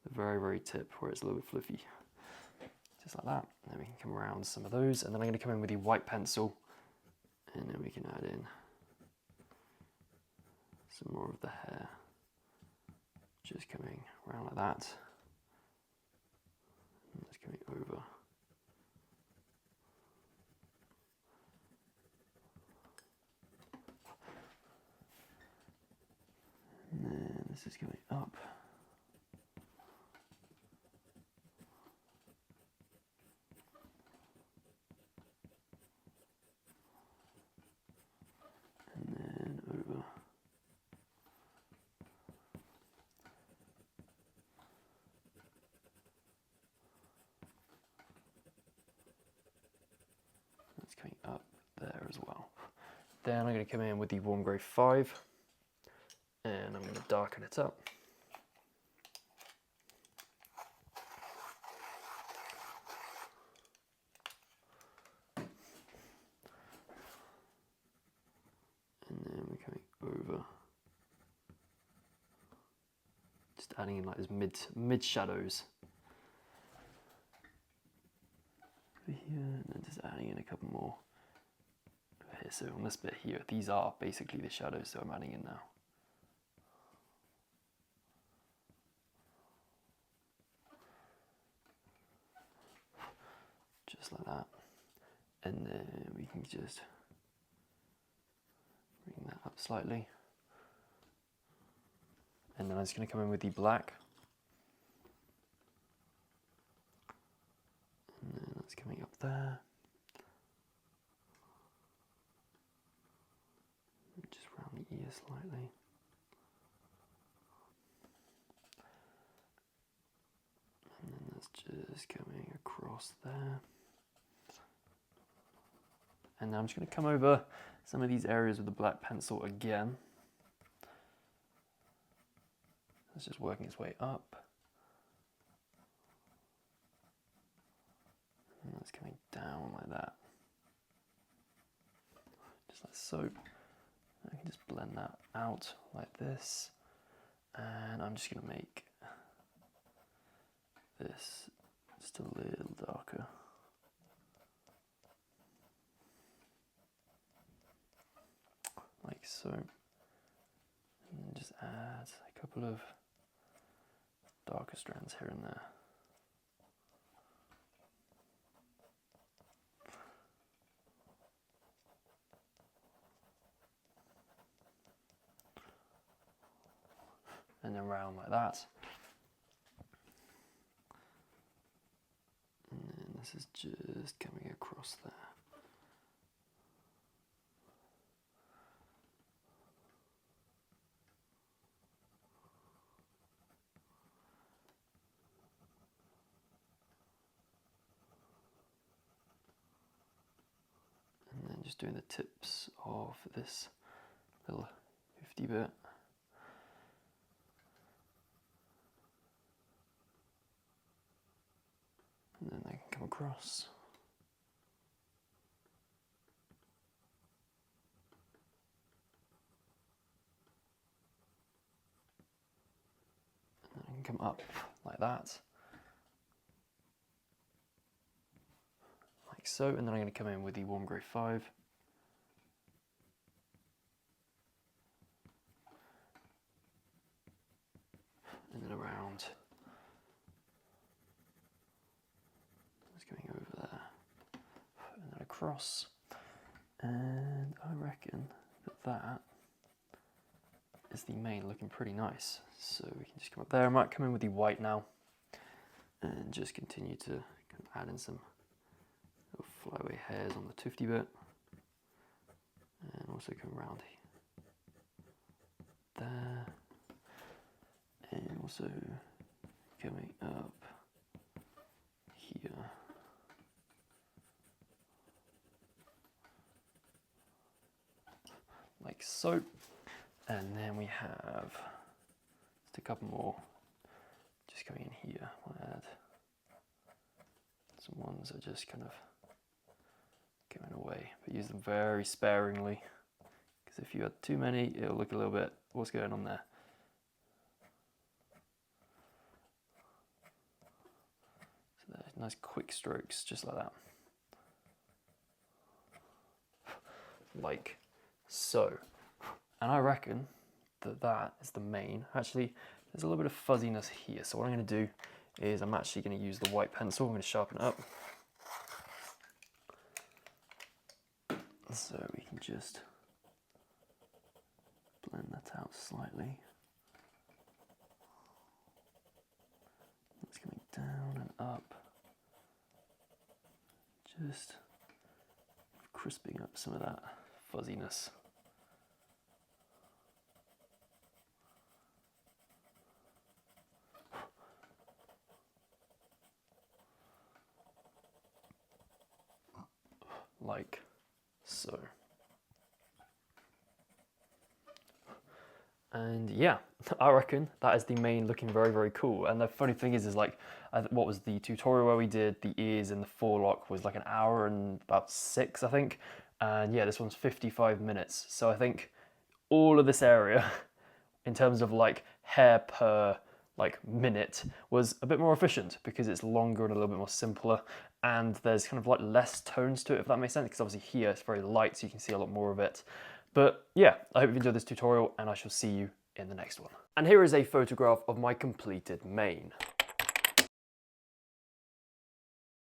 the very, very tip where it's a little bit fluffy. Just like that. And then we can come around some of those. And then I'm going to come in with the white pencil. And then we can add in some more of the hair. Just coming around like that. And just coming over. And then this is coming up. And then over. That's coming up there as well. Then I'm going to come in with the warm grey 5. And I'm going to darken it up. And then we're coming over. Just adding in like these mid shadows. Over here, and then just adding in a couple more over here. So on this bit here, these are basically the shadows that I'm adding in now. Just like that. And then we can just bring that up slightly. And then I'm just going to come in with the black. And then that's coming up there. And just round the ear slightly. And then that's just coming across there. And now I'm just going to come over some of these areas with the black pencil again. It's just working its way up. And that's coming down like that. Just like so. I can just blend that out like this. And I'm just going to make this just a little darker. Like so. And then just add a couple of darker strands here and there. And then round like that. And then this is just coming across there. And then just doing the tips of this little 50 bit. And then they can come across. And then I can come up like that. Like so. And then I'm going to come in with the warm grey 5. And then around. Going over there, and then across, and I reckon that is the mane looking pretty nice. So we can just come up there. I might come in with the white now, and just continue to kind of add in some flyaway hairs on the tufty bit, and also come around there, and also coming up here. Like so. And then we have just a couple more just coming in here. We'll add some ones that are just kind of going away, but use them very sparingly, because if you add too many, it'll look a little bit, what's going on there? So there's nice quick strokes, just like that. Like so. And I reckon that that is the main. Actually, there's a little bit of fuzziness here. So what I'm going to do is I'm actually going to use the white pencil. I'm going to sharpen it up. So we can just blend that out slightly. It's coming down and up. Just crisping up some of that fuzziness. Like so. And yeah, I reckon that is the main, looking very, very cool. And the funny thing is like, what was the tutorial where we did the ears and the forelock was like an hour and about 6, I think. And yeah, this one's 55 minutes. So I think all of this area, in terms of like hair per like minute, was a bit more efficient because it's longer and a little bit more simpler, and there's kind of like less tones to it, if that makes sense, because obviously here it's very light, so you can see a lot more of it. But yeah, I hope you enjoyed this tutorial, and I shall see you in the next one. And here is a photograph of my completed mane.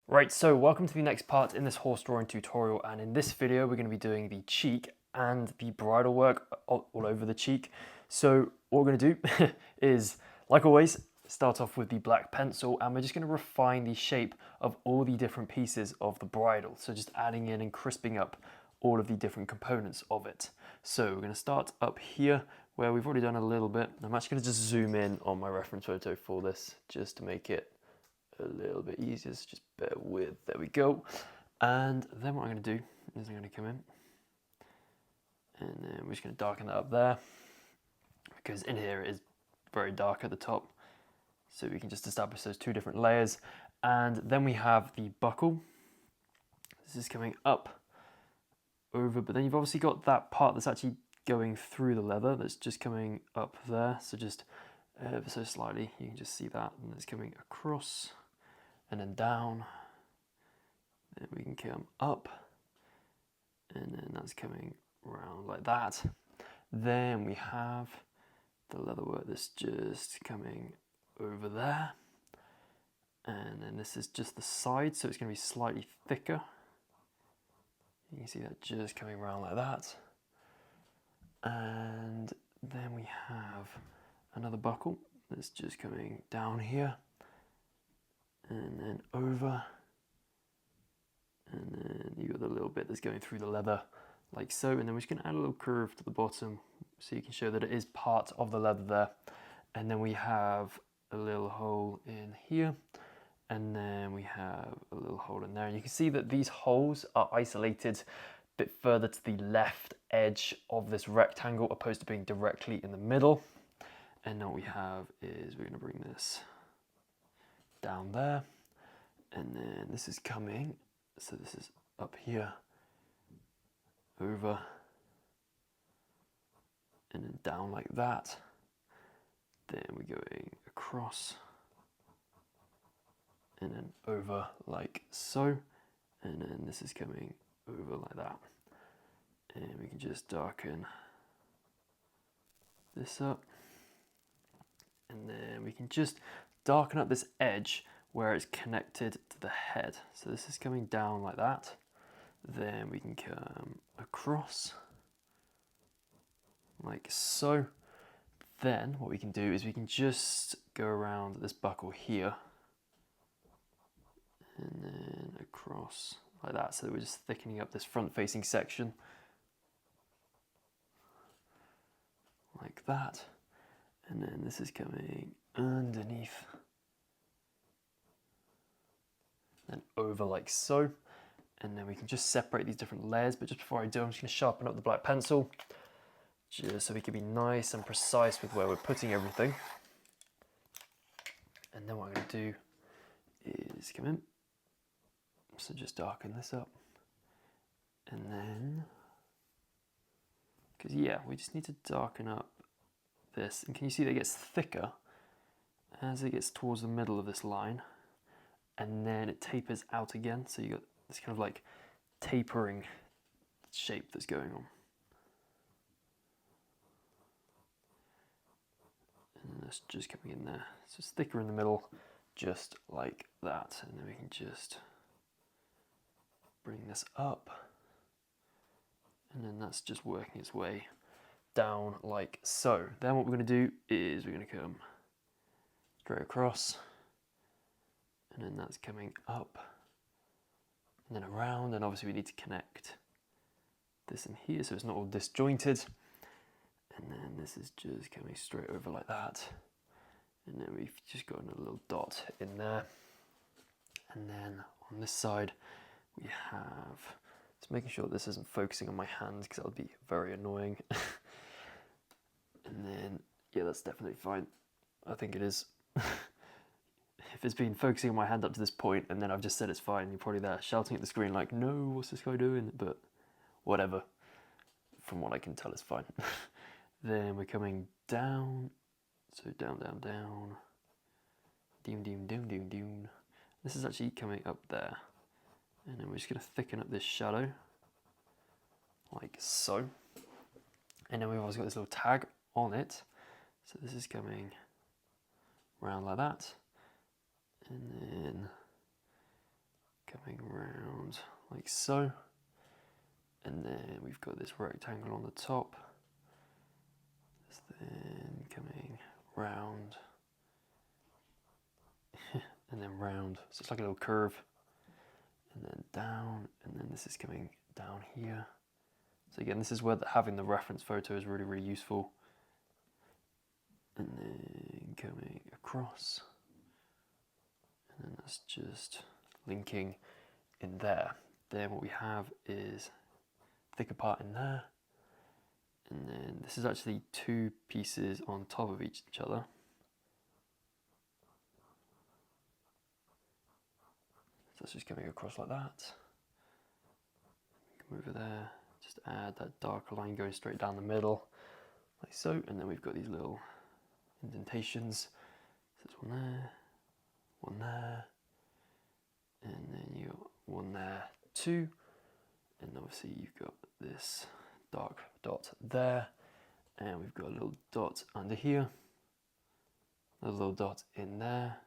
Right, so welcome to the next part in this horse drawing tutorial, and in this video we're going to be doing the cheek and the bridle work all over the cheek. So what we're going to do is, like always, start off with the black pencil, and we're just going to refine the shape of all the different pieces of the bridle. So just adding in and crisping up all of the different components of it. So we're going to start up here where we've already done a little bit. I'm actually going to just zoom in on my reference photo for this just to make it a little bit easier, so just bear with, there we go. And then what I'm going to do is I'm going to come in, and then we're just going to darken that up there, because in here it is very dark at the top, so we can just establish those two different layers. And then we have the buckle. This is coming up over, but then you've obviously got that part that's actually going through the leather that's just coming up there, so just ever so slightly you can just see that, and it's coming across and then down. Then we can come up, and then that's coming around like that. Then we have the leather work that's just coming over there, and then this is just the side, so it's going to be slightly thicker. You can see that just coming around like that. And then we have another buckle that's just coming down here, and then over, and then you got the little bit that's going through the leather like so, and then we're just going to add a little curve to the bottom so you can show that it is part of the leather there. And then we have a little hole in here, and then we have a little hole in there, and you can see that these holes are isolated a bit further to the left edge of this rectangle opposed to being directly in the middle. And then what we have is we're going to bring this down there, and then this is coming, so this is up here, over, and then down like that. Then we're going across, and then over like so, and then this is coming over like that. And we can just darken this up, and then we can just darken up this edge where it's connected to the head. So this is coming down like that. Then we can come across like so. Then what we can do is we can just go around this buckle here, and then across like that. So we're just thickening up this front-facing section like that, and then this is coming underneath, then over like so, and then we can just separate these different layers. But just before I do, I'm just going to sharpen up the black pencil, just so we can be nice and precise with where we're putting everything. And then what I'm going to do is come in, so just darken this up, and then, because yeah, we just need to darken up this, and can you see that it gets thicker as it gets towards the middle of this line, and then it tapers out again, so you got this kind of like tapering shape that's going on. And that's just coming in there, so it's thicker in the middle, just like that, and then we can just bring this up, and then that's just working its way down like so. Then what we're going to do is we're going to come straight across, and then that's coming up and then around, and obviously we need to connect this in here so it's not all disjointed, and then this is just coming straight over like that, and then we've just got a little dot in there, and then on this side we have, just making sure this isn't focusing on my hand because that would be very annoying. And then, yeah, that's definitely fine. I think it is. If it's been focusing on my hand up to this point and then I've just said it's fine, you're probably there shouting at the screen like, no, what's this guy doing? But whatever. From what I can tell, it's fine. Then we're coming down. So down, down, down. Doom, doom, doom, doom, doom. This is actually coming up there. And then we're just going to thicken up this shadow. Like so. And then we've also got this little tag on it, so this is coming round like that, and then coming round like so, and then we've got this rectangle on the top, this then coming round, and then round, so it's like a little curve, and then down, and then this is coming down here. So again, this is where having the reference photo is really, really useful. And then coming across, and then that's just linking in there. Then what we have is thicker part in there, and then this is actually two pieces on top of each other. So that's just coming across like that. Come over there, just add that darker line going straight down the middle, like so, and then we've got these little indentations. So there's one there, and then you got one there too, and obviously you've got this dark dot there, and we've got a little dot under here, a little dot in there,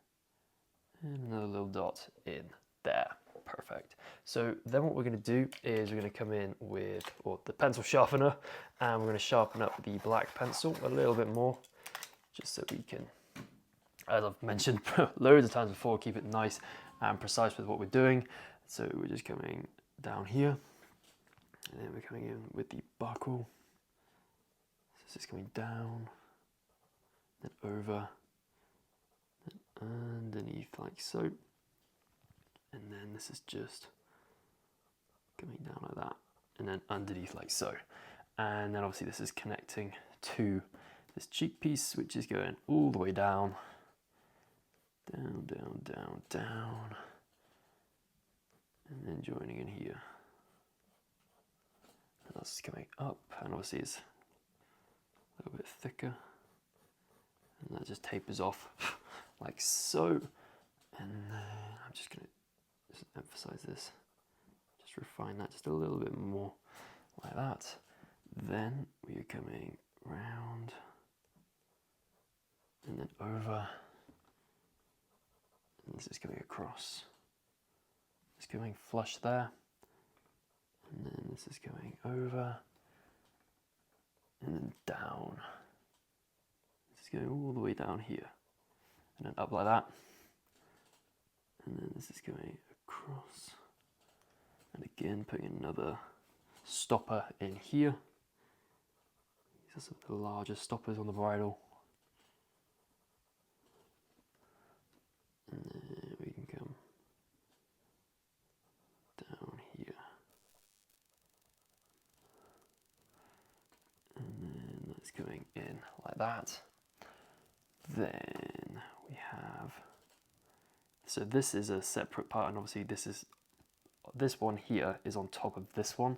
and another little dot in there. Perfect. So then what we're going to do is we're going to come in with the pencil sharpener, and we're going to sharpen up the black pencil a little bit more, just so we can, as I've mentioned loads of times before, keep it nice and precise with what we're doing. So we're just coming down here, and then we're coming in with the buckle. So this is coming down, then over, then underneath like so, and then this is just coming down like that, and then underneath like so. And then obviously this is connecting to this cheek piece, which is going all the way down, down, down, down, down, and then joining in here. And that's coming up, and obviously it's a little bit thicker, and that just tapers off like so. And then I'm just going to just emphasize this, just refine that just a little bit more like that. Then we are coming round, and then over, and this is coming across. It's coming flush there, and then this is coming over, and then down. This is going all the way down here, and then up like that, and then this is going across. And again, putting another stopper in here. These are some of the larger stoppers on the bridle. And then we can come down here. And then that's going in like that. Then we have, so this is a separate part, and obviously this one here is on top of this one.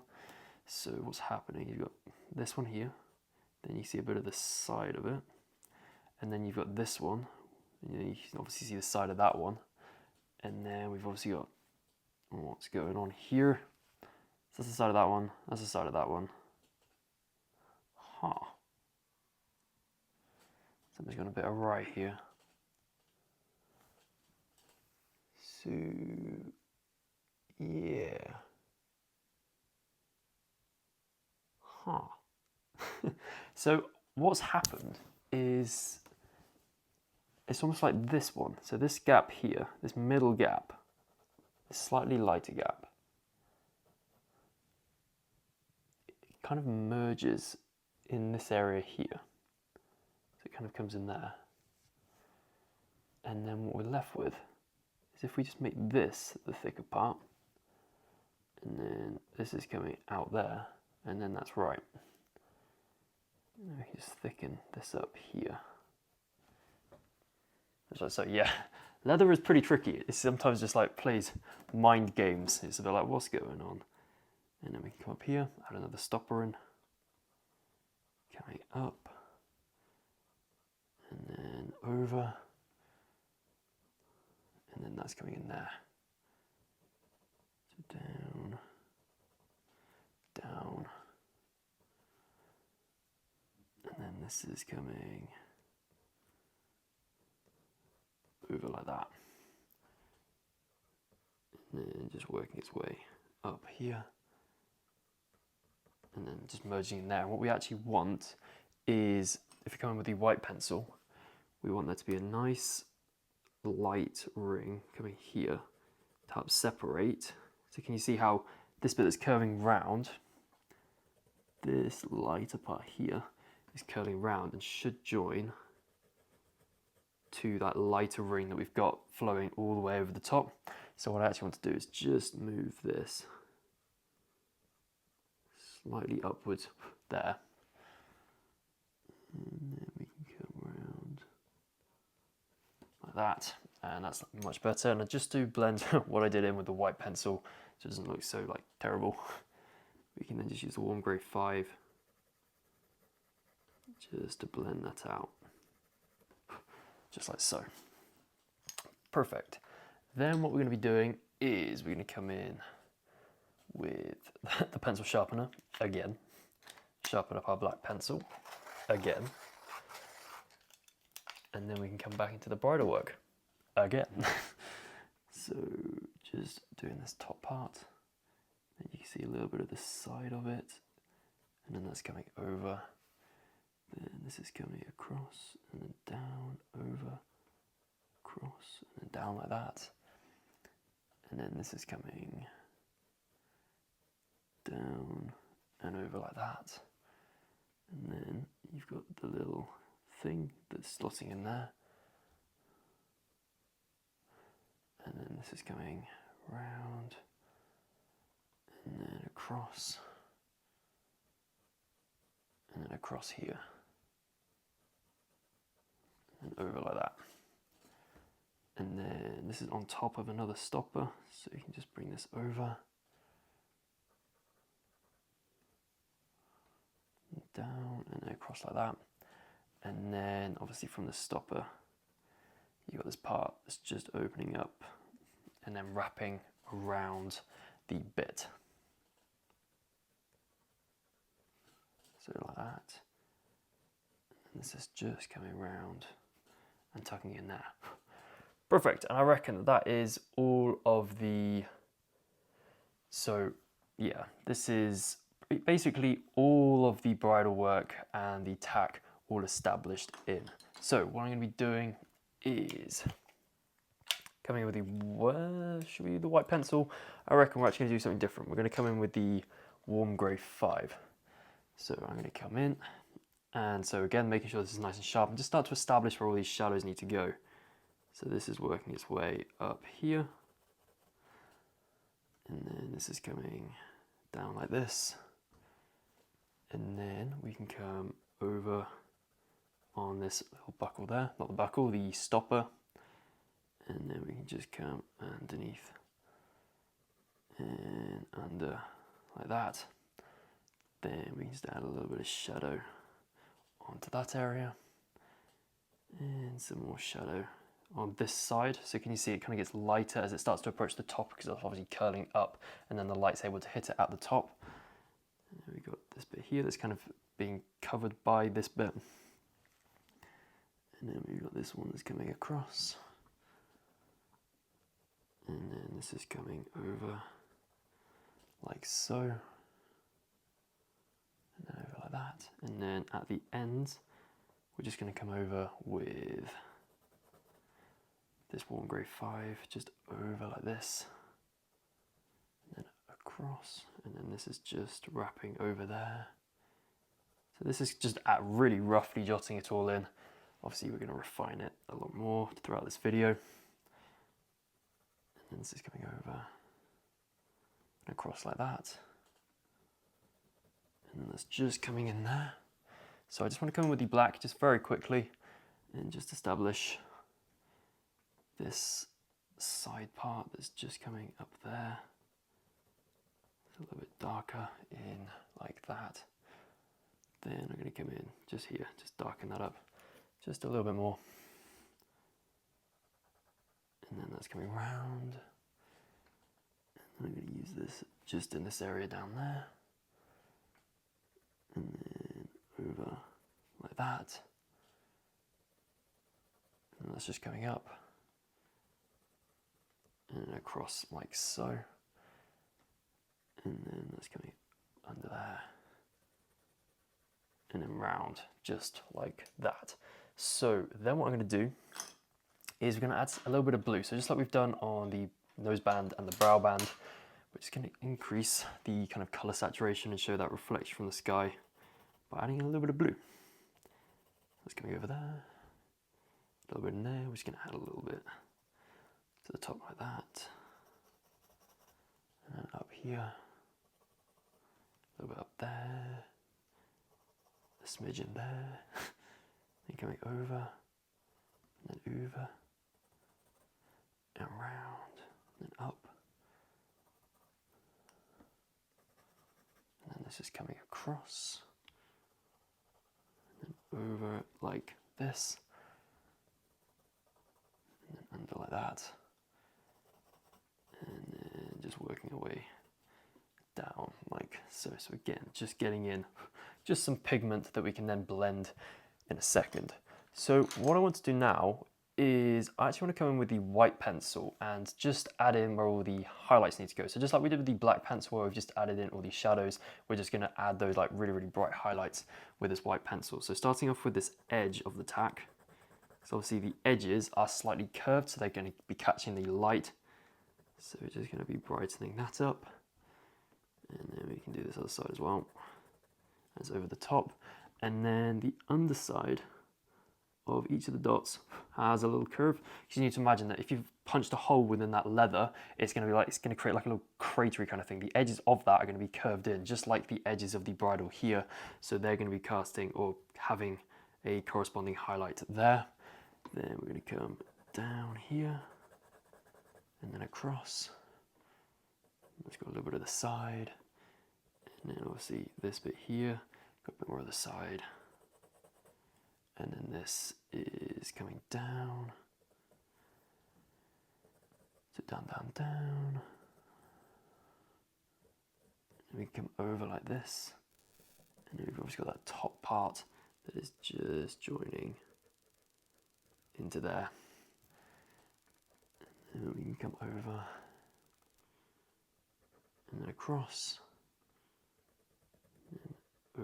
So what's happening, you've got this one here, then you see a bit of the side of it, and then you've got this one, and you can obviously see the side of that one, and then we've obviously got what's going on here. So that's the side of that one, that's the side of that one. Huh. Something's gone a bit awry here. So, yeah. Huh. So what's happened is it's almost like this one. So this gap here, this middle gap, this slightly lighter gap, it kind of merges in this area here. So it kind of comes in there. And then what we're left with is if we just make this the thicker part, and then this is coming out there, and then that's right. Just thicken this up here. So yeah, leather is pretty tricky. It sometimes just like plays mind games. It's a bit like, what's going on? And then we can come up here, add another stopper in, coming up, and then over, and then that's coming in there. So down, down, and then this is coming over like that, and then just working its way up here, and then just merging in there. And what we actually want is, if you're coming with the white pencil, we want there to be a nice light ring coming here to help separate. So can you see how this bit that's curving round, this lighter part here is curling round and should join to that lighter ring that we've got flowing all the way over the top. So what I actually want to do is just move this slightly upwards there. And then we can come around like that, and that's much better. And I just do blend what I did in with the white pencil so it doesn't look so like terrible. We can then just use the warm grey 5 just to blend that out. Just like so. Perfect. Then what we're going to be doing is we're going to come in with the pencil sharpener again, sharpen up our black pencil again, and then we can come back into the bridle work again. So just doing this top part, and you can see a little bit of the side of it, and then that's coming over. Then this is coming across, and then down, over, across, and then down like that. And then this is coming down and over like that. And then you've got the little thing that's slotting in there. And then this is coming round, and then across, and then across here. And over like that. And then this is on top of another stopper, so you can just bring this over, and down, and then across like that. And then obviously from the stopper you got this part that's just opening up and then wrapping around the bit, so like that. And this is just coming around and tucking in there. Perfect. And I reckon that is all of the, so yeah, this is basically all of the bridle work and the tack all established in. So what I'm going to be doing is coming in with the, should we do the white pencil? I reckon we're actually going to do something different. We're going to come in with the warm grey 5. So I'm going to come in, and so again, making sure this is nice and sharp, and just start to establish where all these shadows need to go. So this is working its way up here, and then this is coming down like this, and then we can come over on this little buckle there, not the buckle, the stopper, and then we can just come underneath and under like that. Then we can just add a little bit of shadow onto that area, and some more shadow on this side. So can you see it kind of gets lighter as it starts to approach the top, because it's obviously curling up, and then the light's able to hit it at the top. And then we got this bit here that's kind of being covered by this bit, and then we've got this one that's coming across, and then this is coming over like so, and then over like that, and then at the end we're just going to come over with this warm grey 5 just over like this, and then across, and then this is just wrapping over there. So this is just at really roughly jotting it all in. Obviously we're going to refine it a lot more throughout this video. And then this is coming over and across like that. And then that's just coming in there. So I just want to come in with the black just very quickly and just establish this side part that's just coming up there. It's a little bit darker in like that. Then I'm going to come in just here, just darken that up just a little bit more. And then that's coming round. And I'm going to use this just in this area down there. And then over like that. And that's just coming up. And then across like so. And then that's coming under there. And then round, just like that. So then what I'm going to do is we're going to add a little bit of blue. So just like we've done on the nose band and the brow band, we're just going to increase the kind of color saturation and show that reflection from the sky by adding a little bit of blue. That's coming over there, a little bit in there. We're just going to add a little bit to the top like that, and then up here, a little bit up there, a smidge in there, then coming over, and then over, and round, and then up, and then this is coming across, and then over like this, and then under like that, and then just working our way down like so. So again, just getting in just some pigment that we can then blend in a second. So what I want to do now is I actually want to come in with the white pencil and just add in where all the highlights need to go. So just like we did with the black pencil where we've just added in all these shadows, we're just going to add those like really, really bright highlights with this white pencil. So starting off with this edge of the tack. So obviously the edges are slightly curved, so they're going to be catching the light. So we're just going to be brightening that up. And then we can do this other side as well. That's over the top. And then the underside of each of the dots has a little curve. You need to imagine that if you've punched a hole within that leather, it's going to be like, it's going to create like a little cratery kind of thing. The edges of that are going to be curved in, just like the edges of the bridle here. So they're going to be casting or having a corresponding highlight there. Then we're going to come down here and then across. Let's go a little bit of the side, and then obviously this bit here, got a bit more of the side, and then this is coming down, so down, down, down, and we come over like this, and then we've obviously got that top part that is just joining into there, and then we can come over, and then across, and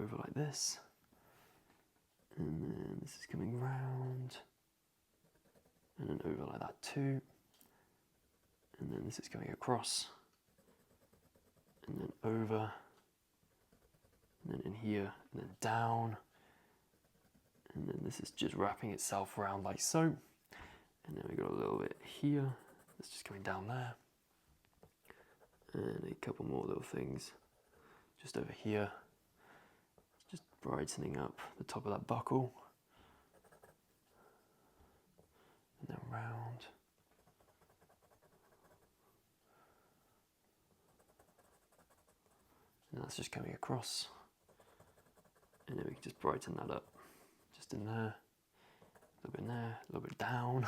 over like this, and then this is coming round, and then over like that too, and then this is going across, and then over, and then in here, and then down, and then this is just wrapping itself around like so, and then we got a little bit here, that's just going down there, and a couple more little things just over here, just brightening up the top of that buckle, and then round, and that's just coming across, and then we can just brighten that up, just in there, a little bit in there, a little bit down,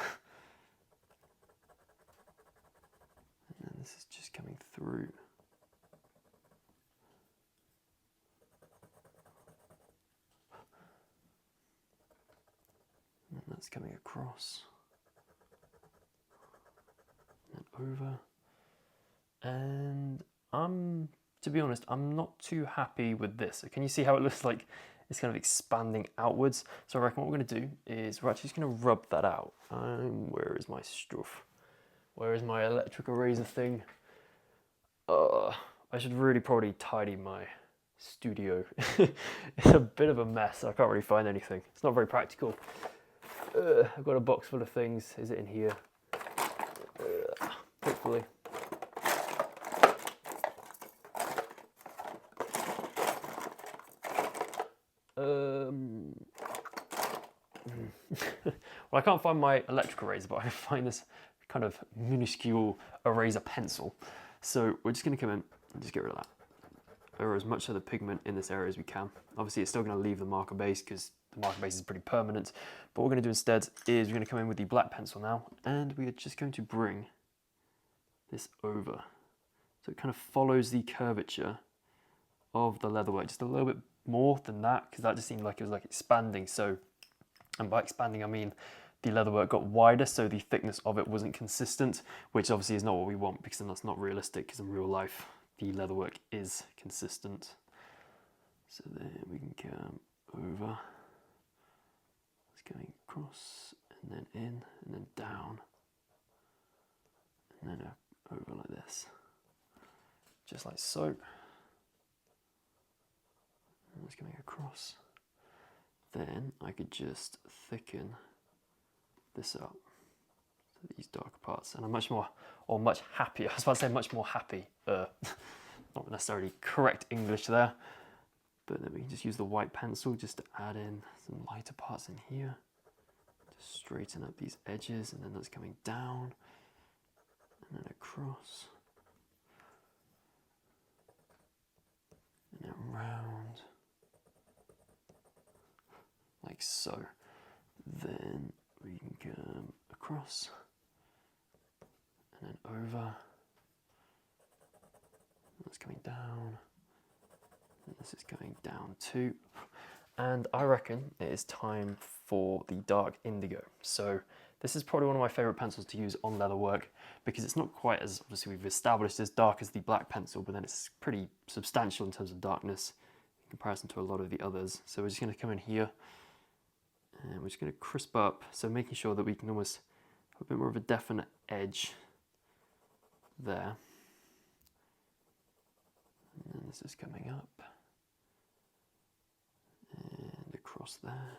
and then this is just coming through. And that's coming across, and then over, and to be honest, I'm not too happy with this. So can you see how it looks like it's kind of expanding outwards? So I reckon what we're going to do is we're actually just going to rub that out. Where is my stuff? Where is my electric eraser thing? I should really probably tidy my studio. It's a bit of a mess. I can't really find anything. It's not very practical. I've got a box full of things. Is it in here? Hopefully. Well, I can't find my electric eraser, but I can find this kind of minuscule eraser pencil. So we're just going to come in and just get rid of that. Or as much of the pigment in this area as we can. Obviously, it's still going to leave the marker base because the marker base is pretty permanent. But what we're going to do instead is we're going to come in with the black pencil now, and we are just going to bring this over. So it kind of follows the curvature of the leatherwork, just a little bit more than that, because that just seemed like it was like expanding. So, and by expanding, I mean the leatherwork got wider, so the thickness of it wasn't consistent, which obviously is not what we want, because then that's not realistic, because in real life, the leatherwork is consistent. So then we can come over. It's going across, and then in, and then down, and then over like this. Just like so. And it's going across. Then I could just thicken this up to these darker parts, and I'm much more, or much happier. I was about to say much more happy. Not necessarily correct English there, but then we can just use the white pencil just to add in some lighter parts in here, to straighten up these edges, and then that's coming down, and then across, and then round, like so. Then we can come across, and then over, that's coming down, and this is going down too. And I reckon it is time for the dark indigo. So this is probably one of my favorite pencils to use on leather work, because it's not quite as, obviously we've established, as dark as the black pencil, but then it's pretty substantial in terms of darkness in comparison to a lot of the others. So we're just going to come in here, and we're just going to crisp up, so making sure that we can almost have a bit more of a definite edge there. And then this is coming up and across there.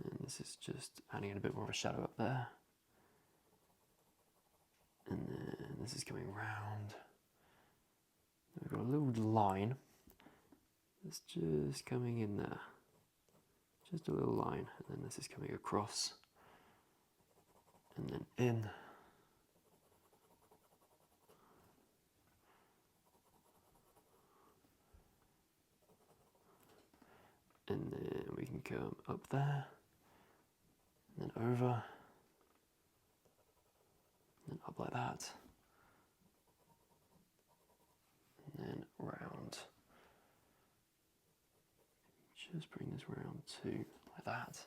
And this is just adding in a bit more of a shadow up there. And then this is coming round. We've got a little line that's just coming in there. Just a little line, and then this is coming across, and then in, and then we can come up there, and then over, and then up like that, and then round. Just bring this round too, like that.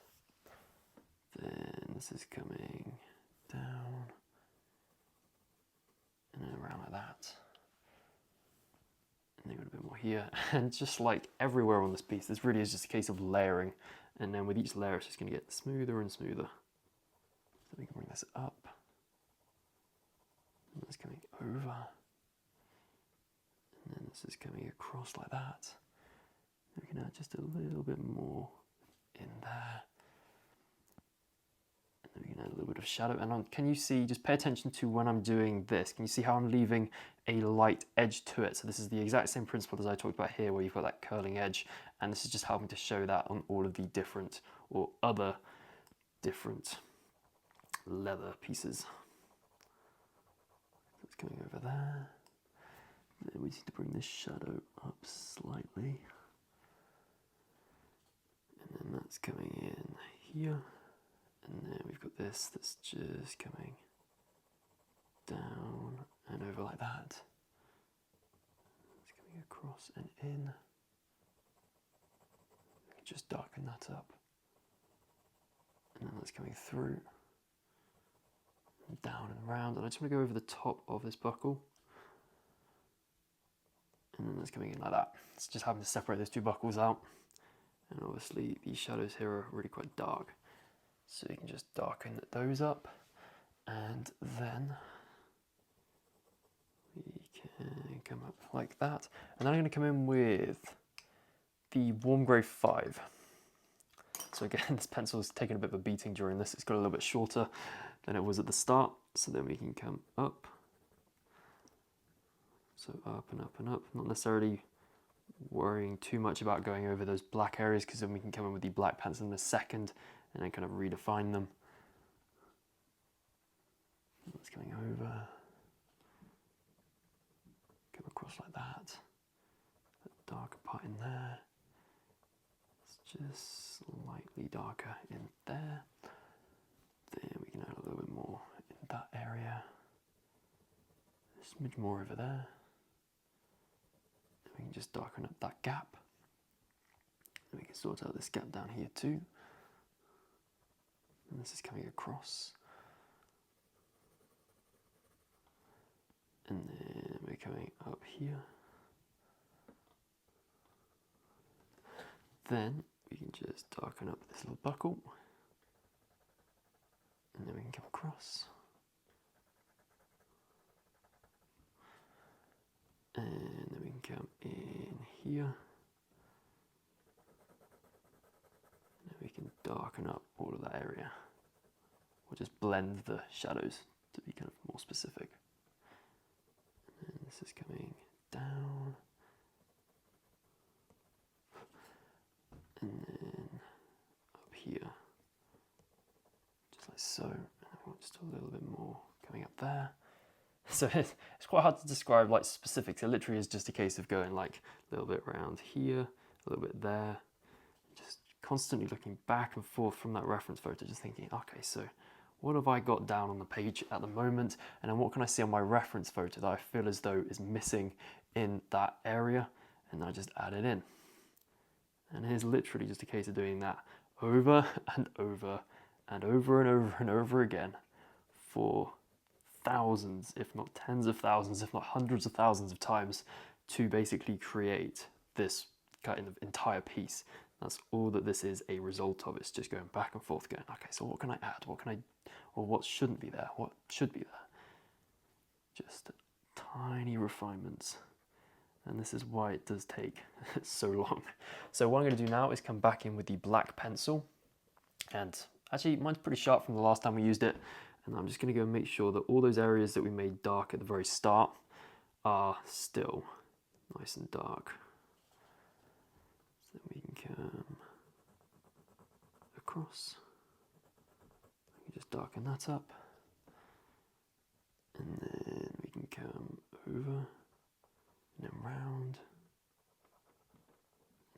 Then this is coming down, and then around like that. And then got a bit more here, and just like everywhere on this piece, this really is just a case of layering. And then with each layer, it's just going to get smoother and smoother. So we can bring this up, And that's coming over. And then this is coming across like that. We can add just a little bit more in there. And then we can add a little bit of shadow. And can you see, just pay attention to when I'm doing this, can you see how I'm leaving a light edge to it? So this is the exact same principle as I talked about here, where you've got that curling edge. And this is just helping to show that on all of the different or other different leather pieces. So it's coming over there. Then we need to bring this shadow up slightly. And then that's coming in here. And then we've got this that's just coming down and over like that. It's coming across and in. We can just darken that up. And then that's coming through. And down and around. And I just want to go over the top of this buckle. And then that's coming in like that. It's just having to separate those two buckles out. And obviously these shadows here are really quite dark. So you can just darken those up. And then we can come up like that. And then I'm going to come in with the Warm Grey 5. So again, this pencil's taken a bit of a beating during this. It's got a little bit shorter than it was at the start. So then we can come up. So up and up and up, not necessarily worrying too much about going over those black areas, because then we can come in with the black pencil in a second and then kind of redefine them. That's coming over, come across like that, that darker part in there, it's just slightly darker in there, then we can add a little bit more in that area, a smidge more over there. We can just darken up that gap. And we can sort out this gap down here too. And this is coming across. And then we're coming up here. Then we can just darken up this little buckle. And then we can come across. And then we can come in here. And then we can darken up all of that area. Or just blend the shadows to be kind of more specific. And this is coming down. And then up here. Just like so. And I want just a little bit more coming up there. So it's quite hard to describe like specifics. It literally is just a case of going like a little bit around here, a little bit there, just constantly looking back and forth from that reference photo, just thinking, okay, so what have I got down on the page at the moment? And then what can I see on my reference photo that I feel as though is missing in that area? And I just add it in. And here's literally just a case of doing that over and over and over and over and over again for thousands, if not tens of thousands, if not hundreds of thousands of times to basically create this kind of entire piece. That's all that this is a result of. It's just going back and forth going, okay, so what can I add? What can I, or what shouldn't be there? What should be there? Just tiny refinements. And this is why it does take so long. So what I'm going to do now is come back in with the black pencil. And actually mine's pretty sharp from the last time we used it. And I'm just going to go make sure that all those areas that we made dark at the very start are still nice and dark. So then we can come across. We can just darken that up. And then we can come over and then round.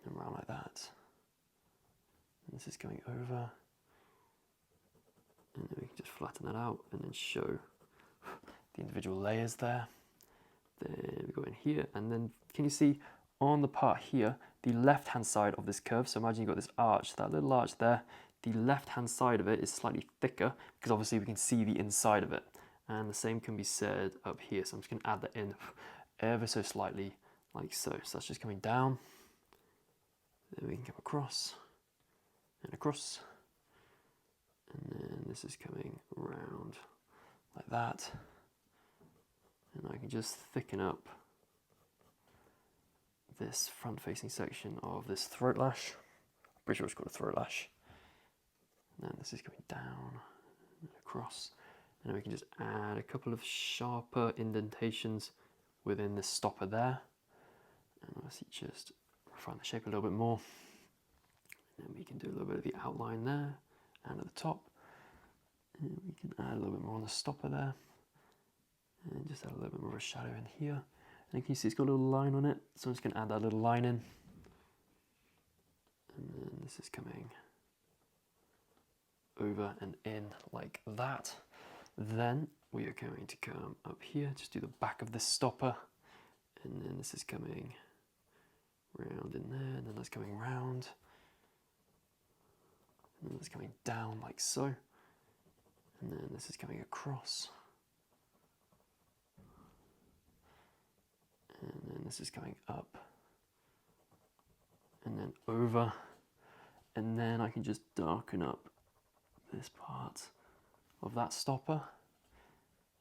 And round like that. And this is going over. And then we can just flatten that out and then show the individual layers there. Then we go in here, and then can you see on the part here, the left-hand side of this curve, so imagine you've got this arch, that little arch there, the left-hand side of it is slightly thicker because obviously we can see the inside of it. And the same can be said up here, so I'm just going to add that in ever so slightly, like so. So that's just coming down, then we can come across, and across, and then this is coming around like that, can just thicken up this front-facing section of this throat lash. I'm pretty sure it's called a throat lash. And then this is going down and across. And then we can just add a couple of sharper indentations within this stopper there. And obviously just refine the shape a little bit more. And then we can do a little bit of the outline there and at the top. And we can add a little bit more on the stopper there. And just add a little bit more of a shadow in here. And you can see it's got a little line on it, so I'm just going to add that little line in. And then this is coming over and in like that. Then we are going to come up here, just do the back of this stopper. And then this is coming round in there, and then that's coming round. And then it's coming down like so. And then this is coming across. And then this is coming up. And then over. And then I can just darken up this part of that stopper.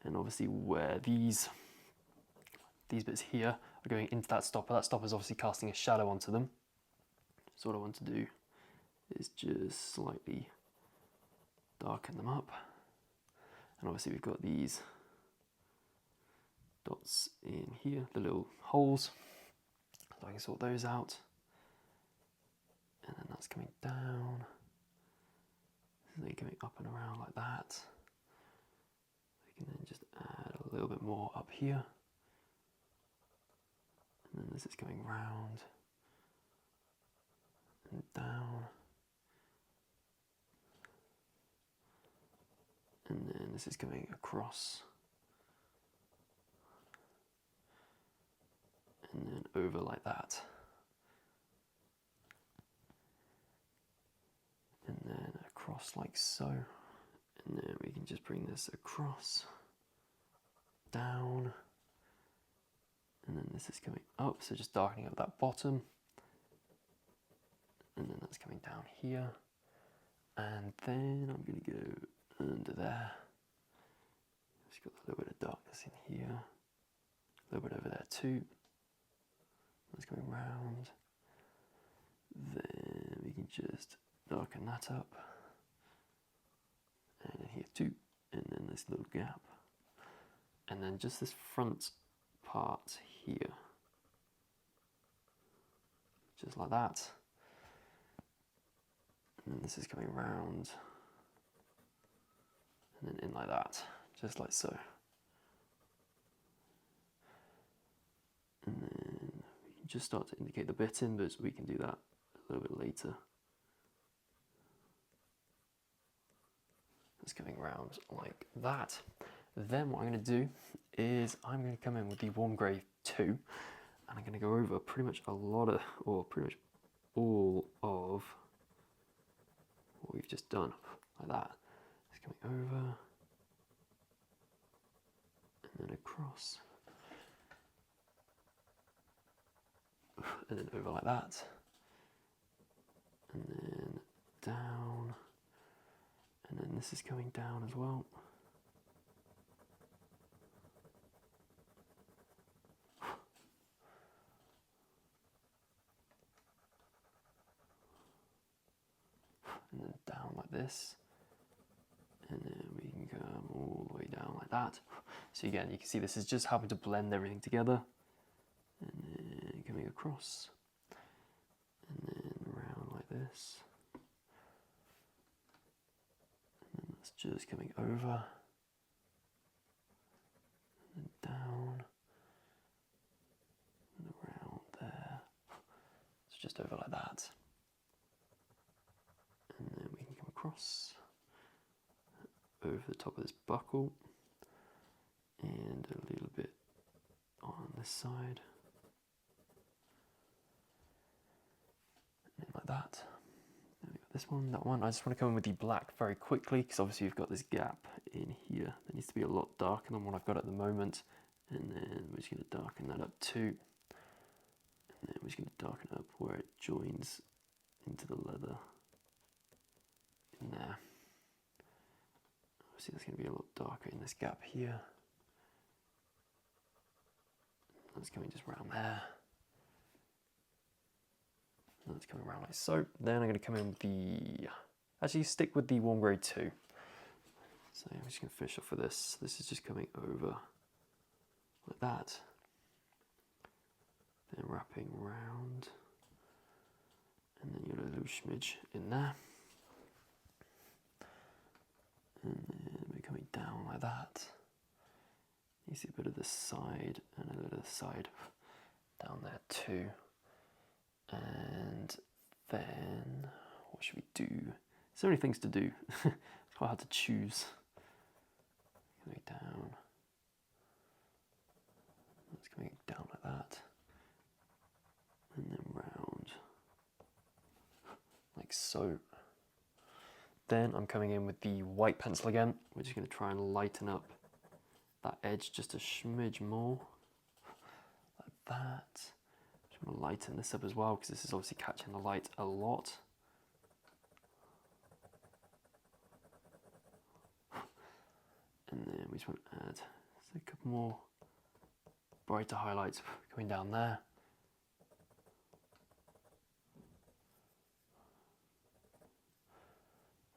And obviously where these bits here are going into that stopper is obviously casting a shadow onto them. So what I want to do is just slightly darken them up. And obviously we've got these dots in here, the little holes, so I can sort those out. And then that's coming down, and then coming up and around like that. I can then just add a little bit more up here. And then this is coming round and down. And then this is coming across. And then over like that. And then across like so. And then we can just bring this across, down. And then this is coming up, so just darkening up that bottom. And then that's coming down here. And then I'm going to go under there. Just got a little bit of darkness in here. A little bit over there too. That's going round. Then we can just darken that up. And then here too. And then this little gap. And then just this front part here. Just like that. And then this is coming round. And then in like that. Just like so. And then we can just start to indicate the bit in, but we can do that a little bit later. It's coming around like that. Then what I'm going to do is I'm going to come in with the Warm Grey 2, and I'm going to go over pretty much a lot of, or pretty much all of what we've just done, like that. It's coming over, and then across, and then over like that, and then down, and then this is coming down as well. And then down like this, and then we can come all the way down like that. So again, you can see this is just having to blend everything together, and then coming across, and then around like this, and then that's just coming over, and then down, and around there. It's just over like that. And then we can come across over the top of this buckle and a little bit on this side and like that. Then we've got this one, that one. I just want to come in with the black very quickly because obviously we've got this gap in here that needs to be a lot darker than what I've got at the moment. And then we're just going to darken that up too. And then we're just going to darken up where it joins into the leather. In there. Obviously that's going to be a lot darker in this gap here. That's coming just around there. And that's coming around like so. Then I'm going to come in with the, actually stick with the warm grey 2. So I'm just going to finish off with this. This is just coming over like that. Then wrapping round. And then you'll a little smidge in there. And then we're coming down like that. You see a bit of the side and a little of the side down there too. And then, what should we do? So many things to do. It's quite hard to choose. Coming down. It's coming down like that. And then round. Like so. Then I'm coming in with the white pencil again. We're just going to try and lighten up that edge just a smidge more. Like that. Just want to lighten this up as well because this is obviously catching the light a lot. And then we just want to add a couple more brighter highlights coming down there.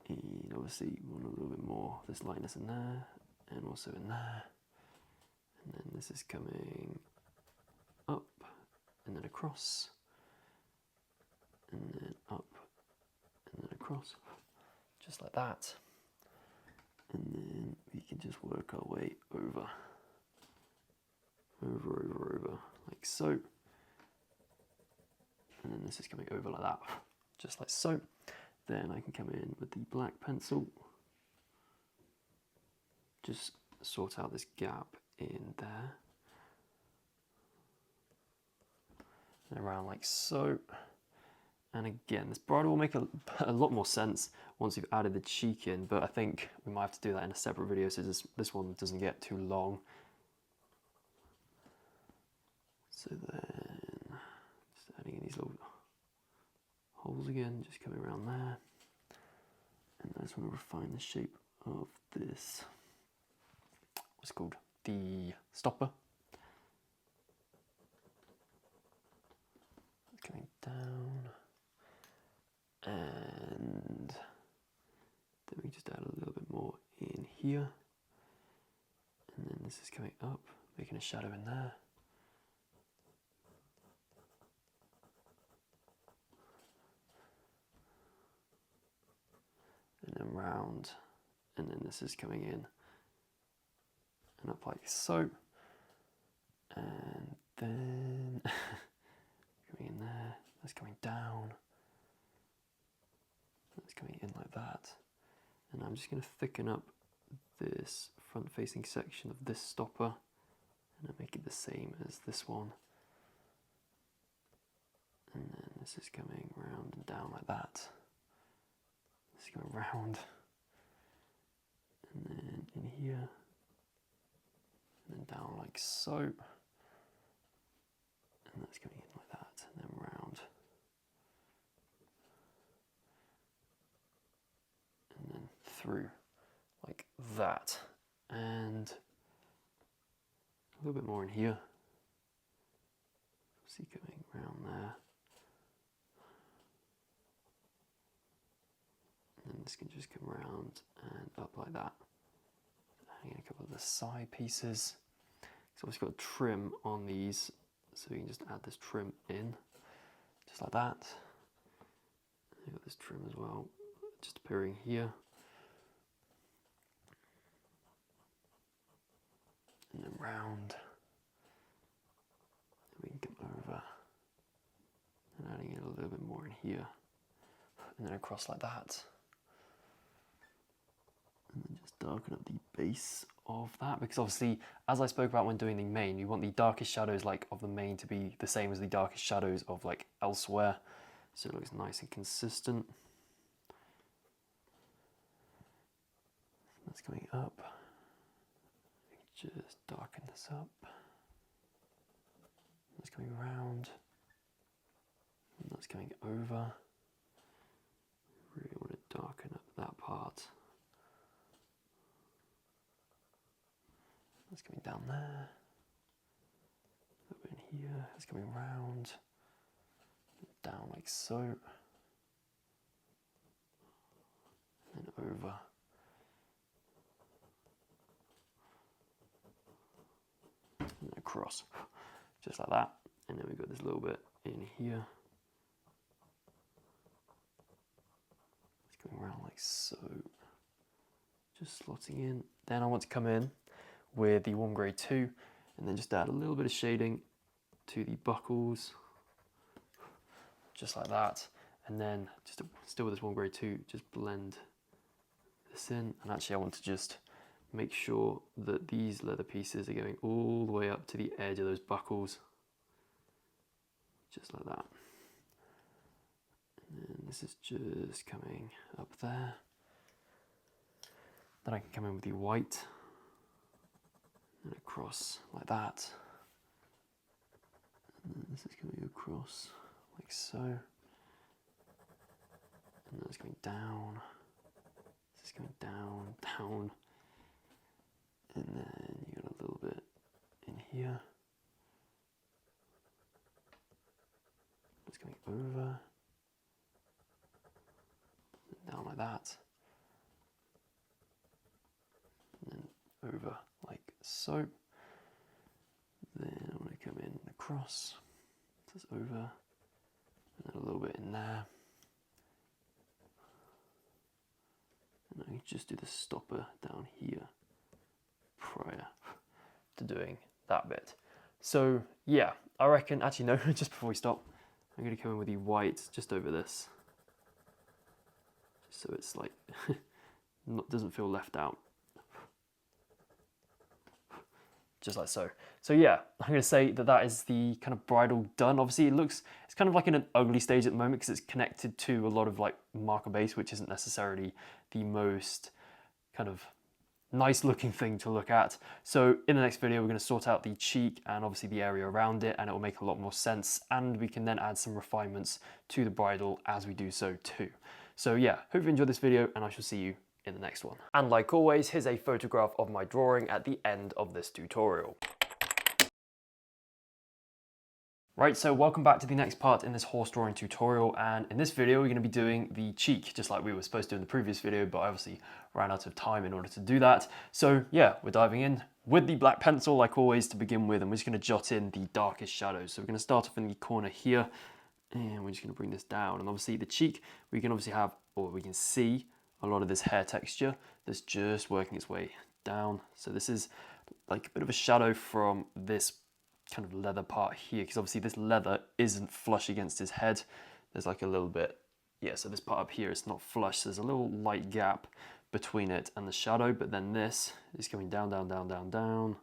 And obviously we want a little bit more of this lightness in there and also in there. And then this is coming up and then across and then up and then across, just like that. And then we can just work our way over, like so. And then this is coming over like that, just like so. Then I can come in with the black pencil, just sort out this gap in there, and around like so. And again, this bridle will make a lot more sense once you've added the cheek in, but I think we might have to do that in a separate video so this one doesn't get too long. So then, just adding in these little holes again, just coming around there. And I just want to refine the shape of this, what's it called? The stopper. Coming down. And then we just add a little bit more in here. And then this is coming up, making a shadow in there. And then round, and then this is coming in and up like so, and then coming in there, that's coming down, that's coming in like that, and I'm just going to thicken up this front facing section of this stopper and I'll make it the same as this one, and then this is coming round and down like that. This is going round, and then in here, and then down like so, and that's coming in like that, and then round, and then through like that, and a little bit more in here. See, coming round there. And this can just come around and up like that. Adding a couple of the side pieces. So I've got trim on these, so we can just add this trim in, just like that. I've got this trim as well, just appearing here. And then round. And we can come over and adding in a little bit more in here. And then across like that. And then just darken up the base of that, because obviously, as I spoke about when doing the mane, you want the darkest shadows like of the mane to be the same as the darkest shadows of like elsewhere, so it looks nice and consistent. That's coming up. Just darken this up. That's coming around. And that's coming over. Really want to darken up that part. That's coming down there, a little bit it's coming round, down like so, and over. And across, just like that. And then we've got this little bit in here. It's going around like so, just slotting in. Then I want to come in with the warm grey 2 and then just add a little bit of shading to the buckles, just like that. And then just still with this warm grey 2, just blend this in. And actually I want to just make sure that these leather pieces are going all the way up to the edge of those buckles, just like that. And then this is just coming up there. Then I can come in with the white and across like that. And then this is coming across like so. And then it's going down. This is going down, down. And then you got a little bit in here. It's coming over. And down like that. And then over like so. Then I want to come in across. Just over. And then a little bit in there. And I can just do the stopper down here prior to doing that bit. So yeah, I reckon, actually no, just before we stop, I'm going to come in with the white just over this, so it's like doesn't feel left out, just like so. So yeah, I'm going to say that that is the kind of bridle done. Obviously it's kind of like in an ugly stage at the moment because it's connected to a lot of like marker base, which isn't necessarily the most kind of nice looking thing to look at. So in the next video we're going to sort out the cheek and obviously the area around it, and it will make a lot more sense, and we can then add some refinements to the bridle as we do so too. So yeah, hope you enjoyed this video, and I shall see you in the next one. And like always, here's a photograph of my drawing at the end of this tutorial. Right, so welcome back to the next part in this horse drawing tutorial, and in this video we're going to be doing the cheek just like we were supposed to in the previous video, but I obviously ran out of time in order to do that. So yeah, we're diving in with the black pencil like always to begin with, and we're just going to jot in the darkest shadows. So we're going to start off in the corner here, and we're just going to bring this down, and obviously the cheek we can obviously have, or we can see a lot of this hair texture that's just working its way down. So this is like a bit of a shadow from this kind of leather part here, because obviously this leather isn't flush against his head. There's like a little bit, yeah, so this part up here is not flush, so there's a little light gap between it and the shadow, but then this is going down, down, down, down, down,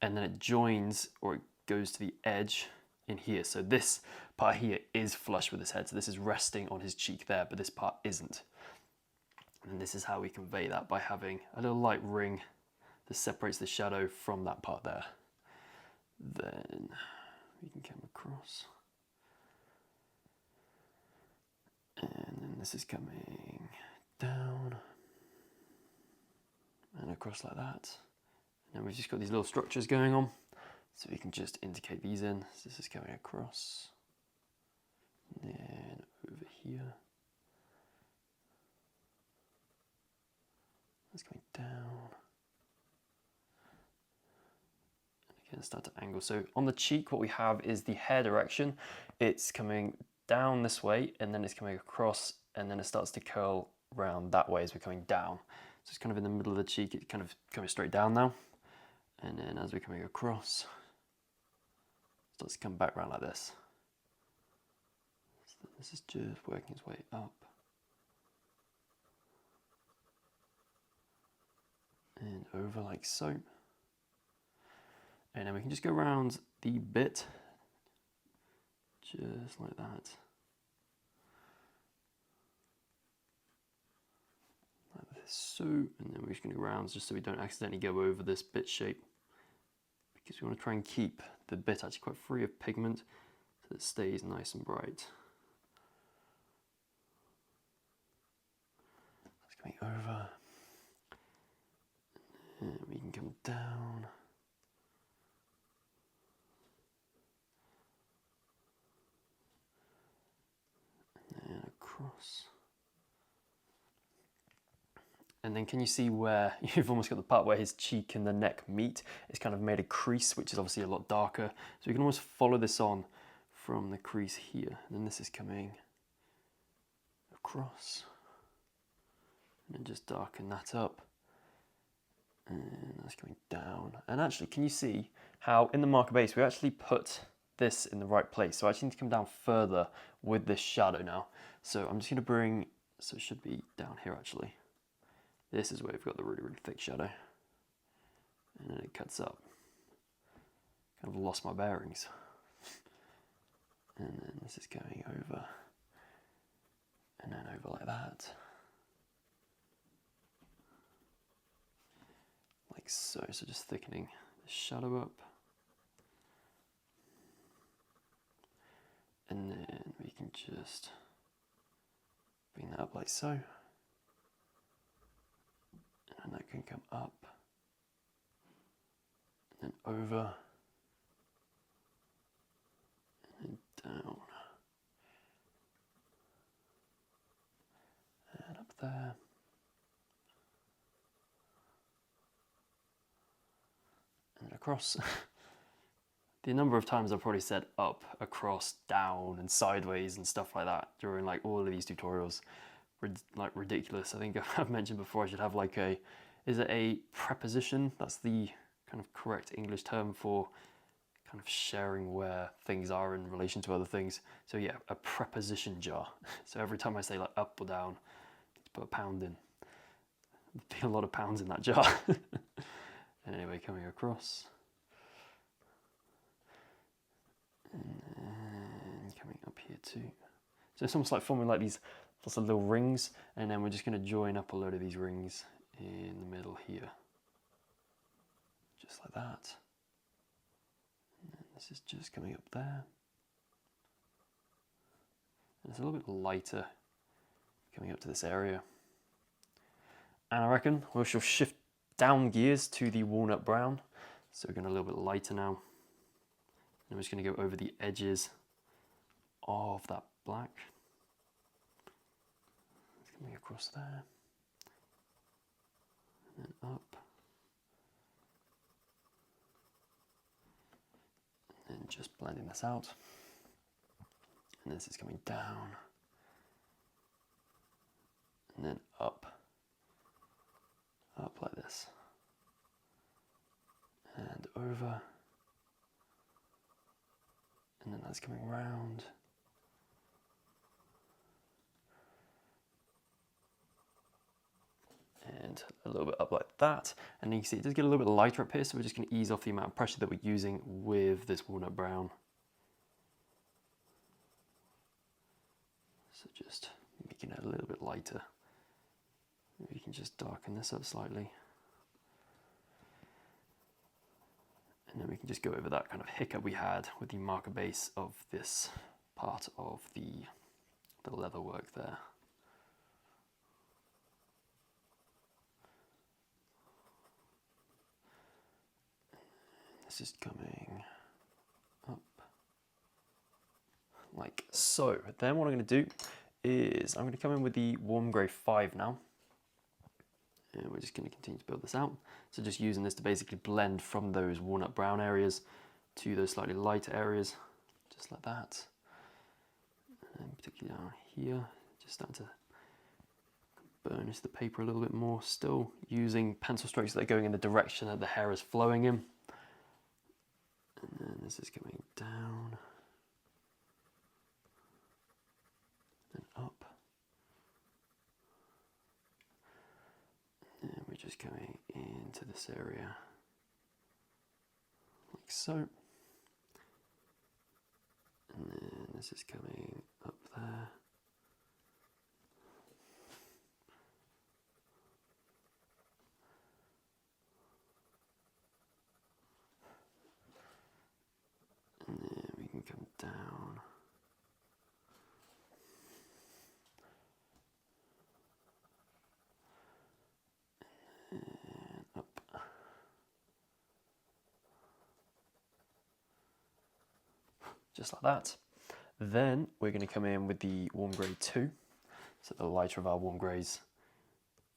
and then it joins, or it goes to the edge in here. So this part here is flush with his head, so this is resting on his cheek there, but this part isn't. And this is how we convey that, by having a little light ring that separates the shadow from that part there. Then we can come across, and then this is coming down and across like that. And then we've just got these little structures going on, so we can just indicate these in. So this is coming across, and then over here, that's going down. Again, start to angle. So on the cheek, what we have is the hair direction. It's coming down this way, and then it's coming across, and then it starts to curl round that way as we're coming down. So it's kind of in the middle of the cheek, it's kind of coming straight down now. And then as we're coming across, it starts to come back around like this. So this is just working its way up. And over like so. And then we can just go around the bit, just like that. Like this, so, and then we're just going to go around just so we don't accidentally go over this bit shape, because we want to try and keep the bit actually quite free of pigment, so it stays nice and bright. It's coming over, and we can come down. across. And then can you see where you've almost got the part where his cheek and the neck meet? It's kind of made a crease, which is obviously a lot darker. So you can almost follow this on from the crease here. And then this is coming across. And then just darken that up. And that's coming down. And actually, can you see how in the marker base, we actually put this in the right place. So I actually need to come down further with this shadow now. So I'm just gonna bring, so it should be down here actually. This is where we've got the really, really thick shadow. And then it cuts up. Kind of lost my bearings. And then this is going over. And then over like that. Like so. So just thickening the shadow up. And then we can just bring that up like so. And that can come up, and then over, and then down, and up there, and across. The number of times I've probably said up, across, down, and sideways and stuff like that during like all of these tutorials. Like ridiculous. I think I've mentioned before I should have like a, is it a preposition? That's the kind of correct English term for kind of sharing where things are in relation to other things. So yeah, a preposition jar. So every time I say like up or down, just put a pound in. There'd be a lot of pounds in that jar. And anyway, coming across. And then coming up here too. So it's almost like forming like these lots of little rings, and then we're just going to join up a load of these rings in the middle here. Just like that. And then this is just coming up there. And it's a little bit lighter coming up to this area. And I reckon we shall shift down gears to the walnut brown. So we're going a little bit lighter now. And I'm just going to go over the edges of that black. Coming across there, and then up, and then just blending this out, and this is coming down, and then up like this, and over, and then that's coming round. And a little bit up like that, and you can see it does get a little bit lighter up here, so we're just going to ease off the amount of pressure that we're using with this walnut brown. So just making it a little bit lighter. We can just darken this up slightly, and then we can just go over that kind of hiccup we had with the marker base of this part of the leather work there. This is coming up like so. Then what I'm going to do is I'm going to come in with the warm grey 5 now. And we're just going to continue to build this out. So just using this to basically blend from those walnut brown areas to those slightly lighter areas, just like that. And particularly down here, just starting to burnish the paper a little bit more, still using pencil strokes that are going in the direction that the hair is flowing in. And then this is coming down, then up, and we're just coming into this area, like so, and then this is coming up there, and then we can come down, and up, just like that. Then we're going to come in with the warm grey 2, so the lighter of our warm greys.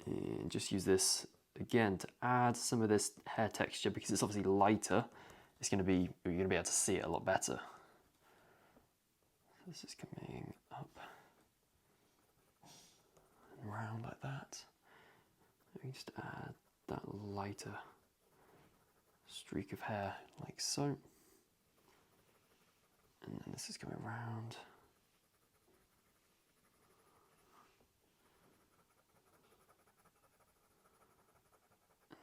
And just use this again to add some of this hair texture, because it's obviously lighter. It's going to be, you're going to be able to see it a lot better. This is coming up and round like that. Let me just add that lighter streak of hair like so. And then this is coming round.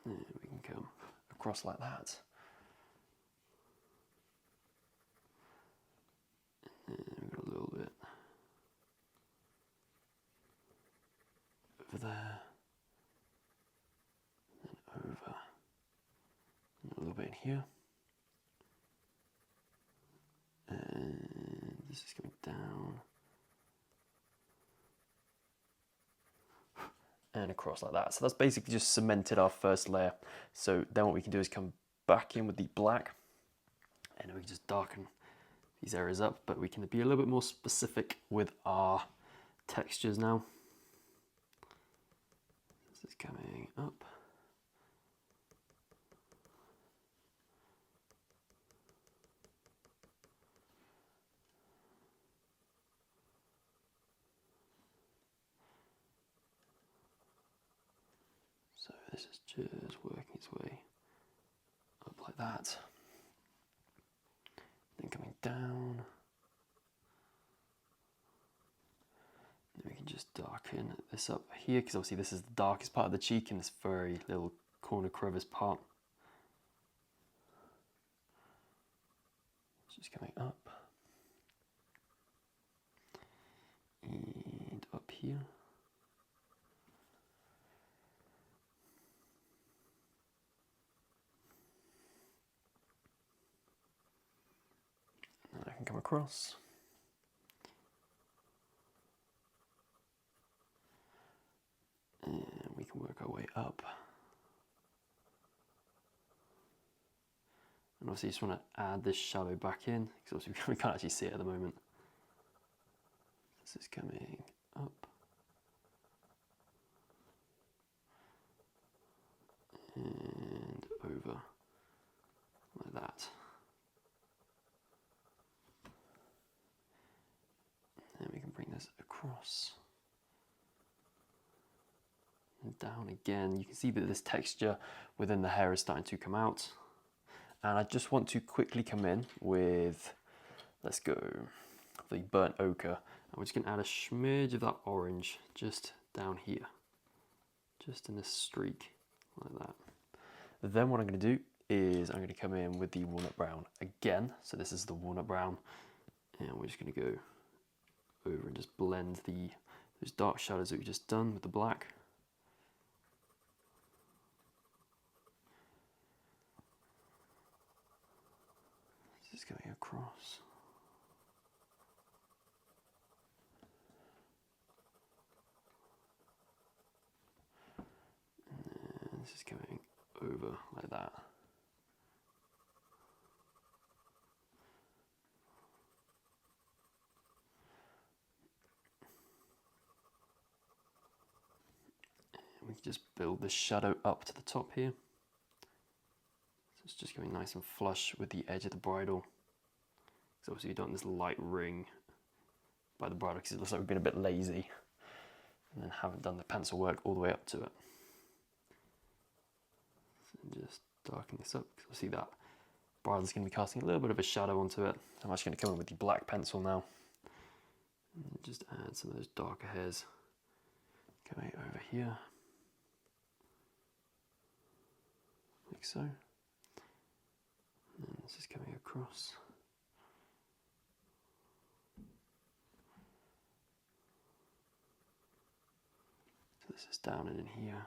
And then we can come across like that. And then we've got a little bit over there. And then over. And a little bit in here. And this is coming down. And across like that. So that's basically just cemented our first layer. So then what we can do is come back in with the black, and we can just darken these areas up, but we can be a little bit more specific with our textures now. This is coming up. So this is just working its way up like that. Then coming down. Then we can just darken this up here, because obviously this is the darkest part of the cheek in this very little corner crevice part. It's just coming up. And up here. I can come across. And we can work our way up. And obviously just want to add this shadow back in, because obviously we can't actually see it at the moment. This is coming up. And over like that. And we can bring this across and down again. You can see that this texture within the hair is starting to come out. And I just want to quickly come in with, let's go, the burnt ochre. And we're just going to add a smidge of that orange just down here, just in this streak like that. Then what I'm going to do is I'm going to come in with the walnut brown again. So this is the walnut brown, and we're just going to go over and just blend those dark shadows that we've just done with the black. This is going across. And this is coming over like that. We can just build the shadow up to the top here. So it's just going nice and flush with the edge of the bridle. So obviously we don't want this light ring by the bridle, because it looks like we've been a bit lazy and then haven't done the pencil work all the way up to it. So just darken this up, because obviously that bridle is going to be casting a little bit of a shadow onto it. I'm actually going to come in with the black pencil now and just add some of those darker hairs going over here. Like so. And then this is coming across. So this is down and in here.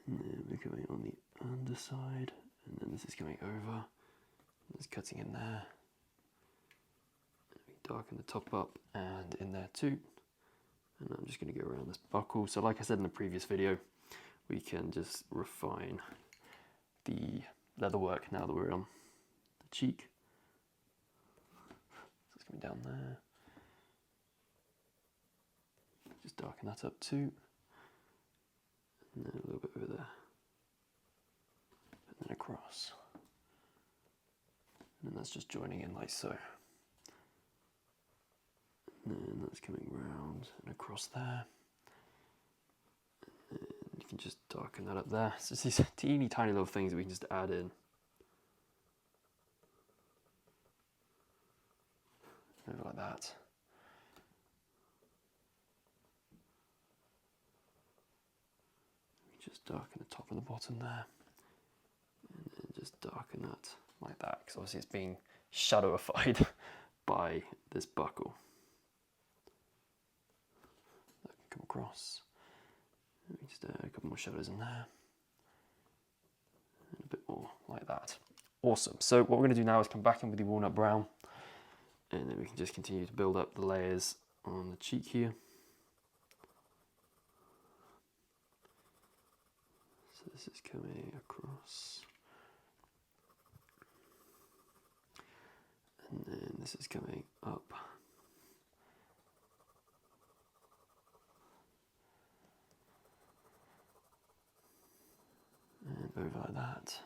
And then we're going on the underside, and then this is coming over. It's cutting in there. And we darken the top up and in there too. And I'm just going to go around this buckle. So like I said in the previous video, we can just refine the leather work now that we're on the cheek. So it's coming down there. just darken that up too. And then a little bit over there. And then across. And that's just joining in like so. And then that's coming round and across there. And you can just darken that up there. So it's these teeny tiny little things that we can just add in. Over like that. Just darken the top and the bottom there. And then just darken that like that, because obviously it's being shadowified by this buckle. That can come across. Let me just add a couple more shadows in there. And a bit more like that. Awesome. So what we're going to do now is come back in with the walnut brown. And then we can just continue to build up the layers on the cheek here. So this is coming across. And then this is coming up. And over like that.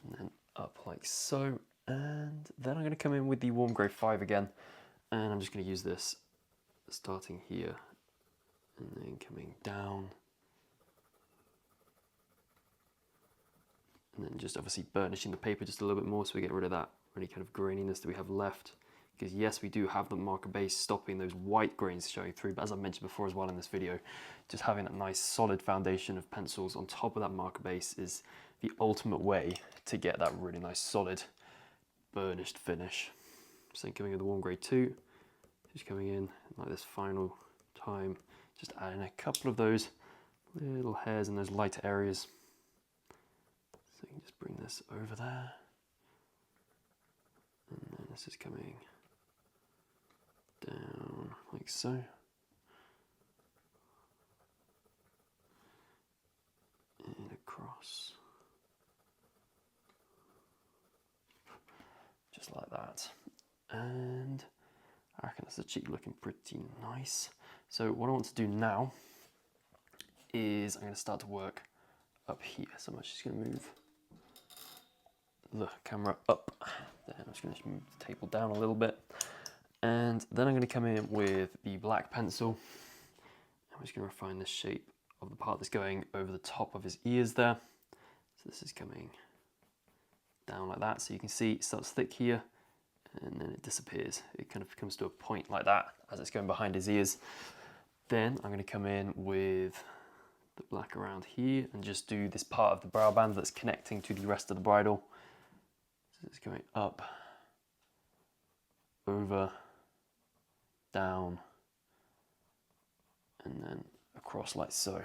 And then up like so. And then I'm going to come in with the warm grey 5 again, and I'm just going to use this starting here and then coming down, and then just obviously burnishing the paper just a little bit more so we get rid of that any kind of graininess that we have left, because yes, we do have the marker base stopping those white grains showing through, but as I mentioned before as well in this video, just having that nice solid foundation of pencils on top of that marker base is the ultimate way to get that really nice solid burnished finish. So then coming in the warm grey 2, just coming in like this final time, just adding a couple of those little hairs in those lighter areas. So you can just bring this over there, and then this is coming down like so. And across. Just like that. And I reckon that's the cheek looking pretty nice. So what I want to do now is I'm going to start to work up here. So I'm just going to move the camera up. Then I'm just going to move the table down a little bit. And then I'm going to come in with the black pencil. I'm just going to refine the shape of the part that's going over the top of his ears there. So this is coming down like that, so you can see it starts thick here and then it disappears. It kind of comes to a point like that as it's going behind his ears. Then I'm going to come in with the black around here and just do this part of the brow band that's connecting to the rest of the bridle. So it's going up, over, down, and then across like so.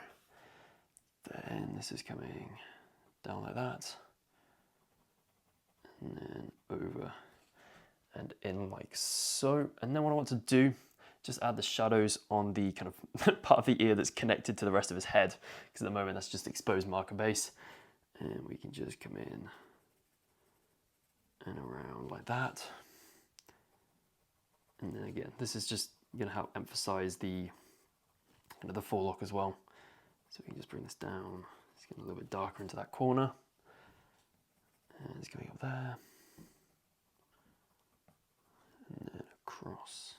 Then this is coming down like that, and then over and in like so. And then what I want to do, just add the shadows on the kind of part of the ear that's connected to the rest of his head, because at the moment that's just exposed marker base. And we can just come in and around like that. And then again, this is just going to help emphasize the kind of the forelock as well. So we can just bring this down. It's getting a little bit darker into that corner. And it's going up there. And then across.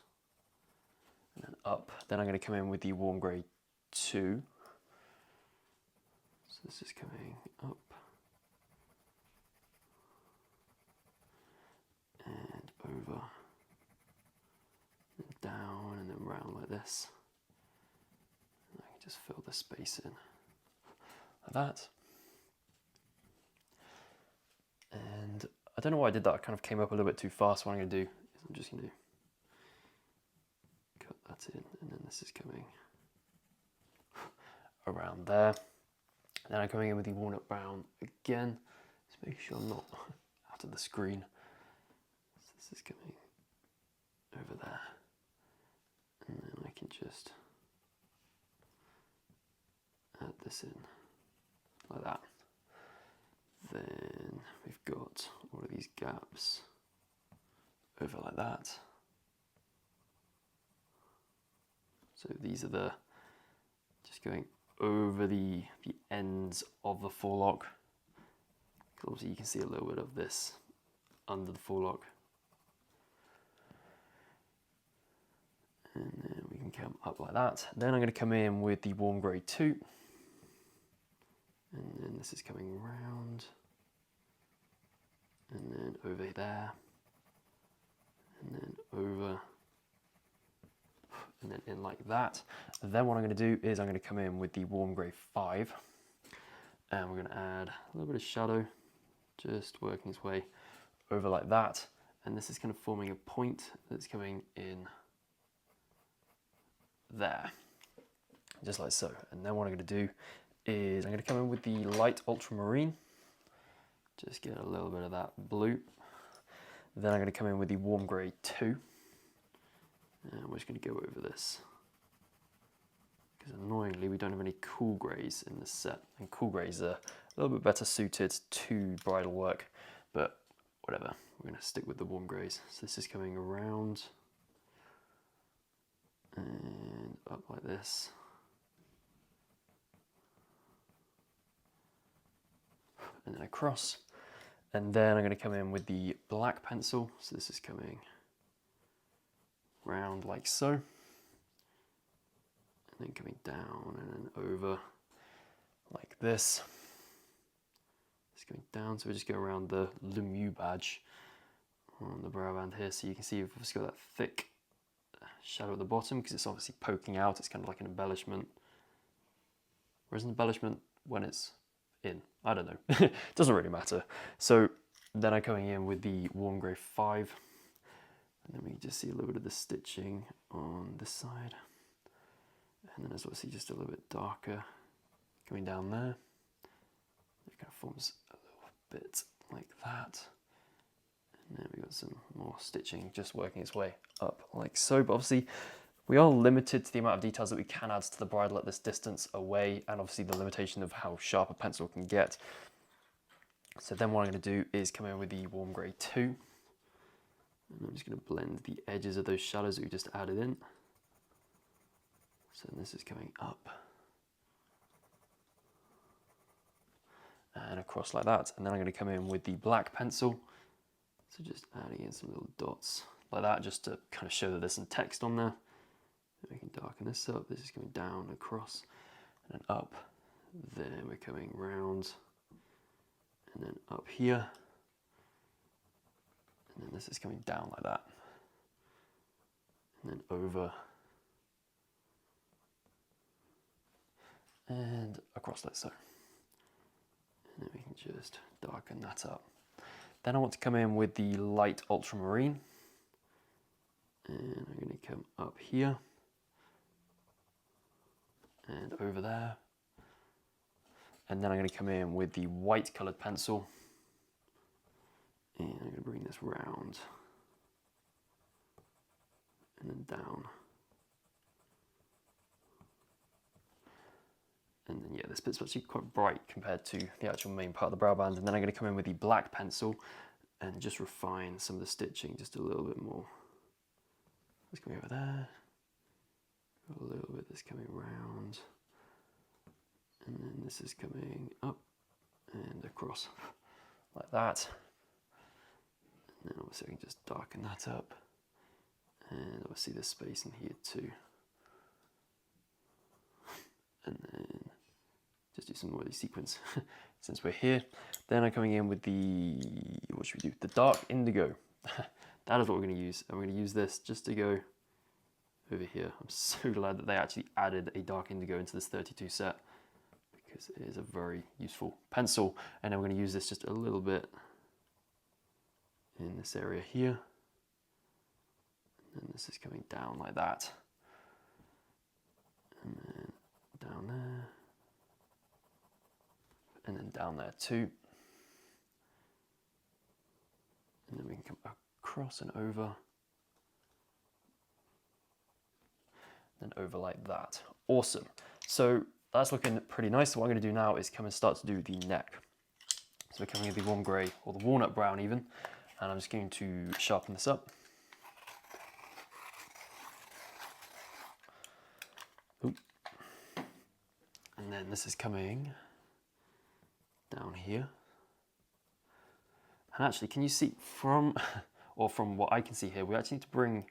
And then up. Then I'm going to come in with the warm grey 2. So this is coming up. And over. And down and then round like this. And I can just fill the space in. Like that. And I don't know why I did that. I kind of came up a little bit too fast. What I'm going to do is I'm just going to cut that in, and then this is coming around there. Then I'm coming in with the walnut brown again. Just make sure I'm not out of the screen. So this is coming over there. And then I can just add this in like that. Then we've got all of these gaps over like that. So these are the, just going over the ends of the forelock. Obviously you can see a little bit of this under the forelock. And then we can come up like that. Then I'm going to come in with the warm grey 2. And then this is coming round. And then over there. And then over. And then in like that. And then what I'm going to do is I'm going to come in with the warm grey 5. And we're going to add a little bit of shadow. Just working its way over like that. And this is kind of forming a point that's coming in there, just like so. And then what I'm going to do is I'm going to come in with the light ultramarine, just get a little bit of that blue. Then I'm going to come in with the warm grey 2, and we're just going to go over this, because annoyingly we don't have any cool greys in this set, and cool greys are a little bit better suited to bridal work, but whatever, we're going to stick with the warm greys. So this is coming around and up like this, and then across. And then I'm going to come in with the black pencil, so this is coming round like so, and then coming down and then over like this. It's going down, so we just go around the Lemieux badge on the brow band here, so you can see we've just got that thick shadow at the bottom because it's obviously poking out. It's kind of like an embellishment. Where's an embellishment when it's in? I don't know. It doesn't really matter. So then I'm coming in with the warm grey 5, and then we can just see a little bit of the stitching on this side, and then there's obviously just a little bit darker going down there. It kind of forms a little bit like that. And then we've got some more stitching just working its way up like so. But obviously we are limited to the amount of details that we can add to the bridle at this distance away, and obviously the limitation of how sharp a pencil can get. So then what I'm going to do is come in with the warm grey 2. And I'm just going to blend the edges of those shadows that we just added in. So this is coming up and across like that. And then I'm going to come in with the black pencil. So just adding in some little dots like that, just to kind of show that there's some text on there. We can darken this up. This is coming down, across, and then up. Then we're coming round, and then up here. And then this is coming down like that. And then over. And across like so. And then we can just darken that up. Then I want to come in with the light ultramarine, and I'm going to come up here and over there, and then I'm going to come in with the white coloured pencil, and I'm going to bring this round and then down, and then yeah, this bit's actually quite bright compared to the actual main part of the brow band. And then I'm going to come in with the black pencil and just refine some of the stitching just a little bit more. It's coming over there, a little bit that's coming round, and then this is coming up and across like that. And then obviously I can just darken that up, and obviously there's space in here too. And then just do some more of these sequins since we're here. Then I'm coming in with the, what should we do? The dark indigo. That is what we're going to use. And we're going to use this just to go over here. I'm so glad that they actually added a dark indigo into this 32 set, because it is a very useful pencil. And then we're going to use this just a little bit in this area here. And then this is coming down like that. And then down there. And then down there too. And then we can come across and over. And over like that. Awesome. So that's looking pretty nice. So what I'm going to do now is come and start to do the neck. So we're coming with the warm grey, or the walnut brown even. And I'm just going to sharpen this up. And then this is coming down here. And actually, can you see from what I can see here, we actually need to bring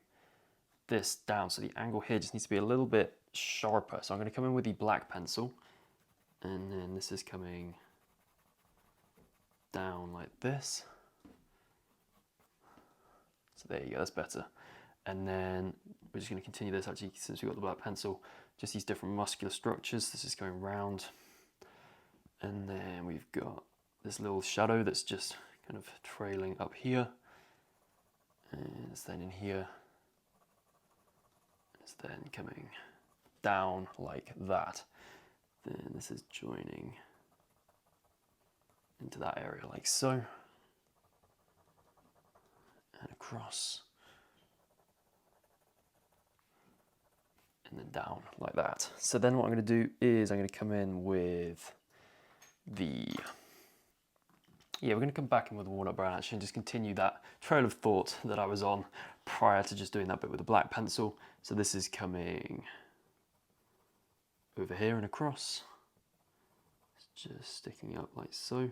this down. So the angle here just needs to be a little bit sharper. So I'm going to come in with the black pencil, and then this is coming down like this. So there you go, that's better. And then we're just going to continue this actually, since we've got the black pencil, just these different muscular structures. This is going round. And then we've got this little shadow that's just kind of trailing up here. And it's then in here. It's then coming down like that. Then this is joining into that area like so. And across. And then down like that. So then what I'm going to do is I'm going to come in with we're going to come back in with the walnut brown actually and just continue that trail of thought that I was on prior to just doing that bit with the black pencil. So this is coming over here and across. It's just sticking up like so.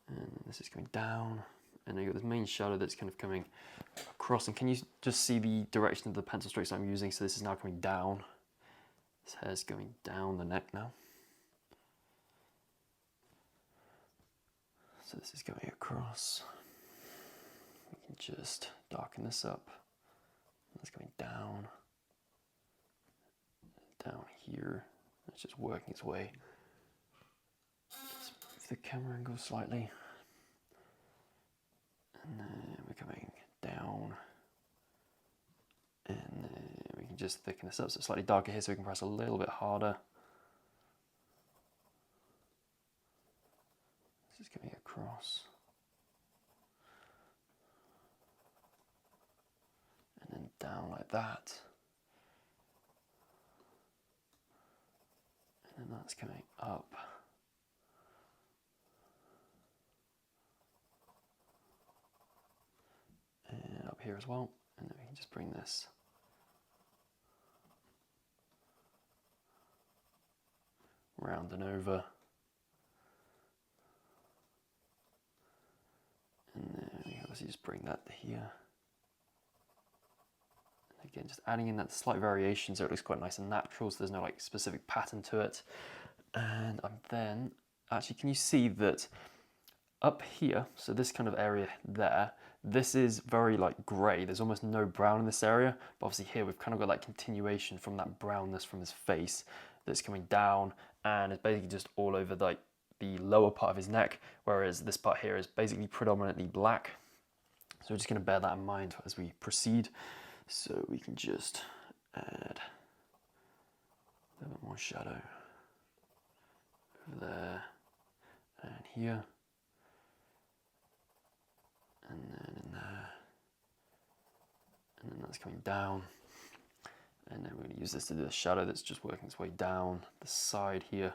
And this is going down. And then you've got this main shadow that's kind of coming across. And can you just see the direction of the pencil strokes I'm using? So this is now coming down. This hair's going down the neck now. So this is going across. We can just darken this up. That's going down. Down here. It's just working its way. Just move the camera angle slightly. And then we're coming down. And then we can just thicken this up so it's slightly darker here so we can press a little bit harder. This is coming across. And then down like that. And then that's coming up. And up here as well. And then we can just bring this round and over. And then we obviously just bring that to here. And again, just adding in that slight variation so it looks quite nice and natural, so there's no like specific pattern to it. And I'm then, actually, can you see that up here, so this kind of area there, this is very like grey. There's almost no brown in this area, but obviously here we've kind of got that continuation from that brownness from his face that's coming down, and it's basically just all over like the lower part of his neck, whereas this part here is basically predominantly black. So we're just going to bear that in mind as we proceed. So we can just add a little bit more shadow over there and here, and then in there, and then that's coming down. And then we're going to use this to do the shadow that's just working its way down the side here.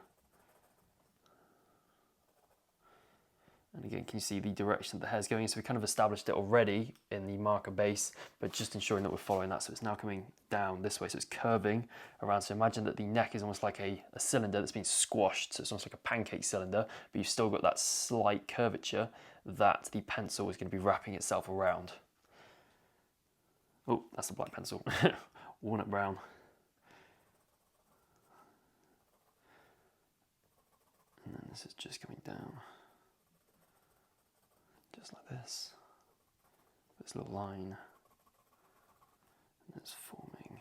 And again, can you see the direction that the hair's going? So we kind of established it already in the marker base, but just ensuring that we're following that. So it's now coming down this way, so it's curving around. So imagine that the neck is almost like a cylinder that's been squashed. So it's almost like a pancake cylinder, but you've still got that slight curvature that the pencil is going to be wrapping itself around. Oh, that's the black pencil. Walnut brown. And then this is just coming down. Just like this little line, and it's forming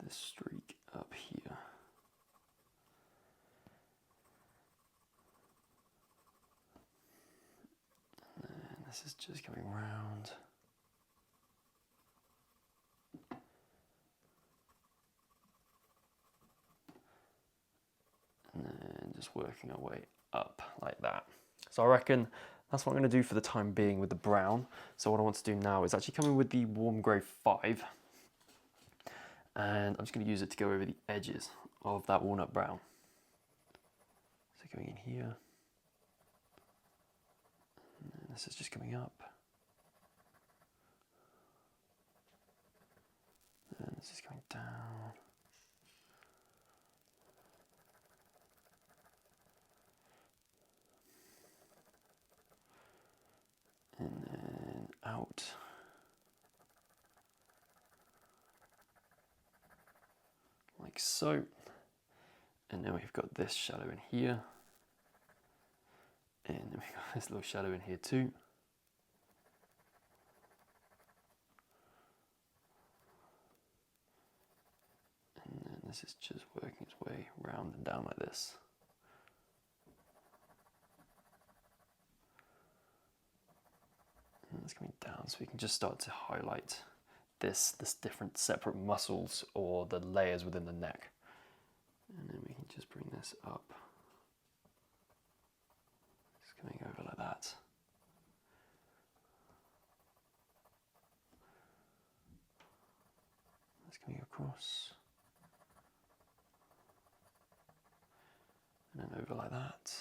this streak up here. And then this is just coming round. And then just working our way up like that. So I reckon that's what I'm going to do for the time being with the brown. So what I want to do now is actually come in with the warm grey 5. And I'm just going to use it to go over the edges of that walnut brown. So going in here. And then this is just coming up. then this is going down. And then out. Like so. And then we've got this shadow in here. And then we've got this little shadow in here too. And then this is just working its way round and down like this. And it's coming down, so we can just start to highlight this different separate muscles or the layers within the neck. And then we can just bring this up. It's coming over like that. It's coming across. And then over like that.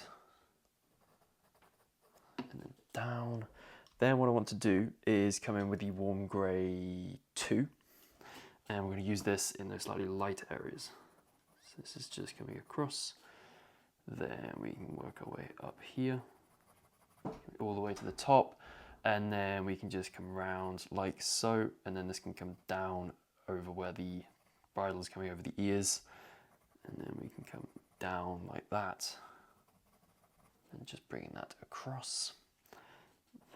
And then down. Then what I want to do is come in with the warm grey 2. And we're going to use this in those slightly light areas. So this is just coming across. Then we can work our way up here, all the way to the top. And then we can just come round like so. And then this can come down over where the bridle is coming over the ears. And then we can come down like that. And just bringing that across.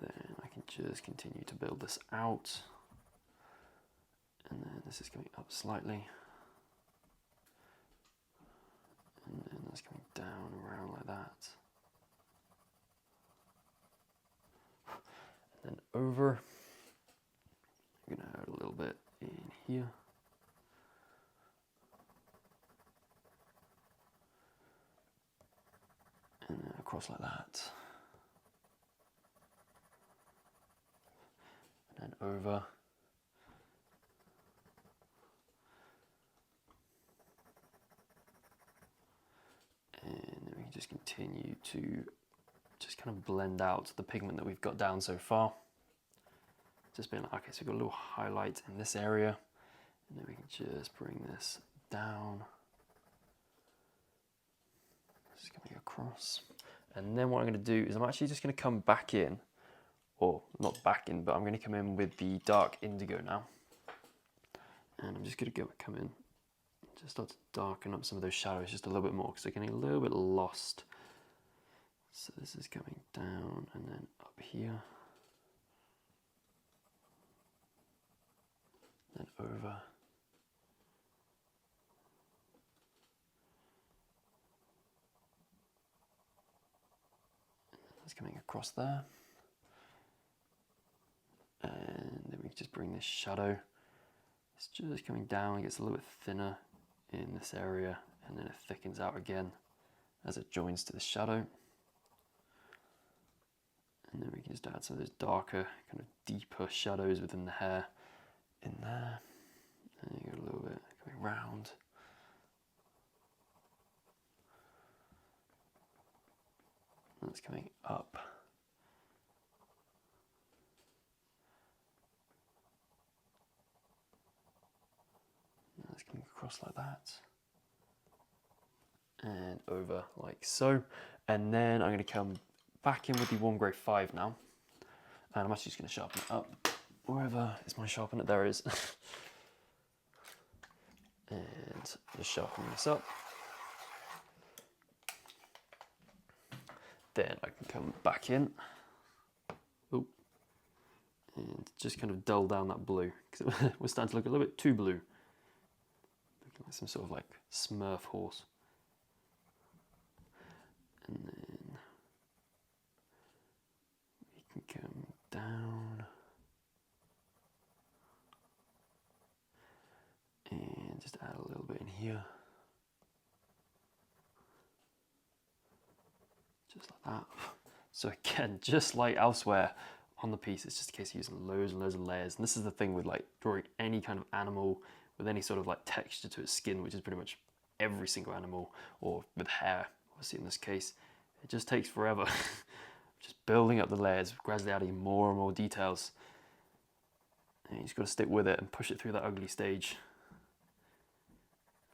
Then I can just continue to build this out. And then this is coming up slightly. And then that's coming down around like that. And then over. I'm going to add a little bit in here. And then across like that. And then over. And then we can just continue to just kind of blend out the pigment that we've got down so far. Just being like, okay, so we've got a little highlight in this area. And then we can just bring this down. Just coming across. And then what I'm going to do is I'm actually just going to come back in, or not back in, but I'm going to come in with the dark indigo now. And I'm just going to come in, just start to darken up some of those shadows just a little bit more because they're getting a little bit lost. So this is coming down and then up here. Then over. It's coming across there. And then we just bring this shadow. It's just coming down, it gets a little bit thinner in this area, and then it thickens out again as it joins to the shadow. And then we can just add some of those darker, kind of deeper shadows within the hair in there. And you got a little bit coming round. And it's coming up. And it's coming across like that. And over like so. And then I'm going to come back in with the warm grey 5 now. And I'm actually just going to sharpen it up. Wherever is my sharpener? There it is. And just sharpening this up. Then I can come back in. Ooh. And just kind of dull down that blue, because we're starting to look a little bit too blue. Looking like some sort of like Smurf horse. And then we can come down. And just add a little bit in here. Just like that. So again, just like elsewhere on the piece, it's just a case of using loads and loads of layers. And this is the thing with like drawing any kind of animal with any sort of like texture to its skin, which is pretty much every single animal, or with hair, obviously in this case. It just takes forever. Just building up the layers, gradually adding more and more details. And you just got to stick with it and push it through that ugly stage.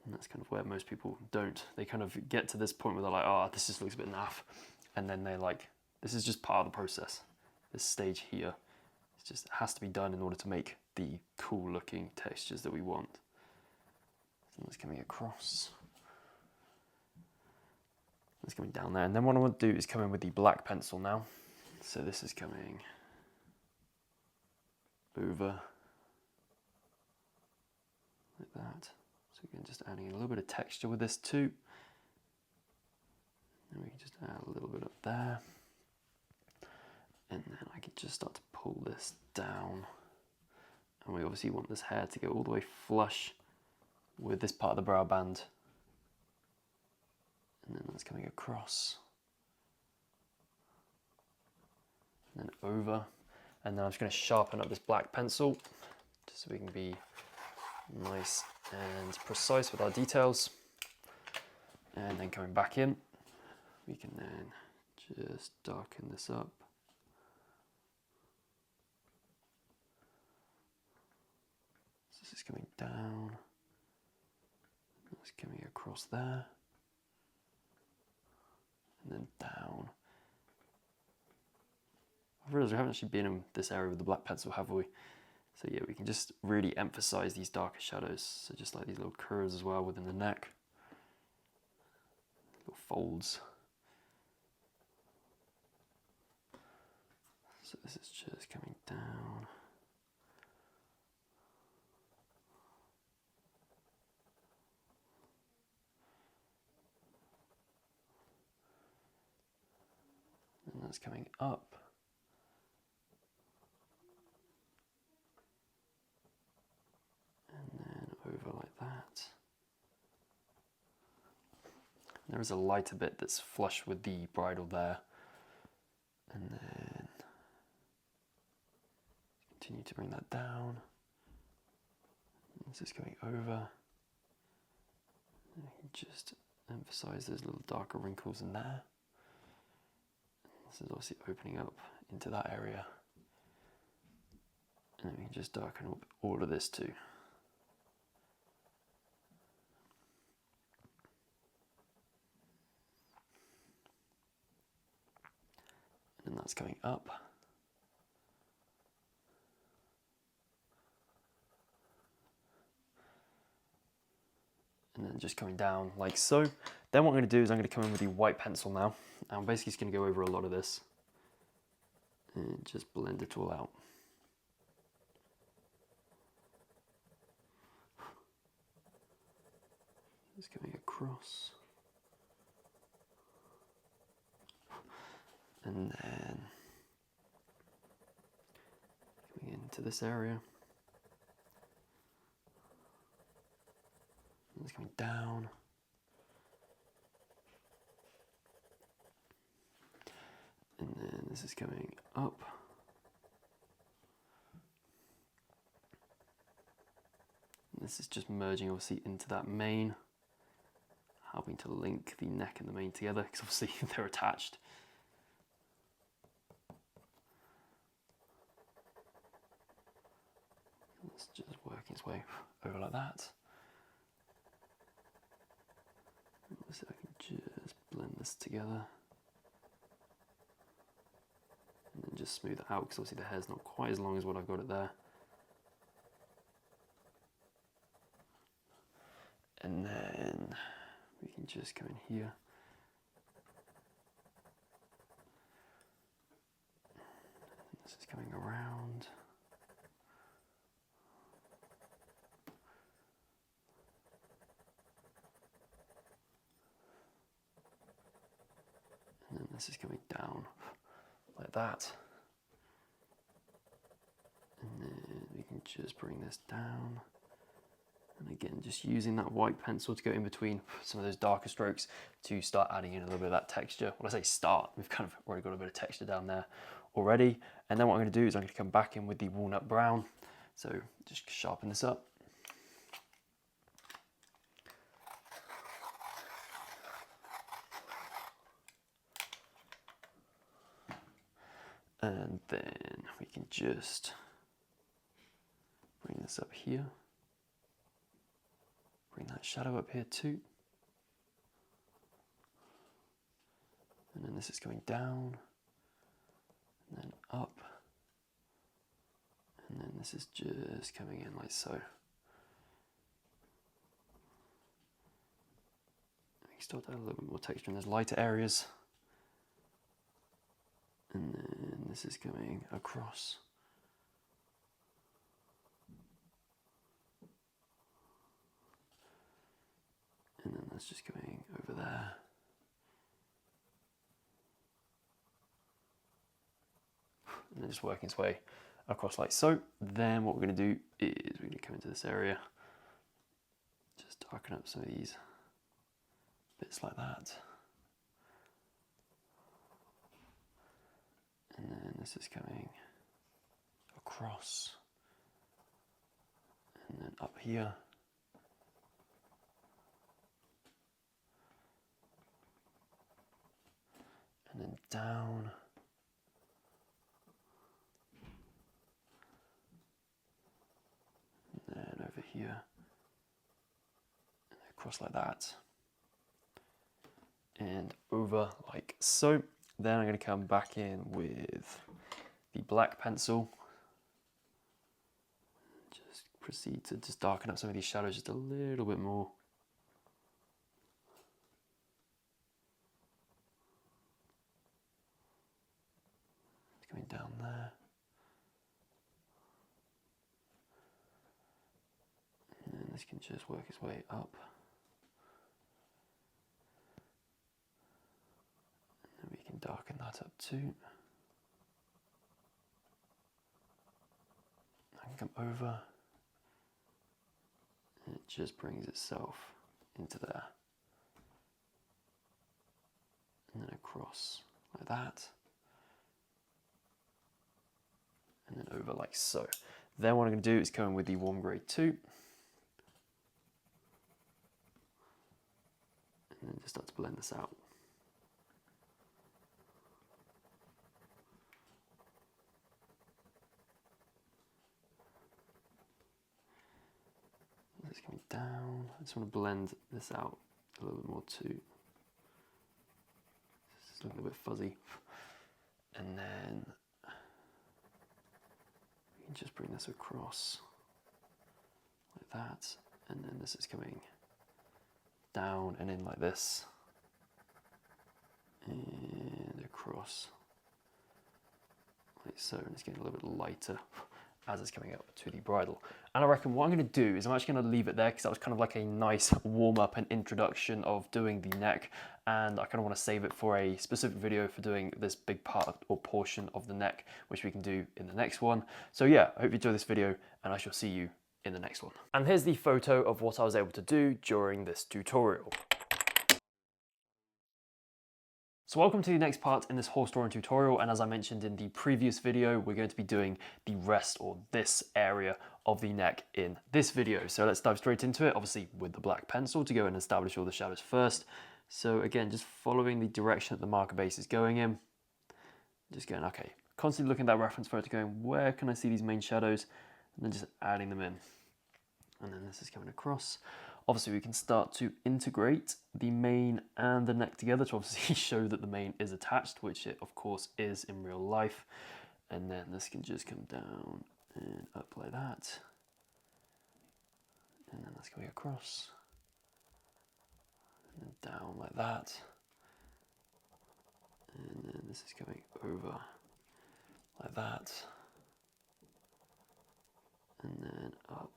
And that's kind of where most people don't. They kind of get to this point where they're like, oh, this just looks a bit naff. And then they're like, this is just part of the process. This stage here, it just has to be done in order to make the cool looking textures that we want. So that's coming across. That's coming down there. And then what I want to do is come in with the black pencil now. So this is coming over like that. So again, just adding a little bit of texture with this too. And we can just add a little bit up there. And then I can just start to pull this down. And we obviously want this hair to go all the way flush with this part of the brow band. And then that's coming across. And then over. And then I'm just going to sharpen up this black pencil just so we can be nice and precise with our details. And then coming back in, we can then just darken this up. So this is coming down, that's coming across there, and then down. I've realised we haven't actually been in this area with the black pencil, have we? So yeah, we can just really emphasize these darker shadows. So just like these little curves as well within the neck, little folds. So this is just coming down. And that's coming up. And then over like that. And there is a lighter bit that's flush with the bridle there. And then continue to bring that down. This is going over. And I can just emphasize those little darker wrinkles in there. This is obviously opening up into that area. And then we can just darken up all of this too. And that's coming up. And then just coming down like so. Then what I'm going to do is I'm going to come in with the white pencil now. And I'm basically just going to go over a lot of this and just blend it all out. Just coming across. And then coming into this area. And it's coming down. And then this is coming up. And this is just merging obviously into that mane, helping to link the neck and the mane together because obviously they're attached. It's just working its way over like that. So I can just blend this together. And then just smooth it out because obviously the hair's not quite as long as what I've got it there. And then we can just come in here. This is coming around. And then this is coming down like that. And then we can just bring this down. And again, just using that white pencil to go in between some of those darker strokes to start adding in a little bit of that texture. When I say start, we've kind of already got a bit of texture down there already. And then what I'm going to do is I'm going to come back in with the walnut brown. So just sharpen this up. And then we can just bring this up here. Bring that shadow up here too. And then this is going down, and then up, and then this is just coming in like so. You can still add a little bit more texture in those lighter areas. And then this is going across. And then that's just going over there. And then just working its way across like so. Then what we're going to do is we're going to come into this area, just darken up some of these bits like that. And then this is coming across, and then up here. And then down. And then over here. And across like that. And over like so. Then I'm going to come back in with the black pencil. Just proceed to just darken up some of these shadows just a little bit more. Coming down there. And then this can just work its way up. And then we can darken that up too. I can come over. And it just brings itself into there. And then across like that. And then over like so. Then what I'm going to do is come in with the warm grade 2. And then just start to blend this out. This is coming down. I just want to blend this out a little bit more too. It's a little bit fuzzy. And then just bring this across like that, and then this is coming down and in like this, and across like so, and it's getting a little bit lighter as it's coming up to the bridle. And I reckon what I'm going to do is I'm actually going to leave it there because that was kind of like a nice warm-up and introduction of doing the neck, and I kind of want to save it for a specific video for doing this big part or portion of the neck, which we can do in the next one. So yeah, I hope you enjoyed this video, and I shall see you in the next one. And here's the photo of what I was able to do during this tutorial. So welcome to the next part in this horse drawing tutorial, and as I mentioned in the previous video, we're going to be doing the rest or this area of the neck in this video. So let's dive straight into it, obviously with the black pencil to go and establish all the shadows first. So again, just following the direction that the marker base is going in, just going, okay, constantly looking at that reference photo going, where can I see these main shadows? And then just adding them in. And then this is coming across. Obviously, we can start to integrate the mane and the neck together to obviously show that the mane is attached, which it of course is in real life. And then this can just come down and up like that. And then that's going across. And then down like that. And then this is coming over like that. And then up.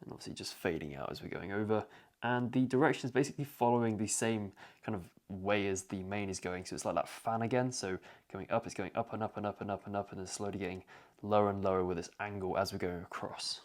And obviously just fading out as we're going over. And the direction is basically following the same kind of way as the mane is going. So it's like that fan again. So going up, it's going up and up and up and up and up, and then slowly getting lower and lower with this angle as we're going across.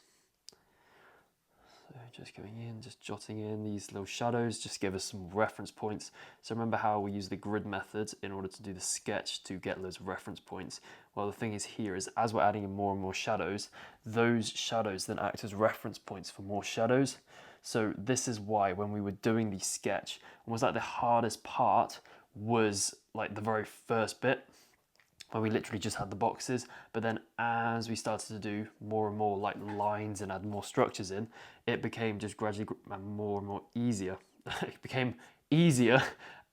So just going in, just jotting in these little shadows, just give us some reference points. So remember how we use the grid method in order to do the sketch to get those reference points. Well, the thing is here is as we're adding in more and more shadows, those shadows then act as reference points for more shadows. So this is why when we were doing the sketch, almost like the hardest part was like the very first bit, where we literally just had the boxes, but then as we started to do more and more like lines and add more structures in, it became just gradually more and more easier. It became easier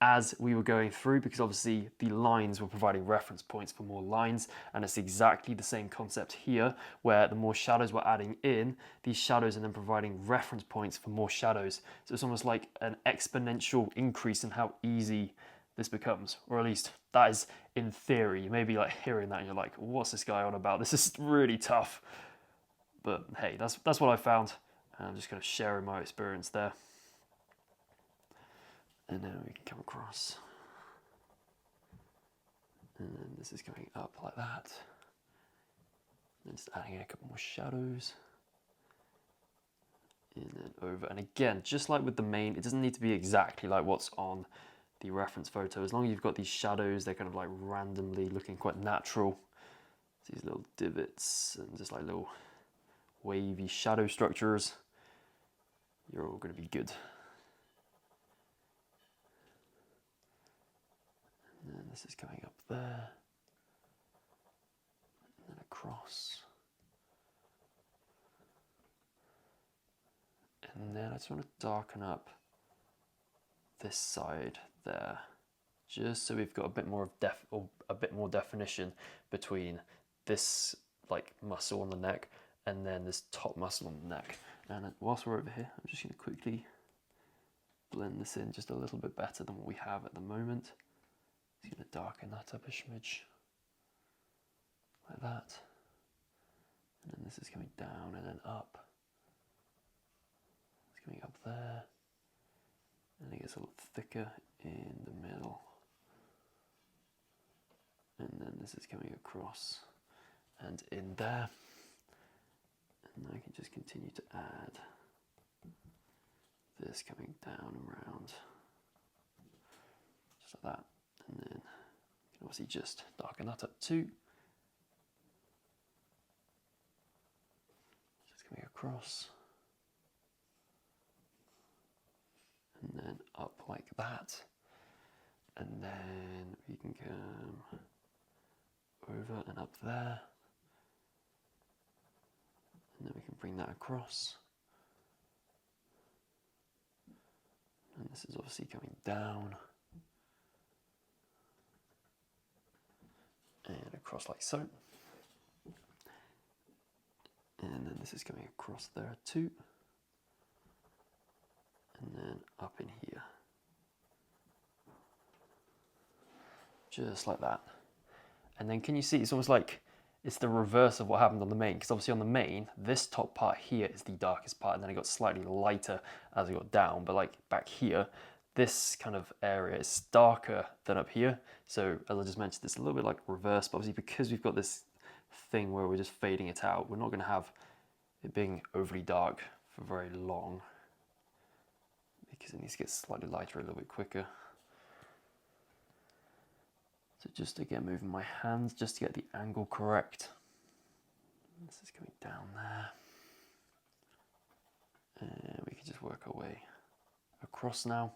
as we were going through, because obviously the lines were providing reference points for more lines, and it's exactly the same concept here, where the more shadows we're adding in, these shadows are then providing reference points for more shadows. So it's almost like an exponential increase in how easy this becomes, or at least that is in theory. You may be like hearing that and you're like, what's this guy on about? This is really tough. But hey, that's what I found, and I'm just kind of sharing my experience there. And now we can come across, and then this is going up like that, and just adding a couple more shadows, and then over. And again, just like with the main, it doesn't need to be exactly like what's on the reference photo. As long as you've got these shadows, they're kind of like randomly looking quite natural. These little divots and just like little wavy shadow structures, you're all going to be good. And then this is coming up there, and then across. And then I just want to darken up this side there, just so we've got a bit more of definition between this like muscle on the neck and then this top muscle on the neck. And whilst we're over here, I'm just going to quickly blend this in just a little bit better than what we have at the moment. Just going to darken that up a smidge, like that. And then this is coming down and then up. It's coming up there. And it gets a little thicker in the middle. And then this is coming across and in there. And I can just continue to add this coming down around, just like that. And then you can obviously just darken that up too. Just coming across. And then up like that. And then we can come over and up there. And then we can bring that across. And this is obviously coming down. And across like so. And then this is coming across there too. And then up in here. Just like that. And then can you see, it's almost like it's the reverse of what happened on the main, because obviously on the main, this top part here is the darkest part, and then it got slightly lighter as it got down, but like back here, this kind of area is darker than up here. So as I just mentioned, it's a little bit like reverse, but obviously because we've got this thing where we're just fading it out, we're not going to have it being overly dark for very long, because it needs to get slightly lighter a little bit quicker. So just again, moving my hands just to get the angle correct. This is coming down there. And we can just work our way across now.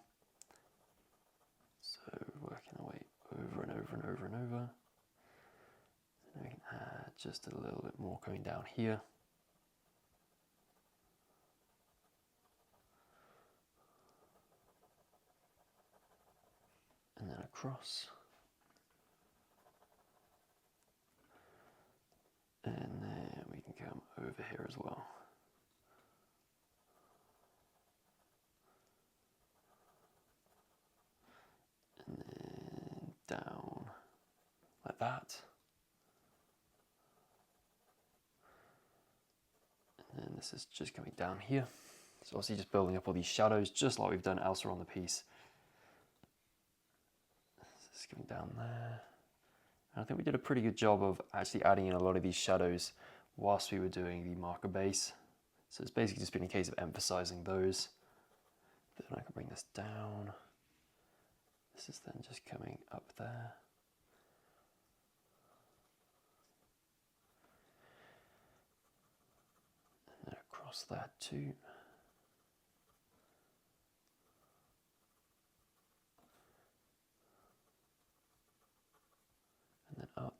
So working our way over and over and over and over. And we can add just a little bit more coming down here. And then across. And then we can come over here as well. And then down like that. And then this is just coming down here. So obviously just building up all these shadows, just like we've done elsewhere on the piece. This is coming down there. I think we did a pretty good job of actually adding in a lot of these shadows whilst we were doing the marker base. So it's basically just been a case of emphasizing those. Then I can bring this down. This is then just coming up there. And then across that too. And then up.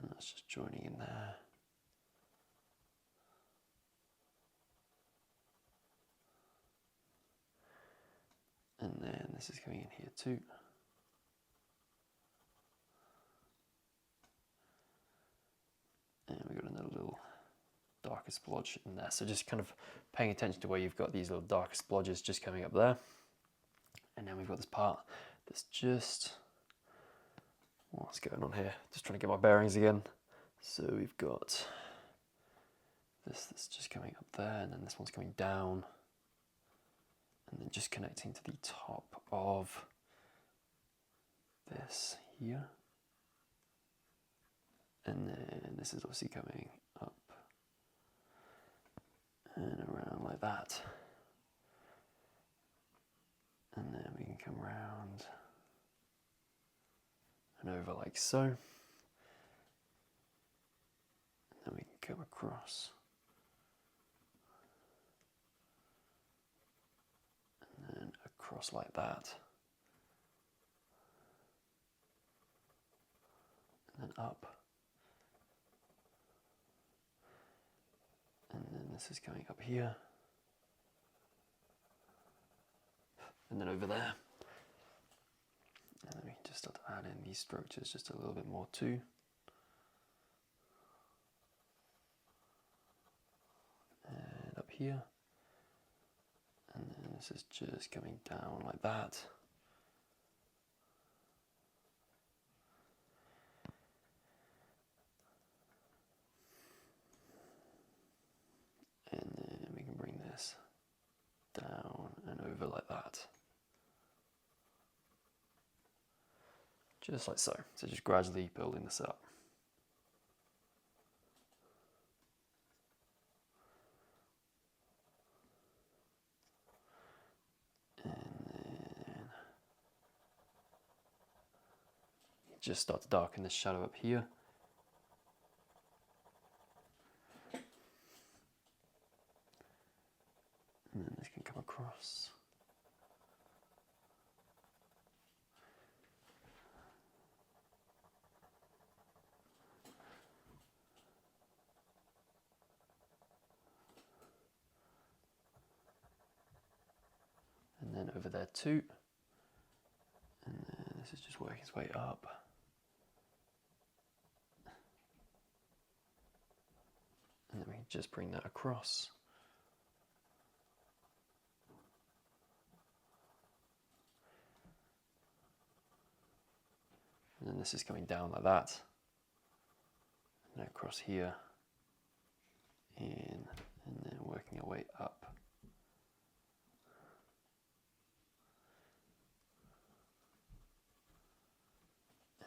And that's just joining in there. And then this is coming in here too. And we've got another little darker splodge in there. So just kind of paying attention to where you've got these little darker splodges just coming up there. And then we've got this part that's just, what's going on here? Just trying to get my bearings again. So we've got this that's just coming up there, and then this one's coming down. And then just connecting to the top of this here. And then this is obviously coming up and around like that. And then we can come around and over like so. And then we can come across. And then across like that. And then up. And then this is coming up here. And then over there. And then we can just start to add in these structures just a little bit more too. And up here. And then this is just coming down like that. And then we can bring this down and over like that. Just like so. So just gradually building this up. And then just start to darken this shadow up here. And then this can come across. And then over there too. And then this is just working its way up. And then we can just bring that across. And then this is coming down like that. And then across here. In, and then working our way up.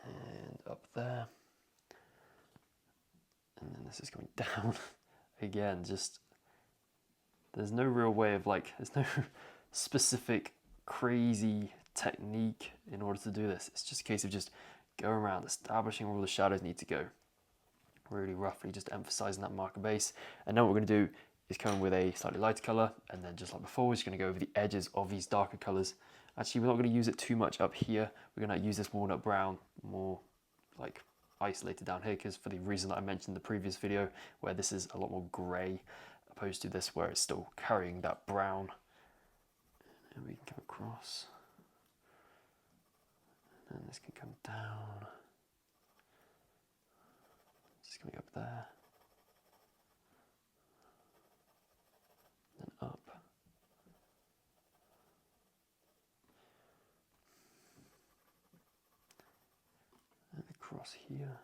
And up there. And then this is going down. Again, just, there's no real way of like, there's no specific crazy technique in order to do this. It's just a case of just going around, establishing where all the shadows need to go. Really roughly just emphasizing that marker base. And now what we're going to do is come in with a slightly lighter color, and then just like before, we're just going to go over the edges of these darker colors. Actually, we're not going to use it too much up here. We're going to use this walnut brown more like isolated down here, because for the reason that I mentioned in the previous video, where this is a lot more gray opposed to this where it's still carrying that brown. And we can come across. And then this can come down. Just coming up there. Then up. And across here.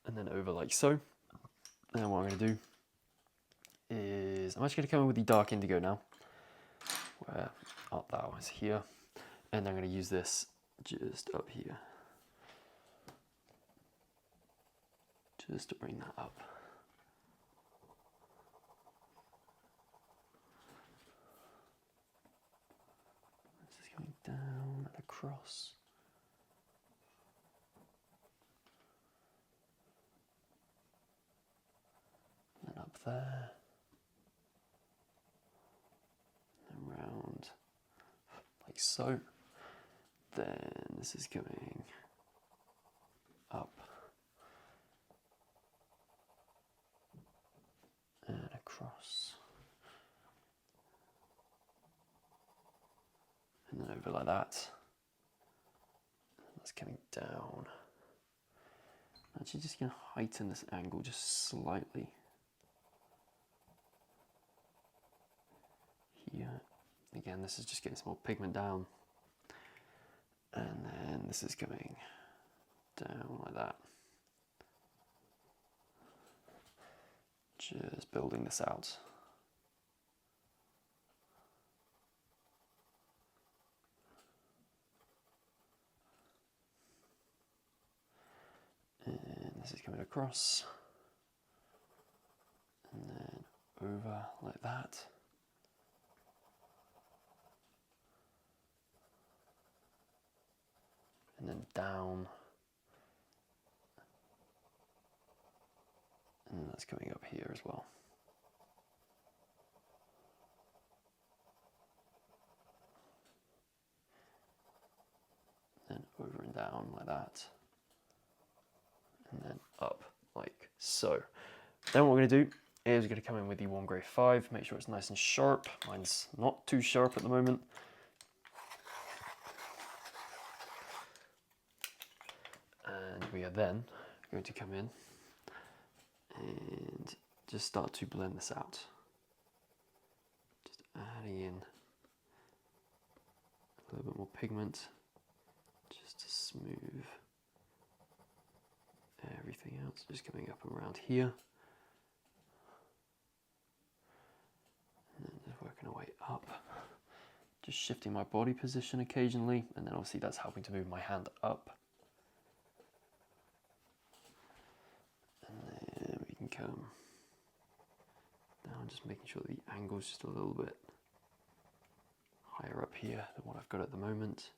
And then over like so. And what I'm going to do is, I'm actually going to come in with the dark indigo now, where art thou is here, and I'm going to use this just up here, just to bring that up. This is going down and across. there. And round like so. Then this is coming up and across. And then over like that. That's coming down. I'm actually just going to heighten this angle just slightly. Here. Again, this is just getting some more pigment down. And then this is coming down like that. Just building this out. And this is coming across. And then over like that. And then down. And that's coming up here as well. Then over and down like that. And then up like so. Then what we're going to do is we're going to come in with the 1 grey 5, make sure it's nice and sharp. Mine's not too sharp at the moment. And we are then going to come in and just start to blend this out. Just adding in a little bit more pigment just to smooth everything out. So just coming up around here. And then just working our way up. Just shifting my body position occasionally, and then obviously that's helping to move my hand up. And then we can come down, just making sure the angle's just a little bit higher up here than what I've got at the moment.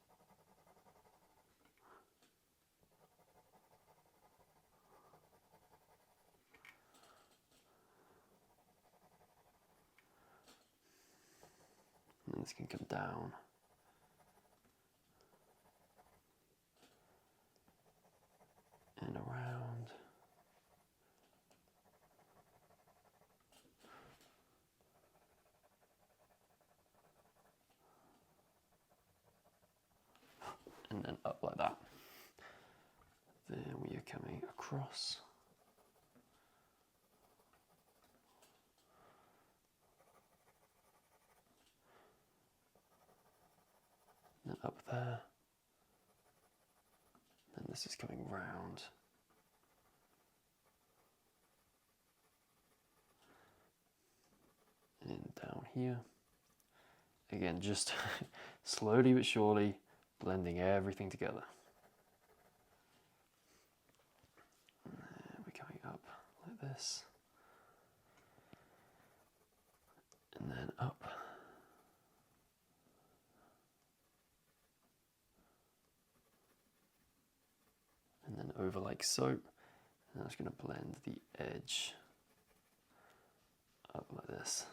And this can come down. And around. And then up like that. Then we are coming across. And up there. Then this is coming round. And down here. Again, just slowly but surely blending everything together. And then we're coming up like this. And then up. And then over like so. And I'm just going to blend the edge up like this.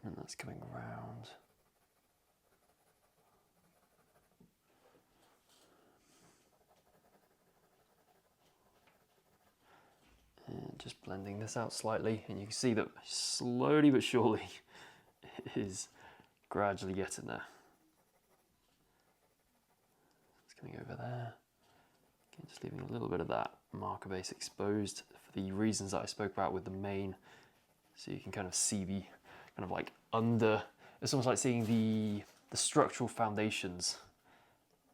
And that's coming around. And just blending this out slightly, and you can see that slowly but surely it is gradually getting there. It's coming over there. Again, just leaving a little bit of that marker base exposed for the reasons that I spoke about with the mane, so you can kind of see the kind of like under, it's almost like seeing the structural foundations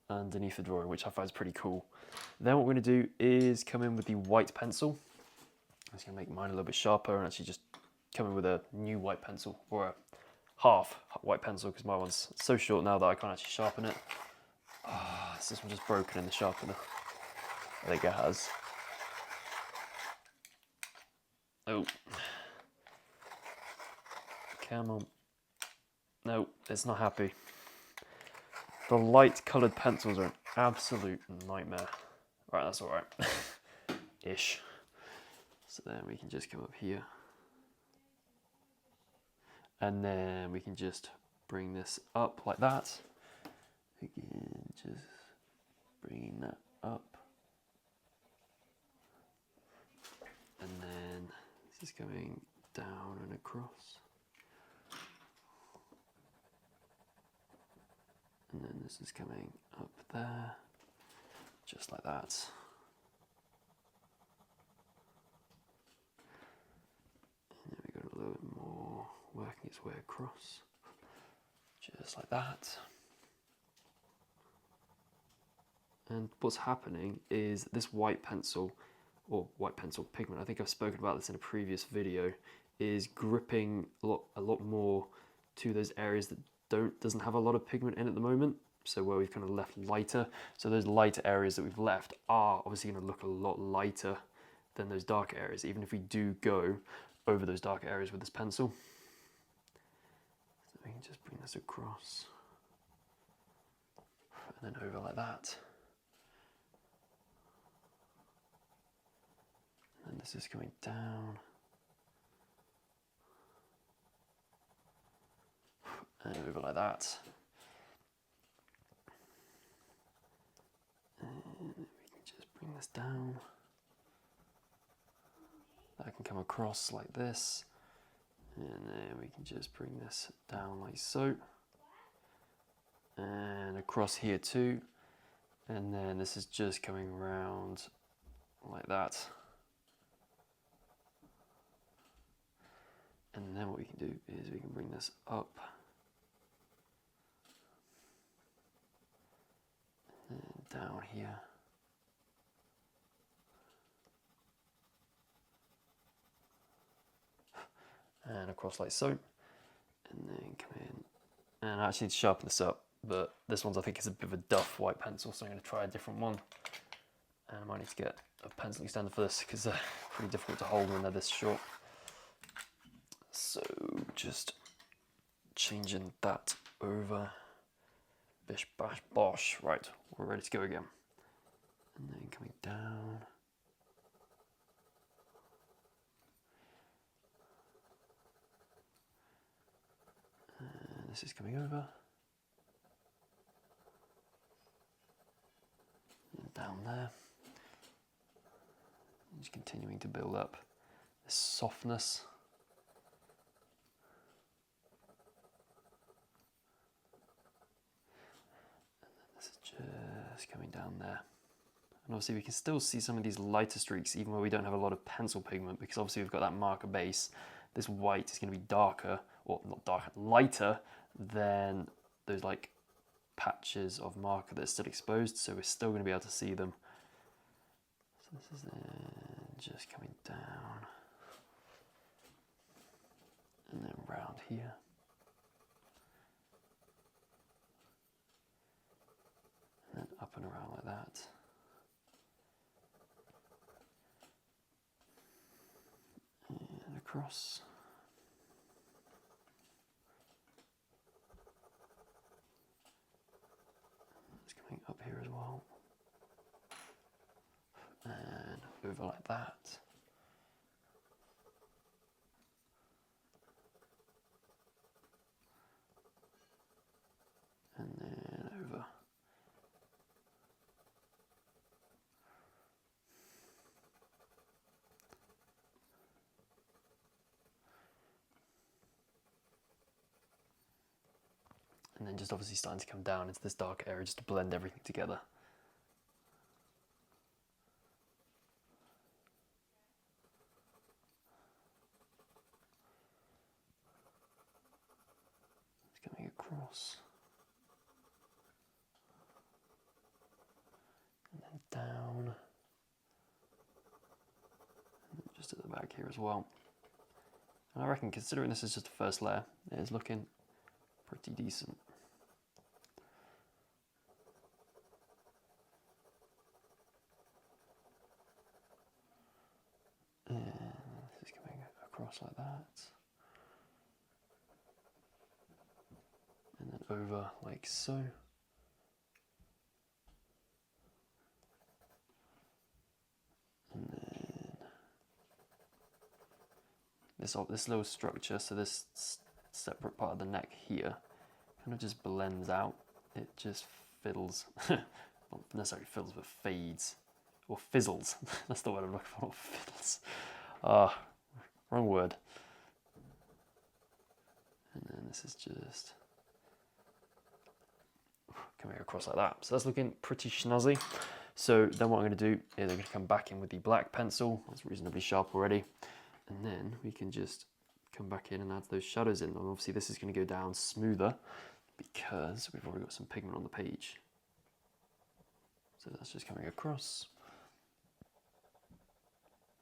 underneath the drawing, which I find is pretty cool. Then what we're going to do is come in with the white pencil. I'm just going to make mine a little bit sharper and actually just come in with a new white pencil, or a half white pencil, because my one's so short now that I can't actually sharpen it. Oh, this one just broken in the sharpener. I think it has. Oh. Come on. No, it's not happy. The light coloured pencils are an absolute nightmare. Right, that's all right. Ish. So then we can just come up here. And then we can just bring this up like that. Again, just bringing that up. And then this is going down and across. And then this is coming up there, just like that. And then we've got a little bit more working its way across, just like that. And what's happening is this white pencil, or white pencil pigment, I think I've spoken about this in a previous video, is gripping a lot more to those areas that doesn't have a lot of pigment in at the moment. So where we've kind of left lighter. So those lighter areas that we've left are obviously going to look a lot lighter than those darker areas, even if we do go over those darker areas with this pencil. So we can just bring this across and then over like that. And this is coming down. And over like that. And we can just bring this down. That can come across like this. And then we can just bring this down like so. And across here too. And then this is just coming around like that. And then what we can do is we can bring this up. And down here. And across like so. And then come in. And I actually need to sharpen this up, but this one's I think is a bit of a duff white pencil, so I'm going to try a different one. And I might need to get a pencil extender for this because they're pretty difficult to hold when they're this short. So just changing that over. Bish bash bosh. Right, we're ready to go again. And then coming down. And this is coming over. And down there. And just continuing to build up this softness. Just coming down there. And obviously we can still see some of these lighter streaks even though we don't have a lot of pencil pigment, because obviously we've got that marker base. This white is going to be darker, or not darker, lighter than those like patches of marker that are still exposed, so we're still going to be able to see them. So this is just coming down and then round here. And then up and around like that. And across. It's coming up here as well. And over like that. And then over. And then just obviously starting to come down into this dark area just to blend everything together. It's coming across. And then down. And just at the back here as well. And I reckon, considering this is just the first layer, it is looking pretty decent. And this is coming across like that. And then over like so. this little structure, so this separate part of the neck here, kind of just blends out. It just fiddles, not necessarily fiddles, but fades, or fizzles. That's the word I'm looking for, not fiddles. Wrong word. And then this is just coming across like that. So that's looking pretty snazzy. So then what I'm going to do is I'm going to come back in with the black pencil. That's reasonably sharp already. And then we can just come back in and add those shadows in. And obviously this is going to go down smoother because we've already got some pigment on the page. So that's just coming across.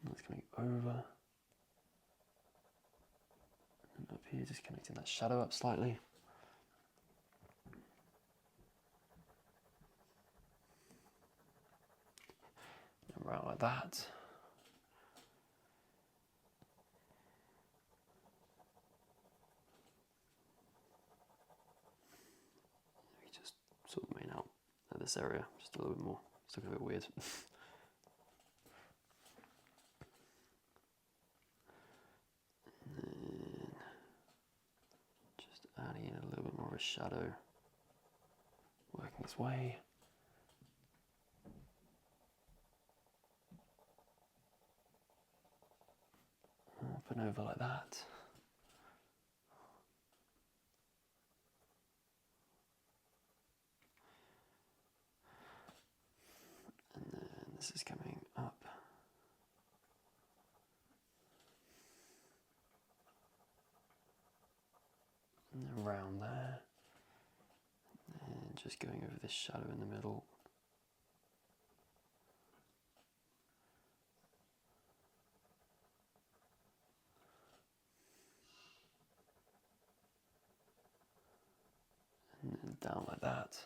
And that's coming over. And up here, just connecting that shadow up slightly. And around like that. Just sort of main out at this area, just a little bit more. It's looking a bit weird. And then just adding in a little bit more of a shadow, working its way. Up and over like that. And then this is coming up. And then around there. And just going over this shadow in the middle. And then down like that.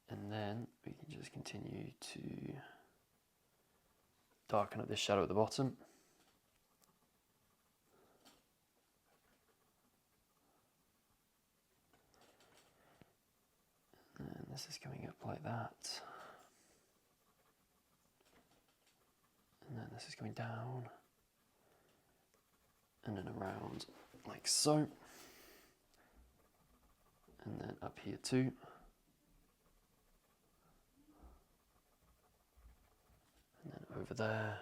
And then we can just continue to darken up this shadow at the bottom. And this is coming up like that. And then this is going down. And then around like so. And then up here too. And then over there.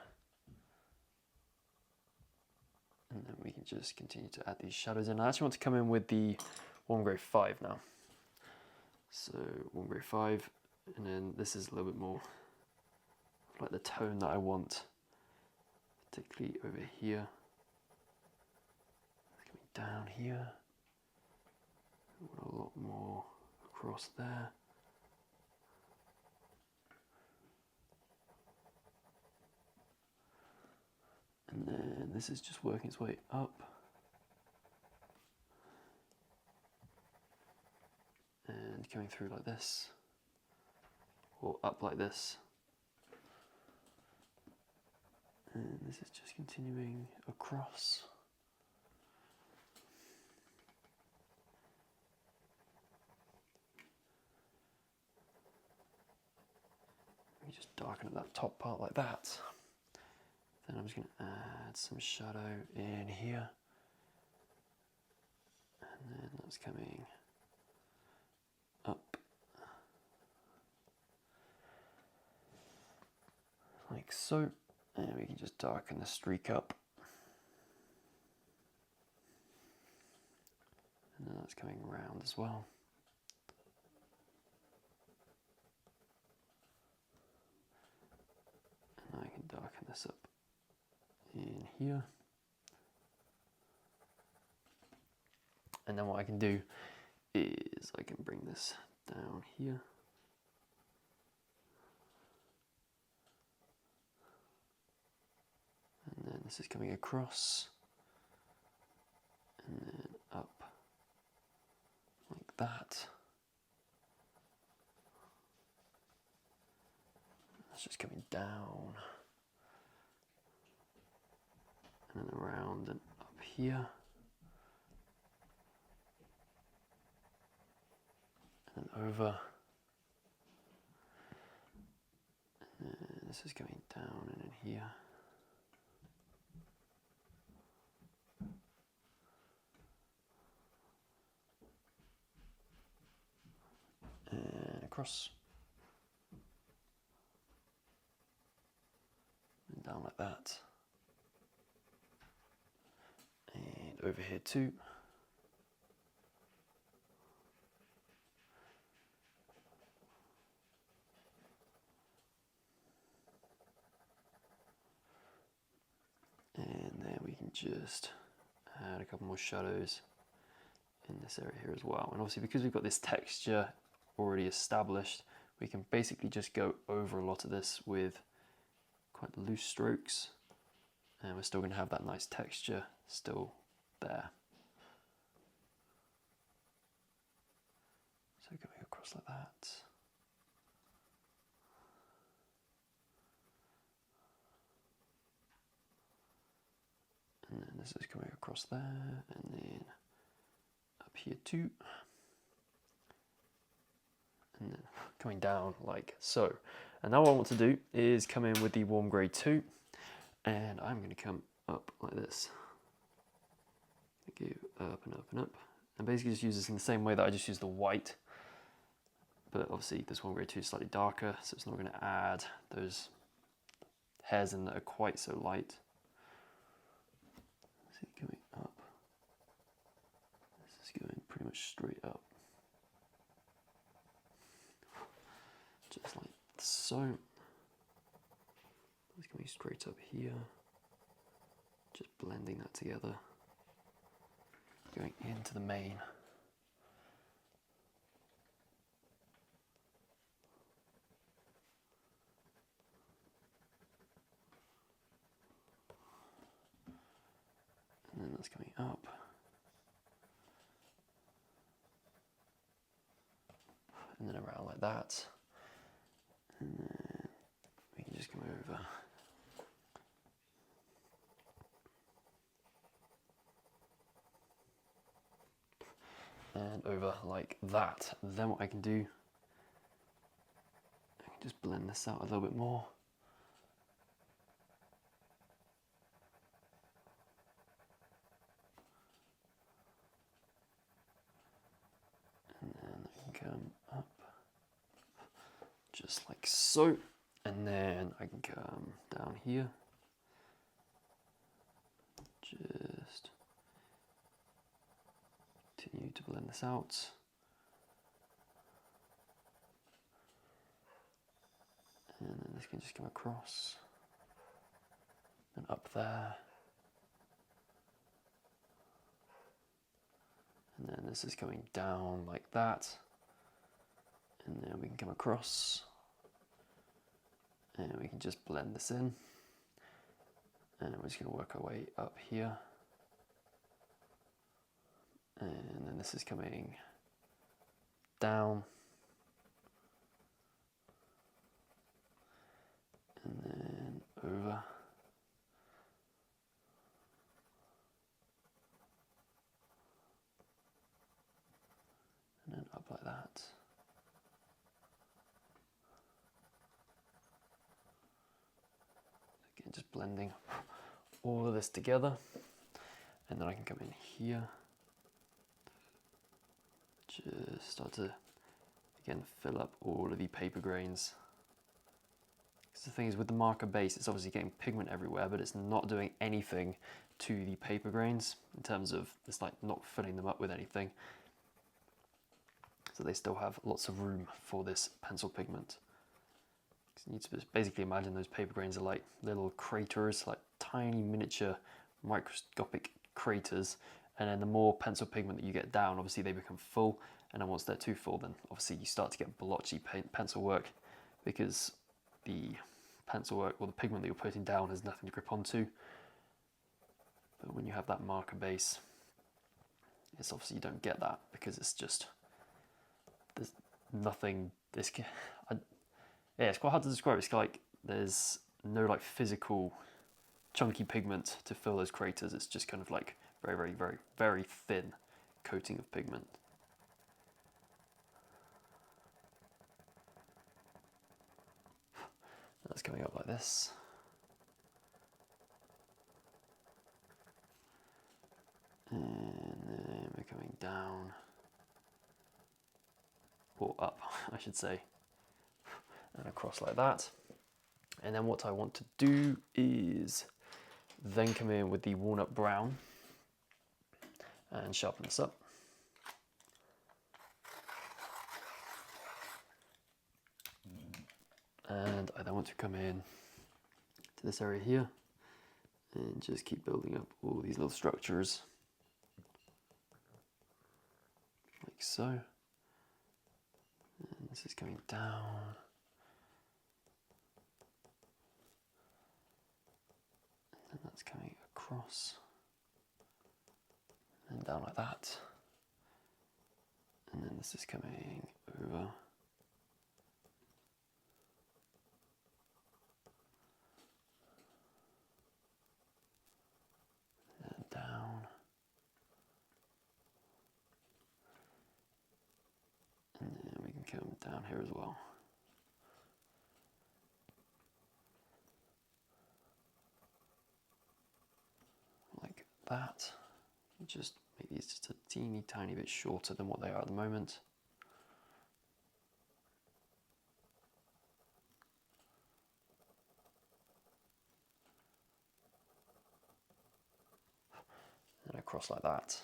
And then we can just continue to add these shadows in. I actually want to come in with the warm grey 5 now. So warm grey 5, and then this is a little bit more like the tone that I want, particularly over here. Coming down here. I want a lot more across there. And then this is just working its way up. And coming through like this. Or up like this. And this is just continuing across. We just darken up that top part like that. Then I'm just going to add some shadow in here. And then that's coming up. Like so. And we can just darken the streak up. And then that's coming around as well. And I can darken this up in here. And then what I can do is I can bring this down here. And then this is coming across. And then up like that. That's just coming down. And then around and up here. And then over. And then this is going down and in here. across. And down like that. And over here too. And then we can just add a couple more shadows in this area here as well. And obviously because we've got this texture already established, we can basically just go over a lot of this with quite loose strokes, and we're still going to have that nice texture still there. So going across like that. And then this is coming across there, and then up here too. And then coming down like so. And now what I want to do is come in with the warm grey 2, and I'm going to come up like this. Go up and up and up, and basically just use this in the same way that I just used the white, but obviously this warm grey 2 is slightly darker, so it's not going to add those hairs in that are quite so light. See, coming up, this is going pretty much straight up. Just like so. It's going straight up here. Just blending that together. Going into the main. And then that's coming up. And then around like that. And then we can just come over. And over like that. Then what I can do, I can just blend this out a little bit more. And then I can come up. Just like so, and then I can come down here, just continue to blend this out, and then this can just come across and up there, and then this is coming down like that, and then we can come across. And we can just blend this in, and we're just going to work our way up here, and then this is coming down, and then over, and then up like that. Just blending all of this together, and then I can come in here, just start to again fill up all of the paper grains. Because the thing is, with the marker base, it's obviously getting pigment everywhere, but it's not doing anything to the paper grains in terms of it's like not filling them up with anything, so they still have lots of room for this pencil pigment. You need to basically imagine those paper grains are like little craters, like tiny miniature microscopic craters, and then the more pencil pigment that you get down, obviously they become full, and then once they're too full, then obviously you start to get blotchy pencil work, because the pencil work or the pigment that you're putting down has nothing to grip onto. But when you have that marker base, it's obviously you don't get that, because it's just there's nothing. Yeah, it's quite hard to describe. It's like there's no like physical chunky pigment to fill those craters. It's just kind of like very, very, very, very thin coating of pigment. That's coming up like this. And then we're coming down or up, I should say, and across like that. And then what I want to do is then come in with the walnut brown and sharpen this up. And I then want to come in to this area here and just keep building up all these little structures like so. And this is coming down. And that's coming across and down like that. And then this is coming over. And down. And then we can come down here as well. Like that. Just make these just a teeny tiny bit shorter than what they are at the moment. And across like that.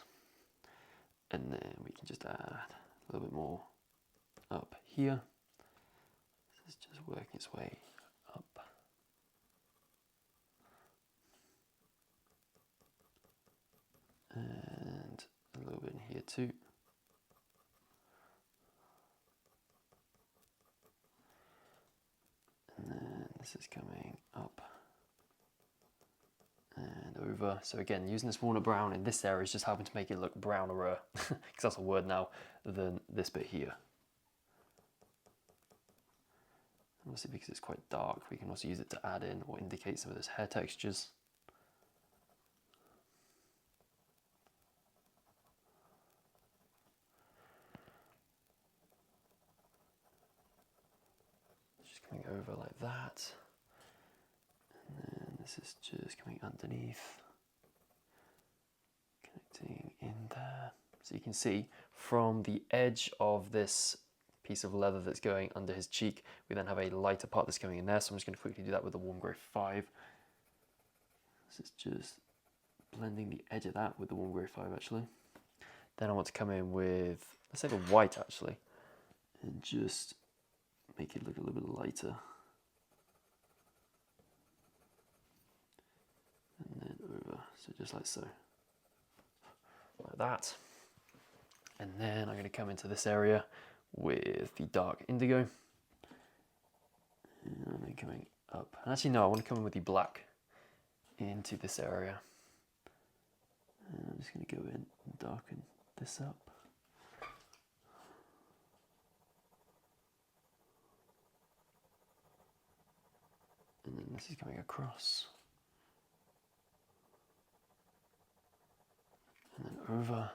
And then we can just add a little bit more up here. This is just working its way up. And a little bit in here too. And then this is coming up and over. So again, using this walnut brown in this area is just helping to make it look browner, because that's a word now, than this bit here. And obviously because it's quite dark, we can also use it to add in or indicate some of those hair textures. Coming over like that, and then this is just coming underneath, connecting in there. So you can see from the edge of this piece of leather that's going under his cheek, we then have a lighter part that's going in there. So I'm just going to quickly do that with the warm grey 5. This is just blending the edge of that with the warm grey 5 actually. Then I want to come in with, let's say the white actually, and just make it look a little bit lighter. And then over, so just like so. Like that. And then I'm going to come into this area with the dark indigo. And I'm then coming up. And actually no, I want to come in with the black into this area. And I'm just going to go in and darken this up. And then this is coming across. And then over.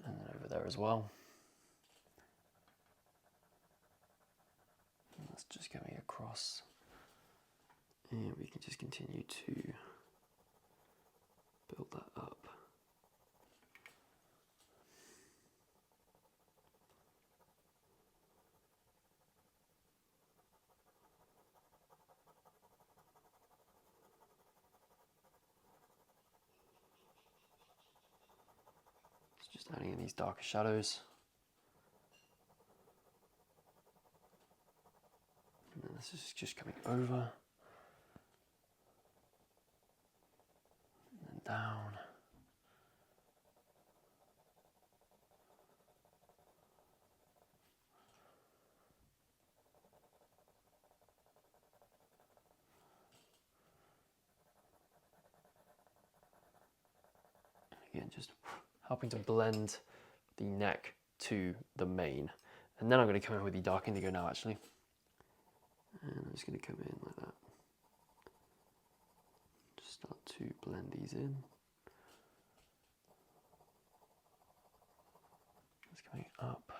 And then over there as well. And that's just coming across. And we can just continue to build that up. Just adding in these darker shadows. And then this is just coming over. And then down. And again, just helping to blend the neck to the mane. And then I'm going to come in with the dark indigo now actually. And I'm just going to come in like that. Just start to blend these in. It's coming up.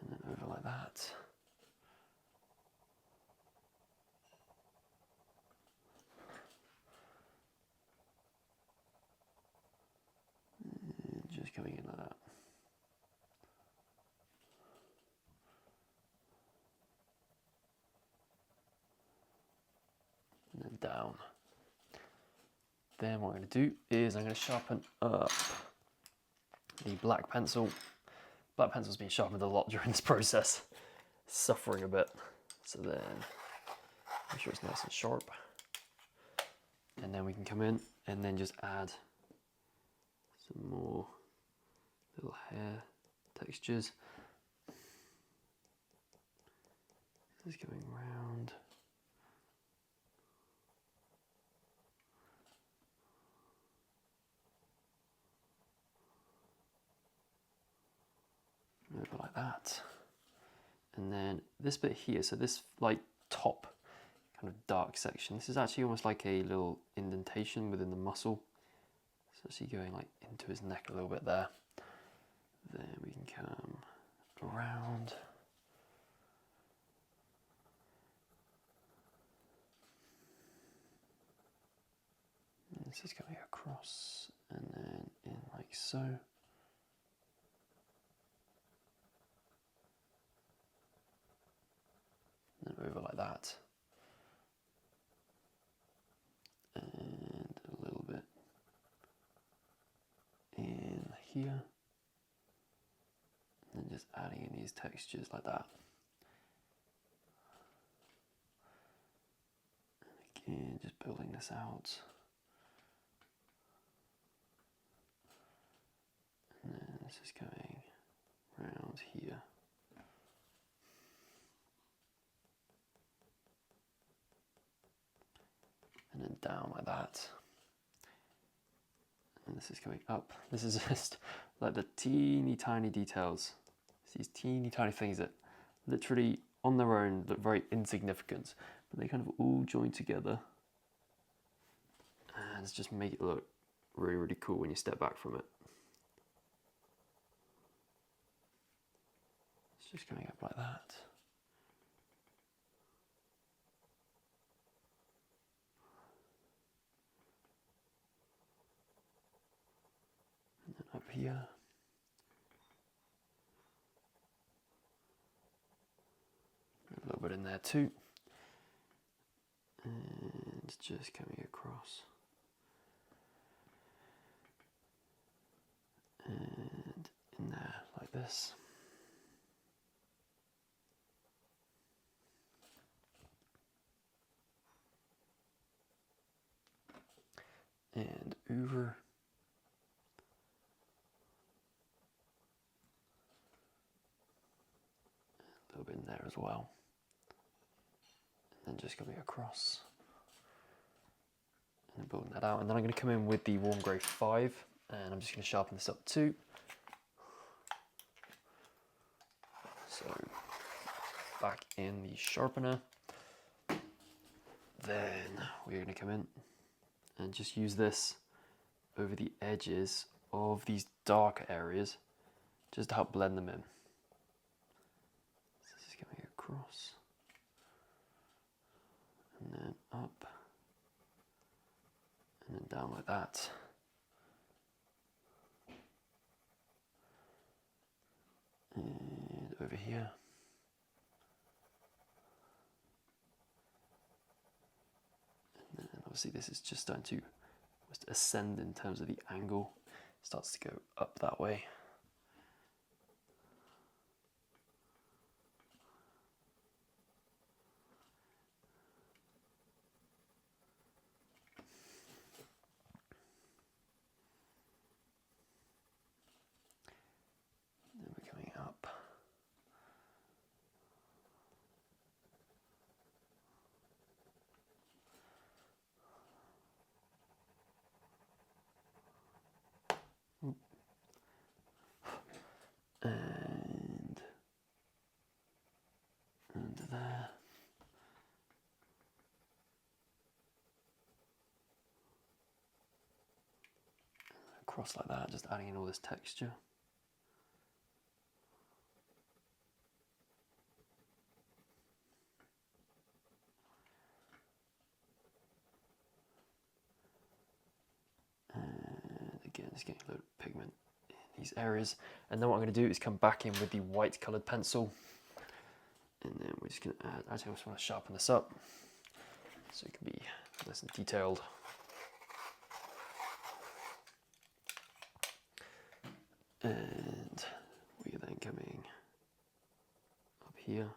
And then over like that. just coming in like that. And then down. Then what I'm going to do is I'm going to sharpen up the black pencil. Black pencil's been sharpened a lot during this process, suffering a bit. So then make sure it's nice and sharp. And then we can come in and then just add some more little hair textures. This is going round. Over like that. And then this bit here, so this like top kind of dark section, this is actually almost like a little indentation within the muscle. So actually going like into his neck a little bit there. Then we can come around. And this is going across and then in like so. And over like that. And a little bit in here. And then just adding in these textures like that. And again, just building this out. And then this is going around here. And then down like that. And this is coming up. This is just like the teeny tiny details. It's these teeny tiny things that literally on their own look very insignificant, but they kind of all join together and just make it look really, really cool when you step back from it. It's just coming up like that. Up here. A little bit in there too. And just coming across. And in there like this. And over. A little bit in there as well. And then just coming across. And then building that out. And then I'm going to come in with the Warm Grey 5. And I'm just going to sharpen this up too. So, back in the sharpener. Then we're going to come in and just use this over the edges of these darker areas just to help blend them in. So this is coming across and then up and then down like that. And over here. And then obviously this is just starting to almost ascend in terms of the angle. It starts to go up that way. Then we're coming up. And there. Across like that, just adding in all this texture. And again, just getting a load of pigment these areas. And then what I'm going to do is come back in with the white coloured pencil. And then we're just going to add, actually I just want to sharpen this up so it can be nice and detailed. And we're then coming up here.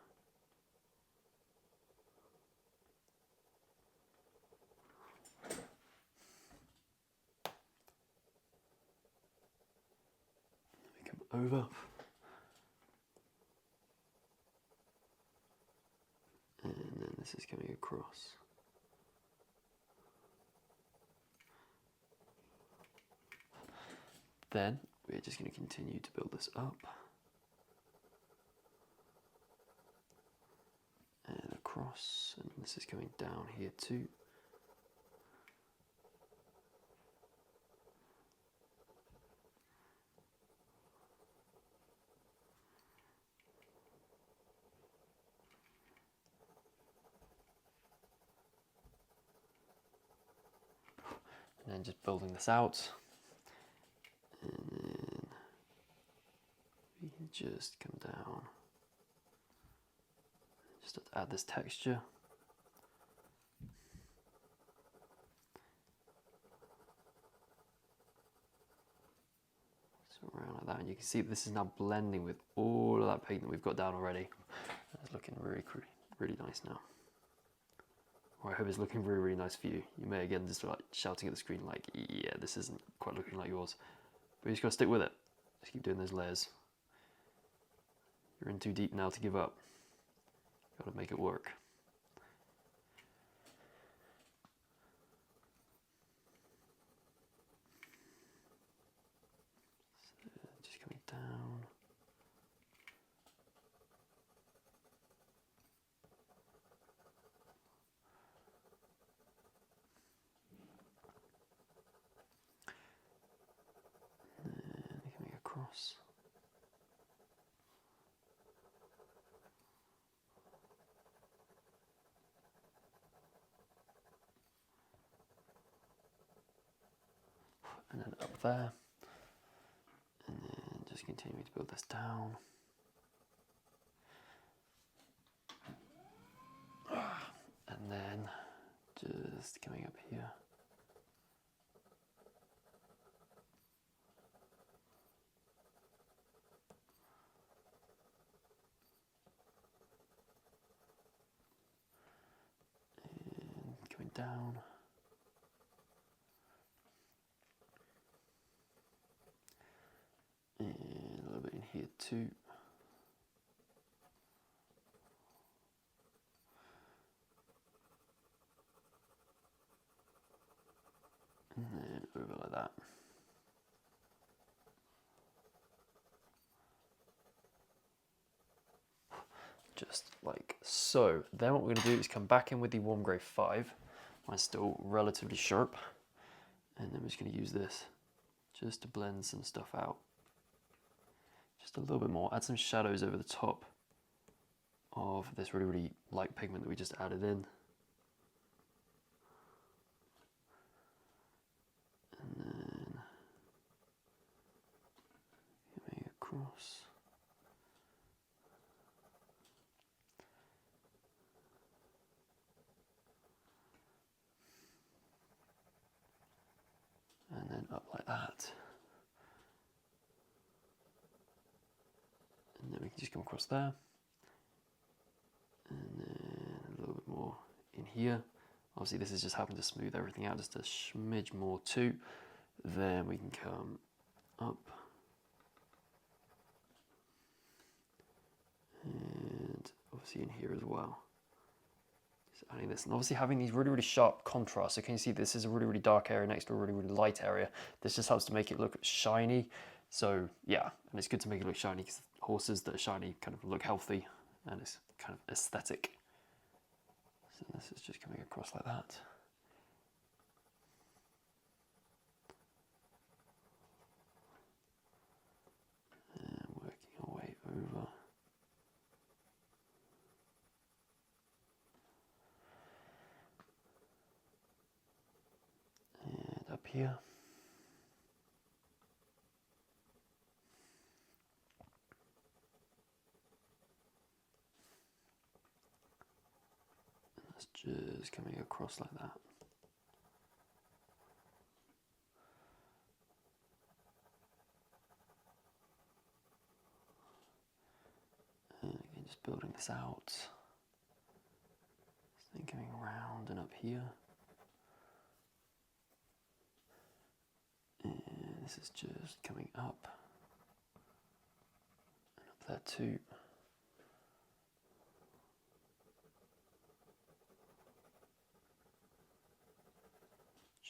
We come over. And then this is coming across. Then we're just going to continue to build this up and across, and this is coming down here too. And then just building this out. And then we can just come down, just add this texture. So around like that, and you can see this is now blending with all of that paint that we've got down already. It's looking really nice now. Or I hope it's looking really nice for you. You may again just like shouting at the screen like, yeah, this isn't quite looking like yours. But you just gotta stick with it. Just keep doing those layers. You're in too deep now to give up. Gotta make it work. So just coming down. And then coming across. And then up there, and then just continuing to build this down. And then just coming up here. And coming down. And a little bit in here too. And then over like that. Just like so. Then what we're going to do is come back in with the warm grey 5. Mine's still relatively sharp. And then we're just going to use this just to blend some stuff out. Just a little bit more, add some shadows over the top of this really light pigment that we just added in. And then coming across. And then up like that. And then we can just come across there. And then a little bit more in here. Obviously this is just happening to smooth everything out just a smidge more too. Then we can come up. And obviously in here as well. Just adding this, and obviously having these really sharp contrasts. So can you see this is a really dark area next to a really light area. This just helps to make it look shiny. So yeah, and it's good to make it look shiny because horses that are shiny kind of look healthy and it's kind of aesthetic. So this is just coming across like that. And working our way over. And up here. just coming across like that. And again, just building this out. Then coming around and up here. And this is just coming up. And up there too.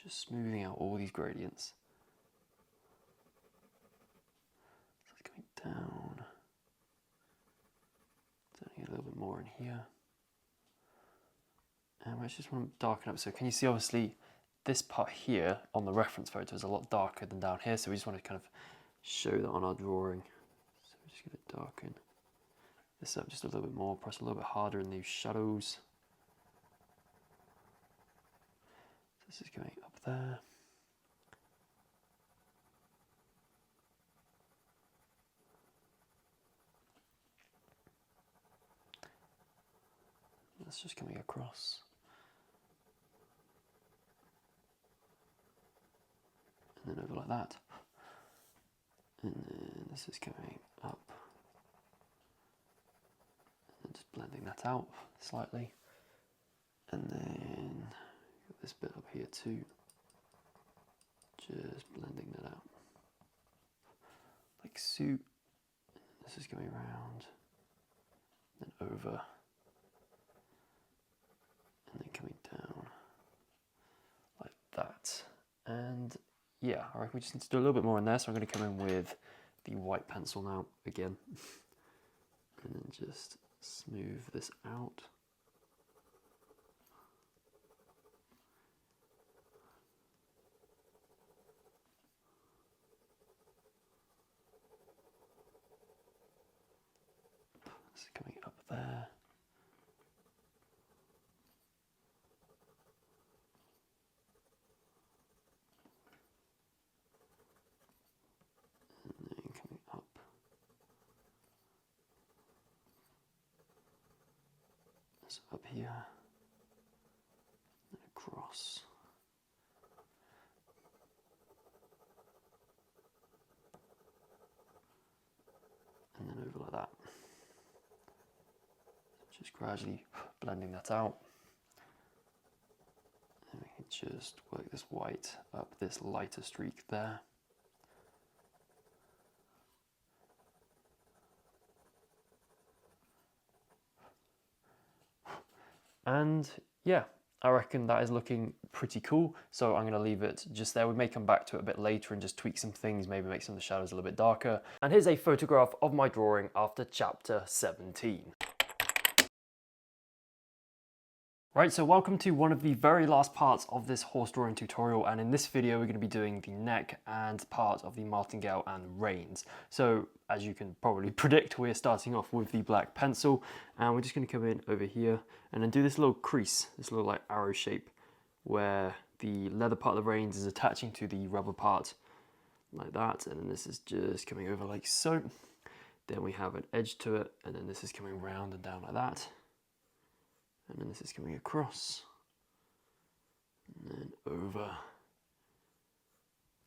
Just smoothing out all these gradients. So it's going down. Turning it a little bit more in here. And I just want to darken up. So can you see obviously this part here on the reference photo is a lot darker than down here. So we just want to kind of show that on our drawing. So we're just going to darken this up just a little bit more, press a little bit harder in these shadows. This is going up there. That's just coming across. And then over like that. And then this is coming up. And then just blending that out slightly. And then this bit up here too, just blending that out like so. This is going around, then over, and then coming down like that. And yeah, I reckon we just need to do a little bit more in there, so I'm going to come in with the white pencil now again, and then just smooth this out. Coming up there. And then coming up. So up here. And across. And then over like that. Just gradually blending that out. And we can just work this white up this lighter streak there. And yeah, I reckon that is looking pretty cool. So I'm going to leave it just there. We may come back to it a bit later and just tweak some things, maybe make some of the shadows a little bit darker. And here's a photograph of my drawing after chapter 17. Right, so welcome to one of the very last parts of this horse drawing tutorial, and in this video we're going to be doing the neck and part of the martingale and reins. So as you can probably predict, we're starting off with the black pencil, and we're just going to come in over here and then do this little crease, this little like arrow shape, where the leather part of the reins is attaching to the rubber part like that, and then this is just coming over like so. Then we have an edge to it, and then this is coming round and down like that. And then this is coming across, and then over,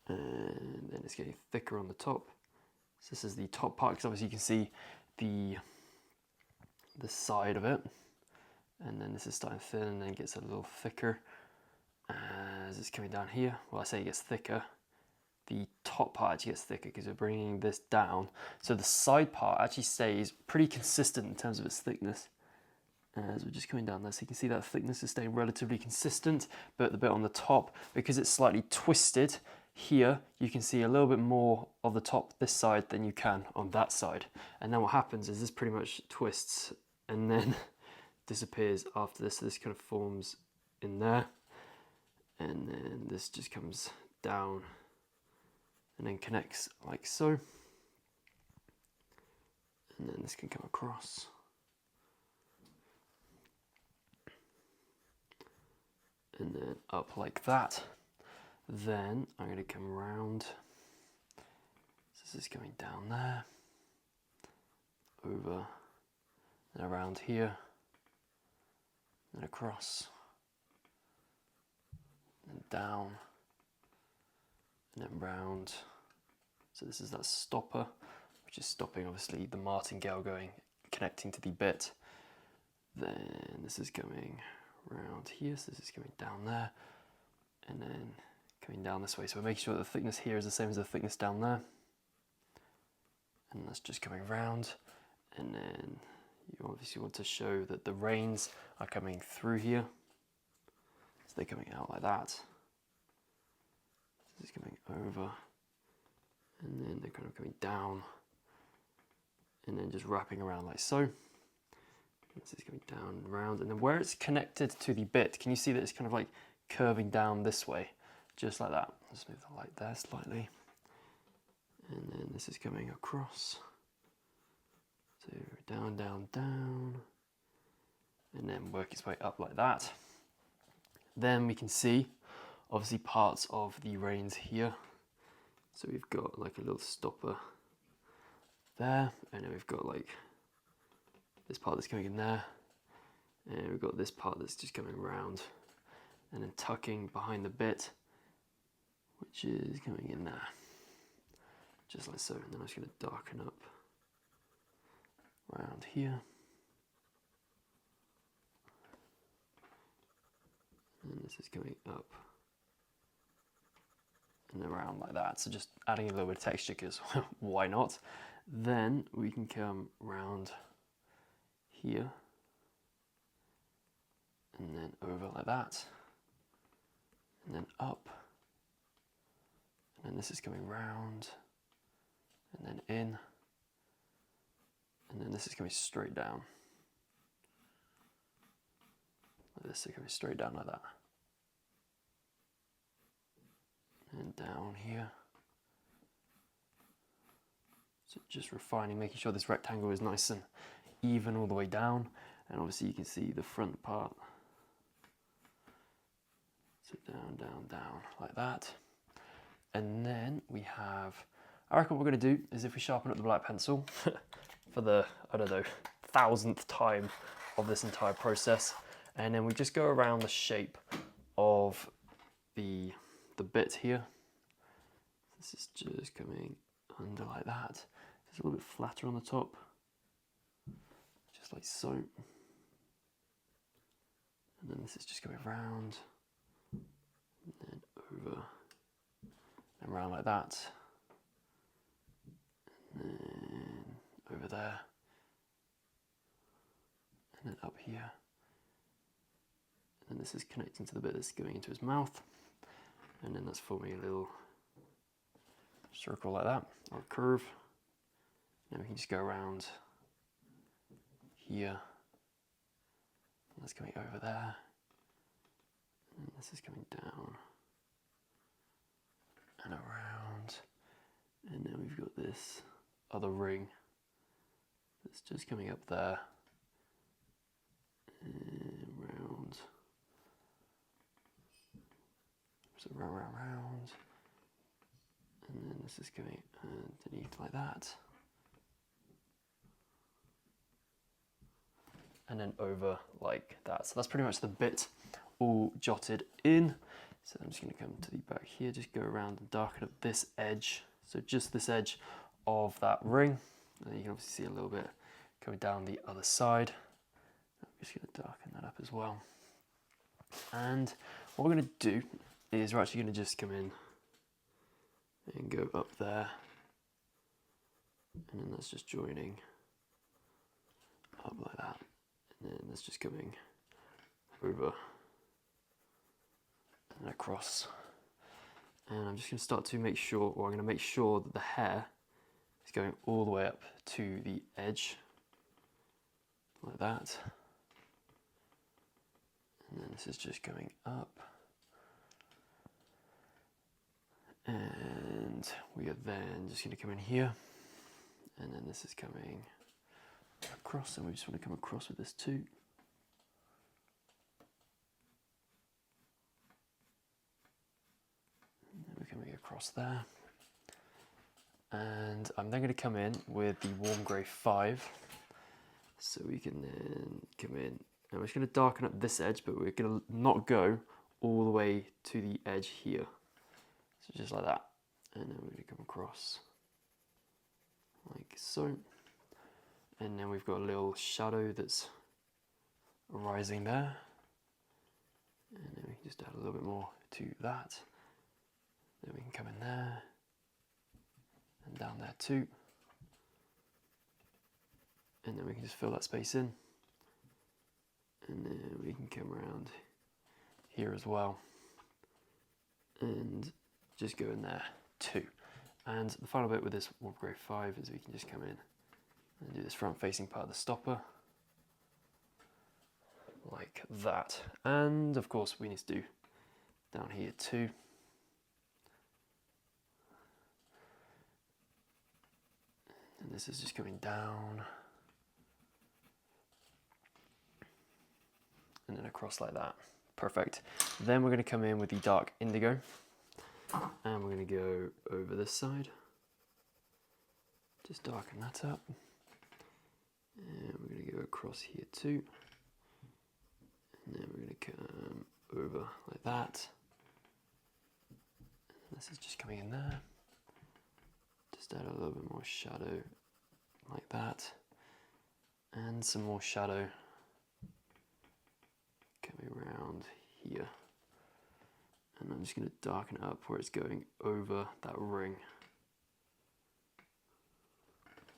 and then it's getting thicker on the top. So this is the top part, because obviously you can see the side of it, and then this is starting thin and then it gets a little thicker as it's coming down here. Well, I say it gets thicker. The top part actually gets thicker because we're bringing this down. So the side part actually stays pretty consistent in terms of its thickness. As we're just coming down there, so you can see that thickness is staying relatively consistent, but the bit on the top, because it's slightly twisted here, you can see a little bit more of the top this side than you can on that side. And then what happens is this pretty much twists and then disappears after this. So this kind of forms in there, and then this just comes down and then connects like so, and then this can come across. And then up like that. Then I'm going to come around. So this is going down there, over and around here, and across, and down, and then round. So this is that stopper, which is stopping obviously the martingale going, connecting to the bit. Then this is going round here, so this is going down there, and then coming down this way. So we're making sure that the thickness here is the same as the thickness down there. And that's just coming round, and then you obviously want to show that the reins are coming through here. So they're coming out like that. This is coming over, and then they're kind of coming down, and then just wrapping around like so. This is going down and round, and then where it's connected to the bit, can you see that it's kind of like curving down this way, just like that. Just move the light there slightly. And then this is coming across. So down, down, down, and then work its way up like that. Then we can see obviously parts of the reins here. So we've got like a little stopper there, and then we've got like this part that's coming in there, and we've got this part that's just coming around and then tucking behind the bit, which is coming in there, just like so. And then I'm just going to darken up around here, and this is coming up and around like that. So just adding a little bit of texture, because why not? Then we can come round here, and then over like that, and then up, and then this is coming round, and then in, and then this is coming straight down, like this, is coming straight down like that, and down here. So just refining, making sure this rectangle is nice and even all the way down, and obviously you can see the front part. So down, down, down, like that. And then we have, I reckon what we're going to do is, if we sharpen up the black pencil for the, I don't know, 1000th time of this entire process, and then we just go around the shape of the bit here. This is just coming under like that. Just a little bit flatter on the top, just like so. And then this is just going round, and then over, and round like that, and then over there, and then up here. And then this is connecting to the bit that's going into his mouth, and then that's forming a little circle like that, or a curve. Now we can just go around here, and that's coming over there, and this is coming down and around, and then we've got this other ring that's just coming up there and round, so round, round, round, and then this is coming underneath like that, and then over like that. So that's pretty much the bit all jotted in. So I'm just going to come to the back here, just go around and darken up this edge. So just this edge of that ring. And you can obviously see a little bit coming down the other side. I'm just going to darken that up as well. And what we're going to do is we're actually going to just come in and go up there. And then that's just joining up like that. And then that's just coming over and across. And I'm just going to start to make sure, or I'm going to make sure that the hair is going all the way up to the edge, like that. And then this is just going up. And we are then just going to come in here. And then this is coming across, and we just want to come across with this too. Coming across there, and I'm then going to come in with the warm grey 5, so we can then come in And we're just going to darken up this edge, but we're going to not go all the way to the edge here. So just like that. And then we're going to come across like so. And then we've got a little shadow that's rising there. And then we can just add a little bit more to that. Then we can come in there and down there too. And then we can just fill that space in. And then we can come around here as well. And just go in there too. And the final bit with this Warp Grey 5 is we can just come in and do this front facing part of the stopper. Like that. And of course we need to do down here too. And this is just coming down. And then across like that. Perfect. Then we're going to come in with the dark indigo. And we're going to go over this side. Just darken that up. And we're going to go across here too. And then we're going to come over like that. And this is just coming in there. Just add a little bit more shadow like that. And some more shadow coming around here. And I'm just going to darken it up where it's going over that ring.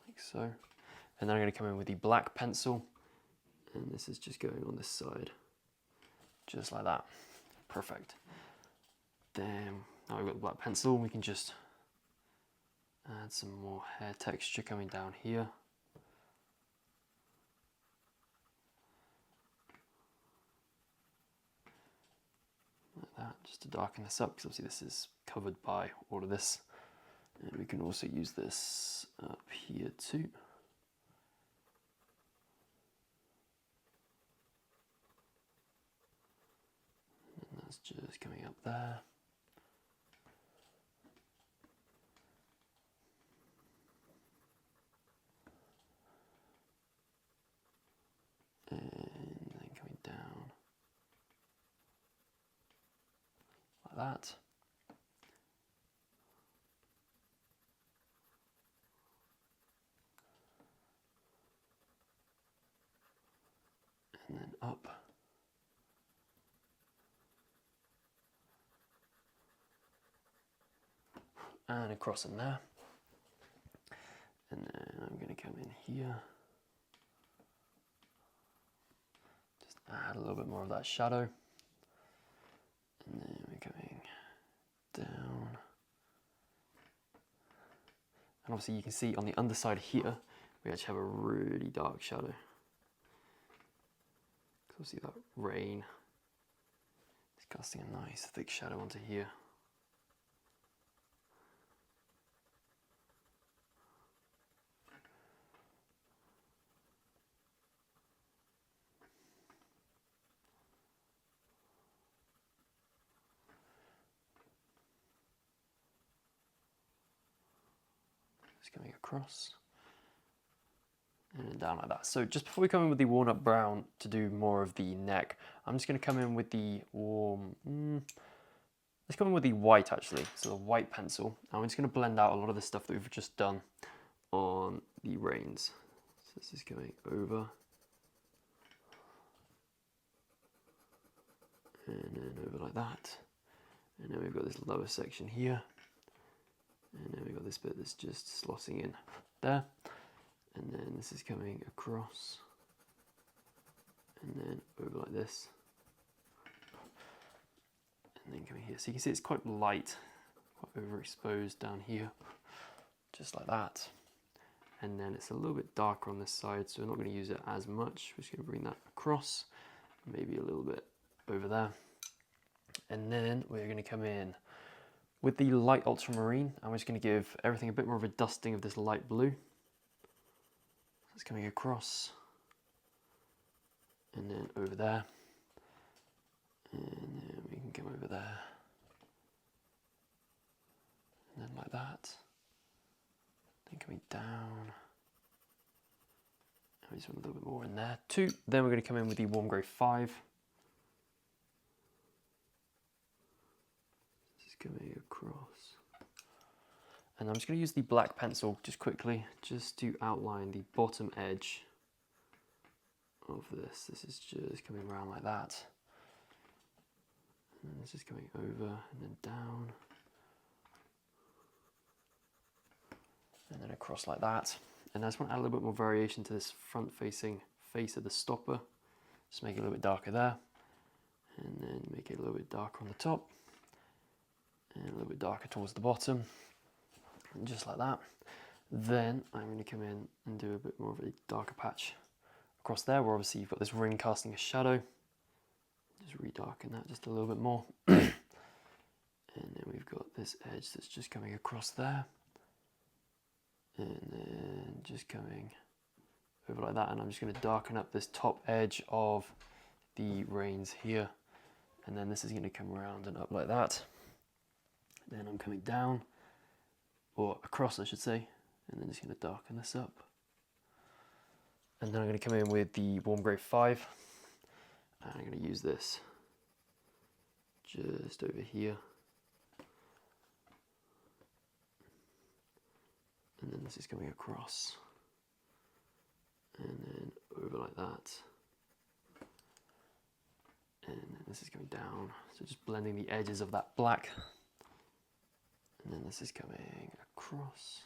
Like so. And then I'm going to come in with the black pencil. And this is just going on this side. Just like that. Perfect. Then, now we've got the black pencil, we can just add some more hair texture coming down here. Like that, just to darken this up, because obviously this is covered by all of this. And we can also use this up here too. And that's just coming up there. And then coming down like that. And then up. And across in there. And then I'm going to come in here. Just add a little bit more of that shadow. And then we're coming down. And obviously you can see on the underside here, we actually have a really dark shadow. So see that rain is casting a nice thick shadow onto here. Just coming across and then down like that. So just before we come in with the walnut brown to do more of the neck, I'm just going to come in with the warm, let's come in with the white actually, so the white pencil. And I'm just going to blend out a lot of the stuff that we've just done on the reins. So this is going over and then over like that. And then we've got this lower section here. And then we've got this bit that's just slotting in there. And then this is coming across. And then over like this. And then coming here. So you can see it's quite light, quite overexposed down here. Just like that. And then it's a little bit darker on this side, so we're not going to use it as much. We're just going to bring that across. Maybe a little bit over there. And then we're going to come in with the light ultramarine. I'm just going to give everything a bit more of a dusting of this light blue. It's coming across and then over there, and then we can come over there and then like that, then coming down, and I just want a little bit more in there too. Then we're going to come in with the warm grey 5. This is coming across. And I'm just going to use the black pencil just quickly, just to outline the bottom edge of this. This is just coming around like that. And this is coming over and then down. And then across like that. And I just want to add a little bit more variation to this front-facing face of the stopper. Just make it a little bit darker there. And then make it a little bit darker on the top. And a little bit darker towards the bottom. And just like that. Then I'm going to come in and do a bit more of a darker patch across there, where obviously you've got this ring casting a shadow. Just redarken that just a little bit more. And then we've got this edge that's just coming across there. And then just coming over like that, and I'm just going to darken up this top edge of the reins here, and then this is going to come around and up like that. Then I'm coming down, or across I should say, and then just going to darken this up. And then I'm going to come in with the warm grey 5, and I'm going to use this just over here. And then this is coming across, and then over like that, and then this is coming down, so just blending the edges of that black, and then this is coming across,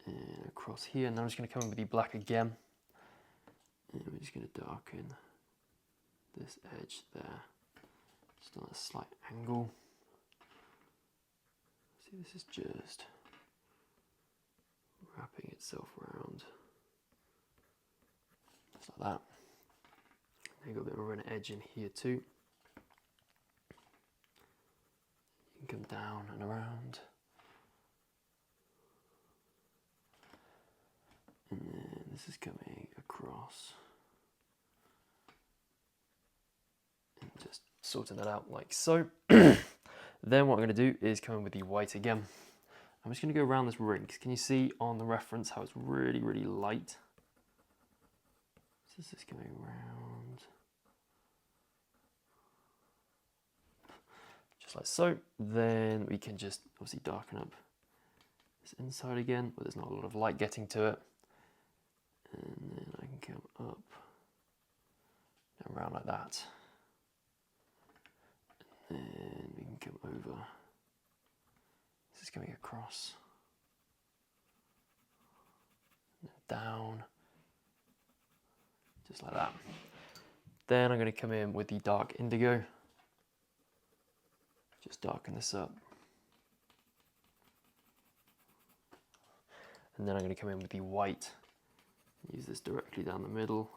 and across here, and then I'm just going to come in with the black again, and we're just going to darken this edge there, just on a slight angle. This is just wrapping itself around, just like that. Then you've got a bit more of an edge in here too. You can come down and around. And then this is coming across. And just sorting that out like so. Then what I'm going to do is come in with the white again. I'm just going to go around this ring. Can you see on the reference how it's really, really light? So this is coming around. Just like so. Then we can just obviously darken up this inside again, but there's not a lot of light getting to it. And then I can come up and around like that. And we can come over. This is coming across. And then down. Just like that. Then I'm going to come in with the dark indigo. Just darken this up. And then I'm going to come in with the white. Use this directly down the middle.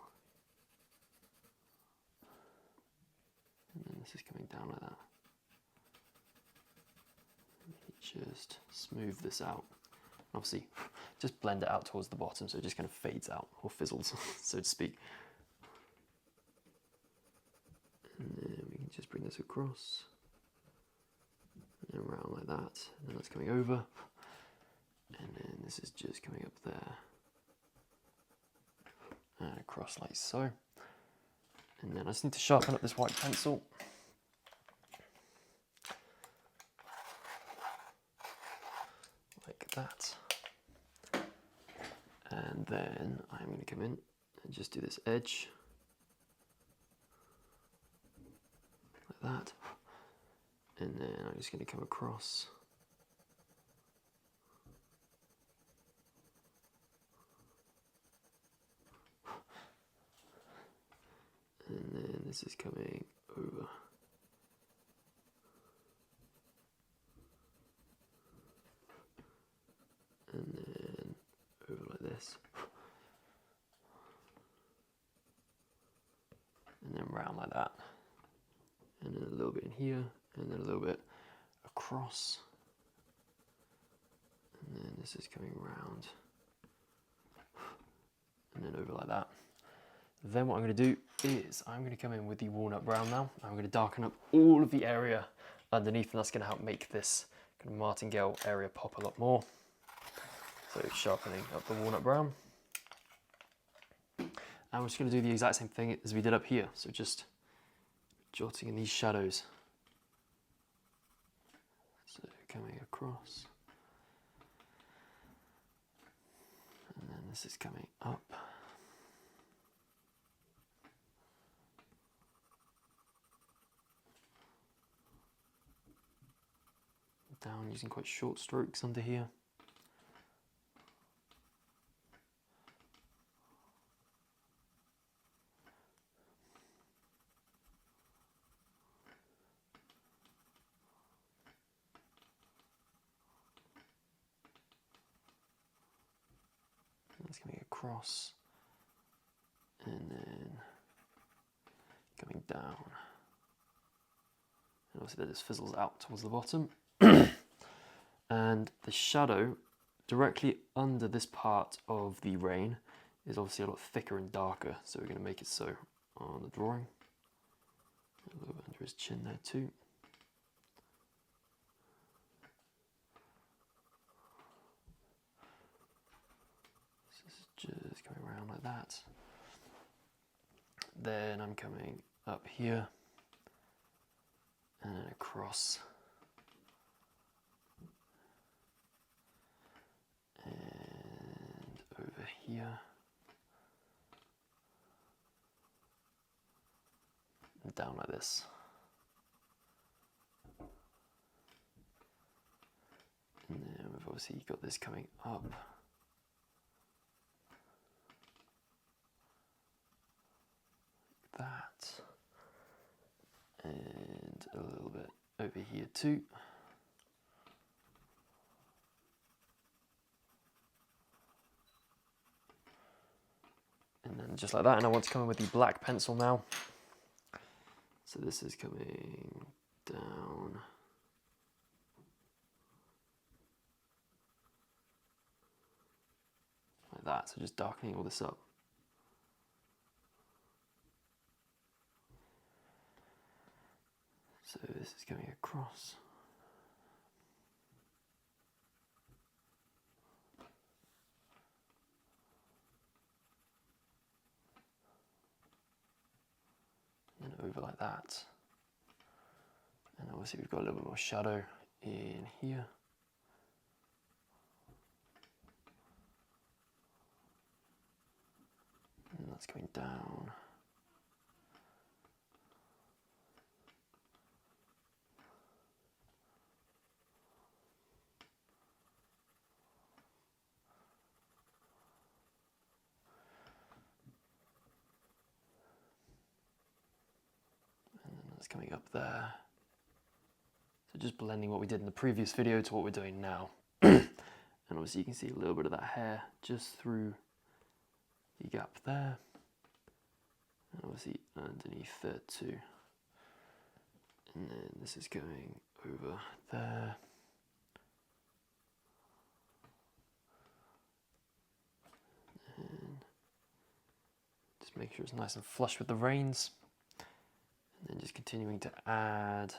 And then this is coming down like that. Just smooth this out. Obviously, just blend it out towards the bottom so it just kind of fades out, or fizzles, so to speak. And then we can just bring this across. And then around like that. And then that's coming over. And then this is just coming up there. And across like so. And then I just need to sharpen up this white pencil. Like that. And then I'm going to come in and just do this edge. Like that. And then I'm just going to come across. And then this is coming over. And then over like this. And then round like that. And then a little bit in here. And then a little bit across. And then this is coming round. And then over like that. Then what I'm going to do is I'm going to come in with the walnut brown now. I'm going to darken up all of the area underneath, and that's going to help make this kind of martingale area pop a lot more. So sharpening up the walnut brown. And we're just going to do the exact same thing as we did up here. So just jotting in these shadows. So coming across. And then this is coming up. Down using quite short strokes under here. It's coming across and then coming down. And obviously that just fizzles out towards the bottom. And the shadow directly under this part of the rain is obviously a lot thicker and darker, so we're going to make it so on the drawing. A little bit under his chin there too. Just coming around like that. Then I'm coming up here and then across. And over here. And down like this. And then we've obviously got this coming up. That, and a little bit over here too. And then just like that, and I want to come in with the black pencil now. So this is coming down. Like that, so just darkening all this up. So this is going across. And then over like that. And obviously we've got a little bit more shadow in here. And that's going down. Coming up there. So just blending what we did in the previous video to what we're doing now. And obviously you can see a little bit of that hair just through the gap there. And obviously underneath there too. And then this is going over there. And just make sure it's nice and flush with the reins. And then just continuing to add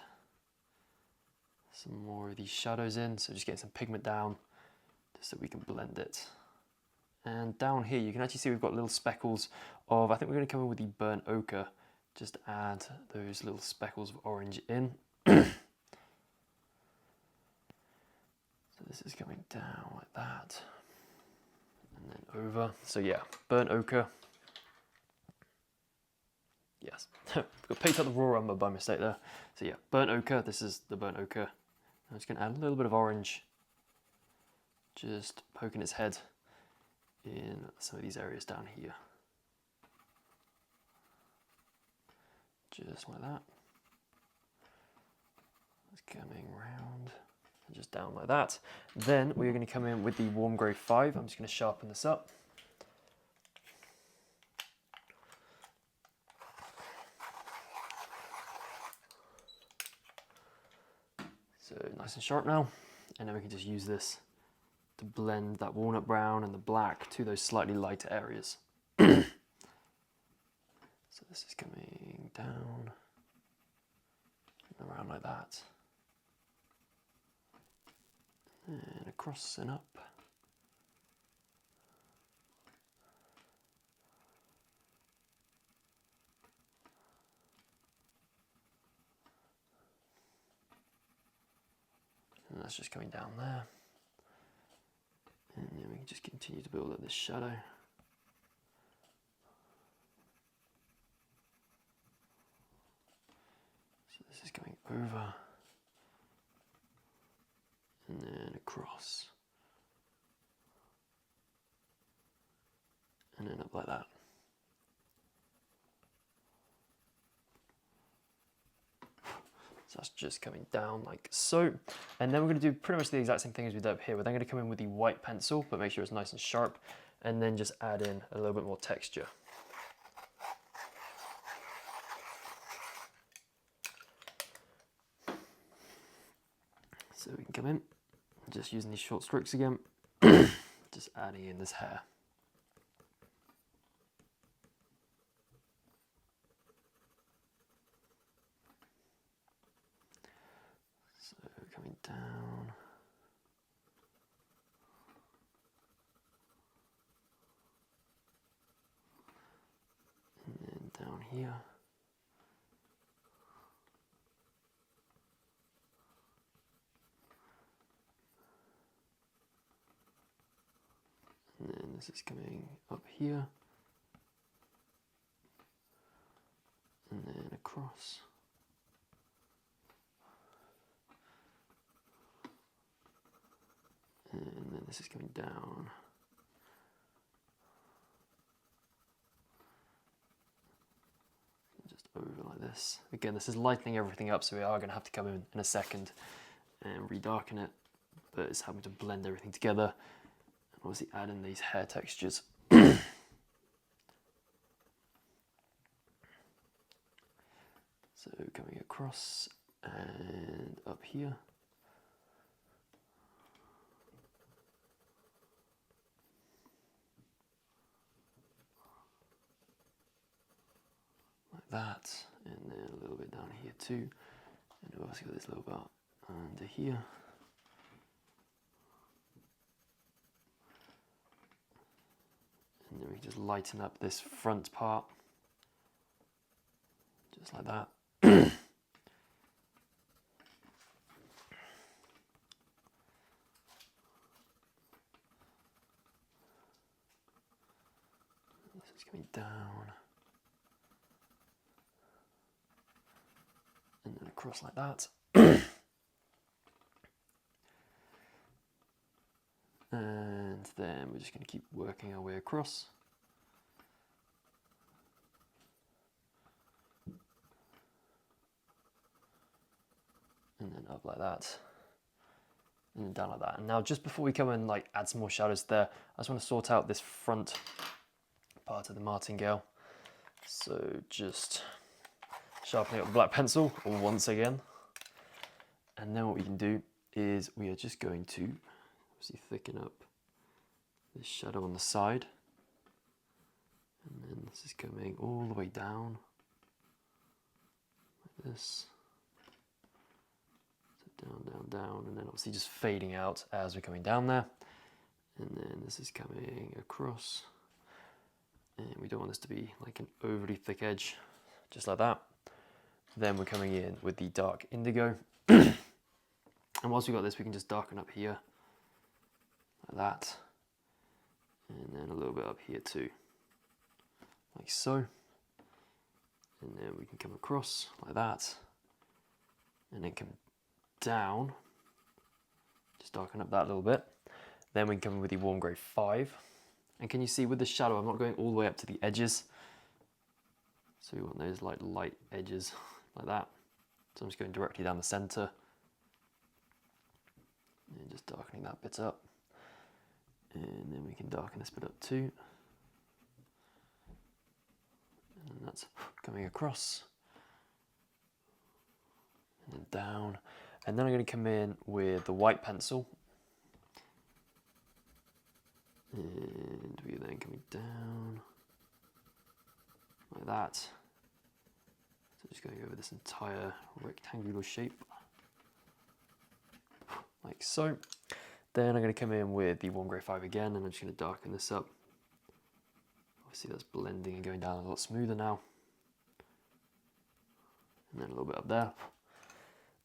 some more of these shadows in, so just getting some pigment down just so we can blend it. And down here you can actually see we've got little speckles of, I think we're going to come in with the burnt ochre, just add those little speckles of orange in. So this is coming down like that and then over. So yeah, burnt ochre. Yes, got picked up the raw umber by mistake there. So yeah, burnt ochre, this is the burnt ochre. I'm just going to add a little bit of orange, just poking its head in some of these areas down here. Just like that. It's coming round and just down like that. Then we're going to come in with the warm grey 5. I'm just going to sharpen this up. So nice and sharp now, and then we can just use this to blend that walnut brown and the black to those slightly lighter areas. So this is coming down and around like that, and across and up. that's just coming down there. And then we can just continue to build up this shadow. So this is going over and then across and then up like that. So that's just coming down like so. And then we're going to do pretty much the exact same thing as we did up here. We're then going to come in with the white pencil, but make sure it's nice and sharp, and then just add in a little bit more texture. So we can come in, just using these short strokes again, just adding in this hair. So coming down. And then down here. And then this is coming up here. And then across. And then this is coming down. Just over like this. Again, this is lightening everything up, so we are going to have to come in a second and redarken it, but it's having to blend everything together and obviously add in these hair textures. So coming across and up here. That, and then a little bit down here too, and we've also got this little bit under here. And then we just lighten up this front part, just like that. This is coming down. And then across like that. And then we're just going to keep working our way across. And then up like that. And then down like that. And now just before we come and like add some more shadows there, I just want to sort out this front part of the martingale. So just sharpening up the black pencil once again. And then what we can do is we are just going to obviously thicken up this shadow on the side. And then this is coming all the way down like this. So down, down, down, and then obviously just fading out as we're coming down there. And then this is coming across. And we don't want this to be like an overly thick edge, just like that. Then we're coming in with the dark indigo. And once we've got this, we can just darken up here, like that. And then a little bit up here too, like so. And then we can come across like that. And then come down, just darken up that little bit. Then we can come in with the warm grey 5. And can you see with the shadow, I'm not going all the way up to the edges. So we want those like light edges. Like that. So I'm just going directly down the center and just darkening that bit up. And then we can darken this bit up too. And then that's coming across. And then down. And then I'm going to come in with the white pencil. And we are then coming down like that. So just going over this entire rectangular shape, like so. Then I'm going to come in with the warm grey 5 again, and I'm just going to darken this up. Obviously that's blending and going down a lot smoother now. And then a little bit up there.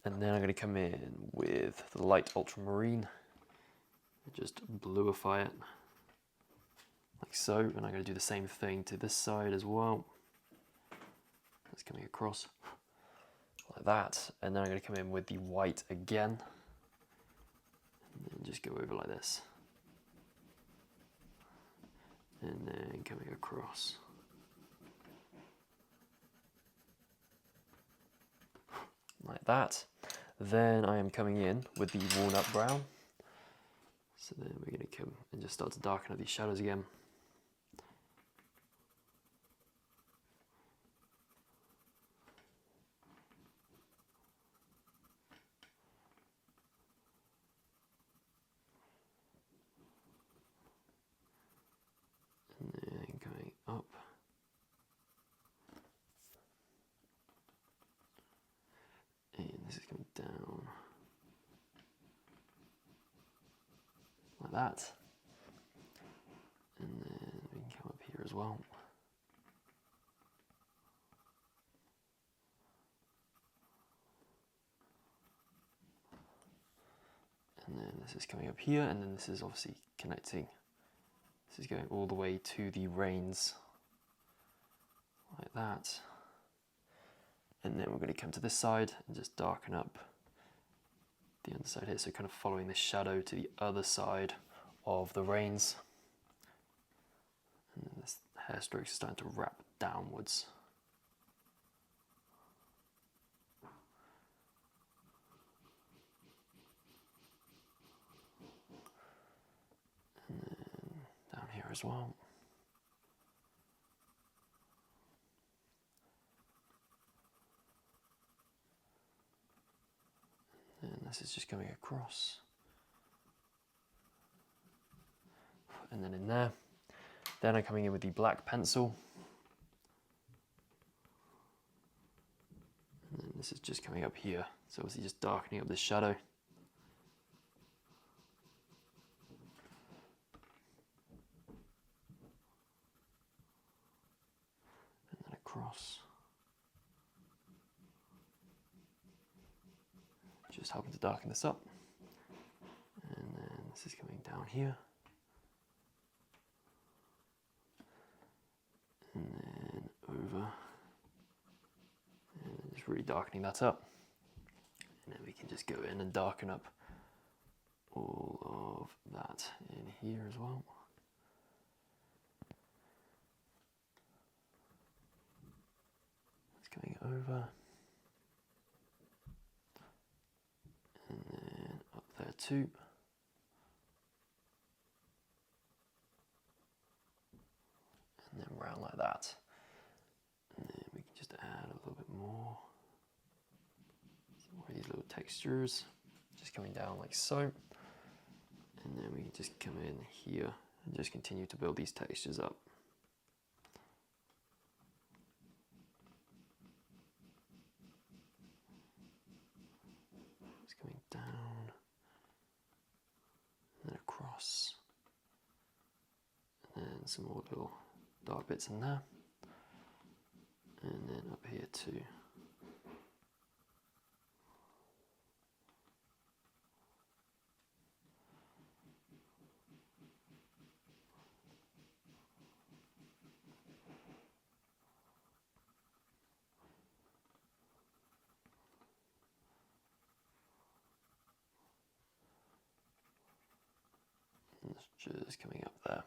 And then I'm going to come in with the light Ultramarine, just bluify it, like so, and I'm going to do the same thing to this side as well. It's coming across, like that, and then I'm going to come in with the white again, and then just go over like this, and then coming across. Like that. Then I am coming in with the walnut brown. So then we're going to come and just start to darken up these shadows again. And then going up. And this is coming down. Like that. And then we can come up here as well. And then this is coming up here, and then this is obviously connecting. This is going all the way to the reins, like that. And then we're going to come to this side and just darken up the underside here, so kind of following the shadow to the other side of the reins. And then this hair stroke is starting to wrap downwards. And then down here as well. And this is just coming across. And then in there. Then I'm coming in with the black pencil. And then this is just coming up here. So obviously just darkening up this shadow. And then across. Just helping to darken this up. And then this is coming down here. And then over. And then just really darkening that up. And then we can just go in and darken up all of that in here as well. It's coming over. And then up there too. And then round like that. And then we can just add a little bit more. Some more of these little textures. Just coming down like so. And then we can just come in here and just continue to build these textures up. It's coming down. And then across. And then some more little dark bits in there, and then up here too. And it's just coming up there.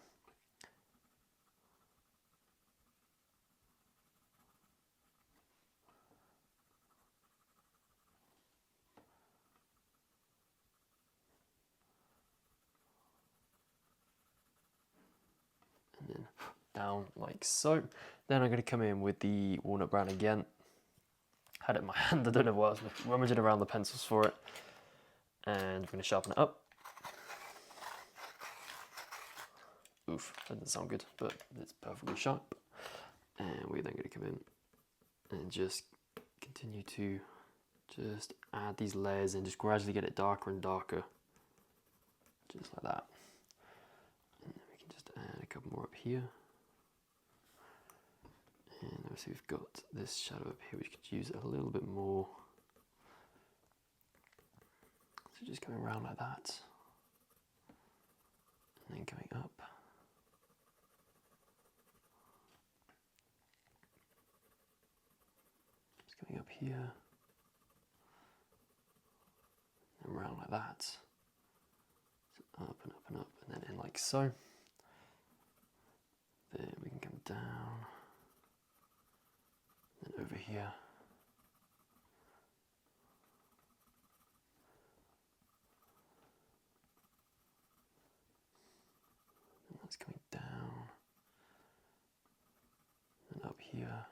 And then down like so. Then I'm going to come in with the walnut brown again. Had it in my hand, I don't know why I was rummaging around the pencils for it. And I'm going to sharpen it up. Oof, that doesn't sound good, but it's perfectly sharp. And we're then going to come in and just continue to just add these layers and just gradually get it darker and darker. Just like that. And then we can just add a couple more up here. And obviously we've got this shadow up here which could use a little bit more So just going around like that, and then coming up. Just coming up here, and around like that. So up and up and up, and then in like so. Then we can come down, then over here. And that's coming down, and up here,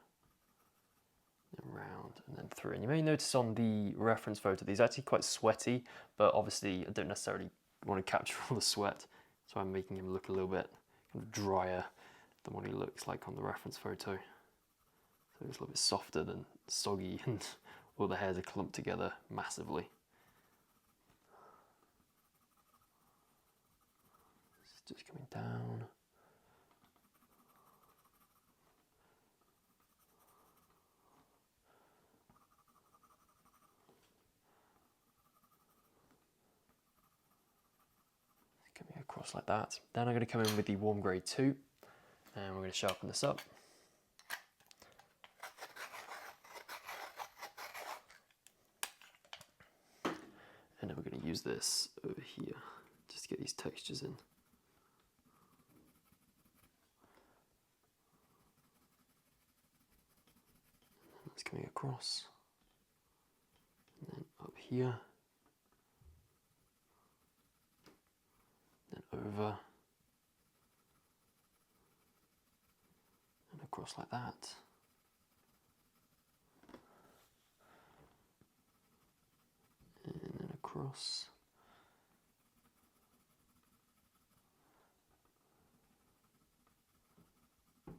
and round, and then through. And you may notice on the reference photo, these are actually quite sweaty, but obviously I don't necessarily want to capture all the sweat, so I'm making him look a little bit kind of drier than what he looks like on the reference photo. So it's a little bit softer than soggy, and all the hairs are clumped together massively. It's just coming down. Coming across like that. Then I'm going to come in with the warm grey 2, and we're going to sharpen this up. And then we're going to use this over here just to get these textures in. And that's coming across, and then up here, then over, and across like that. And then across. And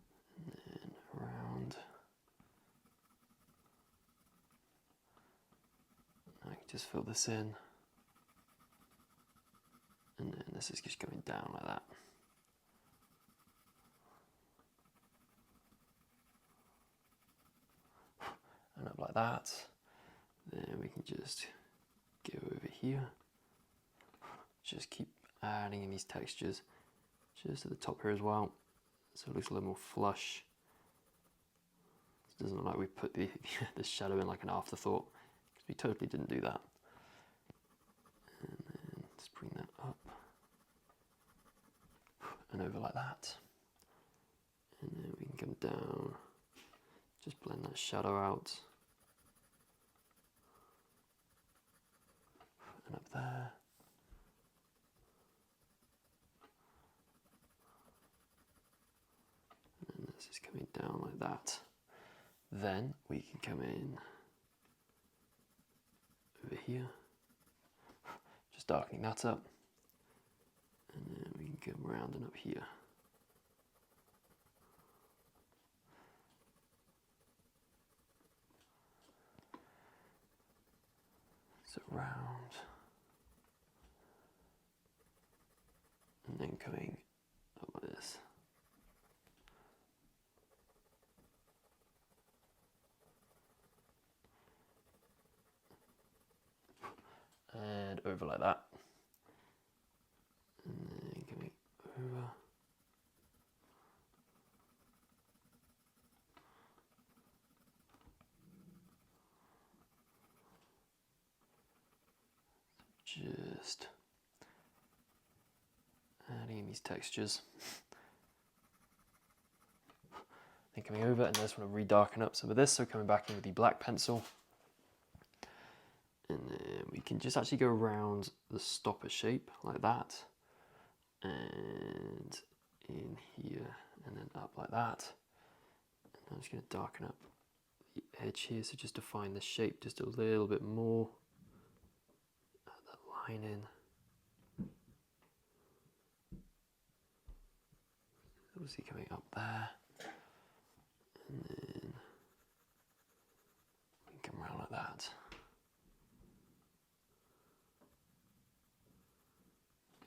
then around. I can just fill this in. And then this is just going down like that. And up like that. Then we can just go over here. Just keep adding in these textures just at the top here as well, so it looks a little more flush. It doesn't look like we put the shadow in like an afterthought, because we totally didn't do that. And then just bring that up and over like that. And then we can come down, just blend that shadow out. And up there. And this is coming down like that. Then we can come in over here, just darkening that up. And then we can come around and up here. So round. And then coming up like this. And over like that. And then coming over. Just adding in these textures. Then coming over, and I just want to re-darken up some of this, so coming back in with the black pencil. And then we can just actually go around the stopper shape like that, and in here, and then up like that. And I'm just going to darken up the edge here, so just define the shape just a little bit more. Add that line in. Obviously coming up there, and then we can come around like that.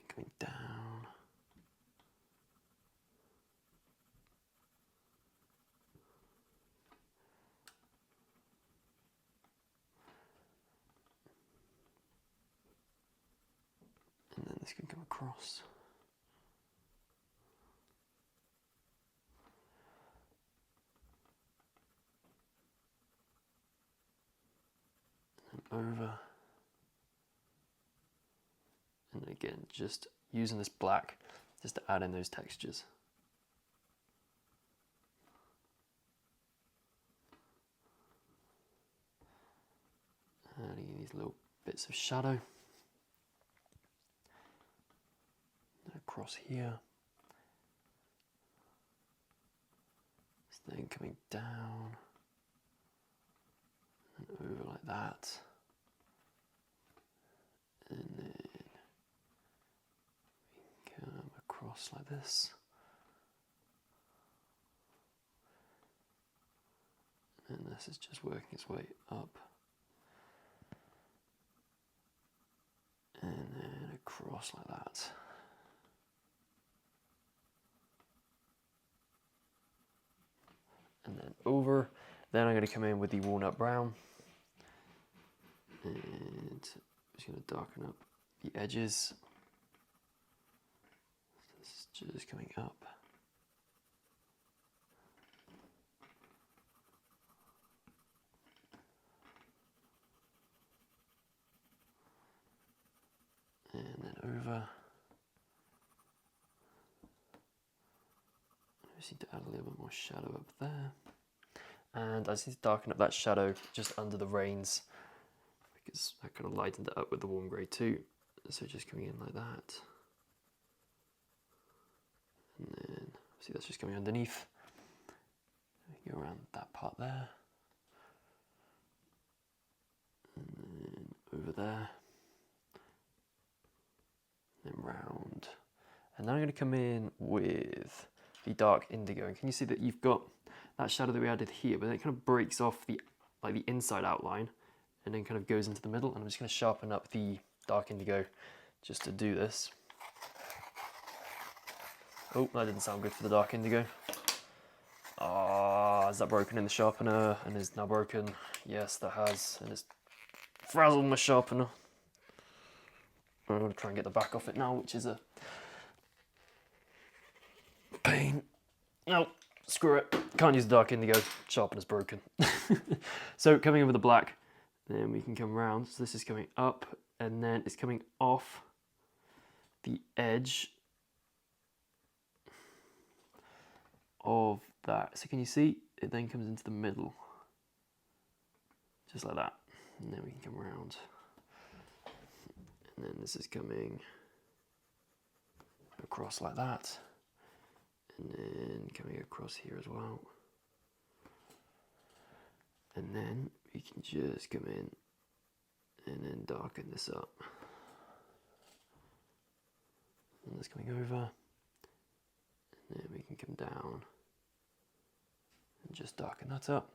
Coming down. across. And over. And again, just using this black just to add in those textures. Adding in these little bits of shadow. And across here. Then coming down and over like that. And then we come across like this. And this is just working its way up. And then across like that. And then over. Then I'm going to come in with the walnut brown. And I'm just going to darken up the edges. This is just coming up. And then over. I just need to add a little bit more shadow up there. And I just need to darken up that shadow just under the reins, because I kind of lightened it up with the warm grey too. So just coming in like that. And then, see, that's just coming underneath. Go around that part there. And then over there. And then round. And then I'm going to come in with the dark indigo. And can you see that you've got that shadow that we added here, but then it kind of breaks off the inside outline and then kind of goes into the middle. And I'm just going to sharpen up the dark indigo just to do this. Oh, that didn't sound good for the dark indigo. Ah, is that broken in the sharpener and is now broken? Yes, that has, and it's frazzled my sharpener. I'm going to try and get the back off it now, which is a pain. No, screw it. Can't use the dark indigo. Sharpener's broken. So coming in with the black, then we can come round. So this is coming up, and then it's coming off the edge of that. So can you see? It then comes into the middle. Just like that. And then we can come around. And then this is coming across like that. And then coming across here as well. And then we can just come in and then darken this up. And that's coming over. And then we can come down and just darken that up.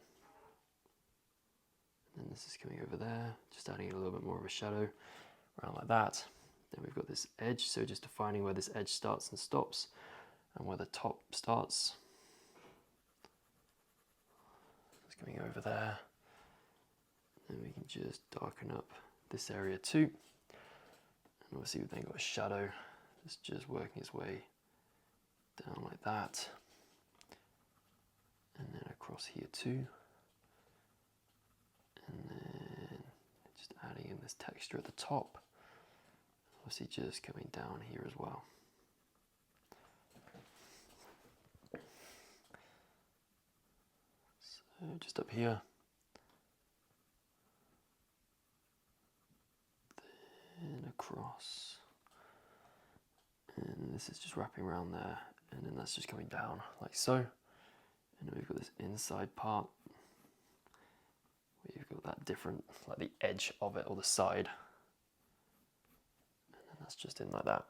And then this is coming over there, just adding a little bit more of a shadow around like that. Then we've got this edge, so just defining where this edge starts and stops and where the top starts. It's coming over there. Then we can just darken up this area too. And obviously we've then got a shadow that's just working its way down like that. And then across here too. And then just adding in this texture at the top. Obviously just coming down here as well. So just up here. Then across. And this is just wrapping around there. And then that's just coming down like so. And then we've got this inside part. We've got that different, like the edge of it or the side. And then that's just in like that.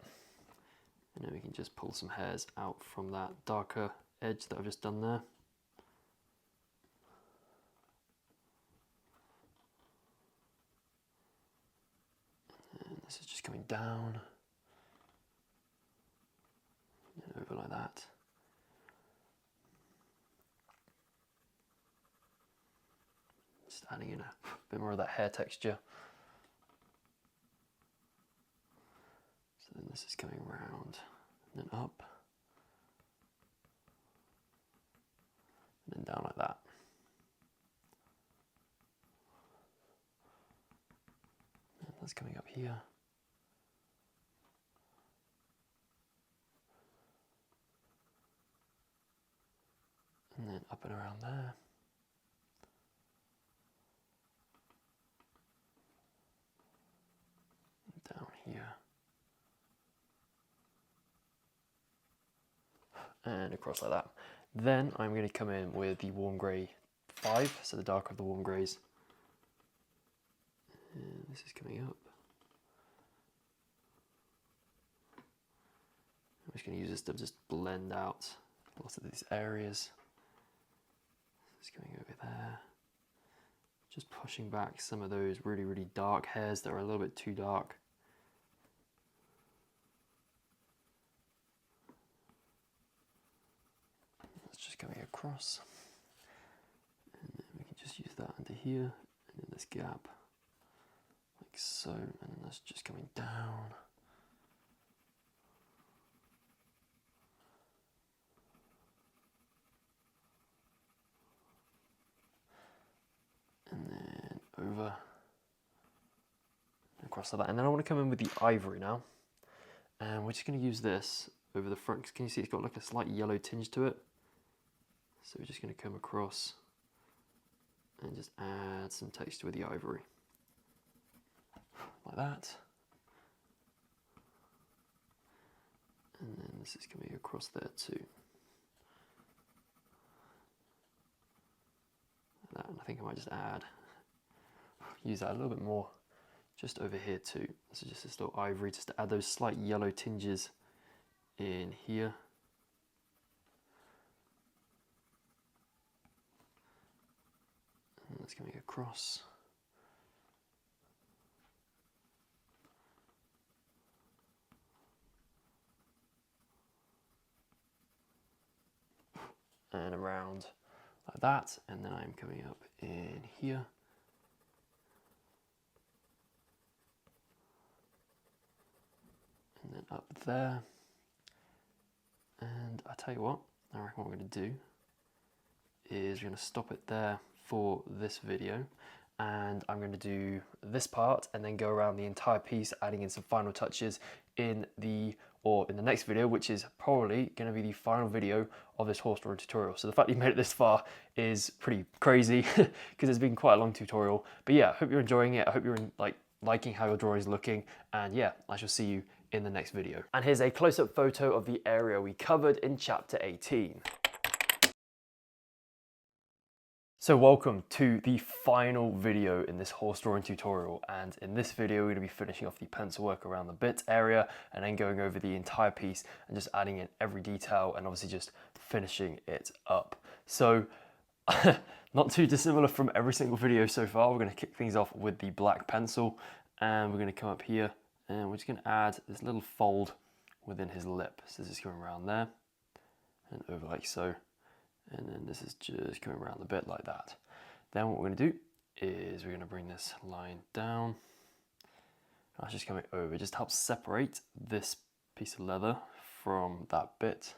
And then we can just pull some hairs out from that darker edge that I've just done there. And this is just coming down. And over like that. Just adding in a bit more of that hair texture. So then this is coming round and then up and then down like that. And that's coming up here. And then up and around there. And down here. And across like that. Then I'm going to come in with the warm grey 5, so the darker of the warm greys. And this is coming up. I'm just going to use this to just blend out lots of these areas. It's going over there. Just pushing back some of those really, really dark hairs that are a little bit too dark. That's just coming across. And then we can just use that under here, and in this gap, like so, and then that's just coming down. And then over and across like that. And then I want to come in with the ivory now. And we're just going to use this over the front. Can you see it's got like a slight yellow tinge to it? So we're just going to come across and just add some texture with the ivory. Like that. And then this is coming across there too. That, and I think I might just use that a little bit more just over here too. So just this little ivory, just to add those slight yellow tinges in here. And that's coming across. And around like that, and then I'm coming up in here. And then up there. And I tell you what, I reckon what we're going to do is we're going to stop it there for this video. And I'm going to do this part and then go around the entire piece, adding in some final touches in the next video, which is probably going to be the final video of this horse drawing tutorial. So the fact that you made it this far is pretty crazy because it's been quite a long tutorial. But yeah, I hope you're enjoying it. I hope you're liking how your drawing is looking. And yeah, I shall see you in the next video. And here's a close-up photo of the area we covered in chapter 18. So welcome to the final video in this horse drawing tutorial, and in this video we're going to be finishing off the pencil work around the bit area and then going over the entire piece and just adding in every detail and obviously just finishing it up. So not too dissimilar from every single video so far. We're going to kick things off with the black pencil, and we're going to come up here and we're just going to add this little fold within his lip. So this is going around there and over like so. And then this is just coming around the bit like that. Then what we're going to do is we're going to bring this line down. That's just coming over, just helps separate this piece of leather from that bit.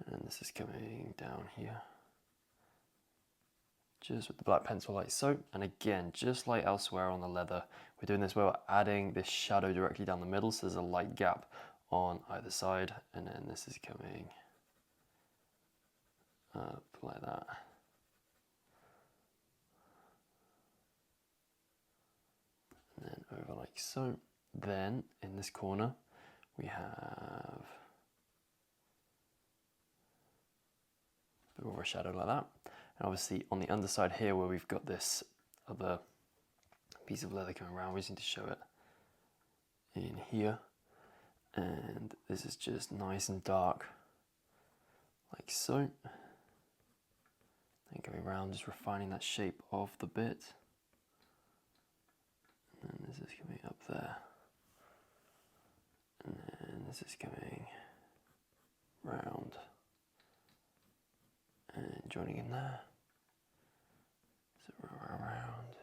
And this is coming down here. Just with the black pencil like so. And again, just like elsewhere on the leather, we're doing this where we're adding this shadow directly down the middle, so there's a light gap on either side, and then this is coming up like that. And then over like so. Then in this corner we have a bit more of a shadow like that. And obviously on the underside here where we've got this other piece of leather coming around, we just need to show it in here. And this is just nice and dark, like so. Then going around, just refining that shape of the bit. And then this is coming up there. And then this is coming round and joining in there. So around.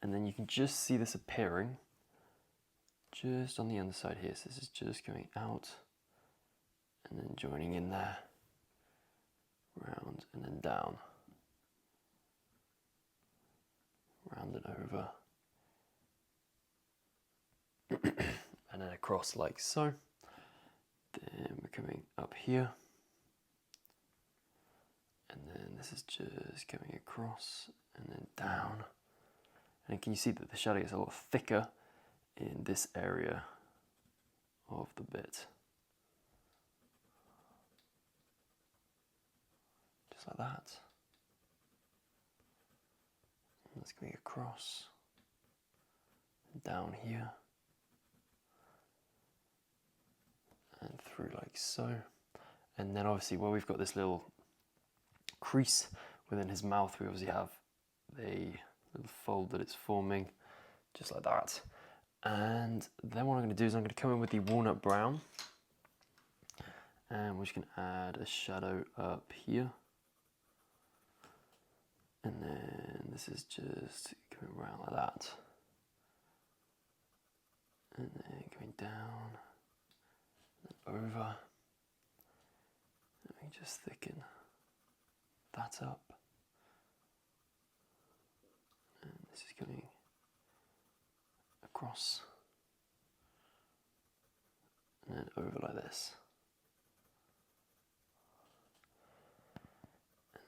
And then you can just see this appearing just on the underside here. So this is just going out and then joining in there, round and then down, round and over, and then across like so. Then we're coming up here, and then this is just coming across and then down. And can you see that the shadow gets a lot thicker in this area of the bit? Just like that. And that's going across and down here and through like so. And then obviously where we've got this little crease within his mouth, we obviously have the little fold that it's forming, just like that. And then what I'm going to do is I'm going to come in with the walnut brown, and we're just going to add a shadow up here. And then this is just coming around like that. And then going down, and over. Let me just thicken that up. And this is coming across. And then over like this.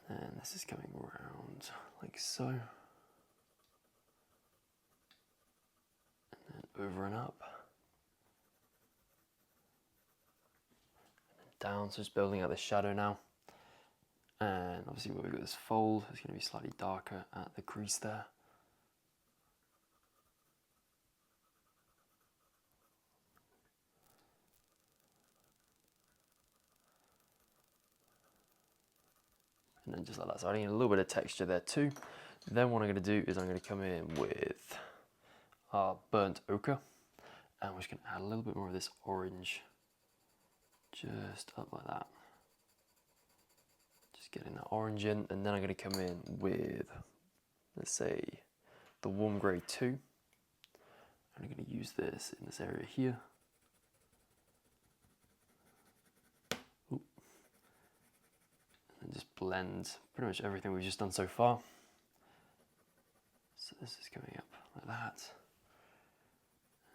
And then this is coming around like so. And then over and up. And then down, so just building out this shadow now. And obviously where we've got this fold, it's going to be slightly darker at the crease there. And then just like that, so adding a little bit of texture there too. Then what I'm going to do is I'm going to come in with our burnt ochre, and we're just going to add a little bit more of this orange just up like that. Just getting that orange in, and then I'm going to come in with, let's say, the warm grey 2. And I'm going to use this in this area here. And just blend pretty much everything we've just done so far. So this is coming up like that.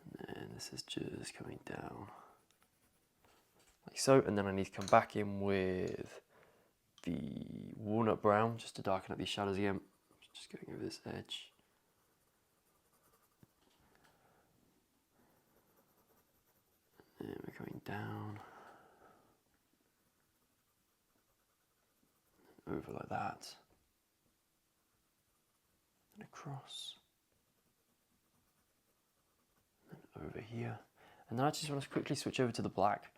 And then this is just coming down like so. And then I need to come back in with the walnut brown just to darken up these shadows again. Just going over this edge. And then we're coming down. Over like that, and across, and over here. And then I just want to quickly switch over to the black,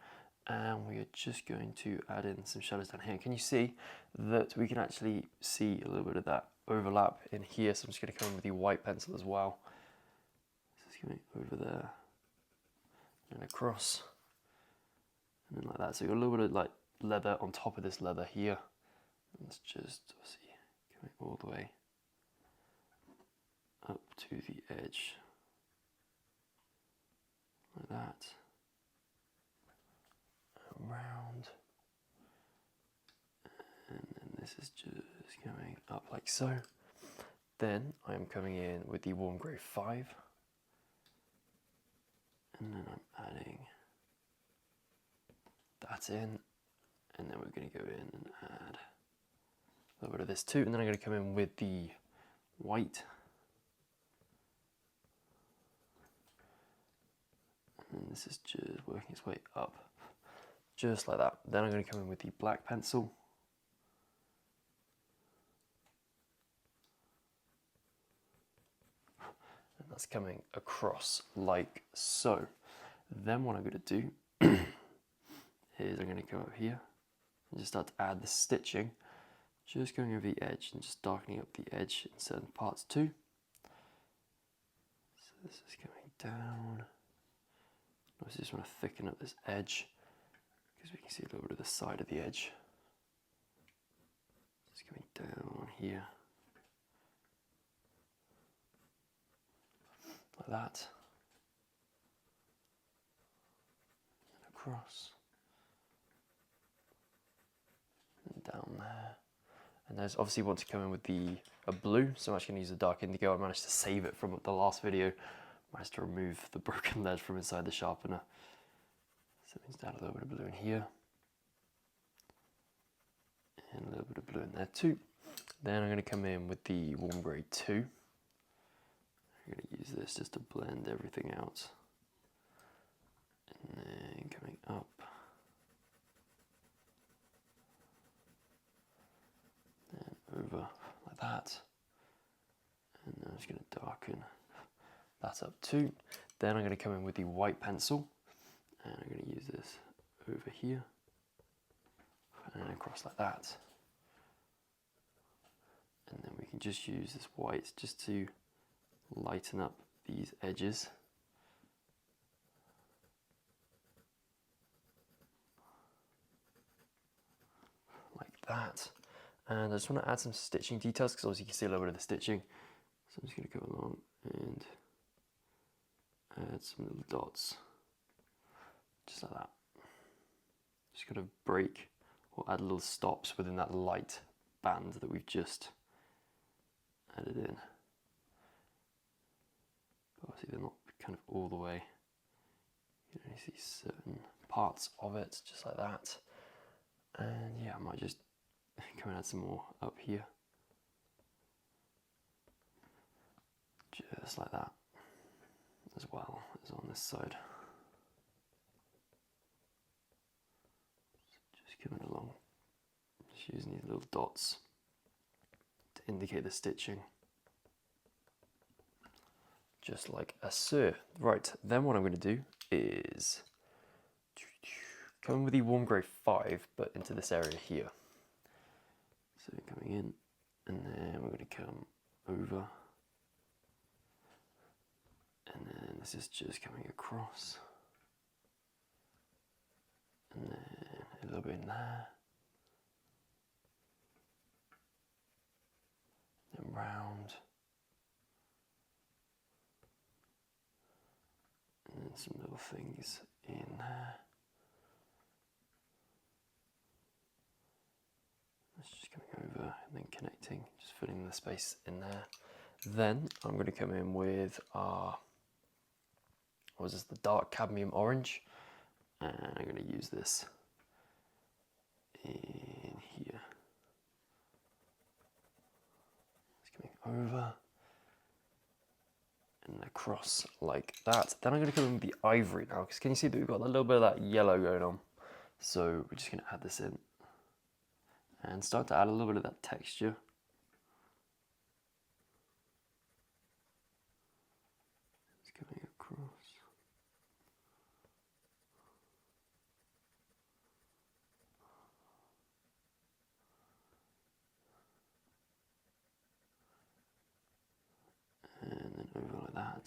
and we are just going to add in some shadows down here. Can you see that we can actually see a little bit of that overlap in here? So I'm just going to come in with the white pencil as well. This is going over there, and across, and then like that. So you've got a little bit of like leather on top of this leather here. And it's just obviously coming all the way up to the edge, like that, around, and then this is just going up like so. Then I'm coming in with the warm grey 5, and then I'm adding that in, and then we're going to go in and add a little bit of this too, and then I'm going to come in with the white, and this is just working its way up, just like that. Then I'm going to come in with the black pencil, and that's coming across like so. Then what I'm going to do is I'm going to come up here and just start to add the stitching. Just going over the edge and just darkening up the edge in certain parts too. So this is coming down. I just want to thicken up this edge because we can see a little bit of the side of the edge. Just coming down here. like that. And across. And down there. And there's obviously want to come in with a blue, so I'm actually going to use a dark indigo. I managed to save it from the last video. Managed to remove the broken lead from inside the sharpener. So it means to add a little bit of blue in here. And a little bit of blue in there too. Then I'm going to come in with the warm grey 2. I'm going to use this just to blend everything out. And then coming up. Then over like that. And then I'm just going to darken that up too. Then I'm going to come in with the white pencil. And I'm going to use this over here. And across like that. And then we can just use this white just to lighten up these edges. Like that. And I just want to add some stitching details because obviously you can see a little bit of the stitching. So I'm just going to go along and add some little dots. Just like that. Just going to break or add little stops within that light band that we've just added in. But obviously they're not kind of all the way. You can only see certain parts of it, just like that. And yeah, I might just come and add some more up here. Just like that, as well as on this side. Just coming along, just using these little dots to indicate the stitching. Just like so. Right, then what I'm going to do is come in with the warm grey 5, but into this area here. So coming in, and then we're going to come over. And then this is just coming across. And then a little bit in there. Then round. And then some little things in there. It's just coming over and then connecting, just filling the space in there. Then I'm going to come in with our, what was this, the dark cadmium orange. And I'm going to use this in here. It's coming over and across like that. Then I'm going to come in with the ivory now, because can you see that we've got a little bit of that yellow going on? So we're just going to add this in and start to add a little bit of that texture. It's coming across. And then over like that.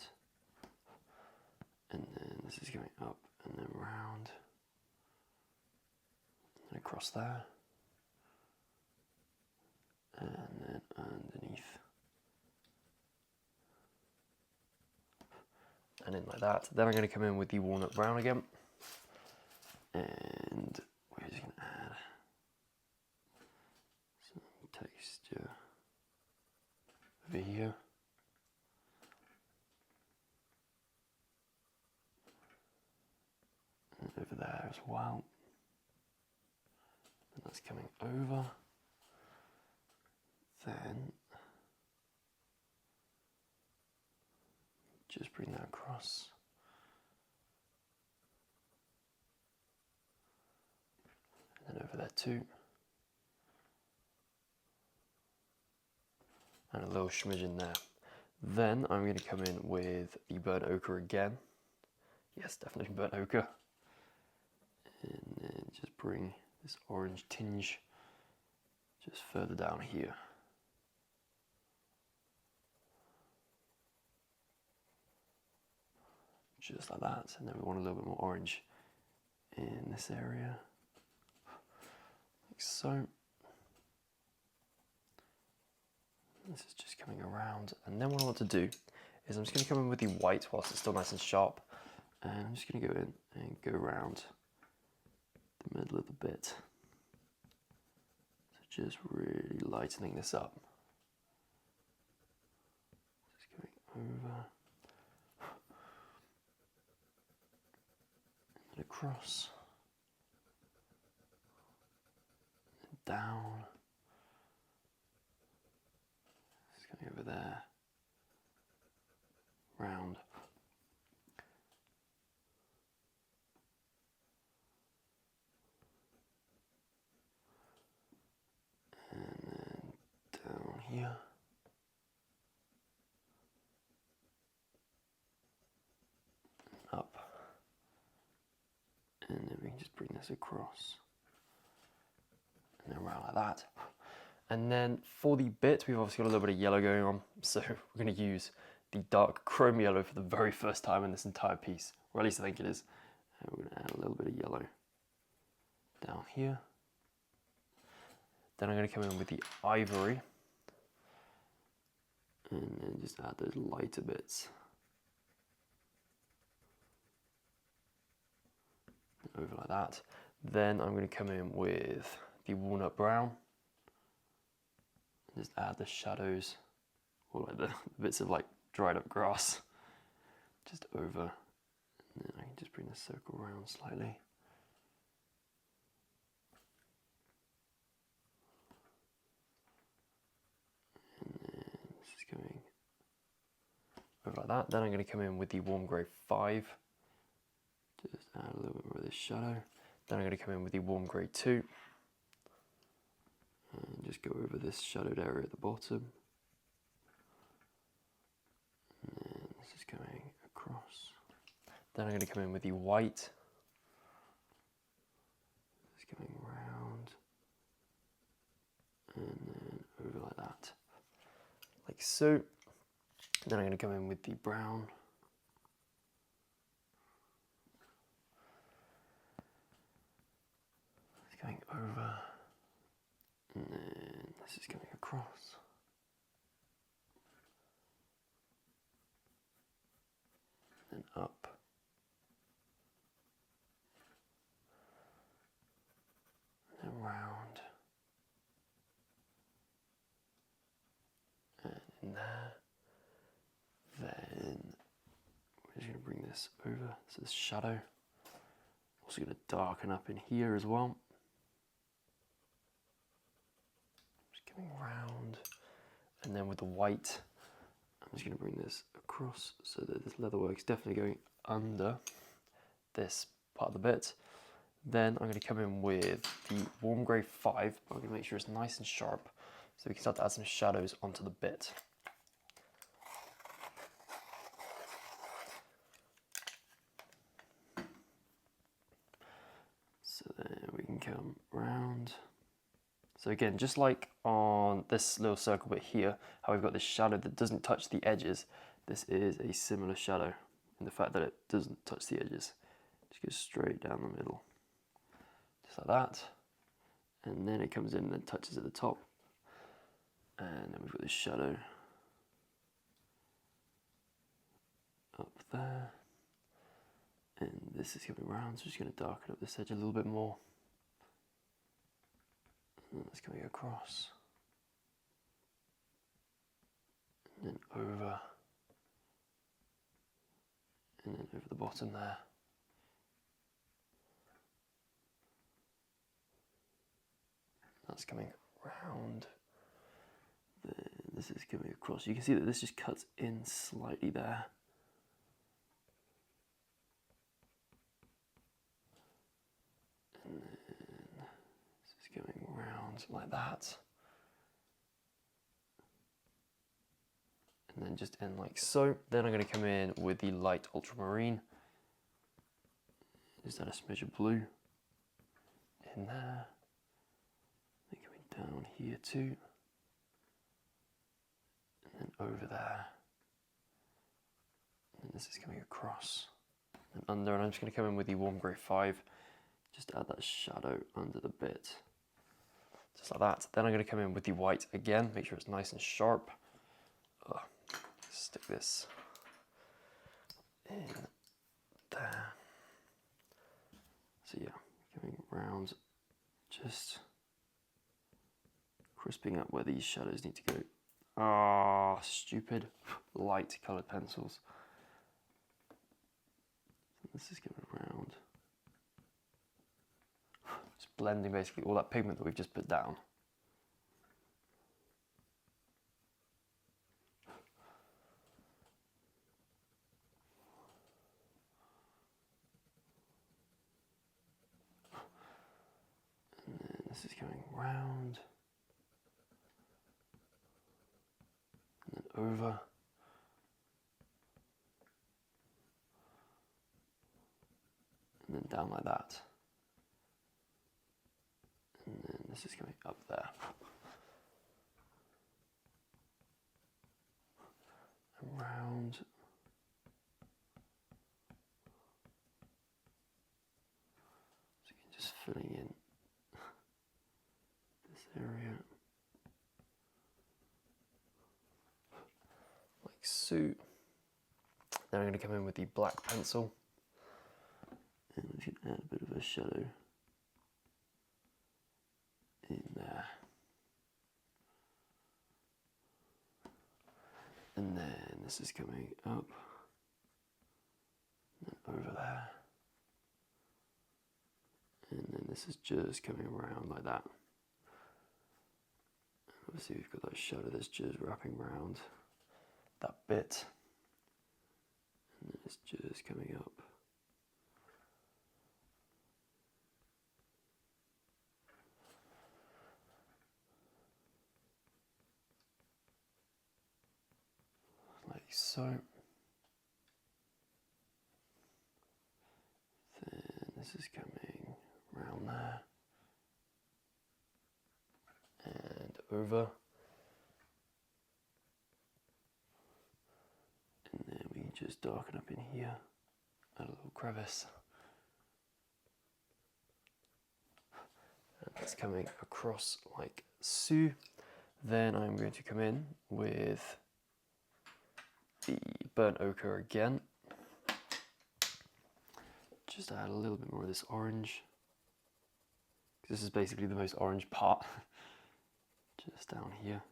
And then this is going up and then round. And across there. And then underneath. And in like that. Then I'm going to come in with the walnut brown again. And we're just going to add some texture over here. And over there as well. And that's coming over. Then just bring that across. And then over there too. And a little smidgen there. Then I'm going to come in with the burnt ochre again. Yes, definitely burnt ochre. And then just bring this orange tinge just further down here. Just like that, and then we want a little bit more orange in this area, like so. This is just coming around, and then what I want to do is I'm just going to come in with the white whilst it's still nice and sharp. And I'm just going to go in and go around the middle of the bit. So just really lightening this up. Just going over. And then across. And down. Just going over there. Round. And then down here. Up. And then we can just bring this across. And then around like that. And then for the bit, we've obviously got a little bit of yellow going on. So we're going to use the dark chrome yellow for the very first time in this entire piece. Or at least I think it is. And we're going to add a little bit of yellow down here. Then I'm going to come in with the ivory. And then just add those lighter bits. Over like that. Then I'm going to come in with the walnut brown. And just add the shadows, or like the bits of like dried up grass, just over. And then I can just bring the circle around slightly. And then this is going over like that. Then I'm going to come in with the warm grey 5. Just add a little bit more of this shadow. Then I'm going to come in with the warm grey 2. And just go over this shadowed area at the bottom. And then this is going across. Then I'm going to come in with the white. Just going round. And then over like that. Like so. Then I'm going to come in with the brown. Going over, and then this is going across, and then up, and then round, and in there. Then we're just going to bring this over, so this shadow, also going to darken up in here as well. Coming round, and then with the white, I'm just going to bring this across so that this leatherwork's definitely going under this part of the bit. Then I'm going to come in with the warm grey 5, but I'm going to make sure it's nice and sharp so we can start to add some shadows onto the bit. So then we can come round. So again, just like on this little circle bit here, how we've got this shadow that doesn't touch the edges, this is a similar shadow in the fact that it doesn't touch the edges. Just goes straight down the middle, just like that. And then it comes in and then touches at the top. And then we've got this shadow up there. And this is coming around, so just going to darken up this edge a little bit more. And that's coming across, and then over, and then over the bottom there. That's coming round. Then this is coming across. You can see that this just cuts in slightly there. And then this is going round like that. And then just end like so. Then I'm going to come in with the light ultramarine. Just add a smidge of blue in there. Then coming down here too. And then over there. And this is coming across and under. And I'm just going to come in with the warm grey 5. Just add that shadow under the bit. Just like that. Then I'm going to come in with the white again. Make sure it's nice and sharp. Stick this in there. So yeah, going round, just crisping up where these shadows need to go. Ah, stupid light coloured pencils. So this is going around. Just blending basically all that pigment that we've just put down. And then this is going round. And then over. And then down like that. And then this is going up there. And round. So you're just filling in this area. Like so. Then I'm going to come in with the black pencil. And we can add a bit of a shadow in there. And then this is coming up, and then over there. And then this is just coming around like that. And obviously we've got that shadow that's just wrapping around that bit. And then it's just coming up. Like so. Then this is coming around there. And over. And then we can just darken up in here. Add a little crevice. And that's coming across like so. Then I'm going to come in with the burnt ochre again. Just add a little bit more of this orange. This is basically the most orange part. Just down here.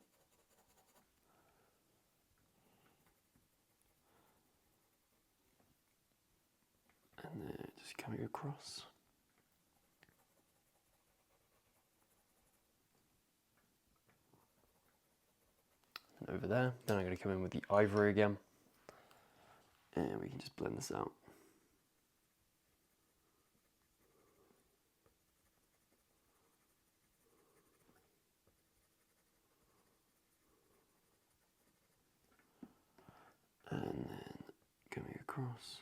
And then just coming across. And over there. Then I'm going to come in with the ivory again. And we can just blend this out. And then coming across.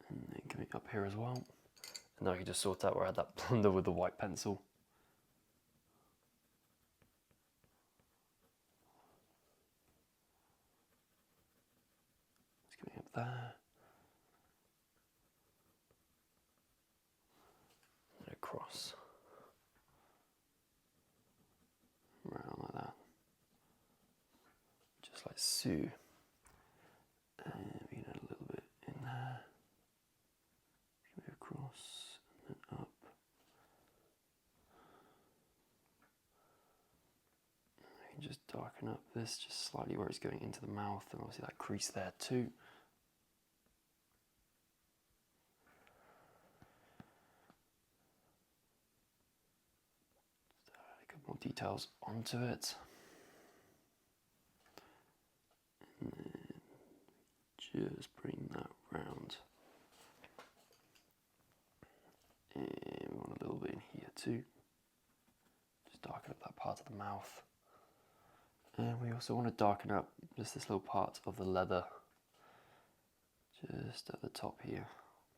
And then coming up here as well. And now I can just sort out where I had that blunder with the white pencil. It's coming up there. And across. Around like that. Just like so. And we can add a little bit in there. Move across and then up. I can just darken up this just slightly where it's going into the mouth, and obviously that crease there too. Just add a couple more details onto it. And then just bring that round. And we want a little bit in here too. Just darken up that part of the mouth. And we also want to darken up just this little part of the leather. Just at the top here.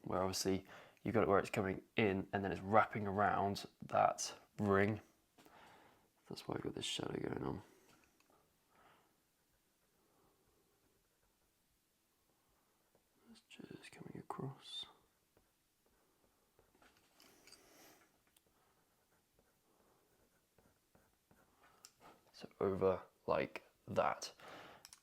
Where obviously you've got it where it's coming in and then it's wrapping around that ring. That's why I've got this shadow going on. It's just coming across. So over like that.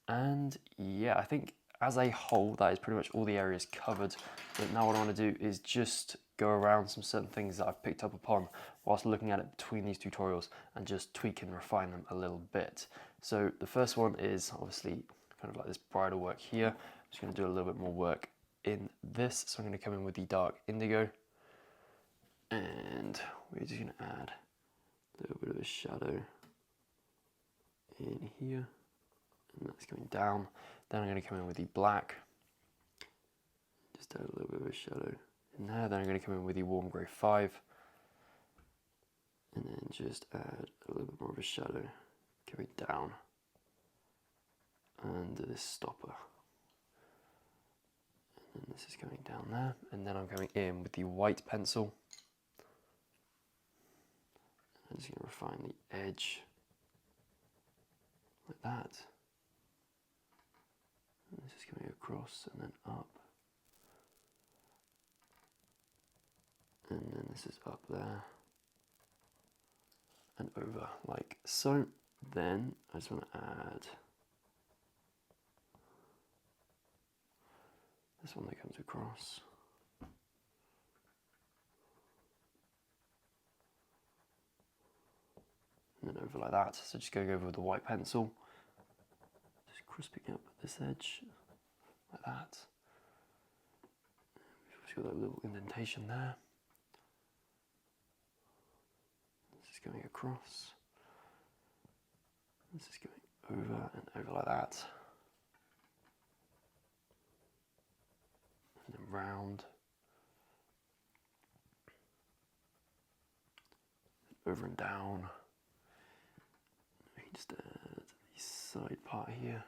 And yeah, I think as a whole, that is pretty much all the areas covered. But now what I want to do is just go around some certain things that I've picked up upon whilst looking at it between these tutorials and just tweak and refine them a little bit. So the first one is obviously kind of like this bridal work here. I'm just going to do a little bit more work in this. So I'm going to come in with the dark indigo, and we're just going to add a little bit of a shadow in here, and that's going down. Then I'm going to come in with the black, just add a little bit of a shadow in there. Then I'm going to come in with the warm grey 5, and then just add a little bit more of a shadow going down under this stopper. And then this is going down there, and then I'm going in with the white pencil. I'm just going to refine the edge like that. And this is going across and then up. And then this is up there and over like so. Then I just want to add this one that comes across. And then over like that. So just going over with the white pencil, just crisping up this edge like that. We've got that little indentation there. This is going across. This is going over and over like that. And then round. Over and down. We can just add the side part here.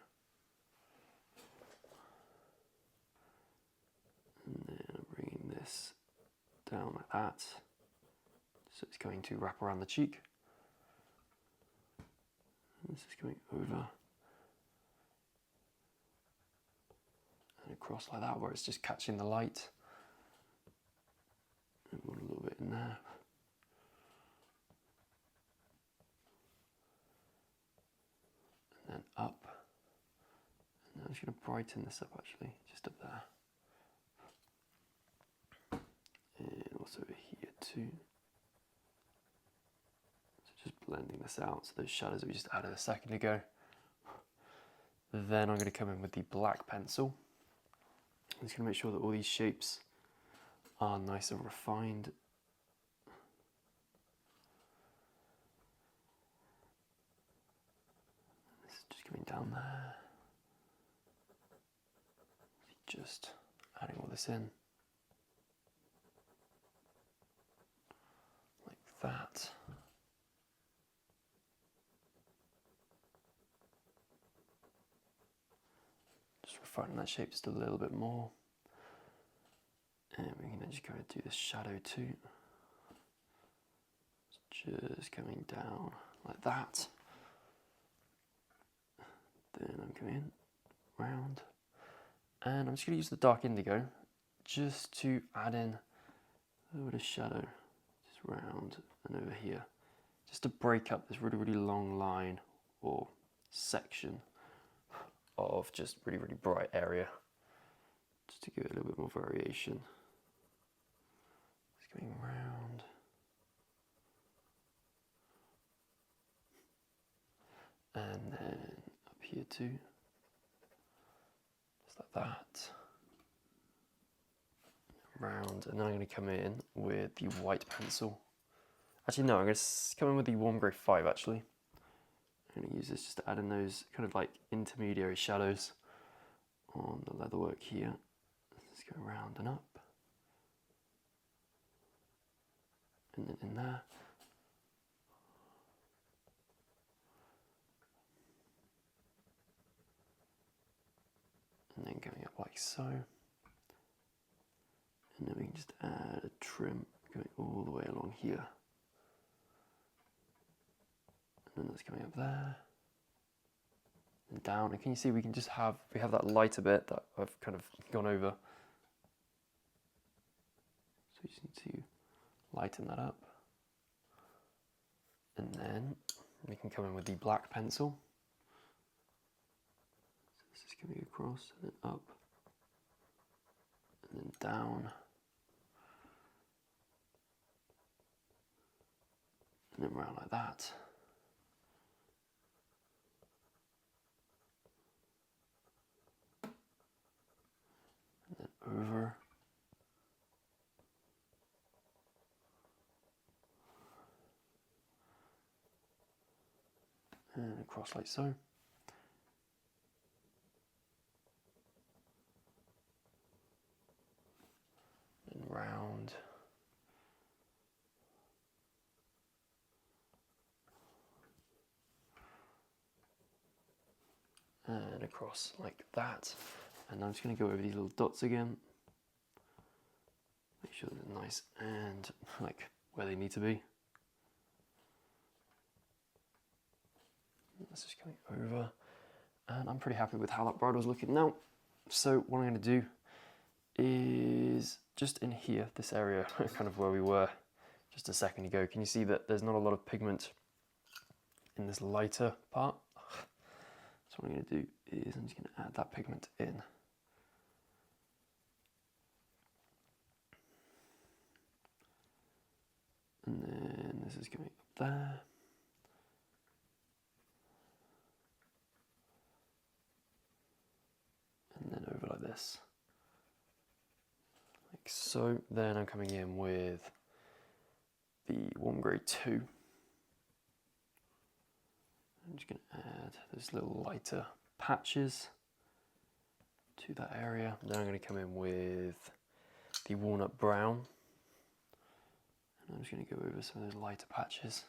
And then I'm bringing this down like that. So it's going to wrap around the cheek. And this is going over and across like that, where it's just catching the light. And we've got a little bit in there. And then up. And I'm just going to brighten this up actually, just up there. And also over here too. So just blending this out, so those shadows that we just added a second ago. Then I'm going to come in with the black pencil. I'm just going to make sure that all these shapes are nice and refined. This is just coming down there. Just adding all this in. Like that. Just refining that shape just a little bit more. And we can then just go and do this shadow too. Just coming down like that. Then I'm coming in, round. And I'm just going to use the dark indigo just to add in a little bit of shadow, just round and over here, just to break up this really, really long line or section of just really, really bright area, just to give it a little bit more variation. Just going round. And then up here too. Like that, round, and then I'm going to come in with the white pencil. Actually no, I'm going to come in with the warm grey 5 actually. I'm going to use this just to add in those kind of like intermediary shadows on the leatherwork here. Let's go round and up. And then in there. And then going up like so. And then we can just add a trim going all the way along here. And then that's coming up there. And down. And can you see we have that lighter bit that I've kind of gone over. So we just need to lighten that up. And then we can come in with the black pencil. coming across and then up and then down and then round like that. And then over. And across like so. And round. And across like that. And I'm just going to go over these little dots again. Make sure they're nice and like where they need to be. This is coming over. And I'm pretty happy with how that bridle's looking now. So what I'm going to do is just in here, this area, kind of where we were just a second ago. Can you see that there's not a lot of pigment in this lighter part? So what I'm going to do is I'm just going to add that pigment in. And then this is coming up there. And then over like this. Like so. Then I'm coming in with the warm grey 2. I'm just going to add those little lighter patches to that area. Then I'm going to come in with the walnut brown. And I'm just going to go over some of those lighter patches.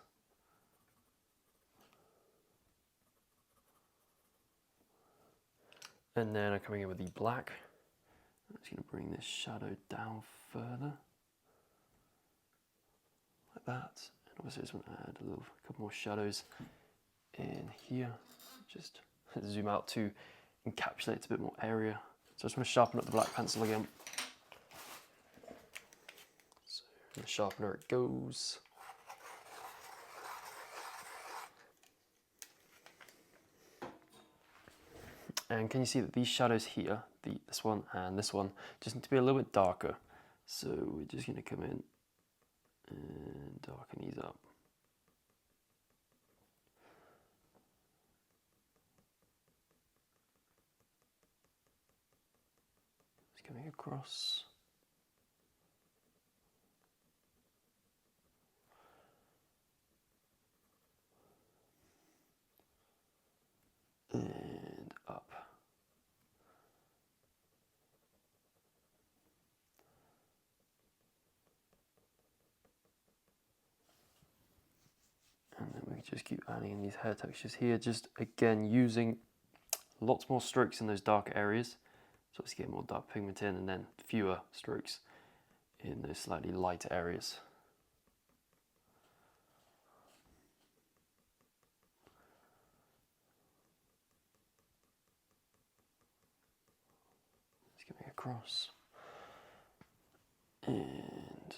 And then I'm coming in with the black. I'm just going to bring this shadow down further. Like that. And obviously I just want to add a couple more shadows in here. Just zoom out to encapsulate a bit more area. So I just want to sharpen up the black pencil again. So the sharpener it goes. And can you see that these shadows here, this one and this one, just need to be a little bit darker. So we're just going to come in and darken these up. Just coming across. And up. And then we just keep adding in these hair textures here, just again using lots more strokes in those dark areas, so let's get more dark pigment in, and then fewer strokes in those slightly lighter areas. Just coming across, and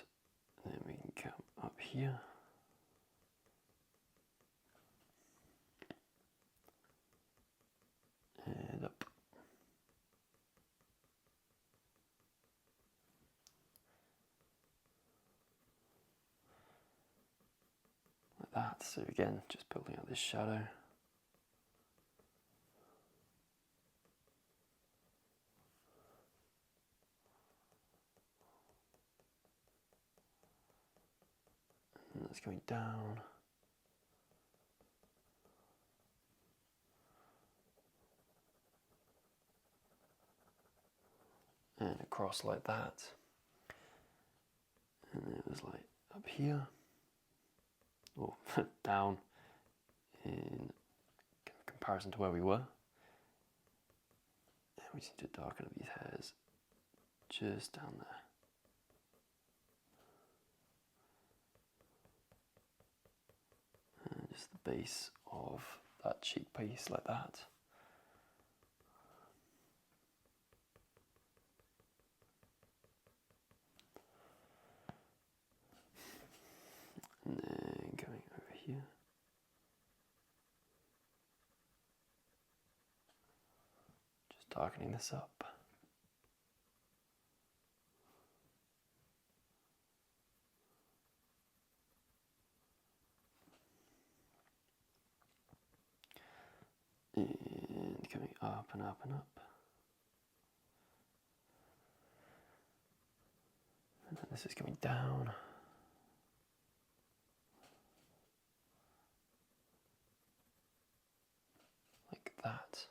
then we can come up here. And up. Like that. So again, just building out this shadow. And that's going down. And across like that. And then it was like up here, or down in comparison to where we were. And we just need to darken up these hairs just down there. And just the base of that cheek piece like that. And then going over here. Just darkening this up. And coming up and up and up. And then this is coming down. Like that.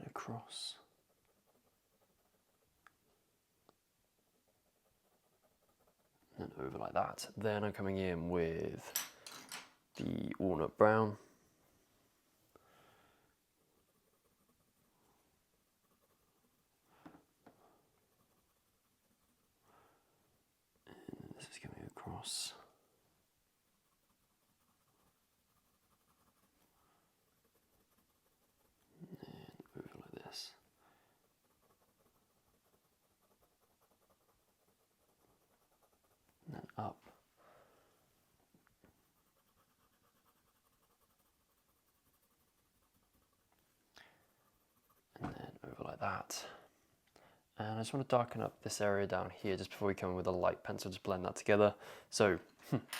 Across. And then over like that. Then I'm coming in with the walnut brown. And this is coming across. And over like this. And then up. And then over like that. And I just want to darken up this area down here just before we come in with a light pencil to blend that together. So,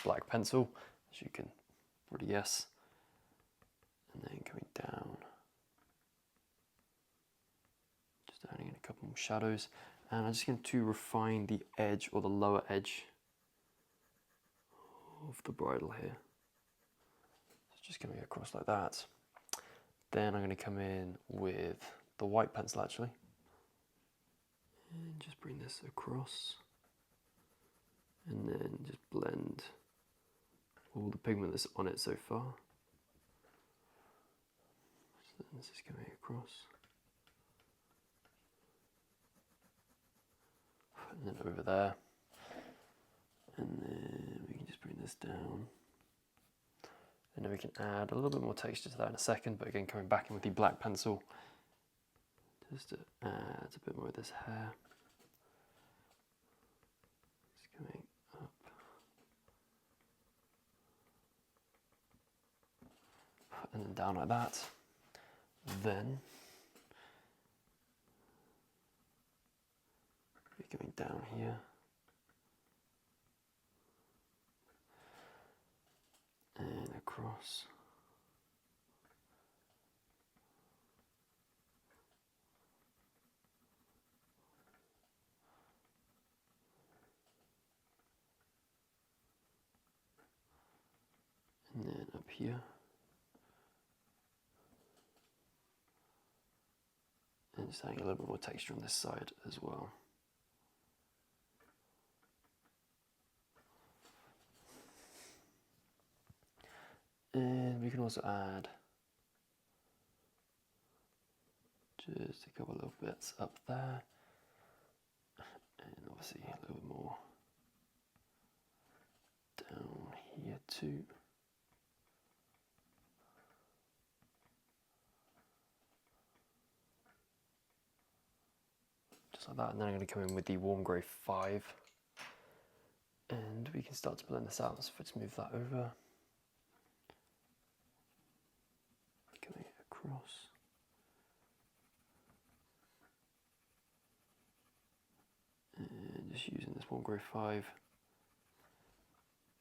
black pencil, as you can already guess. And then coming down. Just adding in a couple more shadows. And I'm just going to refine the edge, or the lower edge of the bridle here. So just coming across like that. Then I'm going to come in with the white pencil actually. And just bring this across. And then just blend all the pigment that's on it so far. So then this is coming across. And then over there. And then we can just bring this down. And then we can add a little bit more texture to that in a second, but again coming back in with the black pencil just to add a bit more of this hair. It's coming up. And then down like that. Then we're going down here. And across. And then up here. And just adding a little bit more texture on this side as well. And we can also add just a couple of little bits up there. And obviously a little bit more down here too. Just like that, and then I'm going to come in with the warm grey 5. And we can start to blend this out, so let's move that over. Coming across. And just using this warm grey 5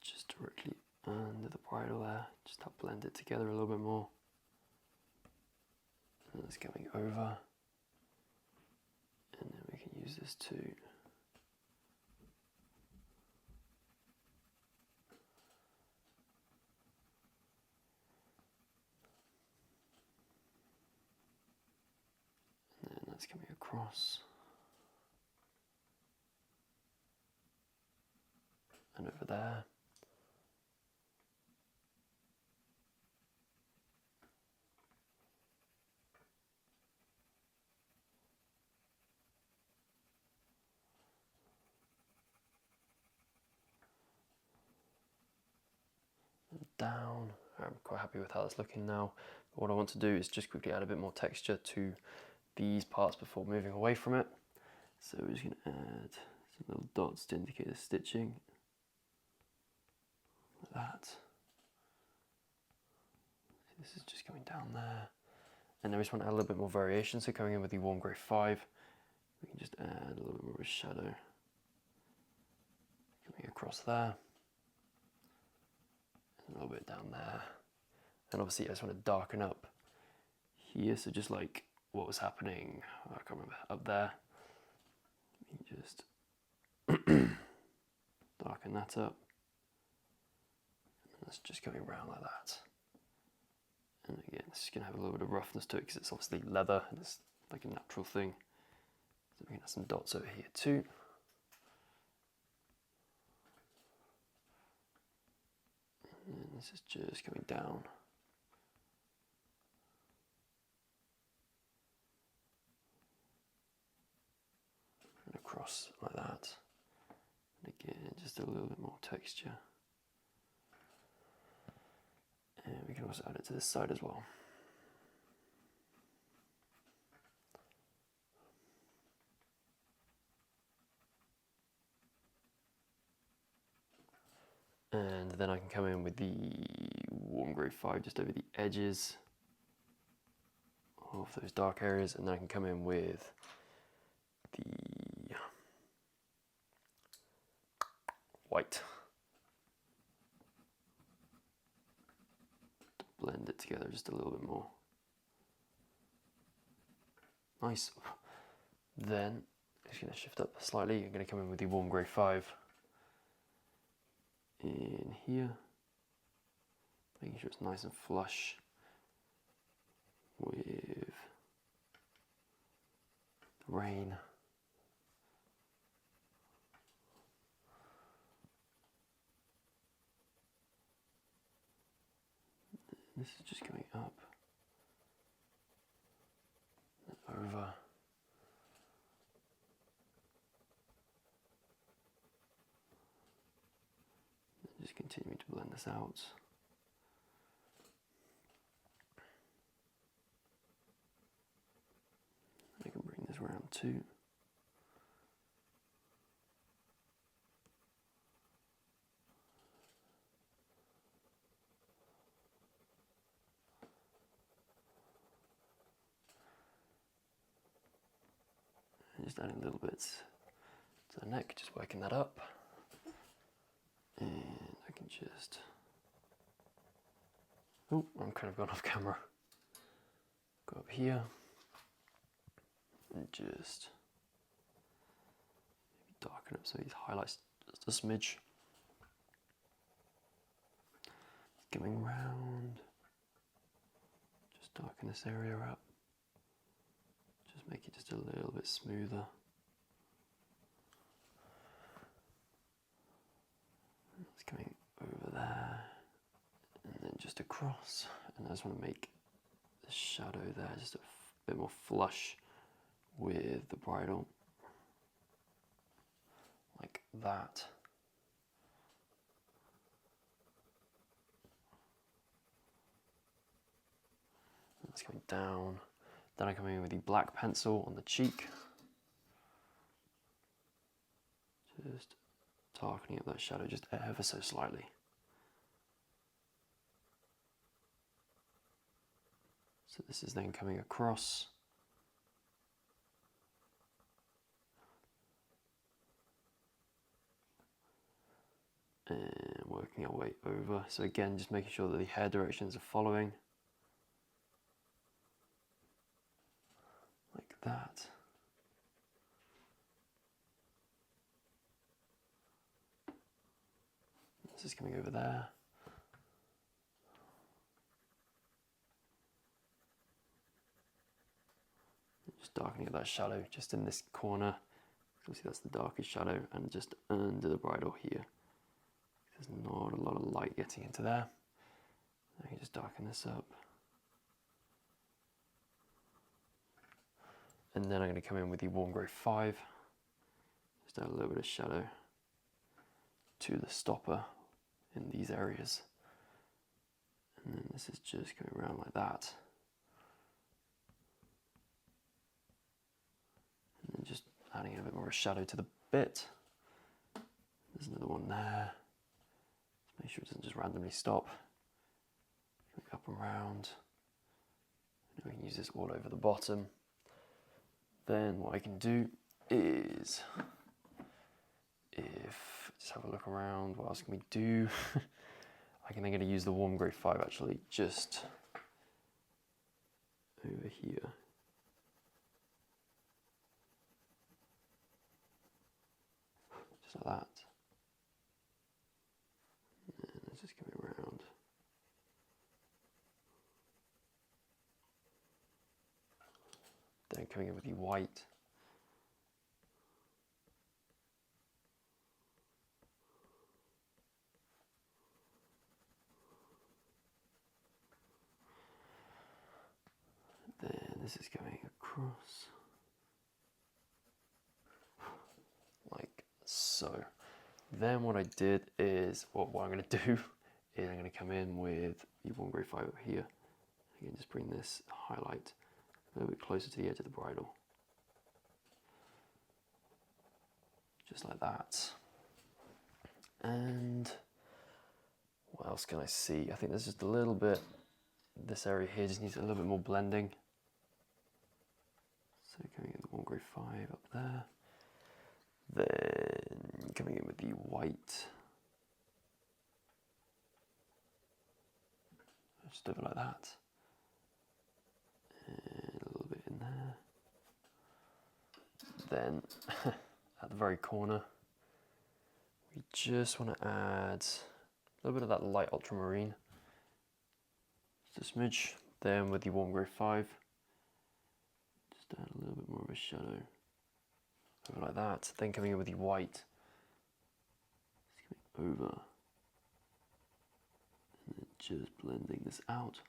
just directly under the bridle there, just to blend it together a little bit more. And it's coming over. And then we can use this too. And then that's coming across. And over there. down. I'm quite happy with how it's looking now. But what I want to do is just quickly add a bit more texture to these parts before moving away from it. So we're just going to add some little dots to indicate the stitching. Like that. This is just going down there. And then we just want to add a little bit more variation. So coming in with the warm grey 5, we can just add a little bit more of a shadow. Coming across there. And a little bit down there. And obviously I just want to darken up here. So just like what was happening, I can't remember, up there. You just darken that up. And that's just going around like that. And again, this is going to have a little bit of roughness to it because it's obviously leather and it's like a natural thing. So we can add some dots over here too. And then this is just coming down. And across like that. And again, just a little bit more texture. And we can also add it to this side as well. And then I can come in with the warm grey 5 just over the edges of those dark areas, and then I can come in with the white to blend it together just a little bit more. Nice. Then I'm just going to shift up slightly. I'm going to come in with the warm grey 5 in here, making sure it's nice and flush with the rain. This is just going up and over. Just continuing to blend this out. I can bring this around too. And just adding little bits to the neck, just working that up. And I can just, oh, I'm kind of gone off camera. Go up here and just maybe darken up so these highlights just a smidge. Coming round, just darken this area up. Just make it just a little bit smoother. It's coming over there and then just across, and I just want to make the shadow there just a bit more flush with the bridle, like that. And that's coming down. Then I come in with the black pencil on the cheek, just darkening up that shadow just ever so slightly. So this is then coming across. And working our way over. So again, just making sure that the hair directions are following. Like that. This is coming over there. Just darkening up that shadow just in this corner. Obviously that's the darkest shadow, and just under the bridle here. There's not a lot of light getting into there. I can just darken this up. And then I'm going to come in with the warm grey 5. Just add a little bit of shadow to the stopper in these areas. And then this is just going around like that. And then just adding a bit more of a shadow to the bit. There's another one there. Just make sure it doesn't just randomly stop. Going up and round. And we can use this all over the bottom. Then what I can do is, just have a look around, what else can we do? I think I'm going to use the warm grey 5 actually, just over here. Just like that. And it's just coming around. Then coming in with the white. Then this is going across. Like so. Then what I did is, what I'm going to do is I'm going to come in with the warm grey 5 over here. Again, just bring this highlight a little bit closer to the edge of the bridle. Just like that. And what else can I see? I think there's just a little bit, this area here just needs a little bit more blending. So coming in the warm grey 5 up there. Then coming in with the white. Just over like that. And a little bit in there. Then at the very corner, we just want to add a little bit of that light ultramarine. Just a smidge. Then with the warm grey 5, just add a little bit more of a shadow. Over like that. Then coming in with the white. Just coming over. And then just blending this out.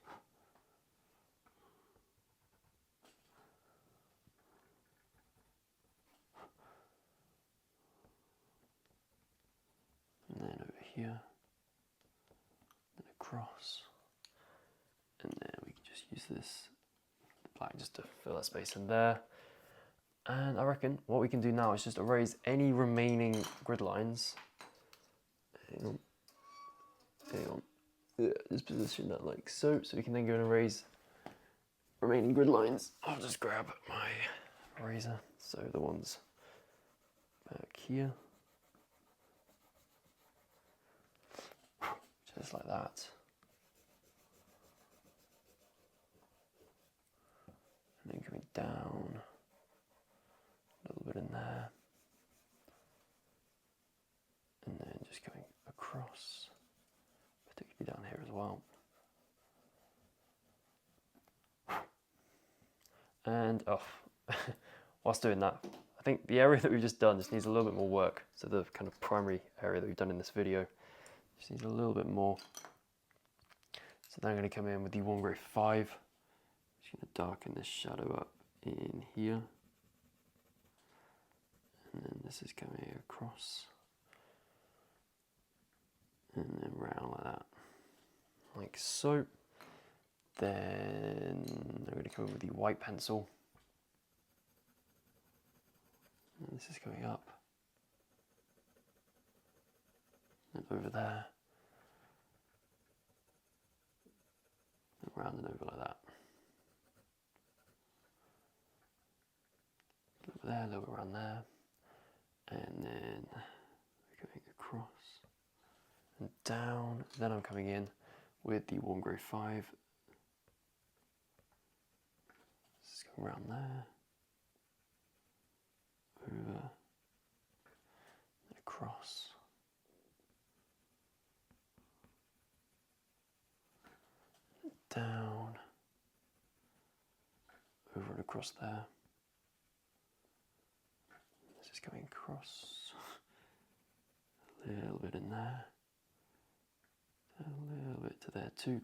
And then over here, then across, and then we can just use this black just to fill that space in there. And I reckon what we can do now is just erase any remaining grid lines. Hang on. Hang on. Yeah, just position that like so, so we can then go and erase remaining grid lines. I'll just grab my eraser. So the ones back here. Just like that. And then coming down, a little bit in there. And then just going across, particularly down here as well. And whilst doing that, I think the area that we've just done just needs a little bit more work. So the kind of primary area that we've done in this video just needs a little bit more. So then I'm going to come in with the warm grey 5. Just going to darken this shadow up in here. And then this is coming across. And then round like that. Like so. Then I'm going to come in with the white pencil. And this is going up. And over there. And round and over like that. A little bit there, a little bit around there. And then we're going across and down. Then I'm coming in with the warm grey 5. This is going around there. Over. And across. Down, over and across there. This is going across, a little bit in there, a little bit to there too.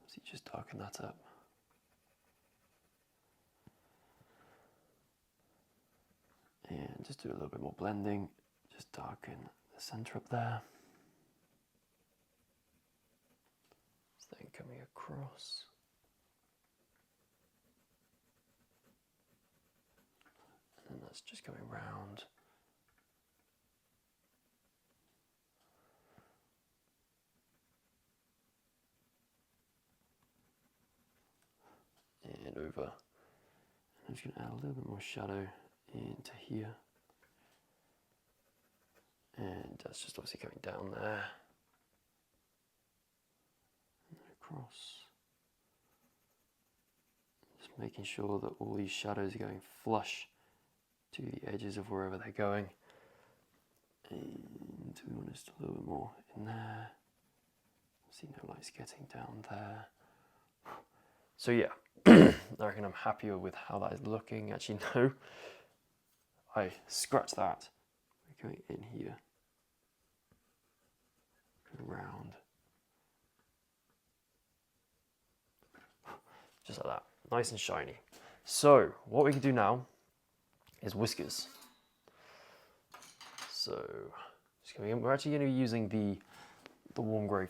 So you just darken that up. And just do a little bit more blending, just darken the centre up there. then coming across. And that's just coming round. And over. I'm just going to add a little bit more shadow into here. And that's just obviously coming down there. And then across. Just making sure that all these shadows are going flush to the edges of wherever they're going. And we want just a little bit more in there. See no lights getting down there. So yeah, I reckon I'm happier with how that is looking. Actually no, I scratch that. We're going in here. Around. Just like that, nice and shiny. So what we can do now is whiskers. So just coming in, we're actually going to be using the warm grey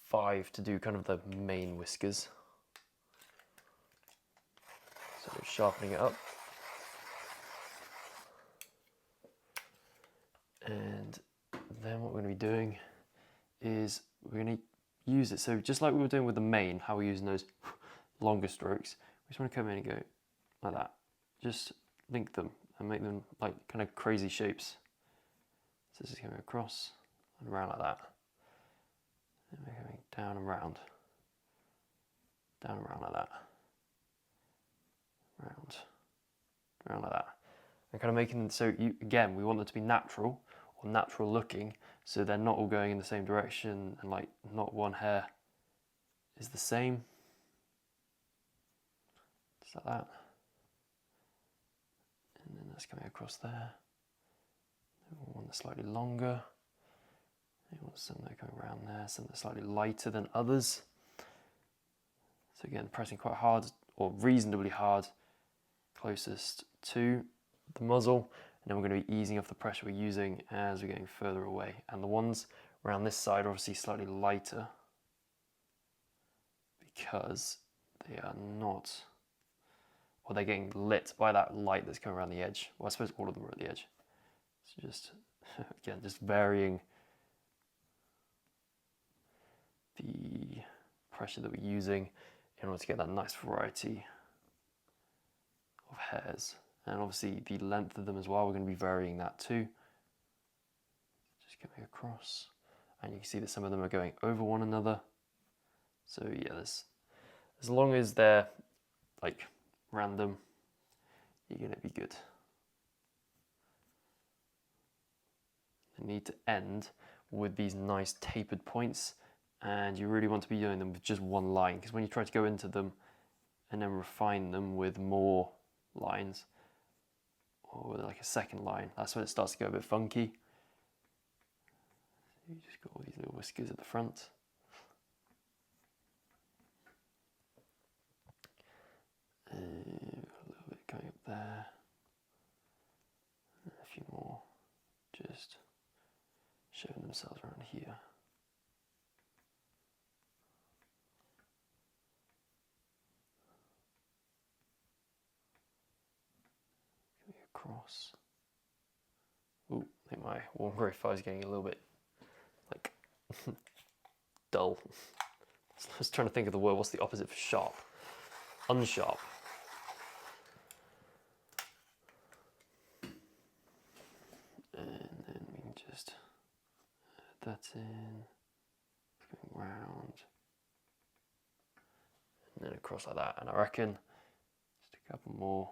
5 to do kind of the main whiskers. So we're sharpening it up. And then what we're going to be doing is we're going to use it. So just like we were doing with the main, how we're using those longer strokes, we just want to come in and go like that. Just link them and make them like kind of crazy shapes. So this is going across and around like that. And we're going down and round. Down and round like that. Round like that. And kind of making them, so again, we want them to be natural or natural looking, so they're not all going in the same direction and like not one hair is the same. Just like that. And then that's coming across there. We want it slightly longer. We want some that are going around there, some that are slightly lighter than others. So again, pressing quite hard or reasonably hard closest to the muzzle, and then we're going to be easing off the pressure we're using as we're getting further away. And the ones around this side are obviously slightly lighter because they are not, or they're getting lit by that light that's coming around the edge. Well, I suppose all of them are at the edge. So just, again, just varying the pressure that we're using in order to get that nice variety of hairs. And obviously the length of them as well, we're going to be varying that too. Just coming across. And you can see that some of them are going over one another. So yeah, as long as they're like random, you're going to be good. They need to end with these nice tapered points, and you really want to be doing them with just one line, because when you try to go into them and then refine them with more lines or with like a second line, that's when it starts to go a bit funky. So you just got all these little whiskers at the front. And a little bit going up there, and a few more just showing themselves around here. Coming across. Ooh, I think my warm grey 5 is getting a little bit like dull. I was trying to think of the word. What's the opposite for sharp? Unsharp. And then we can just add that in, going round, and then across like that. And I reckon just a couple more,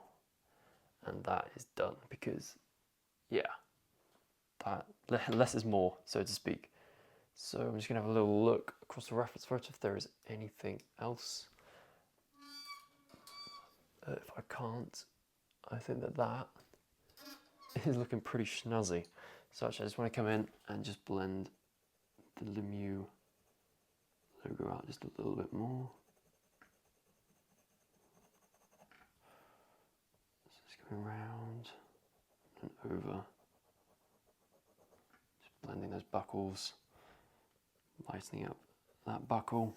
and that is done. Because, yeah, that less is more, so to speak. So I'm just gonna have a little look across the reference photo if there is anything else. If I can't, I think that is looking pretty snazzy. So actually I just want to come in and just blend the Lemieux logo out just a little bit more. So just going around and over. Just blending those buckles, lightening up that buckle.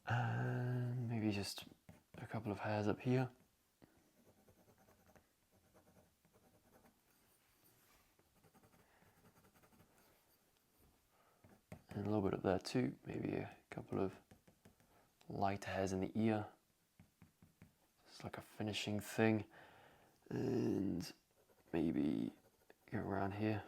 And maybe just a couple of hairs up here. And a little bit up there too, maybe a couple of light hairs in the ear. It's like a finishing thing. And maybe go around here.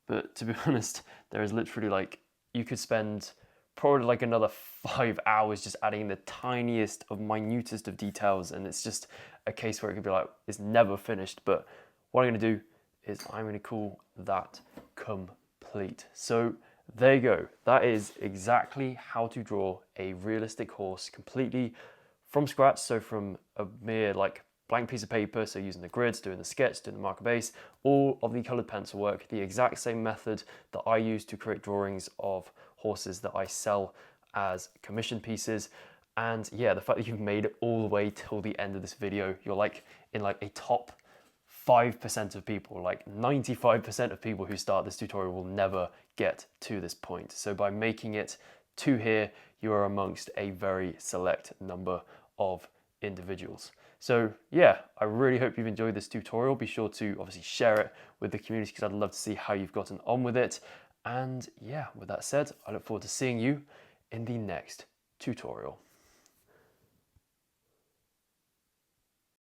But to be honest, there is literally like, you could spend probably like another 5 hours just adding the tiniest of minutest of details, and it's just a case where it could be like, it's never finished. But what I'm gonna do is I'm gonna call that complete. So there you go. That is exactly how to draw a realistic horse completely from scratch. So from a mere like blank piece of paper, so using the grids, doing the sketch, doing the marker base, all of the colored pencil work, the exact same method that I use to create drawings of horses that I sell as commission pieces. And yeah, the fact that you've made it all the way till the end of this video, you're like in like a top 5% of people, like 95% of people who start this tutorial will never get to this point. So by making it to here, you are amongst a very select number of individuals. So yeah, I really hope you've enjoyed this tutorial. Be sure to obviously share it with the community because I'd love to see how you've gotten on with it. And yeah, with that said, I look forward to seeing you in the next tutorial.